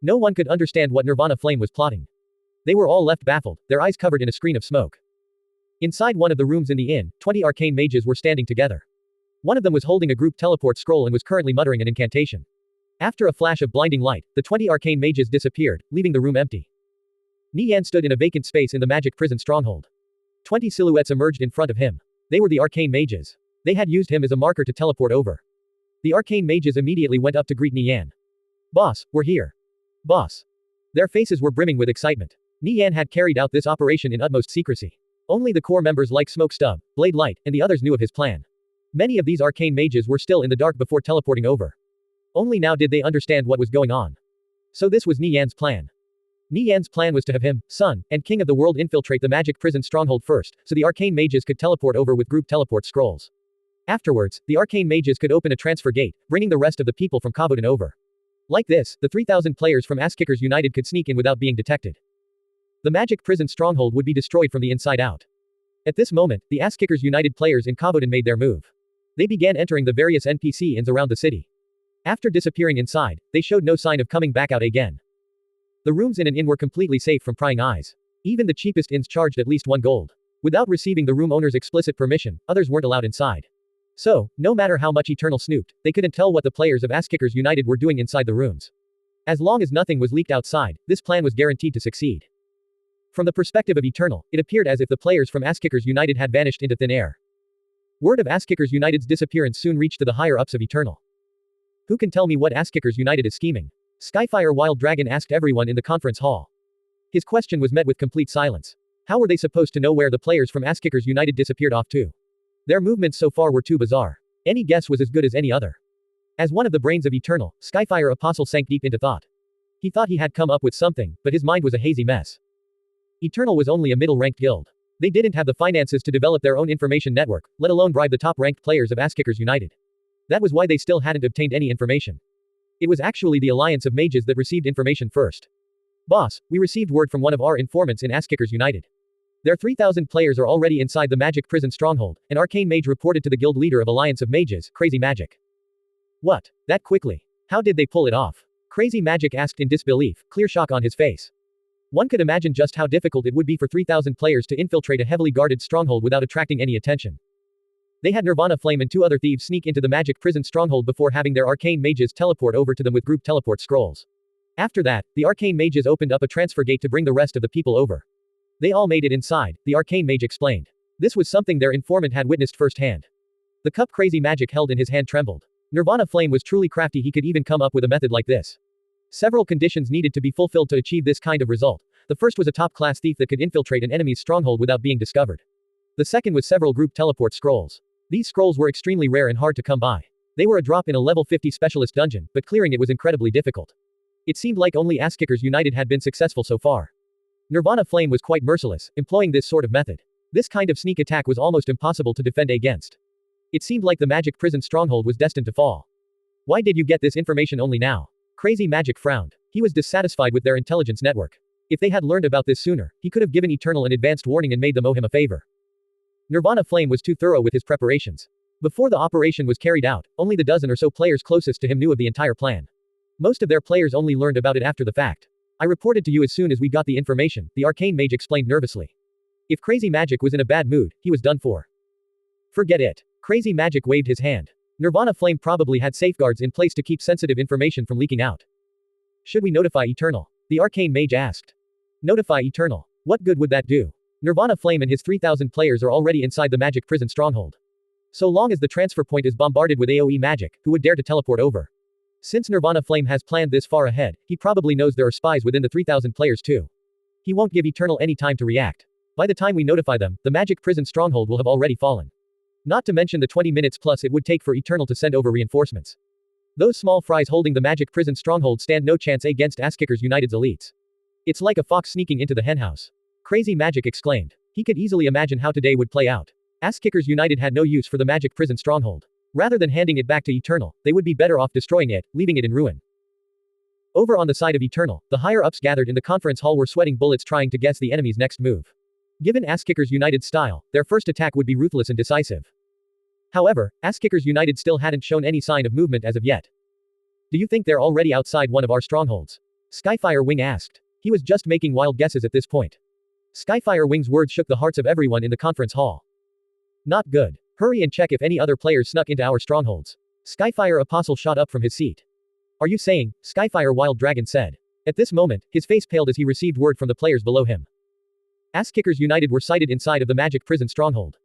No one could understand what Nirvana Flame was plotting. They were all left baffled, their eyes covered in a screen of smoke. Inside one of the rooms in the inn, 20 arcane mages were standing together. One of them was holding a group teleport scroll and was currently muttering an incantation. After a flash of blinding light, the 20 arcane mages disappeared, leaving the room empty. Nie Yan stood in a vacant space in the magic prison stronghold. 20 silhouettes emerged in front of him. They were the arcane mages. They had used him as a marker to teleport over. The arcane mages immediately went up to greet Nie Yan. "Boss, we're here. Boss." Their faces were brimming with excitement. Nie Yan had carried out this operation in utmost secrecy. Only the core members like Smoke Stub, Blade Light, and the others knew of his plan. Many of these arcane mages were still in the dark before teleporting over. Only now did they understand what was going on. So this was Nie Yan's plan. Nie Yan's plan was to have him, Sun, and King of the World infiltrate the magic prison stronghold first, so the arcane mages could teleport over with group teleport scrolls. Afterwards, the arcane mages could open a transfer gate, bringing the rest of the people from Kavodan over. Like this, the 3,000 players from Ass-Kickers United could sneak in without being detected. The magic prison stronghold would be destroyed from the inside out. At this moment, the Ass-Kickers United players in Kavodan made their move. They began entering the various NPC inns around the city. After disappearing inside, they showed no sign of coming back out again. The rooms in an inn were completely safe from prying eyes. Even the cheapest inns charged at least 1 gold. Without receiving the room owner's explicit permission, others weren't allowed inside. So, no matter how much Eternal snooped, they couldn't tell what the players of Ass-Kickers United were doing inside the rooms. As long as nothing was leaked outside, this plan was guaranteed to succeed. From the perspective of Eternal, it appeared as if the players from Ass-Kickers United had vanished into thin air. Word of Ass-Kickers United's disappearance soon reached to the higher-ups of Eternal. Who can tell me what Ass-Kickers United is scheming? Skyfire Wild Dragon asked everyone in the conference hall. His question was met with complete silence. How were they supposed to know where the players from Ass-Kickers United disappeared off to? Their movements so far were too bizarre. Any guess was as good as any other. As one of the brains of Eternal, Skyfire Apostle sank deep into thought. He thought he had come up with something, but his mind was a hazy mess. Eternal was only a middle-ranked guild. They didn't have the finances to develop their own information network, let alone bribe the top-ranked players of Ass-Kickers United. That was why they still hadn't obtained any information. It was actually the alliance of mages that received information first. "Boss, we received word from one of our informants in Ass-Kickers United. Their 3,000 players are already inside the magic prison stronghold, an arcane mage reported to the guild leader of Alliance of Mages, Crazy Magic." "What? That quickly? How did they pull it off?" Crazy Magic asked in disbelief, clear shock on his face. One could imagine just how difficult it would be for 3,000 players to infiltrate a heavily guarded stronghold without attracting any attention. They had Nirvana Flame and 2 other thieves sneak into the magic prison stronghold before having their arcane mages teleport over to them with group teleport scrolls. After that, the arcane mages opened up a transfer gate to bring the rest of the people over. They all made it inside, the arcane mage explained. This was something their informant had witnessed firsthand. The cup Crazy Magic held in his hand trembled. Nirvana Flame was truly crafty, he could even come up with a method like this. Several conditions needed to be fulfilled to achieve this kind of result. The first was a top-class thief that could infiltrate an enemy's stronghold without being discovered. The second was several group teleport scrolls. These scrolls were extremely rare and hard to come by. They were a drop in a level 50 specialist dungeon, but clearing it was incredibly difficult. It seemed like only Ass-Kickers United had been successful so far. Nirvana Flame was quite merciless, employing this sort of method. This kind of sneak attack was almost impossible to defend against. It seemed like the magic prison stronghold was destined to fall. "Why did you get this information only now?" Crazy Magic frowned. He was dissatisfied with their intelligence network. If they had learned about this sooner, he could have given Eternal an advanced warning and made them owe him a favor. Nirvana Flame was too thorough with his preparations. Before the operation was carried out, only the dozen or so players closest to him knew of the entire plan. Most of their players only learned about it after the fact. "I reported to you as soon as we got the information," the arcane mage explained nervously. If Crazy Magic was in a bad mood, he was done for. "Forget it." Crazy Magic waved his hand. Nirvana Flame probably had safeguards in place to keep sensitive information from leaking out. "Should we notify Eternal?" the arcane mage asked. "Notify Eternal? What good would that do? Nirvana Flame and his 3,000 players are already inside the magic prison stronghold. So long as the transfer point is bombarded with AoE magic, who would dare to teleport over? Since Nirvana Flame has planned this far ahead, he probably knows there are spies within the 3,000 players too. He won't give Eternal any time to react. By the time we notify them, the magic prison stronghold will have already fallen. Not to mention the 20 minutes plus it would take for Eternal to send over reinforcements. Those small fries holding the magic prison stronghold stand no chance against Asskickers United's elites. It's like a fox sneaking into the henhouse. Crazy magic exclaimed. He could easily imagine how today would play out. Asskickers United had no use for the magic prison stronghold. Rather than handing it back to Eternal, they would be better off destroying it, leaving it in ruin. Over on the side of Eternal, the higher-ups gathered in the conference hall were sweating bullets trying to guess the enemy's next move. Given Asskickers United's style, their first attack would be ruthless and decisive. However, Asskickers United still hadn't shown any sign of movement as of yet. Do you think they're already outside one of our strongholds? Skyfire Wing asked. He was just making wild guesses at this point. Skyfire Wing's words shook the hearts of everyone in the conference hall. Not good. Hurry and check if any other players snuck into our strongholds. Skyfire Apostle shot up from his seat. Are you saying? Skyfire Wild Dragon said. At this moment, his face paled as he received word from the players below him. Asskickers United were sighted inside of the magic prison stronghold.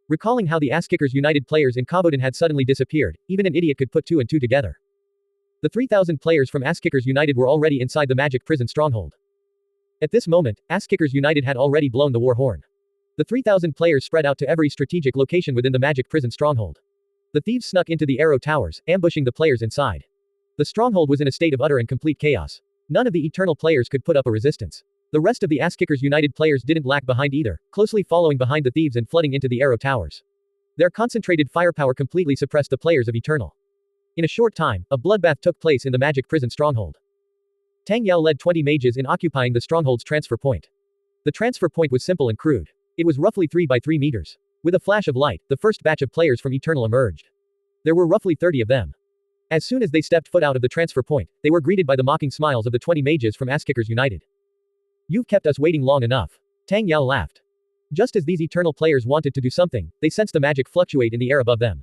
Recalling how the Asskickers United players in Kaboden had suddenly disappeared, even an idiot could put 2 and 2 together. The 3,000 players from Asskickers United were already inside the magic prison stronghold. At this moment, Asskickers United had already blown the war horn. The 3,000 players spread out to every strategic location within the magic prison stronghold. The thieves snuck into the arrow towers, ambushing the players inside. The stronghold was in a state of utter and complete chaos. None of the Eternal players could put up a resistance. The rest of the Asskickers United players didn't lag behind either, closely following behind the thieves and flooding into the arrow towers. Their concentrated firepower completely suppressed the players of Eternal. In a short time, a bloodbath took place in the magic prison stronghold. Tang Yao led 20 mages in occupying the stronghold's transfer point. The transfer point was simple and crude. It was roughly 3 by 3 meters. With a flash of light, the first batch of players from Eternal emerged. There were roughly 30 of them. As soon as they stepped foot out of the transfer point, they were greeted by the mocking smiles of the 20 mages from Asskickers United. You've kept us waiting long enough. Tang Yao laughed. Just as these Eternal players wanted to do something, they sensed the magic fluctuate in the air above them.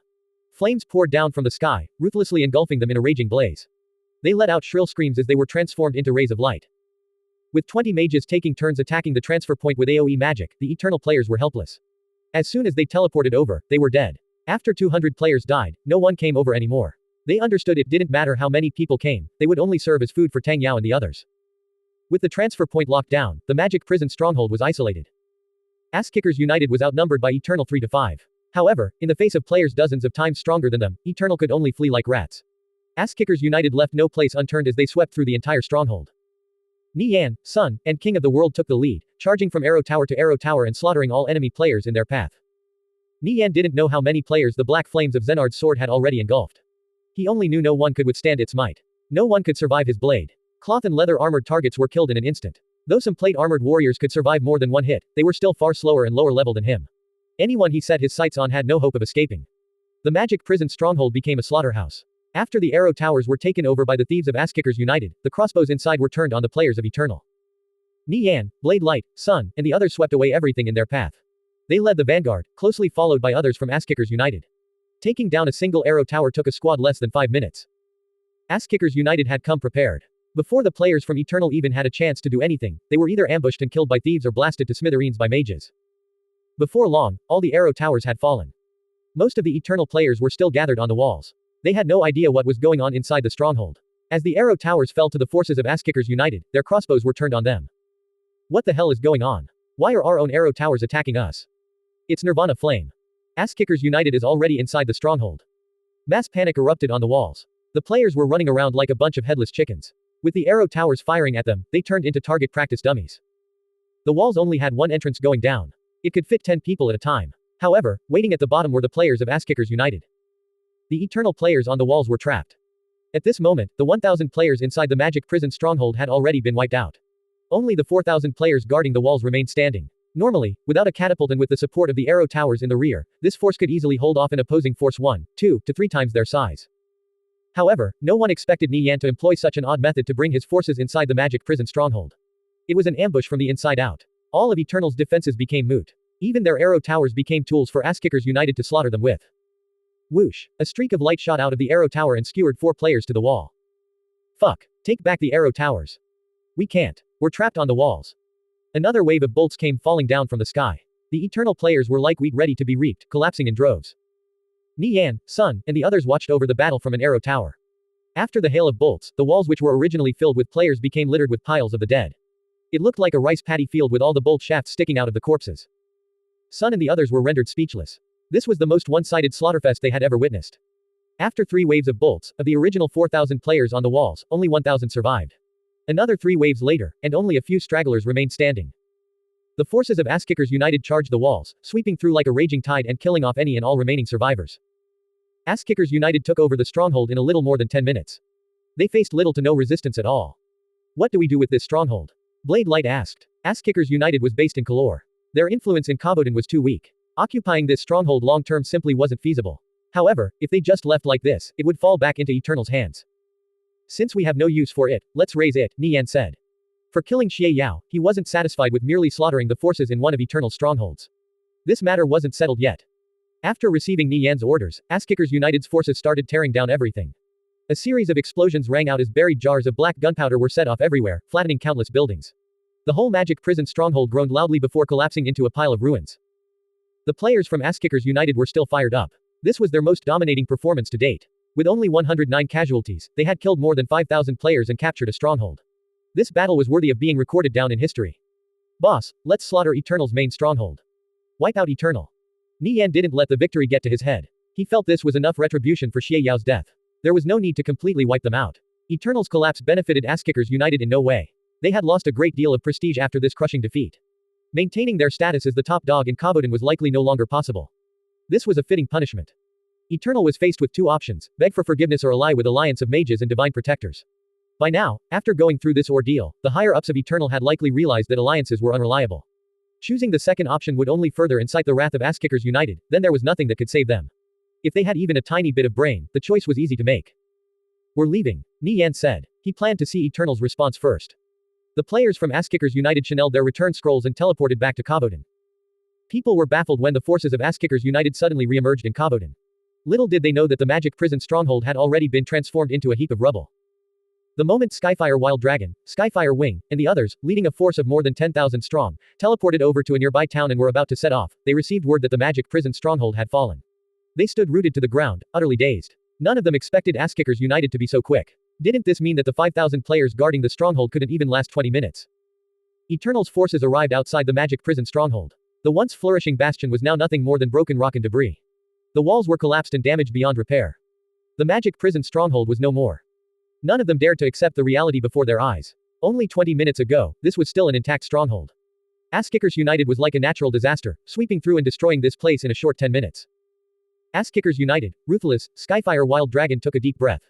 Flames poured down from the sky, ruthlessly engulfing them in a raging blaze. They let out shrill screams as they were transformed into rays of light. With 20 mages taking turns attacking the transfer point with AoE magic, the Eternal players were helpless. As soon as they teleported over, they were dead. After 200 players died, no one came over anymore. They understood it didn't matter how many people came, they would only serve as food for Tang Yao and the others. With the transfer point locked down, the magic prison stronghold was isolated. Asskickers United was outnumbered by Eternal 3 to 5. However, in the face of players dozens of times stronger than them, Eternal could only flee like rats. Asskickers United left no place unturned as they swept through the entire stronghold. Nie Yan, Sun, and King of the World took the lead, charging from arrow tower and slaughtering all enemy players in their path. Nie Yan didn't know how many players the black flames of Zenard's sword had already engulfed. He only knew no one could withstand its might. No one could survive his blade. Cloth and leather armored targets were killed in an instant. Though some plate armored warriors could survive more than one hit, they were still far slower and lower level than him. Anyone he set his sights on had no hope of escaping. The magic prison stronghold became a slaughterhouse. After the arrow towers were taken over by the thieves of Asskickers United, the crossbows inside were turned on the players of Eternal. Nie Yan, Blade Light, Sun, and the others swept away everything in their path. They led the vanguard, closely followed by others from Asskickers United. Taking down a single arrow tower took a squad less than 5 minutes. Asskickers United had come prepared. Before the players from Eternal even had a chance to do anything, they were either ambushed and killed by thieves or blasted to smithereens by mages. Before long, all the arrow towers had fallen. Most of the Eternal players were still gathered on the walls. They had no idea what was going on inside the stronghold. As the arrow towers fell to the forces of Asskickers United, their crossbows were turned on them. What the hell is going on? Why are our own arrow towers attacking us? It's Nirvana Flame. Asskickers United is already inside the stronghold. Mass panic erupted on the walls. The players were running around like a bunch of headless chickens. With the arrow towers firing at them, they turned into target practice dummies. The walls only had one entrance going down. It could fit 10 people at a time. However, waiting at the bottom were the players of Asskickers United. The Eternal players on the walls were trapped. At this moment, the 1,000 players inside the magic prison stronghold had already been wiped out. Only the 4,000 players guarding the walls remained standing. Normally, without a catapult and with the support of the arrow towers in the rear, this force could easily hold off an opposing force 1, 2, to 3 times their size. However, no one expected Nie Yan to employ such an odd method to bring his forces inside the magic prison stronghold. It was an ambush from the inside out. All of Eternal's defenses became moot. Even their arrow towers became tools for Asskickers United to slaughter them with. Whoosh! A streak of light shot out of the arrow tower and skewered 4 players to the wall. Fuck! Take back the arrow towers. We can't. We're trapped on the walls. Another wave of bolts came falling down from the sky. The Eternal players were like wheat ready to be reaped, collapsing in droves. Nie Yan, Sun, and the others watched over the battle from an arrow tower. After the hail of bolts, the walls which were originally filled with players became littered with piles of the dead. It looked like a rice paddy field with all the bolt shafts sticking out of the corpses. Sun and the others were rendered speechless. This was the most one-sided slaughterfest they had ever witnessed. After 3 waves of bolts, of the original 4,000 players on the walls, only 1,000 survived. Another 3 waves later, and only a few stragglers remained standing. The forces of Ass-Kickers United charged the walls, sweeping through like a raging tide and killing off any and all remaining survivors. Ass-Kickers United took over the stronghold in a little more than 10 minutes. They faced little to no resistance at all. What do we do with this stronghold? Blade Light asked. Ass-Kickers United was based in Kalor. Their influence in Kaboden was too weak. Occupying this stronghold long-term simply wasn't feasible. However, if they just left like this, it would fall back into Eternal's hands. Since we have no use for it, let's raise it, Nie Yan said. For killing Xie Yao, he wasn't satisfied with merely slaughtering the forces in one of Eternal's strongholds. This matter wasn't settled yet. After receiving Nie Yan's orders, Ass-Kickers United's forces started tearing down everything. A series of explosions rang out as buried jars of black gunpowder were set off everywhere, flattening countless buildings. The whole magic prison stronghold groaned loudly before collapsing into a pile of ruins. The players from Ass-Kickers United were still fired up. This was their most dominating performance to date. With only 109 casualties, they had killed more than 5,000 players and captured a stronghold. This battle was worthy of being recorded down in history. Boss, let's slaughter Eternal's main stronghold. Wipe out Eternal. Nie Yan didn't let the victory get to his head. He felt this was enough retribution for Xie Yao's death. There was no need to completely wipe them out. Eternal's collapse benefited Ass-Kickers United in no way. They had lost a great deal of prestige after this crushing defeat. Maintaining their status as the top dog in Kaboden was likely no longer possible. This was a fitting punishment. Eternal was faced with 2 options, beg for forgiveness or ally with alliance of mages and divine protectors. By now, after going through this ordeal, the higher-ups of Eternal had likely realized that alliances were unreliable. Choosing the second option would only further incite the wrath of Ass-Kickers United, then there was nothing that could save them. If they had even a tiny bit of brain, the choice was easy to make. We're leaving, Nie Yan said. He planned to see Eternal's response first. The players from Ass-Kickers United channeled their return scrolls and teleported back to Kaboden. People were baffled when the forces of Ass-Kickers United suddenly re-emerged in Kaboden. Little did they know that the magic prison stronghold had already been transformed into a heap of rubble. The moment Skyfire Wild Dragon, Skyfire Wing, and the others, leading a force of more than 10,000 strong, teleported over to a nearby town and were about to set off, they received word that the magic prison stronghold had fallen. They stood rooted to the ground, utterly dazed. None of them expected Ass-Kickers United to be so quick. Didn't this mean that the 5,000 players guarding the stronghold couldn't even last 20 minutes? Eternal's forces arrived outside the magic prison stronghold. The once flourishing bastion was now nothing more than broken rock and debris. The walls were collapsed and damaged beyond repair. The magic prison stronghold was no more. None of them dared to accept the reality before their eyes. Only 20 minutes ago, this was still an intact stronghold. Ass-Kickers United was like a natural disaster, sweeping through and destroying this place in a short 10 minutes. Ass-Kickers United, ruthless, Skyfire Wild Dragon took a deep breath.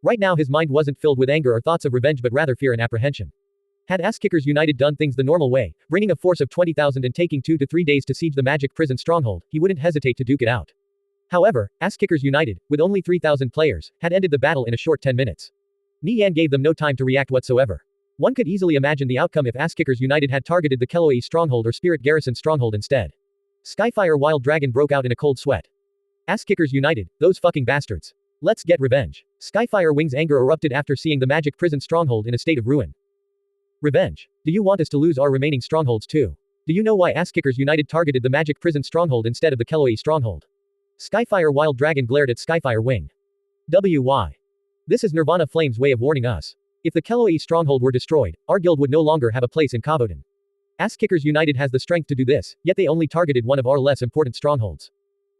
Right now his mind wasn't filled with anger or thoughts of revenge but rather fear and apprehension. Had Ass-Kickers United done things the normal way, bringing a force of 20,000 and taking 2 to 3 days to siege the magic prison stronghold, he wouldn't hesitate to duke it out. However, Ass-Kickers United, with only 3,000 players, had ended the battle in a short 10 minutes. Nie Yan gave them no time to react whatsoever. One could easily imagine the outcome if Ass-Kickers United had targeted the Keloi stronghold or Spirit Garrison stronghold instead. Skyfire Wild Dragon broke out in a cold sweat. Ass-Kickers United, those fucking bastards. Let's get revenge. Skyfire Wing's anger erupted after seeing the magic prison stronghold in a state of ruin. Revenge. Do you want us to lose our remaining strongholds too? Do you know why Ass-Kickers United targeted the magic prison stronghold instead of the Keloi stronghold? Skyfire Wild Dragon glared at Skyfire Wing. Why? This is Nirvana Flame's way of warning us. If the Keloi stronghold were destroyed, our guild would no longer have a place in Kaboden. Ass-Kickers United has the strength to do this, yet they only targeted one of our less important strongholds.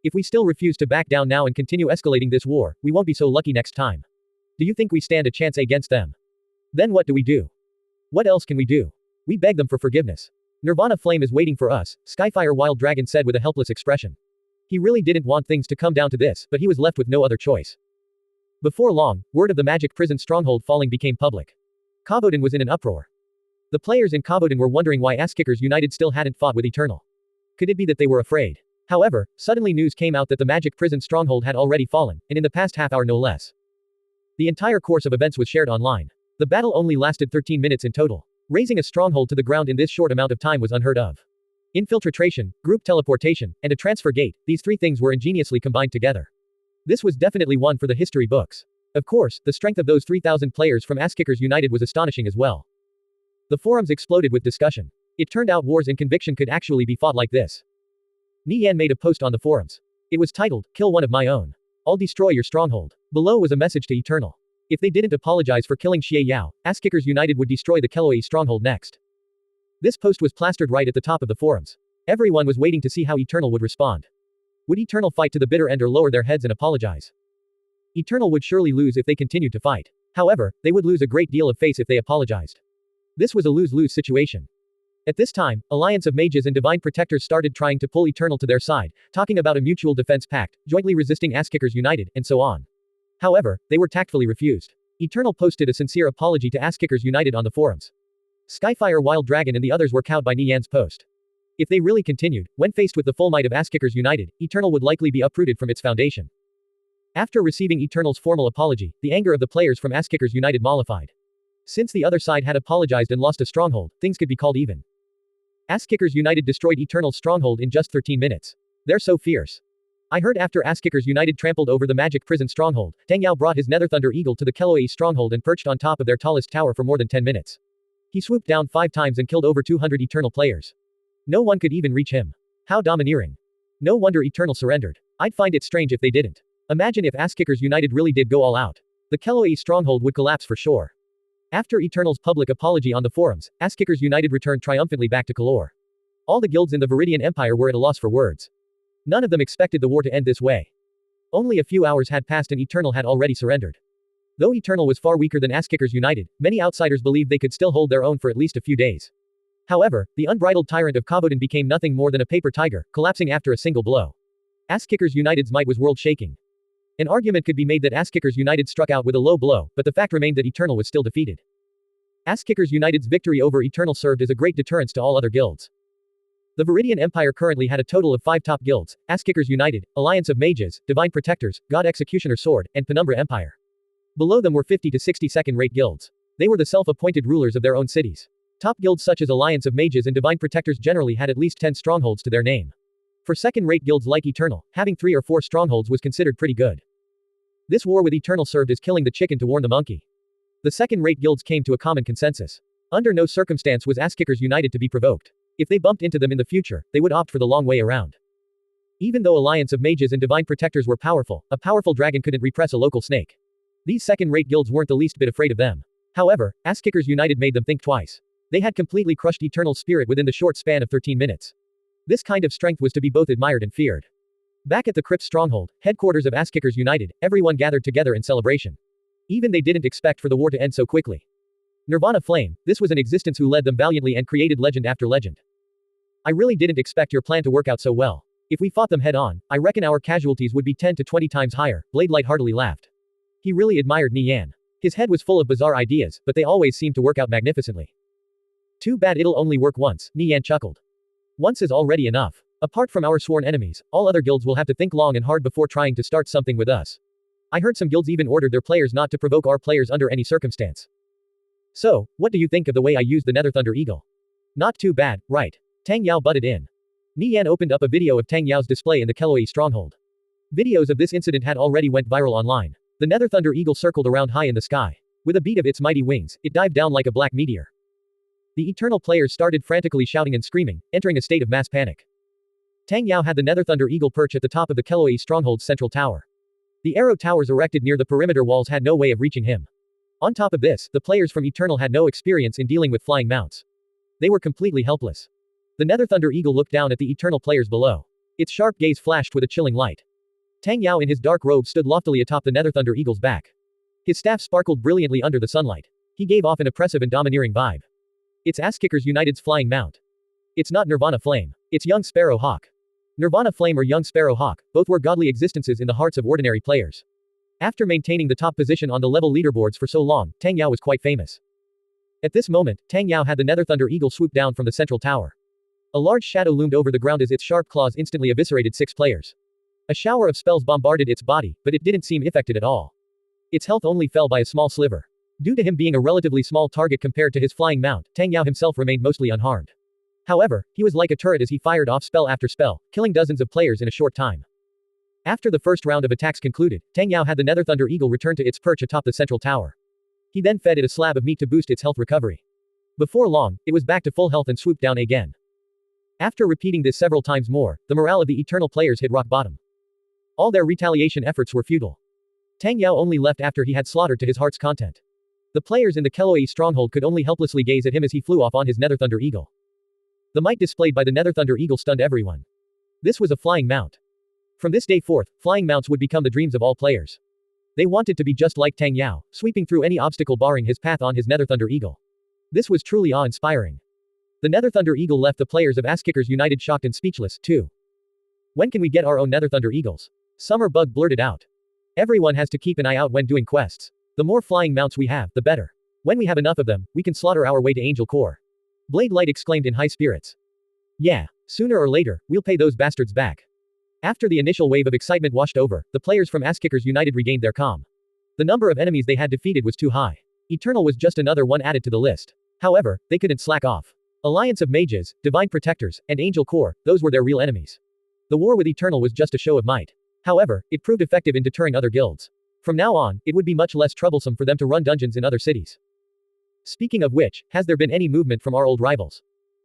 If we still refuse to back down now and continue escalating this war, we won't be so lucky next time. Do you think we stand a chance against them? Then what do we do? What else can we do? We beg them for forgiveness. Nirvana Flame is waiting for us, Skyfire Wild Dragon said with a helpless expression. He really didn't want things to come down to this, but he was left with no other choice. Before long, word of the magic prison stronghold falling became public. Kaboden was in an uproar. The players in Kaboden were wondering why Ass-Kickers United still hadn't fought with Eternal. Could it be that they were afraid? However, suddenly news came out that the magic prison stronghold had already fallen, and in the past half hour no less. The entire course of events was shared online. The battle only lasted 13 minutes in total. Raising a stronghold to the ground in this short amount of time was unheard of. Infiltration, group teleportation, and a transfer gate, these 3 things were ingeniously combined together. This was definitely one for the history books. Of course, the strength of those 3,000 players from Ass-Kickers United was astonishing as well. The forums exploded with discussion. It turned out wars in conviction could actually be fought like this. Nie Yan made a post on the forums. It was titled, "Kill one of my own. I'll destroy your stronghold." Below was a message to Eternal. If they didn't apologize for killing Xie Yao, Ass-Kickers United would destroy the Keloi stronghold next. This post was plastered right at the top of the forums. Everyone was waiting to see how Eternal would respond. Would Eternal fight to the bitter end or lower their heads and apologize? Eternal would surely lose if they continued to fight. However, they would lose a great deal of face if they apologized. This was a lose-lose situation. At this time, Alliance of Mages and Divine Protectors started trying to pull Eternal to their side, talking about a mutual defense pact, jointly resisting Asskickers United, and so on. However, they were tactfully refused. Eternal posted a sincere apology to Asskickers United on the forums. Skyfire Wild Dragon and the others were cowed by Nie Yan's post. If they really continued, when faced with the full might of Asskickers United, Eternal would likely be uprooted from its foundation. After receiving Eternal's formal apology, the anger of the players from Asskickers United mollified. Since the other side had apologized and lost a stronghold, things could be called even. Asskickers United destroyed Eternal's stronghold in just 13 minutes. They're so fierce. I heard after Asskickers United trampled over the magic prison stronghold, Tang Yao brought his Nether Thunder Eagle to the Keloi stronghold and perched on top of their tallest tower for more than 10 minutes. He swooped down 5 times and killed over 200 Eternal players. No one could even reach him. How domineering. No wonder Eternal surrendered. I'd find it strange if they didn't. Imagine if Asskickers United really did go all out. The Keloi stronghold would collapse for sure. After Eternal's public apology on the forums, Asskickers United returned triumphantly back to Kalor. All the guilds in the Viridian Empire were at a loss for words. None of them expected the war to end this way. Only a few hours had passed and Eternal had already surrendered. Though Eternal was far weaker than Asskickers United, many outsiders believed they could still hold their own for at least a few days. However, the unbridled tyrant of Kabodan became nothing more than a paper tiger, collapsing after a single blow. Asskickers United's might was world-shaking. An argument could be made that Asskickers United struck out with a low blow, but the fact remained that Eternal was still defeated. Asskickers United's victory over Eternal served as a great deterrence to all other guilds. The Viridian Empire currently had a total of 5 top guilds: Asskickers United, Alliance of Mages, Divine Protectors, God Executioner Sword, and Penumbra Empire. Below them were 50 to 60 second-rate guilds. They were the self-appointed rulers of their own cities. Top guilds such as Alliance of Mages and Divine Protectors generally had at least 10 strongholds to their name. For second-rate guilds like Eternal, having 3 or 4 strongholds was considered pretty good. This war with Eternal served as killing the chicken to warn the monkey. The second-rate guilds came to a common consensus. Under no circumstance was Asskickers United to be provoked. If they bumped into them in the future, they would opt for the long way around. Even though Alliance of Mages and Divine Protectors were powerful, a powerful dragon couldn't repress a local snake. These second-rate guilds weren't the least bit afraid of them. However, Asskickers United made them think twice. They had completely crushed Eternal's spirit within the short span of 13 minutes. This kind of strength was to be both admired and feared. Back at the Crypt stronghold, headquarters of Asskickers United, everyone gathered together in celebration. Even they didn't expect for the war to end so quickly. Nirvana Flame, this was an existence who led them valiantly and created legend after legend. I really didn't expect your plan to work out so well. If we fought them head-on, I reckon our casualties would be 10 to 20 times higher. Blade lightheartedly laughed. He really admired Nie Yan. His head was full of bizarre ideas, but they always seemed to work out magnificently. Too bad it'll only work once, Nie Yan chuckled. Once is already enough. Apart from our sworn enemies, all other guilds will have to think long and hard before trying to start something with us. I heard some guilds even ordered their players not to provoke our players under any circumstance. So, what do you think of the way I used the Nether Thunder Eagle? Not too bad, right? Tang Yao butted in. Nie Yan opened up a video of Tang Yao's display in the Keloi stronghold. Videos of this incident had already went viral online. The Nether Thunder Eagle circled around high in the sky. With a beat of its mighty wings, it dived down like a black meteor. The Eternal players started frantically shouting and screaming, entering a state of mass panic. Tang Yao had the Nether Thunder Eagle perch at the top of the Keloi stronghold's central tower. The arrow towers erected near the perimeter walls had no way of reaching him. On top of this, the players from Eternal had no experience in dealing with flying mounts. They were completely helpless. The Nether Thunder Eagle looked down at the Eternal players below. Its sharp gaze flashed with a chilling light. Tang Yao in his dark robe stood loftily atop the Nether Thunder Eagle's back. His staff sparkled brilliantly under the sunlight. He gave off an oppressive and domineering vibe. It's Asskickers United's flying mount. It's not Nirvana Flame. It's Young Sparrow Hawk. Nirvana Flame or Young Sparrow Hawk, both were godly existences in the hearts of ordinary players. After maintaining the top position on the level leaderboards for so long, Tang Yao was quite famous. At this moment, Tang Yao had the Nether Thunder Eagle swoop down from the central tower. A large shadow loomed over the ground as its sharp claws instantly eviscerated 6 players. A shower of spells bombarded its body, but it didn't seem affected at all. Its health only fell by a small sliver. Due to him being a relatively small target compared to his flying mount, Tang Yao himself remained mostly unharmed. However, he was like a turret as he fired off spell after spell, killing dozens of players in a short time. After the first round of attacks concluded, Tang Yao had the Nether Thunder Eagle return to its perch atop the central tower. He then fed it a slab of meat to boost its health recovery. Before long, it was back to full health and swooped down again. After repeating this several times more, the morale of the Eternal players hit rock bottom. All their retaliation efforts were futile. Tang Yao only left after he had slaughtered to his heart's content. The players in the Keloi stronghold could only helplessly gaze at him as he flew off on his Nether Thunder Eagle. The might displayed by the Nether Thunder Eagle stunned everyone. This was a flying mount. From this day forth, flying mounts would become the dreams of all players. They wanted to be just like Tang Yao, sweeping through any obstacle barring his path on his Nether Thunder Eagle. This was truly awe-inspiring. The Nether Thunder Eagle left the players of Asskickers United shocked and speechless, too. When can we get our own Nether Thunder Eagles? Summer Bug blurted out. Everyone has to keep an eye out when doing quests. The more flying mounts we have, the better. When we have enough of them, we can slaughter our way to Angel Core. Blade Light exclaimed in high spirits. Yeah, sooner or later, we'll pay those bastards back. After the initial wave of excitement washed over, the players from Asskickers United regained their calm. The number of enemies they had defeated was too high. Eternal was just another one added to the list. However, they couldn't slack off. Alliance of Mages, Divine Protectors, and Angel Core, those were their real enemies. The war with Eternal was just a show of might. However, it proved effective in deterring other guilds. From now on, it would be much less troublesome for them to run dungeons in other cities. Speaking of which, has there been any movement from our old rivals?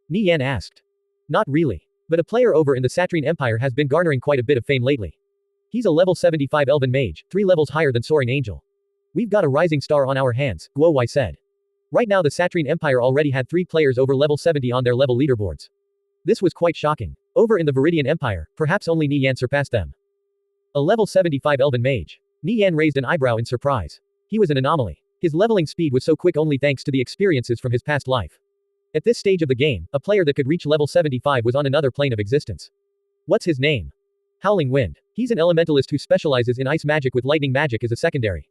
Nie Yan asked. Not really. But a player over in the Satrine Empire has been garnering quite a bit of fame lately. He's a level 75 Elven Mage, 3 levels higher than Soaring Angel. We've got a rising star on our hands, Guo Wai said. Right now the Satrine Empire already had 3 players over level 70 on their level leaderboards. This was quite shocking. Over in the Viridian Empire, perhaps only Nie Yan surpassed them. A level 75 Elven Mage. Nie Yan raised an eyebrow in surprise. He was an anomaly. His leveling speed was so quick only thanks to the experiences from his past life. At this stage of the game, a player that could reach level 75 was on another plane of existence. What's his name? Howling Wind. He's an elementalist who specializes in ice magic with lightning magic as a secondary.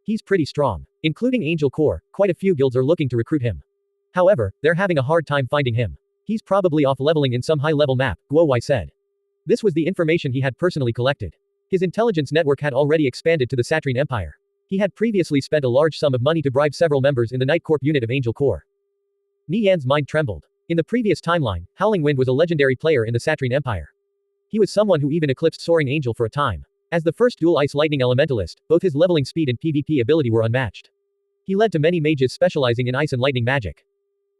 He's pretty strong. Including Angel Core, quite a few guilds are looking to recruit him. However, they're having a hard time finding him. He's probably off leveling in some high-level map, Guo Wai said. This was the information he had personally collected. His intelligence network had already expanded to the Satrine Empire. He had previously spent a large sum of money to bribe several members in the Night Corp unit of Angel Core. Nie Yan's mind trembled. In the previous timeline, Howling Wind was a legendary player in the Satrine Empire. He was someone who even eclipsed Soaring Angel for a time. As the first dual ice lightning elementalist, both his leveling speed and PvP ability were unmatched. He led to many mages specializing in ice and lightning magic.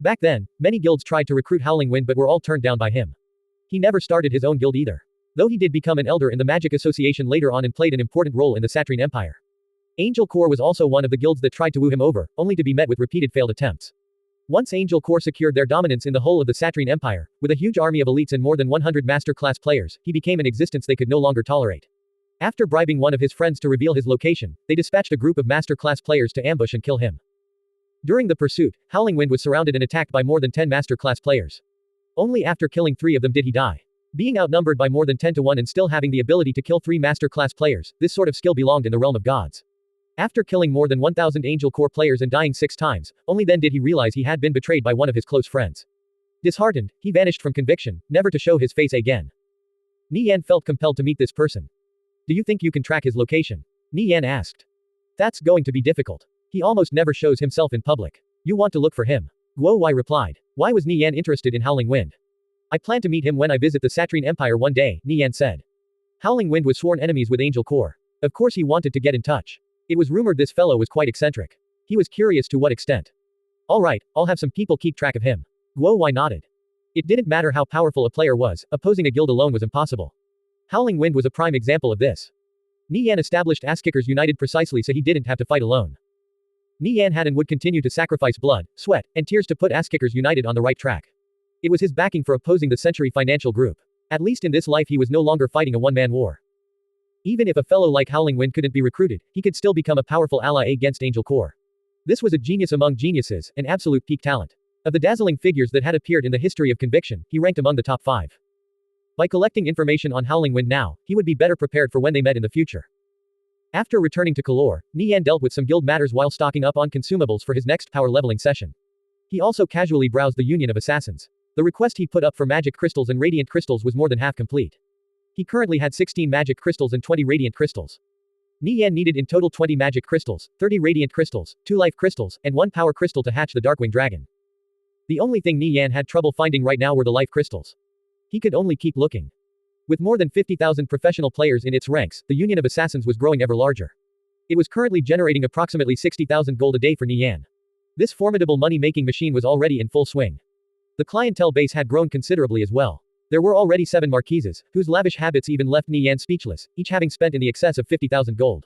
Back then, many guilds tried to recruit Howling Wind but were all turned down by him. He never started his own guild either. Though he did become an elder in the Magic Association later on and played an important role in the Satrine Empire. Angel Core was also one of the guilds that tried to woo him over, only to be met with repeated failed attempts. Once Angel Core secured their dominance in the whole of the Satrine Empire, with a huge army of elites and more than 100 master-class players, he became an existence they could no longer tolerate. After bribing one of his friends to reveal his location, they dispatched a group of master-class players to ambush and kill him. During the pursuit, Howling Wind was surrounded and attacked by more than 10 master-class players. Only after killing 3 of them did he die. Being outnumbered by more than 10 to 1 and still having the ability to kill 3 master-class players, this sort of skill belonged in the realm of gods. After killing more than 1,000 Angel Core players and dying 6 times, only then did he realize he had been betrayed by one of his close friends. Disheartened, he vanished from conviction, never to show his face again. Nie Yan felt compelled to meet this person. Do you think you can track his location? Nie Yan asked. That's going to be difficult. He almost never shows himself in public. You want to look for him. Guo Wai replied. Why was Nie Yan interested in Howling Wind? I plan to meet him when I visit the Satrine Empire one day, Nie Yan said. Howling Wind was sworn enemies with Angel Core. Of course he wanted to get in touch. It was rumored this fellow was quite eccentric. He was curious to what extent. Alright, I'll have some people keep track of him. Guo Wai nodded. It didn't matter how powerful a player was, opposing a guild alone was impossible. Howling Wind was a prime example of this. Nie Yan established Asskickers United precisely so he didn't have to fight alone. Nie Yan had and would continue to sacrifice blood, sweat, and tears to put Asskickers United on the right track. It was his backing for opposing the Century Financial Group. At least in this life he was no longer fighting a one-man war. Even if a fellow like Howling Wind couldn't be recruited, he could still become a powerful ally against Angel Core. This was a genius among geniuses, an absolute peak talent. Of the dazzling figures that had appeared in the history of conviction, he ranked among the top 5. By collecting information on Howling Wind now, he would be better prepared for when they met in the future. After returning to Kalor, Nie Yan dealt with some guild matters while stocking up on consumables for his next power leveling session. He also casually browsed the Union of Assassins. The request he put up for magic crystals and radiant crystals was more than half complete. He currently had 16 magic crystals and 20 radiant crystals. Nie Yan needed in total 20 magic crystals, 30 radiant crystals, 2 life crystals, and 1 power crystal to hatch the Darkwing Dragon. The only thing Nie Yan had trouble finding right now were the life crystals. He could only keep looking. With more than 50,000 professional players in its ranks, the Union of Assassins was growing ever larger. It was currently generating approximately 60,000 gold a day for Nie Yan. This formidable money-making machine was already in full swing. The clientele base had grown considerably as well. There were already 7 marquises, whose lavish habits even left Nie Yan speechless, each having spent in the excess of 50,000 gold.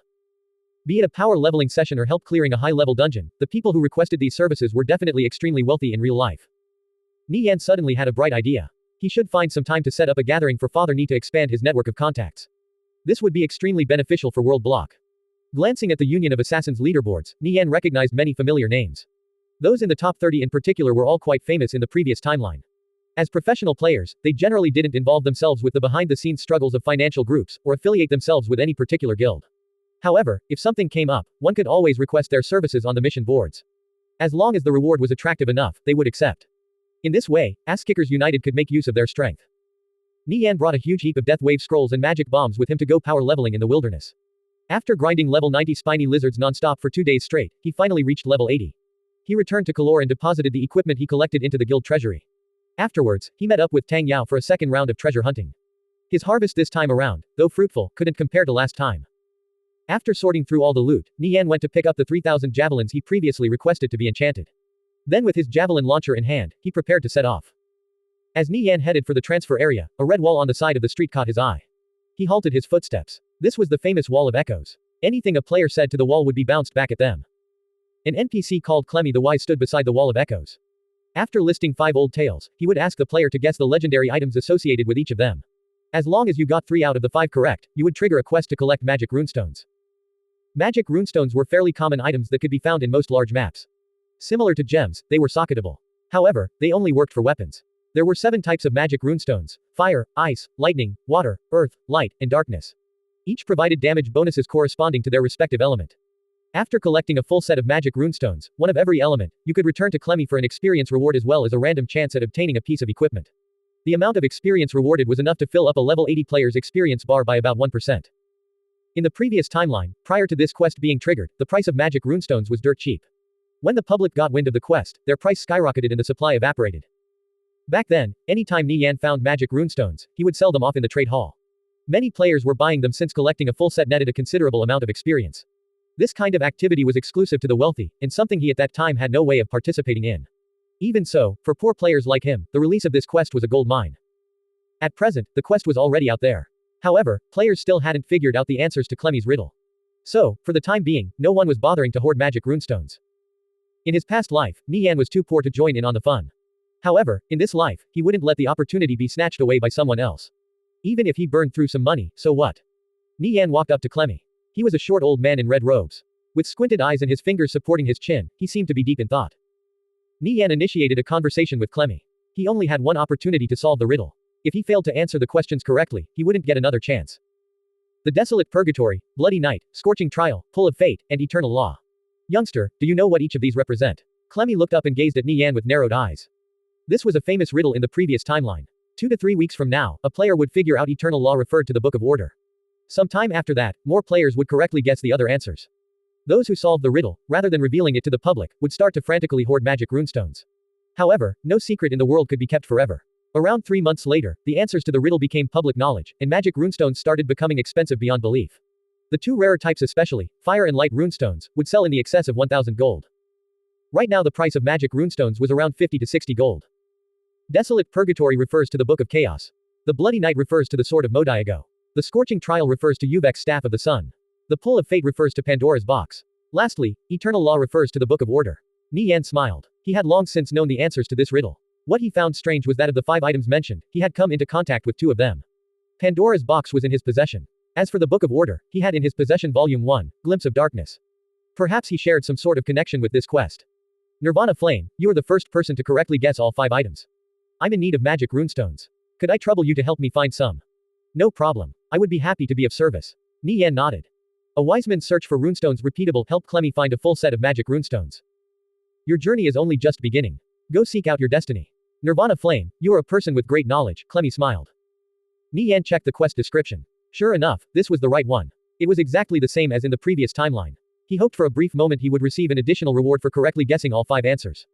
Be it a power leveling session or help clearing a high-level dungeon, the people who requested these services were definitely extremely wealthy in real life. Nie Yan suddenly had a bright idea. He should find some time to set up a gathering for Father Nie to expand his network of contacts. This would be extremely beneficial for World Block. Glancing at the Union of Assassins leaderboards, Nie Yan recognized many familiar names. Those in the top 30 in particular were all quite famous in the previous timeline. As professional players, they generally didn't involve themselves with the behind-the-scenes struggles of financial groups, or affiliate themselves with any particular guild. However, if something came up, one could always request their services on the mission boards. As long as the reward was attractive enough, they would accept. In this way, Ass-Kickers United could make use of their strength. Nie Yan brought a huge heap of Death Wave scrolls and magic bombs with him to go power leveling in the wilderness. After grinding level 90 spiny lizards non-stop for 2 days straight, he finally reached level 80. He returned to Kalor and deposited the equipment he collected into the guild treasury. Afterwards, he met up with Tang Yao for a second round of treasure hunting. His harvest this time around, though fruitful, couldn't compare to last time. After sorting through all the loot, Nie Yan went to pick up the 3,000 javelins he previously requested to be enchanted. Then with his javelin launcher in hand, he prepared to set off. As Nie Yan headed for the transfer area, a red wall on the side of the street caught his eye. He halted his footsteps. This was the famous Wall of Echoes. Anything a player said to the wall would be bounced back at them. An NPC called Clemmy the Wise stood beside the Wall of Echoes. After listing 5 old tales, he would ask the player to guess the legendary items associated with each of them. As long as you got 3 out of the 5 correct, you would trigger a quest to collect magic runestones. Magic runestones were fairly common items that could be found in most large maps. Similar to gems, they were socketable. However, they only worked for weapons. There were 7 types of magic runestones: fire, ice, lightning, water, earth, light, and darkness. Each provided damage bonuses corresponding to their respective element. After collecting a full set of magic runestones, one of every element, you could return to Clemmy for an experience reward as well as a random chance at obtaining a piece of equipment. The amount of experience rewarded was enough to fill up a level 80 player's experience bar by about 1%. In the previous timeline, prior to this quest being triggered, the price of magic runestones was dirt cheap. When the public got wind of the quest, their price skyrocketed and the supply evaporated. Back then, anytime Nie Yan found magic runestones, he would sell them off in the trade hall. Many players were buying them since collecting a full set netted a considerable amount of experience. This kind of activity was exclusive to the wealthy, and something he at that time had no way of participating in. Even so, for poor players like him, the release of this quest was a gold mine. At present, the quest was already out there. However, players still hadn't figured out the answers to Clemmy's riddle. So, for the time being, no one was bothering to hoard magic runestones. In his past life, Nie Yan was too poor to join in on the fun. However, in this life, he wouldn't let the opportunity be snatched away by someone else. Even if he burned through some money, so what? Nie Yan walked up to Clemmy. He was a short old man in red robes. With squinted eyes and his fingers supporting his chin, he seemed to be deep in thought. Nie Yan initiated a conversation with Clemmy. He only had one opportunity to solve the riddle. If he failed to answer the questions correctly, he wouldn't get another chance. The Desolate Purgatory, Bloody Night, Scorching Trial, Pull of Fate, and Eternal Law. Youngster, do you know what each of these represent? Clemmy looked up and gazed at Nie Yan with narrowed eyes. This was a famous riddle in the previous timeline. 2 to 3 weeks from now, a player would figure out Eternal Law referred to the Book of Order. Some time after that, more players would correctly guess the other answers. Those who solved the riddle, rather than revealing it to the public, would start to frantically hoard magic runestones. However, no secret in the world could be kept forever. Around 3 months later, the answers to the riddle became public knowledge, and magic runestones started becoming expensive beyond belief. The 2 rarer types especially, fire and light runestones, would sell in the excess of 1,000 gold. Right now the price of magic runestones was around 50 to 60 gold. Desolate Purgatory refers to the Book of Chaos. The Bloody Night refers to the Sword of Modiago. The Scorching Trial refers to Yuvek's Staff of the Sun. The Pull of Fate refers to Pandora's Box. Lastly, Eternal Law refers to the Book of Order. Nie Yan smiled. He had long since known the answers to this riddle. What he found strange was that of the 5 items mentioned, he had come into contact with 2 of them. Pandora's Box was in his possession. As for the Book of Order, he had in his possession Volume 1, Glimpse of Darkness. Perhaps he shared some sort of connection with this quest. Nirvana Flame, you are the first person to correctly guess all 5 items. I'm in need of magic runestones. Could I trouble you to help me find some? No problem. I would be happy to be of service. Nie Yan nodded. A wise man's search for runestones repeatable helped Clemmy find a full set of magic runestones. Your journey is only just beginning. Go seek out your destiny. Nirvana Flame, you are a person with great knowledge, Clemmy smiled. Nie Yan checked the quest description. Sure enough, this was the right one. It was exactly the same as in the previous timeline. He hoped for a brief moment he would receive an additional reward for correctly guessing all 5 answers.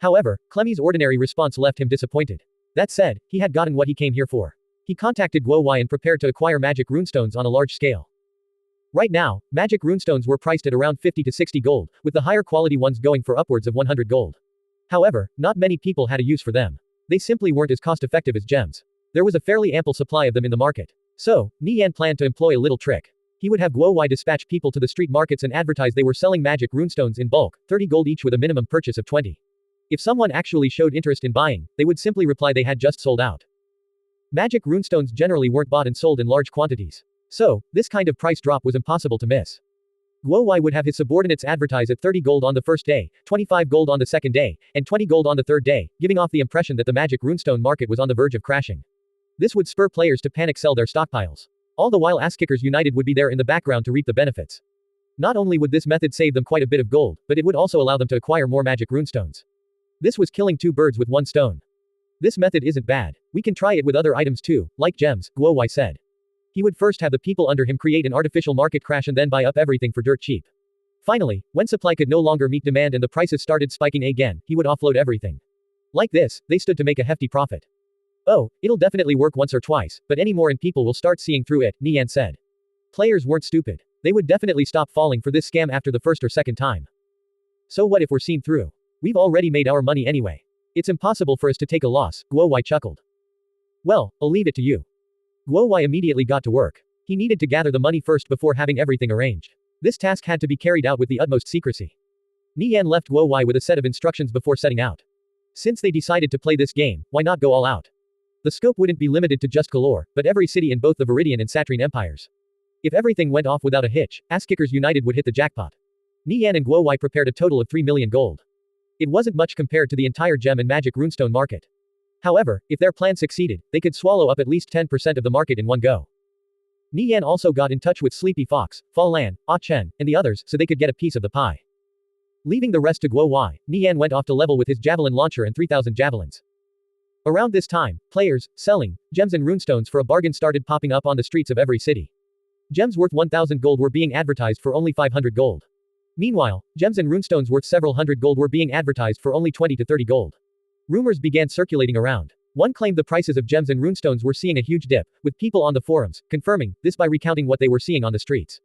However, Clemmy's ordinary response left him disappointed. That said, he had gotten what he came here for. He contacted Guo Wai and prepared to acquire magic runestones on a large scale. Right now, magic runestones were priced at around 50 to 60 gold, with the higher quality ones going for upwards of 100 gold. However, not many people had a use for them. They simply weren't as cost-effective as gems. There was a fairly ample supply of them in the market. So, Nie Yan planned to employ a little trick. He would have Guo Wai dispatch people to the street markets and advertise they were selling magic runestones in bulk, 30 gold each with a minimum purchase of 20. If someone actually showed interest in buying, they would simply reply they had just sold out. Magic runestones generally weren't bought and sold in large quantities. So, this kind of price drop was impossible to miss. Guowai would have his subordinates advertise at 30 gold on the first day, 25 gold on the second day, and 20 gold on the third day, giving off the impression that the magic runestone market was on the verge of crashing. This would spur players to panic sell their stockpiles. All the while Asskickers United would be there in the background to reap the benefits. Not only would this method save them quite a bit of gold, but it would also allow them to acquire more magic runestones. This was killing two birds with one stone. This method isn't bad. We can try it with other items too, like gems, Guowai said. He would first have the people under him create an artificial market crash and then buy up everything for dirt cheap. Finally, when supply could no longer meet demand and the prices started spiking again, he would offload everything. Like this, they stood to make a hefty profit. Oh, it'll definitely work once or twice, but any more and people will start seeing through it, Nie Yan said. Players weren't stupid. They would definitely stop falling for this scam after the first or second time. So what if we're seen through? We've already made our money anyway. It's impossible for us to take a loss, Guowai chuckled. Well, I'll leave it to you. Guowai immediately got to work. He needed to gather the money first before having everything arranged. This task had to be carried out with the utmost secrecy. Nie Yan left Guowai with a set of instructions before setting out. Since they decided to play this game, why not go all out? The scope wouldn't be limited to just Kalor, but every city in both the Viridian and Satrine empires. If everything went off without a hitch, Asskickers United would hit the jackpot. Nie Yan and Guowai prepared a total of 3 million gold. It wasn't much compared to the entire gem and magic runestone market. However, if their plan succeeded, they could swallow up at least 10% of the market in one go. Nie Yan also got in touch with Sleepy Fox, Fa Lan, Ah Chen, and the others so they could get a piece of the pie. Leaving the rest to Guowai, Nie Yan went off to level with his javelin launcher and 3,000 javelins. Around this time, players, selling, gems and runestones for a bargain started popping up on the streets of every city. Gems worth 1,000 gold were being advertised for only 500 gold. Meanwhile, gems and runestones worth several hundred gold were being advertised for only 20 to 30 gold. Rumors began circulating around. One claimed the prices of gems and runestones were seeing a huge dip, with people on the forums confirming this by recounting what they were seeing on the streets.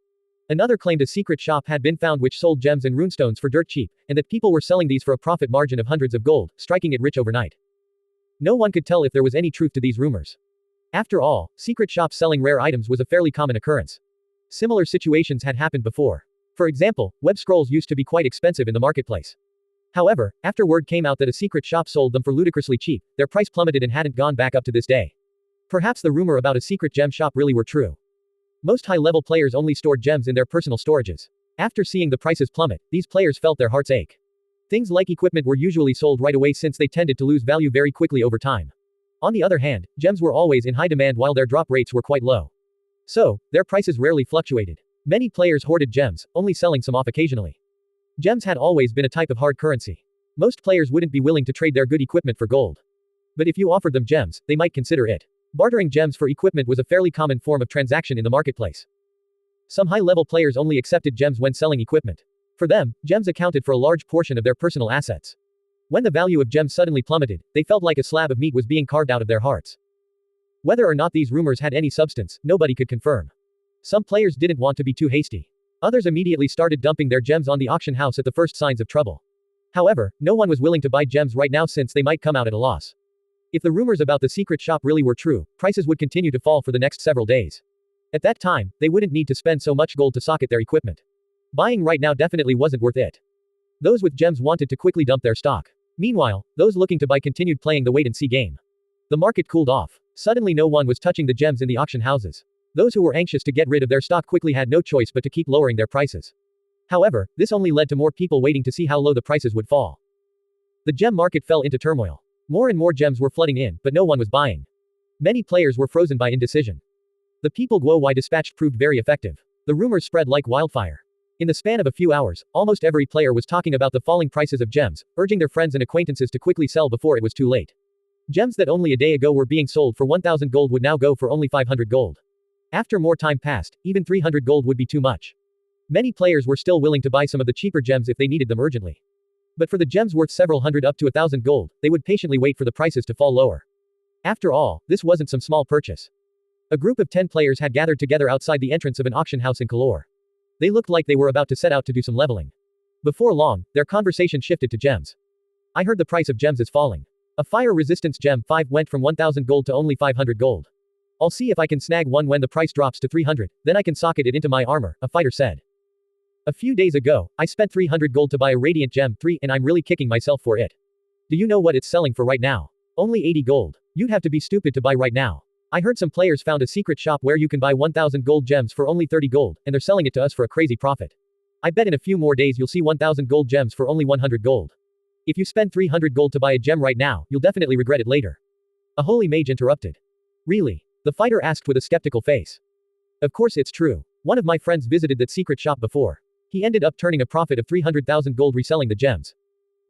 Another claimed a secret shop had been found which sold gems and runestones for dirt cheap, and that people were selling these for a profit margin of hundreds of gold, striking it rich overnight. No one could tell if there was any truth to these rumors. After all, secret shops selling rare items was a fairly common occurrence. Similar situations had happened before. For example, web scrolls used to be quite expensive in the marketplace. However, after word came out that a secret shop sold them for ludicrously cheap, their price plummeted and hadn't gone back up to this day. Perhaps the rumor about a secret gem shop really were true. Most high-level players only stored gems in their personal storages. After seeing the prices plummet, these players felt their hearts ache. Things like equipment were usually sold right away since they tended to lose value very quickly over time. On the other hand, gems were always in high demand while their drop rates were quite low. So, their prices rarely fluctuated. Many players hoarded gems, only selling some off occasionally. Gems had always been a type of hard currency. Most players wouldn't be willing to trade their good equipment for gold. But if you offered them gems, they might consider it. Bartering gems for equipment was a fairly common form of transaction in the marketplace. Some high-level players only accepted gems when selling equipment. For them, gems accounted for a large portion of their personal assets. When the value of gems suddenly plummeted, they felt like a slab of meat was being carved out of their hearts. Whether or not these rumors had any substance, nobody could confirm. Some players didn't want to be too hasty. Others immediately started dumping their gems on the auction house at the first signs of trouble. However, no one was willing to buy gems right now since they might come out at a loss. If the rumors about the secret shop really were true, prices would continue to fall for the next several days. At that time, they wouldn't need to spend so much gold to socket their equipment. Buying right now definitely wasn't worth it. Those with gems wanted to quickly dump their stock. Meanwhile, those looking to buy continued playing the wait-and-see game. The market cooled off. Suddenly no one was touching the gems in the auction houses. Those who were anxious to get rid of their stock quickly had no choice but to keep lowering their prices. However, this only led to more people waiting to see how low the prices would fall. The gem market fell into turmoil. More and more gems were flooding in, but no one was buying. Many players were frozen by indecision. The people Guowai dispatched proved very effective. The rumors spread like wildfire. In the span of a few hours, almost every player was talking about the falling prices of gems, urging their friends and acquaintances to quickly sell before it was too late. Gems that only a day ago were being sold for 1,000 gold would now go for only 500 gold. After more time passed, even 300 gold would be too much. Many players were still willing to buy some of the cheaper gems if they needed them urgently. But for the gems worth several hundred up to 1,000 gold, they would patiently wait for the prices to fall lower. After all, this wasn't some small purchase. A group of 10 players had gathered together outside the entrance of an auction house in Kalor. They looked like they were about to set out to do some leveling. Before long, their conversation shifted to gems. I heard the price of gems is falling. A fire resistance gem 5 went from 1,000 gold to only 500 gold. I'll see if I can snag one when the price drops to 300, then I can socket it into my armor, a fighter said. A few days ago, I spent 300 gold to buy a radiant gem 3 and I'm really kicking myself for it. Do you know what it's selling for right now? Only 80 gold. You'd have to be stupid to buy right now. I heard some players found a secret shop where you can buy 1,000 gold gems for only 30 gold, and they're selling it to us for a crazy profit. I bet in a few more days you'll see 1000 gold gems for only 100 gold. If you spend 300 gold to buy a gem right now, you'll definitely regret it later. A holy mage interrupted. Really? The fighter asked with a skeptical face. Of course it's true. One of my friends visited that secret shop before. He ended up turning a profit of 300,000 gold reselling the gems.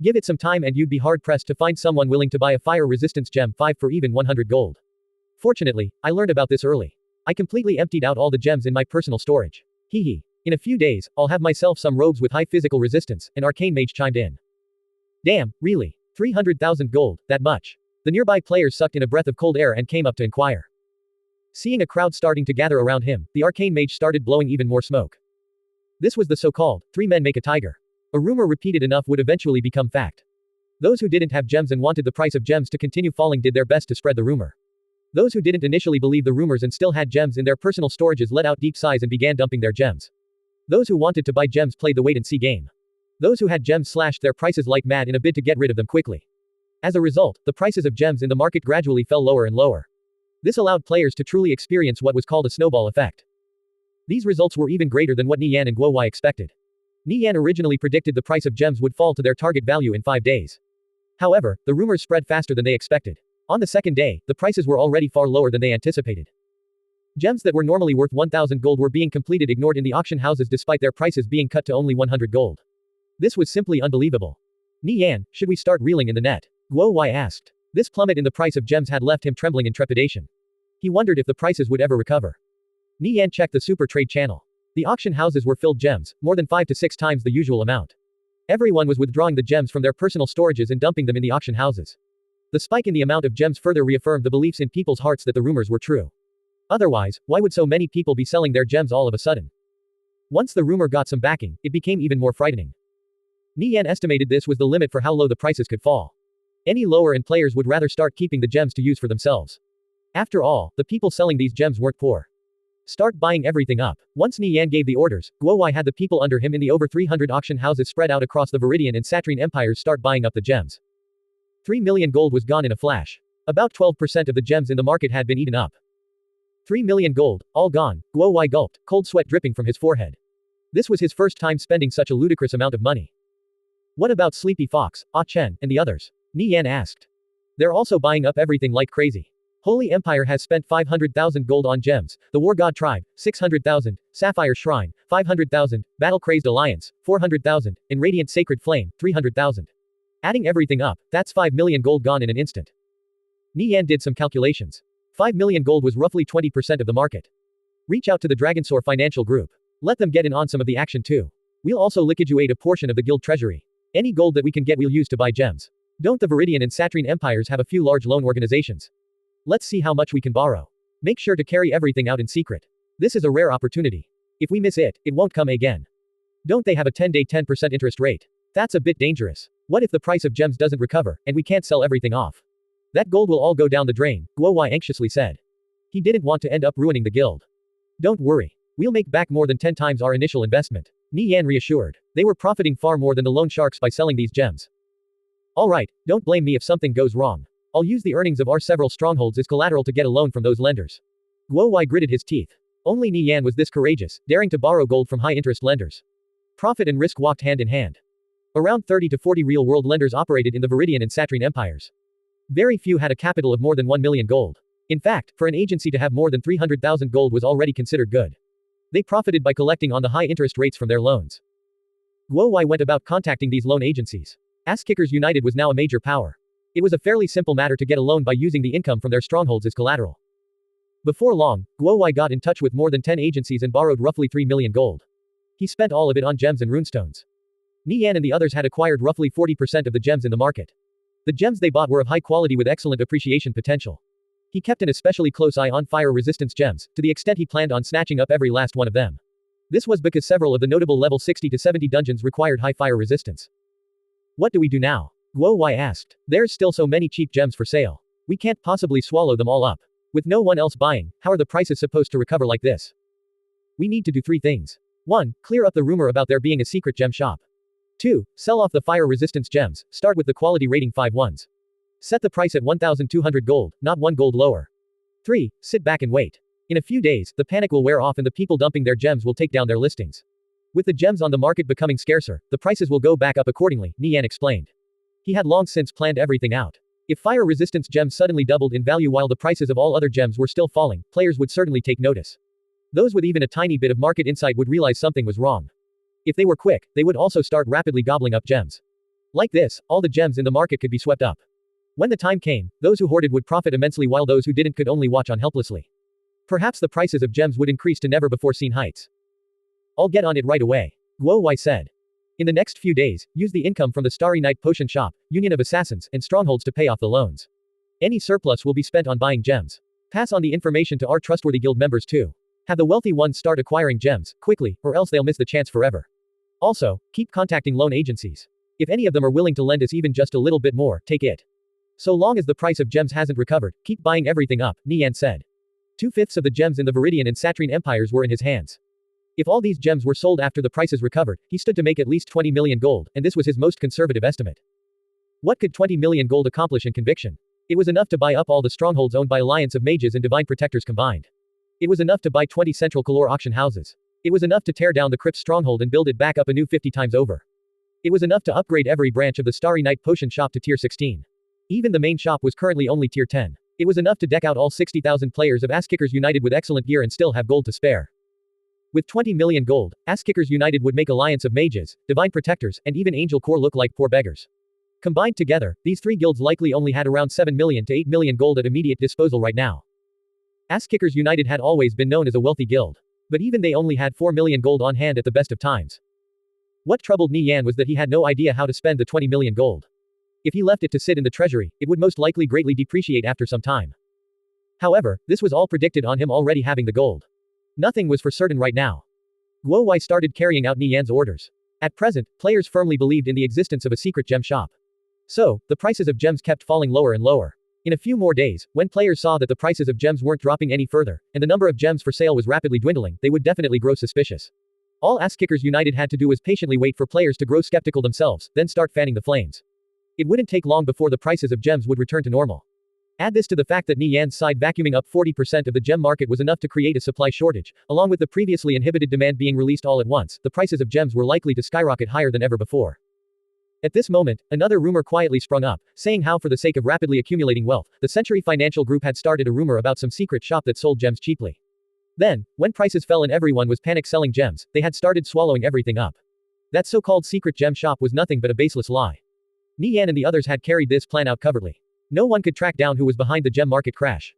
Give it some time and you'd be hard-pressed to find someone willing to buy a fire resistance gem 5 for even 100 gold. Fortunately, I learned about this early. I completely emptied out all the gems in my personal storage. Hehe. In a few days, I'll have myself some robes with high physical resistance, an arcane mage chimed in. Damn, really? 300,000 gold, that much? The nearby players sucked in a breath of cold air and came up to inquire. Seeing a crowd starting to gather around him, the arcane mage started blowing even more smoke. This was the so-called, 3 men make a tiger. A rumor repeated enough would eventually become fact. Those who didn't have gems and wanted the price of gems to continue falling did their best to spread the rumor. Those who didn't initially believe the rumors and still had gems in their personal storages let out deep sighs and began dumping their gems. Those who wanted to buy gems played the wait-and-see game. Those who had gems slashed their prices like mad in a bid to get rid of them quickly. As a result, the prices of gems in the market gradually fell lower and lower. This allowed players to truly experience what was called a snowball effect. These results were even greater than what Nie Yan and Guo Wai expected. Nie Yan originally predicted the price of gems would fall to their target value in 5 days. However, the rumors spread faster than they expected. On the second day, the prices were already far lower than they anticipated. Gems that were normally worth 1000 gold were being completely ignored in the auction houses despite their prices being cut to only 100 gold. This was simply unbelievable. Nie Yan, should we start reeling in the net? Guo Wai asked. This plummet in the price of gems had left him trembling in trepidation. He wondered if the prices would ever recover. Nie Yan checked the super trade channel. The auction houses were filled gems, more than 5 to 6 times the usual amount. Everyone was withdrawing the gems from their personal storages and dumping them in the auction houses. The spike in the amount of gems further reaffirmed the beliefs in people's hearts that the rumors were true. Otherwise, why would so many people be selling their gems all of a sudden? Once the rumor got some backing, it became even more frightening. Nie Yan estimated this was the limit for how low the prices could fall. Any lower and players would rather start keeping the gems to use for themselves. After all, the people selling these gems weren't poor. Start buying everything up. Once Nie Yan gave the orders, Guo Wai had the people under him in the over 300 auction houses spread out across the Viridian and Satrine empires start buying up the gems. 3 million gold was gone in a flash. About 12% of the gems in the market had been eaten up. 3 million gold, all gone. Guo Wai gulped, cold sweat dripping from his forehead. This was his first time spending such a ludicrous amount of money. What about Sleepy Fox, Ah Chen, and the others? Nie Yan asked. They're also buying up everything like crazy. Holy Empire has spent 500,000 gold on gems, the War God Tribe, 600,000, Sapphire Shrine, 500,000, Battle Crazed Alliance, 400,000, and Radiant Sacred Flame, 300,000. Adding everything up, that's 5 million gold gone in an instant. Nie Yan did some calculations. 5 million gold was roughly 20% of the market. Reach out to the Dragonsaur Financial Group. Let them get in on some of the action too. We'll also liquidate a portion of the guild treasury. Any gold that we can get we'll use to buy gems. Don't the Viridian and Satrine empires have a few large loan organizations? Let's see how much we can borrow. Make sure to carry everything out in secret. This is a rare opportunity. If we miss it, it won't come again. Don't they have a 10-day 10% interest rate? That's a bit dangerous. What if the price of gems doesn't recover, and we can't sell everything off? That gold will all go down the drain, Guo Wai anxiously said. He didn't want to end up ruining the guild. Don't worry. We'll make back more than 10 times our initial investment. Nie Yan reassured. They were profiting far more than the loan sharks by selling these gems. Alright, don't blame me if something goes wrong. I'll use the earnings of our several strongholds as collateral to get a loan from those lenders. Guo Wai gritted his teeth. Only Nie Yan was this courageous, daring to borrow gold from high-interest lenders. Profit and risk walked hand in hand. Around 30 to 40 real-world lenders operated in the Viridian and Satrine empires. Very few had a capital of more than 1 million gold. In fact, for an agency to have more than 300,000 gold was already considered good. They profited by collecting on the high interest rates from their loans. Guo Wai went about contacting these loan agencies. Ass-Kickers United was now a major power. It was a fairly simple matter to get a loan by using the income from their strongholds as collateral. Before long, Guo Wai got in touch with more than 10 agencies and borrowed roughly 3 million gold. He spent all of it on gems and runestones. Nie Yan and the others had acquired roughly 40% of the gems in the market. The gems they bought were of high quality with excellent appreciation potential. He kept an especially close eye on fire resistance gems, to the extent he planned on snatching up every last one of them. This was because several of the notable level 60 to 70 dungeons required high fire resistance. What do we do now? Guo Wai asked. There's still so many cheap gems for sale. We can't possibly swallow them all up. With no one else buying, how are the prices supposed to recover like this? We need to do 3 things. 1. Clear up the rumor about there being a secret gem shop. 2. Sell off the fire resistance gems, start with the quality rating 5 ones. Set the price at 1,200 gold, not 1 gold lower. 3. Sit back and wait. In a few days, the panic will wear off and the people dumping their gems will take down their listings. With the gems on the market becoming scarcer, the prices will go back up accordingly, Nie Yan explained. He had long since planned everything out. If fire-resistance gems suddenly doubled in value while the prices of all other gems were still falling, players would certainly take notice. Those with even a tiny bit of market insight would realize something was wrong. If they were quick, they would also start rapidly gobbling up gems. Like this, all the gems in the market could be swept up. When the time came, those who hoarded would profit immensely while those who didn't could only watch on helplessly. Perhaps the prices of gems would increase to never-before-seen heights. I'll get on it right away, Guo Wai said. In the next few days, use the income from the Starry Night Potion Shop, Union of Assassins, and Strongholds to pay off the loans. Any surplus will be spent on buying gems. Pass on the information to our trustworthy guild members too. Have the wealthy ones start acquiring gems, quickly, or else they'll miss the chance forever. Also, keep contacting loan agencies. If any of them are willing to lend us even just a little bit more, take it. So long as the price of gems hasn't recovered, keep buying everything up, Nie Yan said. 2/5 of the gems in the Viridian and Satrine empires were in his hands. If all these gems were sold after the prices recovered, he stood to make at least 20 million gold, and this was his most conservative estimate. What could 20 million gold accomplish in conviction? It was enough to buy up all the strongholds owned by Alliance of Mages and Divine Protectors combined. It was enough to buy 20 central Kalor auction houses. It was enough to tear down the Crypt stronghold and build it back up anew 50 times over. It was enough to upgrade every branch of the Starry Night Potion Shop to Tier 16. Even the main shop was currently only Tier 10. It was enough to deck out all 60,000 players of Asskickers United with excellent gear and still have gold to spare. With 20 million gold, Asskickers United would make Alliance of Mages, Divine Protectors, and even Angel Corps look like poor beggars. Combined together, these three guilds likely only had around 7 million to 8 million gold at immediate disposal right now. Asskickers United had always been known as a wealthy guild. But even they only had 4 million gold on hand at the best of times. What troubled Nie Yan was that he had no idea how to spend the 20 million gold. If he left it to sit in the treasury, it would most likely greatly depreciate after some time. However, this was all predicted on him already having the gold. Nothing was for certain right now. Guo Wai started carrying out Nie Yan's orders. At present, players firmly believed in the existence of a secret gem shop. So, the prices of gems kept falling lower and lower. In a few more days, when players saw that the prices of gems weren't dropping any further, and the number of gems for sale was rapidly dwindling, they would definitely grow suspicious. All Asskickers United had to do was patiently wait for players to grow skeptical themselves, then start fanning the flames. It wouldn't take long before the prices of gems would return to normal. Add this to the fact that Nie Yan's side vacuuming up 40% of the gem market was enough to create a supply shortage, along with the previously inhibited demand being released all at once, the prices of gems were likely to skyrocket higher than ever before. At this moment, another rumor quietly sprung up, saying how for the sake of rapidly accumulating wealth, the Century Financial Group had started a rumor about some secret shop that sold gems cheaply. Then, when prices fell and everyone was panic selling gems, they had started swallowing everything up. That so-called secret gem shop was nothing but a baseless lie. Nie Yan and the others had carried this plan out covertly. No one could track down who was behind the gem market crash.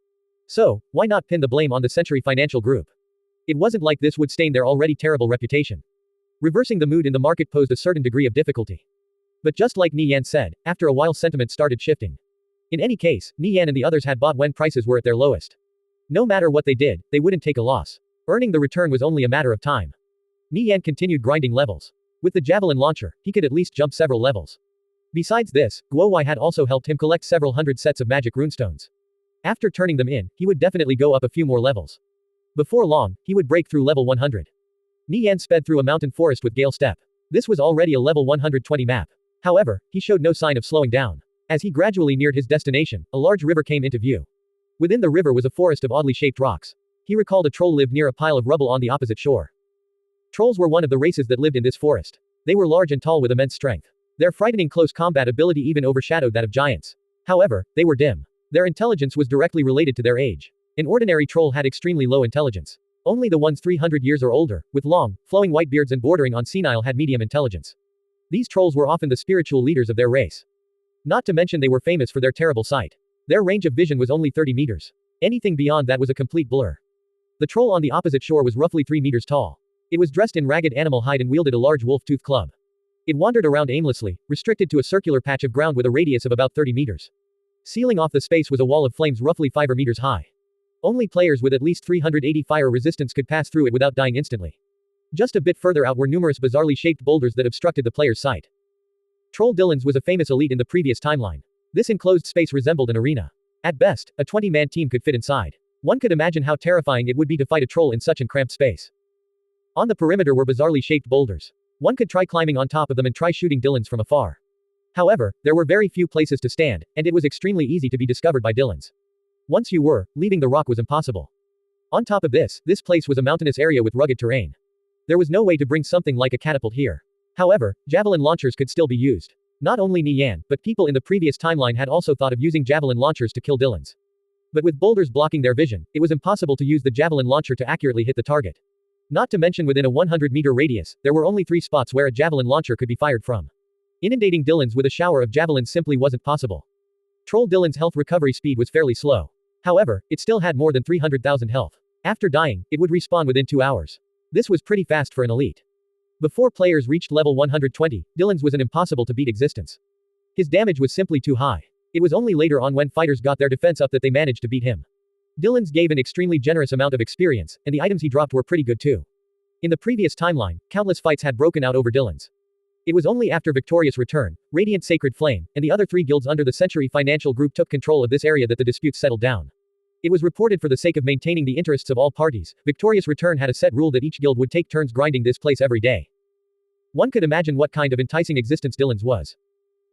So, why not pin the blame on the Century Financial Group? It wasn't like this would stain their already terrible reputation. Reversing the mood in the market posed a certain degree of difficulty. But just like Nie Yan said, after a while sentiment started shifting. In any case, Nie Yan and the others had bought when prices were at their lowest. No matter what they did, they wouldn't take a loss. Earning the return was only a matter of time. Nie Yan continued grinding levels. With the javelin launcher, he could at least jump several levels. Besides this, Guo Wai had also helped him collect several hundred sets of magic runestones. After turning them in, he would definitely go up a few more levels. Before long, he would break through level 100. Nie Yan sped through a mountain forest with Gale Step. This was already a level 120 map. However, he showed no sign of slowing down. As he gradually neared his destination, a large river came into view. Within the river was a forest of oddly shaped rocks. He recalled a troll lived near a pile of rubble on the opposite shore. Trolls were one of the races that lived in this forest. They were large and tall with immense strength. Their frightening close combat ability even overshadowed that of giants. However, they were dim. Their intelligence was directly related to their age. An ordinary troll had extremely low intelligence. Only the ones 300 years or older, with long, flowing white beards and bordering on senile had medium intelligence. These trolls were often the spiritual leaders of their race. Not to mention they were famous for their terrible sight. Their range of vision was only 30 meters. Anything beyond that was a complete blur. The troll on the opposite shore was roughly 3 meters tall. It was dressed in ragged animal hide and wielded a large wolf-tooth club. It wandered around aimlessly, restricted to a circular patch of ground with a radius of about 30 meters. Sealing off the space was a wall of flames roughly 5 meters high. Only players with at least 380 fire resistance could pass through it without dying instantly. Just a bit further out were numerous bizarrely shaped boulders that obstructed the player's sight. Troll Dillons was a famous elite in the previous timeline. This enclosed space resembled an arena. At best, a 20-man team could fit inside. One could imagine how terrifying it would be to fight a troll in such an cramped space. On the perimeter were bizarrely shaped boulders. One could try climbing on top of them and try shooting Dillons from afar. However, there were very few places to stand, and it was extremely easy to be discovered by Dillons. Once you were, leaving the rock was impossible. On top of this place was a mountainous area with rugged terrain. There was no way to bring something like a catapult here. However, javelin launchers could still be used. Not only Nie Yan, but people in the previous timeline had also thought of using javelin launchers to kill Dillons. But with boulders blocking their vision, it was impossible to use the javelin launcher to accurately hit the target. Not to mention within a 100-meter radius, there were only 3 spots where a javelin launcher could be fired from. Inundating Dillons with a shower of javelins simply wasn't possible. Troll Dillon's health recovery speed was fairly slow. However, it still had more than 300,000 health. After dying, it would respawn within 2 hours. This was pretty fast for an elite. Before players reached level 120, Dillons was an impossible to beat existence. His damage was simply too high. It was only later on when fighters got their defense up that they managed to beat him. Dillons gave an extremely generous amount of experience, and the items he dropped were pretty good too. In the previous timeline, countless fights had broken out over Dillons. It was only after Victorious Return, Radiant Sacred Flame, and the other 3 guilds under the Century Financial Group took control of this area that the disputes settled down. It was reported for the sake of maintaining the interests of all parties, Victorious Return had a set rule that each guild would take turns grinding this place every day. One could imagine what kind of enticing existence Dillons was.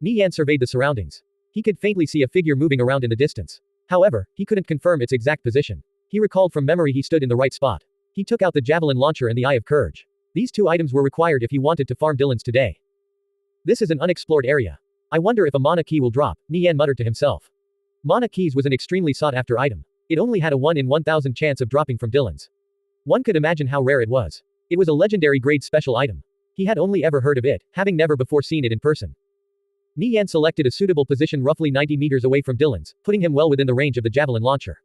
Nie Yan surveyed the surroundings. He could faintly see a figure moving around in the distance. However, he couldn't confirm its exact position. He recalled from memory he stood in the right spot. He took out the javelin launcher and the Eye of Courage. These 2 items were required if he wanted to farm Dillons today. This is an unexplored area. I wonder if a mana key will drop, Nie Yan muttered to himself. Mana keys was an extremely sought-after item. It only had a 1 in 1,000 chance of dropping from Dillons. One could imagine how rare it was. It was a legendary grade special item. He had only ever heard of it, having never before seen it in person. Nie Yan selected a suitable position roughly 90 meters away from Dillons, putting him well within the range of the javelin launcher.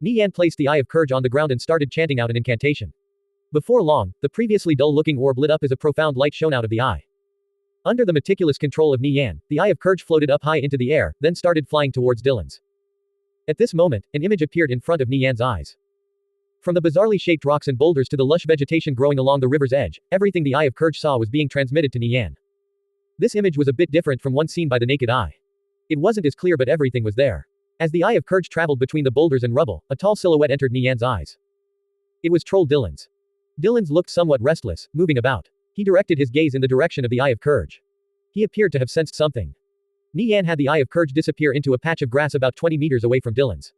Nie Yan placed the Eye of Courage on the ground and started chanting out an incantation. Before long, the previously dull-looking orb lit up as a profound light shone out of the eye. Under the meticulous control of Nie Yan, the Eye of Courage floated up high into the air, then started flying towards Dillons. At this moment, an image appeared in front of Nie Yan's eyes. From the bizarrely shaped rocks and boulders to the lush vegetation growing along the river's edge, everything the Eye of Courage saw was being transmitted to Nie Yan. This image was a bit different from one seen by the naked eye. It wasn't as clear, but everything was there. As the Eye of Courage traveled between the boulders and rubble, a tall silhouette entered Nie Yan's eyes. It was Troll Dillons. Dillons looked somewhat restless, moving about. He directed his gaze in the direction of the Eye of Courage. He appeared to have sensed something. Nie Yan had the Eye of Courage disappear into a patch of grass about 20 meters away from Dillons.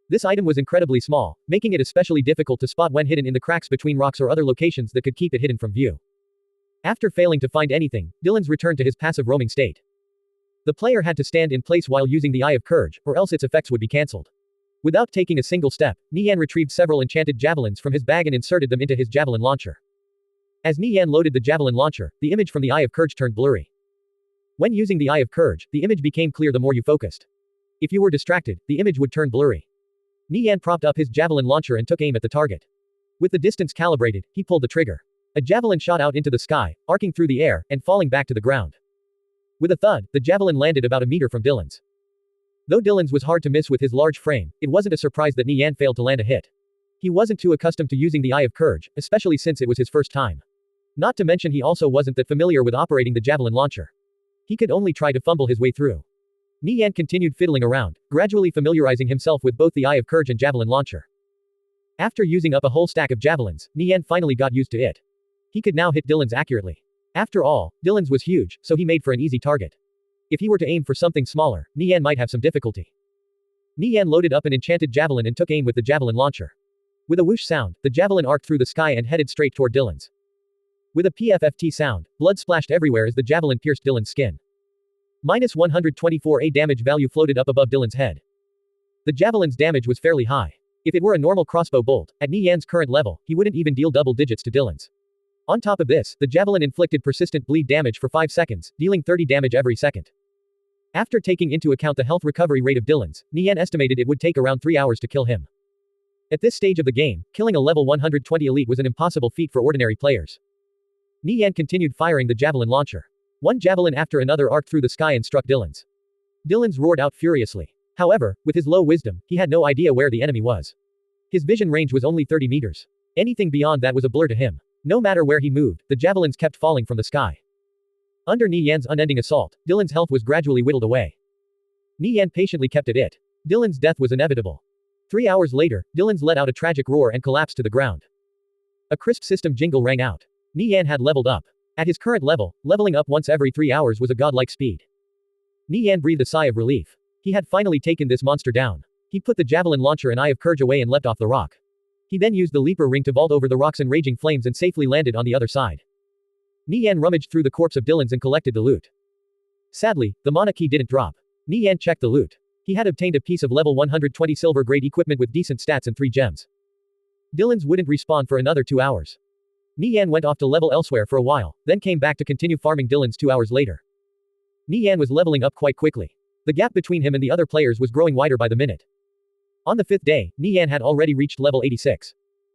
This item was incredibly small, making it especially difficult to spot when hidden in the cracks between rocks or other locations that could keep it hidden from view. After failing to find anything, Dillons returned to his passive roaming state. The player had to stand in place while using the Eye of Courage, or else its effects would be cancelled. Without taking a single step, Nie Yan retrieved several enchanted javelins from his bag and inserted them into his javelin launcher. As Nie Yan loaded the javelin launcher, the image from the Eye of Courage turned blurry. When using the Eye of Courage, the image became clear the more you focused. If you were distracted, the image would turn blurry. Nie Yan propped up his javelin launcher and took aim at the target. With the distance calibrated, he pulled the trigger. A javelin shot out into the sky, arcing through the air, and falling back to the ground. With a thud, the javelin landed about a meter from Dillons. Though Dillons was hard to miss with his large frame, it wasn't a surprise that Nie Yan failed to land a hit. He wasn't too accustomed to using the Eye of Courage, especially since it was his first time. Not to mention he also wasn't that familiar with operating the javelin launcher. He could only try to fumble his way through. Nie Yan continued fiddling around, gradually familiarizing himself with both the Eye of Courage and javelin launcher. After using up a whole stack of javelins, Nie Yan finally got used to it. He could now hit Dillons accurately. After all, Dillons was huge, so he made for an easy target. If he were to aim for something smaller, Nie Yan might have some difficulty. Nie Yan loaded up an enchanted javelin and took aim with the javelin launcher. With a whoosh sound, the javelin arced through the sky and headed straight toward Dillons. With a PFFT sound, blood splashed everywhere as the javelin pierced Dillons' skin. Minus 124 damage value floated up above Dillons' head. The javelin's damage was fairly high. If it were a normal crossbow bolt, at Nie Yan's current level, he wouldn't even deal double digits to Dillons. On top of this, the javelin inflicted persistent bleed damage for 5 seconds, dealing 30 damage every second. After taking into account the health recovery rate of Dillons, Nie Yan estimated it would take around 3 hours to kill him. At this stage of the game, killing a level 120 elite was an impossible feat for ordinary players. Nie Yan continued firing the javelin launcher. One javelin after another arced through the sky and struck Dillons. Dillons roared out furiously. However, with his low wisdom, he had no idea where the enemy was. His vision range was only 30 meters. Anything beyond that was a blur to him. No matter where he moved, the javelins kept falling from the sky. Under Nie Yan's unending assault, Dillons' health was gradually whittled away. Nie Yan patiently kept at it. Dillons' death was inevitable. 3 hours later, Dillons let out a tragic roar and collapsed to the ground. A crisp system jingle rang out. Nie Yan had leveled up. At his current level, leveling up once every 3 hours was a godlike speed. Nie Yan breathed a sigh of relief. He had finally taken this monster down. He put the javelin launcher and Eye of Courage away and leapt off the rock. He then used the leaper ring to vault over the rocks and raging flames and safely landed on the other side. Nie Yan rummaged through the corpse of Dylan's and collected the loot. Sadly, the mana key didn't drop. Nie Yan checked the loot. He had obtained a piece of level 120 silver grade equipment with decent stats and 3 gems. Dylan's wouldn't respawn for another 2 hours. Nie Yan went off to level elsewhere for a while, then came back to continue farming Dylan's 2 hours later. Nie Yan was leveling up quite quickly. The gap between him and the other players was growing wider by the minute. On the 5th day, Nie Yan had already reached level 86.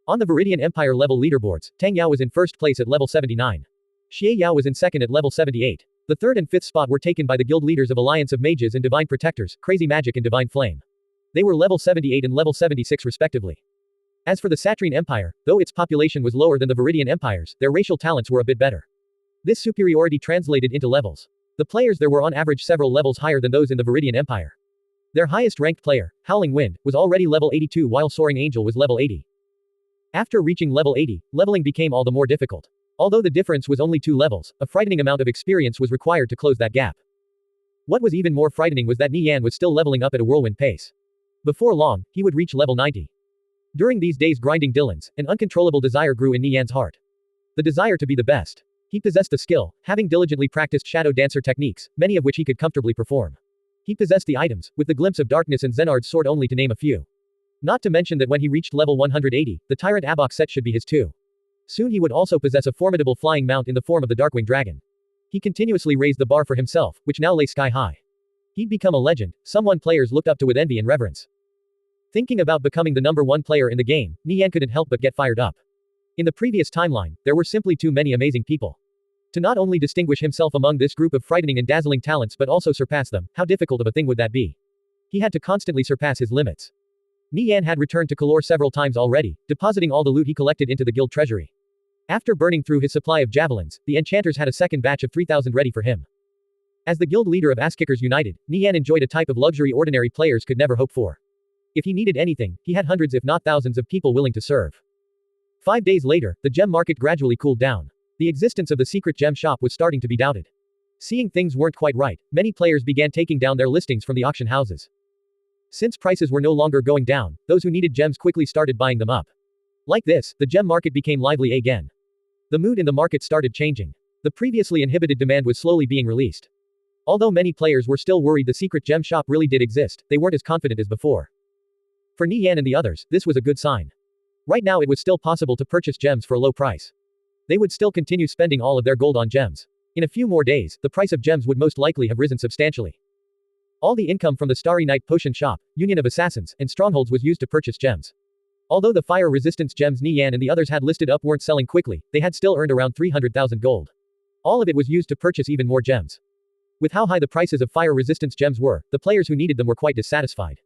On the Viridian Empire level leaderboards, Tang Yao was in first place at level 79. Xie Yao was in second at level 78. The 3rd and 5th spot were taken by the guild leaders of Alliance of Mages and Divine Protectors, Crazy Magic and Divine Flame. They were level 78 and level 76 respectively. As for the Satrine Empire, though its population was lower than the Viridian Empires, their racial talents were a bit better. This superiority translated into levels. The players there were on average several levels higher than those in the Viridian Empire. Their highest ranked player, Howling Wind, was already level 82 while Soaring Angel was level 80. After reaching level 80, leveling became all the more difficult. Although the difference was only 2 levels, a frightening amount of experience was required to close that gap. What was even more frightening was that Nie Yan was still leveling up at a whirlwind pace. Before long, he would reach level 90. During these days grinding Dylan's, an uncontrollable desire grew in Nie Yan's heart. The desire to be the best. He possessed the skill, having diligently practiced shadow dancer techniques, many of which he could comfortably perform. He possessed the items, with the glimpse of darkness and Zenard's sword only to name a few. Not to mention that when he reached level 180, the Tyrant Abok set should be his too. Soon he would also possess a formidable flying mount in the form of the Darkwing Dragon. He continuously raised the bar for himself, which now lay sky high. He'd become a legend, someone players looked up to with envy and reverence. Thinking about becoming the number 1 player in the game, Nie Yan couldn't help but get fired up. In the previous timeline, there were simply too many amazing people. To not only distinguish himself among this group of frightening and dazzling talents but also surpass them, how difficult of a thing would that be? He had to constantly surpass his limits. Nie Yan had returned to Kalor several times already, depositing all the loot he collected into the guild treasury. After burning through his supply of javelins, the enchanters had a second batch of 3,000 ready for him. As the guild leader of Ass-Kickers United, Nie Yan enjoyed a type of luxury ordinary players could never hope for. If he needed anything, he had hundreds if not thousands of people willing to serve. 5 days later, the gem market gradually cooled down. The existence of the secret gem shop was starting to be doubted. Seeing things weren't quite right, many players began taking down their listings from the auction houses. Since prices were no longer going down, those who needed gems quickly started buying them up. Like this, the gem market became lively again. The mood in the market started changing. The previously inhibited demand was slowly being released. Although many players were still worried the secret gem shop really did exist, they weren't as confident as before. For Nie Yan and the others, this was a good sign. Right now it was still possible to purchase gems for a low price. They would still continue spending all of their gold on gems. In a few more days, the price of gems would most likely have risen substantially. All the income from the Starry Night Potion Shop, Union of Assassins, and Strongholds was used to purchase gems. Although the fire resistance gems Nie Yan and the others had listed up weren't selling quickly, they had still earned around 300,000 gold. All of it was used to purchase even more gems. With how high the prices of fire resistance gems were, the players who needed them were quite dissatisfied.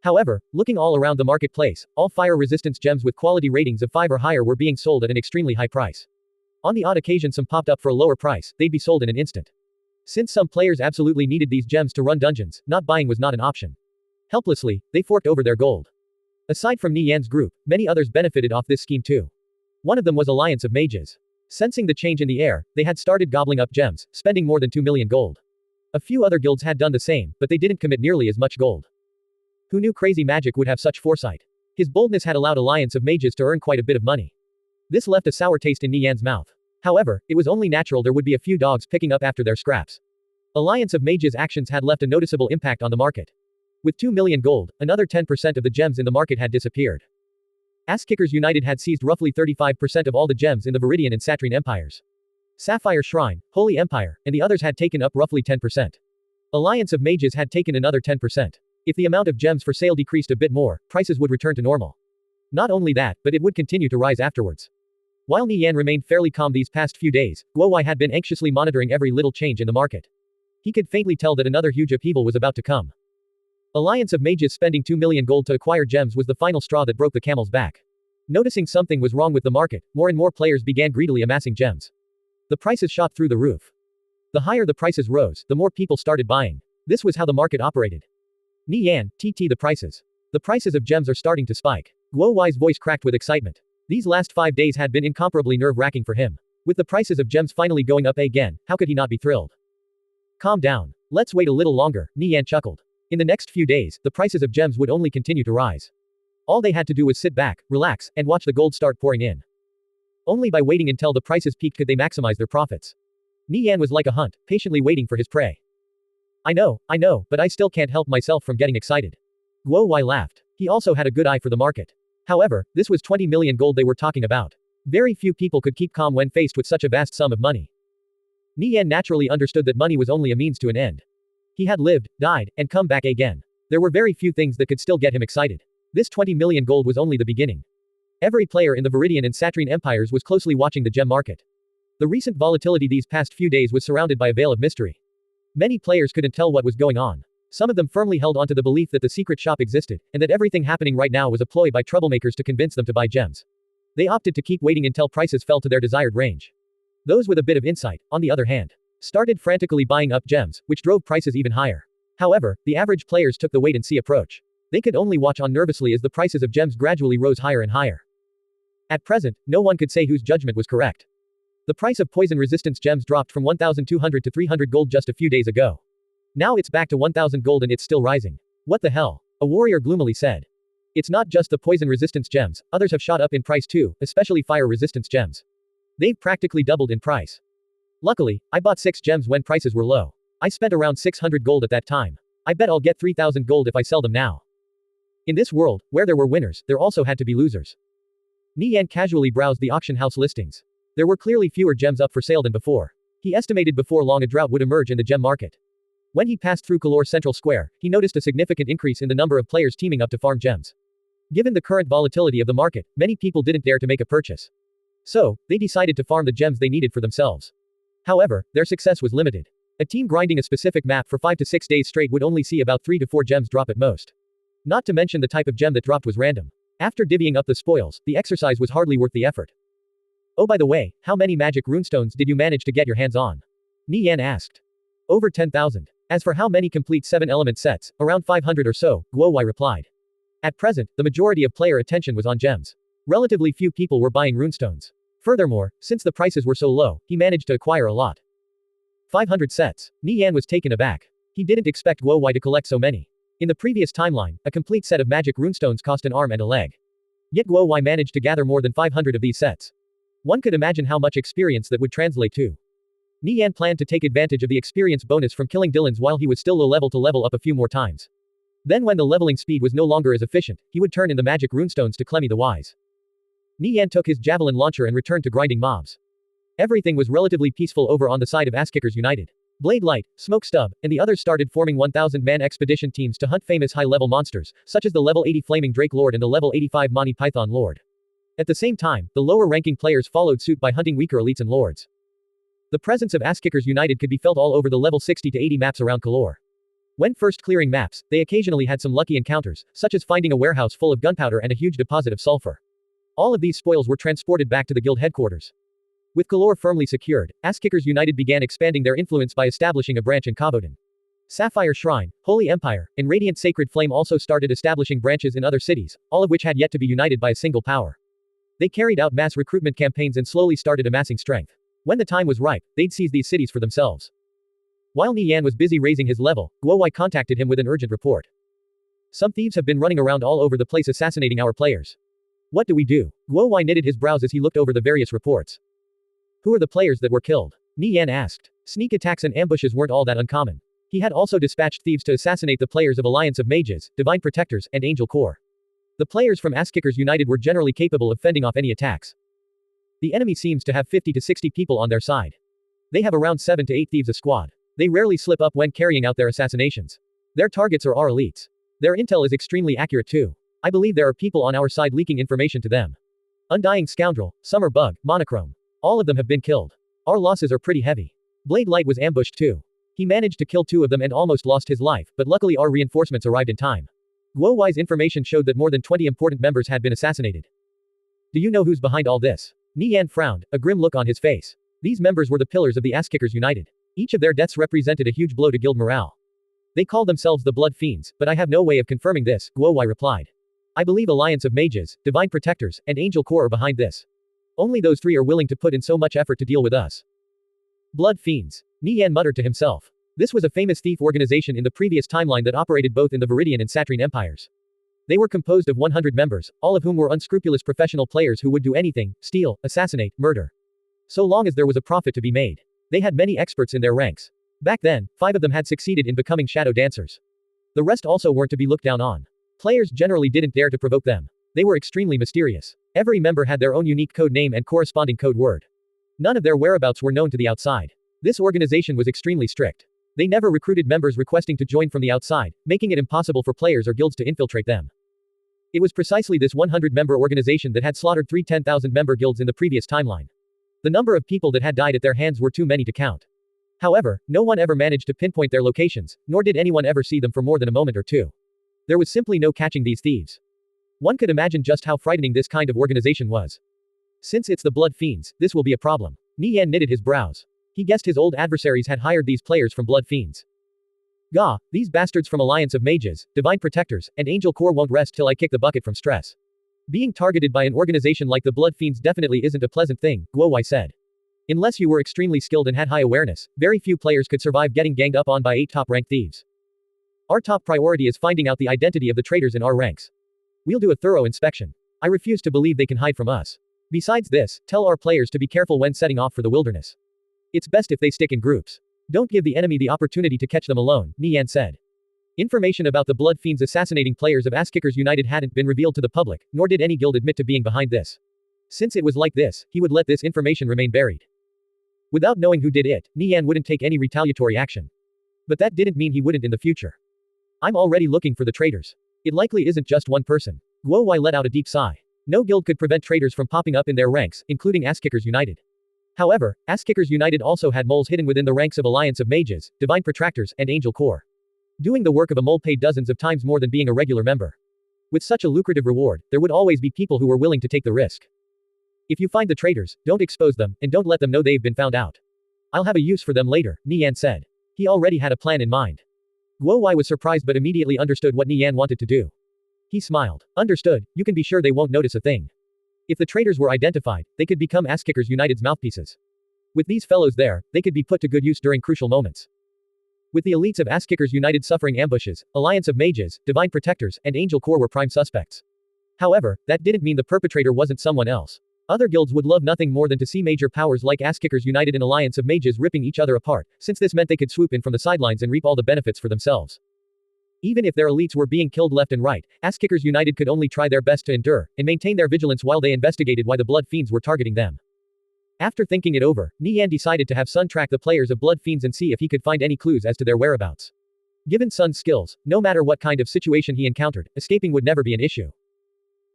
However, looking all around the marketplace, all fire resistance gems with quality ratings of 5 or higher were being sold at an extremely high price. On the odd occasion some popped up for a lower price, they'd be sold in an instant. Since some players absolutely needed these gems to run dungeons, not buying was not an option. Helplessly, they forked over their gold. Aside from Nie Yan's group, many others benefited off this scheme too. One of them was Alliance of Mages. Sensing the change in the air, they had started gobbling up gems, spending more than 2 million gold. A few other guilds had done the same, but they didn't commit nearly as much gold. Who knew Crazy Magic would have such foresight? His boldness had allowed Alliance of Mages to earn quite a bit of money. This left a sour taste in Nie Yan's mouth. However, it was only natural there would be a few dogs picking up after their scraps. Alliance of Mages' actions had left a noticeable impact on the market. With 2 million gold, another 10% of the gems in the market had disappeared. Ass-Kickers United had seized roughly 35% of all the gems in the Viridian and Satrine empires. Sapphire Shrine, Holy Empire, and the others had taken up roughly 10%. Alliance of Mages had taken another 10%. If the amount of gems for sale decreased a bit more, prices would return to normal. Not only that, but it would continue to rise afterwards. While Nie Yan remained fairly calm these past few days, Guo Wai had been anxiously monitoring every little change in the market. He could faintly tell that another huge upheaval was about to come. Alliance of Mages spending 2 million gold to acquire gems was the final straw that broke the camel's back. Noticing something was wrong with the market, more and more players began greedily amassing gems. The prices shot through the roof. The higher the prices rose, the more people started buying. This was how the market operated. Nie Yan, the prices. The prices of gems are starting to spike. Guo Wai's voice cracked with excitement. These last 5 days had been incomparably nerve-wracking for him. With the prices of gems finally going up again, how could he not be thrilled? Calm down. Let's wait a little longer, Nie Yan chuckled. In the next few days, the prices of gems would only continue to rise. All they had to do was sit back, relax, and watch the gold start pouring in. Only by waiting until the prices peaked could they maximize their profits. Nie Yan was like a hunt, patiently waiting for his prey. I know, but I still can't help myself from getting excited. Guo Wai laughed. He also had a good eye for the market. However, this was 20 million gold they were talking about. Very few people could keep calm when faced with such a vast sum of money. Nie Yan naturally understood that money was only a means to an end. He had lived, died, and come back again. There were very few things that could still get him excited. This 20 million gold was only the beginning. Every player in the Viridian and Satrine empires was closely watching the gem market. The recent volatility these past few days was surrounded by a veil of mystery. Many players couldn't tell what was going on. Some of them firmly held onto the belief that the secret shop existed, and that everything happening right now was a ploy by troublemakers to convince them to buy gems. They opted to keep waiting until prices fell to their desired range. Those with a bit of insight, on the other hand, started frantically buying up gems, which drove prices even higher. However, the average players took the wait-and-see approach. They could only watch on nervously as the prices of gems gradually rose higher and higher. At present, no one could say whose judgment was correct. The price of poison-resistance gems dropped from 1,200 to 300 gold just a few days ago. Now it's back to 1,000 gold and it's still rising. What the hell? A warrior gloomily said. It's not just the poison-resistance gems, others have shot up in price too, especially fire-resistance gems. They've practically doubled in price. Luckily, I bought 6 gems when prices were low. I spent around 600 gold at that time. I bet I'll get 3,000 gold if I sell them now. In this world, where there were winners, there also had to be losers. Nie Yan casually browsed the auction house listings. There were clearly fewer gems up for sale than before. He estimated before long a drought would emerge in the gem market. When he passed through Kalor Central Square, he noticed a significant increase in the number of players teaming up to farm gems. Given the current volatility of the market, many people didn't dare to make a purchase. So, they decided to farm the gems they needed for themselves. However, their success was limited. A team grinding a specific map for 5 to 6 days straight would only see about 3 to 4 gems drop at most. Not to mention the type of gem that dropped was random. After divvying up the spoils, the exercise was hardly worth the effort. Oh, by the way, how many magic runestones did you manage to get your hands on? Nie Yan asked. Over 10,000. As for how many complete 7-element sets, around 500 or so, Guo Wai replied. At present, the majority of player attention was on gems. Relatively few people were buying runestones. Furthermore, since the prices were so low, he managed to acquire a lot. 500 sets. Nie Yan was taken aback. He didn't expect Guo Wai to collect so many. In the previous timeline, a complete set of magic runestones cost an arm and a leg. Yet Guo Wai managed to gather more than 500 of these sets. One could imagine how much experience that would translate to. Nie Yan planned to take advantage of the experience bonus from killing Dillons while he was still low level to level up a few more times. Then when the leveling speed was no longer as efficient, he would turn in the magic runestones to Clemmy the Wise. Nie Yan took his javelin launcher and returned to grinding mobs. Everything was relatively peaceful over on the side of Asskickers United. Blade Light, Smoke Stub, and the others started forming 1,000-man expedition teams to hunt famous high-level monsters, such as the level 80 Flaming Drake Lord and the level 85 Monty Python Lord. At the same time, the lower-ranking players followed suit by hunting weaker elites and lords. The presence of Asskickers United could be felt all over the level 60 to 80 maps around Kalor. When first clearing maps, they occasionally had some lucky encounters, such as finding a warehouse full of gunpowder and a huge deposit of sulfur. All of these spoils were transported back to the guild headquarters. With Kalor firmly secured, Asskickers United began expanding their influence by establishing a branch in Kavodan. Sapphire Shrine, Holy Empire, and Radiant Sacred Flame also started establishing branches in other cities, all of which had yet to be united by a single power. They carried out mass recruitment campaigns and slowly started amassing strength. When the time was ripe, they'd seize these cities for themselves. While Nie Yan was busy raising his level, Guo Wai contacted him with an urgent report. Some thieves have been running around all over the place assassinating our players. What do we do? Guo Wai knitted his brows as he looked over the various reports. Who are the players that were killed? Nie Yan asked. Sneak attacks and ambushes weren't all that uncommon. He had also dispatched thieves to assassinate the players of Alliance of Mages, Divine Protectors, and Angel Corps. The players from Asskickers United were generally capable of fending off any attacks. The enemy seems to have 50 to 60 people on their side. They have around 7 to 8 thieves a squad. They rarely slip up when carrying out their assassinations. Their targets are our elites. Their intel is extremely accurate too. I believe there are people on our side leaking information to them. Undying Scoundrel, Summer Bug, Monochrome. All of them have been killed. Our losses are pretty heavy. Blade Light was ambushed too. He managed to kill 2 of them and almost lost his life, but luckily our reinforcements arrived in time. Guo Wai's information showed that more than 20 important members had been assassinated. Do you know who's behind all this? Nie Yan frowned, a grim look on his face. These members were the pillars of the Asskickers United. Each of their deaths represented a huge blow to guild morale. They call themselves the Blood Fiends, but I have no way of confirming this, Guo Wai replied. I believe Alliance of Mages, Divine Protectors, and Angel Corps are behind this. Only those 3 are willing to put in so much effort to deal with us. Blood Fiends. Nie Yan muttered to himself. This was a famous thief organization in the previous timeline that operated both in the Viridian and Satrine empires. They were composed of 100 members, all of whom were unscrupulous professional players who would do anything, steal, assassinate, murder. So long as there was a profit to be made. They had many experts in their ranks. Back then, 5 of them had succeeded in becoming shadow dancers. The rest also weren't to be looked down on. Players generally didn't dare to provoke them. They were extremely mysterious. Every member had their own unique code name and corresponding code word. None of their whereabouts were known to the outside. This organization was extremely strict. They never recruited members requesting to join from the outside, making it impossible for players or guilds to infiltrate them. It was precisely this 100-member organization that had slaughtered 3 10,000-member guilds in the previous timeline. The number of people that had died at their hands were too many to count. However, no one ever managed to pinpoint their locations, nor did anyone ever see them for more than a moment or two. There was simply no catching these thieves. One could imagine just how frightening this kind of organization was. Since it's the Blood Fiends, this will be a problem. Nie Yan knitted his brows. He guessed his old adversaries had hired these players from Blood Fiends. Gah, these bastards from Alliance of Mages, Divine Protectors, and Angel Corps won't rest till I kick the bucket from stress. Being targeted by an organization like the Blood Fiends definitely isn't a pleasant thing, Guowai said. Unless you were extremely skilled and had high awareness, very few players could survive getting ganged up on by 8 top-ranked thieves. Our top priority is finding out the identity of the traitors in our ranks. We'll do a thorough inspection. I refuse to believe they can hide from us. Besides this, tell our players to be careful when setting off for the wilderness. It's best if they stick in groups. Don't give the enemy the opportunity to catch them alone, Nie Yan said. Information about the Blood Fiends assassinating players of Asskickers United hadn't been revealed to the public, nor did any guild admit to being behind this. Since it was like this, he would let this information remain buried. Without knowing who did it, Nie Yan wouldn't take any retaliatory action. But that didn't mean he wouldn't in the future. I'm already looking for the traitors. It likely isn't just one person. Guowai let out a deep sigh. No guild could prevent traitors from popping up in their ranks, including Asskickers United. However, Asskickers United also had moles hidden within the ranks of Alliance of Mages, Divine Protractors, and Angel Corps. Doing the work of a mole paid dozens of times more than being a regular member. With such a lucrative reward, there would always be people who were willing to take the risk. If you find the traitors, don't expose them, and don't let them know they've been found out. I'll have a use for them later, Nie Yan said. He already had a plan in mind. Guowai was surprised but immediately understood what Nie Yan wanted to do. He smiled. Understood, you can be sure they won't notice a thing. If the traitors were identified, they could become Asskickers United's mouthpieces. With these fellows there, they could be put to good use during crucial moments. With the elites of Asskickers United suffering ambushes, Alliance of Mages, Divine Protectors, and Angel Corps were prime suspects. However, that didn't mean the perpetrator wasn't someone else. Other guilds would love nothing more than to see major powers like Asskickers United and Alliance of Mages ripping each other apart, since this meant they could swoop in from the sidelines and reap all the benefits for themselves. Even if their elites were being killed left and right, Asskickers United could only try their best to endure, and maintain their vigilance while they investigated why the Blood Fiends were targeting them. After thinking it over, Nie Yan decided to have Sun track the players of Blood Fiends and see if he could find any clues as to their whereabouts. Given Sun's skills, no matter what kind of situation he encountered, escaping would never be an issue.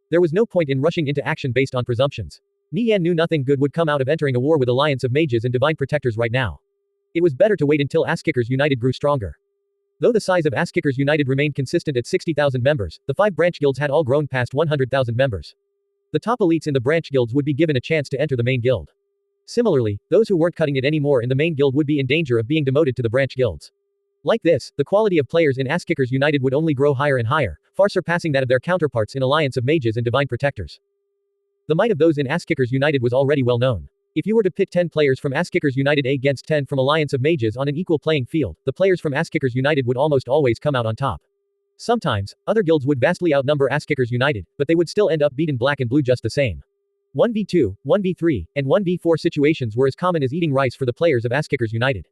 There was no point in rushing into action based on presumptions. Nie Yan knew nothing good would come out of entering a war with Alliance of Mages and Divine Protectors right now. It was better to wait until Asskickers United grew stronger. Though the size of Asskickers United remained consistent at 60,000 members, the 5 branch guilds had all grown past 100,000 members. The top elites in the branch guilds would be given a chance to enter the main guild. Similarly, those who weren't cutting it anymore in the main guild would be in danger of being demoted to the branch guilds. Like this, the quality of players in Asskickers United would only grow higher and higher, far surpassing that of their counterparts in Alliance of Mages and Divine Protectors. The might of those in Asskickers United was already well known. If you were to pit 10 players from Asskickers United against 10 from Alliance of Mages on an equal playing field, the players from Asskickers United would almost always come out on top. Sometimes, other guilds would vastly outnumber Asskickers United, but they would still end up beaten black and blue just the same. 1v2, 1v3, and 1v4 situations were as common as eating rice for the players of Asskickers United.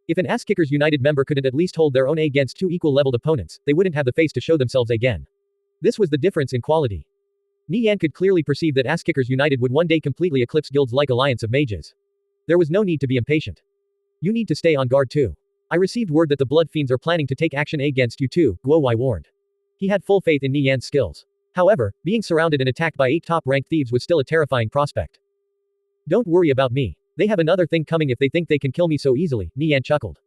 If an Asskickers United member couldn't at least hold their own against 2 equal-leveled opponents, they wouldn't have the face to show themselves again. This was the difference in quality. Nie Yan could clearly perceive that Asskickers United would one day completely eclipse guilds like Alliance of Mages. There was no need to be impatient. You need to stay on guard too. I received word that the Blood Fiends are planning to take action against you too, Guowai warned. He had full faith in Nie Yan's skills. However, being surrounded and attacked by 8 top-ranked thieves was still a terrifying prospect. Don't worry about me. They have another thing coming if they think they can kill me so easily, Nie Yan chuckled.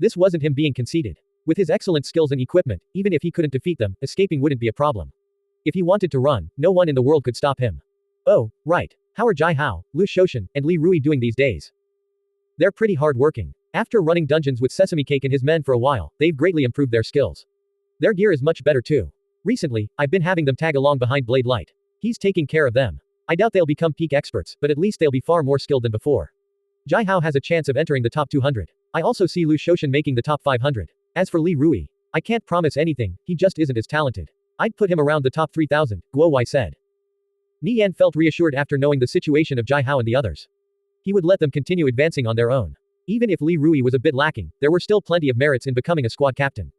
This wasn't him being conceited. With his excellent skills and equipment, even if he couldn't defeat them, escaping wouldn't be a problem. If he wanted to run, no one in the world could stop him. Oh, right. How are Jai Hao, Lu Shoshan, and Li Rui doing these days? They're pretty hard-working. After running dungeons with Sesame Cake and his men for a while, they've greatly improved their skills. Their gear is much better too. Recently, I've been having them tag along behind Blade Light. He's taking care of them. I doubt they'll become peak experts, but at least they'll be far more skilled than before. Jai Hao has a chance of entering the top 200. I also see Lu Shoshan making the top 500. As for Li Rui, I can't promise anything, he just isn't as talented. I'd put him around the top 3,000, Guo Wai said. Nie Yan felt reassured after knowing the situation of Jai Hao and the others. He would let them continue advancing on their own. Even if Li Rui was a bit lacking, there were still plenty of merits in becoming a squad captain.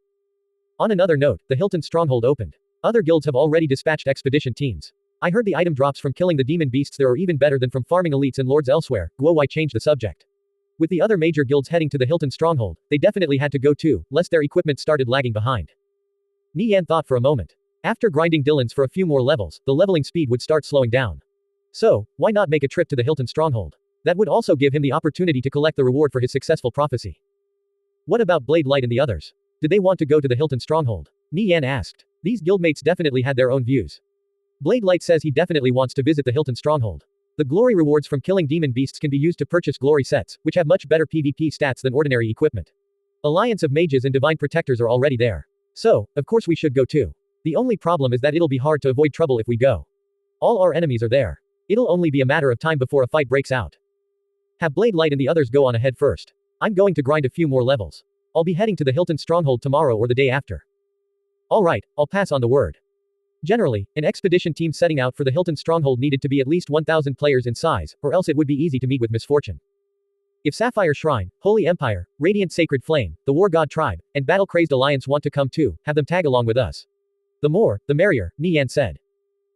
On another note, the Hilton stronghold opened. Other guilds have already dispatched expedition teams. I heard the item drops from killing the demon beasts there are even better than from farming elites and lords elsewhere. Guo Wai changed the subject. With the other major guilds heading to the Hilton stronghold, they definitely had to go too, lest their equipment started lagging behind. Nie Yan thought for a moment. After grinding Dylan's for a few more levels, the leveling speed would start slowing down. So, why not make a trip to the Hilton stronghold? That would also give him the opportunity to collect the reward for his successful prophecy. What about Blade Light and the others? Did they want to go to the Hilton stronghold? Nie Yan asked. These guildmates definitely had their own views. Blade Light says he definitely wants to visit the Hilton stronghold. The glory rewards from killing demon beasts can be used to purchase glory sets, which have much better PvP stats than ordinary equipment. Alliance of mages and divine protectors are already there. So, of course we should go too. The only problem is that it'll be hard to avoid trouble if we go. All our enemies are there. It'll only be a matter of time before a fight breaks out. Have Blade Light and the others go on ahead first. I'm going to grind a few more levels. I'll be heading to the Hilton stronghold tomorrow or the day after. Alright, I'll pass on the word. Generally, an expedition team setting out for the Hilton stronghold needed to be at least 1,000 players in size, or else it would be easy to meet with misfortune. If Sapphire Shrine, Holy Empire, Radiant Sacred Flame, the War God Tribe, and Battle-Crazed Alliance want to come too, have them tag along with us. The more, the merrier, Nie Yan said.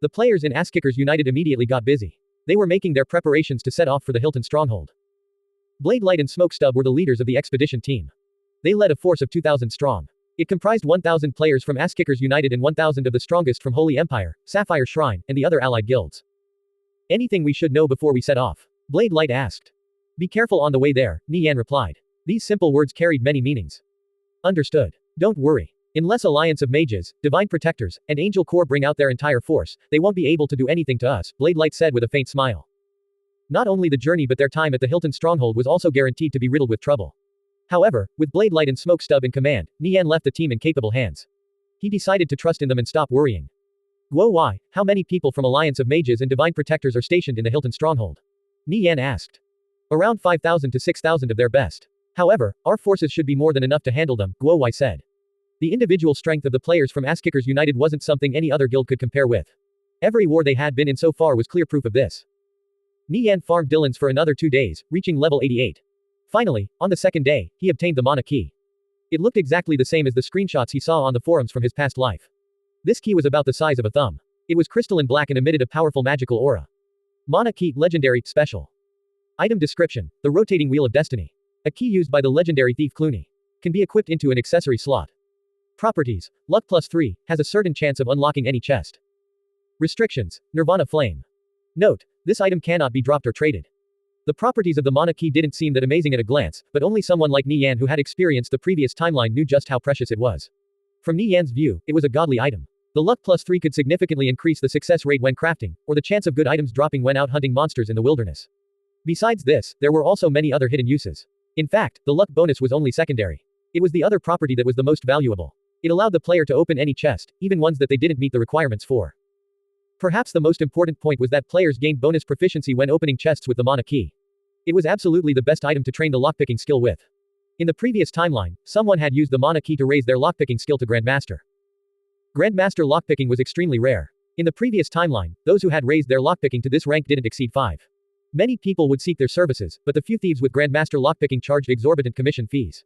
The players in Asskickers United immediately got busy. They were making their preparations to set off for the Hilton stronghold. Blade Light and Smoke Stub were the leaders of the expedition team. They led a force of 2,000 strong. It comprised 1,000 players from Asskickers United and 1,000 of the strongest from Holy Empire, Sapphire Shrine, and the other allied guilds. Anything we should know before we set off? Blade Light asked. Be careful on the way there, Nie Yan replied. These simple words carried many meanings. Understood. Don't worry. Unless Alliance of Mages, Divine Protectors, and Angel Corps bring out their entire force, they won't be able to do anything to us, Blade Light said with a faint smile. Not only the journey but their time at the Hilton stronghold was also guaranteed to be riddled with trouble. However, with Blade Light and Smoke Stub in command, Nie Yan left the team in capable hands. He decided to trust in them and stop worrying. Guo Wai, how many people from Alliance of Mages and Divine Protectors are stationed in the Hilton stronghold? Nie Yan asked. Around 5,000 to 6,000 of their best. However, our forces should be more than enough to handle them, Guo Wai said. The individual strength of the players from Asskickers United wasn't something any other guild could compare with. Every war they had been in so far was clear proof of this. Nie Yan farmed Dylan's for another 2 days, reaching level 88. Finally, on the second day, he obtained the mana key. It looked exactly the same as the screenshots he saw on the forums from his past life. This key was about the size of a thumb. It was crystalline black and emitted a powerful magical aura. Mana key, legendary, special. Item description, the rotating wheel of destiny. A key used by the legendary thief Clooney. Can be equipped into an accessory slot. Properties, luck +3, has a certain chance of unlocking any chest. Restrictions, Nirvana Flame. Note, this item cannot be dropped or traded. The properties of the mana key didn't seem that amazing at a glance, but only someone like Nie Yan who had experienced the previous timeline knew just how precious it was. From Nie Yan's view, it was a godly item. The luck +3 could significantly increase the success rate when crafting, or the chance of good items dropping when out hunting monsters in the wilderness. Besides this, there were also many other hidden uses. In fact, the luck bonus was only secondary. It was the other property that was the most valuable. It allowed the player to open any chest, even ones that they didn't meet the requirements for. Perhaps the most important point was that players gained bonus proficiency when opening chests with the mana key. It was absolutely the best item to train the lockpicking skill with. In the previous timeline, someone had used the mana key to raise their lockpicking skill to Grandmaster. Grandmaster lockpicking was extremely rare. In the previous timeline, those who had raised their lockpicking to this rank didn't exceed 5. Many people would seek their services, but the few thieves with Grandmaster lockpicking charged exorbitant commission fees.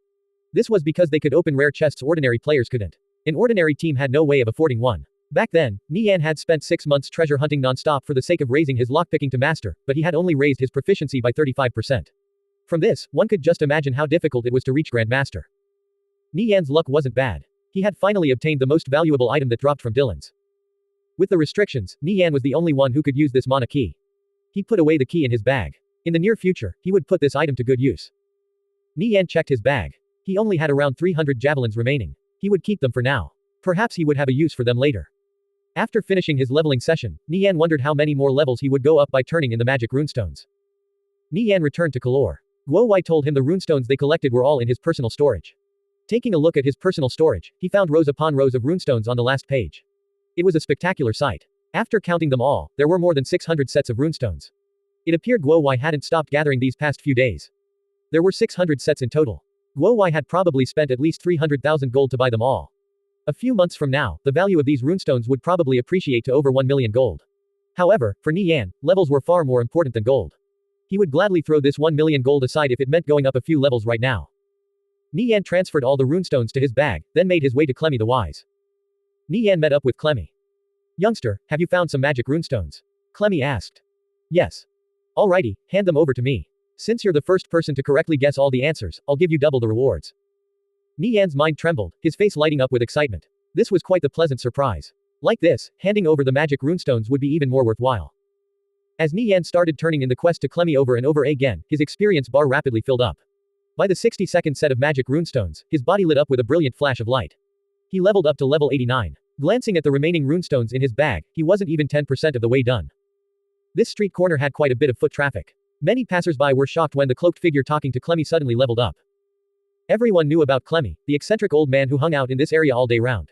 This was because they could open rare chests ordinary players couldn't. An ordinary team had no way of affording one. Back then, Nie Yan had spent 6 months treasure hunting non-stop for the sake of raising his lockpicking to master, but he had only raised his proficiency by 35%. From this, one could just imagine how difficult it was to reach Grandmaster. Nie Yan's luck wasn't bad. He had finally obtained the most valuable item that dropped from Dylan's. With the restrictions, Nie Yan was the only one who could use this mana key. He put away the key in his bag. In the near future, he would put this item to good use. Nie Yan checked his bag. He only had around 300 javelins remaining. He would keep them for now. Perhaps he would have a use for them later. After finishing his leveling session, Nie Yan wondered how many more levels he would go up by turning in the magic runestones. Nie Yan returned to Kalor. Guo Wai told him the runestones they collected were all in his personal storage. Taking a look at his personal storage, he found rows upon rows of runestones on the last page. It was a spectacular sight. After counting them all, there were more than 600 sets of runestones. It appeared Guo Wai hadn't stopped gathering these past few days. There were 600 sets in total. Guo Wai had probably spent at least 300,000 gold to buy them all. A few months from now, the value of these runestones would probably appreciate to over 1 million gold. However, for Nie Yan, levels were far more important than gold. He would gladly throw this 1 million gold aside if it meant going up a few levels right now. Nie Yan transferred all the runestones to his bag, then made his way to Clemmy the Wise. Nie Yan met up with Clemmy. Youngster, have you found some magic runestones? Clemmy asked. Yes. Alrighty, hand them over to me. Since you're the first person to correctly guess all the answers, I'll give you double the rewards. Nie Yan's mind trembled, his face lighting up with excitement. This was quite the pleasant surprise. Like this, handing over the magic runestones would be even more worthwhile. As Nie Yan started turning in the quest to Clemmy over and over again, his experience bar rapidly filled up. By the 60-second set of magic runestones, his body lit up with a brilliant flash of light. He leveled up to level 89. Glancing at the remaining runestones in his bag, he wasn't even 10% of the way done. This street corner had quite a bit of foot traffic. Many passersby were shocked when the cloaked figure talking to Clemmy suddenly leveled up. Everyone knew about Clemmy, the eccentric old man who hung out in this area all day round.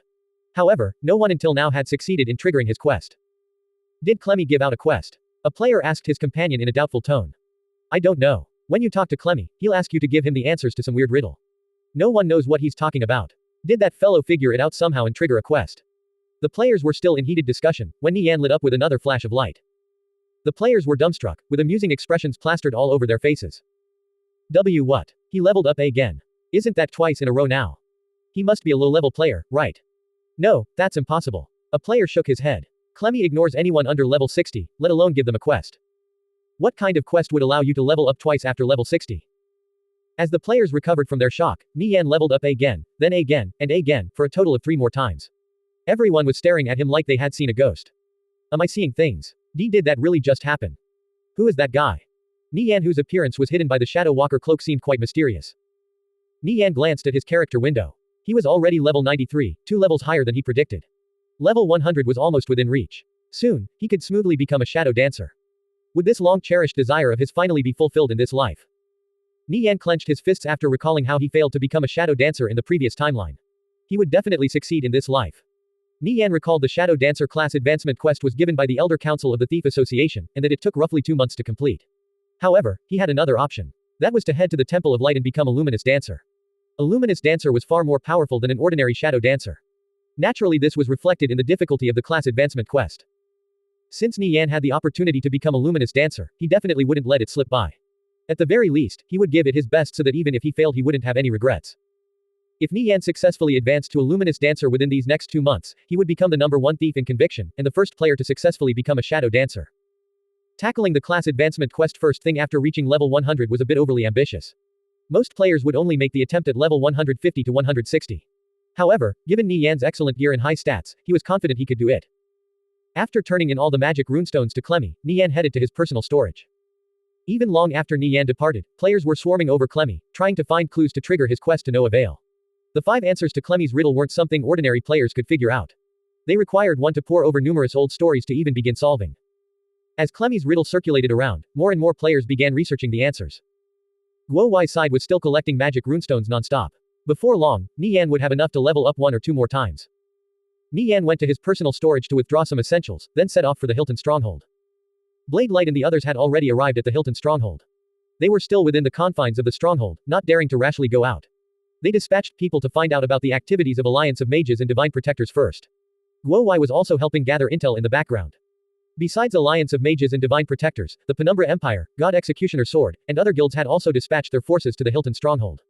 However, no one until now had succeeded in triggering his quest. Did Clemmy give out a quest? A player asked his companion in a doubtful tone. I don't know. When you talk to Clemmy, he'll ask you to give him the answers to some weird riddle. No one knows what he's talking about. Did that fellow figure it out somehow and trigger a quest? The players were still in heated discussion, when Nie Yan lit up with another flash of light. The players were dumbstruck, with amusing expressions plastered all over their faces. What? He leveled up again. Isn't that twice in a row now? He must be a low-level player, right? No, that's impossible. A player shook his head. Clemmy ignores anyone under level 60, let alone give them a quest. What kind of quest would allow you to level up twice after level 60? As the players recovered from their shock, Nie Yan leveled up again, then again, and again, for a total of 3 more times. Everyone was staring at him like they had seen a ghost. Am I seeing things? Did that really just happen? Who is that guy? Nie Yan, whose appearance was hidden by the Shadow Walker cloak, seemed quite mysterious. Nie Yan glanced at his character window. He was already level 93, 2 levels higher than he predicted. Level 100 was almost within reach. Soon, he could smoothly become a shadow dancer. Would this long-cherished desire of his finally be fulfilled in this life? Nie Yan clenched his fists after recalling how he failed to become a shadow dancer in the previous timeline. He would definitely succeed in this life. Nie Yan recalled the Shadow Dancer class advancement quest was given by the Elder Council of the Thief Association, and that it took roughly 2 months to complete. However, he had another option. That was to head to the Temple of Light and become a luminous dancer. A luminous dancer was far more powerful than an ordinary shadow dancer. Naturally, this was reflected in the difficulty of the class advancement quest. Since Nie Yan had the opportunity to become a luminous dancer, he definitely wouldn't let it slip by. At the very least, he would give it his best so that even if he failed he wouldn't have any regrets. If Nie Yan successfully advanced to a luminous dancer within these next 2 months, he would become the #1 thief in conviction, and the first player to successfully become a shadow dancer. Tackling the class advancement quest first thing after reaching level 100 was a bit overly ambitious. Most players would only make the attempt at level 150 to 160. However, given Nie Yan's excellent gear and high stats, he was confident he could do it. After turning in all the magic runestones to Clemmy, Nie Yan headed to his personal storage. Even long after Nie Yan departed, players were swarming over Clemmy, trying to find clues to trigger his quest to no avail. The 5 answers to Clemmy's riddle weren't something ordinary players could figure out. They required one to pore over numerous old stories to even begin solving. As Clemmy's riddle circulated around, more and more players began researching the answers. Guo Wei's side was still collecting magic runestones non-stop. Before long, Nie Yan would have enough to level up 1 or 2 more times. Nie Yan went to his personal storage to withdraw some essentials, then set off for the Hilton Stronghold. Blade Light and the others had already arrived at the Hilton Stronghold. They were still within the confines of the stronghold, not daring to rashly go out. They dispatched people to find out about the activities of Alliance of Mages and Divine Protectors first. Guo Wei was also helping gather intel in the background. Besides Alliance of Mages and Divine Protectors, the Penumbra Empire, God Executioner Sword, and other guilds had also dispatched their forces to the Hilton Stronghold.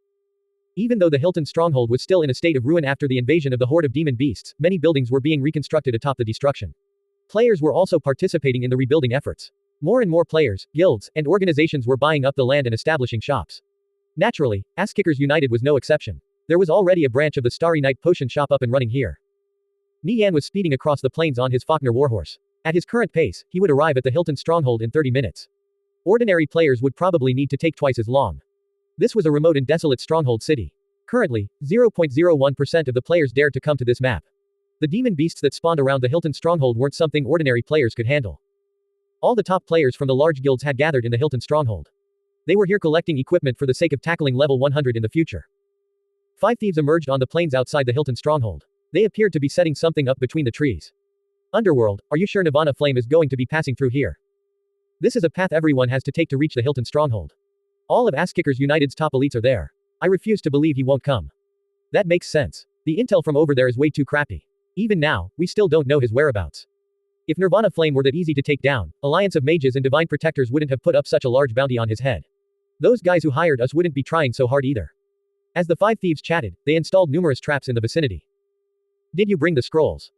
Even though the Hilton Stronghold was still in a state of ruin after the invasion of the horde of demon beasts, many buildings were being reconstructed atop the destruction. Players were also participating in the rebuilding efforts. More and more players, guilds, and organizations were buying up the land and establishing shops. Naturally, Asskickers United was no exception. There was already a branch of the Starry Night Potion shop up and running here. Nie Yan was speeding across the plains on his Faulkner warhorse. At his current pace, he would arrive at the Hilton Stronghold in 30 minutes. Ordinary players would probably need to take twice as long. This was a remote and desolate stronghold city. Currently, 0.01% of the players dared to come to this map. The demon beasts that spawned around the Hilton Stronghold weren't something ordinary players could handle. All the top players from the large guilds had gathered in the Hilton Stronghold. They were here collecting equipment for the sake of tackling level 100 in the future. 5 thieves emerged on the plains outside the Hilton Stronghold. They appeared to be setting something up between the trees. Underworld, are you sure Nirvana Flame is going to be passing through here? This is a path everyone has to take to reach the Hilton Stronghold. All of Asskickers United's top elites are there. I refuse to believe he won't come. That makes sense. The intel from over there is way too crappy. Even now, we still don't know his whereabouts. If Nirvana Flame were that easy to take down, Alliance of Mages and Divine Protectors wouldn't have put up such a large bounty on his head. Those guys who hired us wouldn't be trying so hard either. As the five thieves chatted, they installed numerous traps in the vicinity. Did you bring the scrolls?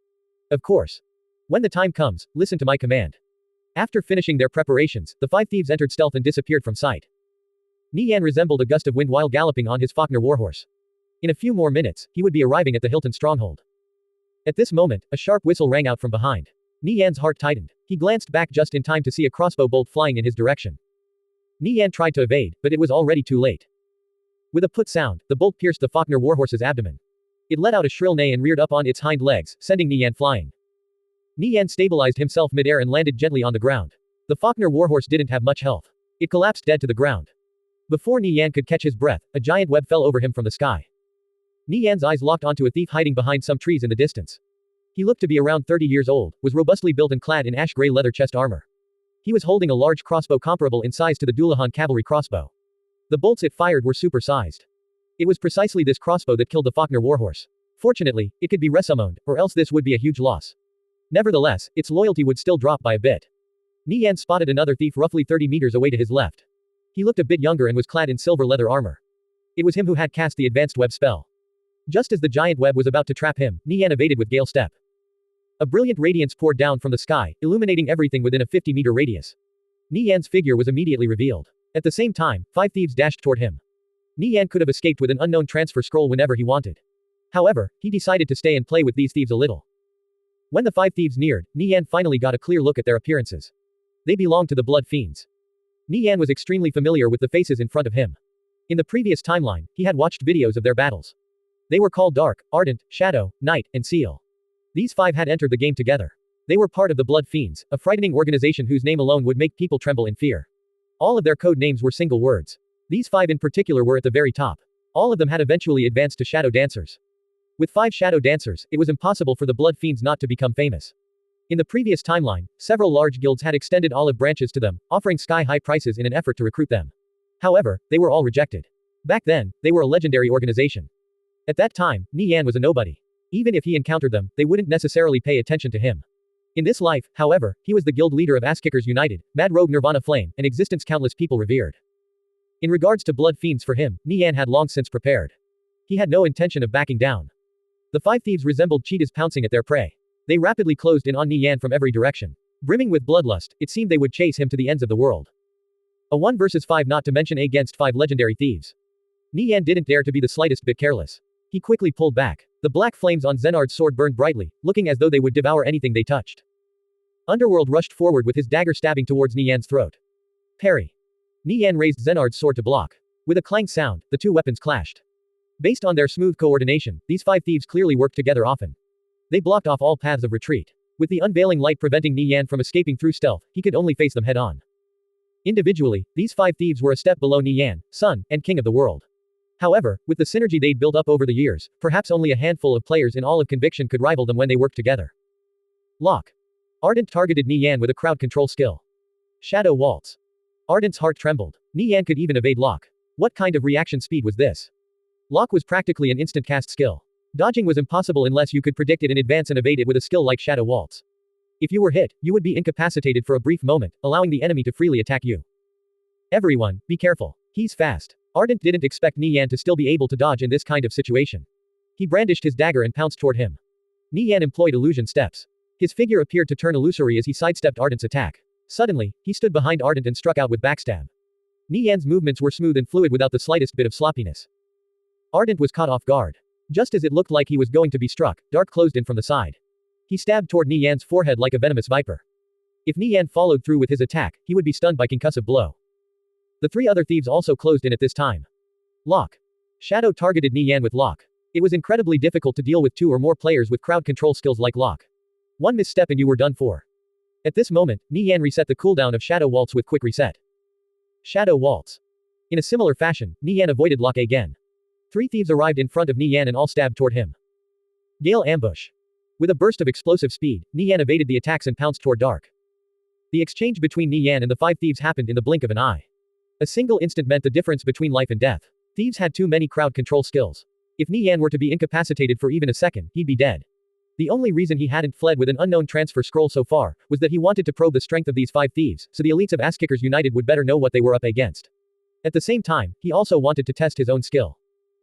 Of course. When the time comes, listen to my command. After finishing their preparations, the five thieves entered stealth and disappeared from sight. Nie Yan resembled a gust of wind while galloping on his Faulkner warhorse. In a few more minutes, he would be arriving at the Hilton stronghold. At this moment, a sharp whistle rang out from behind. Nie Yan's heart tightened. He glanced back just in time to see a crossbow bolt flying in his direction. Nie Yan tried to evade, but it was already too late. With a put sound, the bolt pierced the Faulkner warhorse's abdomen. It let out a shrill neigh and reared up on its hind legs, sending Nie Yan flying. Nie Yan stabilized himself midair and landed gently on the ground. The Faulkner warhorse didn't have much health. It collapsed dead to the ground. Before Nie Yan could catch his breath, a giant web fell over him from the sky. Nie Yan's eyes locked onto a thief hiding behind some trees in the distance. He looked to be around 30 years old, was robustly built and clad in ash-gray leather chest armor. He was holding a large crossbow comparable in size to the Dullahan cavalry crossbow. The bolts it fired were super-sized. It was precisely this crossbow that killed the Faulkner warhorse. Fortunately, it could be resummoned, or else this would be a huge loss. Nevertheless, its loyalty would still drop by a bit. Nie Yan spotted another thief roughly 30 meters away to his left. He looked a bit younger and was clad in silver leather armor. It was him who had cast the advanced web spell. Just as the giant web was about to trap him, Nie Yan evaded with gale step. A brilliant radiance poured down from the sky, illuminating everything within a 50-meter radius. Nie Yan's figure was immediately revealed. At the same time, five thieves dashed toward him. Nie Yan could have escaped with an unknown transfer scroll whenever he wanted. However, he decided to stay and play with these thieves a little. When the five thieves neared, Nie Yan finally got a clear look at their appearances. They belonged to the Blood Fiends. Nie Yan was extremely familiar with the faces in front of him. In the previous timeline, he had watched videos of their battles. They were called Dark, Ardent, Shadow, Night, and Seal. These five had entered the game together. They were part of the Blood Fiends, a frightening organization whose name alone would make people tremble in fear. All of their code names were single words. These five in particular were at the very top. All of them had eventually advanced to Shadow Dancers. With five Shadow Dancers, it was impossible for the Blood Fiends not to become famous. In the previous timeline, several large guilds had extended olive branches to them, offering sky-high prices in an effort to recruit them. However, they were all rejected. Back then, they were a legendary organization. At that time, Nie Yan was a nobody. Even if he encountered them, they wouldn't necessarily pay attention to him. In this life, however, he was the guild leader of Asskickers United, Mad Rogue Nirvana Flame, an existence countless people revered. In regards to Blood Fiends for him, Nie Yan had long since prepared. He had no intention of backing down. The five thieves resembled cheetahs pouncing at their prey. They rapidly closed in on Nie Yan from every direction. Brimming with bloodlust, it seemed they would chase him to the ends of the world. A 1 versus 5, not to mention against 5 legendary thieves. Nie Yan didn't dare to be the slightest bit careless. He quickly pulled back. The black flames on Zenard's sword burned brightly, looking as though they would devour anything they touched. Underworld rushed forward with his dagger stabbing towards Nie Yan's throat. Parry. Nie Yan raised Zenard's sword to block. With a clang sound, the two weapons clashed. Based on their smooth coordination, these five thieves clearly worked together often. They blocked off all paths of retreat. With the unveiling light preventing Nie Yan from escaping through stealth, he could only face them head-on. Individually, these five thieves were a step below Nie Yan, son, and king of the world. However, with the synergy they'd built up over the years, perhaps only a handful of players in all of Conviction could rival them when they worked together. Lock. Ardent targeted Nie Yan with a crowd control skill. Shadow Waltz. Ardent's heart trembled. Nie Yan could even evade Lock. What kind of reaction speed was this? Lock was practically an instant cast skill. Dodging was impossible unless you could predict it in advance and evade it with a skill like Shadow Waltz. If you were hit, you would be incapacitated for a brief moment, allowing the enemy to freely attack you. Everyone, be careful. He's fast. Ardent didn't expect Nie Yan to still be able to dodge in this kind of situation. He brandished his dagger and pounced toward him. Nie Yan employed illusion steps. His figure appeared to turn illusory as he sidestepped Ardent's attack. Suddenly, he stood behind Ardent and struck out with backstab. Nie Yan's movements were smooth and fluid without the slightest bit of sloppiness. Ardent was caught off guard. Just as it looked like he was going to be struck, Dark closed in from the side. He stabbed toward Nie Yan's forehead like a venomous viper. If Nie Yan followed through with his attack, he would be stunned by concussive blow. The three other thieves also closed in at this time. Lock. Shadow targeted Nie Yan with Lock. It was incredibly difficult to deal with two or more players with crowd control skills like Lock. One misstep and you were done for. At this moment, Nie Yan reset the cooldown of Shadow Waltz with quick reset. Shadow Waltz. In a similar fashion, Nie Yan avoided Lock again. Three thieves arrived in front of Nie Yan and all stabbed toward him. Gale Ambush. With a burst of explosive speed, Nie Yan evaded the attacks and pounced toward Dark. The exchange between Nie Yan and the five thieves happened in the blink of an eye. A single instant meant the difference between life and death. Thieves had too many crowd control skills. If Nie Yan were to be incapacitated for even a second, he'd be dead. The only reason he hadn't fled with an unknown transfer scroll so far was that he wanted to probe the strength of these 5 thieves, so the elites of Asskickers United would better know what they were up against. At the same time, he also wanted to test his own skill.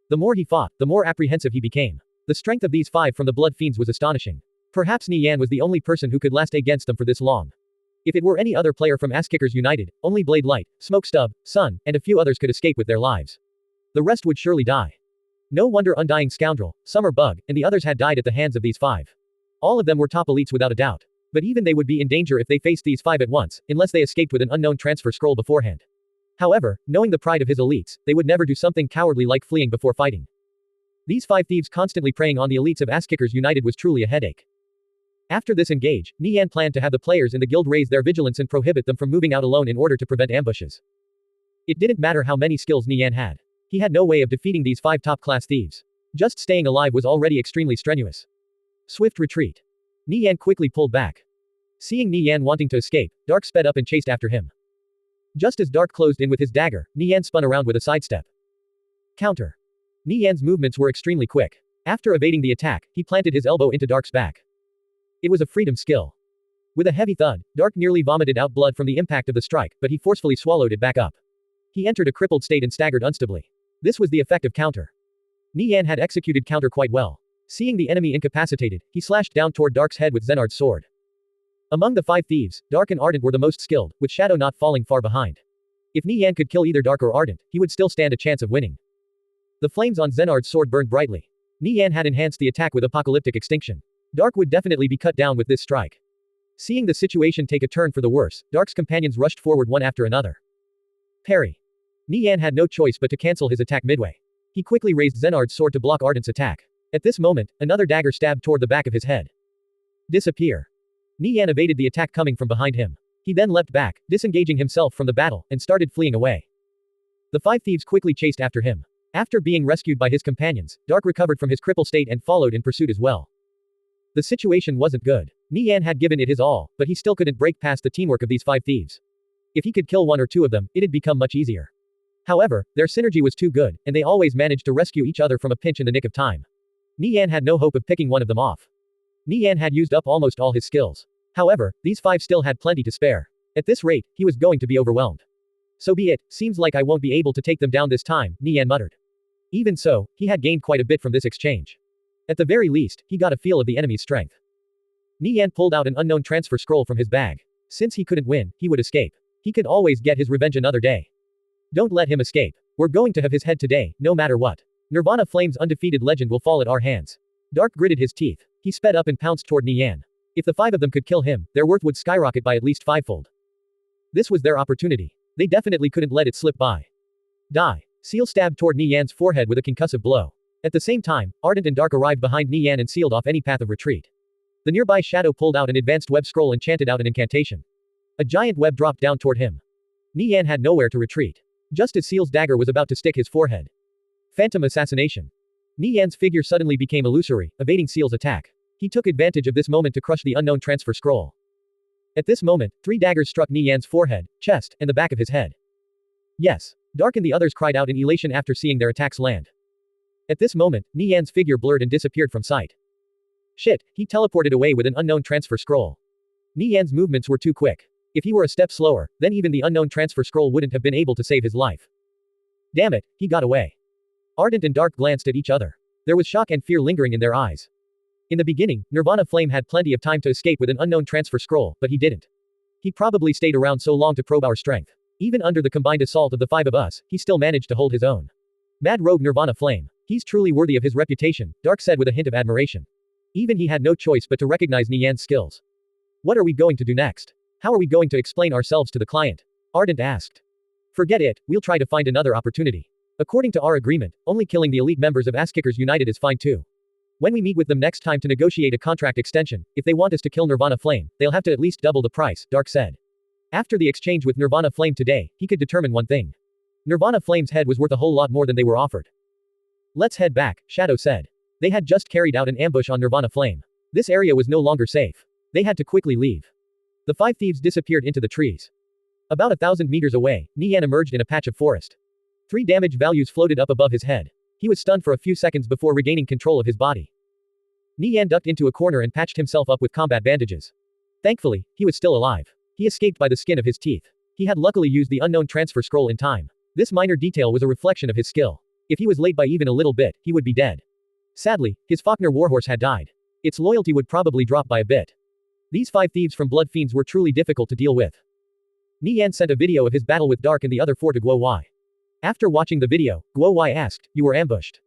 The more he fought, the more apprehensive he became. The strength of these 5 from the Blood Fiends was astonishing. Perhaps Nie Yan was the only person who could last against them for this long. If it were any other player from Asskickers United, only Blade Light, Smoke Stub, Sun, and a few others could escape with their lives. The rest would surely die. No wonder Undying Scoundrel, Summer Bug, and the others had died at the hands of these 5. All of them were top elites without a doubt. But even they would be in danger if they faced these 5 at once, unless they escaped with an unknown transfer scroll beforehand. However, knowing the pride of his elites, they would never do something cowardly like fleeing before fighting. These 5 thieves constantly preying on the elites of Asskickers United was truly a headache. After this engage, Nie Yan planned to have the players in the guild raise their vigilance and prohibit them from moving out alone in order to prevent ambushes. It didn't matter how many skills Nie Yan had. He had no way of defeating these 5 top-class thieves. Just staying alive was already extremely strenuous. Swift retreat. Nie Yan quickly pulled back. Seeing Nie Yan wanting to escape, Dark sped up and chased after him. Just as Dark closed in with his dagger, Nie Yan spun around with a sidestep. Counter. Nie Yan's movements were extremely quick. After evading the attack, he planted his elbow into Dark's back. It was a freedom skill. With a heavy thud, Dark nearly vomited out blood from the impact of the strike, but he forcefully swallowed it back up. He entered a crippled state and staggered unstably. This was the effect of counter. Nie Yan had executed counter quite well. Seeing the enemy incapacitated, he slashed down toward Dark's head with Zenard's sword. Among the 5 thieves, Dark and Ardent were the most skilled, with Shadow not falling far behind. If Nie Yan could kill either Dark or Ardent, he would still stand a chance of winning. The flames on Zenard's sword burned brightly. Nie Yan had enhanced the attack with apocalyptic extinction. Dark would definitely be cut down with this strike. Seeing the situation take a turn for the worse, Dark's companions rushed forward one after another. Parry. Nie Yan had no choice but to cancel his attack midway. He quickly raised Zenard's sword to block Ardent's attack. At this moment, another dagger stabbed toward the back of his head. Disappear. Nie Yan evaded the attack coming from behind him. He then leapt back, disengaging himself from the battle, and started fleeing away. The 5 thieves quickly chased after him. After being rescued by his companions, Dark recovered from his cripple state and followed in pursuit as well. The situation wasn't good. Nie Yan had given it his all, but he still couldn't break past the teamwork of these 5 thieves. If he could kill 1 or 2 of them, it'd become much easier. However, their synergy was too good, and they always managed to rescue each other from a pinch in the nick of time. Nie Yan had no hope of picking one of them off. Nie Yan had used up almost all his skills. However, these 5 still had plenty to spare. At this rate, he was going to be overwhelmed. So be it, seems like I won't be able to take them down this time, Nie Yan muttered. Even so, he had gained quite a bit from this exchange. At the very least, he got a feel of the enemy's strength. Nie Yan pulled out an unknown transfer scroll from his bag. Since he couldn't win, he would escape. He could always get his revenge another day. Don't let him escape. We're going to have his head today, no matter what. Nirvana Flame's undefeated legend will fall at our hands. Dark gritted his teeth. He sped up and pounced toward Nie Yan. If the 5 of them could kill him, their worth would skyrocket by at least 5-fold. This was their opportunity. They definitely couldn't let it slip by. Die. Seal stabbed toward Nie Yan's forehead with a concussive blow. At the same time, Ardent and Dark arrived behind Nie Yan and sealed off any path of retreat. The nearby Shadow pulled out an advanced web scroll and chanted out an incantation. A giant web dropped down toward him. Nie Yan had nowhere to retreat. Just as Seal's dagger was about to stick his forehead. Phantom assassination. Nie Yan's figure suddenly became illusory, evading Seal's attack. He took advantage of this moment to crush the unknown transfer scroll. At this moment, 3 daggers struck Nie Yan's forehead, chest, and the back of his head. Yes. Dark and the others cried out in elation after seeing their attacks land. At this moment, Nie Yan's figure blurred and disappeared from sight. Shit, he teleported away with an unknown transfer scroll. Nie Yan's movements were too quick. If he were a step slower, then even the unknown transfer scroll wouldn't have been able to save his life. Damn it, he got away. Ardent and Dark glanced at each other. There was shock and fear lingering in their eyes. In the beginning, Nirvana Flame had plenty of time to escape with an unknown transfer scroll, but he didn't. He probably stayed around so long to probe our strength. Even under the combined assault of the 5 of us, he still managed to hold his own. Mad rogue Nirvana Flame. He's truly worthy of his reputation, Dark said with a hint of admiration. Even he had no choice but to recognize Nie Yan's skills. What are we going to do next? How are we going to explain ourselves to the client? Ardent asked. Forget it, we'll try to find another opportunity. According to our agreement, only killing the elite members of Asskickers United is fine too. When we meet with them next time to negotiate a contract extension, if they want us to kill Nirvana Flame, they'll have to at least double the price, Dark said. After the exchange with Nirvana Flame today, he could determine one thing. Nirvana Flame's head was worth a whole lot more than they were offered. Let's head back, Shadow said. They had just carried out an ambush on Nirvana Flame. This area was no longer safe. They had to quickly leave. The 5 thieves disappeared into the trees. About 1,000 meters away, Nie Yan emerged in a patch of forest. 3 damage values floated up above his head. He was stunned for a few seconds before regaining control of his body. Nie Yan ducked into a corner and patched himself up with combat bandages. Thankfully, he was still alive. He escaped by the skin of his teeth. He had luckily used the unknown transfer scroll in time. This minor detail was a reflection of his skill. If he was late by even a little bit, he would be dead. Sadly, his Faulkner warhorse had died. Its loyalty would probably drop by a bit. These 5 thieves from Blood Fiends were truly difficult to deal with. Nie Yan sent a video of his battle with Dark and the other 4 to Guo Wai. After watching the video, Guo Wai asked, "You were ambushed?"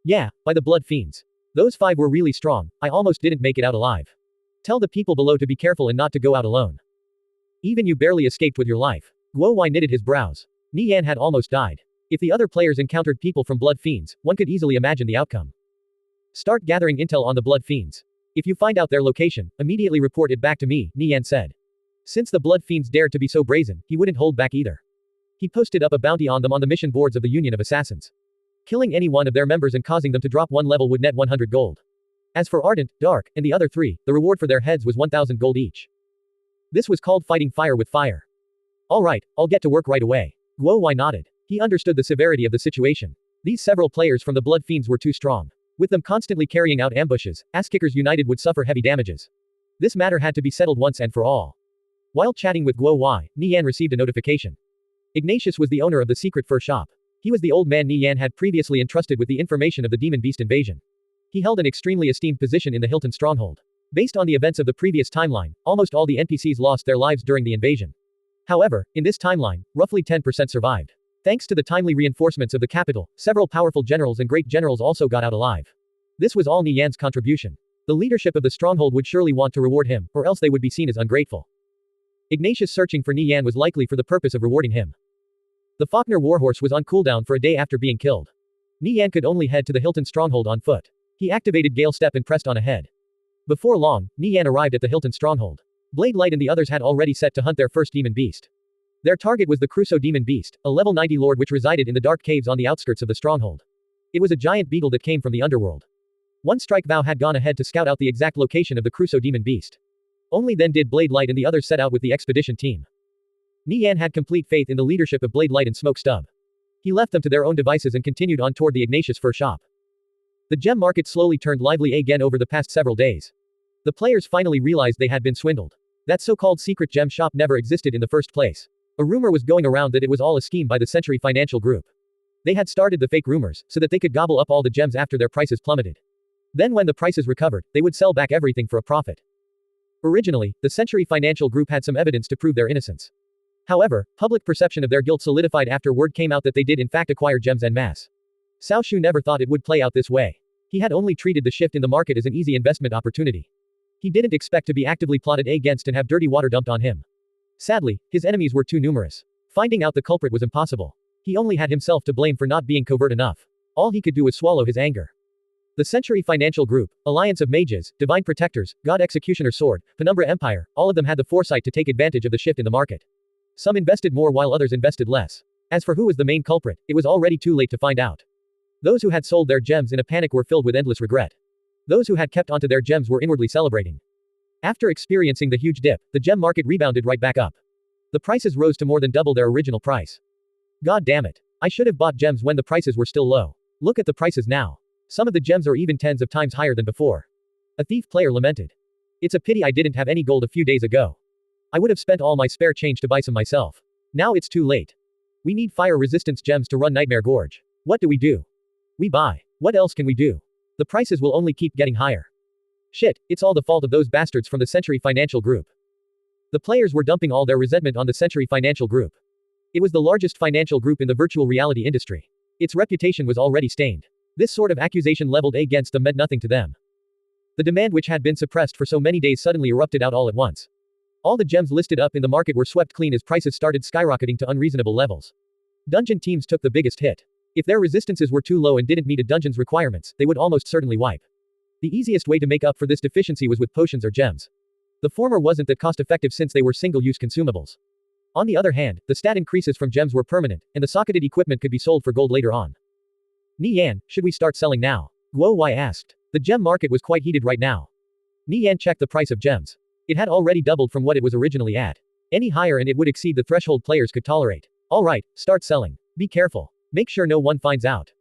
"Yeah, by the Blood Fiends. Those 5 were really strong, I almost didn't make it out alive. Tell the people below to be careful and not to go out alone. Even you barely escaped with your life." Guo Wai knitted his brows. Nie Yan had almost died. If the other players encountered people from Blood Fiends, one could easily imagine the outcome. "Start gathering intel on the Blood Fiends. If you find out their location, immediately report it back to me," Nie Yan said. Since the Blood Fiends dared to be so brazen, he wouldn't hold back either. He posted up a bounty on them on the mission boards of the Union of Assassins. Killing any one of their members and causing them to drop 1 level would net 100 gold. As for Ardent, Dark, and the other 3, the reward for their heads was 1,000 gold each. This was called fighting fire with fire. "Alright, I'll get to work right away." Guo Wai nodded. He understood the severity of the situation. These several players from the Blood Fiends were too strong. With them constantly carrying out ambushes, Ass-Kickers United would suffer heavy damages. This matter had to be settled once and for all. While chatting with Guo Wai, Nie Yan received a notification. Ignatius was the owner of the secret fur shop. He was the old man Nie Yan had previously entrusted with the information of the demon beast invasion. He held an extremely esteemed position in the Hilton stronghold. Based on the events of the previous timeline, almost all the NPCs lost their lives during the invasion. However, in this timeline, roughly 10% survived. Thanks to the timely reinforcements of the capital, several powerful generals and great generals also got out alive. This was all Nie Yan's contribution. The leadership of the stronghold would surely want to reward him, or else they would be seen as ungrateful. Ignatius searching for Nie Yan was likely for the purpose of rewarding him. The Faulkner warhorse was on cooldown for a day after being killed. Nie Yan could only head to the Hilton stronghold on foot. He activated Gale Step and pressed on ahead. Before long, Nie Yan arrived at the Hilton stronghold. Blade Light and the others had already set to hunt their first demon beast. Their target was the Crusoe demon beast, a level 90 lord which resided in the dark caves on the outskirts of the stronghold. It was a giant beetle that came from the underworld. One Strike Vow had gone ahead to scout out the exact location of the Crusoe demon beast. Only then did Blade Light and the others set out with the expedition team. Nie Yan had complete faith in the leadership of Blade Light and Smoke Stub. He left them to their own devices and continued on toward the Ignatius fur shop. The gem market slowly turned lively again over the past several days. The players finally realized they had been swindled. That so-called secret gem shop never existed in the first place. A rumor was going around that it was all a scheme by the Century Financial Group. They had started the fake rumors, so that they could gobble up all the gems after their prices plummeted. Then when the prices recovered, they would sell back everything for a profit. Originally, the Century Financial Group had some evidence to prove their innocence. However, public perception of their guilt solidified after word came out that they did in fact acquire gems en masse. Cao Shu never thought it would play out this way. He had only treated the shift in the market as an easy investment opportunity. He didn't expect to be actively plotted against and have dirty water dumped on him. Sadly, his enemies were too numerous. Finding out the culprit was impossible. He only had himself to blame for not being covert enough. All he could do was swallow his anger. The Century Financial Group, Alliance of Mages, Divine Protectors, God Executioner Sword, Penumbra Empire, all of them had the foresight to take advantage of the shift in the market. Some invested more while others invested less. As for who was the main culprit, it was already too late to find out. Those who had sold their gems in a panic were filled with endless regret. Those who had kept onto their gems were inwardly celebrating. After experiencing the huge dip, the gem market rebounded right back up. The prices rose to more than double their original price. God damn it. I should have bought gems when the prices were still low. Look at the prices now. Some of the gems are even tens of times higher than before. A thief player lamented. It's a pity I didn't have any gold a few days ago. I would have spent all my spare change to buy some myself. Now it's too late. We need fire resistance gems to run Nightmare Gorge. What do? We buy. What else can we do? The prices will only keep getting higher. Shit, it's all the fault of those bastards from the Century Financial Group. The players were dumping all their resentment on the Century Financial Group. It was the largest financial group in the virtual reality industry. Its reputation was already stained. This sort of accusation leveled against them meant nothing to them. The demand which had been suppressed for so many days suddenly erupted out all at once. All the gems listed up in the market were swept clean as prices started skyrocketing to unreasonable levels. Dungeon teams took the biggest hit. If their resistances were too low and didn't meet a dungeon's requirements, they would almost certainly wipe. The easiest way to make up for this deficiency was with potions or gems. The former wasn't that cost-effective since they were single-use consumables. On the other hand, the stat increases from gems were permanent, and the socketed equipment could be sold for gold later on. Nie Yan, should we start selling now? Guo Wai asked. The gem market was quite heated right now. Nie Yan checked the price of gems. It had already doubled from what it was originally at. Any higher and it would exceed the threshold players could tolerate. Alright, start selling. Be careful. Make sure no one finds out.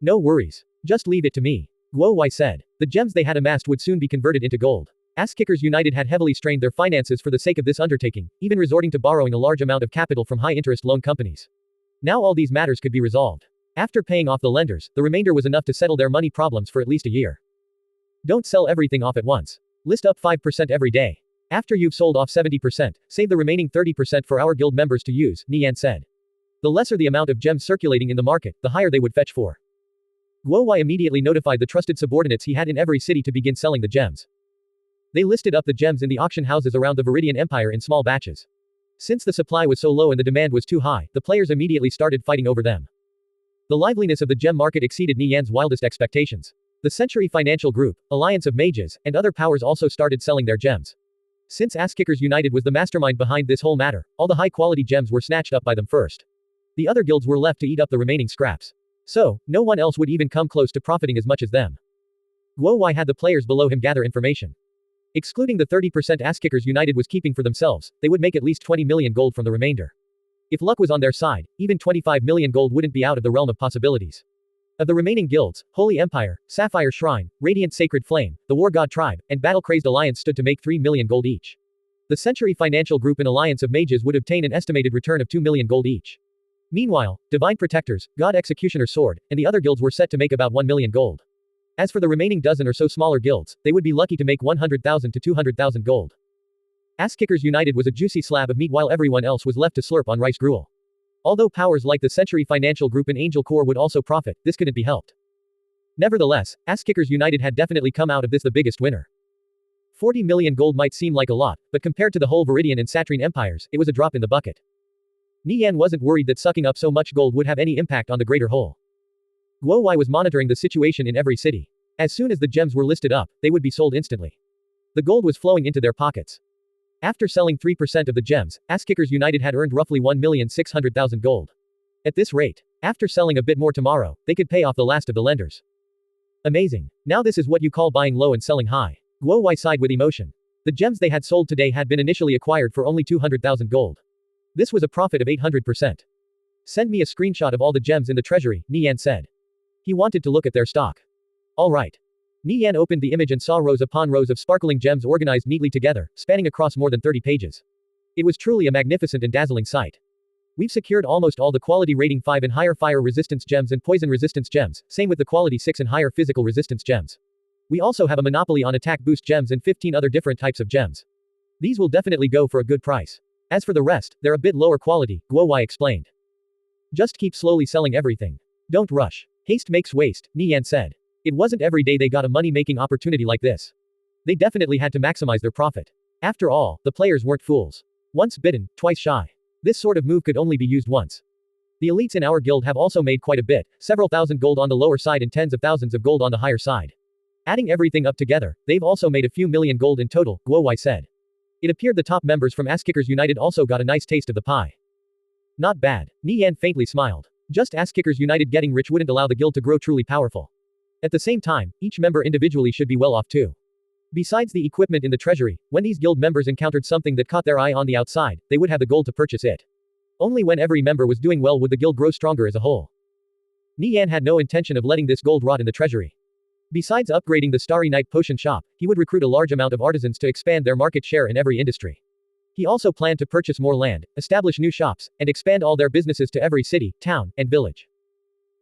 No worries. Just leave it to me. Guo Wai said. The gems they had amassed would soon be converted into gold. Ass-kickers United had heavily strained their finances for the sake of this undertaking, even resorting to borrowing a large amount of capital from high-interest loan companies. Now all these matters could be resolved. After paying off the lenders, the remainder was enough to settle their money problems for at least a year. Don't sell everything off at once. List up 5% every day. After you've sold off 70%, save the remaining 30% for our guild members to use, Nie Yan said. The lesser the amount of gems circulating in the market, the higher they would fetch for. Guo Wai immediately notified the trusted subordinates he had in every city to begin selling the gems. They listed up the gems in the auction houses around the Viridian Empire in small batches. Since the supply was so low and the demand was too high, the players immediately started fighting over them. The liveliness of the gem market exceeded Nie Yan's wildest expectations. The Century Financial Group, Alliance of Mages, and other powers also started selling their gems. Since Ass-Kickers United was the mastermind behind this whole matter, all the high-quality gems were snatched up by them first. The other guilds were left to eat up the remaining scraps. So, no one else would even come close to profiting as much as them. Guo Wai had the players below him gather information. Excluding the 30% Ass-Kickers United was keeping for themselves, they would make at least 20 million gold from the remainder. If luck was on their side, even 25 million gold wouldn't be out of the realm of possibilities. Of the remaining guilds, Holy Empire, Sapphire Shrine, Radiant Sacred Flame, the War God Tribe, and Battle-Crazed Alliance stood to make 3 million gold each. The Century Financial Group and Alliance of Mages would obtain an estimated return of 2 million gold each. Meanwhile, Divine Protectors, God Executioner Sword, and the other guilds were set to make about 1 million gold. As for the remaining dozen or so smaller guilds, they would be lucky to make 100,000 to 200,000 gold. Ass-Kickers United was a juicy slab of meat while everyone else was left to slurp on rice gruel. Although powers like the Century Financial Group and Angel Corps would also profit, this couldn't be helped. Nevertheless, Ass-Kickers United had definitely come out of this the biggest winner. 40 million gold might seem like a lot, but compared to the whole Viridian and Satrine empires, it was a drop in the bucket. Nie Yan wasn't worried that sucking up so much gold would have any impact on the greater whole. Guo Wai was monitoring the situation in every city. As soon as the gems were listed up, they would be sold instantly. The gold was flowing into their pockets. After selling 3% of the gems, Ass-Kickers United had earned roughly 1,600,000 gold. At this rate, after selling a bit more tomorrow, they could pay off the last of the lenders. Amazing. Now this is what you call buying low and selling high. Guo Wai sighed with emotion. The gems they had sold today had been initially acquired for only 200,000 gold. This was a profit of 800%. Send me a screenshot of all the gems in the treasury, Nie Yan said. He wanted to look at their stock. Alright. Nie Yan opened the image and saw rows upon rows of sparkling gems organized neatly together, spanning across more than 30 pages. It was truly a magnificent and dazzling sight. We've secured almost all the quality rating 5 and higher fire resistance gems and poison resistance gems, same with the quality 6 and higher physical resistance gems. We also have a monopoly on attack boost gems and 15 other different types of gems. These will definitely go for a good price. As for the rest, they're a bit lower quality, Guo Wai explained. Just keep slowly selling everything. Don't rush. Haste makes waste, Nie Yan said. It wasn't every day they got a money-making opportunity like this. They definitely had to maximize their profit. After all, the players weren't fools. Once bitten, twice shy. This sort of move could only be used once. The elites in our guild have also made quite a bit, several thousand gold on the lower side and tens of thousands of gold on the higher side. Adding everything up together, they've also made a few million gold in total, Guo Wai said. It appeared the top members from Ass-Kickers United also got a nice taste of the pie. Not bad. Nie Yan faintly smiled. Just Ass-Kickers United getting rich wouldn't allow the guild to grow truly powerful. At the same time, each member individually should be well off too. Besides the equipment in the treasury, when these guild members encountered something that caught their eye on the outside, they would have the gold to purchase it. Only when every member was doing well would the guild grow stronger as a whole. Nie Yan had no intention of letting this gold rot in the treasury. Besides upgrading the Starry Night potion shop, he would recruit a large amount of artisans to expand their market share in every industry. He also planned to purchase more land, establish new shops, and expand all their businesses to every city, town, and village.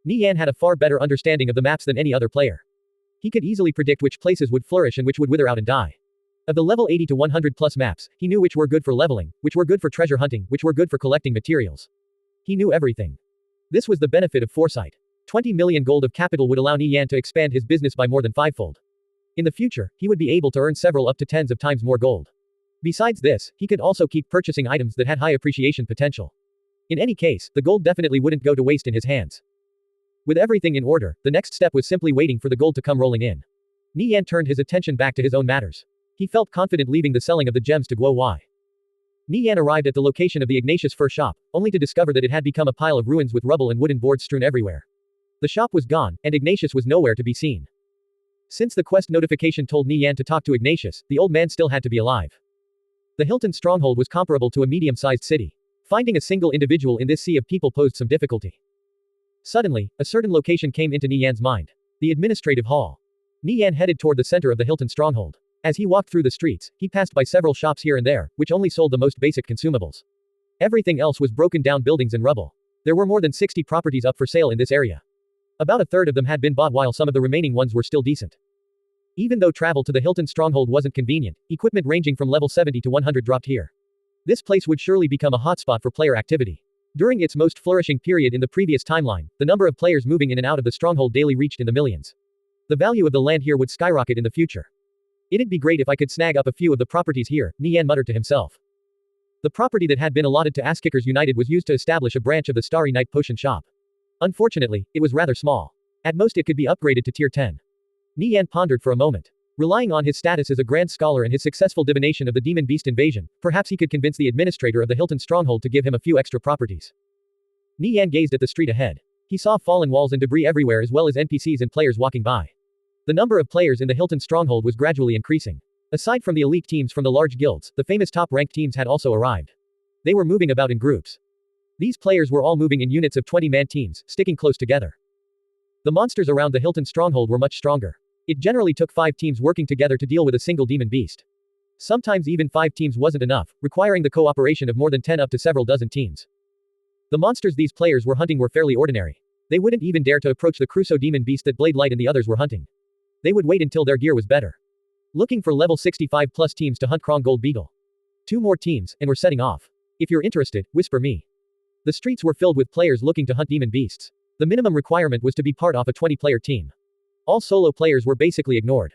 Nie Yan had a far better understanding of the maps than any other player. He could easily predict which places would flourish and which would wither out and die. Of the level 80 to 100 plus maps, he knew which were good for leveling, which were good for treasure hunting, which were good for collecting materials. He knew everything. This was the benefit of foresight. 20 million gold of capital would allow Nie Yan to expand his business by more than fivefold. In the future, he would be able to earn several up to tens of times more gold. Besides this, he could also keep purchasing items that had high appreciation potential. In any case, the gold definitely wouldn't go to waste in his hands. With everything in order, the next step was simply waiting for the gold to come rolling in. Nie Yan turned his attention back to his own matters. He felt confident leaving the selling of the gems to Guo Wai. Nie Yan arrived at the location of the Ignatius fur shop, only to discover that it had become a pile of ruins with rubble and wooden boards strewn everywhere. The shop was gone, and Ignatius was nowhere to be seen. Since the quest notification told Nie Yan to talk to Ignatius, the old man still had to be alive. The Hilton stronghold was comparable to a medium-sized city. Finding a single individual in this sea of people posed some difficulty. Suddenly, a certain location came into Nie Yan's mind. The administrative hall. Nie Yan headed toward the center of the Hilton stronghold. As he walked through the streets, he passed by several shops here and there, which only sold the most basic consumables. Everything else was broken down buildings and rubble. There were more than 60 properties up for sale in this area. About a third of them had been bought while some of the remaining ones were still decent. Even though travel to the Hilton stronghold wasn't convenient, equipment ranging from level 70 to 100 dropped here. This place would surely become a hotspot for player activity. During its most flourishing period in the previous timeline, the number of players moving in and out of the stronghold daily reached in the millions. The value of the land here would skyrocket in the future. It'd be great if I could snag up a few of the properties here, Nie Yan muttered to himself. The property that had been allotted to Asskickers United was used to establish a branch of the Starry Night Potion Shop. Unfortunately, it was rather small. At most it could be upgraded to tier 10. Nie Yan pondered for a moment. Relying on his status as a grand scholar and his successful divination of the demon beast invasion, perhaps he could convince the administrator of the Hilton stronghold to give him a few extra properties. Nie Yan gazed at the street ahead. He saw fallen walls and debris everywhere as well as NPCs and players walking by. The number of players in the Hilton stronghold was gradually increasing. Aside from the elite teams from the large guilds, the famous top-ranked teams had also arrived. They were moving about in groups. These players were all moving in units of 20-man teams, sticking close together. The monsters around the Hilton stronghold were much stronger. It generally took 5 teams working together to deal with a single demon beast. Sometimes even 5 teams wasn't enough, requiring the cooperation of more than 10 up to several dozen teams. The monsters these players were hunting were fairly ordinary. They wouldn't even dare to approach the Crusoe demon beast that Blade Light and the others were hunting. They would wait until their gear was better. Looking for level 65 plus teams to hunt Krong Gold Beetle. 2 more teams, and we're setting off. If you're interested, whisper me. The streets were filled with players looking to hunt demon beasts. The minimum requirement was to be part of a 20-player team. All solo players were basically ignored.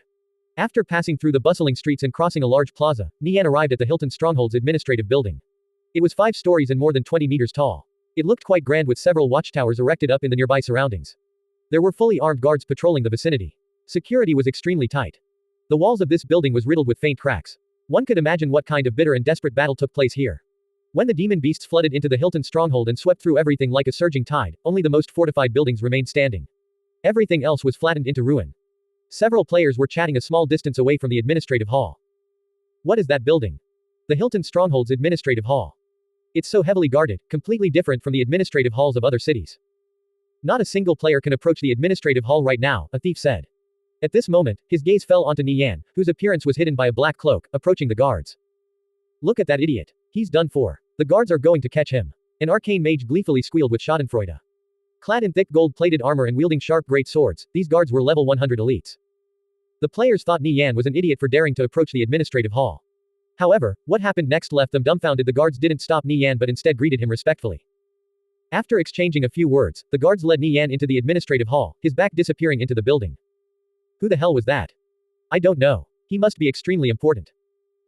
After passing through the bustling streets and crossing a large plaza, Nie Yan arrived at the Hilton stronghold's administrative building. It was 5 stories and more than 20 meters tall. It looked quite grand with several watchtowers erected up in the nearby surroundings. There were fully armed guards patrolling the vicinity. Security was extremely tight. The walls of this building was riddled with faint cracks. One could imagine what kind of bitter and desperate battle took place here. When the demon beasts flooded into the Hilton stronghold and swept through everything like a surging tide, only the most fortified buildings remained standing. Everything else was flattened into ruin. Several players were chatting a small distance away from the administrative hall. What is that building? The Hilton stronghold's administrative hall. It's so heavily guarded, completely different from the administrative halls of other cities. Not a single player can approach the administrative hall right now, a thief said. At this moment, his gaze fell onto Nie Yan, whose appearance was hidden by a black cloak, approaching the guards. Look at that idiot. He's done for. The guards are going to catch him. An arcane mage gleefully squealed with schadenfreude. Clad in thick gold-plated armor and wielding sharp great swords, these guards were level 100 elites. The players thought Nie Yan was an idiot for daring to approach the administrative hall. However, what happened next left them dumbfounded. The guards didn't stop Nie Yan but instead greeted him respectfully. After exchanging a few words, the guards led Nie Yan into the administrative hall, his back disappearing into the building. Who the hell was that? I don't know. He must be extremely important.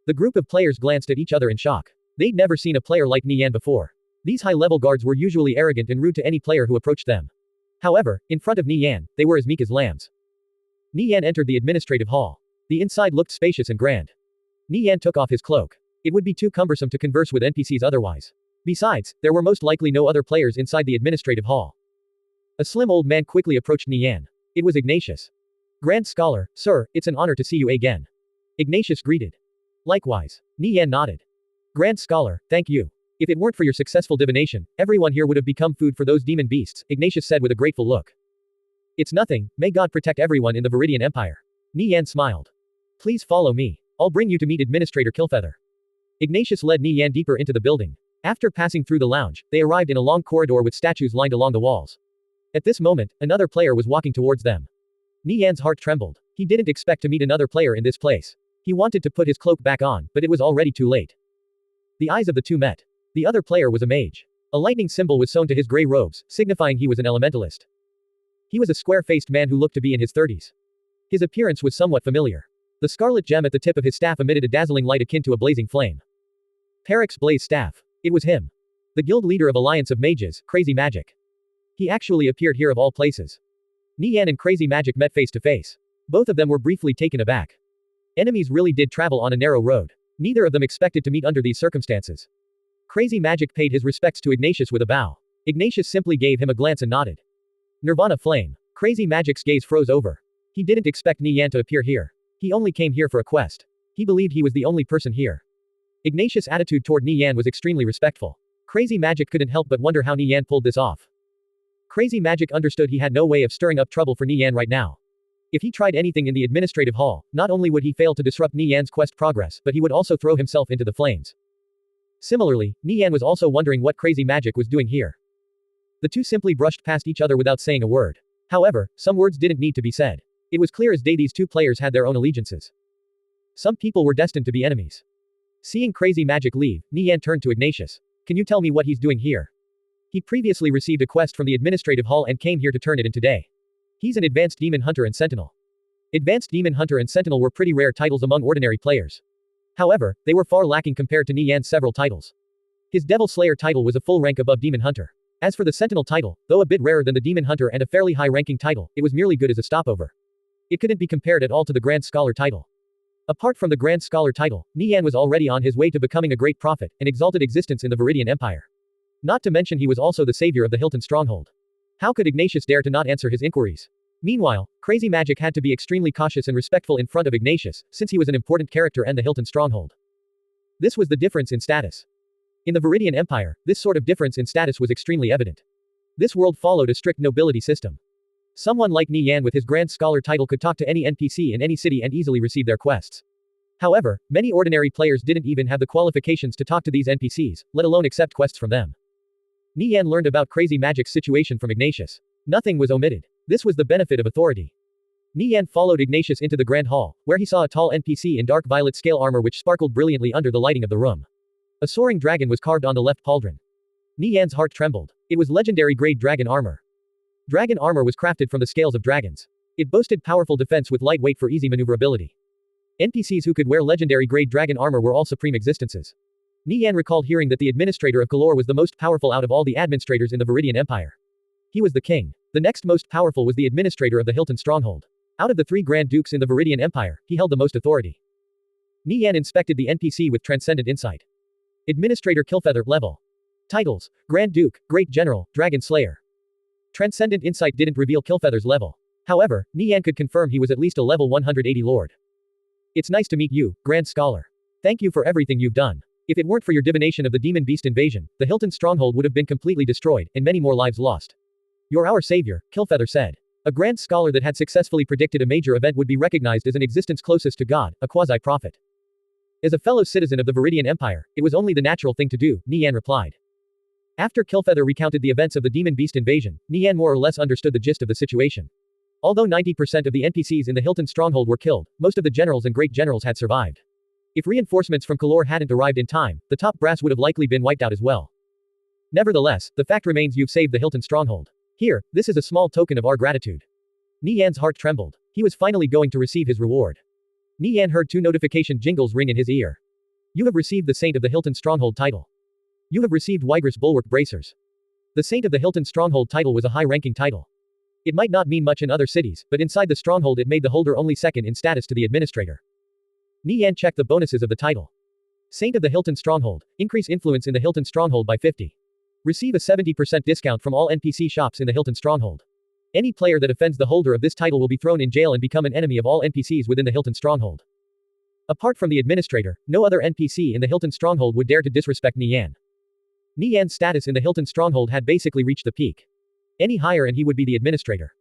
The group of players glanced at each other in shock. They'd never seen a player like Nie Yan before. These high-level guards were usually arrogant and rude to any player who approached them. However, in front of Nie Yan, they were as meek as lambs. Nie Yan entered the administrative hall. The inside looked spacious and grand. Nie Yan took off his cloak. It would be too cumbersome to converse with NPCs otherwise. Besides, there were most likely no other players inside the administrative hall. A slim old man quickly approached Nie Yan. It was Ignatius. Grand Scholar, sir, it's an honor to see you again. Ignatius greeted. Likewise. Nie Yan nodded. Grand Scholar, thank you. If it weren't for your successful divination, everyone here would have become food for those demon beasts, Ignatius said with a grateful look. It's nothing, may God protect everyone in the Viridian Empire. Nie Yan smiled. Please follow me. I'll bring you to meet Administrator Killfeather. Ignatius led Nie Yan deeper into the building. After passing through the lounge, they arrived in a long corridor with statues lined along the walls. At this moment, another player was walking towards them. Nie Yan's heart trembled. He didn't expect to meet another player in this place. He wanted to put his cloak back on, but it was already too late. The eyes of the two met. The other player was a mage. A lightning symbol was sewn to his gray robes, signifying he was an elementalist. He was a square-faced man who looked to be in his 30s. His appearance was somewhat familiar. The scarlet gem at the tip of his staff emitted a dazzling light akin to a blazing flame. Peric's blaze staff. It was him. The guild leader of Alliance of Mages, Crazy Magic. He actually appeared here of all places. Nie Yan and Crazy Magic met face to face. Both of them were briefly taken aback. Enemies really did travel on a narrow road. Neither of them expected to meet under these circumstances. Crazy Magic paid his respects to Ignatius with a bow. Ignatius simply gave him a glance and nodded. Nirvana Flame. Crazy Magic's gaze froze over. He didn't expect Nie Yan to appear here. He only came here for a quest. He believed he was the only person here. Ignatius' attitude toward Nie Yan was extremely respectful. Crazy Magic couldn't help but wonder how Nie Yan pulled this off. Crazy Magic understood he had no way of stirring up trouble for Nie Yan right now. If he tried anything in the administrative hall, not only would he fail to disrupt Nie Yan's quest progress, but he would also throw himself into the flames. Similarly, Nie Yan was also wondering what Crazy Magic was doing here. The two simply brushed past each other without saying a word. However, some words didn't need to be said. It was clear as day these two players had their own allegiances. Some people were destined to be enemies. Seeing Crazy Magic leave, Nie Yan turned to Ignatius. Can you tell me what he's doing here? He previously received a quest from the administrative hall and came here to turn it in today. He's an advanced demon hunter and sentinel. Advanced demon hunter and sentinel were pretty rare titles among ordinary players. However, they were far lacking compared to Nie Yan's several titles. His Devil Slayer title was a full rank above demon hunter. As for the sentinel title, though a bit rarer than the demon hunter and a fairly high-ranking title, it was merely good as a stopover. It couldn't be compared at all to the Grand Scholar title. Apart from the Grand Scholar title, Nie Yan was already on his way to becoming a great prophet, an exalted existence in the Viridian Empire. Not to mention he was also the savior of the Hilton stronghold. How could Ignatius dare to not answer his inquiries? Meanwhile, Crazy Magic had to be extremely cautious and respectful in front of Ignatius, since he was an important character and the Hilton stronghold. This was the difference in status. In the Viridian Empire, this sort of difference in status was extremely evident. This world followed a strict nobility system. Someone like Nie Yan with his Grand Scholar title could talk to any NPC in any city and easily receive their quests. However, many ordinary players didn't even have the qualifications to talk to these NPCs, let alone accept quests from them. Nie Yan learned about Crazy Magic's situation from Ignatius. Nothing was omitted. This was the benefit of authority. Nie Yan followed Ignatius into the Grand Hall, where he saw a tall NPC in dark violet scale armor which sparkled brilliantly under the lighting of the room. A soaring dragon was carved on the left pauldron. Nie Yan's heart trembled. It was legendary grade dragon armor. Dragon armor was crafted from the scales of dragons. It boasted powerful defense with light weight for easy maneuverability. NPCs who could wear legendary grade dragon armor were all supreme existences. Nie Yan recalled hearing that the administrator of Kalor was the most powerful out of all the administrators in the Viridian Empire. He was the king. The next most powerful was the administrator of the Hilton stronghold. Out of the 3 Grand Dukes in the Viridian Empire, he held the most authority. Nie Yan inspected the NPC with transcendent insight. Administrator Killfeather level. Titles: Grand Duke, Great General, Dragon Slayer. Transcendent insight didn't reveal Killfeather's level. However, Nie Yan could confirm he was at least a level 180 lord. It's nice to meet you, Grand Scholar. Thank you for everything you've done. If it weren't for your divination of the demon beast invasion, the Hilton stronghold would have been completely destroyed, and many more lives lost. You're our savior, Killfeather said. A Grand Scholar that had successfully predicted a major event would be recognized as an existence closest to God, a quasi-prophet. As a fellow citizen of the Viridian Empire, it was only the natural thing to do, Nie Yan replied. After Killfeather recounted the events of the demon beast invasion, Nie Yan more or less understood the gist of the situation. Although 90% of the NPCs in the Hilton stronghold were killed, most of the generals and great generals had survived. If reinforcements from Kalor hadn't arrived in time, the top brass would have likely been wiped out as well. Nevertheless, the fact remains you've saved the Hilton stronghold. Here, this is a small token of our gratitude. Nie Yan's heart trembled. He was finally going to receive his reward. Nie Yan heard 2 notification jingles ring in his ear. You have received the Saint of the Hilton stronghold title. You have received Weiger's Bulwark Bracers. The Saint of the Hilton stronghold title was a high-ranking title. It might not mean much in other cities, but inside the stronghold it made the holder only second in status to the administrator. Nie Yan checked the bonuses of the title. Saint of the Hilton stronghold. Increase influence in the Hilton stronghold by 50. Receive a 70% discount from all NPC shops in the Hilton stronghold. Any player that offends the holder of this title will be thrown in jail and become an enemy of all NPCs within the Hilton stronghold. Apart from the administrator, no other NPC in the Hilton stronghold would dare to disrespect Nie Yan. Nie Yan's status in the Hilton stronghold had basically reached the peak. Any higher and he would be the administrator.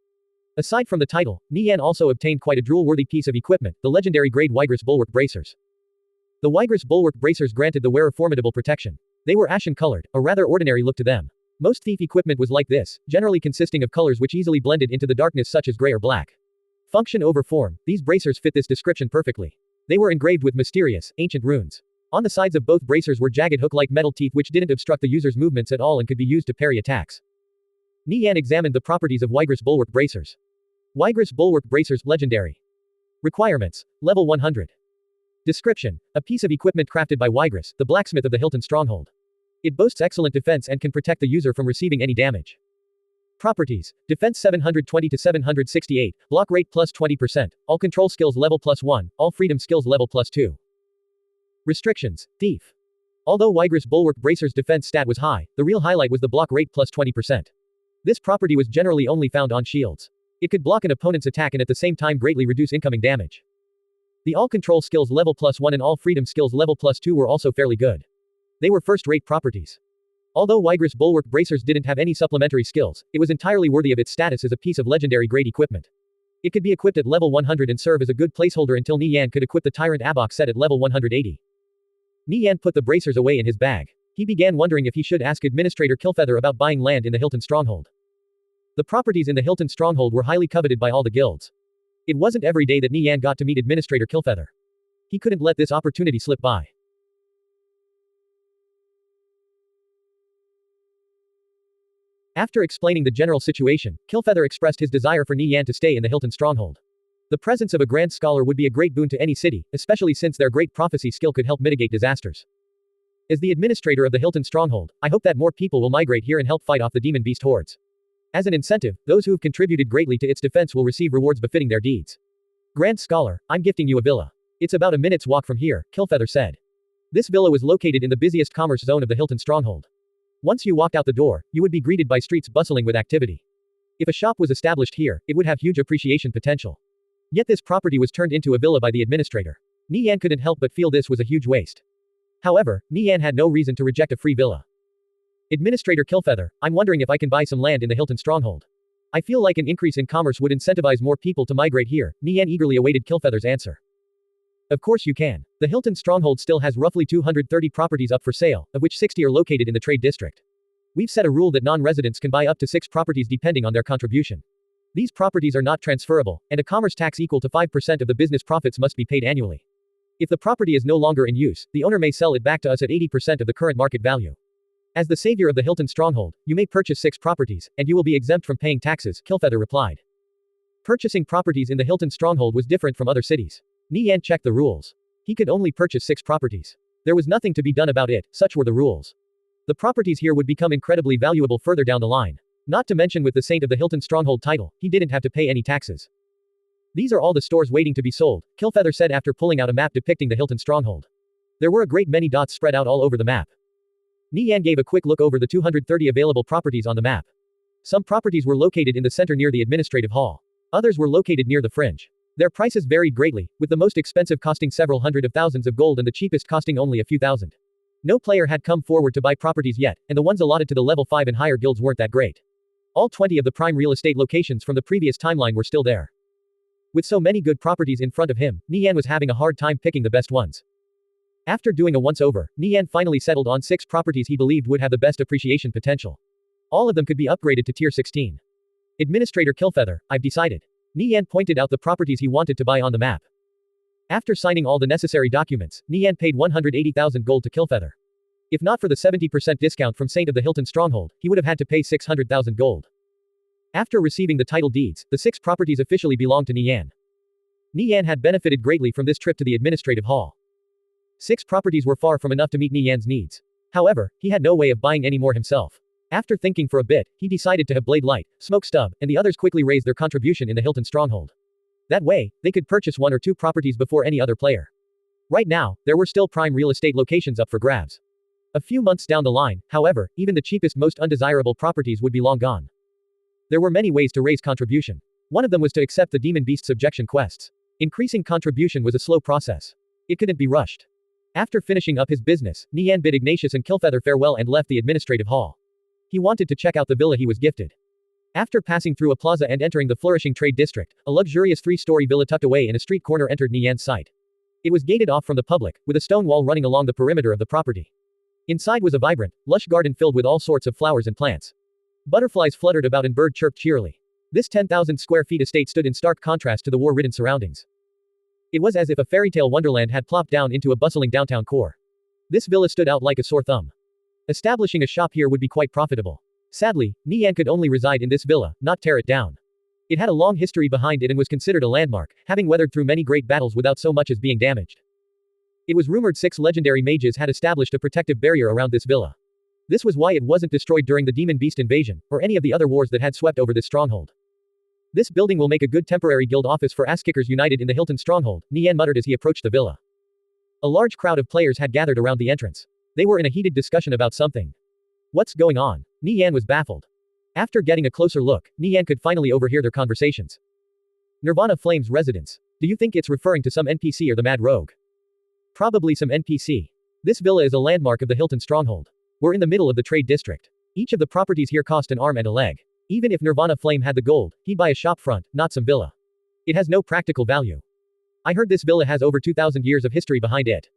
Aside from the title, Nie Yan also obtained quite a drool-worthy piece of equipment, the legendary grade Weiger's Bulwark Bracers. The Weiger's Bulwark Bracers granted the wearer formidable protection. They were ashen-colored, a rather ordinary look to them. Most thief equipment was like this, generally consisting of colors which easily blended into the darkness such as gray or black. Function over form, these bracers fit this description perfectly. They were engraved with mysterious, ancient runes. On the sides of both bracers were jagged hook-like metal teeth which didn't obstruct the user's movements at all and could be used to parry attacks. Nie Yan examined the properties of Weiger's Bulwark Bracers. Weiger's Bulwark Bracers, legendary. Requirements: Level 100. Description: a piece of equipment crafted by Weiger's, the blacksmith of the Hilton stronghold. It boasts excellent defense and can protect the user from receiving any damage. Properties: defense 720 to 768, block rate plus 20%, all control skills level plus 1, all freedom skills level plus 2. Restrictions: thief. Although Weiger's Bulwark Bracers' defense stat was high, the real highlight was the block rate plus 20%. This property was generally only found on shields. It could block an opponent's attack and at the same time greatly reduce incoming damage. The all control skills level plus 1 and all freedom skills level plus 2 were also fairly good. They were first-rate properties. Although Wygrus bulwark bracers didn't have any supplementary skills, it was entirely worthy of its status as a piece of legendary grade equipment. It could be equipped at level 100 and serve as a good placeholder until Nie Yan could equip the Tyrant Abok set at level 180. Nie Yan put the bracers away in his bag. He began wondering if he should ask Administrator Killfeather about buying land in the Hilton Stronghold. The properties in the Hilton Stronghold were highly coveted by all the guilds. It wasn't every day that Nie Yan got to meet Administrator Killfeather. He couldn't let this opportunity slip by. After explaining the general situation, Killfeather expressed his desire for Nie Yan to stay in the Hilton Stronghold. The presence of a Grand Scholar would be a great boon to any city, especially since their great prophecy skill could help mitigate disasters. As the administrator of the Hilton Stronghold, I hope that more people will migrate here and help fight off the demon beast hordes. As an incentive, those who have contributed greatly to its defense will receive rewards befitting their deeds. Grand Scholar, I'm gifting you a villa. It's about a minute's walk from here, Killfeather said. This villa was located in the busiest commerce zone of the Hilton Stronghold. Once you walked out the door, you would be greeted by streets bustling with activity. If a shop was established here, it would have huge appreciation potential. Yet this property was turned into a villa by the administrator. Nie Yan couldn't help but feel this was a huge waste. However, Nie Yan had no reason to reject a free villa. Administrator Killfeather, I'm wondering if I can buy some land in the Hilton Stronghold. I feel like an increase in commerce would incentivize more people to migrate here. Nie Yan eagerly awaited Killfeather's answer. Of course you can. The Hilton Stronghold still has roughly 230 properties up for sale, of which 60 are located in the trade district. We've set a rule that non-residents can buy up to 6 properties depending on their contribution. These properties are not transferable, and a commerce tax equal to 5% of the business profits must be paid annually. If the property is no longer in use, the owner may sell it back to us at 80% of the current market value. As the savior of the Hilton Stronghold, you may purchase 6 properties, and you will be exempt from paying taxes, Killfeather replied. Purchasing properties in the Hilton Stronghold was different from other cities. Nie Yan checked the rules. He could only purchase 6 properties. There was nothing to be done about it, such were the rules. The properties here would become incredibly valuable further down the line. Not to mention with the Saint of the Hilton Stronghold title, he didn't have to pay any taxes. These are all the stores waiting to be sold, Killfeather said after pulling out a map depicting the Hilton Stronghold. There were a great many dots spread out all over the map. Nie Yan gave a quick look over the 230 available properties on the map. Some properties were located in the center near the administrative hall. Others were located near the fringe. Their prices varied greatly, with the most expensive costing several hundred of thousands of gold and the cheapest costing only a few thousand. No player had come forward to buy properties yet, and the ones allotted to the level 5 and higher guilds weren't that great. All 20 of the prime real estate locations from the previous timeline were still there. With so many good properties in front of him, Nie Yan was having a hard time picking the best ones. After doing a once-over, Nie Yan finally settled on 6 properties he believed would have the best appreciation potential. All of them could be upgraded to tier 16. Administrator Killfeather, I've decided. Nie Yan pointed out the properties he wanted to buy on the map. After signing all the necessary documents, Nie Yan paid 180,000 gold to Killfeather. If not for the 70% discount from Saint of the Hilton Stronghold, he would have had to pay 600,000 gold. After receiving the title deeds, the 6 properties officially belonged to Nie Yan. Nie Yan had benefited greatly from this trip to the administrative hall. 6 properties were far from enough to meet Nie Yan's needs. However, he had no way of buying any more himself. After thinking for a bit, he decided to have Blade Light, Smoke Stub, and the others quickly raise their contribution in the Hilton Stronghold. That way, they could purchase 1 or 2 properties before any other player. Right now, there were still prime real estate locations up for grabs. A few months down the line, however, even the cheapest most undesirable properties would be long gone. There were many ways to raise contribution. One of them was to accept the Demon Beast subjection quests. Increasing contribution was a slow process. It couldn't be rushed. After finishing up his business, Nie Yan bid Ignatius and Killfeather farewell and left the administrative hall. He wanted to check out the villa he was gifted. After passing through a plaza and entering the flourishing trade district, a luxurious 3-story villa tucked away in a street corner entered Nie Yan's sight. It was gated off from the public, with a stone wall running along the perimeter of the property. Inside was a vibrant, lush garden filled with all sorts of flowers and plants. Butterflies fluttered about and birds chirped cheerily. This 10,000 square feet estate stood in stark contrast to the war-ridden surroundings. It was as if a fairy tale wonderland had plopped down into a bustling downtown core. This villa stood out like a sore thumb. Establishing a shop here would be quite profitable. Sadly, Nie Yan could only reside in this villa, not tear it down. It had a long history behind it and was considered a landmark, having weathered through many great battles without so much as being damaged. It was rumored 6 legendary mages had established a protective barrier around this villa. This was why it wasn't destroyed during the Demon Beast invasion, or any of the other wars that had swept over this stronghold. This building will make a good temporary guild office for ass-kickers united in the Hilton Stronghold, Nie Yan muttered as he approached the villa. A large crowd of players had gathered around the entrance. They were in a heated discussion about something. What's going on? Nie Yan was baffled. After getting a closer look, Nie Yan could finally overhear their conversations. Nirvana Flame's residence. Do you think it's referring to some NPC or the Mad Rogue? Probably some NPC. This villa is a landmark of the Hilton Stronghold. We're in the middle of the trade district. Each of the properties here cost an arm and a leg. Even if Nirvana Flame had the gold, he'd buy a shop front, not some villa. It has no practical value. I heard this villa has over 2,000 years of history behind it.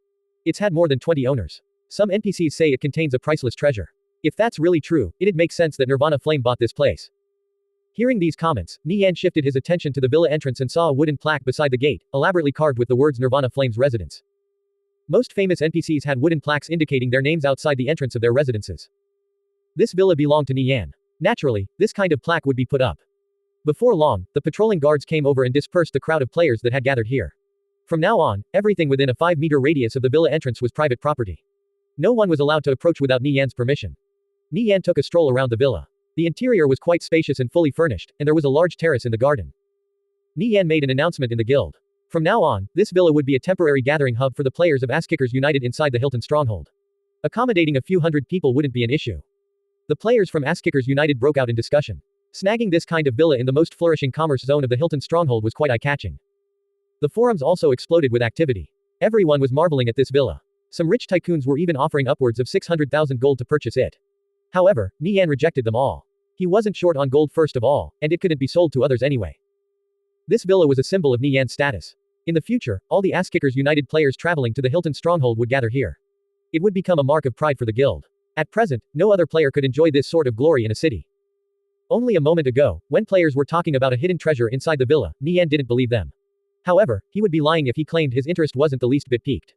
It's had more than 20 owners. Some NPCs say it contains a priceless treasure. If that's really true, it'd make sense that Nirvana Flame bought this place. Hearing these comments, Nie Yan shifted his attention to the villa entrance and saw a wooden plaque beside the gate, elaborately carved with the words Nirvana Flame's residence. Most famous NPCs had wooden plaques indicating their names outside the entrance of their residences. This villa belonged to Nie Yan. Naturally, this kind of plaque would be put up. Before long, the patrolling guards came over and dispersed the crowd of players that had gathered here. From now on, everything within a 5-meter radius of the villa entrance was private property. No one was allowed to approach without Nie Yan's permission. Nie Yan took a stroll around the villa. The interior was quite spacious and fully furnished, and there was a large terrace in the garden. Nie Yan made an announcement in the guild. From now on, this villa would be a temporary gathering hub for the players of Asskickers United inside the Hilton Stronghold. Accommodating a few hundred people wouldn't be an issue. The players from Asskickers United broke out in discussion. Snagging this kind of villa in the most flourishing commerce zone of the Hilton Stronghold was quite eye-catching. The forums also exploded with activity. Everyone was marveling at this villa. Some rich tycoons were even offering upwards of 600,000 gold to purchase it. However, Nie Yan rejected them all. He wasn't short on gold first of all, and it couldn't be sold to others anyway. This villa was a symbol of Nie Yan's status. In the future, all the Asskickers United players traveling to the Hilton Stronghold would gather here. It would become a mark of pride for the guild. At present, no other player could enjoy this sort of glory in a city. Only a moment ago, when players were talking about a hidden treasure inside the villa, Nie Yan didn't believe them. However, he would be lying if he claimed his interest wasn't the least bit piqued.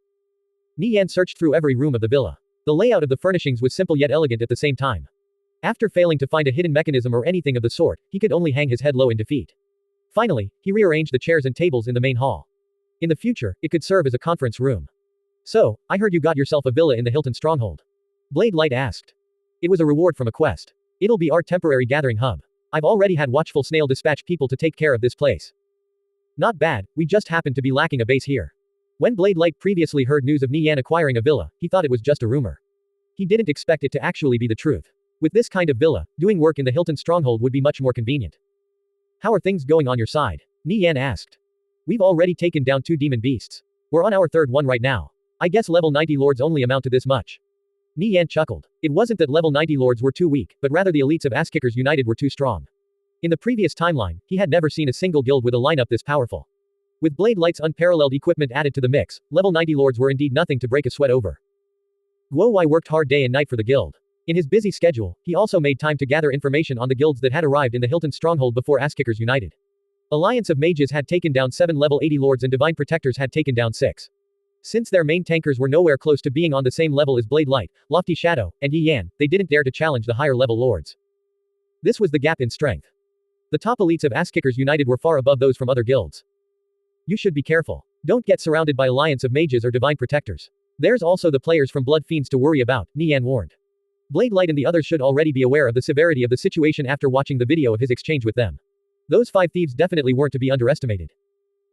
Nie Yan searched through every room of the villa. The layout of the furnishings was simple yet elegant at the same time. After failing to find a hidden mechanism or anything of the sort, he could only hang his head low in defeat. Finally, he rearranged the chairs and tables in the main hall. In the future, it could serve as a conference room. So, I heard you got yourself a villa in the Hilton Stronghold. Blade Light asked. It was a reward from a quest. It'll be our temporary gathering hub. I've already had Watchful Snail dispatch people to take care of this place. Not bad, we just happened to be lacking a base here. When Blade Light previously heard news of Nie Yan acquiring a villa, he thought it was just a rumor. He didn't expect it to actually be the truth. With this kind of villa, doing work in the Hilton Stronghold would be much more convenient. How are things going on your side? Nie Yan asked. We've already taken down 2 demon beasts. We're on our 3rd one right now. I guess level 90 lords only amount to this much. Nie Yan chuckled. It wasn't that level 90 lords were too weak, but rather the elites of Asskickers United were too strong. In the previous timeline, he had never seen a single guild with a lineup this powerful. With Blade Light's unparalleled equipment added to the mix, level 90 lords were indeed nothing to break a sweat over. Guo Wai worked hard day and night for the guild. In his busy schedule, he also made time to gather information on the guilds that had arrived in the Hilton Stronghold before Asskickers United. Alliance of Mages had taken down 7 level 80 lords and Divine Protectors had taken down 6. Since their main tankers were nowhere close to being on the same level as Blade Light, Lofty Shadow, and Nie Yan, they didn't dare to challenge the higher level lords. This was the gap in strength. The top elites of Asskickers United were far above those from other guilds. You should be careful. Don't get surrounded by Alliance of Mages or Divine Protectors. There's also the players from Blood Fiends to worry about, Nie Yan warned. Blade Light and the others should already be aware of the severity of the situation after watching the video of his exchange with them. Those 5 thieves definitely weren't to be underestimated.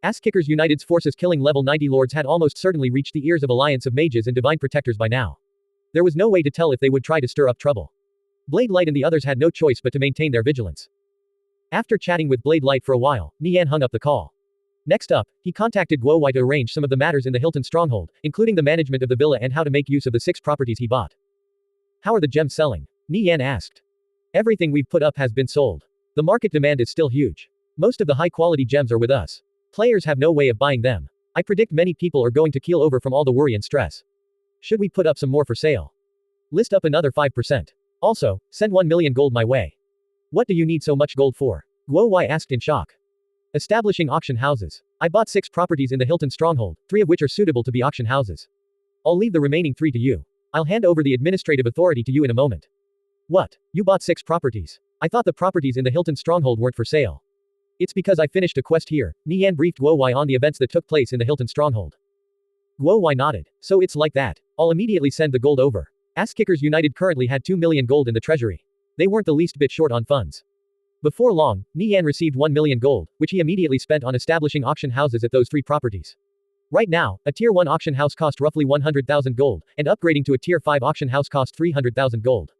Asskickers United's forces killing level 90 lords had almost certainly reached the ears of Alliance of Mages and Divine Protectors by now. There was no way to tell if they would try to stir up trouble. Blade Light and the others had no choice but to maintain their vigilance. After chatting with Blade Light for a while, Nie Yan hung up the call. Next up, he contacted Guo Wai to arrange some of the matters in the Hilton Stronghold, including the management of the villa and how to make use of the 6 properties he bought. How are the gems selling? Nie Yan asked. Everything we've put up has been sold. The market demand is still huge. Most of the high-quality gems are with us. Players have no way of buying them. I predict many people are going to keel over from all the worry and stress. Should we put up some more for sale? List up another 5%. Also, send 1 million gold my way. What do you need so much gold for? Guo Wai asked in shock. Establishing auction houses. I bought 6 properties in the Hilton Stronghold, 3 of which are suitable to be auction houses. I'll leave the remaining 3 to you. I'll hand over the administrative authority to you in a moment. What? You bought 6 properties? I thought the properties in the Hilton Stronghold weren't for sale. It's because I finished a quest here. Nie Yan briefed Guo Wai on the events that took place in the Hilton Stronghold. Guo Wai nodded. So it's like that. I'll immediately send the gold over. Asskickers United currently had 2 million gold in the treasury. They weren't the least bit short on funds. Before long, Nie Yan received 1 million gold, which he immediately spent on establishing auction houses at those 3 properties. Right now, a Tier 1 auction house cost roughly 100,000 gold, and upgrading to a Tier 5 auction house cost 300,000 gold.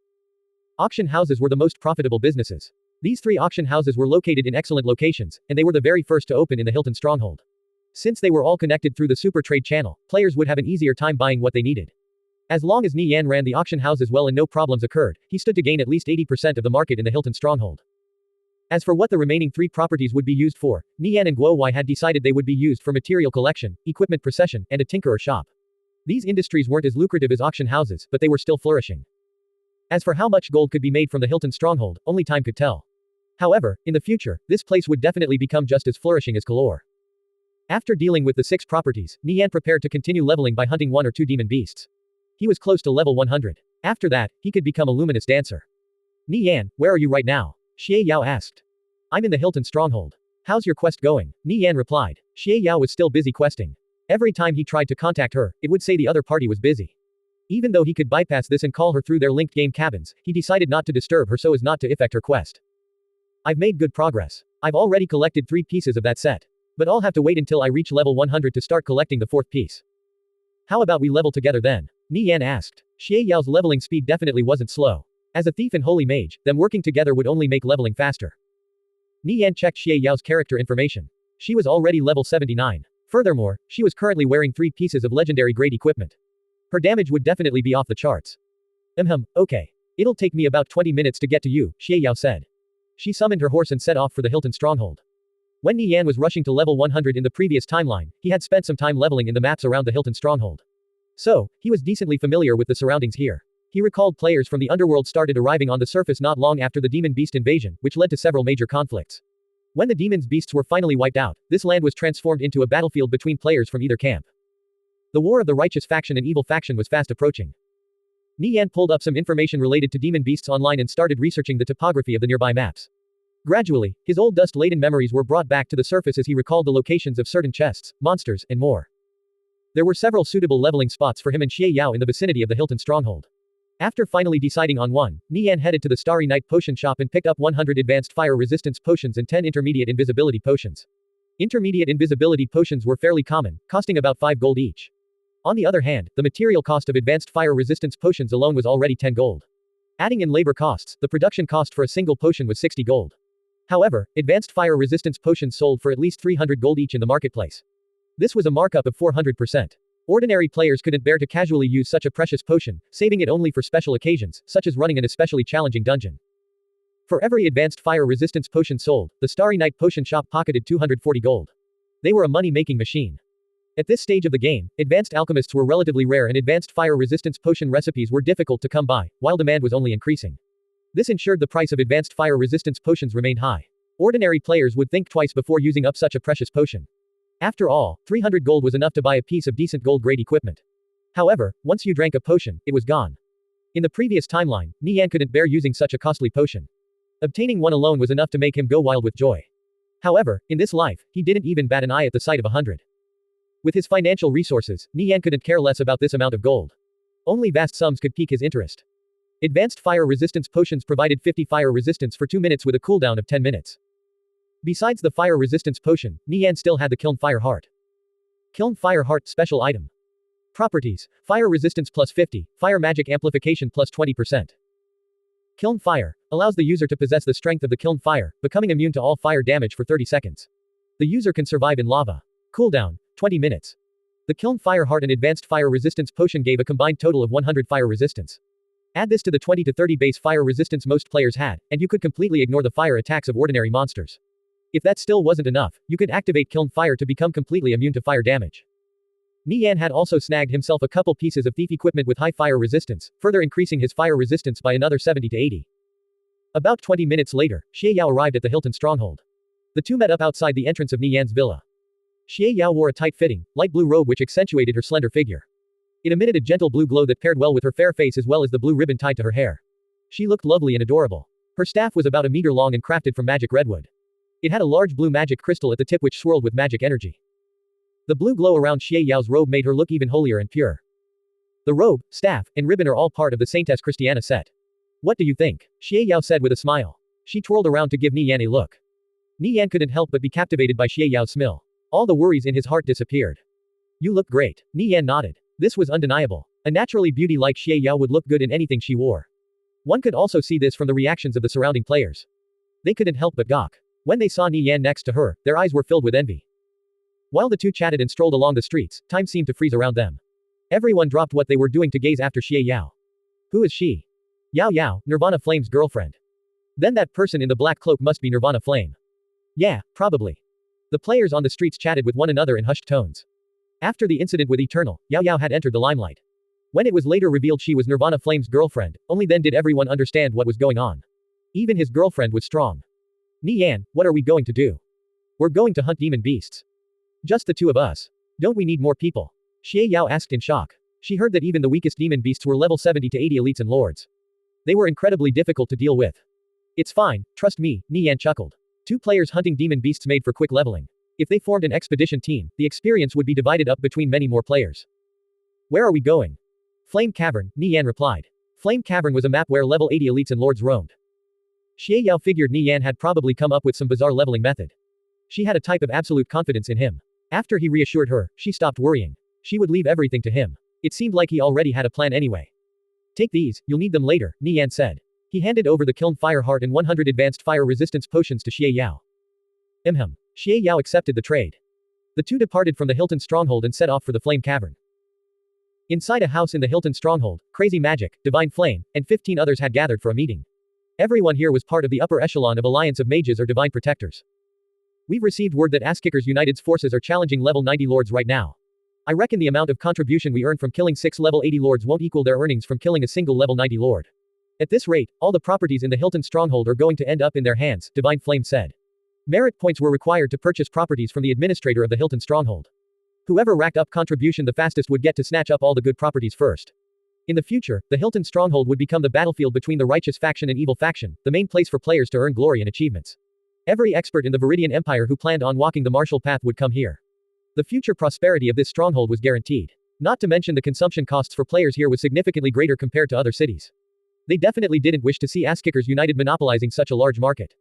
Auction houses were the most profitable businesses. These 3 auction houses were located in excellent locations, and they were the very first to open in the Hilton Stronghold. Since they were all connected through the Super Trade channel, players would have an easier time buying what they needed. As long as Nie Yan ran the auction houses well and no problems occurred, he stood to gain at least 80% of the market in the Hilton stronghold. As for what the remaining 3 properties would be used for, Nie Yan and Guo Wai had decided they would be used for material collection, equipment procession, and a tinkerer shop. These industries weren't as lucrative as auction houses, but they were still flourishing. As for how much gold could be made from the Hilton stronghold, only time could tell. However, in the future, this place would definitely become just as flourishing as Kalor. After dealing with the 6 properties, Nie Yan prepared to continue leveling by hunting 1 or 2 demon beasts. He was close to level 100. After that, he could become a luminous dancer. Nie Yan, where are you right now? Xie Yao asked. I'm in the Hilton stronghold. How's your quest going? Nie Yan replied. Xie Yao was still busy questing. Every time he tried to contact her, it would say the other party was busy. Even though he could bypass this and call her through their linked game cabins, he decided not to disturb her so as not to affect her quest. I've made good progress. I've already collected 3 pieces of that set. But I'll have to wait until I reach level 100 to start collecting the 4th piece. How about we level together then? Nie Yan asked. Xie Yao's leveling speed definitely wasn't slow. As a thief and holy mage, them working together would only make leveling faster. Nie Yan checked Xie Yao's character information. She was already level 79. Furthermore, she was currently wearing 3 pieces of legendary grade equipment. Her damage would definitely be off the charts. Okay. It'll take me about 20 minutes to get to you, Xie Yao said. She summoned her horse and set off for the Hilton stronghold. When Nie Yan was rushing to level 100 in the previous timeline, he had spent some time leveling in the maps around the Hilton stronghold. So, he was decently familiar with the surroundings here. He recalled players from the underworld started arriving on the surface not long after the demon beast invasion, which led to several major conflicts. When the demon's beasts were finally wiped out, this land was transformed into a battlefield between players from either camp. The war of the righteous faction and evil faction was fast approaching. Nie Yan pulled up some information related to demon beasts online and started researching the topography of the nearby maps. Gradually, his old dust-laden memories were brought back to the surface as he recalled the locations of certain chests, monsters, and more. There were several suitable leveling spots for him and Xie Yao in the vicinity of the Hilton stronghold. After finally deciding on one, Nie Yan headed to the Starry Night potion shop and picked up 100 advanced fire resistance potions and 10 intermediate invisibility potions. Intermediate invisibility potions were fairly common, costing about 5 gold each. On the other hand, the material cost of advanced fire resistance potions alone was already 10 gold. Adding in labor costs, the production cost for a single potion was 60 gold. However, advanced fire resistance potions sold for at least 300 gold each in the marketplace. This was a markup of 400%. Ordinary players couldn't bear to casually use such a precious potion, saving it only for special occasions, such as running an especially challenging dungeon. For every advanced fire resistance potion sold, the Starry Night potion shop pocketed 240 gold. They were a money-making machine. At this stage of the game, advanced alchemists were relatively rare and advanced fire resistance potion recipes were difficult to come by, while demand was only increasing. This ensured the price of advanced fire resistance potions remained high. Ordinary players would think twice before using up such a precious potion. After all, 300 gold was enough to buy a piece of decent gold-grade equipment. However, once you drank a potion, it was gone. In the previous timeline, Nie Yan couldn't bear using such a costly potion. Obtaining one alone was enough to make him go wild with joy. However, in this life, he didn't even bat an eye at the sight of 100. With his financial resources, Nie Yan couldn't care less about this amount of gold. Only vast sums could pique his interest. Advanced fire resistance potions provided 50 fire resistance for 2 minutes with a cooldown of 10 minutes. Besides the fire resistance potion, Nie Yan still had the Kiln Fire Heart. Kiln Fire Heart special item. Properties: fire resistance plus 50, fire magic amplification plus 20%. Kiln Fire allows the user to possess the strength of the Kiln Fire, becoming immune to all fire damage for 30 seconds. The user can survive in lava. Cooldown: 20 minutes. The Kiln Fire Heart and Advanced Fire Resistance Potion gave a combined total of 100 fire resistance. Add this to the 20 to 30 base fire resistance most players had, and you could completely ignore the fire attacks of ordinary monsters. If that still wasn't enough, you could activate Kiln Fire to become completely immune to fire damage. Nie Yan had also snagged himself a couple pieces of thief equipment with high fire resistance, further increasing his fire resistance by another 70 to 80. About 20 minutes later, Xie Yao arrived at the Hilton stronghold. The two met up outside the entrance of Nie Yan's villa. Xie Yao wore a tight-fitting, light blue robe which accentuated her slender figure. It emitted a gentle blue glow that paired well with her fair face as well as the blue ribbon tied to her hair. She looked lovely and adorable. Her staff was about a meter long and crafted from magic redwood. It had a large blue magic crystal at the tip which swirled with magic energy. The blue glow around Xie Yao's robe made her look even holier and pure. The robe, staff, and ribbon are all part of the Saintess Christiana set. What do you think? Xie Yao said with a smile. She twirled around to give Nie Yan a look. Nie Yan couldn't help but be captivated by Xie Yao's smile. All the worries in his heart disappeared. You look great. Nie Yan nodded. This was undeniable. A naturally beauty like Xie Yao would look good in anything she wore. One could also see this from the reactions of the surrounding players. They couldn't help but gawk. When they saw Nie Yan next to her, their eyes were filled with envy. While the two chatted and strolled along the streets, time seemed to freeze around them. Everyone dropped what they were doing to gaze after Xie Yao. Who is she? Yao Yao, Nirvana Flame's girlfriend. Then that person in the black cloak must be Nirvana Flame. Yeah, probably. The players on the streets chatted with one another in hushed tones. After the incident with Eternal, Yao Yao had entered the limelight. When it was later revealed she was Nirvana Flame's girlfriend, only then did everyone understand what was going on. Even his girlfriend was strong. Nie Yan, what are we going to do? We're going to hunt demon beasts. Just the two of us. Don't we need more people? Xie Yao asked in shock. She heard that even the weakest demon beasts were level 70 to 80 elites and lords. They were incredibly difficult to deal with. It's fine, trust me, Nie Yan chuckled. 2 players hunting demon beasts made for quick leveling. If they formed an expedition team, the experience would be divided up between many more players. Where are we going? Flame Cavern, Nie Yan replied. Flame Cavern was a map where level 80 elites and lords roamed. Xie Yao figured Nie Yan had probably come up with some bizarre leveling method. She had a type of absolute confidence in him. After he reassured her, she stopped worrying. She would leave everything to him. It seemed like he already had a plan anyway. Take these, you'll need them later, Nie Yan said. He handed over the Kiln Fire Heart and 100 advanced fire resistance potions to Xie Yao. Xie Yao accepted the trade. The two departed from the Hilton stronghold and set off for the Flame Cavern. Inside a house in the Hilton stronghold, Crazy Magic, Divine Flame, and 15 others had gathered for a meeting. Everyone here was part of the upper echelon of Alliance of Mages or Divine Protectors. We've received word that Asskickers United's forces are challenging level 90 lords right now. I reckon the amount of contribution we earn from killing 6 level 80 lords won't equal their earnings from killing a single level 90 lord. At this rate, all the properties in the Hilton stronghold are going to end up in their hands, Divine Flame said. Merit points were required to purchase properties from the administrator of the Hilton stronghold. Whoever racked up contribution the fastest would get to snatch up all the good properties first. In the future, the Hilton stronghold would become the battlefield between the righteous faction and evil faction, the main place for players to earn glory and achievements. Every expert in the Viridian Empire who planned on walking the martial path would come here. The future prosperity of this stronghold was guaranteed. Not to mention the consumption costs for players here was significantly greater compared to other cities. They definitely didn't wish to see Asskickers United monopolizing such a large market.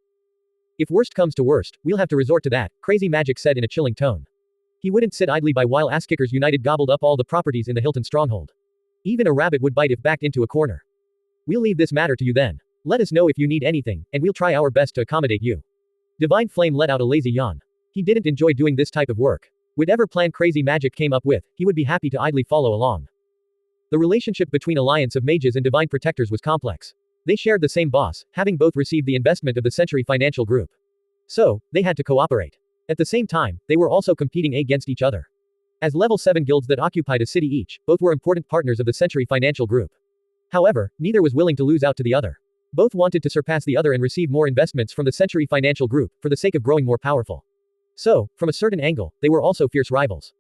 If worst comes to worst, we'll have to resort to that, Crazy Magic said in a chilling tone. He wouldn't sit idly by while Asskickers United gobbled up all the properties in the Hilton stronghold. Even a rabbit would bite if backed into a corner. We'll leave this matter to you then. Let us know if you need anything, and we'll try our best to accommodate you. Divine Flame let out a lazy yawn. He didn't enjoy doing this type of work. Whatever plan Crazy Magic came up with, he would be happy to idly follow along. The relationship between Alliance of Mages and Divine Protectors was complex. They shared the same boss, having both received the investment of the Century Financial Group. So, they had to cooperate. At the same time, they were also competing against each other. As level 7 guilds that occupied a city each, both were important partners of the Century Financial Group. However, neither was willing to lose out to the other. Both wanted to surpass the other and receive more investments from the Century Financial Group, for the sake of growing more powerful. So, from a certain angle, they were also fierce rivals.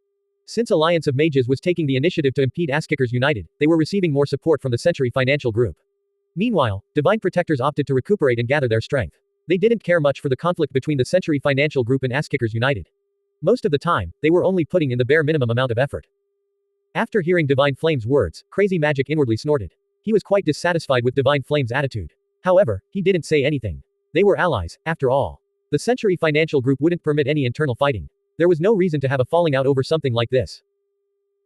Since Alliance of Mages was taking the initiative to impede Asskickers United, they were receiving more support from the Century Financial Group. Meanwhile, Divine Protectors opted to recuperate and gather their strength. They didn't care much for the conflict between the Century Financial Group and Asskickers United. Most of the time, they were only putting in the bare minimum amount of effort. After hearing Divine Flame's words, Crazy Magic inwardly snorted. He was quite dissatisfied with Divine Flame's attitude. However, he didn't say anything. They were allies, after all. The Century Financial Group wouldn't permit any internal fighting. There was no reason to have a falling out over something like this.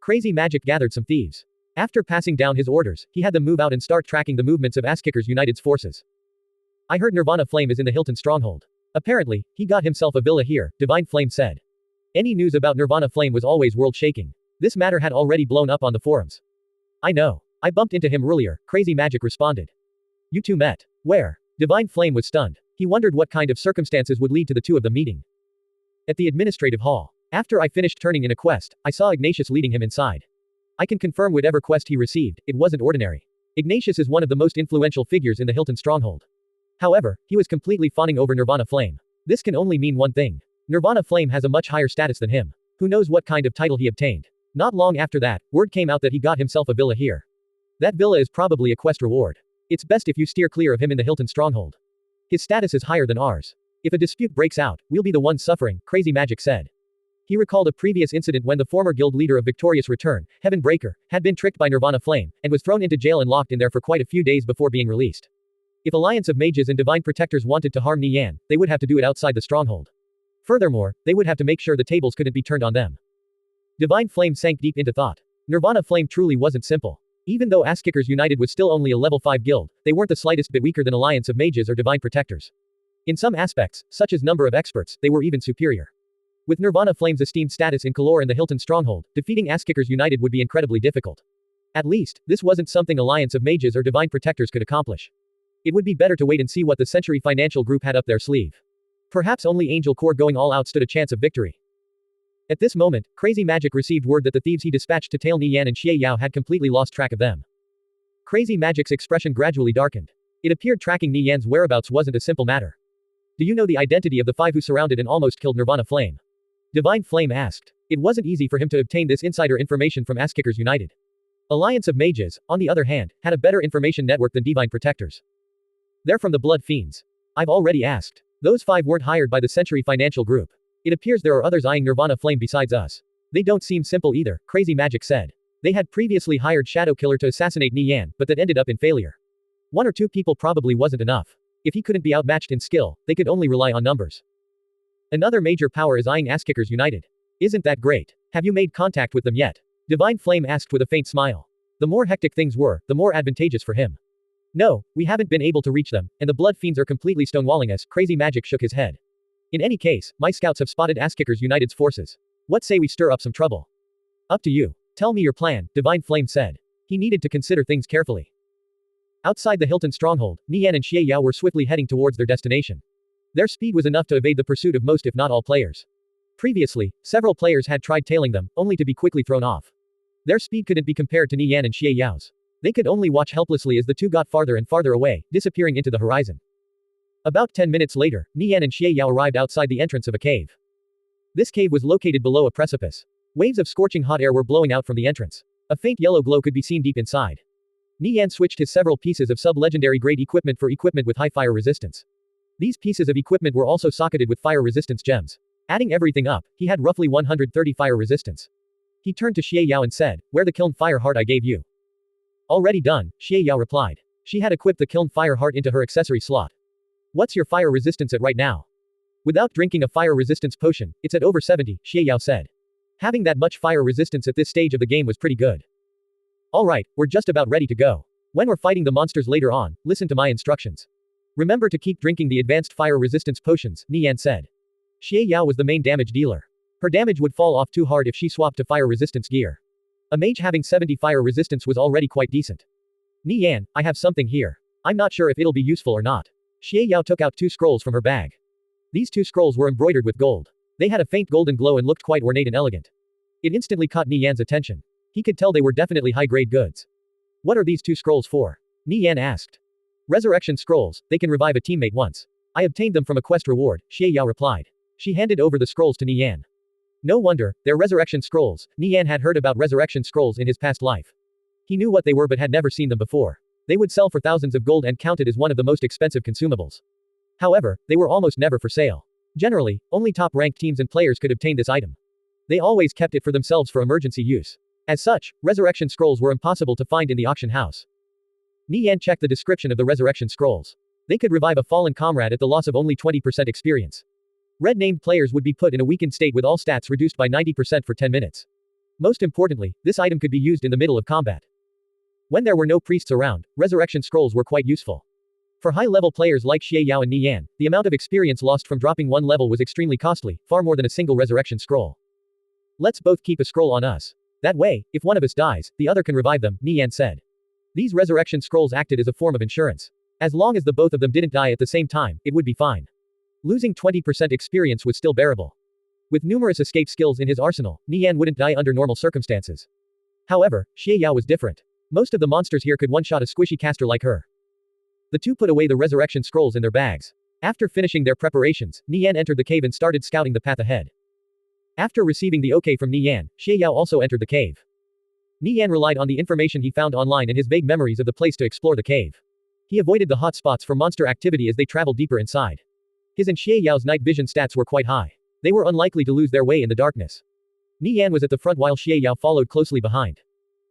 Crazy Magic gathered some thieves. After passing down his orders, he had them move out and start tracking the movements of Asskickers United's forces. I heard Nirvana Flame is in the Hilton stronghold. Apparently, he got himself a villa here, Divine Flame said. Any news about Nirvana Flame was always world-shaking. This matter had already blown up on the forums. I know. I bumped into him earlier, Crazy Magic responded. You two met. Where? Divine Flame was stunned. He wondered what kind of circumstances would lead to the two of them meeting. At the administrative hall. After I finished turning in a quest, I saw Ignatius leading him inside. I can confirm whatever quest he received, it wasn't ordinary. Ignatius is one of the most influential figures in the Hilton stronghold. However, he was completely fawning over Nirvana Flame. This can only mean one thing. Nirvana Flame has a much higher status than him. Who knows what kind of title he obtained. Not long after that, word came out that he got himself a villa here. That villa is probably a quest reward. It's best if you steer clear of him in the Hilton stronghold. His status is higher than ours. If a dispute breaks out, we'll be the ones suffering, Crazy Magic said. He recalled a previous incident when the former guild leader of Victorious Return, Heaven Breaker, had been tricked by Nirvana Flame, and was thrown into jail and locked in there for quite a few days before being released. If Alliance of Mages and Divine Protectors wanted to harm Nie Yan, they would have to do it outside the stronghold. Furthermore, they would have to make sure the tables couldn't be turned on them. Divine Flame sank deep into thought. Nirvana Flame truly wasn't simple. Even though Asskickers United was still only a level 5 guild, they weren't the slightest bit weaker than Alliance of Mages or Divine Protectors. In some aspects, such as number of experts, they were even superior. With Nirvana Flame's esteemed status in Kalor and the Hilton Stronghold, defeating Asskickers United would be incredibly difficult. At least, this wasn't something Alliance of Mages or Divine Protectors could accomplish. It would be better to wait and see what the Century Financial Group had up their sleeve. Perhaps only Angel Corps going all out stood a chance of victory. At this moment, Crazy Magic received word that the thieves he dispatched to tail Nie Yan and Xie Yao had completely lost track of them. Crazy Magic's expression gradually darkened. It appeared tracking Nie Yan's whereabouts wasn't a simple matter. Do you know the identity of the 5 who surrounded and almost killed Nirvana Flame? Divine Flame asked. It wasn't easy for him to obtain this insider information from Asskickers United. Alliance of Mages, on the other hand, had a better information network than Divine Protectors. They're from the Blood Fiends. I've already asked. Those 5 weren't hired by the Century Financial Group. It appears there are others eyeing Nirvana Flame besides us. They don't seem simple either, Crazy Magic said. They had previously hired Shadow Killer to assassinate Nie Yan, but that ended up in failure. 1 or 2 people probably wasn't enough. If he couldn't be outmatched in skill, they could only rely on numbers. Another major power is eyeing Asskickers United. Isn't that great? Have you made contact with them yet? Divine Flame asked with a faint smile. The more hectic things were, the more advantageous for him. No, we haven't been able to reach them, and the Blood Fiends are completely stonewalling us, Crazy Magic shook his head. In any case, my scouts have spotted Asskickers United's forces. What say we stir up some trouble? Up to you. Tell me your plan, Divine Flame said. He needed to consider things carefully. Outside the Hilton Stronghold, Nie Yan and Xie Yao were swiftly heading towards their destination. Their speed was enough to evade the pursuit of most if not all players. Previously, several players had tried tailing them, only to be quickly thrown off. Their speed couldn't be compared to Nie Yan and Xie Yao's. They could only watch helplessly as the two got farther and farther away, disappearing into the horizon. About 10 minutes later, Nie Yan and Xie Yao arrived outside the entrance of a cave. This cave was located below a precipice. Waves of scorching hot air were blowing out from the entrance. A faint yellow glow could be seen deep inside. Nie Yan switched his several pieces of sub-legendary grade equipment for equipment with high fire resistance. These pieces of equipment were also socketed with fire resistance gems. Adding everything up, he had roughly 130 fire resistance. He turned to Xie Yao and said, "Where the kiln fire heart I gave you?" Already done, Xie Yao replied. She had equipped the kiln fire heart into her accessory slot. What's your fire resistance at right now? Without drinking a fire resistance potion, it's at over 70, Xie Yao said. Having that much fire resistance at this stage of the game was pretty good. Alright, we're just about ready to go. When we're fighting the monsters later on, listen to my instructions. Remember to keep drinking the advanced fire resistance potions, Nie Yan said. Xie Yao was the main damage dealer. Her damage would fall off too hard if she swapped to fire resistance gear. A mage having 70 fire resistance was already quite decent. Nie Yan, I have something here. I'm not sure if it'll be useful or not. Xie Yao took out 2 scrolls from her bag. These 2 scrolls were embroidered with gold. They had a faint golden glow and looked quite ornate and elegant. It instantly caught Nie Yan's attention. He could tell they were definitely high-grade goods. What are these 2 scrolls for? Nie Yan asked. Resurrection scrolls, they can revive a teammate once. I obtained them from a quest reward, Xie Yao replied. She handed over the scrolls to Nie Yan. No wonder, they're resurrection scrolls. Nie Yan had heard about resurrection scrolls in his past life. He knew what they were but had never seen them before. They would sell for thousands of gold and counted as one of the most expensive consumables. However, they were almost never for sale. Generally, only top-ranked teams and players could obtain this item. They always kept it for themselves for emergency use. As such, resurrection scrolls were impossible to find in the auction house. Nie Yan checked the description of the resurrection scrolls. They could revive a fallen comrade at the loss of only 20% experience. Red-named players would be put in a weakened state with all stats reduced by 90% for 10 minutes. Most importantly, this item could be used in the middle of combat. When there were no priests around, resurrection scrolls were quite useful. For high-level players like Xie Yao and Nie Yan, the amount of experience lost from dropping one level was extremely costly, far more than a single resurrection scroll. Let's both keep a scroll on us. That way, if one of us dies, the other can revive them, Nie Yan said. These resurrection scrolls acted as a form of insurance. As long as the both of them didn't die at the same time, it would be fine. Losing 20% experience was still bearable. With numerous escape skills in his arsenal, Nie Yan wouldn't die under normal circumstances. However, Xie Yao was different. Most of the monsters here could one-shot a squishy caster like her. The two put away the resurrection scrolls in their bags. After finishing their preparations, Nie Yan entered the cave and started scouting the path ahead. After receiving the okay from Nie Yan, Xie Yao also entered the cave. Nie Yan relied on the information he found online and his vague memories of the place to explore the cave. He avoided the hot spots for monster activity as they traveled deeper inside. His and Xie Yao's night vision stats were quite high. They were unlikely to lose their way in the darkness. Nie Yan was at the front while Xie Yao followed closely behind.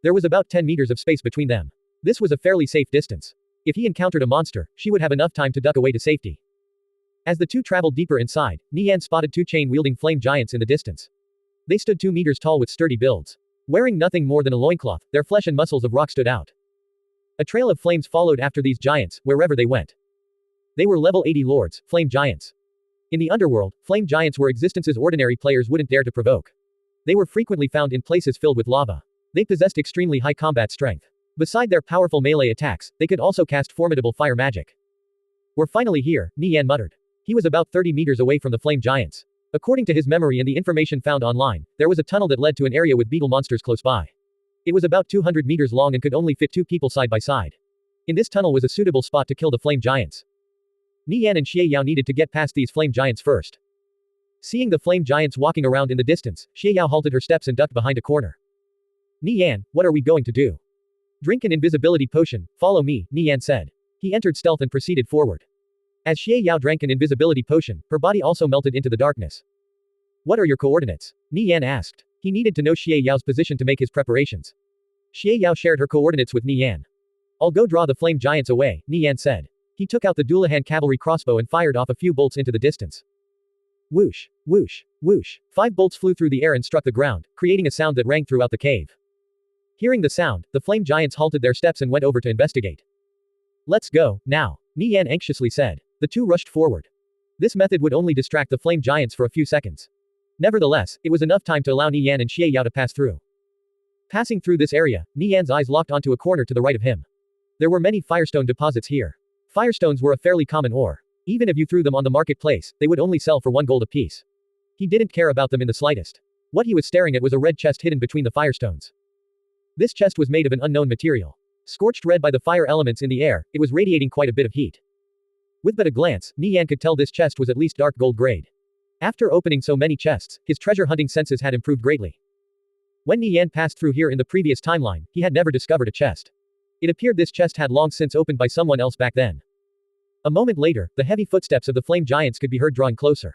There was about 10 meters of space between them. This was a fairly safe distance. If he encountered a monster, she would have enough time to duck away to safety. As the two traveled deeper inside, Nie Yan spotted 2 chain-wielding flame giants in the distance. They stood 2 meters tall with sturdy builds. Wearing nothing more than a loincloth, their flesh and muscles of rock stood out. A trail of flames followed after these giants, wherever they went. They were level 80 lords, flame giants. In the underworld, flame giants were existences ordinary players wouldn't dare to provoke. They were frequently found in places filled with lava. They possessed extremely high combat strength. Beside their powerful melee attacks, they could also cast formidable fire magic. "We're finally here," Nie Yan muttered. He was about 30 meters away from the flame giants. According to his memory and the information found online, there was a tunnel that led to an area with beetle monsters close by. It was about 200 meters long and could only fit 2 people side by side. In this tunnel was a suitable spot to kill the flame giants. Nie Yan and Xie Yao needed to get past these flame giants first. Seeing the flame giants walking around in the distance, Xie Yao halted her steps and ducked behind a corner. "Nie Yan, what are we going to do?" "Drink an invisibility potion, follow me," Nie Yan said. He entered stealth and proceeded forward. As Xie Yao drank an invisibility potion, her body also melted into the darkness. "What are your coordinates?" Nie Yan asked. He needed to know Xie Yao's position to make his preparations. Xie Yao shared her coordinates with Nie Yan. "I'll go draw the flame giants away," Nie Yan said. He took out the Dullahan cavalry crossbow and fired off a few bolts into the distance. Whoosh, whoosh, whoosh. 5 bolts flew through the air and struck the ground, creating a sound that rang throughout the cave. Hearing the sound, the flame giants halted their steps and went over to investigate. "Let's go, now," Nie Yan anxiously said. The two rushed forward. This method would only distract the flame giants for a few seconds. Nevertheless, it was enough time to allow Nie Yan and Xie Yao to pass through. Passing through this area, Nie Yan's eyes locked onto a corner to the right of him. There were many firestone deposits here. Firestones were a fairly common ore. Even if you threw them on the marketplace, they would only sell for 1 gold apiece. He didn't care about them in the slightest. What he was staring at was a red chest hidden between the firestones. This chest was made of an unknown material. Scorched red by the fire elements in the air, it was radiating quite a bit of heat. With but a glance, Nie Yan could tell this chest was at least dark gold grade. After opening so many chests, his treasure hunting senses had improved greatly. When Nie Yan passed through here in the previous timeline, he had never discovered a chest. It appeared this chest had long since opened by someone else back then. A moment later, the heavy footsteps of the flame giants could be heard drawing closer.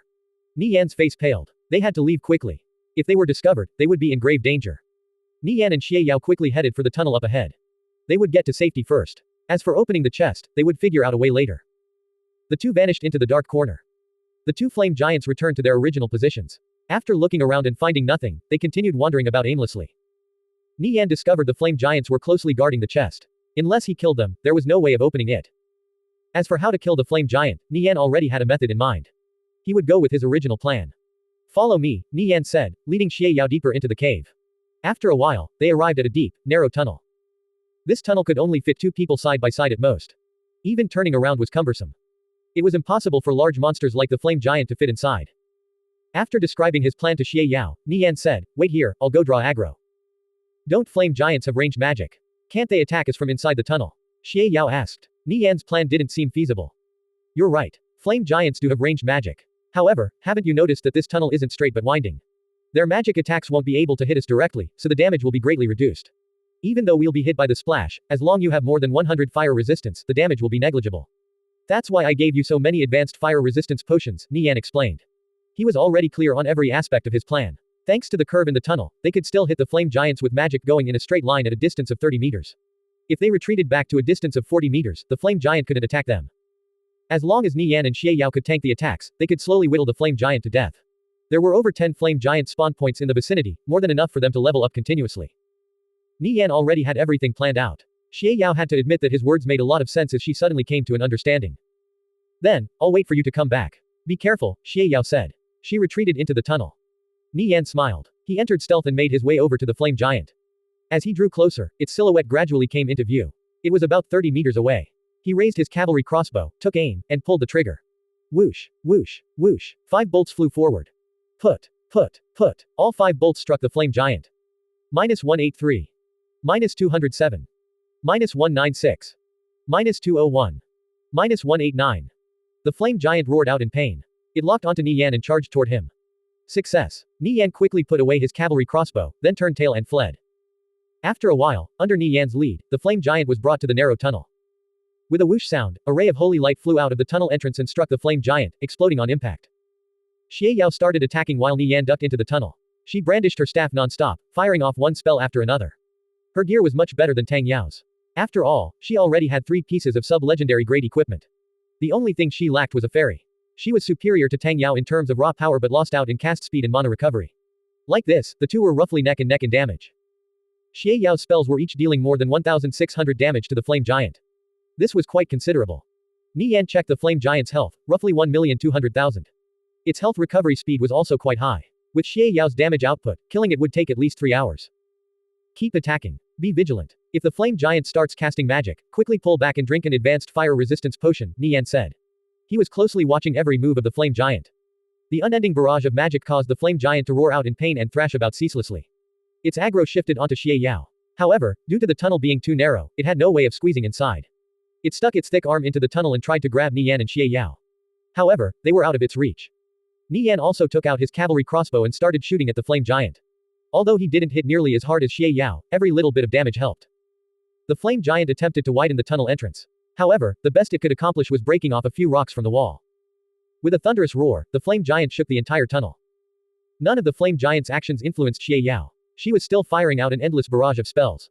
Nie Yan's face paled. They had to leave quickly. If they were discovered, they would be in grave danger. Nie Yan and Xie Yao quickly headed for the tunnel up ahead. They would get to safety first. As for opening the chest, they would figure out a way later. The two vanished into the dark corner. The 2 flame giants returned to their original positions. After looking around and finding nothing, they continued wandering about aimlessly. Nie Yan discovered the flame giants were closely guarding the chest. Unless he killed them, there was no way of opening it. As for how to kill the flame giant, Nie Yan already had a method in mind. He would go with his original plan. "Follow me," Nie Yan said, leading Xie Yao deeper into the cave. After a while, they arrived at a deep, narrow tunnel. This tunnel could only fit 2 people side by side at most. Even turning around was cumbersome. It was impossible for large monsters like the flame giant to fit inside. After describing his plan to Xie Yao, Nie Yan said, "Wait here, I'll go draw aggro." "Don't flame giants have ranged magic? Can't they attack us from inside the tunnel?" Xie Yao asked. Nie Yan's plan didn't seem feasible. "You're right. Flame giants do have ranged magic. However, haven't you noticed that this tunnel isn't straight but winding? Their magic attacks won't be able to hit us directly, so the damage will be greatly reduced. Even though we'll be hit by the splash, as long as you have more than 100 fire resistance, the damage will be negligible. That's why I gave you so many advanced fire resistance potions," Nie Yan explained. He was already clear on every aspect of his plan. Thanks to the curve in the tunnel, they could still hit the flame giants with magic going in a straight line at a distance of 30 meters. If they retreated back to a distance of 40 meters, the flame giant couldn't attack them. As long as Nie Yan and Xie Yao could tank the attacks, they could slowly whittle the flame giant to death. There were over 10 flame giant spawn points in the vicinity, more than enough for them to level up continuously. Nie Yan already had everything planned out. Xie Yao had to admit that his words made a lot of sense as she suddenly came to an understanding. "Then, I'll wait for you to come back. Be careful," Xie Yao said. She retreated into the tunnel. Nie Yan smiled. He entered stealth and made his way over to the flame giant. As he drew closer, its silhouette gradually came into view. It was about 30 meters away. He raised his cavalry crossbow, took aim, and pulled the trigger. Whoosh, whoosh, whoosh. 5 bolts flew forward. Put, put, put. All 5 bolts struck the flame giant. -183. -207. -196. -201. -189. The flame giant roared out in pain. It locked onto Nie Yan and charged toward him. Success. Nie Yan quickly put away his cavalry crossbow, then turned tail and fled. After a while, under Nie Yan's lead, the flame giant was brought to the narrow tunnel. With a whoosh sound, a ray of holy light flew out of the tunnel entrance and struck the flame giant, exploding on impact. Xie Yao started attacking while Nie Yan ducked into the tunnel. She brandished her staff non-stop, firing off one spell after another. Her gear was much better than Tang Yao's. After all, she already had 3 pieces of sub-legendary grade equipment. The only thing she lacked was a fairy. She was superior to Tang Yao in terms of raw power but lost out in cast speed and mana recovery. Like this, the two were roughly neck and neck in damage. Xie Yao's spells were each dealing more than 1,600 damage to the flame giant. This was quite considerable. Nie Yan checked the flame giant's health, roughly 1,200,000. Its health recovery speed was also quite high. With Xie Yao's damage output, killing it would take at least 3 hours. Keep attacking. Be vigilant. If the flame giant starts casting magic, quickly pull back and drink an advanced fire resistance potion, Nie Yan said. He was closely watching every move of the flame giant. The unending barrage of magic caused the flame giant to roar out in pain and thrash about ceaselessly. Its aggro shifted onto Xie Yao. However, due to the tunnel being too narrow, it had no way of squeezing inside. It stuck its thick arm into the tunnel and tried to grab Nie Yan and Xie Yao. However, they were out of its reach. Nie Yan also took out his cavalry crossbow and started shooting at the flame giant. Although he didn't hit nearly as hard as Xie Yao, every little bit of damage helped. The flame giant attempted to widen the tunnel entrance. However, the best it could accomplish was breaking off a few rocks from the wall. With a thunderous roar, the flame giant shook the entire tunnel. None of the flame giant's actions influenced Xie Yao. She was still firing out an endless barrage of spells.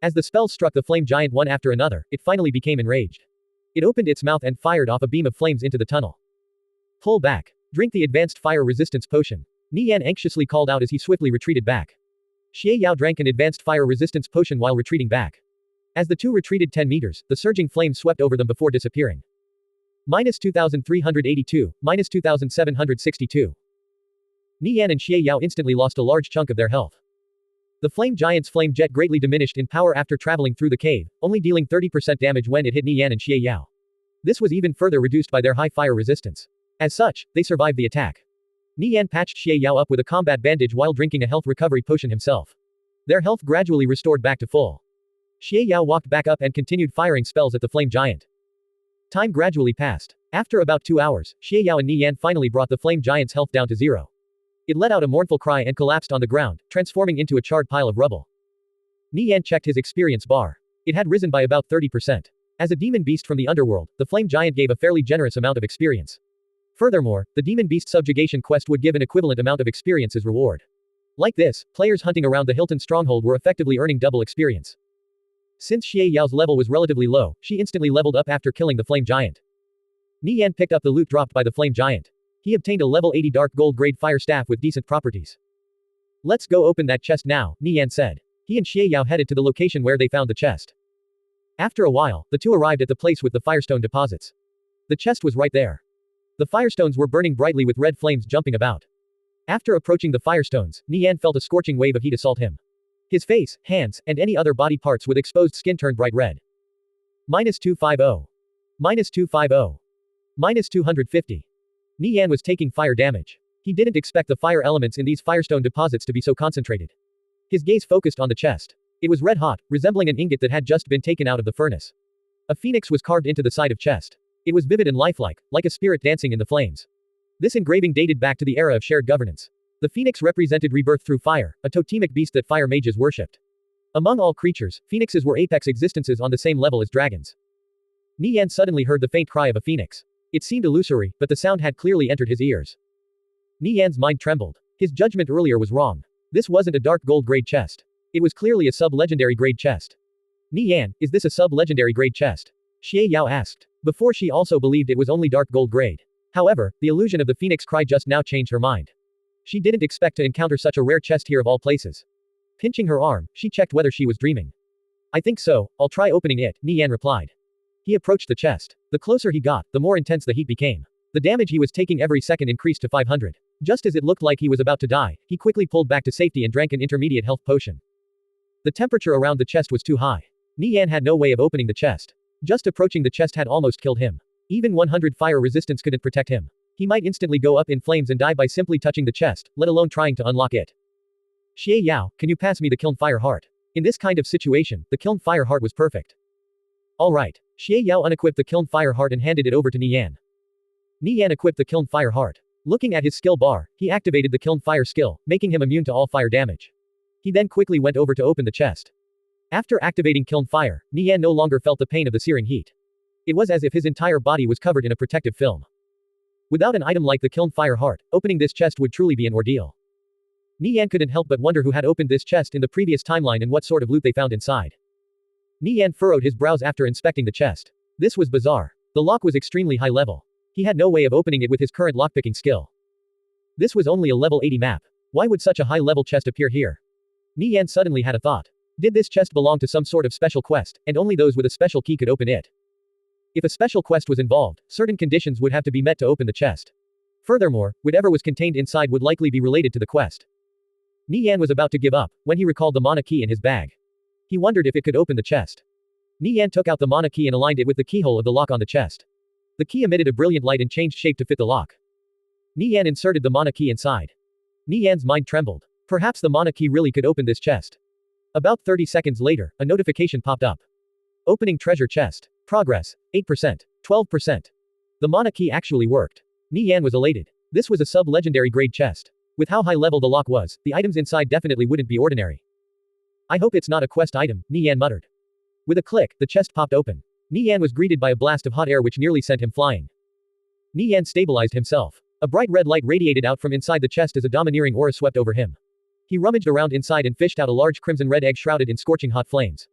As the spells struck the flame giant one after another, it finally became enraged. It opened its mouth and fired off a beam of flames into the tunnel. Pull back. Drink the advanced fire resistance potion. Nie Yan anxiously called out as he swiftly retreated back. Xie Yao drank an advanced fire resistance potion while retreating back. As the two retreated 10 meters, the surging flame swept over them before disappearing. -2382, -2762. Nie Yan and Xie Yao instantly lost a large chunk of their health. The flame giant's flame jet greatly diminished in power after traveling through the cave, only dealing 30% damage when it hit Nie Yan and Xie Yao. This was even further reduced by their high fire resistance. As such, they survived the attack. Nie Yan patched Xie Yao up with a combat bandage while drinking a health recovery potion himself. Their health gradually restored back to full. Xie Yao walked back up and continued firing spells at the flame giant. Time gradually passed. After about 2 hours, Xie Yao and Nie Yan finally brought the flame giant's health down to 0. It let out a mournful cry and collapsed on the ground, transforming into a charred pile of rubble. Nie Yan checked his experience bar. It had risen by about 30%. As a demon beast from the underworld, the flame giant gave a fairly generous amount of experience. Furthermore, the demon beast subjugation quest would give an equivalent amount of experience as reward. Like this, players hunting around the Hilton stronghold were effectively earning double experience. Since Xie Yao's level was relatively low, she instantly leveled up after killing the flame giant. Nie Yan picked up the loot dropped by the flame giant. He obtained a level 80 dark gold grade fire staff with decent properties. Let's go open that chest now, Nie Yan said. He and Xie Yao headed to the location where they found the chest. After a while, the two arrived at the place with the firestone deposits. The chest was right there. The firestones were burning brightly with red flames jumping about. After approaching the firestones, Nie Yan felt a scorching wave of heat assault him. His face, hands, and any other body parts with exposed skin turned bright red. -250. -250. -250. Nie Yan was taking fire damage. He didn't expect the fire elements in these firestone deposits to be so concentrated. His gaze focused on the chest. It was red hot, resembling an ingot that had just been taken out of the furnace. A phoenix was carved into the side of chest. It was vivid and lifelike, like a spirit dancing in the flames. This engraving dated back to the era of shared governance. The phoenix represented rebirth through fire, a totemic beast that fire mages worshipped. Among all creatures, phoenixes were apex existences on the same level as dragons. Nie Yan suddenly heard the faint cry of a phoenix. It seemed illusory, but the sound had clearly entered his ears. Nie Yan's mind trembled. His judgment earlier was wrong. This wasn't a dark gold grade chest. It was clearly a sub-legendary grade chest. Nie Yan, is this a sub-legendary grade chest? Xie Yao asked. Before she also believed it was only dark gold grade. However, the illusion of the phoenix cry just now changed her mind. She didn't expect to encounter such a rare chest here of all places. Pinching her arm, she checked whether she was dreaming. I think so, I'll try opening it, Nie Yan replied. He approached the chest. The closer he got, the more intense the heat became. The damage he was taking every second increased to 500. Just as it looked like he was about to die, he quickly pulled back to safety and drank an intermediate health potion. The temperature around the chest was too high. Nie Yan had no way of opening the chest. Just approaching the chest had almost killed him. Even 100 fire resistance couldn't protect him. He might instantly go up in flames and die by simply touching the chest, let alone trying to unlock it. Xie Yao, can you pass me the kiln fire heart? In this kind of situation, the kiln fire heart was perfect. Alright. Xie Yao unequipped the kiln fire heart and handed it over to Nie Yan. Nie Yan equipped the kiln fire heart. Looking at his skill bar, he activated the kiln fire skill, making him immune to all fire damage. He then quickly went over to open the chest. After activating kiln fire, Nie Yan no longer felt the pain of the searing heat. It was as if his entire body was covered in a protective film. Without an item like the kiln fire heart, opening this chest would truly be an ordeal. Nie Yan couldn't help but wonder who had opened this chest in the previous timeline and what sort of loot they found inside. Nie Yan furrowed his brows after inspecting the chest. This was bizarre. The lock was extremely high level. He had no way of opening it with his current lockpicking skill. This was only a level 80 map. Why would such a high-level chest appear here? Nie Yan suddenly had a thought. Did this chest belong to some sort of special quest, and only those with a special key could open it? If a special quest was involved, certain conditions would have to be met to open the chest. Furthermore, whatever was contained inside would likely be related to the quest. Nie Yan was about to give up, when he recalled the mana key in his bag. He wondered if it could open the chest. Nie Yan took out the mana key and aligned it with the keyhole of the lock on the chest. The key emitted a brilliant light and changed shape to fit the lock. Nie Yan inserted the mana key inside. Nie Yan's mind trembled. Perhaps the mana key really could open this chest. About 30 seconds later, a notification popped up. Opening treasure chest. Progress, 8%, 12%. The mana key actually worked. Nie Yan was elated. This was a sub-legendary grade chest. With how high level the lock was, the items inside definitely wouldn't be ordinary. I hope it's not a quest item, Nie Yan muttered. With a click, the chest popped open. Nie Yan was greeted by a blast of hot air which nearly sent him flying. Nie Yan stabilized himself. A bright red light radiated out from inside the chest as a domineering aura swept over him. He rummaged around inside and fished out a large crimson red egg shrouded in scorching hot flames.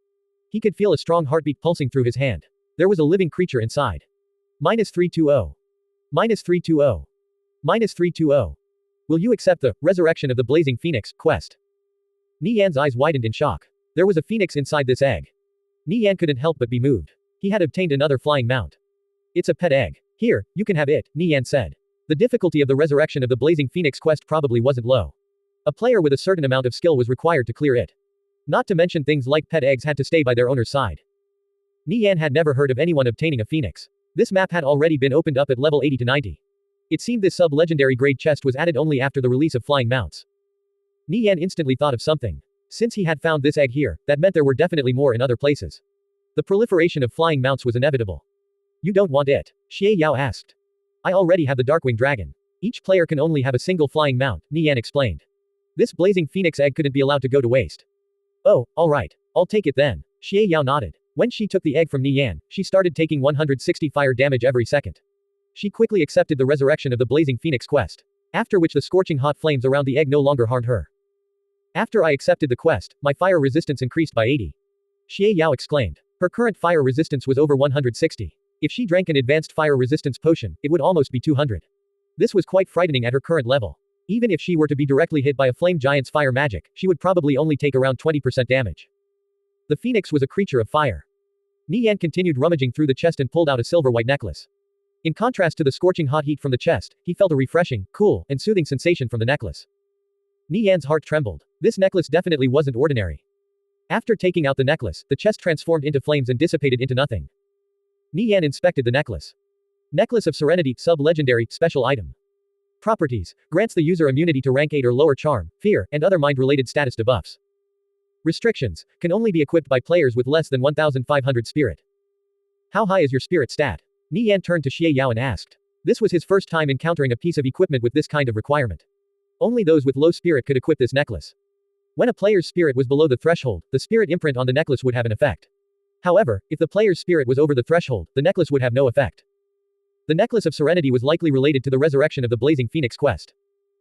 He could feel a strong heartbeat pulsing through his hand. There was a living creature inside. -320. -320. -320. Will you accept the Resurrection of the Blazing Phoenix quest? Nie Yan's eyes widened in shock. There was a phoenix inside this egg. Nie Yan couldn't help but be moved. He had obtained another flying mount. It's a pet egg. Here, you can have it, Nie Yan said. The difficulty of the Resurrection of the Blazing Phoenix quest probably wasn't low. A player with a certain amount of skill was required to clear it. Not to mention things like pet eggs had to stay by their owner's side. Nie Yan had never heard of anyone obtaining a phoenix. This map had already been opened up at level 80 to 90. It seemed this sub-legendary grade chest was added only after the release of flying mounts. Nie Yan instantly thought of something. Since he had found this egg here, that meant there were definitely more in other places. The proliferation of flying mounts was inevitable. You don't want it? Xie Yao asked. I already have the Darkwing Dragon. Each player can only have a single flying mount, Nie Yan explained. This blazing phoenix egg couldn't be allowed to go to waste. Oh, alright. I'll take it then. Xie Yao nodded. When she took the egg from Nie Yan, she started taking 160 fire damage every second. She quickly accepted the Resurrection of the Blazing Phoenix quest. After which the scorching hot flames around the egg no longer harmed her. After I accepted the quest, my fire resistance increased by 80. Xie Yao exclaimed. Her current fire resistance was over 160. If she drank an advanced fire resistance potion, it would almost be 200. This was quite frightening at her current level. Even if she were to be directly hit by a flame giant's fire magic, she would probably only take around 20% damage. The phoenix was a creature of fire. Nie Yan continued rummaging through the chest and pulled out a silver-white necklace. In contrast to the scorching hot heat from the chest, he felt a refreshing, cool, and soothing sensation from the necklace. Nie Yan's heart trembled. This necklace definitely wasn't ordinary. After taking out the necklace, the chest transformed into flames and dissipated into nothing. Nie Yan inspected the necklace. Necklace of Serenity, sub-legendary, special item. Properties. Grants the user immunity to rank 8 or lower charm, fear, and other mind-related status debuffs. Restrictions. Can only be equipped by players with less than 1,500 spirit. How high is your spirit stat? Nie Yan turned to Xie Yao and asked. This was his first time encountering a piece of equipment with this kind of requirement. Only those with low spirit could equip this necklace. When a player's spirit was below the threshold, the spirit imprint on the necklace would have an effect. However, if the player's spirit was over the threshold, the necklace would have no effect. The Necklace of Serenity was likely related to the Resurrection of the Blazing Phoenix quest.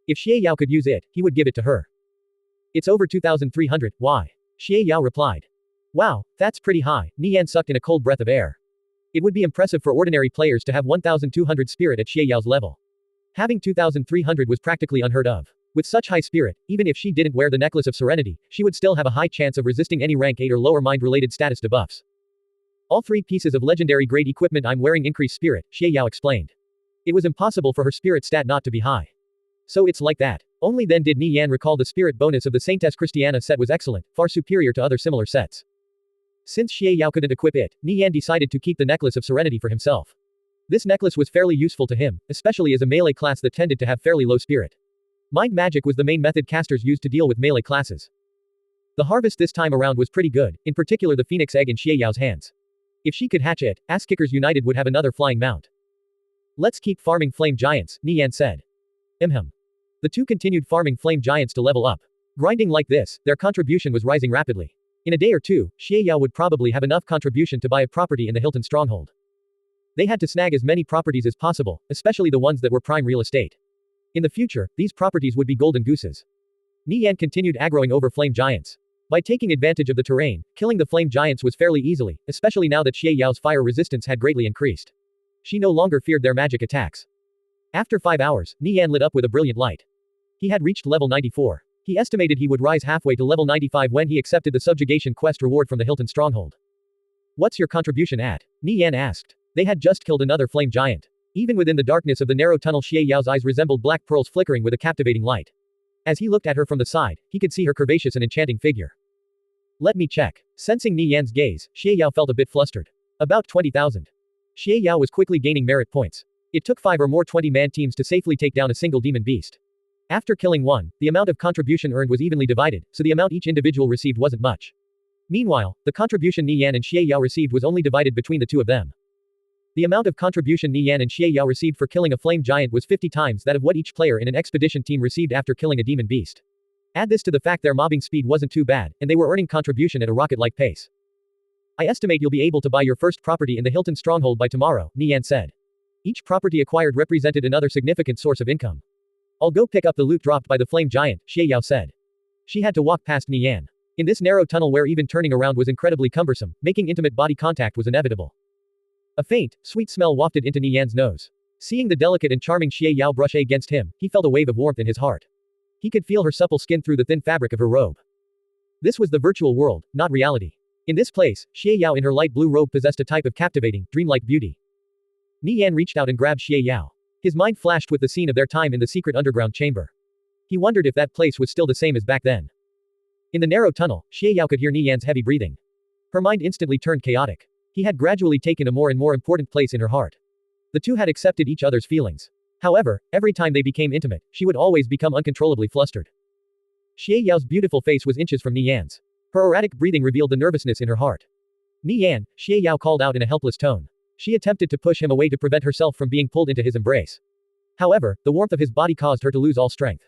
If Xie Yao could use it, he would give it to her. It's over 2,300, why? Xie Yao replied. Wow, that's pretty high, Nie Yan sucked in a cold breath of air. It would be impressive for ordinary players to have 1,200 spirit at Xie Yao's level. Having 2,300 was practically unheard of. With such high spirit, even if she didn't wear the Necklace of Serenity, she would still have a high chance of resisting any rank 8 or lower mind-related status debuffs. All 3 pieces of legendary grade equipment I'm wearing increase spirit, Xie Yao explained. It was impossible for her spirit stat not to be high. So it's like that. Only then did Nie Yan recall the spirit bonus of the Saintess Christiana set was excellent, far superior to other similar sets. Since Xie Yao couldn't equip it, Nie Yan decided to keep the Necklace of Serenity for himself. This necklace was fairly useful to him, especially as a melee class that tended to have fairly low spirit. Mind magic was the main method casters used to deal with melee classes. The harvest this time around was pretty good, in particular the phoenix egg in Xie Yao's hands. If she could hatch it, Ass Kickers United would have another flying mount. Let's keep farming flame giants, Nie Yan said. The two continued farming flame giants to level up. Grinding like this, their contribution was rising rapidly. In a day or two, Xie Yao would probably have enough contribution to buy a property in the Hilton stronghold. They had to snag as many properties as possible, especially the ones that were prime real estate. In the future, these properties would be golden gooses. Nie Yan continued aggroing over flame giants. By taking advantage of the terrain, killing the flame giants was fairly easily, especially now that Xie Yao's fire resistance had greatly increased. She no longer feared their magic attacks. After 5 hours, Nie Yan lit up with a brilliant light. He had reached level 94. He estimated he would rise halfway to level 95 when he accepted the subjugation quest reward from the Hilton stronghold. What's your contribution at? Nie Yan asked. They had just killed another flame giant. Even within the darkness of the narrow tunnel, Xie Yao's eyes resembled black pearls flickering with a captivating light. As he looked at her from the side, he could see her curvaceous and enchanting figure. Let me check. Sensing Nie Yan's gaze, Xie Yao felt a bit flustered. About 20,000. Xie Yao was quickly gaining merit points. It took 5 or more 20-man teams to safely take down a single demon beast. After killing one, the amount of contribution earned was evenly divided, so the amount each individual received wasn't much. Meanwhile, the contribution Nie Yan and Xie Yao received was only divided between the two of them. The amount of contribution Nie Yan and Xie Yao received for killing a flame giant was 50 times that of what each player in an expedition team received after killing a demon beast. Add this to the fact their mobbing speed wasn't too bad, and they were earning contribution at a rocket-like pace. I estimate you'll be able to buy your first property in the Hilton Stronghold by tomorrow, Nie Yan said. Each property acquired represented another significant source of income. I'll go pick up the loot dropped by the flame giant, Xie Yao said. She had to walk past Nie Yan. In this narrow tunnel where even turning around was incredibly cumbersome, making intimate body contact was inevitable. A faint, sweet smell wafted into Nie Yan's nose. Seeing the delicate and charming Xie Yao brush against him, he felt a wave of warmth in his heart. He could feel her supple skin through the thin fabric of her robe. This was the virtual world, not reality. In this place, Xie Yao in her light blue robe possessed a type of captivating, dreamlike beauty. Nie Yan reached out and grabbed Xie Yao. His mind flashed with the scene of their time in the secret underground chamber. He wondered if that place was still the same as back then. In the narrow tunnel, Xie Yao could hear Nie Yan's heavy breathing. Her mind instantly turned chaotic. He had gradually taken a more and more important place in her heart. The two had accepted each other's feelings. However, every time they became intimate, she would always become uncontrollably flustered. Xie Yao's beautiful face was inches from Nie Yan's. Her erratic breathing revealed the nervousness in her heart. Nie Yan, Xie Yao called out in a helpless tone. She attempted to push him away to prevent herself from being pulled into his embrace. However, the warmth of his body caused her to lose all strength.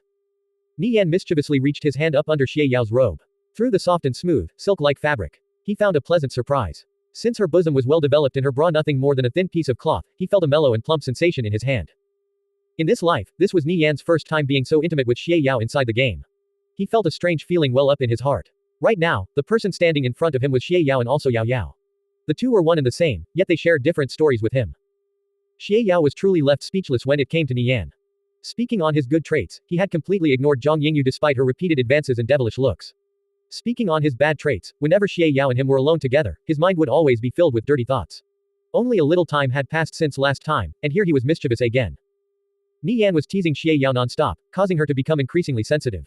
Nie Yan mischievously reached his hand up under Xie Yao's robe. Through the soft and smooth, silk-like fabric, he found a pleasant surprise. Since her bosom was well developed and her bra nothing more than a thin piece of cloth, he felt a mellow and plump sensation in his hand. In this life, this was Nie Yan's first time being so intimate with Xie Yao inside the game. He felt a strange feeling well up in his heart. Right now, the person standing in front of him was Xie Yao and also Yao Yao. The two were one and the same, yet they shared different stories with him. Xie Yao was truly left speechless when it came to Nie Yan. Speaking on his good traits, he had completely ignored Zhang Yingyu despite her repeated advances and devilish looks. Speaking on his bad traits, whenever Xie Yao and him were alone together, his mind would always be filled with dirty thoughts. Only a little time had passed since last time, and here he was mischievous again. Nie Yan was teasing Xie Yao non-stop, causing her to become increasingly sensitive.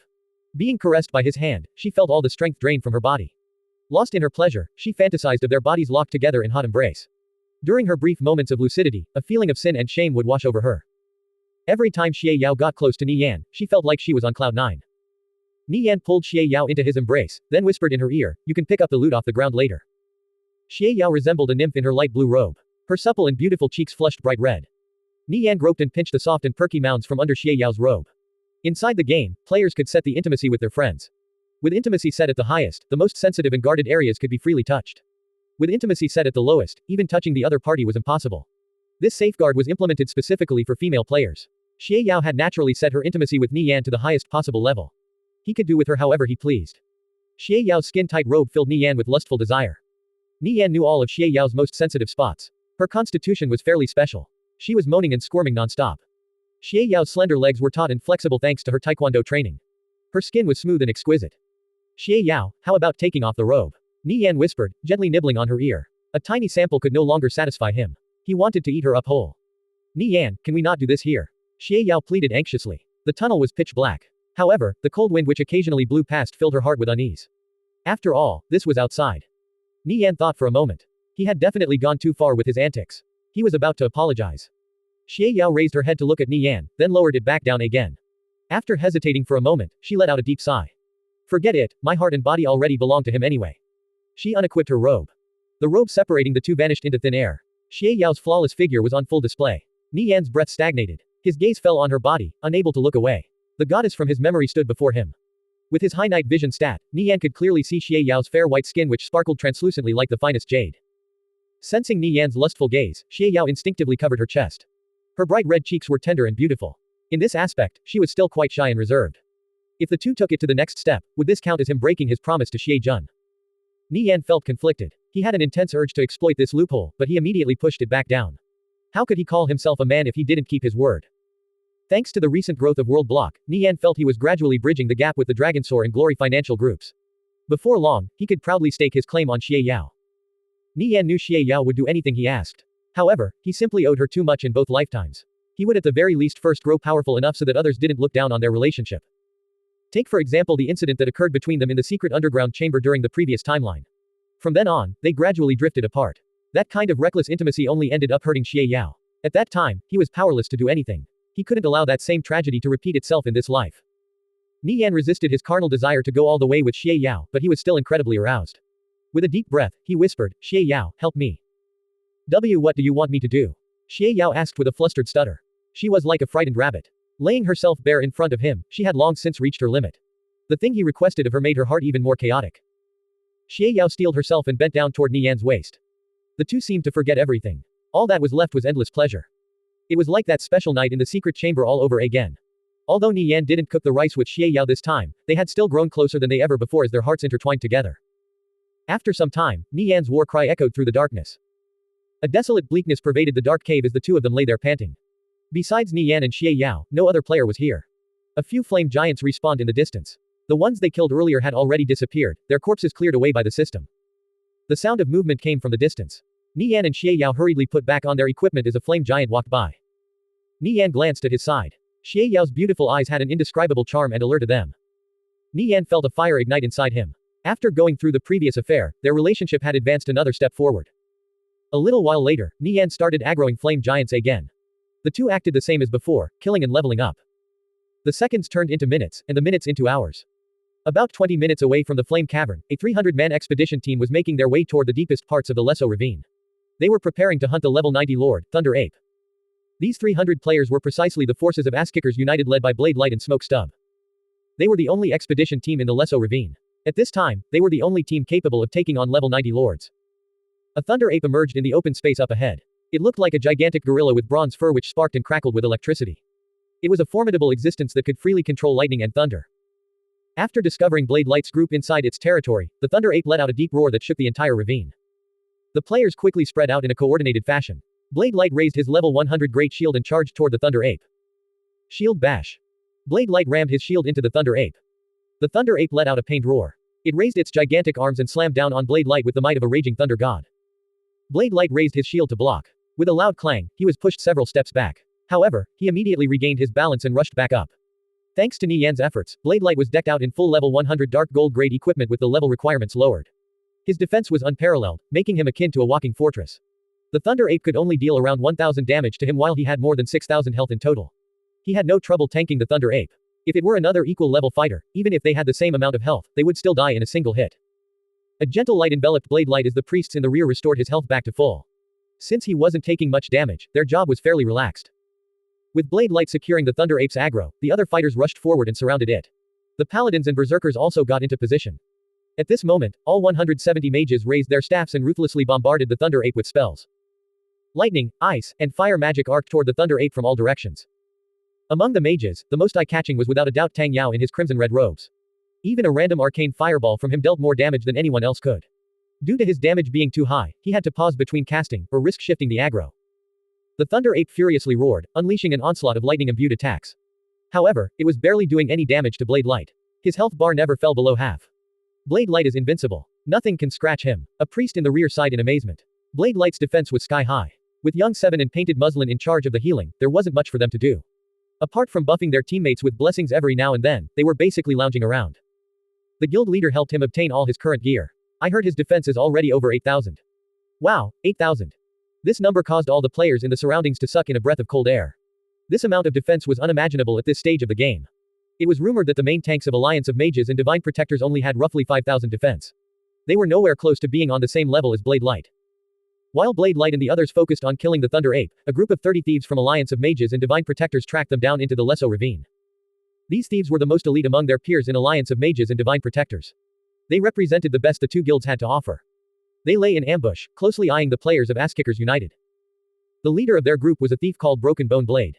Being caressed by his hand, she felt all the strength drained from her body. Lost in her pleasure, she fantasized of their bodies locked together in hot embrace. During her brief moments of lucidity, a feeling of sin and shame would wash over her. Every time Xie Yao got close to Nie Yan, she felt like she was on cloud 9. Nie Yan pulled Xie Yao into his embrace, then whispered in her ear, "You can pick up the loot off the ground later." Xie Yao resembled a nymph in her light blue robe. Her supple and beautiful cheeks flushed bright red. Nie Yan groped and pinched the soft and perky mounds from under Xie Yao's robe. Inside the game, players could set the intimacy with their friends. With intimacy set at the highest, the most sensitive and guarded areas could be freely touched. With intimacy set at the lowest, even touching the other party was impossible. This safeguard was implemented specifically for female players. Xie Yao had naturally set her intimacy with Nie Yan to the highest possible level. He could do with her however he pleased. Xie Yao's skin-tight robe filled Nie Yan with lustful desire. Nie Yan knew all of Xie Yao's most sensitive spots. Her constitution was fairly special. She was moaning and squirming non-stop. Xie Yao's slender legs were taut and flexible thanks to her taekwondo training. Her skin was smooth and exquisite. Xie Yao, how about taking off the robe? Nie Yan whispered, gently nibbling on her ear. A tiny sample could no longer satisfy him. He wanted to eat her up whole. Nie Yan, can we not do this here? Xie Yao pleaded anxiously. The tunnel was pitch black. However, the cold wind which occasionally blew past filled her heart with unease. After all, this was outside. Nie Yan thought for a moment. He had definitely gone too far with his antics. He was about to apologize. Xie Yao raised her head to look at Nie Yan, then lowered it back down again. After hesitating for a moment, she let out a deep sigh. Forget it, my heart and body already belong to him anyway. She unequipped her robe. The robe separating the two vanished into thin air. Xie Yao's flawless figure was on full display. Nie Yan's breath stagnated. His gaze fell on her body, unable to look away. The goddess from his memory stood before him. With his high night vision stat, Nie Yan could clearly see Xie Yao's fair white skin which sparkled translucently like the finest jade. Sensing Nie Yan's lustful gaze, Xie Yao instinctively covered her chest. Her bright red cheeks were tender and beautiful. In this aspect, she was still quite shy and reserved. If the two took it to the next step, would this count as him breaking his promise to Xie Jun? Nie Yan felt conflicted. He had an intense urge to exploit this loophole, but he immediately pushed it back down. How could he call himself a man if he didn't keep his word? Thanks to the recent growth of World Block, Nie Yan felt he was gradually bridging the gap with the Dragonsaur and Glory financial groups. Before long, he could proudly stake his claim on Xie Yao. Nie Yan knew Xie Yao would do anything he asked. However, he simply owed her too much in both lifetimes. He would at the very least first grow powerful enough so that others didn't look down on their relationship. Take for example the incident that occurred between them in the secret underground chamber during the previous timeline. From then on, they gradually drifted apart. That kind of reckless intimacy only ended up hurting Xie Yao. At that time, he was powerless to do anything. He couldn't allow that same tragedy to repeat itself in this life. Nie Yan resisted his carnal desire to go all the way with Xie Yao, but he was still incredibly aroused. With a deep breath, he whispered, "Xie Yao, help me." What do you want me to do?" Xie Yao asked with a flustered stutter. She was like a frightened rabbit. Laying herself bare in front of him, she had long since reached her limit. The thing he requested of her made her heart even more chaotic. Xie Yao steeled herself and bent down toward Nie Yan's waist. The two seemed to forget everything. All that was left was endless pleasure. It was like that special night in the secret chamber all over again. Although Nie Yan didn't cook the rice with Xie Yao this time, they had still grown closer than they ever before as their hearts intertwined together. After some time, Nie Yan's war cry echoed through the darkness. A desolate bleakness pervaded the dark cave as the two of them lay there panting. Besides Nie Yan and Xie Yao, no other player was here. A few flame giants respawned in the distance. The ones they killed earlier had already disappeared, their corpses cleared away by the system. The sound of movement came from the distance. Nie Yan and Xie Yao hurriedly put back on their equipment as a flame giant walked by. Nie Yan glanced at his side. Xie Yao's beautiful eyes had an indescribable charm and allure to them. Nie Yan felt a fire ignite inside him. After going through the previous affair, their relationship had advanced another step forward. A little while later, Nie Yan started aggroing flame giants again. The two acted the same as before, killing and leveling up. The seconds turned into minutes, and the minutes into hours. About 20 minutes away from the flame cavern, a 300-man expedition team was making their way toward the deepest parts of the Lesso ravine. They were preparing to hunt the level 90 Lord, Thunder Ape. These 300 players were precisely the forces of Asskickers United led by Blade Light and Smoke Stub. They were the only expedition team in the Lesso ravine. At this time, they were the only team capable of taking on level 90 Lords. A Thunder Ape emerged in the open space up ahead. It looked like a gigantic gorilla with bronze fur which sparked and crackled with electricity. It was a formidable existence that could freely control lightning and thunder. After discovering Blade Light's group inside its territory, the Thunder Ape let out a deep roar that shook the entire ravine. The players quickly spread out in a coordinated fashion. Blade Light raised his level 100 Great Shield and charged toward the Thunder Ape. Shield bash. Blade Light rammed his shield into the Thunder Ape. The Thunder Ape let out a pained roar. It raised its gigantic arms and slammed down on Blade Light with the might of a raging thunder god. Blade Light raised his shield to block. With a loud clang, he was pushed several steps back. However, he immediately regained his balance and rushed back up. Thanks to Nie Yan's efforts, Blade Light was decked out in full level 100 dark gold grade equipment with the level requirements lowered. His defense was unparalleled, making him akin to a walking fortress. The Thunder Ape could only deal around 1,000 damage to him while he had more than 6,000 health in total. He had no trouble tanking the Thunder Ape. If it were another equal level fighter, even if they had the same amount of health, they would still die in a single hit. A gentle light enveloped Blade Light as the priests in the rear restored his health back to full. Since he wasn't taking much damage, their job was fairly relaxed. With Blade Light securing the Thunder Ape's aggro, the other fighters rushed forward and surrounded it. The paladins and berserkers also got into position. At this moment, all 170 mages raised their staffs and ruthlessly bombarded the Thunder Ape with spells. Lightning, ice, and fire magic arced toward the Thunder Ape from all directions. Among the mages, the most eye-catching was without a doubt Tang Yao in his crimson-red robes. Even a random arcane fireball from him dealt more damage than anyone else could. Due to his damage being too high, he had to pause between casting, or risk shifting the aggro. The Thunder Ape furiously roared, unleashing an onslaught of lightning-imbued attacks. However, it was barely doing any damage to Blade Light. His health bar never fell below half. Blade Light is invincible. Nothing can scratch him. A priest in the rear sighed in amazement. Blade Light's defense was sky-high. With Young Seven and Painted Muslin in charge of the healing, there wasn't much for them to do. Apart from buffing their teammates with blessings every now and then, they were basically lounging around. The guild leader helped him obtain all his current gear. I heard his defense is already over 8,000. Wow, 8,000. This number caused all the players in the surroundings to suck in a breath of cold air. This amount of defense was unimaginable at this stage of the game. It was rumored that the main tanks of Alliance of Mages and Divine Protectors only had roughly 5,000 defense. They were nowhere close to being on the same level as Blade Light. While Blade Light and the others focused on killing the Thunder Ape, a group of 30 thieves from Alliance of Mages and Divine Protectors tracked them down into the Lesso ravine. These thieves were the most elite among their peers in Alliance of Mages and Divine Protectors. They represented the best the two guilds had to offer. They lay in ambush, closely eyeing the players of Asskickers United. The leader of their group was a thief called Broken Bone Blade.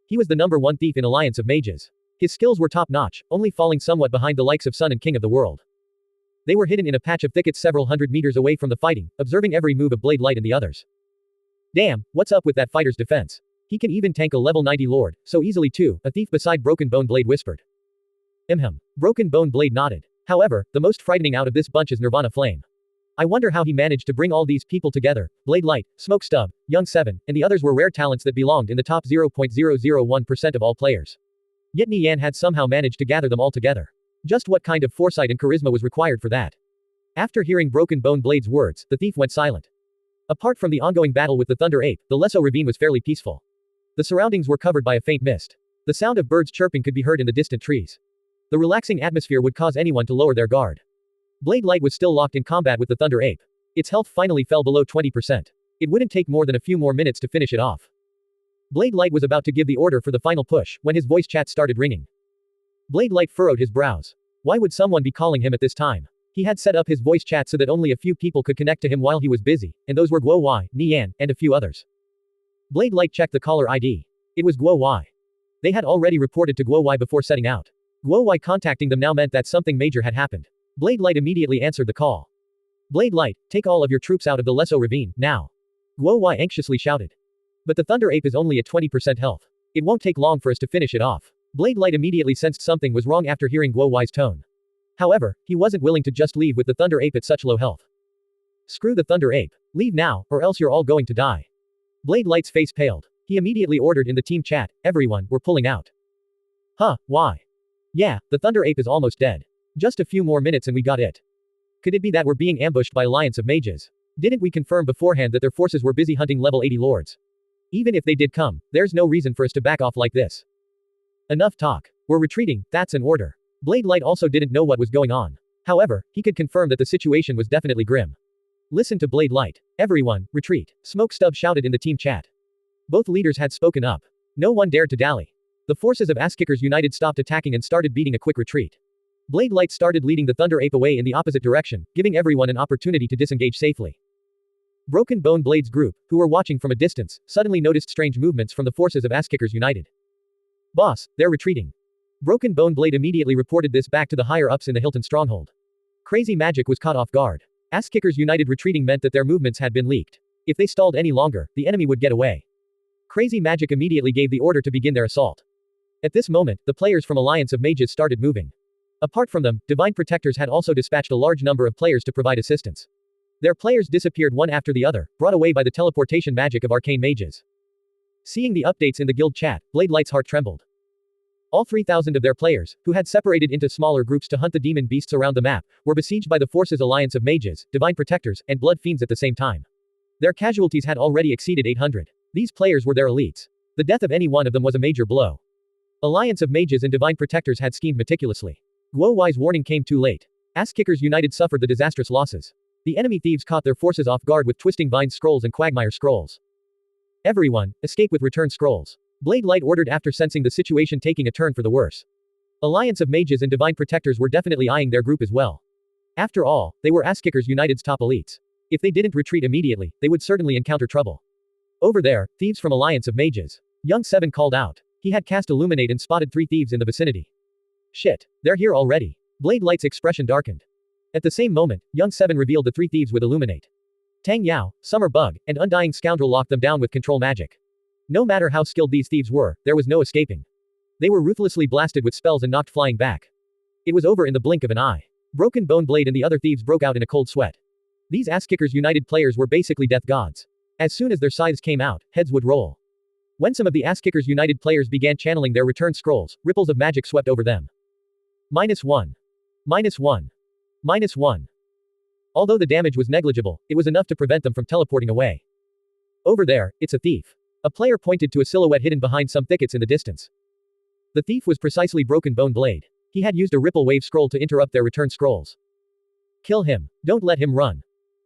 He was the #1 thief in Alliance of Mages. His skills were top-notch, only falling somewhat behind the likes of Sun and King of the World. They were hidden in a patch of thickets several hundred meters away from the fighting, observing every move of Blade Light and the others. Damn, what's up with that fighter's defense? He can even tank a level 90 lord, so easily too, a thief beside Broken Bone Blade whispered. Broken Bone Blade nodded. However, the most frightening out of this bunch is Nirvana Flame. I wonder how he managed to bring all these people together. Blade Light, Smoke Stub, Young 7, and the others were rare talents that belonged in the top 0.001% of all players. Yet Nie Yan had somehow managed to gather them all together. Just what kind of foresight and charisma was required for that? After hearing Broken Bone Blade's words, the thief went silent. Apart from the ongoing battle with the Thunder Ape, the Lesso Ravine was fairly peaceful. The surroundings were covered by a faint mist. The sound of birds chirping could be heard in the distant trees. The relaxing atmosphere would cause anyone to lower their guard. Blade Light was still locked in combat with the Thunder Ape. Its health finally fell below 20%. It wouldn't take more than a few more minutes to finish it off. Blade Light was about to give the order for the final push, when his voice chat started ringing. Blade Light furrowed his brows. Why would someone be calling him at this time? He had set up his voice chat so that only a few people could connect to him while he was busy, and those were Guo Wai, Nie Yan, and a few others. Blade Light checked the caller ID. It was Guo Wai. They had already reported to Guo Wai before setting out. Guo Wai contacting them now meant that something major had happened. Blade Light immediately answered the call. Blade Light, take all of your troops out of the Lesso Ravine, now. Guo Wai anxiously shouted. But the Thunder Ape is only at 20% health. It won't take long for us to finish it off. Blade Light immediately sensed something was wrong after hearing Guo Wai's tone. However, he wasn't willing to just leave with the Thunder Ape at such low health. Screw the Thunder Ape. Leave now, or else you're all going to die. Blade Light's face paled. He immediately ordered in the team chat, everyone, we're pulling out. Huh, why? Yeah, the Thunder Ape is almost dead. Just a few more minutes and we got it. Could it be that we're being ambushed by Alliance of Mages? Didn't we confirm beforehand that their forces were busy hunting level 80 lords? Even if they did come, there's no reason for us to back off like this. Enough talk. We're retreating, that's an order. Blade Light also didn't know what was going on. However, he could confirm that the situation was definitely grim. Listen to Blade Light. Everyone, retreat. Smoke Stub shouted in the team chat. Both leaders had spoken up. No one dared to dally. The forces of Asskickers United stopped attacking and started beating a quick retreat. Blade Light started leading the Thunder Ape away in the opposite direction, giving everyone an opportunity to disengage safely. Broken Bone Blade's group, who were watching from a distance, suddenly noticed strange movements from the forces of Asskickers United. Boss, they're retreating. Broken Bone Blade immediately reported this back to the higher-ups in the Hilton stronghold. Crazy Magic was caught off guard. Asskickers United retreating meant that their movements had been leaked. If they stalled any longer, the enemy would get away. Crazy Magic immediately gave the order to begin their assault. At this moment, the players from Alliance of Mages started moving. Apart from them, Divine Protectors had also dispatched a large number of players to provide assistance. Their players disappeared one after the other, brought away by the teleportation magic of arcane mages. Seeing the updates in the guild chat, Blade Light's heart trembled. All 3,000 of their players, who had separated into smaller groups to hunt the demon beasts around the map, were besieged by the forces Alliance of Mages, Divine Protectors, and Blood Fiends at the same time. Their casualties had already exceeded 800. These players were their elites. The death of any one of them was a major blow. Alliance of Mages and Divine Protectors had schemed meticulously. Guo Wai's warning came too late. Asskickers United suffered the disastrous losses. The enemy thieves caught their forces off guard with Twisting Vines scrolls and Quagmire scrolls. Everyone, escape with return scrolls. Blade Light ordered after sensing the situation taking a turn for the worse. Alliance of Mages and Divine Protectors were definitely eyeing their group as well. After all, they were Asskickers United's top elites. If they didn't retreat immediately, they would certainly encounter trouble. Over there, thieves from Alliance of Mages. Young 7 called out. He had cast Illuminate and spotted 3 thieves in the vicinity. Shit, they're here already. Blade Light's expression darkened. At the same moment, Young 7 revealed the 3 thieves with Illuminate. Tang Yao, Summer Bug, and Undying Scoundrel locked them down with control magic. No matter how skilled these thieves were, there was no escaping. They were ruthlessly blasted with spells and knocked flying back. It was over in the blink of an eye. Broken Bone Blade and the other thieves broke out in a cold sweat. These Asskickers United players were basically death gods. As soon as their scythes came out, heads would roll. When some of the Asskickers United players began channeling their return scrolls, ripples of magic swept over them. -1. -1. -1. Although the damage was negligible, it was enough to prevent them from teleporting away. Over there, it's a thief. A player pointed to a silhouette hidden behind some thickets in the distance. The thief was precisely Broken Bone Blade. He had used a Ripple Wave scroll to interrupt their return scrolls. Kill him. Don't let him run.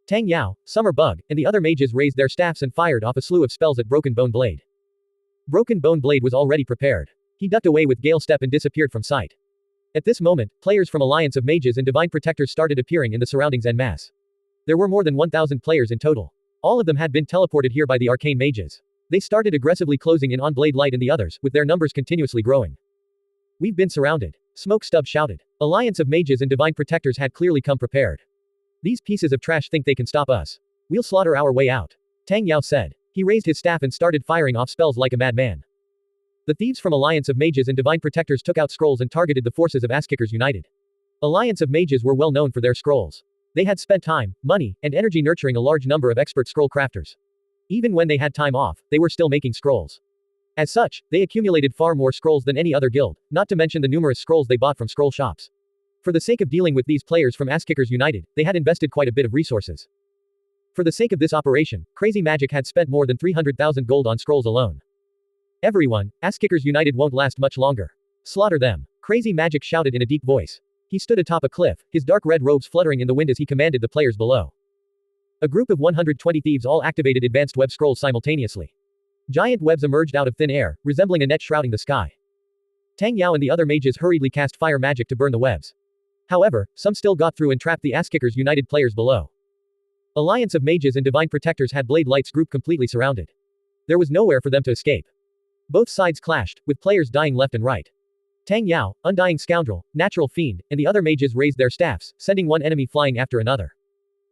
Tang Yao, Summer Bug, and the other mages raised their staffs and fired off a slew of spells at Broken Bone Blade. Broken Bone Blade was already prepared. He ducked away with Gale Step and disappeared from sight. At this moment, players from Alliance of Mages and Divine Protectors started appearing in the surroundings en masse. There were more than 1,000 players in total. All of them had been teleported here by the arcane mages. They started aggressively closing in on Blade Light and the others, with their numbers continuously growing. We've been surrounded. Smoke Stub shouted. Alliance of Mages and Divine Protectors had clearly come prepared. These pieces of trash think they can stop us. We'll slaughter our way out. Tang Yao said. He raised his staff and started firing off spells like a madman. The thieves from Alliance of Mages and Divine Protectors took out scrolls and targeted the forces of Asskickers United. Alliance of Mages were well known for their scrolls. They had spent time, money, and energy nurturing a large number of expert scroll crafters. Even when they had time off, they were still making scrolls. As such, they accumulated far more scrolls than any other guild, not to mention the numerous scrolls they bought from scroll shops. For the sake of dealing with these players from Asskickers United, they had invested quite a bit of resources. For the sake of this operation, Crazy Magic had spent more than 300,000 gold on scrolls alone. Everyone, Asskickers United won't last much longer. Slaughter them. Crazy Magic shouted in a deep voice. He stood atop a cliff, his dark red robes fluttering in the wind as he commanded the players below. A group of 120 thieves all activated advanced web scrolls simultaneously. Giant webs emerged out of thin air, resembling a net shrouding the sky. Tang Yao and the other mages hurriedly cast fire magic to burn the webs. However, some still got through and trapped the Asskickers United players below. Alliance of Mages and Divine Protectors had Blade Light's group completely surrounded. There was nowhere for them to escape. Both sides clashed, with players dying left and right. Tang Yao, Undying Scoundrel, Natural Fiend, and the other mages raised their staffs, sending one enemy flying after another.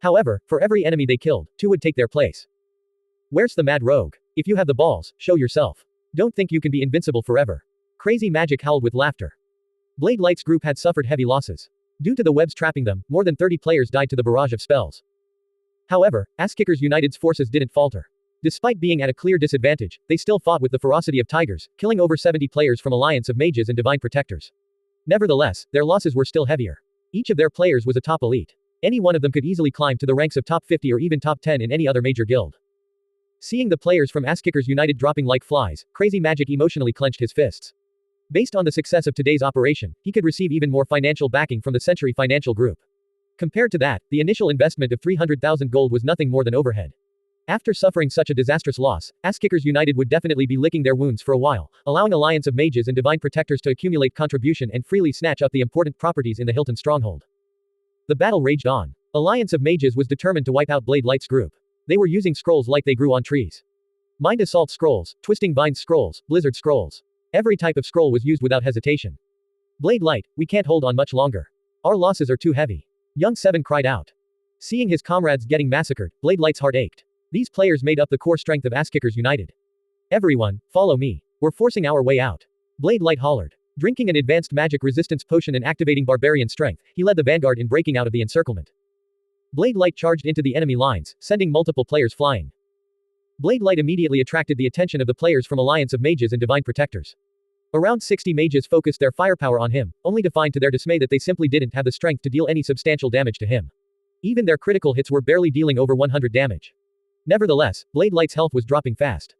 However, for every enemy they killed, two would take their place. Where's the mad rogue? If you have the balls, show yourself. Don't think you can be invincible forever. Crazy Magic howled with laughter. Blade Light's group had suffered heavy losses. Due to the webs trapping them, more than 30 players died to the barrage of spells. However, Asskickers United's forces didn't falter. Despite being at a clear disadvantage, they still fought with the ferocity of tigers, killing over 70 players from Alliance of Mages and Divine Protectors. Nevertheless, their losses were still heavier. Each of their players was a top elite. Any one of them could easily climb to the ranks of top 50 or even top 10 in any other major guild. Seeing the players from Asskickers United dropping like flies, Crazy Magic emotionally clenched his fists. Based on the success of today's operation, he could receive even more financial backing from the Century Financial Group. Compared to that, the initial investment of 300,000 gold was nothing more than overhead. After suffering such a disastrous loss, Asskickers United would definitely be licking their wounds for a while, allowing Alliance of Mages and Divine Protectors to accumulate contribution and freely snatch up the important properties in the Hilton stronghold. The battle raged on. Alliance of Mages was determined to wipe out Blade Light's group. They were using scrolls like they grew on trees. Mind Assault scrolls, Twisting Vines scrolls, Blizzard scrolls. Every type of scroll was used without hesitation. Blade Light, we can't hold on much longer. Our losses are too heavy. Young Seven cried out. Seeing his comrades getting massacred, Blade Light's heart ached. These players made up the core strength of Asskickers United. Everyone, follow me. We're forcing our way out. Blade Light hollered. Drinking an advanced magic resistance potion and activating barbarian strength, he led the vanguard in breaking out of the encirclement. Blade Light charged into the enemy lines, sending multiple players flying. Blade Light immediately attracted the attention of the players from Alliance of Mages and Divine Protectors. Around 60 mages focused their firepower on him, only to find to their dismay that they simply didn't have the strength to deal any substantial damage to him. Even their critical hits were barely dealing over 100 damage. Nevertheless, Blade Light's health was dropping fast.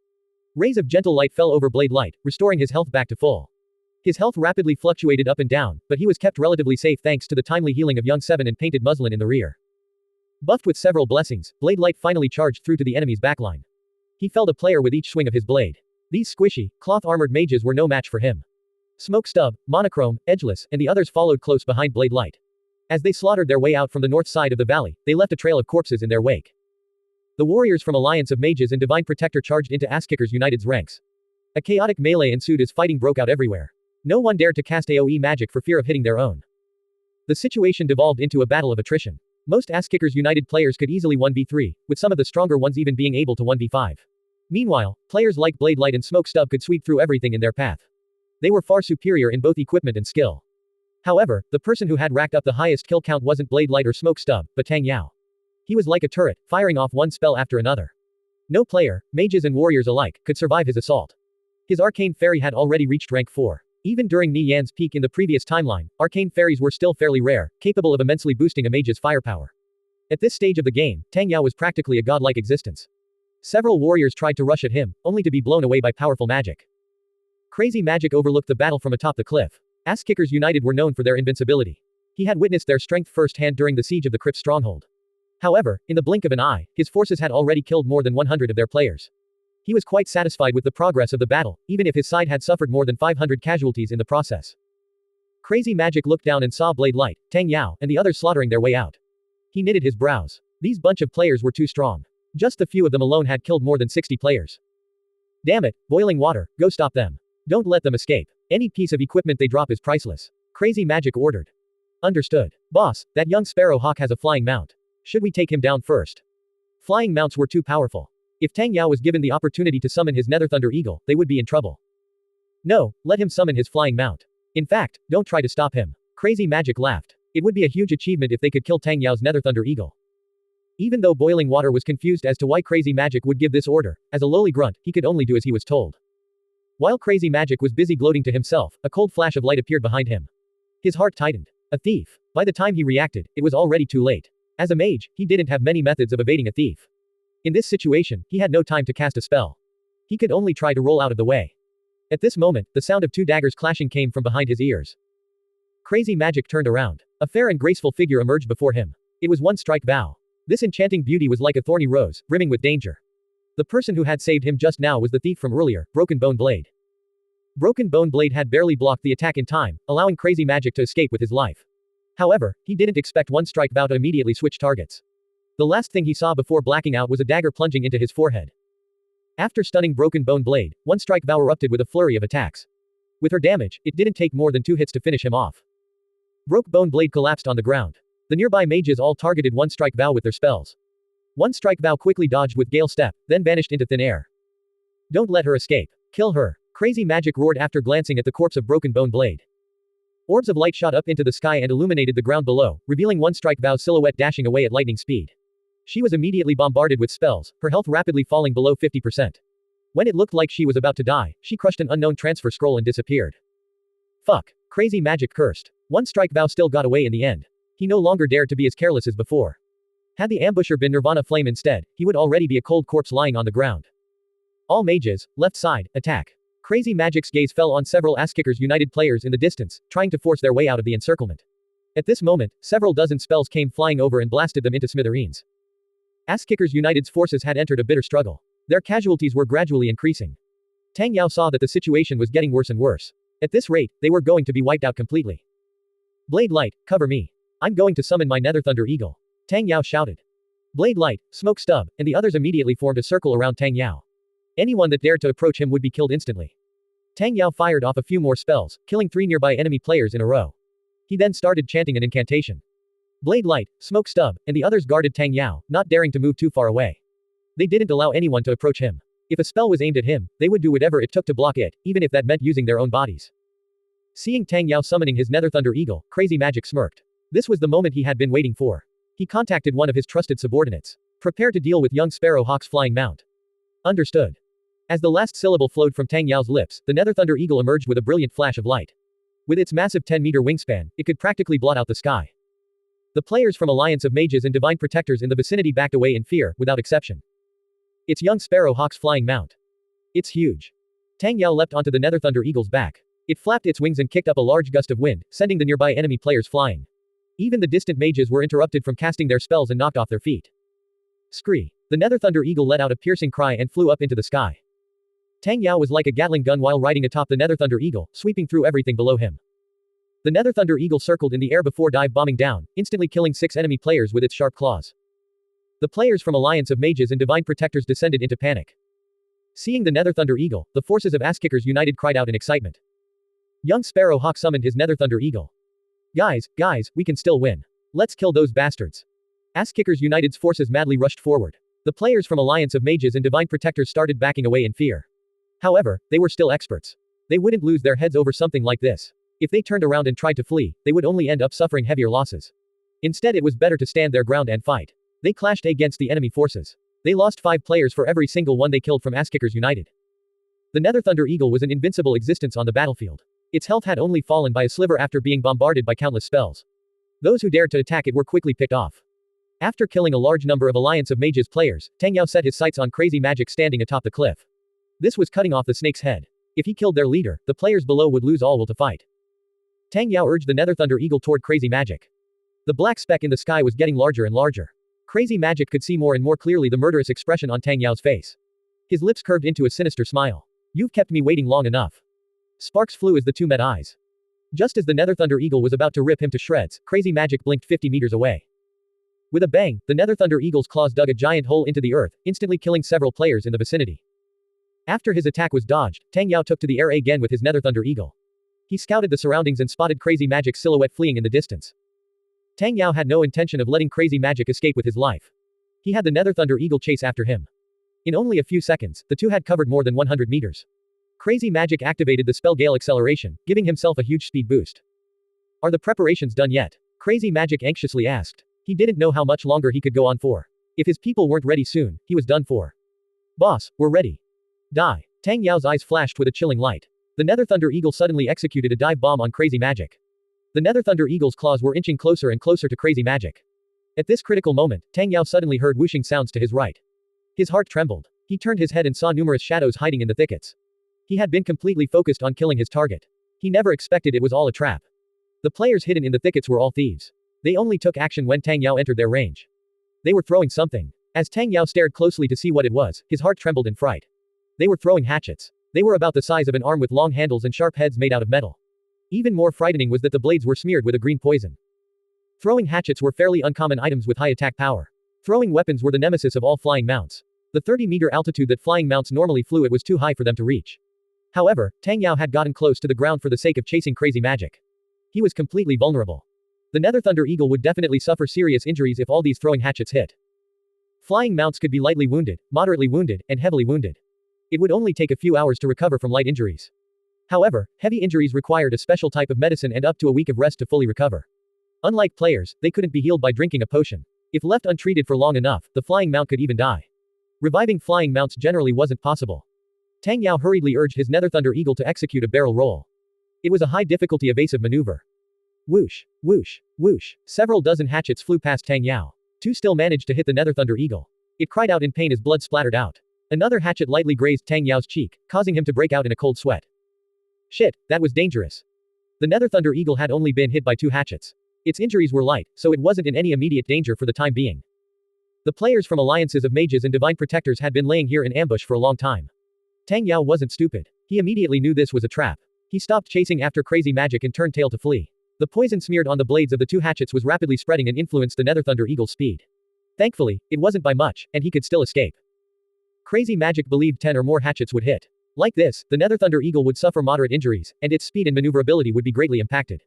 Rays of gentle light fell over Blade Light, restoring his health back to full. His health rapidly fluctuated up and down, but he was kept relatively safe thanks to the timely healing of Young Seven and painted muslin in the rear. Buffed with several blessings, Blade Light finally charged through to the enemy's backline. He felled a player with each swing of his blade. These squishy, cloth-armored mages were no match for him. Smoke Stub, Monochrome, Edgeless, and the others followed close behind Blade Light. As they slaughtered their way out from the north side of the valley, they left a trail of corpses in their wake. The warriors from Alliance of Mages and Divine Protector charged into Asskickers United's ranks. A chaotic melee ensued as fighting broke out everywhere. No one dared to cast AoE magic for fear of hitting their own. The situation devolved into a battle of attrition. Most Asskickers United players could easily 1v3, with some of the stronger ones even being able to 1v5. Meanwhile, players like Blade Light and Smoke Stub could sweep through everything in their path. They were far superior in both equipment and skill. However, the person who had racked up the highest kill count wasn't Blade Light or Smoke Stub, but Tang Yao. He was like a turret, firing off one spell after another. No player, mages and warriors alike, could survive his assault. His Arcane Fairy had already reached rank 4. Even during Nie Yan's peak in the previous timeline, Arcane Fairies were still fairly rare, capable of immensely boosting a mage's firepower. At this stage of the game, Tang Yao was practically a godlike existence. Several warriors tried to rush at him, only to be blown away by powerful magic. Crazy Magic overlooked the battle from atop the cliff. Asskickers United were known for their invincibility. He had witnessed their strength firsthand during the siege of the Crypt stronghold. However, in the blink of an eye, his forces had already killed more than 100 of their players. He was quite satisfied with the progress of the battle, even if his side had suffered more than 500 casualties in the process. Crazy Magic looked down and saw Blade Light, Tang Yao, and the others slaughtering their way out. He knitted his brows. These bunch of players were too strong. Just a few of them alone had killed more than 60 players. Damn it, Boiling Water, go stop them. Don't let them escape. Any piece of equipment they drop is priceless. Crazy Magic ordered. Understood. Boss, that young Sparrow Hawk has a flying mount. Should we take him down first? Flying mounts were too powerful. If Tang Yao was given the opportunity to summon his Nether Thunder Eagle, they would be in trouble. No, let him summon his flying mount. In fact, don't try to stop him. Crazy Magic laughed. It would be a huge achievement if they could kill Tang Yao's Nether Thunder Eagle. Even though Boiling Water was confused as to why Crazy Magic would give this order, as a lowly grunt, he could only do as he was told. While Crazy Magic was busy gloating to himself, a cold flash of light appeared behind him. His heart tightened. A thief. By the time he reacted, it was already too late. As a mage, he didn't have many methods of evading a thief. In this situation, he had no time to cast a spell. He could only try to roll out of the way. At this moment, the sound of two daggers clashing came from behind his ears. Crazy Magic turned around. A fair and graceful figure emerged before him. It was One Strike Vow. This enchanting beauty was like a thorny rose, brimming with danger. The person who had saved him just now was the thief from earlier, Broken Bone Blade. Broken Bone Blade had barely blocked the attack in time, allowing Crazy Magic to escape with his life. However, he didn't expect One Strike Vow to immediately switch targets. The last thing he saw before blacking out was a dagger plunging into his forehead. After stunning Broken Bone Blade, One Strike Vow erupted with a flurry of attacks. With her damage, it didn't take more than 2 hits to finish him off. Broke Bone Blade collapsed on the ground. The nearby mages all targeted One Strike Vow with their spells. One Strike Vow quickly dodged with Gale Step, then vanished into thin air. Don't let her escape. Kill her. Crazy Magic roared after glancing at the corpse of Broken Bone Blade. Orbs of light shot up into the sky and illuminated the ground below, revealing One Strike Vow's silhouette dashing away at lightning speed. She was immediately bombarded with spells, her health rapidly falling below 50%. When it looked like she was about to die, she crushed an unknown transfer scroll and disappeared. Fuck. Crazy Magic cursed. One Strike Vow still got away in the end. He no longer dared to be as careless as before. Had the ambusher been Nirvana Flame instead, he would already be a cold corpse lying on the ground. All mages, left side, attack. Crazy Magic's gaze fell on several Ass-Kickers United players in the distance, trying to force their way out of the encirclement. At this moment, several dozen spells came flying over and blasted them into smithereens. Ass-Kickers United's forces had entered a bitter struggle. Their casualties were gradually increasing. Tang Yao saw that the situation was getting worse and worse. At this rate, they were going to be wiped out completely. Blade Light, cover me. I'm going to summon my Nether Thunder Eagle. Tang Yao shouted. Blade Light, Smoke Stub, and the others immediately formed a circle around Tang Yao. Anyone that dared to approach him would be killed instantly. Tang Yao fired off a few more spells, killing 3 nearby enemy players in a row. He then started chanting an incantation. Blade Light, Smoke Stub, and the others guarded Tang Yao, not daring to move too far away. They didn't allow anyone to approach him. If a spell was aimed at him, they would do whatever it took to block it, even if that meant using their own bodies. Seeing Tang Yao summoning his Nether Thunder Eagle, Crazy Magic smirked. This was the moment he had been waiting for. He contacted one of his trusted subordinates. Prepare to deal with young Sparrow Hawk's flying mount. Understood. As the last syllable flowed from Tang Yao's lips, the Nether Thunder Eagle emerged with a brilliant flash of light. With its massive 10-meter wingspan, it could practically blot out the sky. The players from Alliance of Mages and Divine Protectors in the vicinity backed away in fear, without exception. It's young Sparrow Hawk's flying mount. It's huge. Tang Yao leapt onto the Nether Thunder Eagle's back. It flapped its wings and kicked up a large gust of wind, sending the nearby enemy players flying. Even the distant mages were interrupted from casting their spells and knocked off their feet. Scree. The Nether Thunder Eagle let out a piercing cry and flew up into the sky. Tang Yao was like a Gatling gun while riding atop the Nether Thunder Eagle, sweeping through everything below him. The Nether Thunder Eagle circled in the air before dive-bombing down, instantly killing 6 enemy players with its sharp claws. The players from Alliance of Mages and Divine Protectors descended into panic. Seeing the Nether Thunder Eagle, the forces of Ass-Kickers United cried out in excitement. Young Sparrow Hawk summoned his Nether Thunder Eagle. Guys, we can still win. Let's kill those bastards. Ass-Kickers United's forces madly rushed forward. The players from Alliance of Mages and Divine Protectors started backing away in fear. However, they were still experts. They wouldn't lose their heads over something like this. If they turned around and tried to flee, they would only end up suffering heavier losses. Instead, it was better to stand their ground and fight. They clashed against the enemy forces. They lost 5 players for every single one they killed from Ass-Kickers United. The Nether Thunder Eagle was an invincible existence on the battlefield. Its health had only fallen by a sliver after being bombarded by countless spells. Those who dared to attack it were quickly picked off. After killing a large number of Alliance of Mages players, Tang Yao set his sights on Crazy Magic standing atop the cliff. This was cutting off the snake's head. If he killed their leader, the players below would lose all will to fight. Tang Yao urged the Nether Thunder Eagle toward Crazy Magic. The black speck in the sky was getting larger and larger. Crazy Magic could see more and more clearly the murderous expression on Tang Yao's face. His lips curved into a sinister smile. You've kept me waiting long enough. Sparks flew as the two met eyes. Just as the Nether Thunder Eagle was about to rip him to shreds, Crazy Magic blinked 50 meters away. With a bang, the Nether Thunder Eagle's claws dug a giant hole into the earth, instantly killing several players in the vicinity. After his attack was dodged, Tang Yao took to the air again with his Nether Thunder Eagle. He scouted the surroundings and spotted Crazy Magic's silhouette fleeing in the distance. Tang Yao had no intention of letting Crazy Magic escape with his life. He had the Nether Thunder Eagle chase after him. In only a few seconds, the two had covered more than 100 meters. Crazy Magic activated the spell Gale Acceleration, giving himself a huge speed boost. Are the preparations done yet? Crazy Magic anxiously asked. He didn't know how much longer he could go on for. If his people weren't ready soon, he was done for. Boss, we're ready. Die. Tang Yao's eyes flashed with a chilling light. The Nether Thunder Eagle suddenly executed a dive bomb on Crazy Magic. The Nether Thunder Eagle's claws were inching closer and closer to Crazy Magic. At this critical moment, Tang Yao suddenly heard whooshing sounds to his right. His heart trembled. He turned his head and saw numerous shadows hiding in the thickets. He had been completely focused on killing his target. He never expected it was all a trap. The players hidden in the thickets were all thieves. They only took action when Tang Yao entered their range. They were throwing something. As Tang Yao stared closely to see what it was, his heart trembled in fright. They were throwing hatchets. They were about the size of an arm with long handles and sharp heads made out of metal. Even more frightening was that the blades were smeared with a green poison. Throwing hatchets were fairly uncommon items with high attack power. Throwing weapons were the nemesis of all flying mounts. The 30-meter altitude that flying mounts normally flew at was too high for them to reach. However, Tang Yao had gotten close to the ground for the sake of chasing Crazy Magic. He was completely vulnerable. The Nether Thunder Eagle would definitely suffer serious injuries if all these throwing hatchets hit. Flying mounts could be lightly wounded, moderately wounded, and heavily wounded. It would only take a few hours to recover from light injuries. However, heavy injuries required a special type of medicine and up to a week of rest to fully recover. Unlike players, they couldn't be healed by drinking a potion. If left untreated for long enough, the flying mount could even die. Reviving flying mounts generally wasn't possible. Tang Yao hurriedly urged his Nether Thunder Eagle to execute a barrel roll. It was a high-difficulty evasive maneuver. Whoosh, whoosh, whoosh. Several dozen hatchets flew past Tang Yao. Two still managed to hit the Nether Thunder Eagle. It cried out in pain as blood splattered out. Another hatchet lightly grazed Tang Yao's cheek, causing him to break out in a cold sweat. Shit, that was dangerous. The Nether Thunder Eagle had only been hit by 2 hatchets. Its injuries were light, so it wasn't in any immediate danger for the time being. The players from alliances of mages and divine protectors had been laying here in ambush for a long time. Tang Yao wasn't stupid. He immediately knew this was a trap. He stopped chasing after Crazy Magic and turned tail to flee. The poison smeared on the blades of the 2 hatchets was rapidly spreading and influenced the Nether Thunder Eagle's speed. Thankfully, it wasn't by much, and he could still escape. Crazy Magic believed 10 or more hatchets would hit. Like this, the Nether Thunder Eagle would suffer moderate injuries, and its speed and maneuverability would be greatly impacted.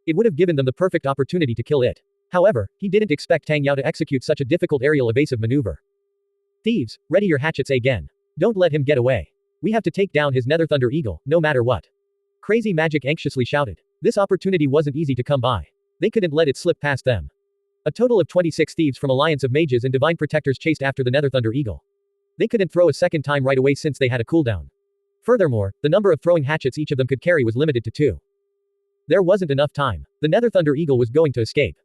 It would have given them the perfect opportunity to kill it. However, he didn't expect Tang Yao to execute such a difficult aerial evasive maneuver. Thieves, ready your hatchets again. Don't let him get away. We have to take down his Nether Thunder Eagle, no matter what. Crazy Magic anxiously shouted. This opportunity wasn't easy to come by. They couldn't let it slip past them. A total of 26 thieves from Alliance of Mages and Divine Protectors chased after the Nether Thunder Eagle. They couldn't throw a second time right away since they had a cooldown. Furthermore, the number of throwing hatchets each of them could carry was limited to 2. There wasn't enough time. The Nether Thunder Eagle was going to escape.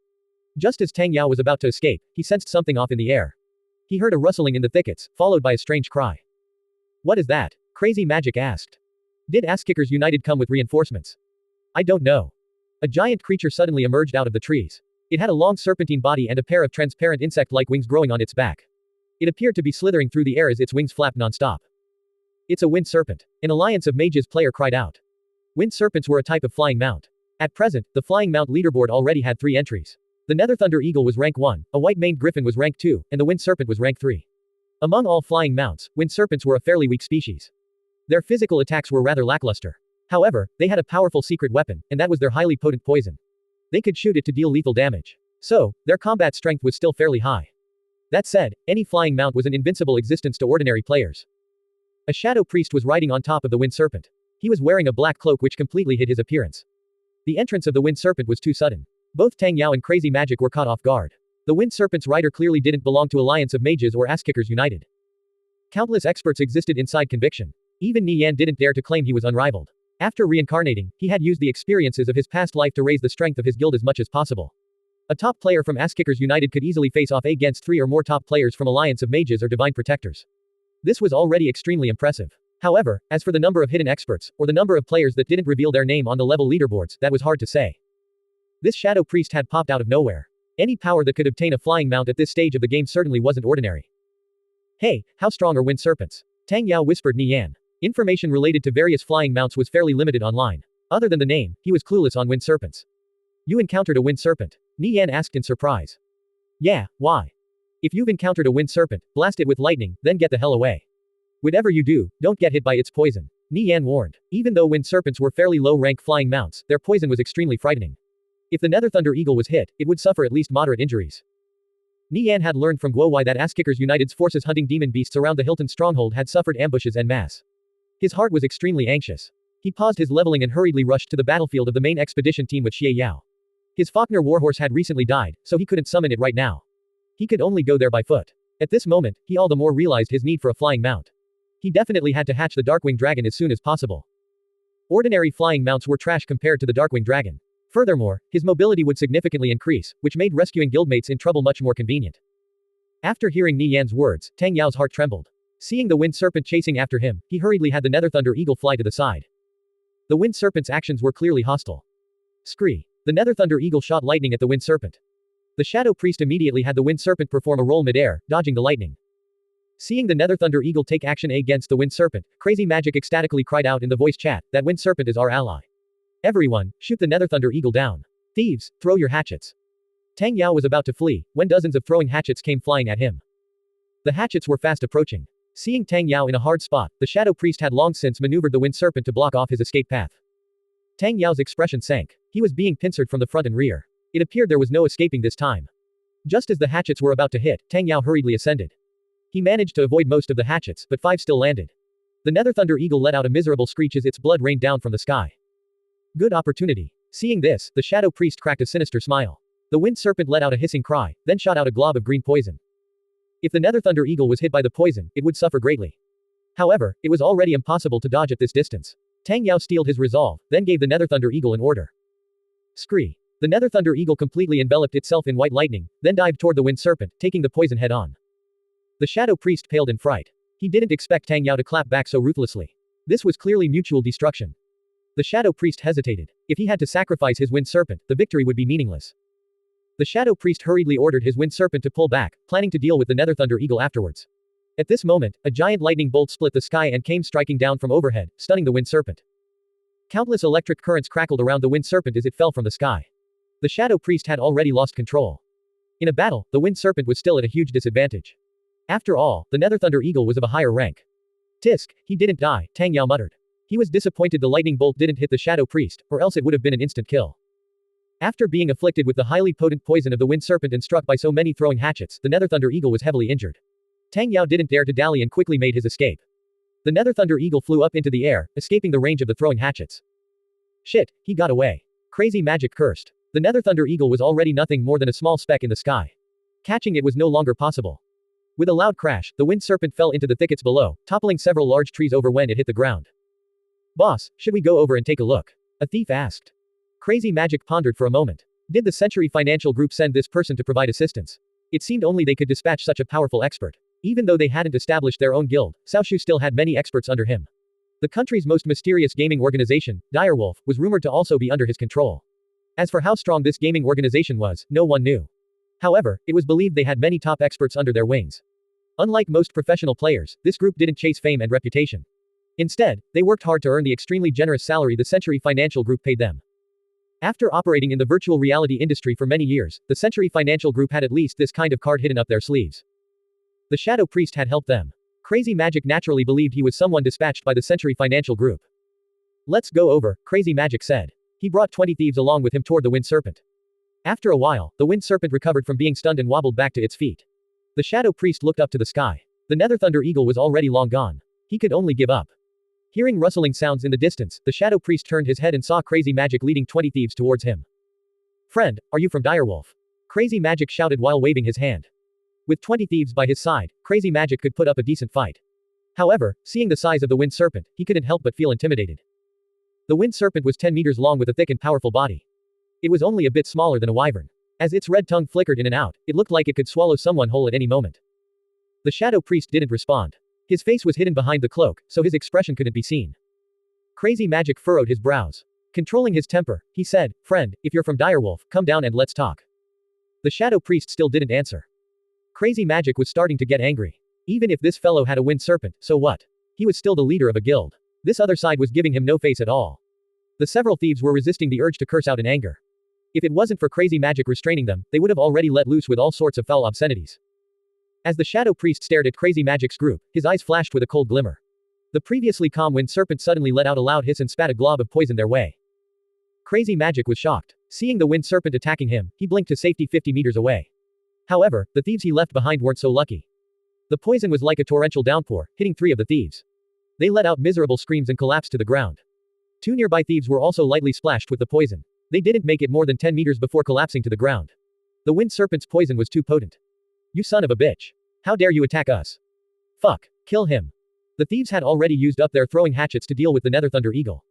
Just as Tang Yao was about to escape, he sensed something off in the air. He heard a rustling in the thickets, followed by a strange cry. What is that? Crazy Magic asked. Did Ass-Kickers United come with reinforcements? I don't know. A giant creature suddenly emerged out of the trees. It had a long serpentine body and a pair of transparent insect-like wings growing on its back. It appeared to be slithering through the air as its wings flapped non-stop. It's a wind serpent. An Alliance of Mages player cried out. Wind serpents were a type of flying mount. At present, the flying mount leaderboard already had 3 entries. The Nether Thunder Eagle was rank 1, a white-maned griffin was rank 2, and the wind serpent was rank 3. Among all flying mounts, wind serpents were a fairly weak species. Their physical attacks were rather lackluster. However, they had a powerful secret weapon, and that was their highly potent poison. They could shoot it to deal lethal damage. So, their combat strength was still fairly high. That said, any flying mount was an invincible existence to ordinary players. A shadow priest was riding on top of the wind serpent. He was wearing a black cloak which completely hid his appearance. The entrance of the wind serpent was too sudden. Both Tang Yao and Crazy Magic were caught off guard. The wind serpent's rider clearly didn't belong to Alliance of Mages or Ass-Kickers United. Countless experts existed inside Conviction. Even Nie Yan didn't dare to claim he was unrivaled. After reincarnating, he had used the experiences of his past life to raise the strength of his guild as much as possible. A top player from Ass-Kickers United could easily face off against 3 or more top players from Alliance of Mages or Divine Protectors. This was already extremely impressive. However, as for the number of hidden experts, or the number of players that didn't reveal their name on the level leaderboards, that was hard to say. This shadow priest had popped out of nowhere. Any power that could obtain a flying mount at this stage of the game certainly wasn't ordinary. Hey, how strong are wind serpents? Tang Yao whispered Nie Yan. Information related to various flying mounts was fairly limited online. Other than the name, he was clueless on wind serpents. You encountered a wind serpent? Nie Yan asked in surprise. Yeah, why? If you've encountered a wind serpent, blast it with lightning, then get the hell away. Whatever you do, don't get hit by its poison. Nie Yan warned. Even though wind serpents were fairly low-rank flying mounts, their poison was extremely frightening. If the Nether Thunder Eagle was hit, it would suffer at least moderate injuries. Nie Yan had learned from Guo Wai that Ass-Kickers United's forces hunting demon beasts around the Hilton stronghold had suffered ambushes en masse. His heart was extremely anxious. He paused his leveling and hurriedly rushed to the battlefield of the main expedition team with Xie Yao. His Faulkner warhorse had recently died, so he couldn't summon it right now. He could only go there by foot. At this moment, he all the more realized his need for a flying mount. He definitely had to hatch the Darkwing Dragon as soon as possible. Ordinary flying mounts were trash compared to the Darkwing Dragon. Furthermore, his mobility would significantly increase, which made rescuing guildmates in trouble much more convenient. After hearing Nie Yan's words, Tang Yao's heart trembled. Seeing the Wind Serpent chasing after him, he hurriedly had the Nether Thunder Eagle fly to the side. The Wind Serpent's actions were clearly hostile. Scree. The Nether Thunder Eagle shot lightning at the Wind Serpent. The Shadow Priest immediately had the Wind Serpent perform a roll mid-air, dodging the lightning. Seeing the Nether Thunder Eagle take action against the Wind Serpent, Crazy Magic ecstatically cried out in the voice chat that Wind Serpent is our ally. Everyone, shoot the Nether Thunder Eagle down. Thieves, throw your hatchets. Tang Yao was about to flee, when dozens of throwing hatchets came flying at him. The hatchets were fast approaching. Seeing Tang Yao in a hard spot, the Shadow Priest had long since maneuvered the Wind Serpent to block off his escape path. Tang Yao's expression sank. He was being pincered from the front and rear. It appeared there was no escaping this time. Just as the hatchets were about to hit, Tang Yao hurriedly ascended. He managed to avoid most of the hatchets, but 5 still landed. The Nether Thunder Eagle let out a miserable screech as its blood rained down from the sky. Good opportunity. Seeing this, the Shadow Priest cracked a sinister smile. The Wind Serpent let out a hissing cry, then shot out a glob of green poison. If the Nether Thunder Eagle was hit by the poison, it would suffer greatly. However, it was already impossible to dodge at this distance. Tang Yao steeled his resolve, then gave the Nether Thunder Eagle an order. Scree. The Nether Thunder Eagle completely enveloped itself in white lightning, then dived toward the Wind Serpent, taking the poison head-on. The Shadow Priest paled in fright. He didn't expect Tang Yao to clap back so ruthlessly. This was clearly mutual destruction. The Shadow Priest hesitated. If he had to sacrifice his Wind Serpent, the victory would be meaningless. The Shadow Priest hurriedly ordered his Wind Serpent to pull back, planning to deal with the Nether Thunder Eagle afterwards. At this moment, a giant lightning bolt split the sky and came striking down from overhead, stunning the Wind Serpent. Countless electric currents crackled around the Wind Serpent as it fell from the sky. The Shadow Priest had already lost control. In a battle, the Wind Serpent was still at a huge disadvantage. After all, the Nether Thunder Eagle was of a higher rank. Tisk, he didn't die, Tang Yao muttered. He was disappointed the lightning bolt didn't hit the Shadow Priest, or else it would have been an instant kill. After being afflicted with the highly potent poison of the Wind Serpent and struck by so many throwing hatchets, the Nether Thunder Eagle was heavily injured. Tang Yao didn't dare to dally and quickly made his escape. The Nether Thunder Eagle flew up into the air, escaping the range of the throwing hatchets. Shit, he got away. Crazy Magic cursed. The Nether Thunder Eagle was already nothing more than a small speck in the sky. Catching it was no longer possible. With a loud crash, the Wind Serpent fell into the thickets below, toppling several large trees over when it hit the ground. Boss, should we go over and take a look? A thief asked. Crazy Magic pondered for a moment. Did the Century Financial Group send this person to provide assistance? It seemed only they could dispatch such a powerful expert. Even though they hadn't established their own guild, Cao Shu still had many experts under him. The country's most mysterious gaming organization, Direwolf, was rumored to also be under his control. As for how strong this gaming organization was, no one knew. However, it was believed they had many top experts under their wings. Unlike most professional players, this group didn't chase fame and reputation. Instead, they worked hard to earn the extremely generous salary the Century Financial Group paid them. After operating in the virtual reality industry for many years, the Century Financial Group had at least this kind of card hidden up their sleeves. The Shadow Priest had helped them. Crazy Magic naturally believed he was someone dispatched by the Century Financial Group. Let's go over, Crazy Magic said. He brought 20 thieves along with him toward the Wind Serpent. After a while, the Wind Serpent recovered from being stunned and wobbled back to its feet. The Shadow Priest looked up to the sky. The Nether Thunder Eagle was already long gone. He could only give up. Hearing rustling sounds in the distance, the Shadow Priest turned his head and saw Crazy Magic leading 20 thieves towards him. Friend, are you from Direwolf? Crazy Magic shouted while waving his hand. With 20 thieves by his side, Crazy Magic could put up a decent fight. However, seeing the size of the Wind Serpent, he couldn't help but feel intimidated. The Wind Serpent was 10 meters long with a thick and powerful body. It was only a bit smaller than a wyvern. As its red tongue flickered in and out, it looked like it could swallow someone whole at any moment. The Shadow Priest didn't respond. His face was hidden behind the cloak, so his expression couldn't be seen. Crazy Magic furrowed his brows. Controlling his temper, he said, Friend, if you're from Direwolf, come down and let's talk. The Shadow Priest still didn't answer. Crazy Magic was starting to get angry. Even if this fellow had a Wind Serpent, so what? He was still the leader of a guild. This other side was giving him no face at all. The several thieves were resisting the urge to curse out in anger. If it wasn't for Crazy Magic restraining them, they would have already let loose with all sorts of foul obscenities. As the Shadow Priest stared at Crazy Magic's group, his eyes flashed with a cold glimmer. The previously calm Wind Serpent suddenly let out a loud hiss and spat a glob of poison their way. Crazy Magic was shocked. Seeing the Wind Serpent attacking him, he blinked to safety 50 meters away. However, the thieves he left behind weren't so lucky. The poison was like a torrential downpour, hitting 3 of the thieves. They let out miserable screams and collapsed to the ground. 2 nearby thieves were also lightly splashed with the poison. They didn't make it more than 10 meters before collapsing to the ground. The wind serpent's poison was too potent. You son of a bitch. How dare you attack us? Fuck. Kill him. The thieves had already used up their throwing hatchets to deal with the Nether Thunder Eagle.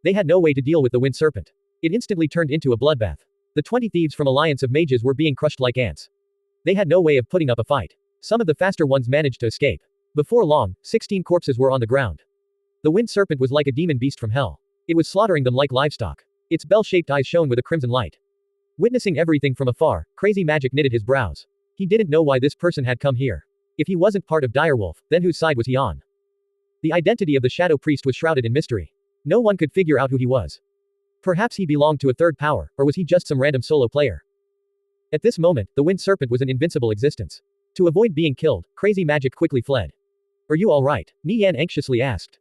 They had no way to deal with the wind serpent. It instantly turned into a bloodbath. The 20 thieves from Alliance of Mages were being crushed like ants. They had no way of putting up a fight. Some of the faster ones managed to escape. Before long, 16 corpses were on the ground. The wind serpent was like a demon beast from hell. It was slaughtering them like livestock. Its bell-shaped eyes shone with a crimson light. Witnessing everything from afar, Crazy Magic knitted his brows. He didn't know why this person had come here. If he wasn't part of Direwolf, then whose side was he on? The identity of the Shadow Priest was shrouded in mystery. No one could figure out who he was. Perhaps he belonged to a third power, or was he just some random solo player? At this moment, the Wind Serpent was an invincible existence. To avoid being killed, Crazy Magic quickly fled. Are you alright? Nie Yan anxiously asked.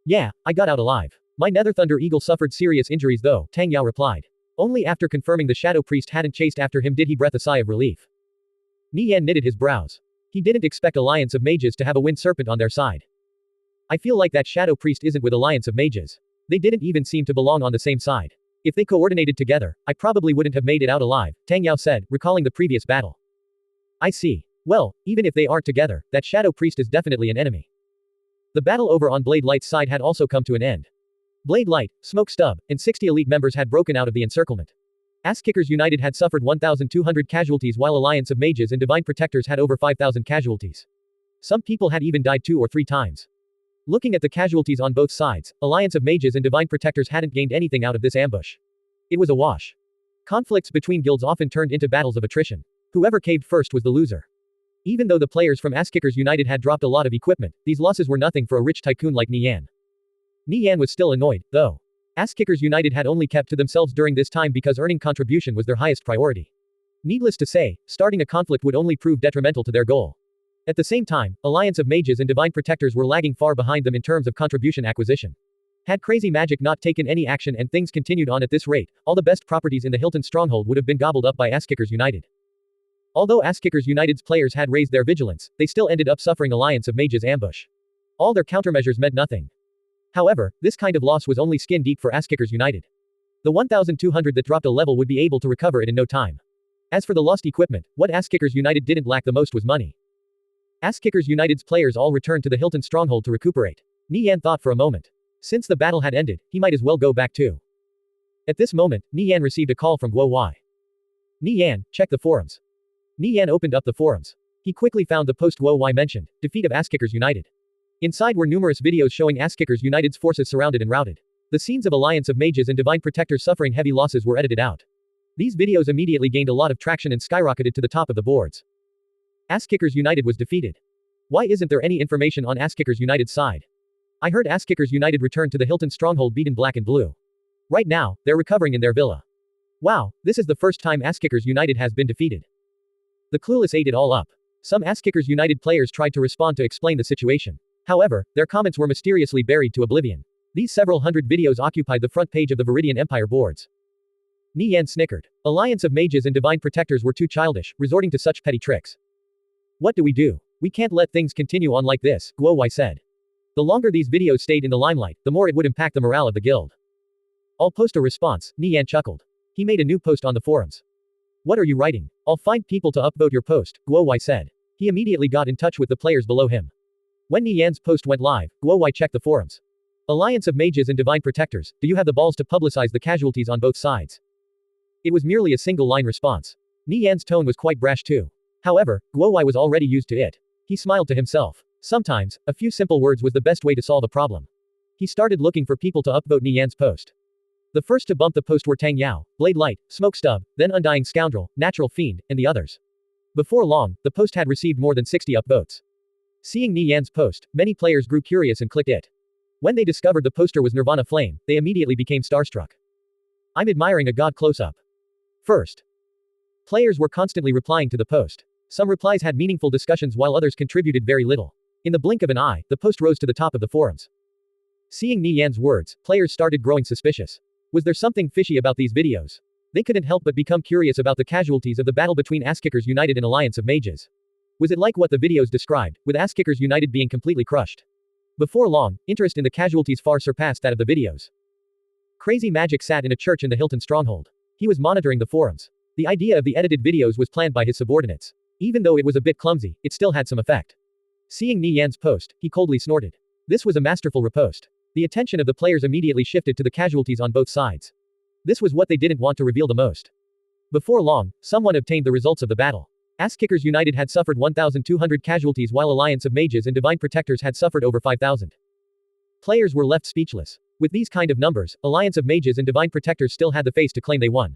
Yeah, I got out alive. My Nether Thunder Eagle suffered serious injuries though, Tang Yao replied. Only after confirming the Shadow Priest hadn't chased after him did he breathe a sigh of relief. Nie Yan knitted his brows. He didn't expect Alliance of Mages to have a Wind Serpent on their side. I feel like that Shadow Priest isn't with Alliance of Mages. They didn't even seem to belong on the same side. If they coordinated together, I probably wouldn't have made it out alive, Tang Yao said, recalling the previous battle. I see. Well, even if they aren't together, that Shadow Priest is definitely an enemy. The battle over on Blade Light's side had also come to an end. Blade Light, Smoke Stub, and 60 elite members had broken out of the encirclement. Ass-Kickers United had suffered 1,200 casualties while Alliance of Mages and Divine Protectors had over 5,000 casualties. Some people had even died 2 or 3 times. Looking at the casualties on both sides, Alliance of Mages and Divine Protectors hadn't gained anything out of this ambush. It was a wash. Conflicts between guilds often turned into battles of attrition. Whoever caved first was the loser. Even though the players from Ass-Kickers United had dropped a lot of equipment, these losses were nothing for a rich tycoon like Nie Yan. Nie Yan was still annoyed, though. Ass-Kickers United had only kept to themselves during this time because earning contribution was their highest priority. Needless to say, starting a conflict would only prove detrimental to their goal. At the same time, Alliance of Mages and Divine Protectors were lagging far behind them in terms of contribution acquisition. Had Crazy Magic not taken any action and things continued on at this rate, all the best properties in the Hilton Stronghold would have been gobbled up by Ass-Kickers United. Although Ass-Kickers United's players had raised their vigilance, they still ended up suffering Alliance of Mages ambush. All their countermeasures meant nothing. However, this kind of loss was only skin deep for Ass-Kickers United. The 1,200 that dropped a level would be able to recover it in no time. As for the lost equipment, what Ass-Kickers United didn't lack the most was money. Ass-Kickers United's players all returned to the Hilton Stronghold to recuperate. Nie Yan thought for a moment. Since the battle had ended, he might as well go back too. At this moment, Nie Yan received a call from Guo Wai. Nie Yan, check the forums. Nie Yan opened up the forums. He quickly found the post Guo Wai mentioned, defeat of Ass-Kickers United. Inside were numerous videos showing Ass-Kickers United's forces surrounded and routed. The scenes of Alliance of Mages and Divine Protectors suffering heavy losses were edited out. These videos immediately gained a lot of traction and skyrocketed to the top of the boards. Ass-Kickers United was defeated. Why isn't there any information on Ass-Kickers United's side? I heard Ass-Kickers United returned to the Hilton Stronghold beaten black and blue. Right now, they're recovering in their villa. Wow, this is the first time Ass-Kickers United has been defeated. The clueless ate it all up. Some Ass-Kickers United players tried to respond to explain the situation. However, their comments were mysteriously buried to oblivion. These several hundred videos occupied the front page of the Viridian Empire boards. Nie Yan snickered. Alliance of Mages and Divine Protectors were too childish, resorting to such petty tricks. What do? We can't let things continue on like this, Guo Wai said. The longer these videos stayed in the limelight, the more it would impact the morale of the guild. I'll post a response, Nie Yan chuckled. He made a new post on the forums. What are you writing? I'll find people to upvote your post, Guo Wai said. He immediately got in touch with the players below him. When Nie Yan's post went live, Guo Wai checked the forums. Alliance of Mages and Divine Protectors, do you have the balls to publicize the casualties on both sides? It was merely a single-line response. Nie Yan's tone was quite brash too. However, Guo Wai was already used to it. He smiled to himself. Sometimes, a few simple words was the best way to solve a problem. He started looking for people to upvote Nie Yan's post. The first to bump the post were Tang Yao, Blade Light, Smoke Stub, then Undying Scoundrel, Natural Fiend, and the others. Before long, the post had received more than 60 upvotes. Seeing Nie Yan's post, many players grew curious and clicked it. When they discovered the poster was Nirvana Flame, they immediately became starstruck. I'm admiring a god close-up. First. Players were constantly replying to the post. Some replies had meaningful discussions while others contributed very little. In the blink of an eye, the post rose to the top of the forums. Seeing Nie Yan's words, players started growing suspicious. Was there something fishy about these videos? They couldn't help but become curious about the casualties of the battle between Ass-Kickers United and Alliance of Mages. Was it like what the videos described, with Ass-Kickers United being completely crushed? Before long, interest in the casualties far surpassed that of the videos. Crazy Magic sat in a church in the Hilton Stronghold. He was monitoring the forums. The idea of the edited videos was planned by his subordinates. Even though it was a bit clumsy, it still had some effect. Seeing Nie Yan's post, he coldly snorted. This was a masterful riposte. The attention of the players immediately shifted to the casualties on both sides. This was what they didn't want to reveal the most. Before long, someone obtained the results of the battle. Ass-Kickers United had suffered 1,200 casualties while Alliance of Mages and Divine Protectors had suffered over 5,000. Players were left speechless. With these kind of numbers, Alliance of Mages and Divine Protectors still had the face to claim they won.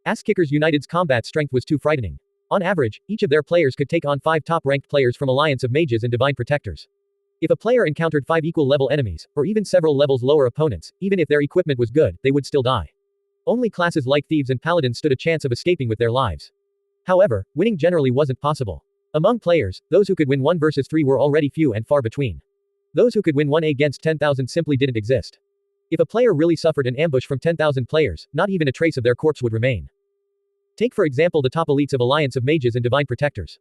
Ass-Kickers United's combat strength was too frightening. On average, each of their players could take on 5 top-ranked players from Alliance of Mages and Divine Protectors. If a player encountered 5 equal-level enemies, or even several levels lower opponents, even if their equipment was good, they would still die. Only classes like Thieves and Paladins stood a chance of escaping with their lives. However, winning generally wasn't possible. Among players, those who could win 1 versus 3 were already few and far between. Those who could win 1 against 10,000 simply didn't exist. If a player really suffered an ambush from 10,000 players, not even a trace of their corpse would remain. Take for example the top elites of Alliance of Mages and Divine Protectors.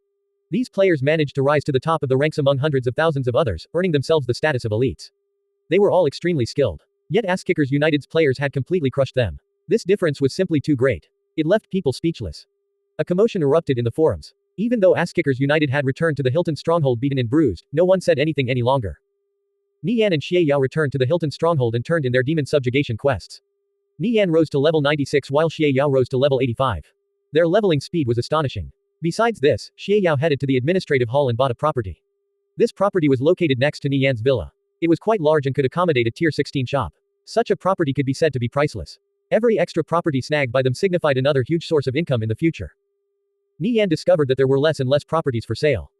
These players managed to rise to the top of the ranks among hundreds of thousands of others, earning themselves the status of elites. They were all extremely skilled. Yet Ass-Kickers United's players had completely crushed them. This difference was simply too great. It left people speechless. A commotion erupted in the forums. Even though Ass-Kickers United had returned to the Hilton stronghold beaten and bruised, no one said anything any longer. Nie Yan and Xie Yao returned to the Hilton stronghold and turned in their demon subjugation quests. Nie Yan rose to level 96 while Xie Yao rose to level 85. Their leveling speed was astonishing. Besides this, Xie Yao headed to the administrative hall and bought a property. This property was located next to Nie Yan's villa. It was quite large and could accommodate a tier 16 shop. Such a property could be said to be priceless. Every extra property snagged by them signified another huge source of income in the future. Nie Yan discovered that there were less and less properties for sale.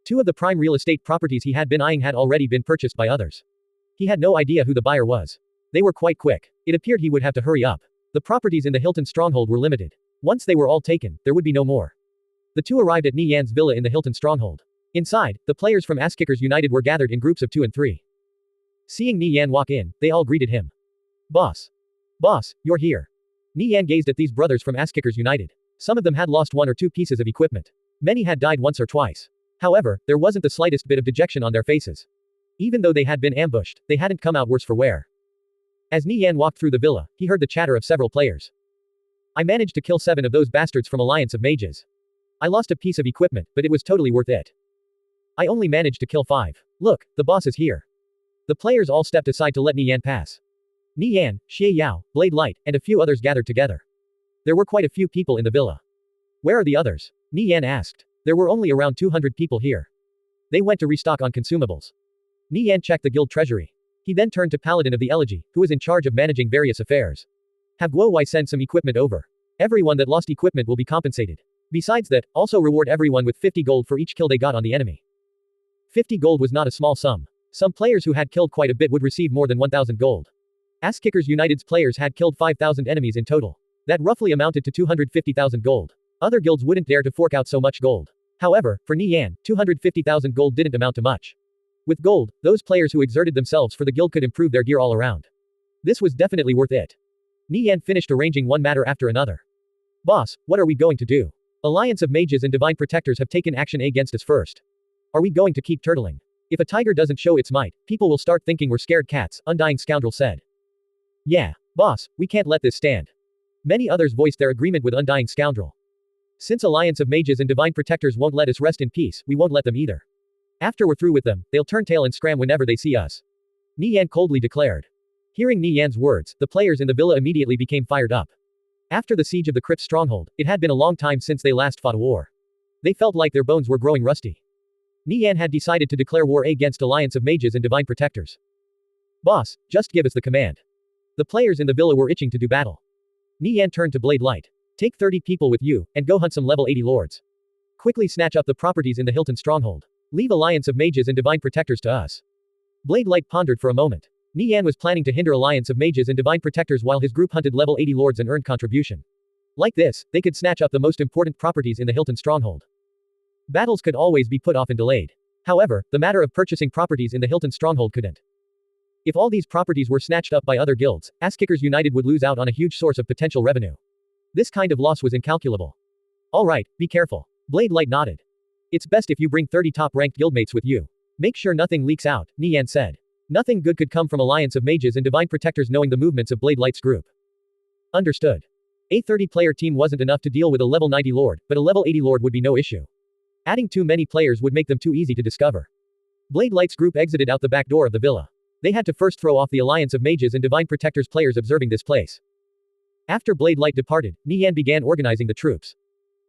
2 of the prime real estate properties he had been eyeing had already been purchased by others. He had no idea who the buyer was. They were quite quick. It appeared he would have to hurry up. The properties in the Hilton stronghold were limited. Once they were all taken, there would be no more. The 2 arrived at Nie Yan's villa in the Hilton stronghold. Inside, the players from Ass-Kickers United were gathered in groups of 2 and 3. Seeing Nie Yan walk in, they all greeted him. Boss. Boss, you're here. Nie Yan gazed at these brothers from Ass-Kickers United. Some of them had lost 1 or 2 pieces of equipment. Many had died once or twice. However, there wasn't the slightest bit of dejection on their faces. Even though they had been ambushed, they hadn't come out worse for wear. As Nie Yan walked through the villa, he heard the chatter of several players. I managed to kill 7 of those bastards from Alliance of Mages. I lost a piece of equipment, but it was totally worth it. I only managed to kill 5. Look, the boss is here. The players all stepped aside to let Nie Yan pass. Nie Yan, Xie Yao, Blade Light, and a few others gathered together. There were quite a few people in the villa. Where are the others? Nie Yan asked. There were only around 200 people here. They went to restock on consumables. Nie Yan checked the guild treasury. He then turned to Paladin of the Elegy, who was in charge of managing various affairs. Have Guo Wai send some equipment over. Everyone that lost equipment will be compensated. Besides that, also reward everyone with 50 gold for each kill they got on the enemy. 50 gold was not a small sum. Some players who had killed quite a bit would receive more than 1,000 gold. Ass-Kickers United's players had killed 5,000 enemies in total. That roughly amounted to 250,000 gold. Other guilds wouldn't dare to fork out so much gold. However, for Nie Yan, 250,000 gold didn't amount to much. With gold, those players who exerted themselves for the guild could improve their gear all around. This was definitely worth it. Nie Yan finished arranging one matter after another. Boss, what are we going to do? Alliance of Mages and Divine Protectors have taken action against us first. Are we going to keep turtling? If a tiger doesn't show its might, people will start thinking we're scared cats, Undying Scoundrel said. Yeah, boss, we can't let this stand. Many others voiced their agreement with Undying Scoundrel. Since Alliance of Mages and Divine Protectors won't let us rest in peace, we won't let them either. After we're through with them, they'll turn tail and scram whenever they see us. Nie Yan coldly declared. Hearing Nie Yan's words, the players in the villa immediately became fired up. After the siege of the Crypt stronghold, it had been a long time since they last fought a war. They felt like their bones were growing rusty. Nie Yan had decided to declare war against Alliance of Mages and Divine Protectors. Boss, just give us the command. The players in the villa were itching to do battle. Nie Yan turned to Blade Light. Take 30 people with you, and go hunt some level 80 lords. Quickly snatch up the properties in the Hilton stronghold. Leave Alliance of Mages and Divine Protectors to us. Blade Light pondered for a moment. Nie Yan was planning to hinder Alliance of Mages and Divine Protectors while his group hunted level 80 lords and earned contribution. Like this, they could snatch up the most important properties in the Hilton stronghold. Battles could always be put off and delayed. However, the matter of purchasing properties in the Hilton stronghold couldn't. If all these properties were snatched up by other guilds, Ass-Kickers United would lose out on a huge source of potential revenue. This kind of loss was incalculable. Alright, be careful. Blade Light nodded. It's best if you bring 30 top-ranked guildmates with you. Make sure nothing leaks out, Nie Yan said. Nothing good could come from Alliance of Mages and Divine Protectors knowing the movements of Blade Light's group. Understood. A 30-player team wasn't enough to deal with a level 90 lord, but a level 80 lord would be no issue. Adding too many players would make them too easy to discover. Blade Light's group exited out the back door of the villa. They had to first throw off the alliance of mages and divine protectors players observing this place. After Blade Light departed, Nie Yan began organizing the troops.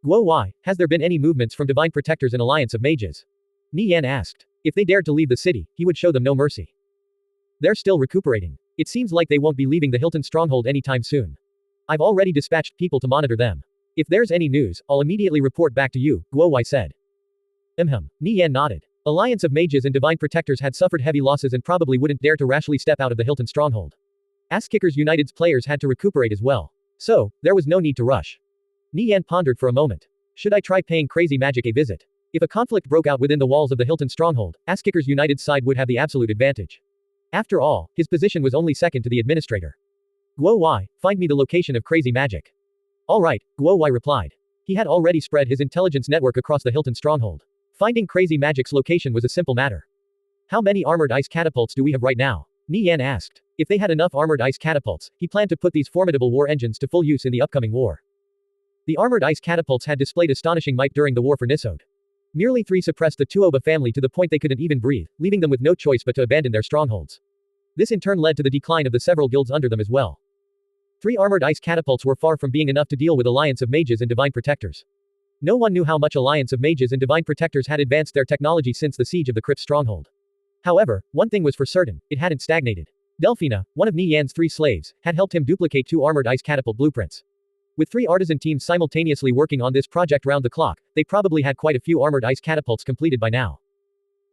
Guo Wai, has there been any movements from divine protectors and alliance of mages? Nie Yan asked. If they dared to leave the city, he would show them no mercy. They're still recuperating. It seems like they won't be leaving the Hilton stronghold anytime soon. I've already dispatched people to monitor them. If there's any news, I'll immediately report back to you, Guo Wai said. Nie Yan nodded. Alliance of mages and divine protectors had suffered heavy losses and probably wouldn't dare to rashly step out of the Hilton stronghold. Ass-Kickers United's players had to recuperate as well. So, there was no need to rush. Nie Yan pondered for a moment. Should I try paying Crazy Magic a visit? If a conflict broke out within the walls of the Hilton stronghold, Ass-Kickers United's side would have the absolute advantage. After all, his position was only second to the administrator. Guo Wai, find me the location of Crazy Magic. Alright, Guo Wai replied. He had already spread his intelligence network across the Hilton stronghold. Finding Crazy Magic's location was a simple matter. How many armored ice catapults do we have right now? Nie Yan asked. If they had enough armored ice catapults, he planned to put these formidable war engines to full use in the upcoming war. The armored ice catapults had displayed astonishing might during the war for Nisode. Merely 3 suppressed the Tuoba family to the point they couldn't even breathe, leaving them with no choice but to abandon their strongholds. This in turn led to the decline of the several guilds under them as well. 3 armored ice catapults were far from being enough to deal with alliance of mages and divine protectors. No one knew how much alliance of mages and divine protectors had advanced their technology since the siege of the crypt stronghold. However, one thing was for certain, it hadn't stagnated. Delphina, one of Nie Yan's 3 slaves, had helped him duplicate 2 armored ice catapult blueprints. With 3 artisan teams simultaneously working on this project round the clock, they probably had quite a few armored ice catapults completed by now.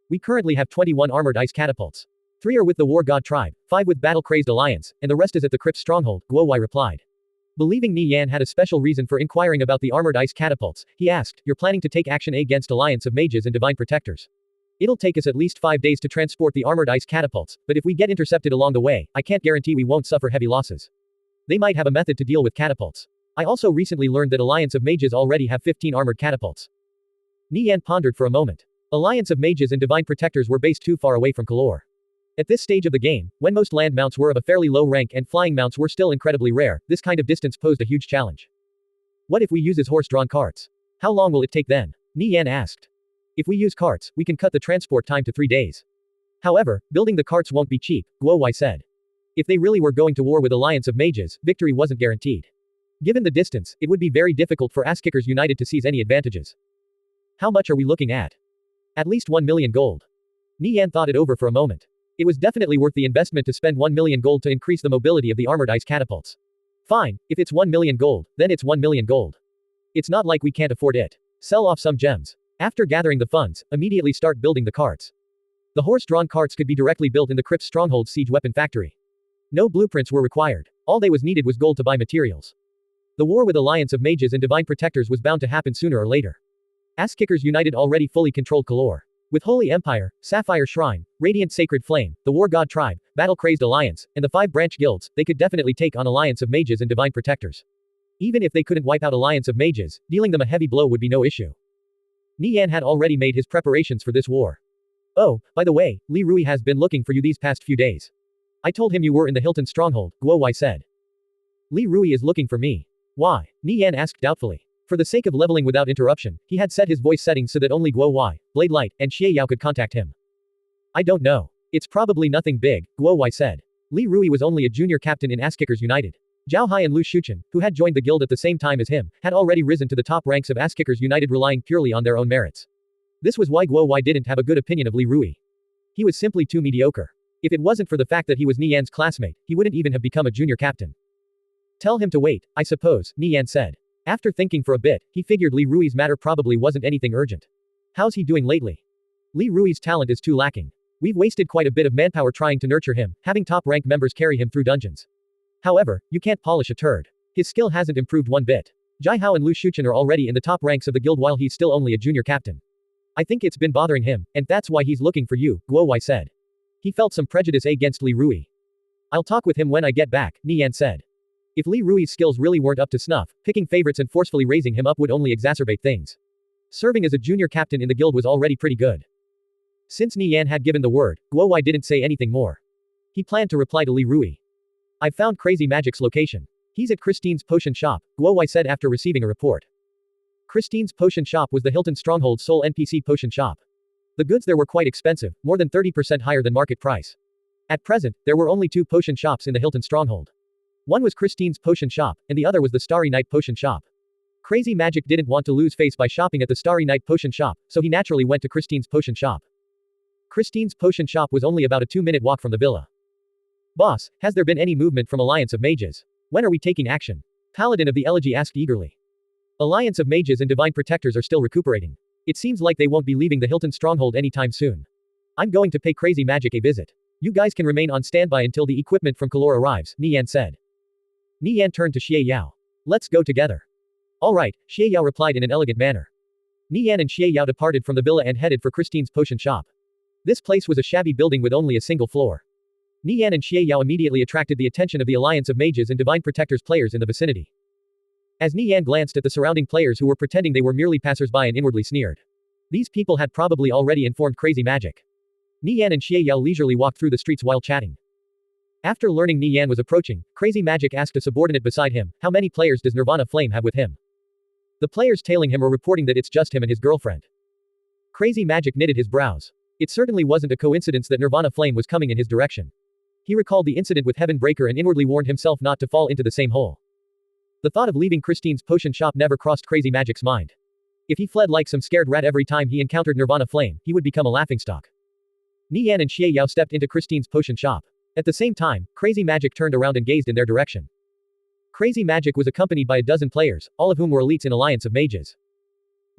We currently have 21 armored ice catapults. 3 are with the War God tribe, 5 with Battle-Crazed Alliance, and the rest is at the crypt stronghold, Guo Wai replied. Believing Nie Yan had a special reason for inquiring about the armored ice catapults, he asked, you're planning to take action against alliance of mages and divine protectors. It'll take us at least 5 days to transport the armored ice catapults, but if we get intercepted along the way, I can't guarantee we won't suffer heavy losses. They might have a method to deal with catapults. I also recently learned that alliance of mages already have 15 armored catapults. Nie Yan pondered for a moment. Alliance of mages and divine protectors were based too far away from Kalor. At this stage of the game, when most land mounts were of a fairly low rank and flying mounts were still incredibly rare, this kind of distance posed a huge challenge. What if we use his horse-drawn carts? How long will it take then? Nie Yan asked. If we use carts, we can cut the transport time to 3 days. However, building the carts won't be cheap, Guo Wai said. If they really were going to war with alliance of mages, victory wasn't guaranteed. Given the distance, it would be very difficult for Ass-Kickers United to seize any advantages. How much are we looking at? At least 1 million gold. Nie Yan thought it over for a moment. It was definitely worth the investment to spend 1 million gold to increase the mobility of the armored ice catapults. Fine, if it's 1 million gold, then it's 1 million gold. It's not like we can't afford it. Sell off some gems. After gathering the funds, immediately start building the carts. The horse-drawn carts could be directly built in the crypt stronghold siege weapon factory. No blueprints were required. All they was needed was gold to buy materials. The war with alliance of mages and divine protectors was bound to happen sooner or later. Ass-Kickers United already fully controlled Kalor. With Holy Empire, Sapphire Shrine, Radiant Sacred Flame, the War God Tribe, Battle-Crazed Alliance, and the 5 branch guilds, they could definitely take on alliance of mages and divine protectors. Even if they couldn't wipe out alliance of mages, dealing them a heavy blow would be no issue. Nie Yan had already made his preparations for this war. Oh, by the way, Li Rui has been looking for you these past few days. I told him you were in the Hilton stronghold, Guo Wai said. Li Rui is looking for me. Why? Nie Yan asked doubtfully. For the sake of leveling without interruption, he had set his voice settings so that only Guo Wai, Blade Light, and Xie Yao could contact him. I don't know. It's probably nothing big, Guo Wai said. Li Rui was only a junior captain in Ass-Kickers United. Zhao Hai and Lu Shuchen, who had joined the guild at the same time as him, had already risen to the top ranks of Ass-Kickers United relying purely on their own merits. This was why Guo Wai didn't have a good opinion of Li Rui. He was simply too mediocre. If it wasn't for the fact that he was Nie Yan's classmate, he wouldn't even have become a junior captain. Tell him to wait, I suppose, Nie Yan said. After thinking for a bit, he figured Li Rui's matter probably wasn't anything urgent. How's he doing lately? Li Rui's talent is too lacking. We've wasted quite a bit of manpower trying to nurture him, having top-rank members carry him through dungeons. However, you can't polish a turd. His skill hasn't improved one bit. Jai Hao and Lu Shuchen are already in the top ranks of the guild while he's still only a junior captain. I think it's been bothering him, and that's why he's looking for you, Guo Wai said. He felt some prejudice against Li Rui. I'll talk with him when I get back, Nie Yan said. If Li Rui's skills really weren't up to snuff, picking favorites and forcefully raising him up would only exacerbate things. Serving as a junior captain in the guild was already pretty good. Since Nie Yan had given the word, Guo Wai didn't say anything more. He planned to reply to Li Rui. I've found Crazy Magic's location. He's at Christine's potion shop, Guo Wei said after receiving a report. Christine's potion shop was the Hilton Stronghold's sole NPC potion shop. The goods there were quite expensive, more than 30% higher than market price. At present, there were only 2 potion shops in the Hilton Stronghold. One was Christine's potion shop, and the other was the Starry Night potion shop. Crazy Magic didn't want to lose face by shopping at the Starry Night potion shop, so he naturally went to Christine's potion shop. Christine's potion shop was only about a 2-minute walk from the villa. Boss, has there been any movement from Alliance of Mages? When are we taking action? Paladin of the Elegy asked eagerly. Alliance of Mages and Divine Protectors are still recuperating. It seems like they won't be leaving the Hilton Stronghold anytime soon. I'm going to pay Crazy Magic a visit. You guys can remain on standby until the equipment from Kalor arrives, Nie Yan said. Nie Yan turned to Xie Yao. Let's go together. Alright, Xie Yao replied in an elegant manner. Nie Yan and Xie Yao departed from the villa and headed for Christine's potion shop. This place was a shabby building with only a single floor. Nie Yan and Xie Yao immediately attracted the attention of the Alliance of Mages and Divine Protectors players in the vicinity. As Nie Yan glanced at the surrounding players who were pretending they were merely passers-by and inwardly sneered. These people had probably already informed Crazy Magic. Nie Yan and Xie Yao leisurely walked through the streets while chatting. After learning Nie Yan was approaching, Crazy Magic asked a subordinate beside him, how many players does Nirvana Flame have with him? The players tailing him were reporting that it's just him and his girlfriend. Crazy Magic knitted his brows. It certainly wasn't a coincidence that Nirvana Flame was coming in his direction. He recalled the incident with Heaven Breaker and inwardly warned himself not to fall into the same hole. The thought of leaving Christine's potion shop never crossed Crazy Magic's mind. If he fled like some scared rat every time he encountered Nirvana Flame, he would become a laughingstock. Nie Yan and Xie Yao stepped into Christine's potion shop. At the same time, Crazy Magic turned around and gazed in their direction. Crazy Magic was accompanied by a dozen players, all of whom were elites in Alliance of Mages.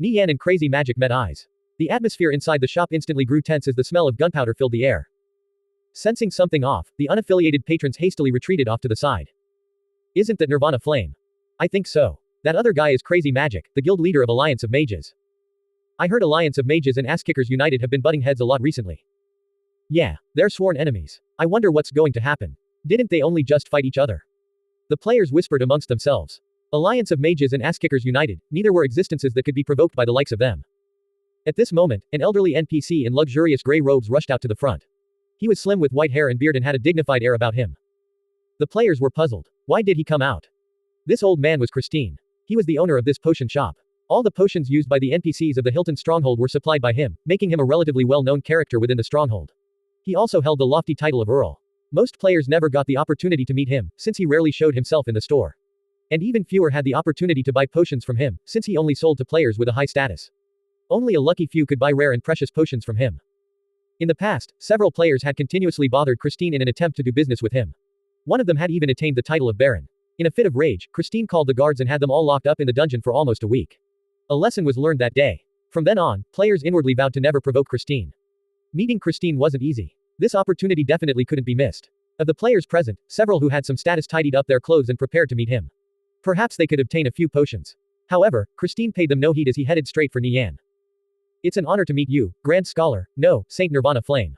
Nie Yan and Crazy Magic met eyes. The atmosphere inside the shop instantly grew tense as the smell of gunpowder filled the air. Sensing something off, the unaffiliated patrons hastily retreated off to the side. Isn't that Nirvana Flame? I think so. That other guy is Crazy Magic, the guild leader of Alliance of Mages. I heard Alliance of Mages and Asskickers United have been butting heads a lot recently. Yeah, they're sworn enemies. I wonder what's going to happen. Didn't they only just fight each other? The players whispered amongst themselves. Alliance of Mages and Asskickers United, neither were existences that could be provoked by the likes of them. At this moment, an elderly NPC in luxurious gray robes rushed out to the front. He was slim with white hair and beard and had a dignified air about him. The players were puzzled. Why did he come out? This old man was Christine. He was the owner of this potion shop. All the potions used by the NPCs of the Hilton Stronghold were supplied by him, making him a relatively well-known character within the Stronghold. He also held the lofty title of Earl. Most players never got the opportunity to meet him, since he rarely showed himself in the store. And even fewer had the opportunity to buy potions from him, since he only sold to players with a high status. Only a lucky few could buy rare and precious potions from him. In the past, several players had continuously bothered Christine in an attempt to do business with him. One of them had even attained the title of Baron. In a fit of rage, Christine called the guards and had them all locked up in the dungeon for almost a week. A lesson was learned that day. From then on, players inwardly vowed to never provoke Christine. Meeting Christine wasn't easy. This opportunity definitely couldn't be missed. Of the players present, several who had some status tidied up their clothes and prepared to meet him. Perhaps they could obtain a few potions. However, Christine paid them no heed as he headed straight for Nie Yan. It's an honor to meet you, Grand Scholar, no, Saint Nirvana Flame.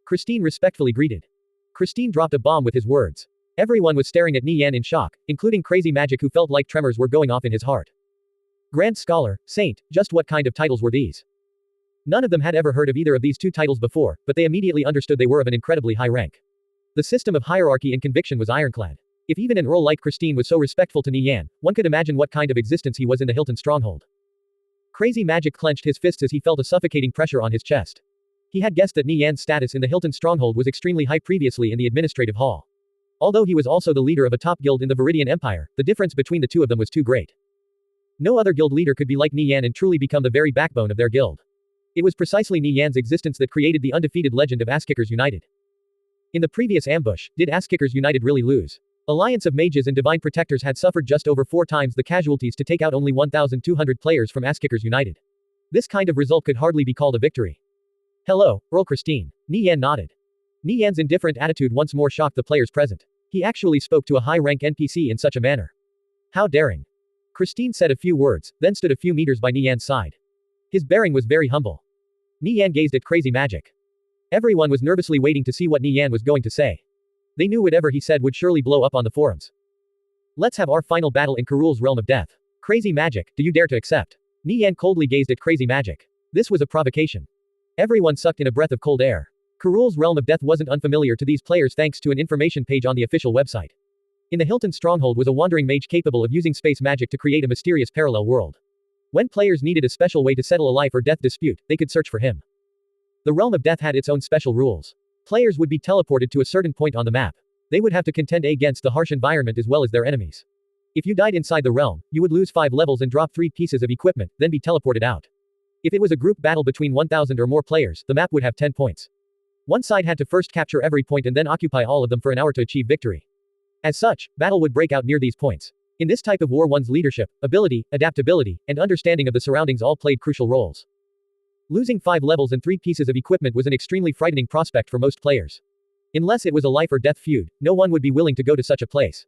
Christine respectfully greeted. Christine dropped a bomb with his words. Everyone was staring at Nie Yan in shock, including Crazy Magic who felt like tremors were going off in his heart. Grand Scholar, Saint, just what kind of titles were these? None of them had ever heard of either of these two titles before, but they immediately understood they were of an incredibly high rank. The system of hierarchy and conviction was ironclad. If even an earl like Christine was so respectful to Nie Yan, one could imagine what kind of existence he was in the Hilton Stronghold. Crazy Magic clenched his fists as he felt a suffocating pressure on his chest. He had guessed that Nie Yan's status in the Hilton Stronghold was extremely high previously in the administrative hall. Although he was also the leader of a top guild in the Viridian Empire, the difference between the two of them was too great. No other guild leader could be like Nie Yan and truly become the very backbone of their guild. It was precisely Nie Yan's existence that created the undefeated legend of Asskickers United. In the previous ambush, did Asskickers United really lose? Alliance of Mages and Divine Protectors had suffered just over 4 times the casualties to take out only 1,200 players from Asskickers United. This kind of result could hardly be called a victory. Hello, Earl Christine. Nie Yan nodded. Nie Yan's indifferent attitude once more shocked the players present. He actually spoke to a high-rank NPC in such a manner. How daring. Christine said a few words, then stood a few meters by Nie Yan's side. His bearing was very humble. Nie Yan gazed at Crazy Magic. Everyone was nervously waiting to see what Nie Yan was going to say. They knew whatever he said would surely blow up on the forums. Let's have our final battle in Karul's realm of death. Crazy Magic, do you dare to accept? Nie Yan coldly gazed at Crazy Magic. This was a provocation. Everyone sucked in a breath of cold air. Karul's realm of death wasn't unfamiliar to these players thanks to an information page on the official website. In the Hilton stronghold was a wandering mage capable of using space magic to create a mysterious parallel world. When players needed a special way to settle a life or death dispute, they could search for him. The realm of death had its own special rules. Players would be teleported to a certain point on the map. They would have to contend against the harsh environment as well as their enemies. If you died inside the realm, you would lose 5 levels and drop 3 pieces of equipment, then be teleported out. If it was a group battle between 1,000 or more players, the map would have 10 points. One side had to first capture every point and then occupy all of them for an hour to achieve victory. As such, battle would break out near these points. In this type of war, one's leadership, ability, adaptability, and understanding of the surroundings all played crucial roles. Losing 5 levels and 3 pieces of equipment was an extremely frightening prospect for most players. Unless it was a life or death feud, no one would be willing to go to such a place.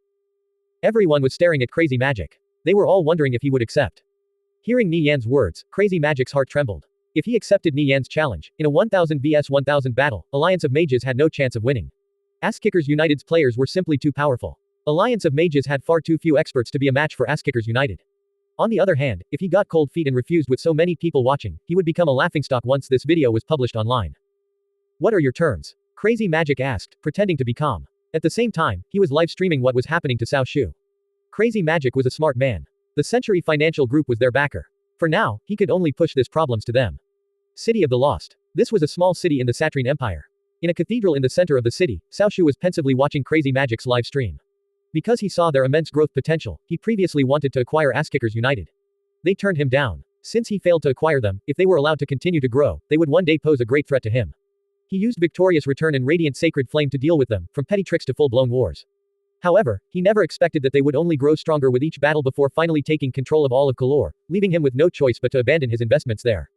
Everyone was staring at Crazy Magic. They were all wondering if he would accept. Hearing Nie Yan's words, Crazy Magic's heart trembled. If he accepted Nie Yan's challenge, in a 1000 vs 1000 battle, Alliance of Mages had no chance of winning. Ass-Kickers United's players were simply too powerful. Alliance of Mages had far too few experts to be a match for Ass-Kickers United. On the other hand, if he got cold feet and refused with so many people watching, he would become a laughingstock once this video was published online. What are your terms? Crazy Magic asked, pretending to be calm. At the same time, he was live streaming what was happening to Cao Shu. Crazy Magic was a smart man. The Century Financial Group was their backer. For now, he could only push these problems to them. City of the Lost. This was a small city in the Satrine Empire. In a cathedral in the center of the city, Cao Shu was pensively watching Crazy Magic's live stream. Because he saw their immense growth potential, he previously wanted to acquire Ass-Kickers United. They turned him down. Since he failed to acquire them, if they were allowed to continue to grow, they would one day pose a great threat to him. He used Victorious Return and Radiant Sacred Flame to deal with them, from petty tricks to full-blown wars. However, he never expected that they would only grow stronger with each battle before finally taking control of all of Kalor, leaving him with no choice but to abandon his investments there.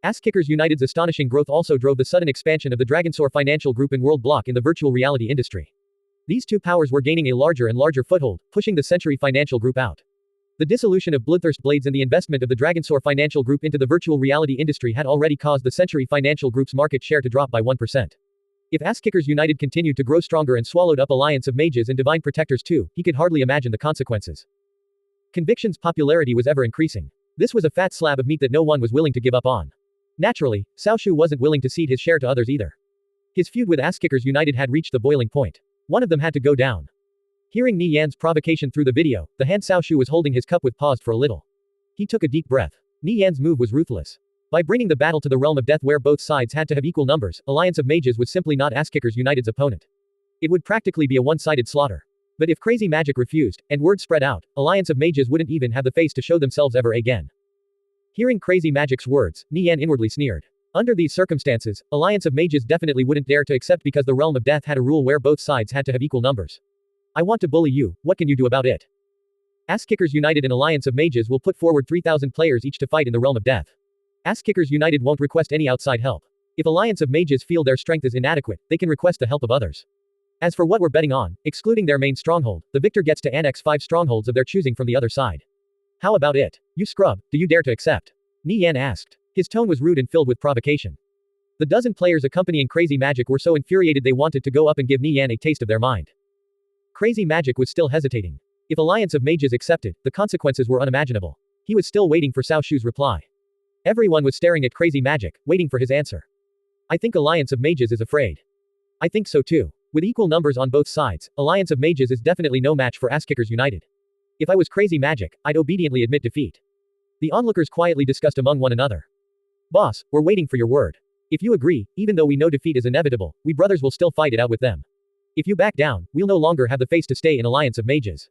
Ass-Kickers United's astonishing growth also drove the sudden expansion of the Dragonsaur Financial Group and World Block in the virtual reality industry. These two powers were gaining a larger and larger foothold, pushing the Century Financial Group out. The dissolution of Bloodthirst Blades and the investment of the Dragonsaur Financial Group into the virtual reality industry had already caused the Century Financial Group's market share to drop by 1%. If Ass-Kickers United continued to grow stronger and swallowed up Alliance of Mages and Divine Protectors too, he could hardly imagine the consequences. Conviction's popularity was ever increasing. This was a fat slab of meat that no one was willing to give up on. Naturally, Cao Shu wasn't willing to cede his share to others either. His feud with Ass-Kickers United had reached the boiling point. One of them had to go down. Hearing Nie Yan's provocation through the video, the hand Cao Shu was holding his cup with paused for a little. He took a deep breath. Nie Yan's move was ruthless. By bringing the battle to the realm of death where both sides had to have equal numbers, Alliance of Mages was simply not Ass-Kickers United's opponent. It would practically be a one-sided slaughter. But if Crazy Magic refused, and word spread out, Alliance of Mages wouldn't even have the face to show themselves ever again. Hearing Crazy Magic's words, Nie Yan inwardly sneered. Under these circumstances, Alliance of Mages definitely wouldn't dare to accept because the realm of death had a rule where both sides had to have equal numbers. I want to bully you, what can you do about it? Ass-Kickers United and Alliance of Mages will put forward 3,000 players each to fight in the realm of death. Ass-Kickers United won't request any outside help. If Alliance of Mages feel their strength is inadequate, they can request the help of others. As for what we're betting on, excluding their main stronghold, the victor gets to annex 5 strongholds of their choosing from the other side. How about it? You scrub, do you dare to accept? Nie Yan asked. His tone was rude and filled with provocation. The dozen players accompanying Crazy Magic were so infuriated they wanted to go up and give Nie Yan a taste of their mind. Crazy Magic was still hesitating. If Alliance of Mages accepted, the consequences were unimaginable. He was still waiting for Cao Shu's reply. Everyone was staring at Crazy Magic, waiting for his answer. I think Alliance of Mages is afraid. I think so too. With equal numbers on both sides, Alliance of Mages is definitely no match for Ass-Kickers United. If I was Crazy Magic, I'd obediently admit defeat. The onlookers quietly discussed among one another. Boss, we're waiting for your word. If you agree, even though we know defeat is inevitable, we brothers will still fight it out with them. If you back down, we'll no longer have the face to stay in Alliance of Mages.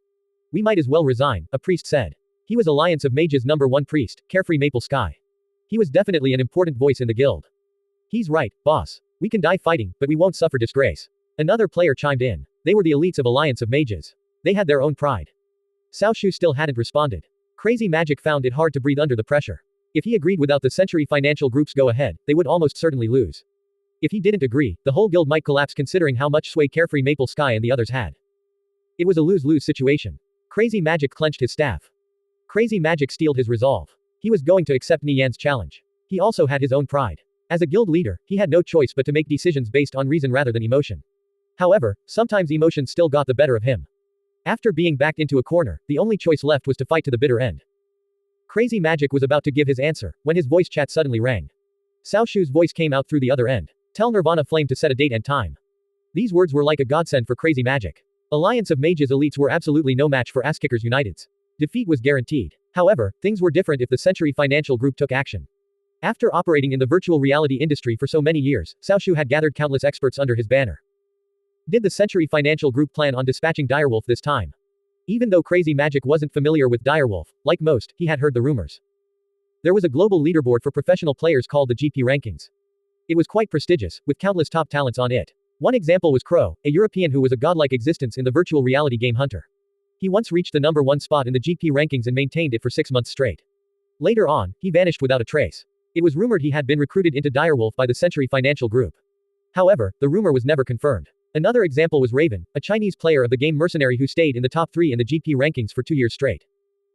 We might as well resign, a priest said. He was Alliance of Mages #1 priest, Carefree Maple Sky. He was definitely an important voice in the guild. He's right, boss. We can die fighting, but we won't suffer disgrace. Another player chimed in. They were the elites of Alliance of Mages. They had their own pride. Cao Shu still hadn't responded. Crazy Magic found it hard to breathe under the pressure. If he agreed without the Century Financial Group's go-ahead, they would almost certainly lose. If he didn't agree, the whole guild might collapse considering how much sway Carefree Maple Sky and the others had. It was a lose-lose situation. Crazy Magic clenched his staff. Crazy Magic steeled his resolve. He was going to accept Nie Yan's challenge. He also had his own pride. As a guild leader, he had no choice but to make decisions based on reason rather than emotion. However, sometimes emotion still got the better of him. After being backed into a corner, the only choice left was to fight to the bitter end. Crazy Magic was about to give his answer, when his voice chat suddenly rang. Cao Shu's voice came out through the other end. Tell Nirvana Flame to set a date and time. These words were like a godsend for Crazy Magic. Alliance of Mages elites were absolutely no match for Asskickers United's. Defeat was guaranteed. However, things were different if the Century Financial Group took action. After operating in the virtual reality industry for so many years, Cao Shu had gathered countless experts under his banner. Did the Century Financial Group plan on dispatching Direwolf this time? Even though Crazy Magic wasn't familiar with Direwolf, like most, he had heard the rumors. There was a global leaderboard for professional players called the GP Rankings. It was quite prestigious, with countless top talents on it. One example was Crow, a European who was a godlike existence in the virtual reality game Hunter. He once reached the #1 spot in the GP rankings and maintained it for 6 months straight. Later on, he vanished without a trace. It was rumored he had been recruited into Direwolf by the Century Financial Group. However, the rumor was never confirmed. Another example was Raven, a Chinese player of the game Mercenary who stayed in the top 3 in the GP rankings for 2 years straight.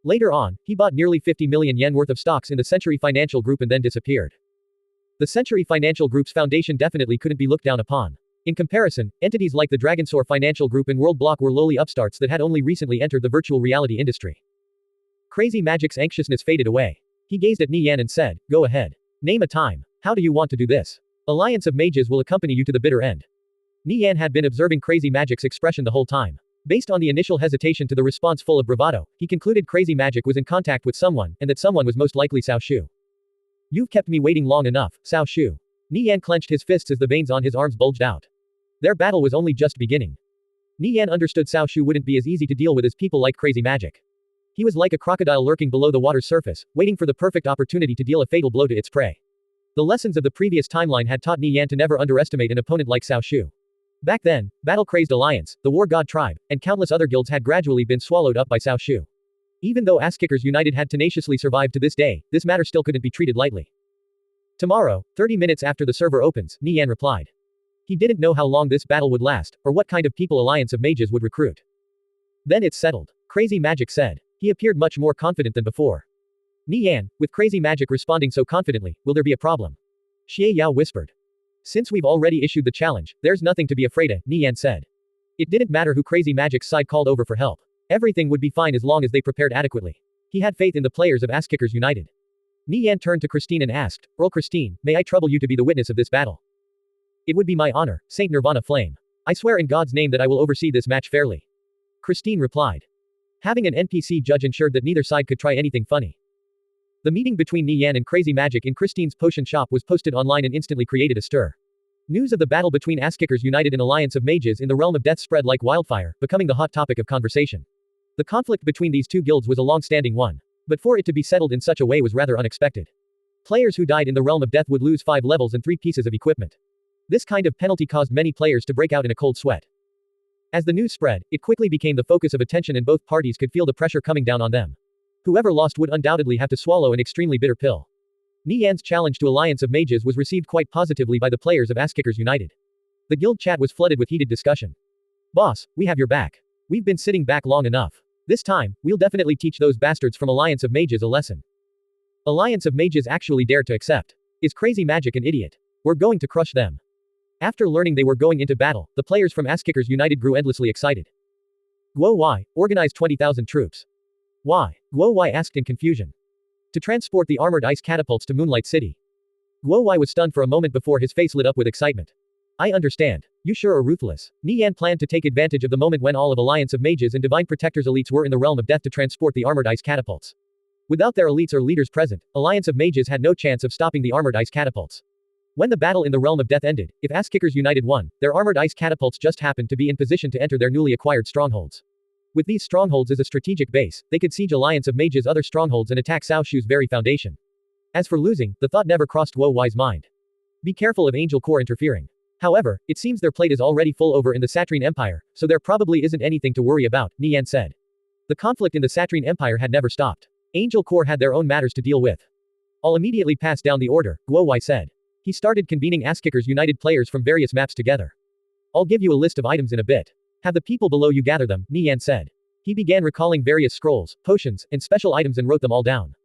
Later on, he bought nearly 50 million yen worth of stocks in the Century Financial Group and then disappeared. The Century Financial Group's foundation definitely couldn't be looked down upon. In comparison, entities like the Dragonsaur Financial Group and World Block were lowly upstarts that had only recently entered the virtual reality industry. Crazy Magic's anxiousness faded away. He gazed at Nie Yan and said, "Go ahead. Name a time. How do you want to do this? Alliance of Mages will accompany you to the bitter end." Nie Yan had been observing Crazy Magic's expression the whole time. Based on the initial hesitation to the response full of bravado, he concluded Crazy Magic was in contact with someone, and that someone was most likely Cao Shu. "You've kept me waiting long enough, Cao Shu." Nie Yan clenched his fists as the veins on his arms bulged out. Their battle was only just beginning. Nie Yan understood Cao Shu wouldn't be as easy to deal with as people like Crazy Magic. He was like a crocodile lurking below the water's surface, waiting for the perfect opportunity to deal a fatal blow to its prey. The lessons of the previous timeline had taught Nie Yan to never underestimate an opponent like Cao Shu. Back then, battle-crazed Alliance, the War God Tribe, and countless other guilds had gradually been swallowed up by Cao Shu. Even though Asskickers United had tenaciously survived to this day, this matter still couldn't be treated lightly. "Tomorrow, 30 minutes after the server opens," Nie Yan replied. He didn't know how long this battle would last, or what kind of people Alliance of Mages would recruit. "Then it's settled," Crazy Magic said. He appeared much more confident than before. Nie Yan, with Crazy Magic responding so confidently, will there be a problem? Xie Yao whispered. "Since we've already issued the challenge, there's nothing to be afraid of," Nie Yan said. It didn't matter who Crazy Magic's side called over for help. Everything would be fine as long as they prepared adequately. He had faith in the players of Asskickers United. Nie Yan turned to Christine and asked, "Earl Christine, may I trouble you to be the witness of this battle?" "It would be my honor, Saint Nirvana Flame. I swear in God's name that I will oversee this match fairly," Christine replied. Having an NPC judge ensured that neither side could try anything funny. The meeting between Nie Yan and Crazy Magic in Christine's potion shop was posted online and instantly created a stir. News of the battle between Asskickers United and Alliance of Mages in the realm of death spread like wildfire, becoming the hot topic of conversation. The conflict between these two guilds was a long-standing one. But for it to be settled in such a way was rather unexpected. Players who died in the realm of death would lose 5 levels and 3 pieces of equipment. This kind of penalty caused many players to break out in a cold sweat. As the news spread, it quickly became the focus of attention and both parties could feel the pressure coming down on them. Whoever lost would undoubtedly have to swallow an extremely bitter pill. Nie Yan's challenge to Alliance of Mages was received quite positively by the players of Asskickers United. The guild chat was flooded with heated discussion. "Boss, we have your back. We've been sitting back long enough. This time, we'll definitely teach those bastards from Alliance of Mages a lesson." Alliance of Mages actually dared to accept. Is Crazy Magic an idiot? We're going to crush them. After learning they were going into battle, the players from Asskickers United grew endlessly excited. Guo Wai, organized 20,000 troops. Why? Guo Wai asked in confusion. To transport the armored ice catapults to Moonlight City. Guo Wai was stunned for a moment before his face lit up with excitement. "I understand. You sure are ruthless." Nie Yan planned to take advantage of the moment when all of Alliance of Mages and Divine Protectors elites were in the realm of death to transport the armored ice catapults. Without their elites or leaders present, Alliance of Mages had no chance of stopping the armored ice catapults. When the battle in the realm of death ended, if Asskickers United won, their armored ice catapults just happened to be in position to enter their newly acquired strongholds. With these strongholds as a strategic base, they could siege Alliance of Mages' other strongholds and attack Cao Shu's very foundation. As for losing, the thought never crossed Guo Wai's mind. Be careful of Angel Core interfering. However, it seems their plate is already full over in the Satrine Empire, so there probably isn't anything to worry about, Nie Yan said. The conflict in the Satrine Empire had never stopped. Angel Core had their own matters to deal with. I'll immediately pass down the order, Guo Wai said. He started convening Asskickers United players from various maps together. I'll give you a list of items in a bit. Have the people below you gather them, Nie Yan said. He began recalling various scrolls, potions, and special items and wrote them all down.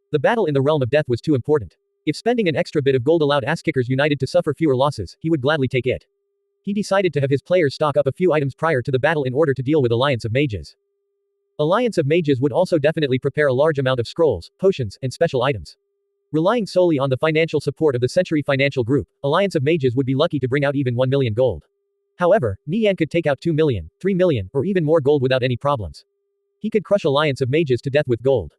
The battle in the realm of death was too important. If spending an extra bit of gold allowed Asskickers United to suffer fewer losses, he would gladly take it. He decided to have his players stock up a few items prior to the battle in order to deal with Alliance of Mages. Alliance of Mages would also definitely prepare a large amount of scrolls, potions, and special items. Relying solely on the financial support of the Century Financial Group, Alliance of Mages would be lucky to bring out even 1 million gold. However, Nie Yan could take out 2 million, 3 million, or even more gold without any problems. He could crush alliance of mages to death with gold.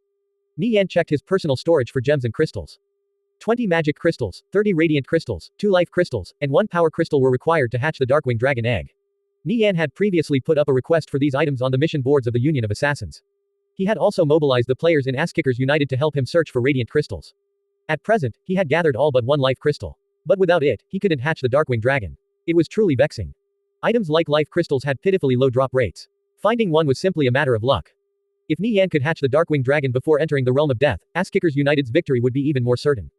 Nie Yan checked his personal storage for gems and crystals. 20 magic crystals, 30 radiant crystals, 2 life crystals, and 1 power crystal were required to hatch the Darkwing Dragon egg. Nie Yan had previously put up a request for these items on the mission boards of the Union of Assassins. He had also mobilized the players in Asskickers United to help him search for radiant crystals. At present, he had gathered all but 1 life crystal. But without it, he couldn't hatch the Darkwing Dragon. It was truly vexing. Items like life crystals had pitifully low drop rates. Finding one was simply a matter of luck. If Nie Yan could hatch the Darkwing Dragon before entering the realm of death, Asskickers United's victory would be even more certain.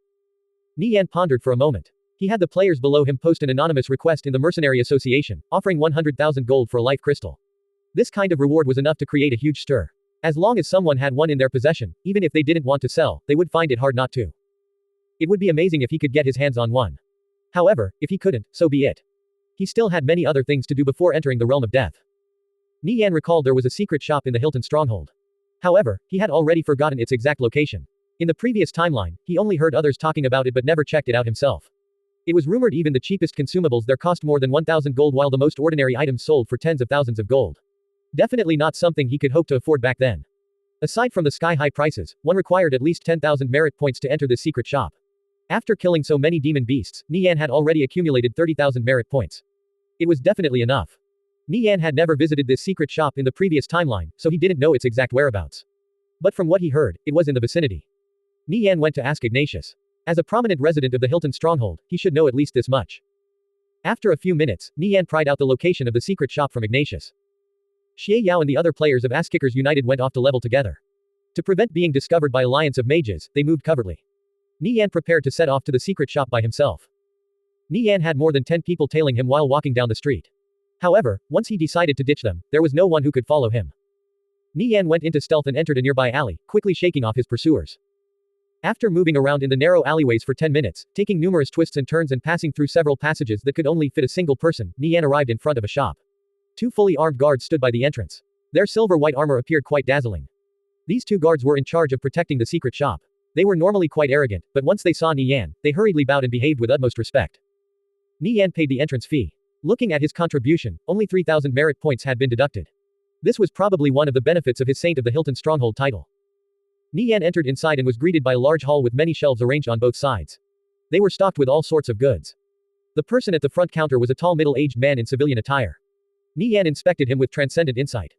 Nie Yan pondered for a moment. He had the players below him post an anonymous request in the Mercenary Association, offering 100,000 gold for a life crystal. This kind of reward was enough to create a huge stir. As long as someone had one in their possession, even if they didn't want to sell, they would find it hard not to. It would be amazing if he could get his hands on one. However, if he couldn't, so be it. He still had many other things to do before entering the realm of death. Nie Yan recalled there was a secret shop in the Hilton stronghold. However, he had already forgotten its exact location. In the previous timeline, he only heard others talking about it but never checked it out himself. It was rumored even the cheapest consumables there cost more than 1,000 gold while the most ordinary items sold for tens of thousands of gold. Definitely not something he could hope to afford back then. Aside from the sky-high prices, one required at least 10,000 merit points to enter this secret shop. After killing so many demon beasts, Nie Yan had already accumulated 30,000 merit points. It was definitely enough. Nie Yan had never visited this secret shop in the previous timeline, so he didn't know its exact whereabouts. But from what he heard, it was in the vicinity. Nie Yan went to ask Ignatius. As a prominent resident of the Hilton stronghold, he should know at least this much. After a few minutes, Nie Yan pried out the location of the secret shop from Ignatius. Xie Yao and the other players of Asskickers United went off to level together. To prevent being discovered by Alliance of Mages, they moved covertly. Nie Yan prepared to set off to the secret shop by himself. Nie Yan had more than 10 people tailing him while walking down the street. However, once he decided to ditch them, there was no one who could follow him. Nie Yan went into stealth and entered a nearby alley, quickly shaking off his pursuers. After moving around in the narrow alleyways for 10 minutes, taking numerous twists and turns and passing through several passages that could only fit a single person, Nie Yan arrived in front of a shop. 2 fully armed guards stood by the entrance. Their silver-white armor appeared quite dazzling. These 2 guards were in charge of protecting the secret shop. They were normally quite arrogant, but once they saw Nie Yan, they hurriedly bowed and behaved with utmost respect. Nie Yan paid the entrance fee. Looking at his contribution, only 3,000 merit points had been deducted. This was probably one of the benefits of his Saint of the Hilton Stronghold title. Nie Yan entered inside and was greeted by a large hall with many shelves arranged on both sides. They were stocked with all sorts of goods. The person at the front counter was a tall middle-aged man in civilian attire. Nie Yan inspected him with transcendent insight.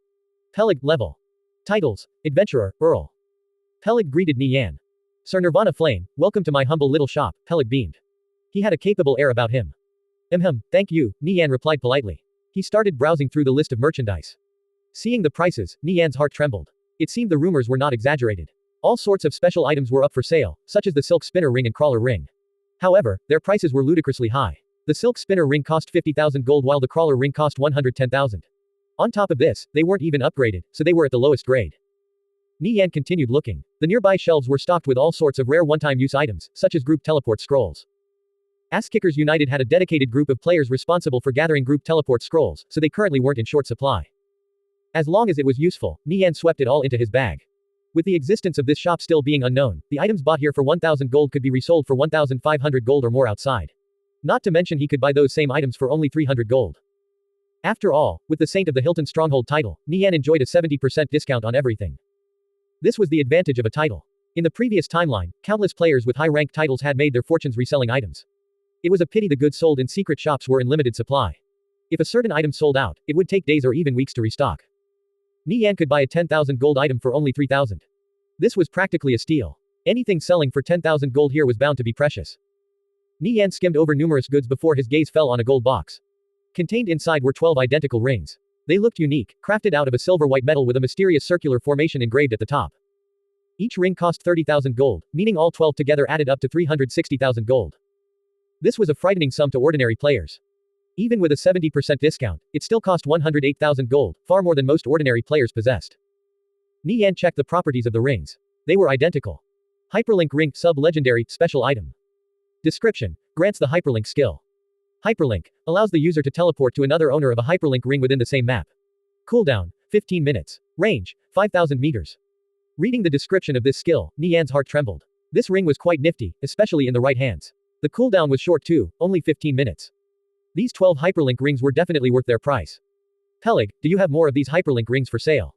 Peleg, level. Titles, Adventurer, Earl. Peleg greeted Nie Yan. Sir Nirvana Flame, welcome to my humble little shop, Peleg beamed. He had a capable air about him. Thank you, Nie Yan replied politely. He started browsing through the list of merchandise. Seeing the prices, Nie Yan's heart trembled. It seemed the rumors were not exaggerated. All sorts of special items were up for sale, such as the silk spinner ring and crawler ring. However, their prices were ludicrously high. The silk spinner ring cost 50,000 gold while the crawler ring cost 110,000. On top of this, they weren't even upgraded, so they were at the lowest grade. Nie Yan continued looking. The nearby shelves were stocked with all sorts of rare one-time use items, such as group teleport scrolls. Asskickers United had a dedicated group of players responsible for gathering group teleport scrolls, so they currently weren't in short supply. As long as it was useful, Nie Yan swept it all into his bag. With the existence of this shop still being unknown, the items bought here for 1,000 gold could be resold for 1,500 gold or more outside. Not to mention he could buy those same items for only 300 gold. After all, with the Saint of the Hilton Stronghold title, Nie Yan enjoyed a 70% discount on everything. This was the advantage of a title. In the previous timeline, countless players with high-ranked titles had made their fortunes reselling items. It was a pity the goods sold in secret shops were in limited supply. If a certain item sold out, it would take days or even weeks to restock. Nie Yan could buy a 10,000 gold item for only 3,000. This was practically a steal. Anything selling for 10,000 gold here was bound to be precious. Nie Yan skimmed over numerous goods before his gaze fell on a gold box. Contained inside were 12 identical rings. They looked unique, crafted out of a silver-white metal with a mysterious circular formation engraved at the top. Each ring cost 30,000 gold, meaning all 12 together added up to 360,000 gold. This was a frightening sum to ordinary players. Even with a 70% discount, it still cost 108,000 gold, far more than most ordinary players possessed. Nie Yan checked the properties of the rings. They were identical. Hyperlink ring, sub-legendary, special item. Description: grants the hyperlink skill. Hyperlink allows the user to teleport to another owner of a hyperlink ring within the same map. Cooldown: 15 minutes. Range: 5,000 meters. Reading the description of this skill, Nie Yan's heart trembled. This ring was quite nifty, especially in the right hands. The cooldown was short too, only 15 minutes. These 12 hyperlink rings were definitely worth their price. Peleg, do you have more of these hyperlink rings for sale?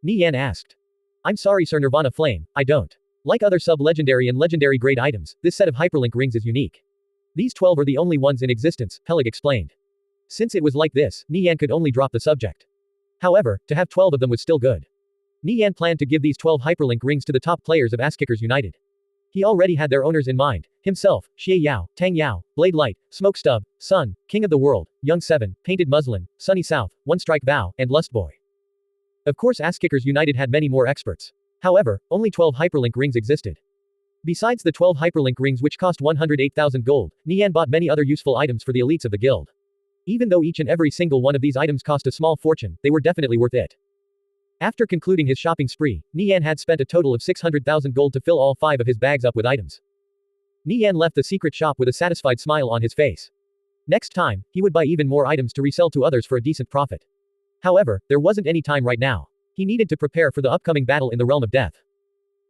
Nie Yan asked. I'm sorry Sir Nirvana Flame, I don't. Like other sub-legendary and legendary grade items, this set of hyperlink rings is unique. These 12 are the only ones in existence, Peleg explained. Since it was like this, Nie Yan could only drop the subject. However, to have 12 of them was still good. Nie Yan planned to give these 12 hyperlink rings to the top players of Ass-Kickers United. He already had their owners in mind, himself, Xie Yao, Tang Yao, Blade Light, Smoke Stub, Sun, King of the World, Young Seven, Painted Muslin, Sunny South, One Strike Vow, and Lust Boy. Of course Ass-Kickers United had many more experts. However, only 12 hyperlink rings existed. Besides the 12 hyperlink rings which cost 108,000 gold, Nie Yan bought many other useful items for the elites of the guild. Even though each and every single one of these items cost a small fortune, they were definitely worth it. After concluding his shopping spree, Nie Yan had spent a total of 600,000 gold to fill all 5 of his bags up with items. Nie Yan left the secret shop with a satisfied smile on his face. Next time, he would buy even more items to resell to others for a decent profit. However, there wasn't any time right now. He needed to prepare for the upcoming battle in the Realm of Death.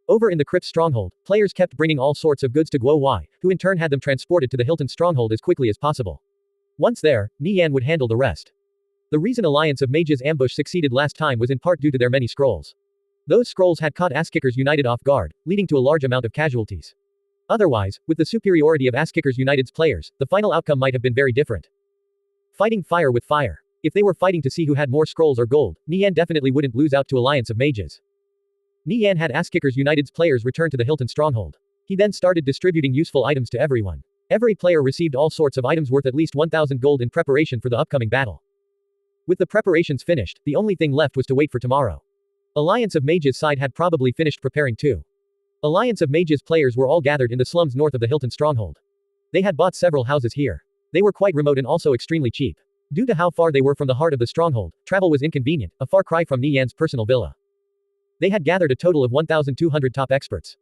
Over in the Crypt Stronghold, players kept bringing all sorts of goods to Guo Wai, who in turn had them transported to the Hilton Stronghold as quickly as possible. Once there, Nie Yan would handle the rest. The reason Alliance of Mages ambush succeeded last time was in part due to their many scrolls. Those scrolls had caught Ass-Kickers United off guard, leading to a large amount of casualties. Otherwise, with the superiority of Ass-Kickers United's players, the final outcome might have been very different. Fighting fire with fire. If they were fighting to see who had more scrolls or gold, Nie Yan definitely wouldn't lose out to Alliance of Mages. Nie Yan had Ass-Kickers United's players return to the Hilton Stronghold. He then started distributing useful items to everyone. Every player received all sorts of items worth at least 1,000 gold in preparation for the upcoming battle. With the preparations finished, the only thing left was to wait for tomorrow. Alliance of Mages side had probably finished preparing too. Alliance of Mages players were all gathered in the slums north of the Hilton Stronghold. They had bought several houses here. They were quite remote and also extremely cheap. Due to how far they were from the heart of the stronghold, travel was inconvenient, a far cry from Nie Yan's personal villa. They had gathered a total of 1,200 top experts.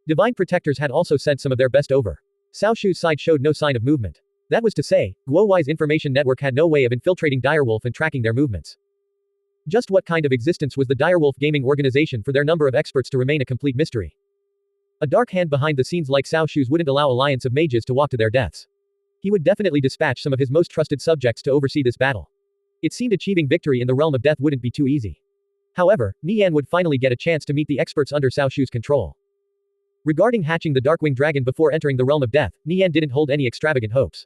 Divine Protectors had also sent some of their best over. Cao Shu's side showed no sign of movement. That was to say, Guo Wai's information network had no way of infiltrating Direwolf and tracking their movements. Just what kind of existence was the Direwolf gaming organization for their number of experts to remain a complete mystery? A dark hand behind the scenes like Cao Shu's wouldn't allow Alliance of Mages to walk to their deaths. He would definitely dispatch some of his most trusted subjects to oversee this battle. It seemed achieving victory in the realm of death wouldn't be too easy. However, Nie Yan would finally get a chance to meet the experts under Cao Shu's control. Regarding hatching the Darkwing Dragon before entering the realm of death, Nie Yan didn't hold any extravagant hopes.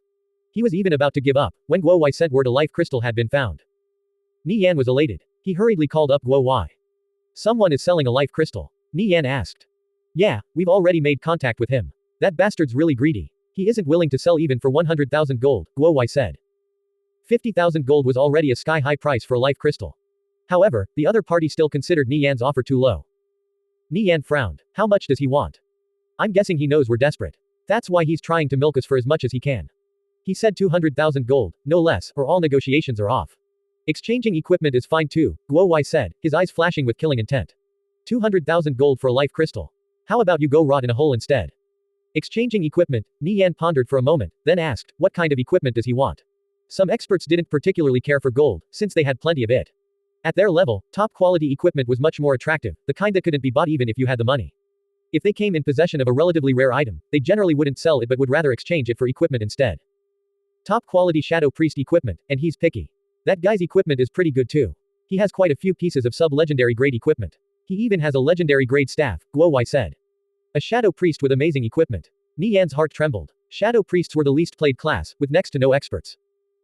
He was even about to give up, when Guo Wai sent word a life crystal had been found. Nie Yan was elated. He hurriedly called up Guo Wai. Someone is selling a life crystal. Nie Yan asked. Yeah, we've already made contact with him. That bastard's really greedy. He isn't willing to sell even for 100,000 gold, Guo Wai said. 50,000 gold was already a sky-high price for a life crystal. However, the other party still considered Nie Yan's offer too low. Nie Yan frowned. How much does he want? I'm guessing he knows we're desperate. That's why he's trying to milk us for as much as he can. He said 200,000 gold, no less, or all negotiations are off. Exchanging equipment is fine too, Guo Wai said, his eyes flashing with killing intent. 200,000 gold for a life crystal. How about you go rot in a hole instead? Exchanging equipment, Nie Yan pondered for a moment, then asked, what kind of equipment does he want? Some experts didn't particularly care for gold, since they had plenty of it. At their level, top quality equipment was much more attractive, the kind that couldn't be bought even if you had the money. If they came in possession of a relatively rare item, they generally wouldn't sell it but would rather exchange it for equipment instead. Top quality Shadow Priest equipment, and he's picky. That guy's equipment is pretty good too. He has quite a few pieces of sub-legendary grade equipment. He even has a legendary grade staff, Guo Wai said. A Shadow Priest with amazing equipment. Nie Yan's heart trembled. Shadow Priests were the least played class, with next to no experts.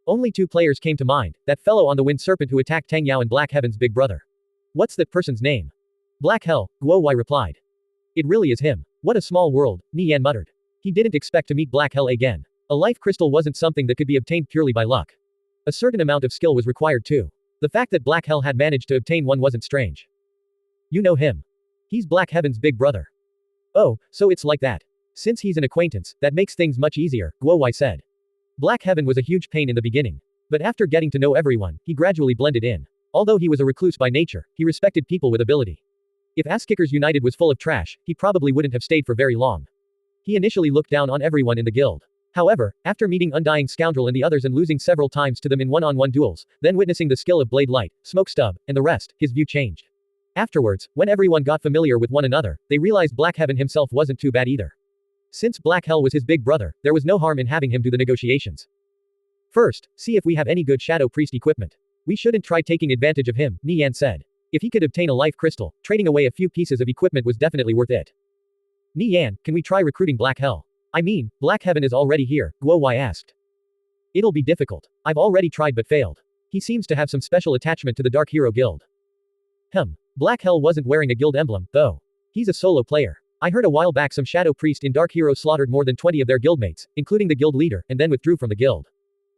Only 2 players came to mind, that fellow on the Wind Serpent who attacked Tang Yao and Black Heaven's big brother. What's that person's name? Black Hell, Guo Wai replied. It really is him. What a small world, Nie Yan muttered. He didn't expect to meet Black Hell again. A life crystal wasn't something that could be obtained purely by luck. A certain amount of skill was required too. The fact that Black Hell had managed to obtain one wasn't strange. You know him. He's Black Heaven's big brother. Oh, so it's like that. Since he's an acquaintance, that makes things much easier, Guo Wai said. Black Heaven was a huge pain in the beginning. But after getting to know everyone, he gradually blended in. Although he was a recluse by nature, he respected people with ability. If Ass-Kickers United was full of trash, he probably wouldn't have stayed for very long. He initially looked down on everyone in the guild. However, after meeting Undying Scoundrel and the others and losing several times to them in one-on-one duels, then witnessing the skill of Blade Light, Smoke Stub, and the rest, his view changed. Afterwards, when everyone got familiar with one another, they realized Black Heaven himself wasn't too bad either. Since Black Hell was his big brother, there was no harm in having him do the negotiations. First, see if we have any good Shadow Priest equipment. We shouldn't try taking advantage of him, Nie Yan said. If he could obtain a life crystal, trading away a few pieces of equipment was definitely worth it. Nie Yan, can we try recruiting Black Hell? I mean, Black Heaven is already here, Guo Wai asked. It'll be difficult. I've already tried but failed. He seems to have some special attachment to the Dark Hero Guild. Black Hell wasn't wearing a guild emblem, though. He's a solo player. I heard a while back some Shadow Priest in Dark Hero slaughtered more than 20 of their guildmates, including the guild leader, and then withdrew from the guild.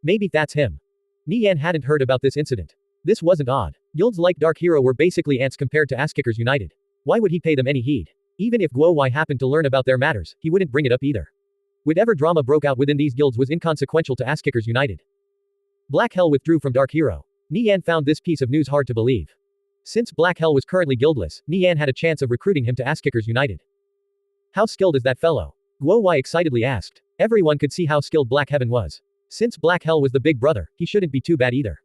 Maybe that's him. Nie Yan hadn't heard about this incident. This wasn't odd. Guilds like Dark Hero were basically ants compared to Ass-Kickers United. Why would he pay them any heed? Even if Guo Wai happened to learn about their matters, he wouldn't bring it up either. Whatever drama broke out within these guilds was inconsequential to Ass-Kickers United. Black Hell withdrew from Dark Hero. Nie Yan found this piece of news hard to believe. Since Black Hell was currently guildless, Nie Yan had a chance of recruiting him to Ass-Kickers United. How skilled is that fellow? Guo Wai excitedly asked. Everyone could see how skilled Black Heaven was. Since Black Hell was the big brother, he shouldn't be too bad either.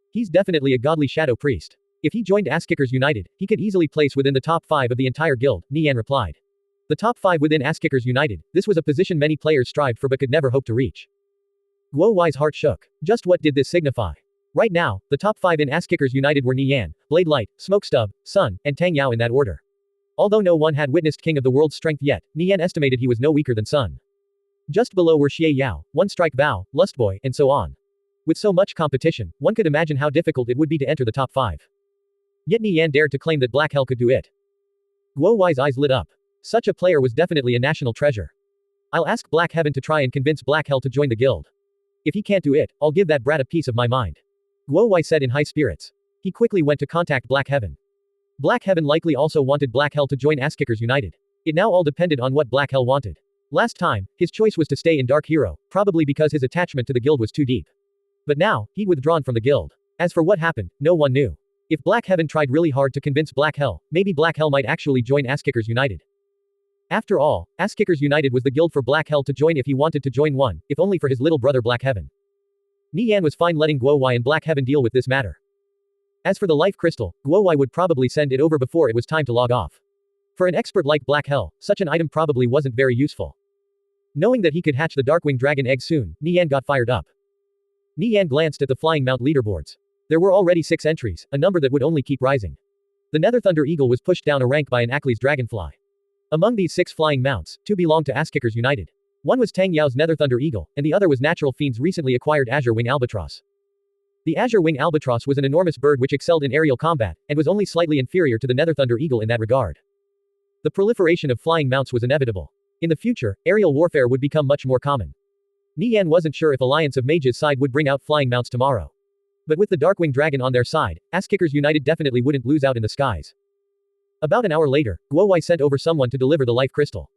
He's definitely a godly Shadow Priest. If he joined Ass-Kickers United, he could easily place within the top 5 of the entire guild, Nie Yan replied. The top 5 within Ass-Kickers United, this was a position many players strived for but could never hope to reach. Guo Wai's heart shook. Just what did this signify? Right now, the top 5 in Ass-Kickers United were Nie Yan, Blade Light, Smoke Stub, Sun, and Tang Yao in that order. Although no one had witnessed King of the World's strength yet, Nie Yan estimated he was no weaker than Sun. Just below were Xie Yao, One Strike Bao, Lustboy, and so on. With so much competition, one could imagine how difficult it would be to enter the top 5. Yet Nie Yan dared to claim that Black Hell could do it. Guo Wai's eyes lit up. Such a player was definitely a national treasure. I'll ask Black Heaven to try and convince Black Hell to join the guild. If he can't do it, I'll give that brat a piece of my mind. Guo Wai said in high spirits. He quickly went to contact Black Heaven. Black Heaven likely also wanted Black Hell to join Ass-Kickers United. It now all depended on what Black Hell wanted. Last time, his choice was to stay in Dark Hero, probably because his attachment to the guild was too deep. But now, he'd withdrawn from the guild. As for what happened, no one knew. If Black Heaven tried really hard to convince Black Hell, maybe Black Hell might actually join Ass-Kickers United. After all, Ass-Kickers United was the guild for Black Hell to join if he wanted to join one, if only for his little brother Black Heaven. Nie Yan was fine letting Guo Wai and Black Heaven deal with this matter. As for the life crystal, Guo Wai would probably send it over before it was time to log off. For an expert like Black Hell, such an item probably wasn't very useful. Knowing that he could hatch the Darkwing Dragon egg soon, Nie Yan got fired up. Nie Yan glanced at the Flying Mount leaderboards. There were already 6 entries, a number that would only keep rising. The Nether Thunder Eagle was pushed down a rank by an Ackley's Dragonfly. Among these 6 flying mounts, 2 belonged to Ass-Kickers United. One was Tang Yao's Nether Thunder Eagle, and the other was Natural Fiend's recently acquired Azure Wing Albatross. The Azure Wing Albatross was an enormous bird which excelled in aerial combat, and was only slightly inferior to the Nether Thunder Eagle in that regard. The proliferation of flying mounts was inevitable. In the future, aerial warfare would become much more common. Nie Yan wasn't sure if Alliance of Mages side would bring out flying mounts tomorrow. But with the Darkwing Dragon on their side, Ass-Kickers United definitely wouldn't lose out in the skies. About an hour later, Guo Wai sent over someone to deliver the life crystal.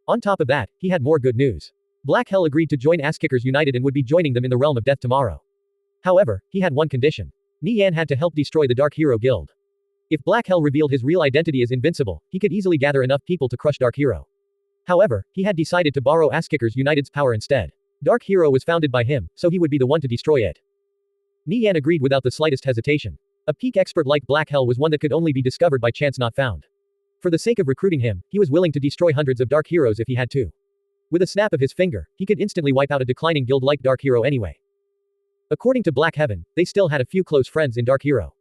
On top of that, he had more good news. Black Hell agreed to join Ass-Kickers United and would be joining them in the Realm of Death tomorrow. However, he had one condition. Nie Yan had to help destroy the Dark Hero Guild. If Black Hell revealed his real identity as invincible, he could easily gather enough people to crush Dark Hero. However, he had decided to borrow Ass-Kickers United's power instead. Dark Hero was founded by him, so he would be the one to destroy it. Nie Yan agreed without the slightest hesitation. A peak expert like Black Hell was one that could only be discovered by chance not found. For the sake of recruiting him, he was willing to destroy hundreds of Dark Heroes if he had to. With a snap of his finger, he could instantly wipe out a declining guild like Dark Hero anyway. According to Black Heaven, they still had a few close friends in Dark Hero.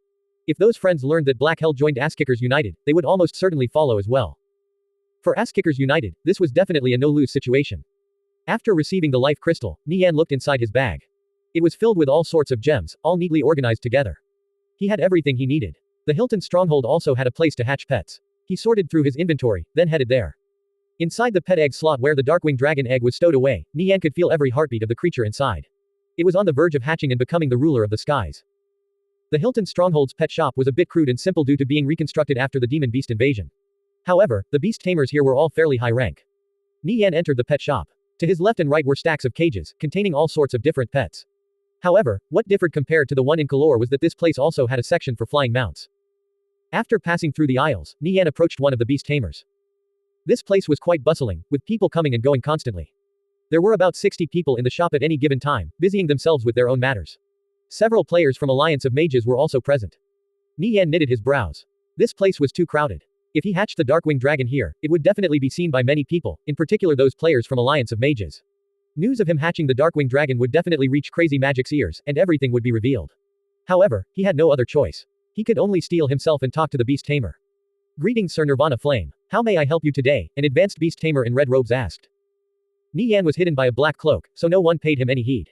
If those friends learned that Black Hell joined Ass-Kickers United, they would almost certainly follow as well. For Ass-Kickers United, this was definitely a no-lose situation. After receiving the life crystal, Nie Yan looked inside his bag. It was filled with all sorts of gems, all neatly organized together. He had everything he needed. The Hilton stronghold also had a place to hatch pets. He sorted through his inventory, then headed there. Inside the pet egg slot where the Darkwing Dragon egg was stowed away, Nie Yan could feel every heartbeat of the creature inside. It was on the verge of hatching and becoming the ruler of the skies. The Hilton Stronghold's pet shop was a bit crude and simple due to being reconstructed after the demon beast invasion. However, the beast tamers here were all fairly high rank. Nie Yan entered the pet shop. To his left and right were stacks of cages, containing all sorts of different pets. However, what differed compared to the one in Kalor was that this place also had a section for flying mounts. After passing through the aisles, Nie Yan approached one of the beast tamers. This place was quite bustling, with people coming and going constantly. There were about 60 people in the shop at any given time, busying themselves with their own matters. Several players from Alliance of Mages were also present. Nie Yan knitted his brows. This place was too crowded. If he hatched the Darkwing Dragon here, it would definitely be seen by many people, in particular those players from Alliance of Mages. News of him hatching the Darkwing Dragon would definitely reach Crazy Magic's ears, and everything would be revealed. However, he had no other choice. He could only steel himself and talk to the Beast Tamer. Greetings, Sir Nirvana Flame. How may I help you today? An advanced Beast Tamer in red robes asked. Nie Yan was hidden by a black cloak, so no one paid him any heed.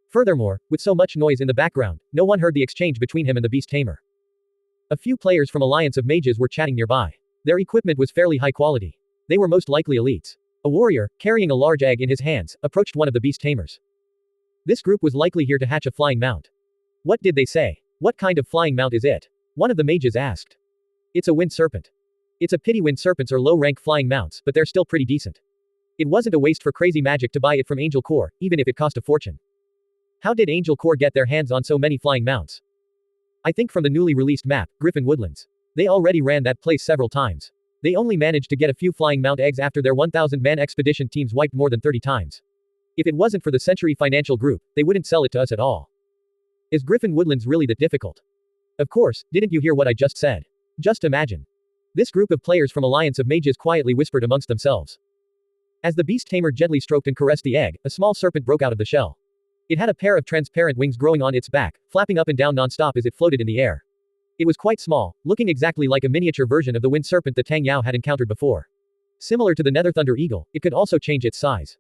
Furthermore, with so much noise in the background, no one heard the exchange between him and the Beast Tamer. A few players from Alliance of Mages were chatting nearby. Their equipment was fairly high quality. They were most likely elites. A warrior, carrying a large egg in his hands, approached one of the Beast Tamers. This group was likely here to hatch a flying mount. What did they say? What kind of flying mount is it? One of the mages asked. It's a wind serpent. It's a pity wind serpents are low-rank flying mounts, but they're still pretty decent. It wasn't a waste for Crazy Magic to buy it from Angel Corps, even if it cost a fortune. How did Angel Corps get their hands on so many flying mounts? I think from the newly released map, Griffin Woodlands. They already ran that place several times. They only managed to get a few flying mount eggs after their 1,000-man expedition teams wiped more than 30 times. If it wasn't for the Century Financial Group, they wouldn't sell it to us at all. Is Griffin Woodlands really that difficult? Of course, didn't you hear what I just said? Just imagine. This group of players from Alliance of Mages quietly whispered amongst themselves. As the Beast Tamer gently stroked and caressed the egg, a small serpent broke out of the shell. It had a pair of transparent wings growing on its back, flapping up and down non-stop as it floated in the air. It was quite small, looking exactly like a miniature version of the wind serpent that Tang Yao had encountered before. Similar to the Nether Thunder Eagle, it could also change its size.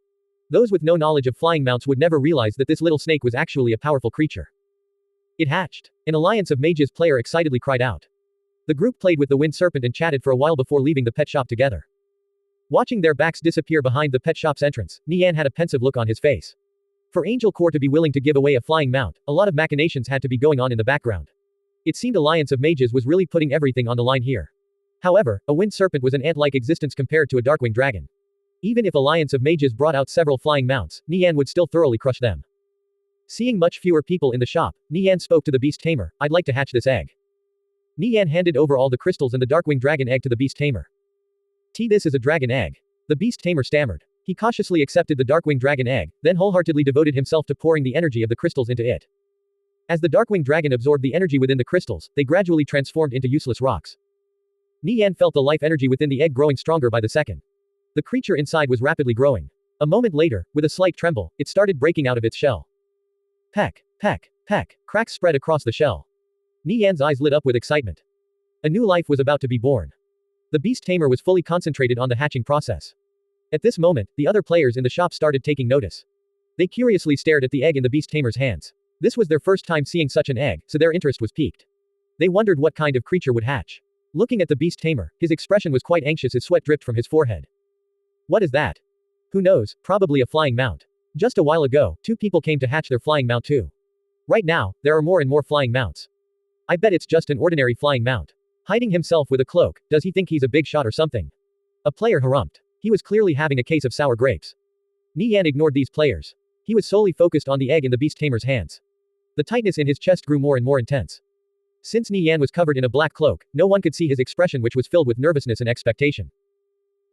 Those with no knowledge of flying mounts would never realize that this little snake was actually a powerful creature. It hatched. An Alliance of Mages player excitedly cried out. The group played with the wind serpent and chatted for a while before leaving the pet shop together. Watching their backs disappear behind the pet shop's entrance, Nie Yan had a pensive look on his face. For Angel Corps to be willing to give away a flying mount, a lot of machinations had to be going on in the background. It seemed Alliance of Mages was really putting everything on the line here. However, a wind serpent was an ant-like existence compared to a Darkwing Dragon. Even if Alliance of Mages brought out several flying mounts, Nie Yan would still thoroughly crush them. Seeing much fewer people in the shop, Nie Yan spoke to the Beast Tamer. I'd like to hatch this egg. Nie Yan handed over all the crystals and the Darkwing Dragon egg to the Beast Tamer. This is a dragon egg. The Beast Tamer stammered. He cautiously accepted the Darkwing Dragon egg, then wholeheartedly devoted himself to pouring the energy of the crystals into it. As the Darkwing Dragon absorbed the energy within the crystals, they gradually transformed into useless rocks. Nie Yan felt the life energy within the egg growing stronger by the second. The creature inside was rapidly growing. A moment later, with a slight tremble, it started breaking out of its shell. Peck, peck, peck, cracks spread across the shell. Nie Yan's eyes lit up with excitement. A new life was about to be born. The Beast Tamer was fully concentrated on the hatching process. At this moment, the other players in the shop started taking notice. They curiously stared at the egg in the Beast Tamer's hands. This was their first time seeing such an egg, so their interest was piqued. They wondered what kind of creature would hatch. Looking at the Beast Tamer, his expression was quite anxious as sweat dripped from his forehead. What is that? Who knows, probably a flying mount. Just a while ago, 2 people came to hatch their flying mount too. Right now, there are more and more flying mounts. I bet it's just an ordinary flying mount. Hiding himself with a cloak, does he think he's a big shot or something? A player harumphed. He was clearly having a case of sour grapes. Nie Yan ignored these players. He was solely focused on the egg in the Beast Tamer's hands. The tightness in his chest grew more and more intense. Since Nie Yan was covered in a black cloak, no one could see his expression, which was filled with nervousness and expectation.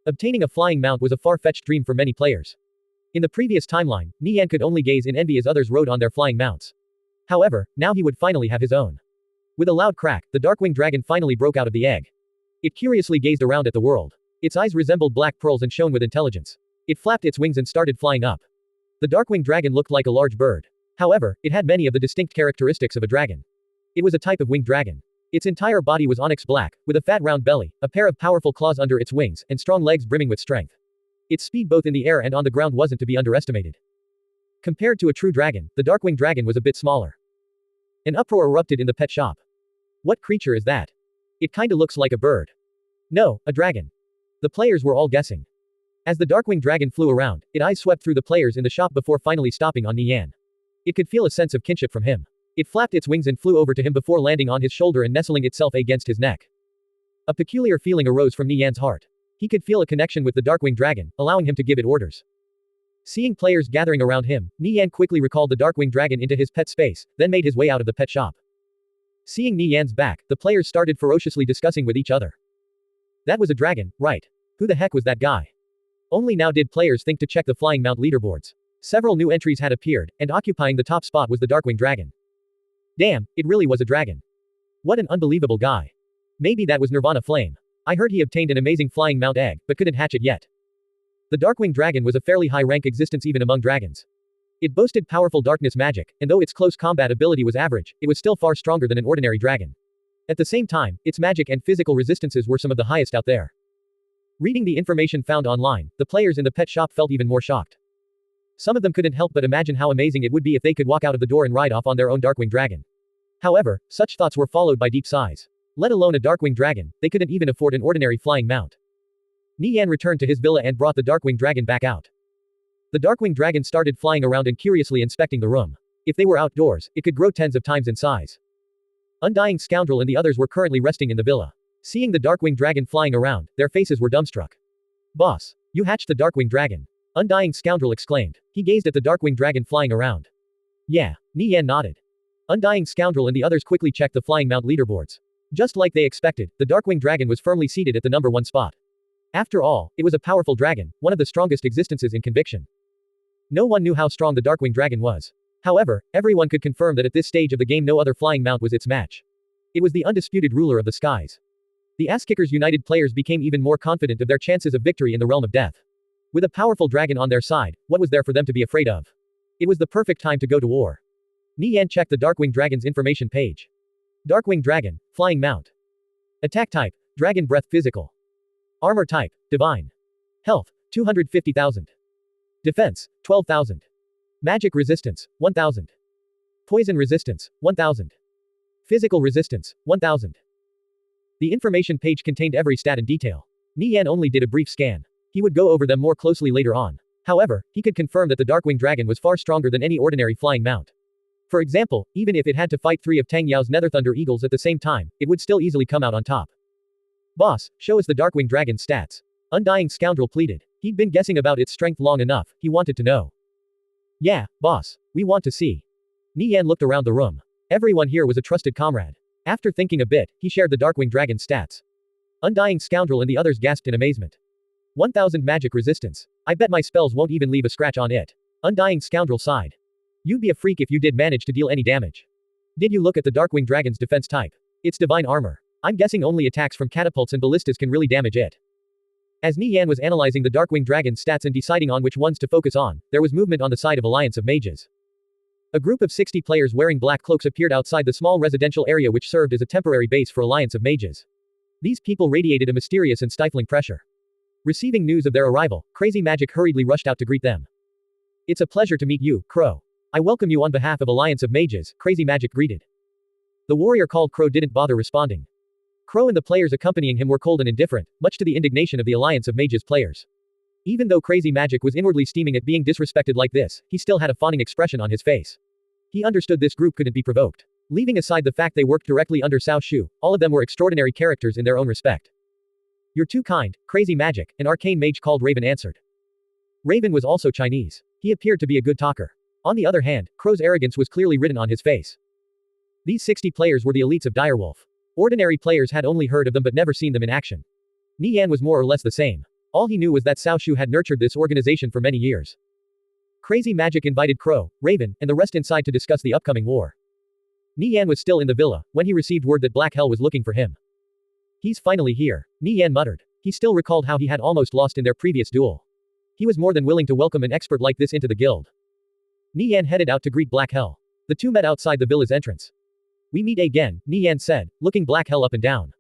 Obtaining a flying mount was a far-fetched dream for many players. In the previous timeline, Nie Yan could only gaze in envy as others rode on their flying mounts. However, now he would finally have his own. With a loud crack, the Darkwing Dragon finally broke out of the egg. It curiously gazed around at the world. Its eyes resembled black pearls and shone with intelligence. It flapped its wings and started flying up. The Darkwing Dragon looked like a large bird. However, it had many of the distinct characteristics of a dragon. It was a type of winged dragon. Its entire body was onyx black, with a fat round belly, a pair of powerful claws under its wings, and strong legs brimming with strength. Its speed both in the air and on the ground wasn't to be underestimated. Compared to a true dragon, the Darkwing Dragon was a bit smaller. An uproar erupted in the pet shop. What creature is that? It kinda looks like a bird. No, a dragon. The players were all guessing. As the Darkwing Dragon flew around, its eyes swept through the players in the shop before finally stopping on Nie Yan. It could feel a sense of kinship from him. It flapped its wings and flew over to him before landing on his shoulder and nestling itself against his neck. A peculiar feeling arose from Nie Yan's heart. He could feel a connection with the Darkwing Dragon, allowing him to give it orders. Seeing players gathering around him, Nie Yan quickly recalled the Darkwing Dragon into his pet space, then made his way out of the pet shop. Seeing Nie Yan's back, the players started ferociously discussing with each other. That was a dragon, right? Who the heck was that guy? Only now did players think to check the flying mount leaderboards. Several new entries had appeared, and occupying the top spot was the Darkwing Dragon. Damn, it really was a dragon. What an unbelievable guy. Maybe that was Nirvana Flame. I heard he obtained an amazing flying mount egg, but couldn't hatch it yet. The Darkwing Dragon was a fairly high-rank existence even among dragons. It boasted powerful darkness magic, and though its close combat ability was average, it was still far stronger than an ordinary dragon. At the same time, its magic and physical resistances were some of the highest out there. Reading the information found online, the players in the pet shop felt even more shocked. Some of them couldn't help but imagine how amazing it would be if they could walk out of the door and ride off on their own Darkwing Dragon. However, such thoughts were followed by deep sighs. Let alone a Darkwing Dragon, they couldn't even afford an ordinary flying mount. Nie Yan returned to his villa and brought the Darkwing Dragon back out. The Darkwing Dragon started flying around and curiously inspecting the room. If they were outdoors, it could grow tens of times in size. Undying Scoundrel and the others were currently resting in the villa. Seeing the Darkwing Dragon flying around, their faces were dumbstruck. Boss, you hatched the Darkwing Dragon. Undying Scoundrel exclaimed. He gazed at the Darkwing Dragon flying around. Yeah, Nie Yan nodded. Undying Scoundrel and the others quickly checked the flying mount leaderboards. Just like they expected, the Darkwing Dragon was firmly seated at the number 1 spot. After all, it was a powerful dragon, one of the strongest existences in Conviction. No one knew how strong the Darkwing Dragon was. However, everyone could confirm that at this stage of the game no other flying mount was its match. It was the undisputed ruler of the skies. The Asskickers United players became even more confident of their chances of victory in the realm of death. With a powerful dragon on their side, what was there for them to be afraid of? It was the perfect time to go to war. Nie Yan checked the Darkwing Dragon's information page. Darkwing Dragon, Flying Mount. Attack type, Dragon Breath Physical. Armor type, Divine. Health, 250,000. Defense, 12,000. Magic resistance, 1,000. Poison resistance, 1,000. Physical resistance, 1,000. The information page contained every stat in detail. Nie Yan only did a brief scan. He would go over them more closely later on. However, he could confirm that the Darkwing Dragon was far stronger than any ordinary flying mount. For example, even if it had to fight 3 of Tang Yao's Nether Thunder Eagles at the same time, it would still easily come out on top. Boss, show us the Darkwing Dragon's stats. Undying Scoundrel pleaded. He'd been guessing about its strength long enough, he wanted to know. Yeah, boss. We want to see. Nie Yan looked around the room. Everyone here was a trusted comrade. After thinking a bit, he shared the Darkwing Dragon's stats. Undying Scoundrel and the others gasped in amazement. 1,000 magic resistance. I bet my spells won't even leave a scratch on it. Undying Scoundrel sighed. You'd be a freak if you did manage to deal any damage. Did you look at the Darkwing Dragon's defense type? It's divine armor. I'm guessing only attacks from catapults and ballistas can really damage it. As Nie Yan was analyzing the Darkwing Dragon's stats and deciding on which ones to focus on, there was movement on the side of Alliance of Mages. A group of 60 players wearing black cloaks appeared outside the small residential area which served as a temporary base for Alliance of Mages. These people radiated a mysterious and stifling pressure. Receiving news of their arrival, Crazy Magic hurriedly rushed out to greet them. It's a pleasure to meet you, Crow. I welcome you on behalf of Alliance of Mages, Crazy Magic greeted. The warrior called Crow didn't bother responding. Crow and the players accompanying him were cold and indifferent, much to the indignation of the Alliance of Mages players. Even though Crazy Magic was inwardly steaming at being disrespected like this, he still had a fawning expression on his face. He understood this group couldn't be provoked. Leaving aside the fact they worked directly under Cao Shu, all of them were extraordinary characters in their own respect. You're too kind, Crazy Magic, an arcane mage called Raven answered. Raven was also Chinese. He appeared to be a good talker. On the other hand, Crow's arrogance was clearly written on his face. These 60 players were the elites of Direwolf. Ordinary players had only heard of them but never seen them in action. Nie Yan was more or less the same. All he knew was that Cao Shu had nurtured this organization for many years. Crazy Magic invited Crow, Raven, and the rest inside to discuss the upcoming war. Nie Yan was still in the villa, when he received word that Black Hell was looking for him. He's finally here, Nie Yan muttered. He still recalled how he had almost lost in their previous duel. He was more than willing to welcome an expert like this into the guild. Nie Yan headed out to greet Black Hell. The two met outside the villa's entrance. We meet again, Nie Yan said, looking Black Hell up and down.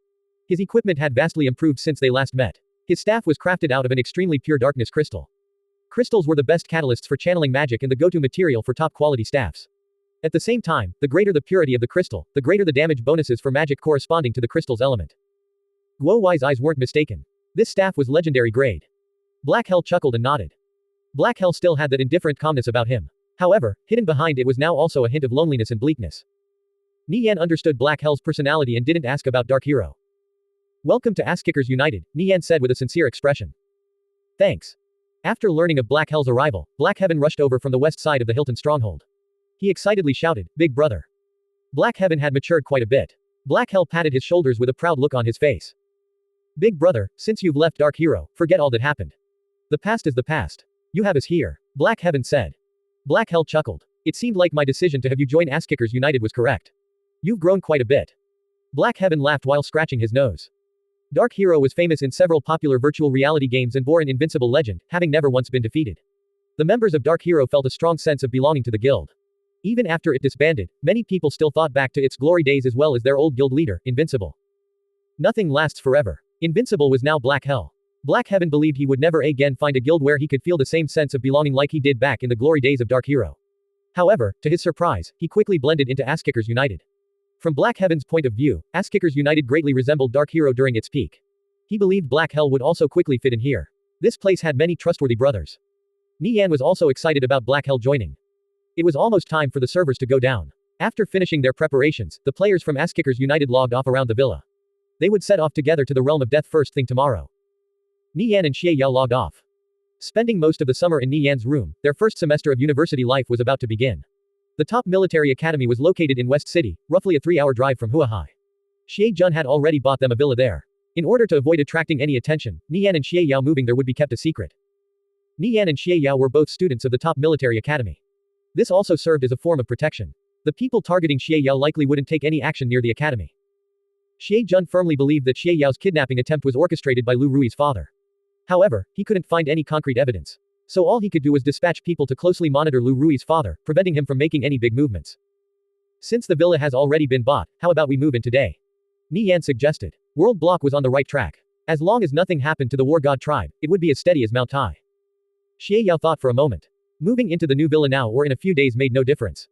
His equipment had vastly improved since they last met. His staff was crafted out of an extremely pure darkness crystal. Crystals were the best catalysts for channeling magic and the go-to material for top-quality staffs. At the same time, the greater the purity of the crystal, the greater the damage bonuses for magic corresponding to the crystal's element. Guo Wei's eyes weren't mistaken. This staff was legendary grade. Black Hell chuckled and nodded. Black Hell still had that indifferent calmness about him. However, hidden behind it was now also a hint of loneliness and bleakness. Nie Yan understood Black Hell's personality and didn't ask about Dark Hero. Welcome to Asskickers United, Nie Yan said with a sincere expression. Thanks. After learning of Black Hell's arrival, Black Heaven rushed over from the west side of the Hilton stronghold. He excitedly shouted, Big brother. Black Heaven had matured quite a bit. Black Hell patted his shoulders with a proud look on his face. Big brother, since you've left Dark Hero, forget all that happened. The past is the past. You have us here, Black Heaven said. Black Hell chuckled. It seemed like my decision to have you join Asskickers United was correct. You've grown quite a bit. Black Heaven laughed while scratching his nose. Dark Hero was famous in several popular virtual reality games and bore an invincible legend, having never once been defeated. The members of Dark Hero felt a strong sense of belonging to the guild. Even after it disbanded, many people still thought back to its glory days as well as their old guild leader, Invincible. Nothing lasts forever. Invincible was now Black Hell. Black Heaven believed he would never again find a guild where he could feel the same sense of belonging like he did back in the glory days of Dark Hero. However, to his surprise, he quickly blended into Asskickers United. From Black Heaven's point of view, Asskickers United greatly resembled Dark Hero during its peak. He believed Black Hell would also quickly fit in here. This place had many trustworthy brothers. Nie Yan was also excited about Black Hell joining. It was almost time for the servers to go down. After finishing their preparations, the players from Asskickers United logged off around the villa. They would set off together to the realm of death first thing tomorrow. Nie Yan and Xie Yao logged off. Spending most of the summer in Nie Yan's room, their first semester of university life was about to begin. The top military academy was located in West City, roughly a 3-hour drive from Huahai. Xie Jun had already bought them a villa there. In order to avoid attracting any attention, Nie Yan and Xie Yao moving there would be kept a secret. Nie Yan and Xie Yao were both students of the top military academy. This also served as a form of protection. The people targeting Xie Yao likely wouldn't take any action near the academy. Xie Jun firmly believed that Xie Yao's kidnapping attempt was orchestrated by Lu Rui's father. However, he couldn't find any concrete evidence. So all he could do was dispatch people to closely monitor Lu Rui's father, preventing him from making any big movements. Since the villa has already been bought, how about we move in today? Nie Yan suggested. World Block was on the right track. As long as nothing happened to the War God tribe, it would be as steady as Mount Tai. Xie Yao thought for a moment. Moving into the new villa now or in a few days made no difference.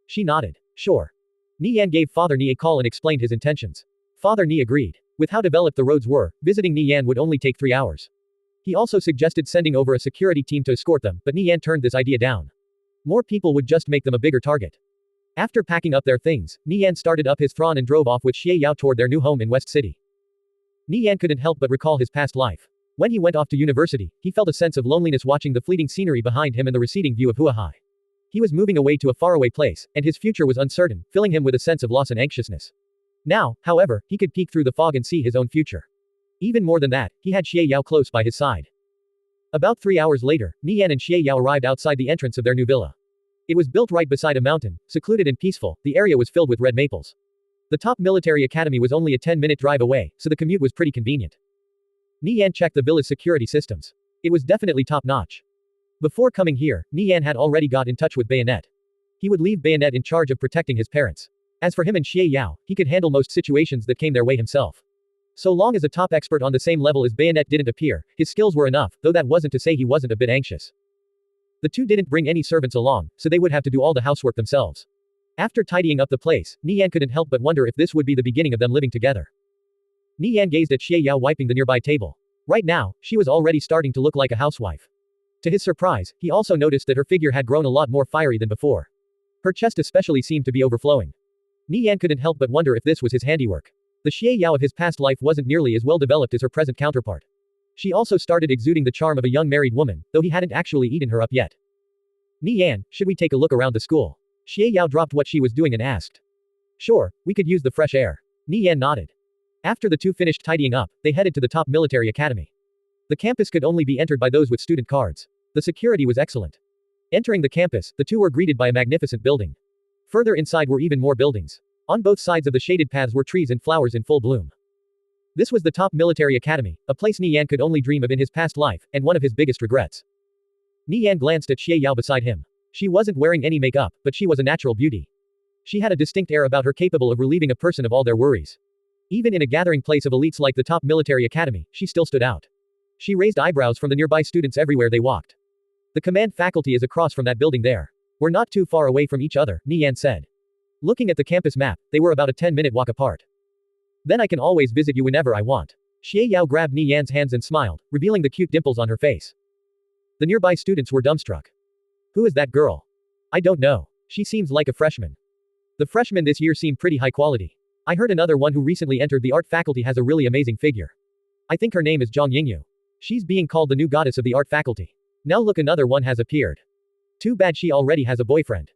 She nodded. Sure. Nie Yan gave Father Nie a call and explained his intentions. Father Nie agreed. With how developed the roads were, visiting Nie Yan would only take 3 hours. He also suggested sending over a security team to escort them, but Nie Yan turned this idea down. More people would just make them a bigger target. After packing up their things, Nie Yan started up his Thrawn and drove off with Xie Yao toward their new home in West City. Nie Yan couldn't help but recall his past life. When he went off to university, he felt a sense of loneliness watching the fleeting scenery behind him and the receding view of Huahai. He was moving away to a faraway place, and his future was uncertain, filling him with a sense of loss and anxiousness. Now, however, he could peek through the fog and see his own future. Even more than that, he had Xie Yao close by his side. About 3 hours later, Nie Yan and Xie Yao arrived outside the entrance of their new villa. It was built right beside a mountain, secluded and peaceful. The area was filled with red maples. The top military academy was only a 10-minute drive away, so the commute was pretty convenient. Nie Yan checked the villa's security systems. It was definitely top-notch. Before coming here, Nie Yan had already got in touch with Bayonet. He would leave Bayonet in charge of protecting his parents. As for him and Xie Yao, he could handle most situations that came their way himself. So long as a top expert on the same level as Bayonet didn't appear, his skills were enough, though that wasn't to say he wasn't a bit anxious. The two didn't bring any servants along, so they would have to do all the housework themselves. After tidying up the place, Nie Yan couldn't help but wonder if this would be the beginning of them living together. Nie Yan gazed at Xie Yao wiping the nearby table. Right now, she was already starting to look like a housewife. To his surprise, he also noticed that her figure had grown a lot more fiery than before. Her chest especially seemed to be overflowing. Nie Yan couldn't help but wonder if this was his handiwork. The Xie Yao of his past life wasn't nearly as well developed as her present counterpart. She also started exuding the charm of a young married woman, though he hadn't actually eaten her up yet. Nie Yan, should we take a look around the school? Xie Yao dropped what she was doing and asked. Sure, we could use the fresh air. Nie Yan nodded. After the two finished tidying up, they headed to the top military academy. The campus could only be entered by those with student cards. The security was excellent. Entering the campus, the two were greeted by a magnificent building. Further inside were even more buildings. On both sides of the shaded paths were trees and flowers in full bloom. This was the top military academy, a place Nie Yan could only dream of in his past life, and one of his biggest regrets. Nie Yan glanced at Xie Yao beside him. She wasn't wearing any makeup, but she was a natural beauty. She had a distinct air about her capable of relieving a person of all their worries. Even in a gathering place of elites like the top military academy, she still stood out. She raised eyebrows from the nearby students everywhere they walked. The command faculty is across from that building there. We're not too far away from each other, Nie Yan said. Looking at the campus map, they were about a 10-minute walk apart. Then I can always visit you whenever I want. Xie Yao grabbed Nie Yan's hands and smiled, revealing the cute dimples on her face. The nearby students were dumbstruck. Who is that girl? I don't know. She seems like a freshman. The freshmen this year seem pretty high quality. I heard another one who recently entered the art faculty has a really amazing figure. I think her name is Zhang Yingyu. She's being called the new goddess of the art faculty. Now look, another one has appeared. Too bad she already has a boyfriend.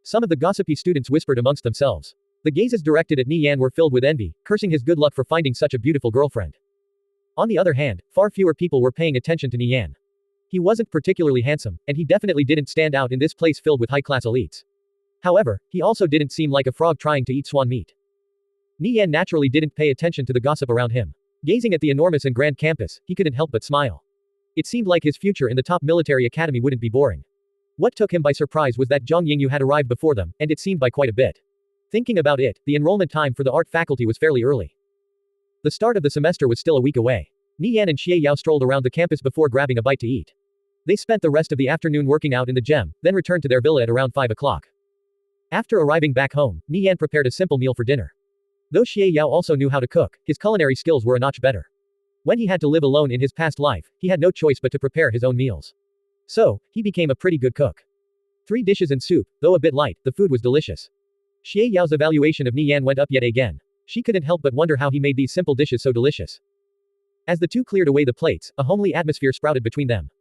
Some of the gossipy students whispered amongst themselves. The gazes directed at Nie Yan were filled with envy, cursing his good luck for finding such a beautiful girlfriend. On the other hand, far fewer people were paying attention to Nie Yan. He wasn't particularly handsome, and he definitely didn't stand out in this place filled with high-class elites. However, he also didn't seem like a frog trying to eat swan meat. Nie Yan naturally didn't pay attention to the gossip around him. Gazing at the enormous and grand campus, he couldn't help but smile. It seemed like his future in the top military academy wouldn't be boring. What took him by surprise was that Zhang Yingyu had arrived before them, and it seemed by quite a bit. Thinking about it, the enrollment time for the art faculty was fairly early. The start of the semester was still a week away. Nie Yan and Xie Yao strolled around the campus before grabbing a bite to eat. They spent the rest of the afternoon working out in the gym, then returned to their villa at around 5 o'clock. After arriving back home, Nie Yan prepared a simple meal for dinner. Though Xie Yao also knew how to cook, his culinary skills were a notch better. When he had to live alone in his past life, he had no choice but to prepare his own meals. So, he became a pretty good cook. 3 dishes and soup, though a bit light, the food was delicious. Xie Yao's evaluation of Nie Yan went up yet again. She couldn't help but wonder how he made these simple dishes so delicious. As the two cleared away the plates, a homely atmosphere sprouted between them.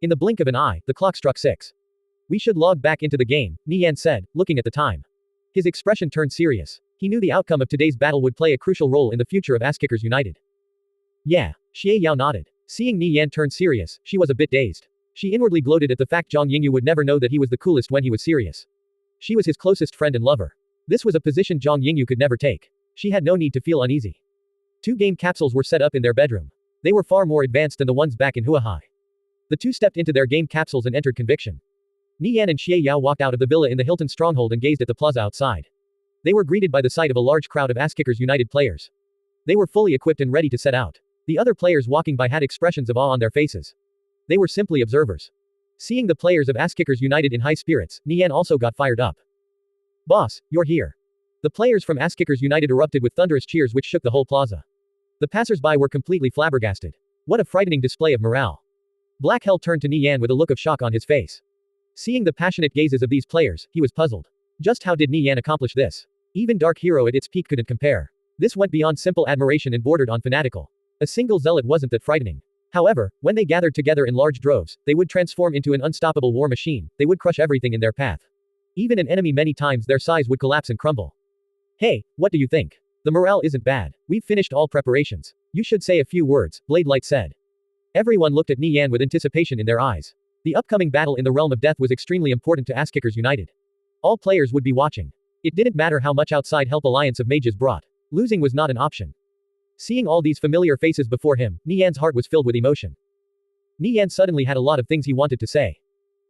In the blink of an eye, the clock struck 6. We should log back into the game, Nie Yan said, looking at the time. His expression turned serious. He knew the outcome of today's battle would play a crucial role in the future of Ass-Kickers United. Yeah, Xie Yao nodded. Seeing Nie Yan turn serious, she was a bit dazed. She inwardly gloated at the fact Zhang Yingyu would never know that he was the coolest when he was serious. She was his closest friend and lover. This was a position Zhang Yingyu could never take. She had no need to feel uneasy. 2 game capsules were set up in their bedroom. They were far more advanced than the ones back in Huahai. The two stepped into their game capsules and entered conviction. Nie Yan and Xie Yao walked out of the villa in the Hilton stronghold and gazed at the plaza outside. They were greeted by the sight of a large crowd of Ass-Kickers United players. They were fully equipped and ready to set out. The other players walking by had expressions of awe on their faces. They were simply observers. Seeing the players of Ass-Kickers United in high spirits, Nie Yan also got fired up. Boss, you're here. The players from Ass-Kickers United erupted with thunderous cheers which shook the whole plaza. The passers-by were completely flabbergasted. What a frightening display of morale. Black Hell turned to Nie Yan with a look of shock on his face. Seeing the passionate gazes of these players, he was puzzled. Just how did Nie Yan accomplish this? Even Dark Hero at its peak couldn't compare. This went beyond simple admiration and bordered on fanatical. A single zealot wasn't that frightening. However, when they gathered together in large droves, they would transform into an unstoppable war machine. They would crush everything in their path. Even an enemy many times their size would collapse and crumble. Hey, what do you think? The morale isn't bad. We've finished all preparations. You should say a few words, Blade Light said. Everyone looked at Nie Yan with anticipation in their eyes. The upcoming battle in the realm of death was extremely important to Ass-Kickers United. All players would be watching. It didn't matter how much outside help Alliance of Mages brought. Losing was not an option. Seeing all these familiar faces before him, Nie Yan's heart was filled with emotion. Nie Yan suddenly had a lot of things he wanted to say.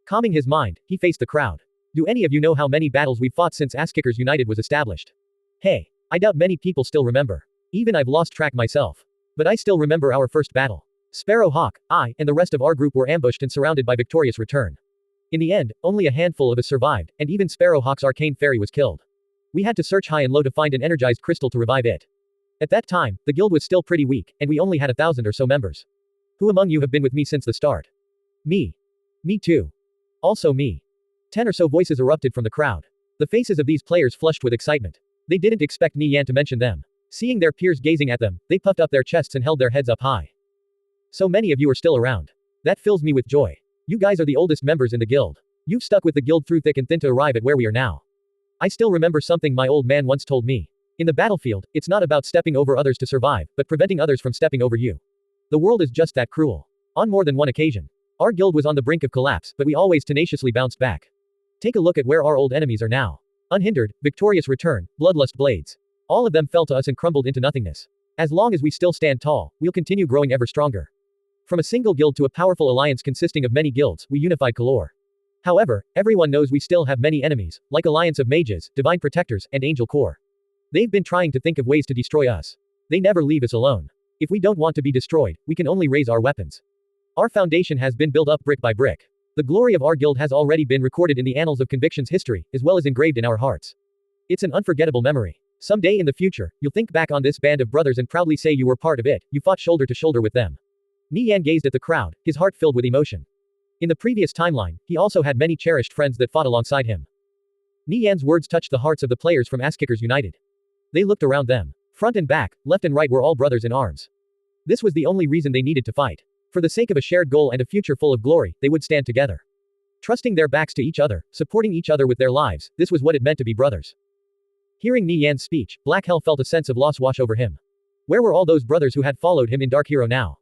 Calming his mind, he faced the crowd. Do any of you know how many battles we've fought since Ass-Kickers United was established? Hey, I doubt many people still remember. Even I've lost track myself. But I still remember our first battle. Sparrow Hawk, I, and the rest of our group were ambushed and surrounded by Victorious Return. In the end, only a handful of us survived, and even Sparrow Hawk's arcane fairy was killed. We had to search high and low to find an energized crystal to revive it. At that time, the guild was still pretty weak, and we only had 1,000 or so members. Who among you have been with me since the start? Me. Me too. Also me. 10 or so voices erupted from the crowd. The faces of these players flushed with excitement. They didn't expect Nie Yan to mention them. Seeing their peers gazing at them, they puffed up their chests and held their heads up high. So many of you are still around. That fills me with joy. You guys are the oldest members in the guild. You've stuck with the guild through thick and thin to arrive at where we are now. I still remember something my old man once told me. In the battlefield, it's not about stepping over others to survive, but preventing others from stepping over you. The world is just that cruel. On more than one occasion. Our guild was on the brink of collapse, but we always tenaciously bounced back. Take a look at where our old enemies are now. Unhindered, Victorious Return, Bloodlust Blades. All of them fell to us and crumbled into nothingness. As long as we still stand tall, we'll continue growing ever stronger. From a single guild to a powerful alliance consisting of many guilds, we unified Kalor. However, everyone knows we still have many enemies, like Alliance of Mages, Divine Protectors, and Angel Corps. They've been trying to think of ways to destroy us. They never leave us alone. If we don't want to be destroyed, we can only raise our weapons. Our foundation has been built up brick by brick. The glory of our guild has already been recorded in the annals of Conviction's history, as well as engraved in our hearts. It's an unforgettable memory. Someday in the future, you'll think back on this band of brothers and proudly say you were part of it, you fought shoulder to shoulder with them. Nie Yan gazed at the crowd, his heart filled with emotion. In the previous timeline, he also had many cherished friends that fought alongside him. Nie Yan's words touched the hearts of the players from Ass-Kickers United. They looked around them. Front and back, left and right were all brothers in arms. This was the only reason they needed to fight. For the sake of a shared goal and a future full of glory, they would stand together. Trusting their backs to each other, supporting each other with their lives, this was what it meant to be brothers. Hearing Nie Yan's speech, Black Hell felt a sense of loss wash over him. Where were all those brothers who had followed him in Dark Hero now?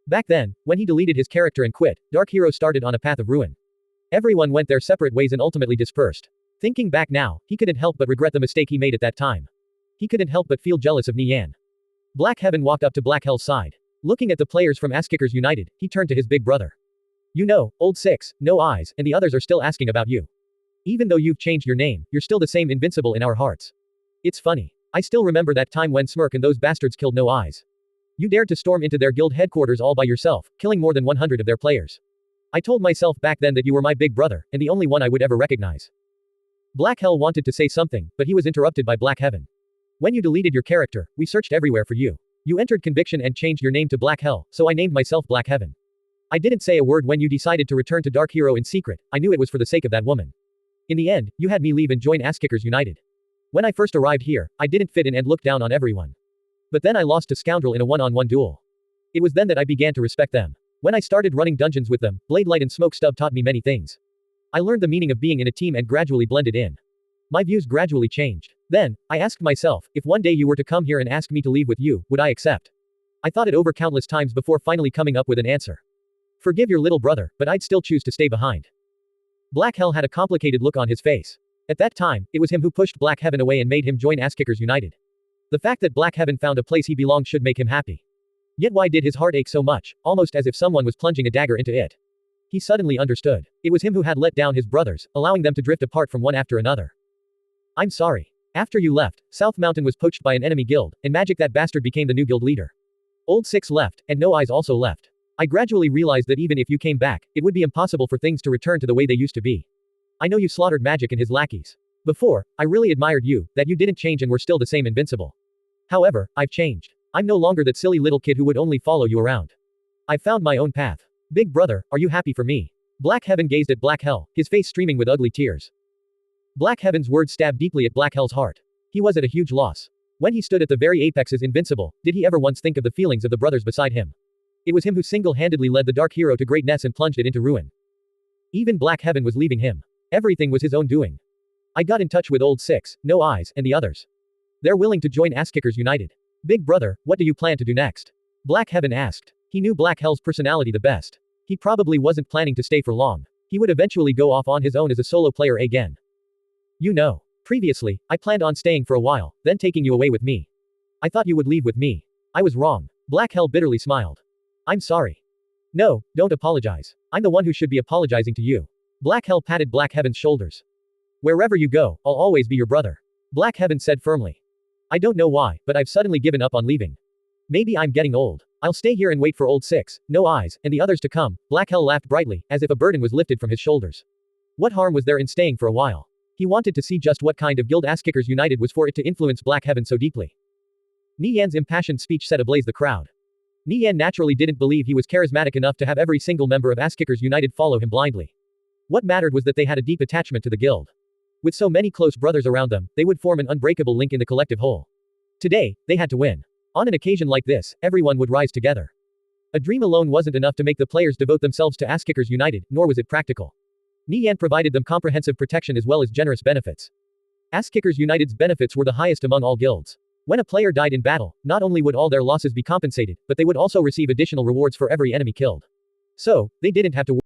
Back then, when he deleted his character and quit, Dark Hero started on a path of ruin. Everyone went their separate ways and ultimately dispersed. Thinking back now, he couldn't help but regret the mistake he made at that time. He couldn't help but feel jealous of Nie Yan. Black Heaven walked up to Black Hell's side. Looking at the players from Asskickers United, he turned to his big brother. You know, Old Six, No Eyes, and the others are still asking about you. Even though you've changed your name, you're still the same invincible in our hearts. It's funny. I still remember that time when Smirk and those bastards killed No Eyes. You dared to storm into their guild headquarters all by yourself, killing more than 100 of their players. I told myself back then that you were my big brother, and the only one I would ever recognize. Black Hell wanted to say something, but he was interrupted by Black Heaven. When you deleted your character, we searched everywhere for you. You entered Conviction and changed your name to Black Hell, so I named myself Black Heaven. I didn't say a word when you decided to return to Dark Hero in secret. I knew it was for the sake of that woman. In the end, you had me leave and join Asskickers United. When I first arrived here, I didn't fit in and looked down on everyone. But then I lost to Scoundrel in a one-on-one duel. It was then that I began to respect them. When I started running dungeons with them, Bladelight and Smoke Stub taught me many things. I learned the meaning of being in a team and gradually blended in. My views gradually changed. Then, I asked myself, if one day you were to come here and ask me to leave with you, would I accept? I thought it over countless times before finally coming up with an answer. Forgive your little brother, but I'd still choose to stay behind. Black Hell had a complicated look on his face. At that time, it was him who pushed Black Heaven away and made him join Asskickers United. The fact that Black Heaven found a place he belonged should make him happy. Yet why did his heart ache so much, almost as if someone was plunging a dagger into it? He suddenly understood. It was him who had let down his brothers, allowing them to drift apart from one after another. I'm sorry. After you left, South Mountain was poached by an enemy guild, and Magic that bastard became the new guild leader. Old Six left, and No Eyes also left. I gradually realized that even if you came back, it would be impossible for things to return to the way they used to be. I know you slaughtered Magic and his lackeys. Before, I really admired you, that you didn't change and were still the same invincible. However, I've changed. I'm no longer that silly little kid who would only follow you around. I've found my own path. Big brother, are you happy for me? Black Heaven gazed at Black Hell, his face streaming with ugly tears. Black Heaven's words stabbed deeply at Black Hell's heart. He was at a huge loss. When he stood at the very apex as invincible, did he ever once think of the feelings of the brothers beside him? It was him who single-handedly led the Dark Hero to greatness and plunged it into ruin. Even Black Heaven was leaving him. Everything was his own doing. I got in touch with Old Six, No Eyes, and the others. They're willing to join Asskickers United. Big brother, what do you plan to do next? Black Heaven asked. He knew Black Hell's personality the best. He probably wasn't planning to stay for long. He would eventually go off on his own as a solo player again. You know. Previously, I planned on staying for a while, then taking you away with me. I thought you would leave with me. I was wrong. Black Hell bitterly smiled. I'm sorry. No, don't apologize. I'm the one who should be apologizing to you. Black Hell patted Black Heaven's shoulders. Wherever you go, I'll always be your brother. Black Heaven said firmly. I don't know why, but I've suddenly given up on leaving. Maybe I'm getting old. I'll stay here and wait for Old Six, No Eyes, and the others to come. Black Hell laughed brightly, as if a burden was lifted from his shoulders. What harm was there in staying for a while? He wanted to see just what kind of guild Asskickers United was for it to influence Black Heaven so deeply. Nie Yan's impassioned speech set ablaze the crowd. Nie Yan naturally didn't believe he was charismatic enough to have every single member of Asskickers United follow him blindly. What mattered was that they had a deep attachment to the guild. With so many close brothers around them, they would form an unbreakable link in the collective whole. Today, they had to win. On an occasion like this, everyone would rise together. A dream alone wasn't enough to make the players devote themselves to Asskickers United, nor was it practical. Nie Yan provided them comprehensive protection as well as generous benefits. Asskickers United's benefits were the highest among all guilds. When a player died in battle, not only would all their losses be compensated, but they would also receive additional rewards for every enemy killed. So, they didn't have to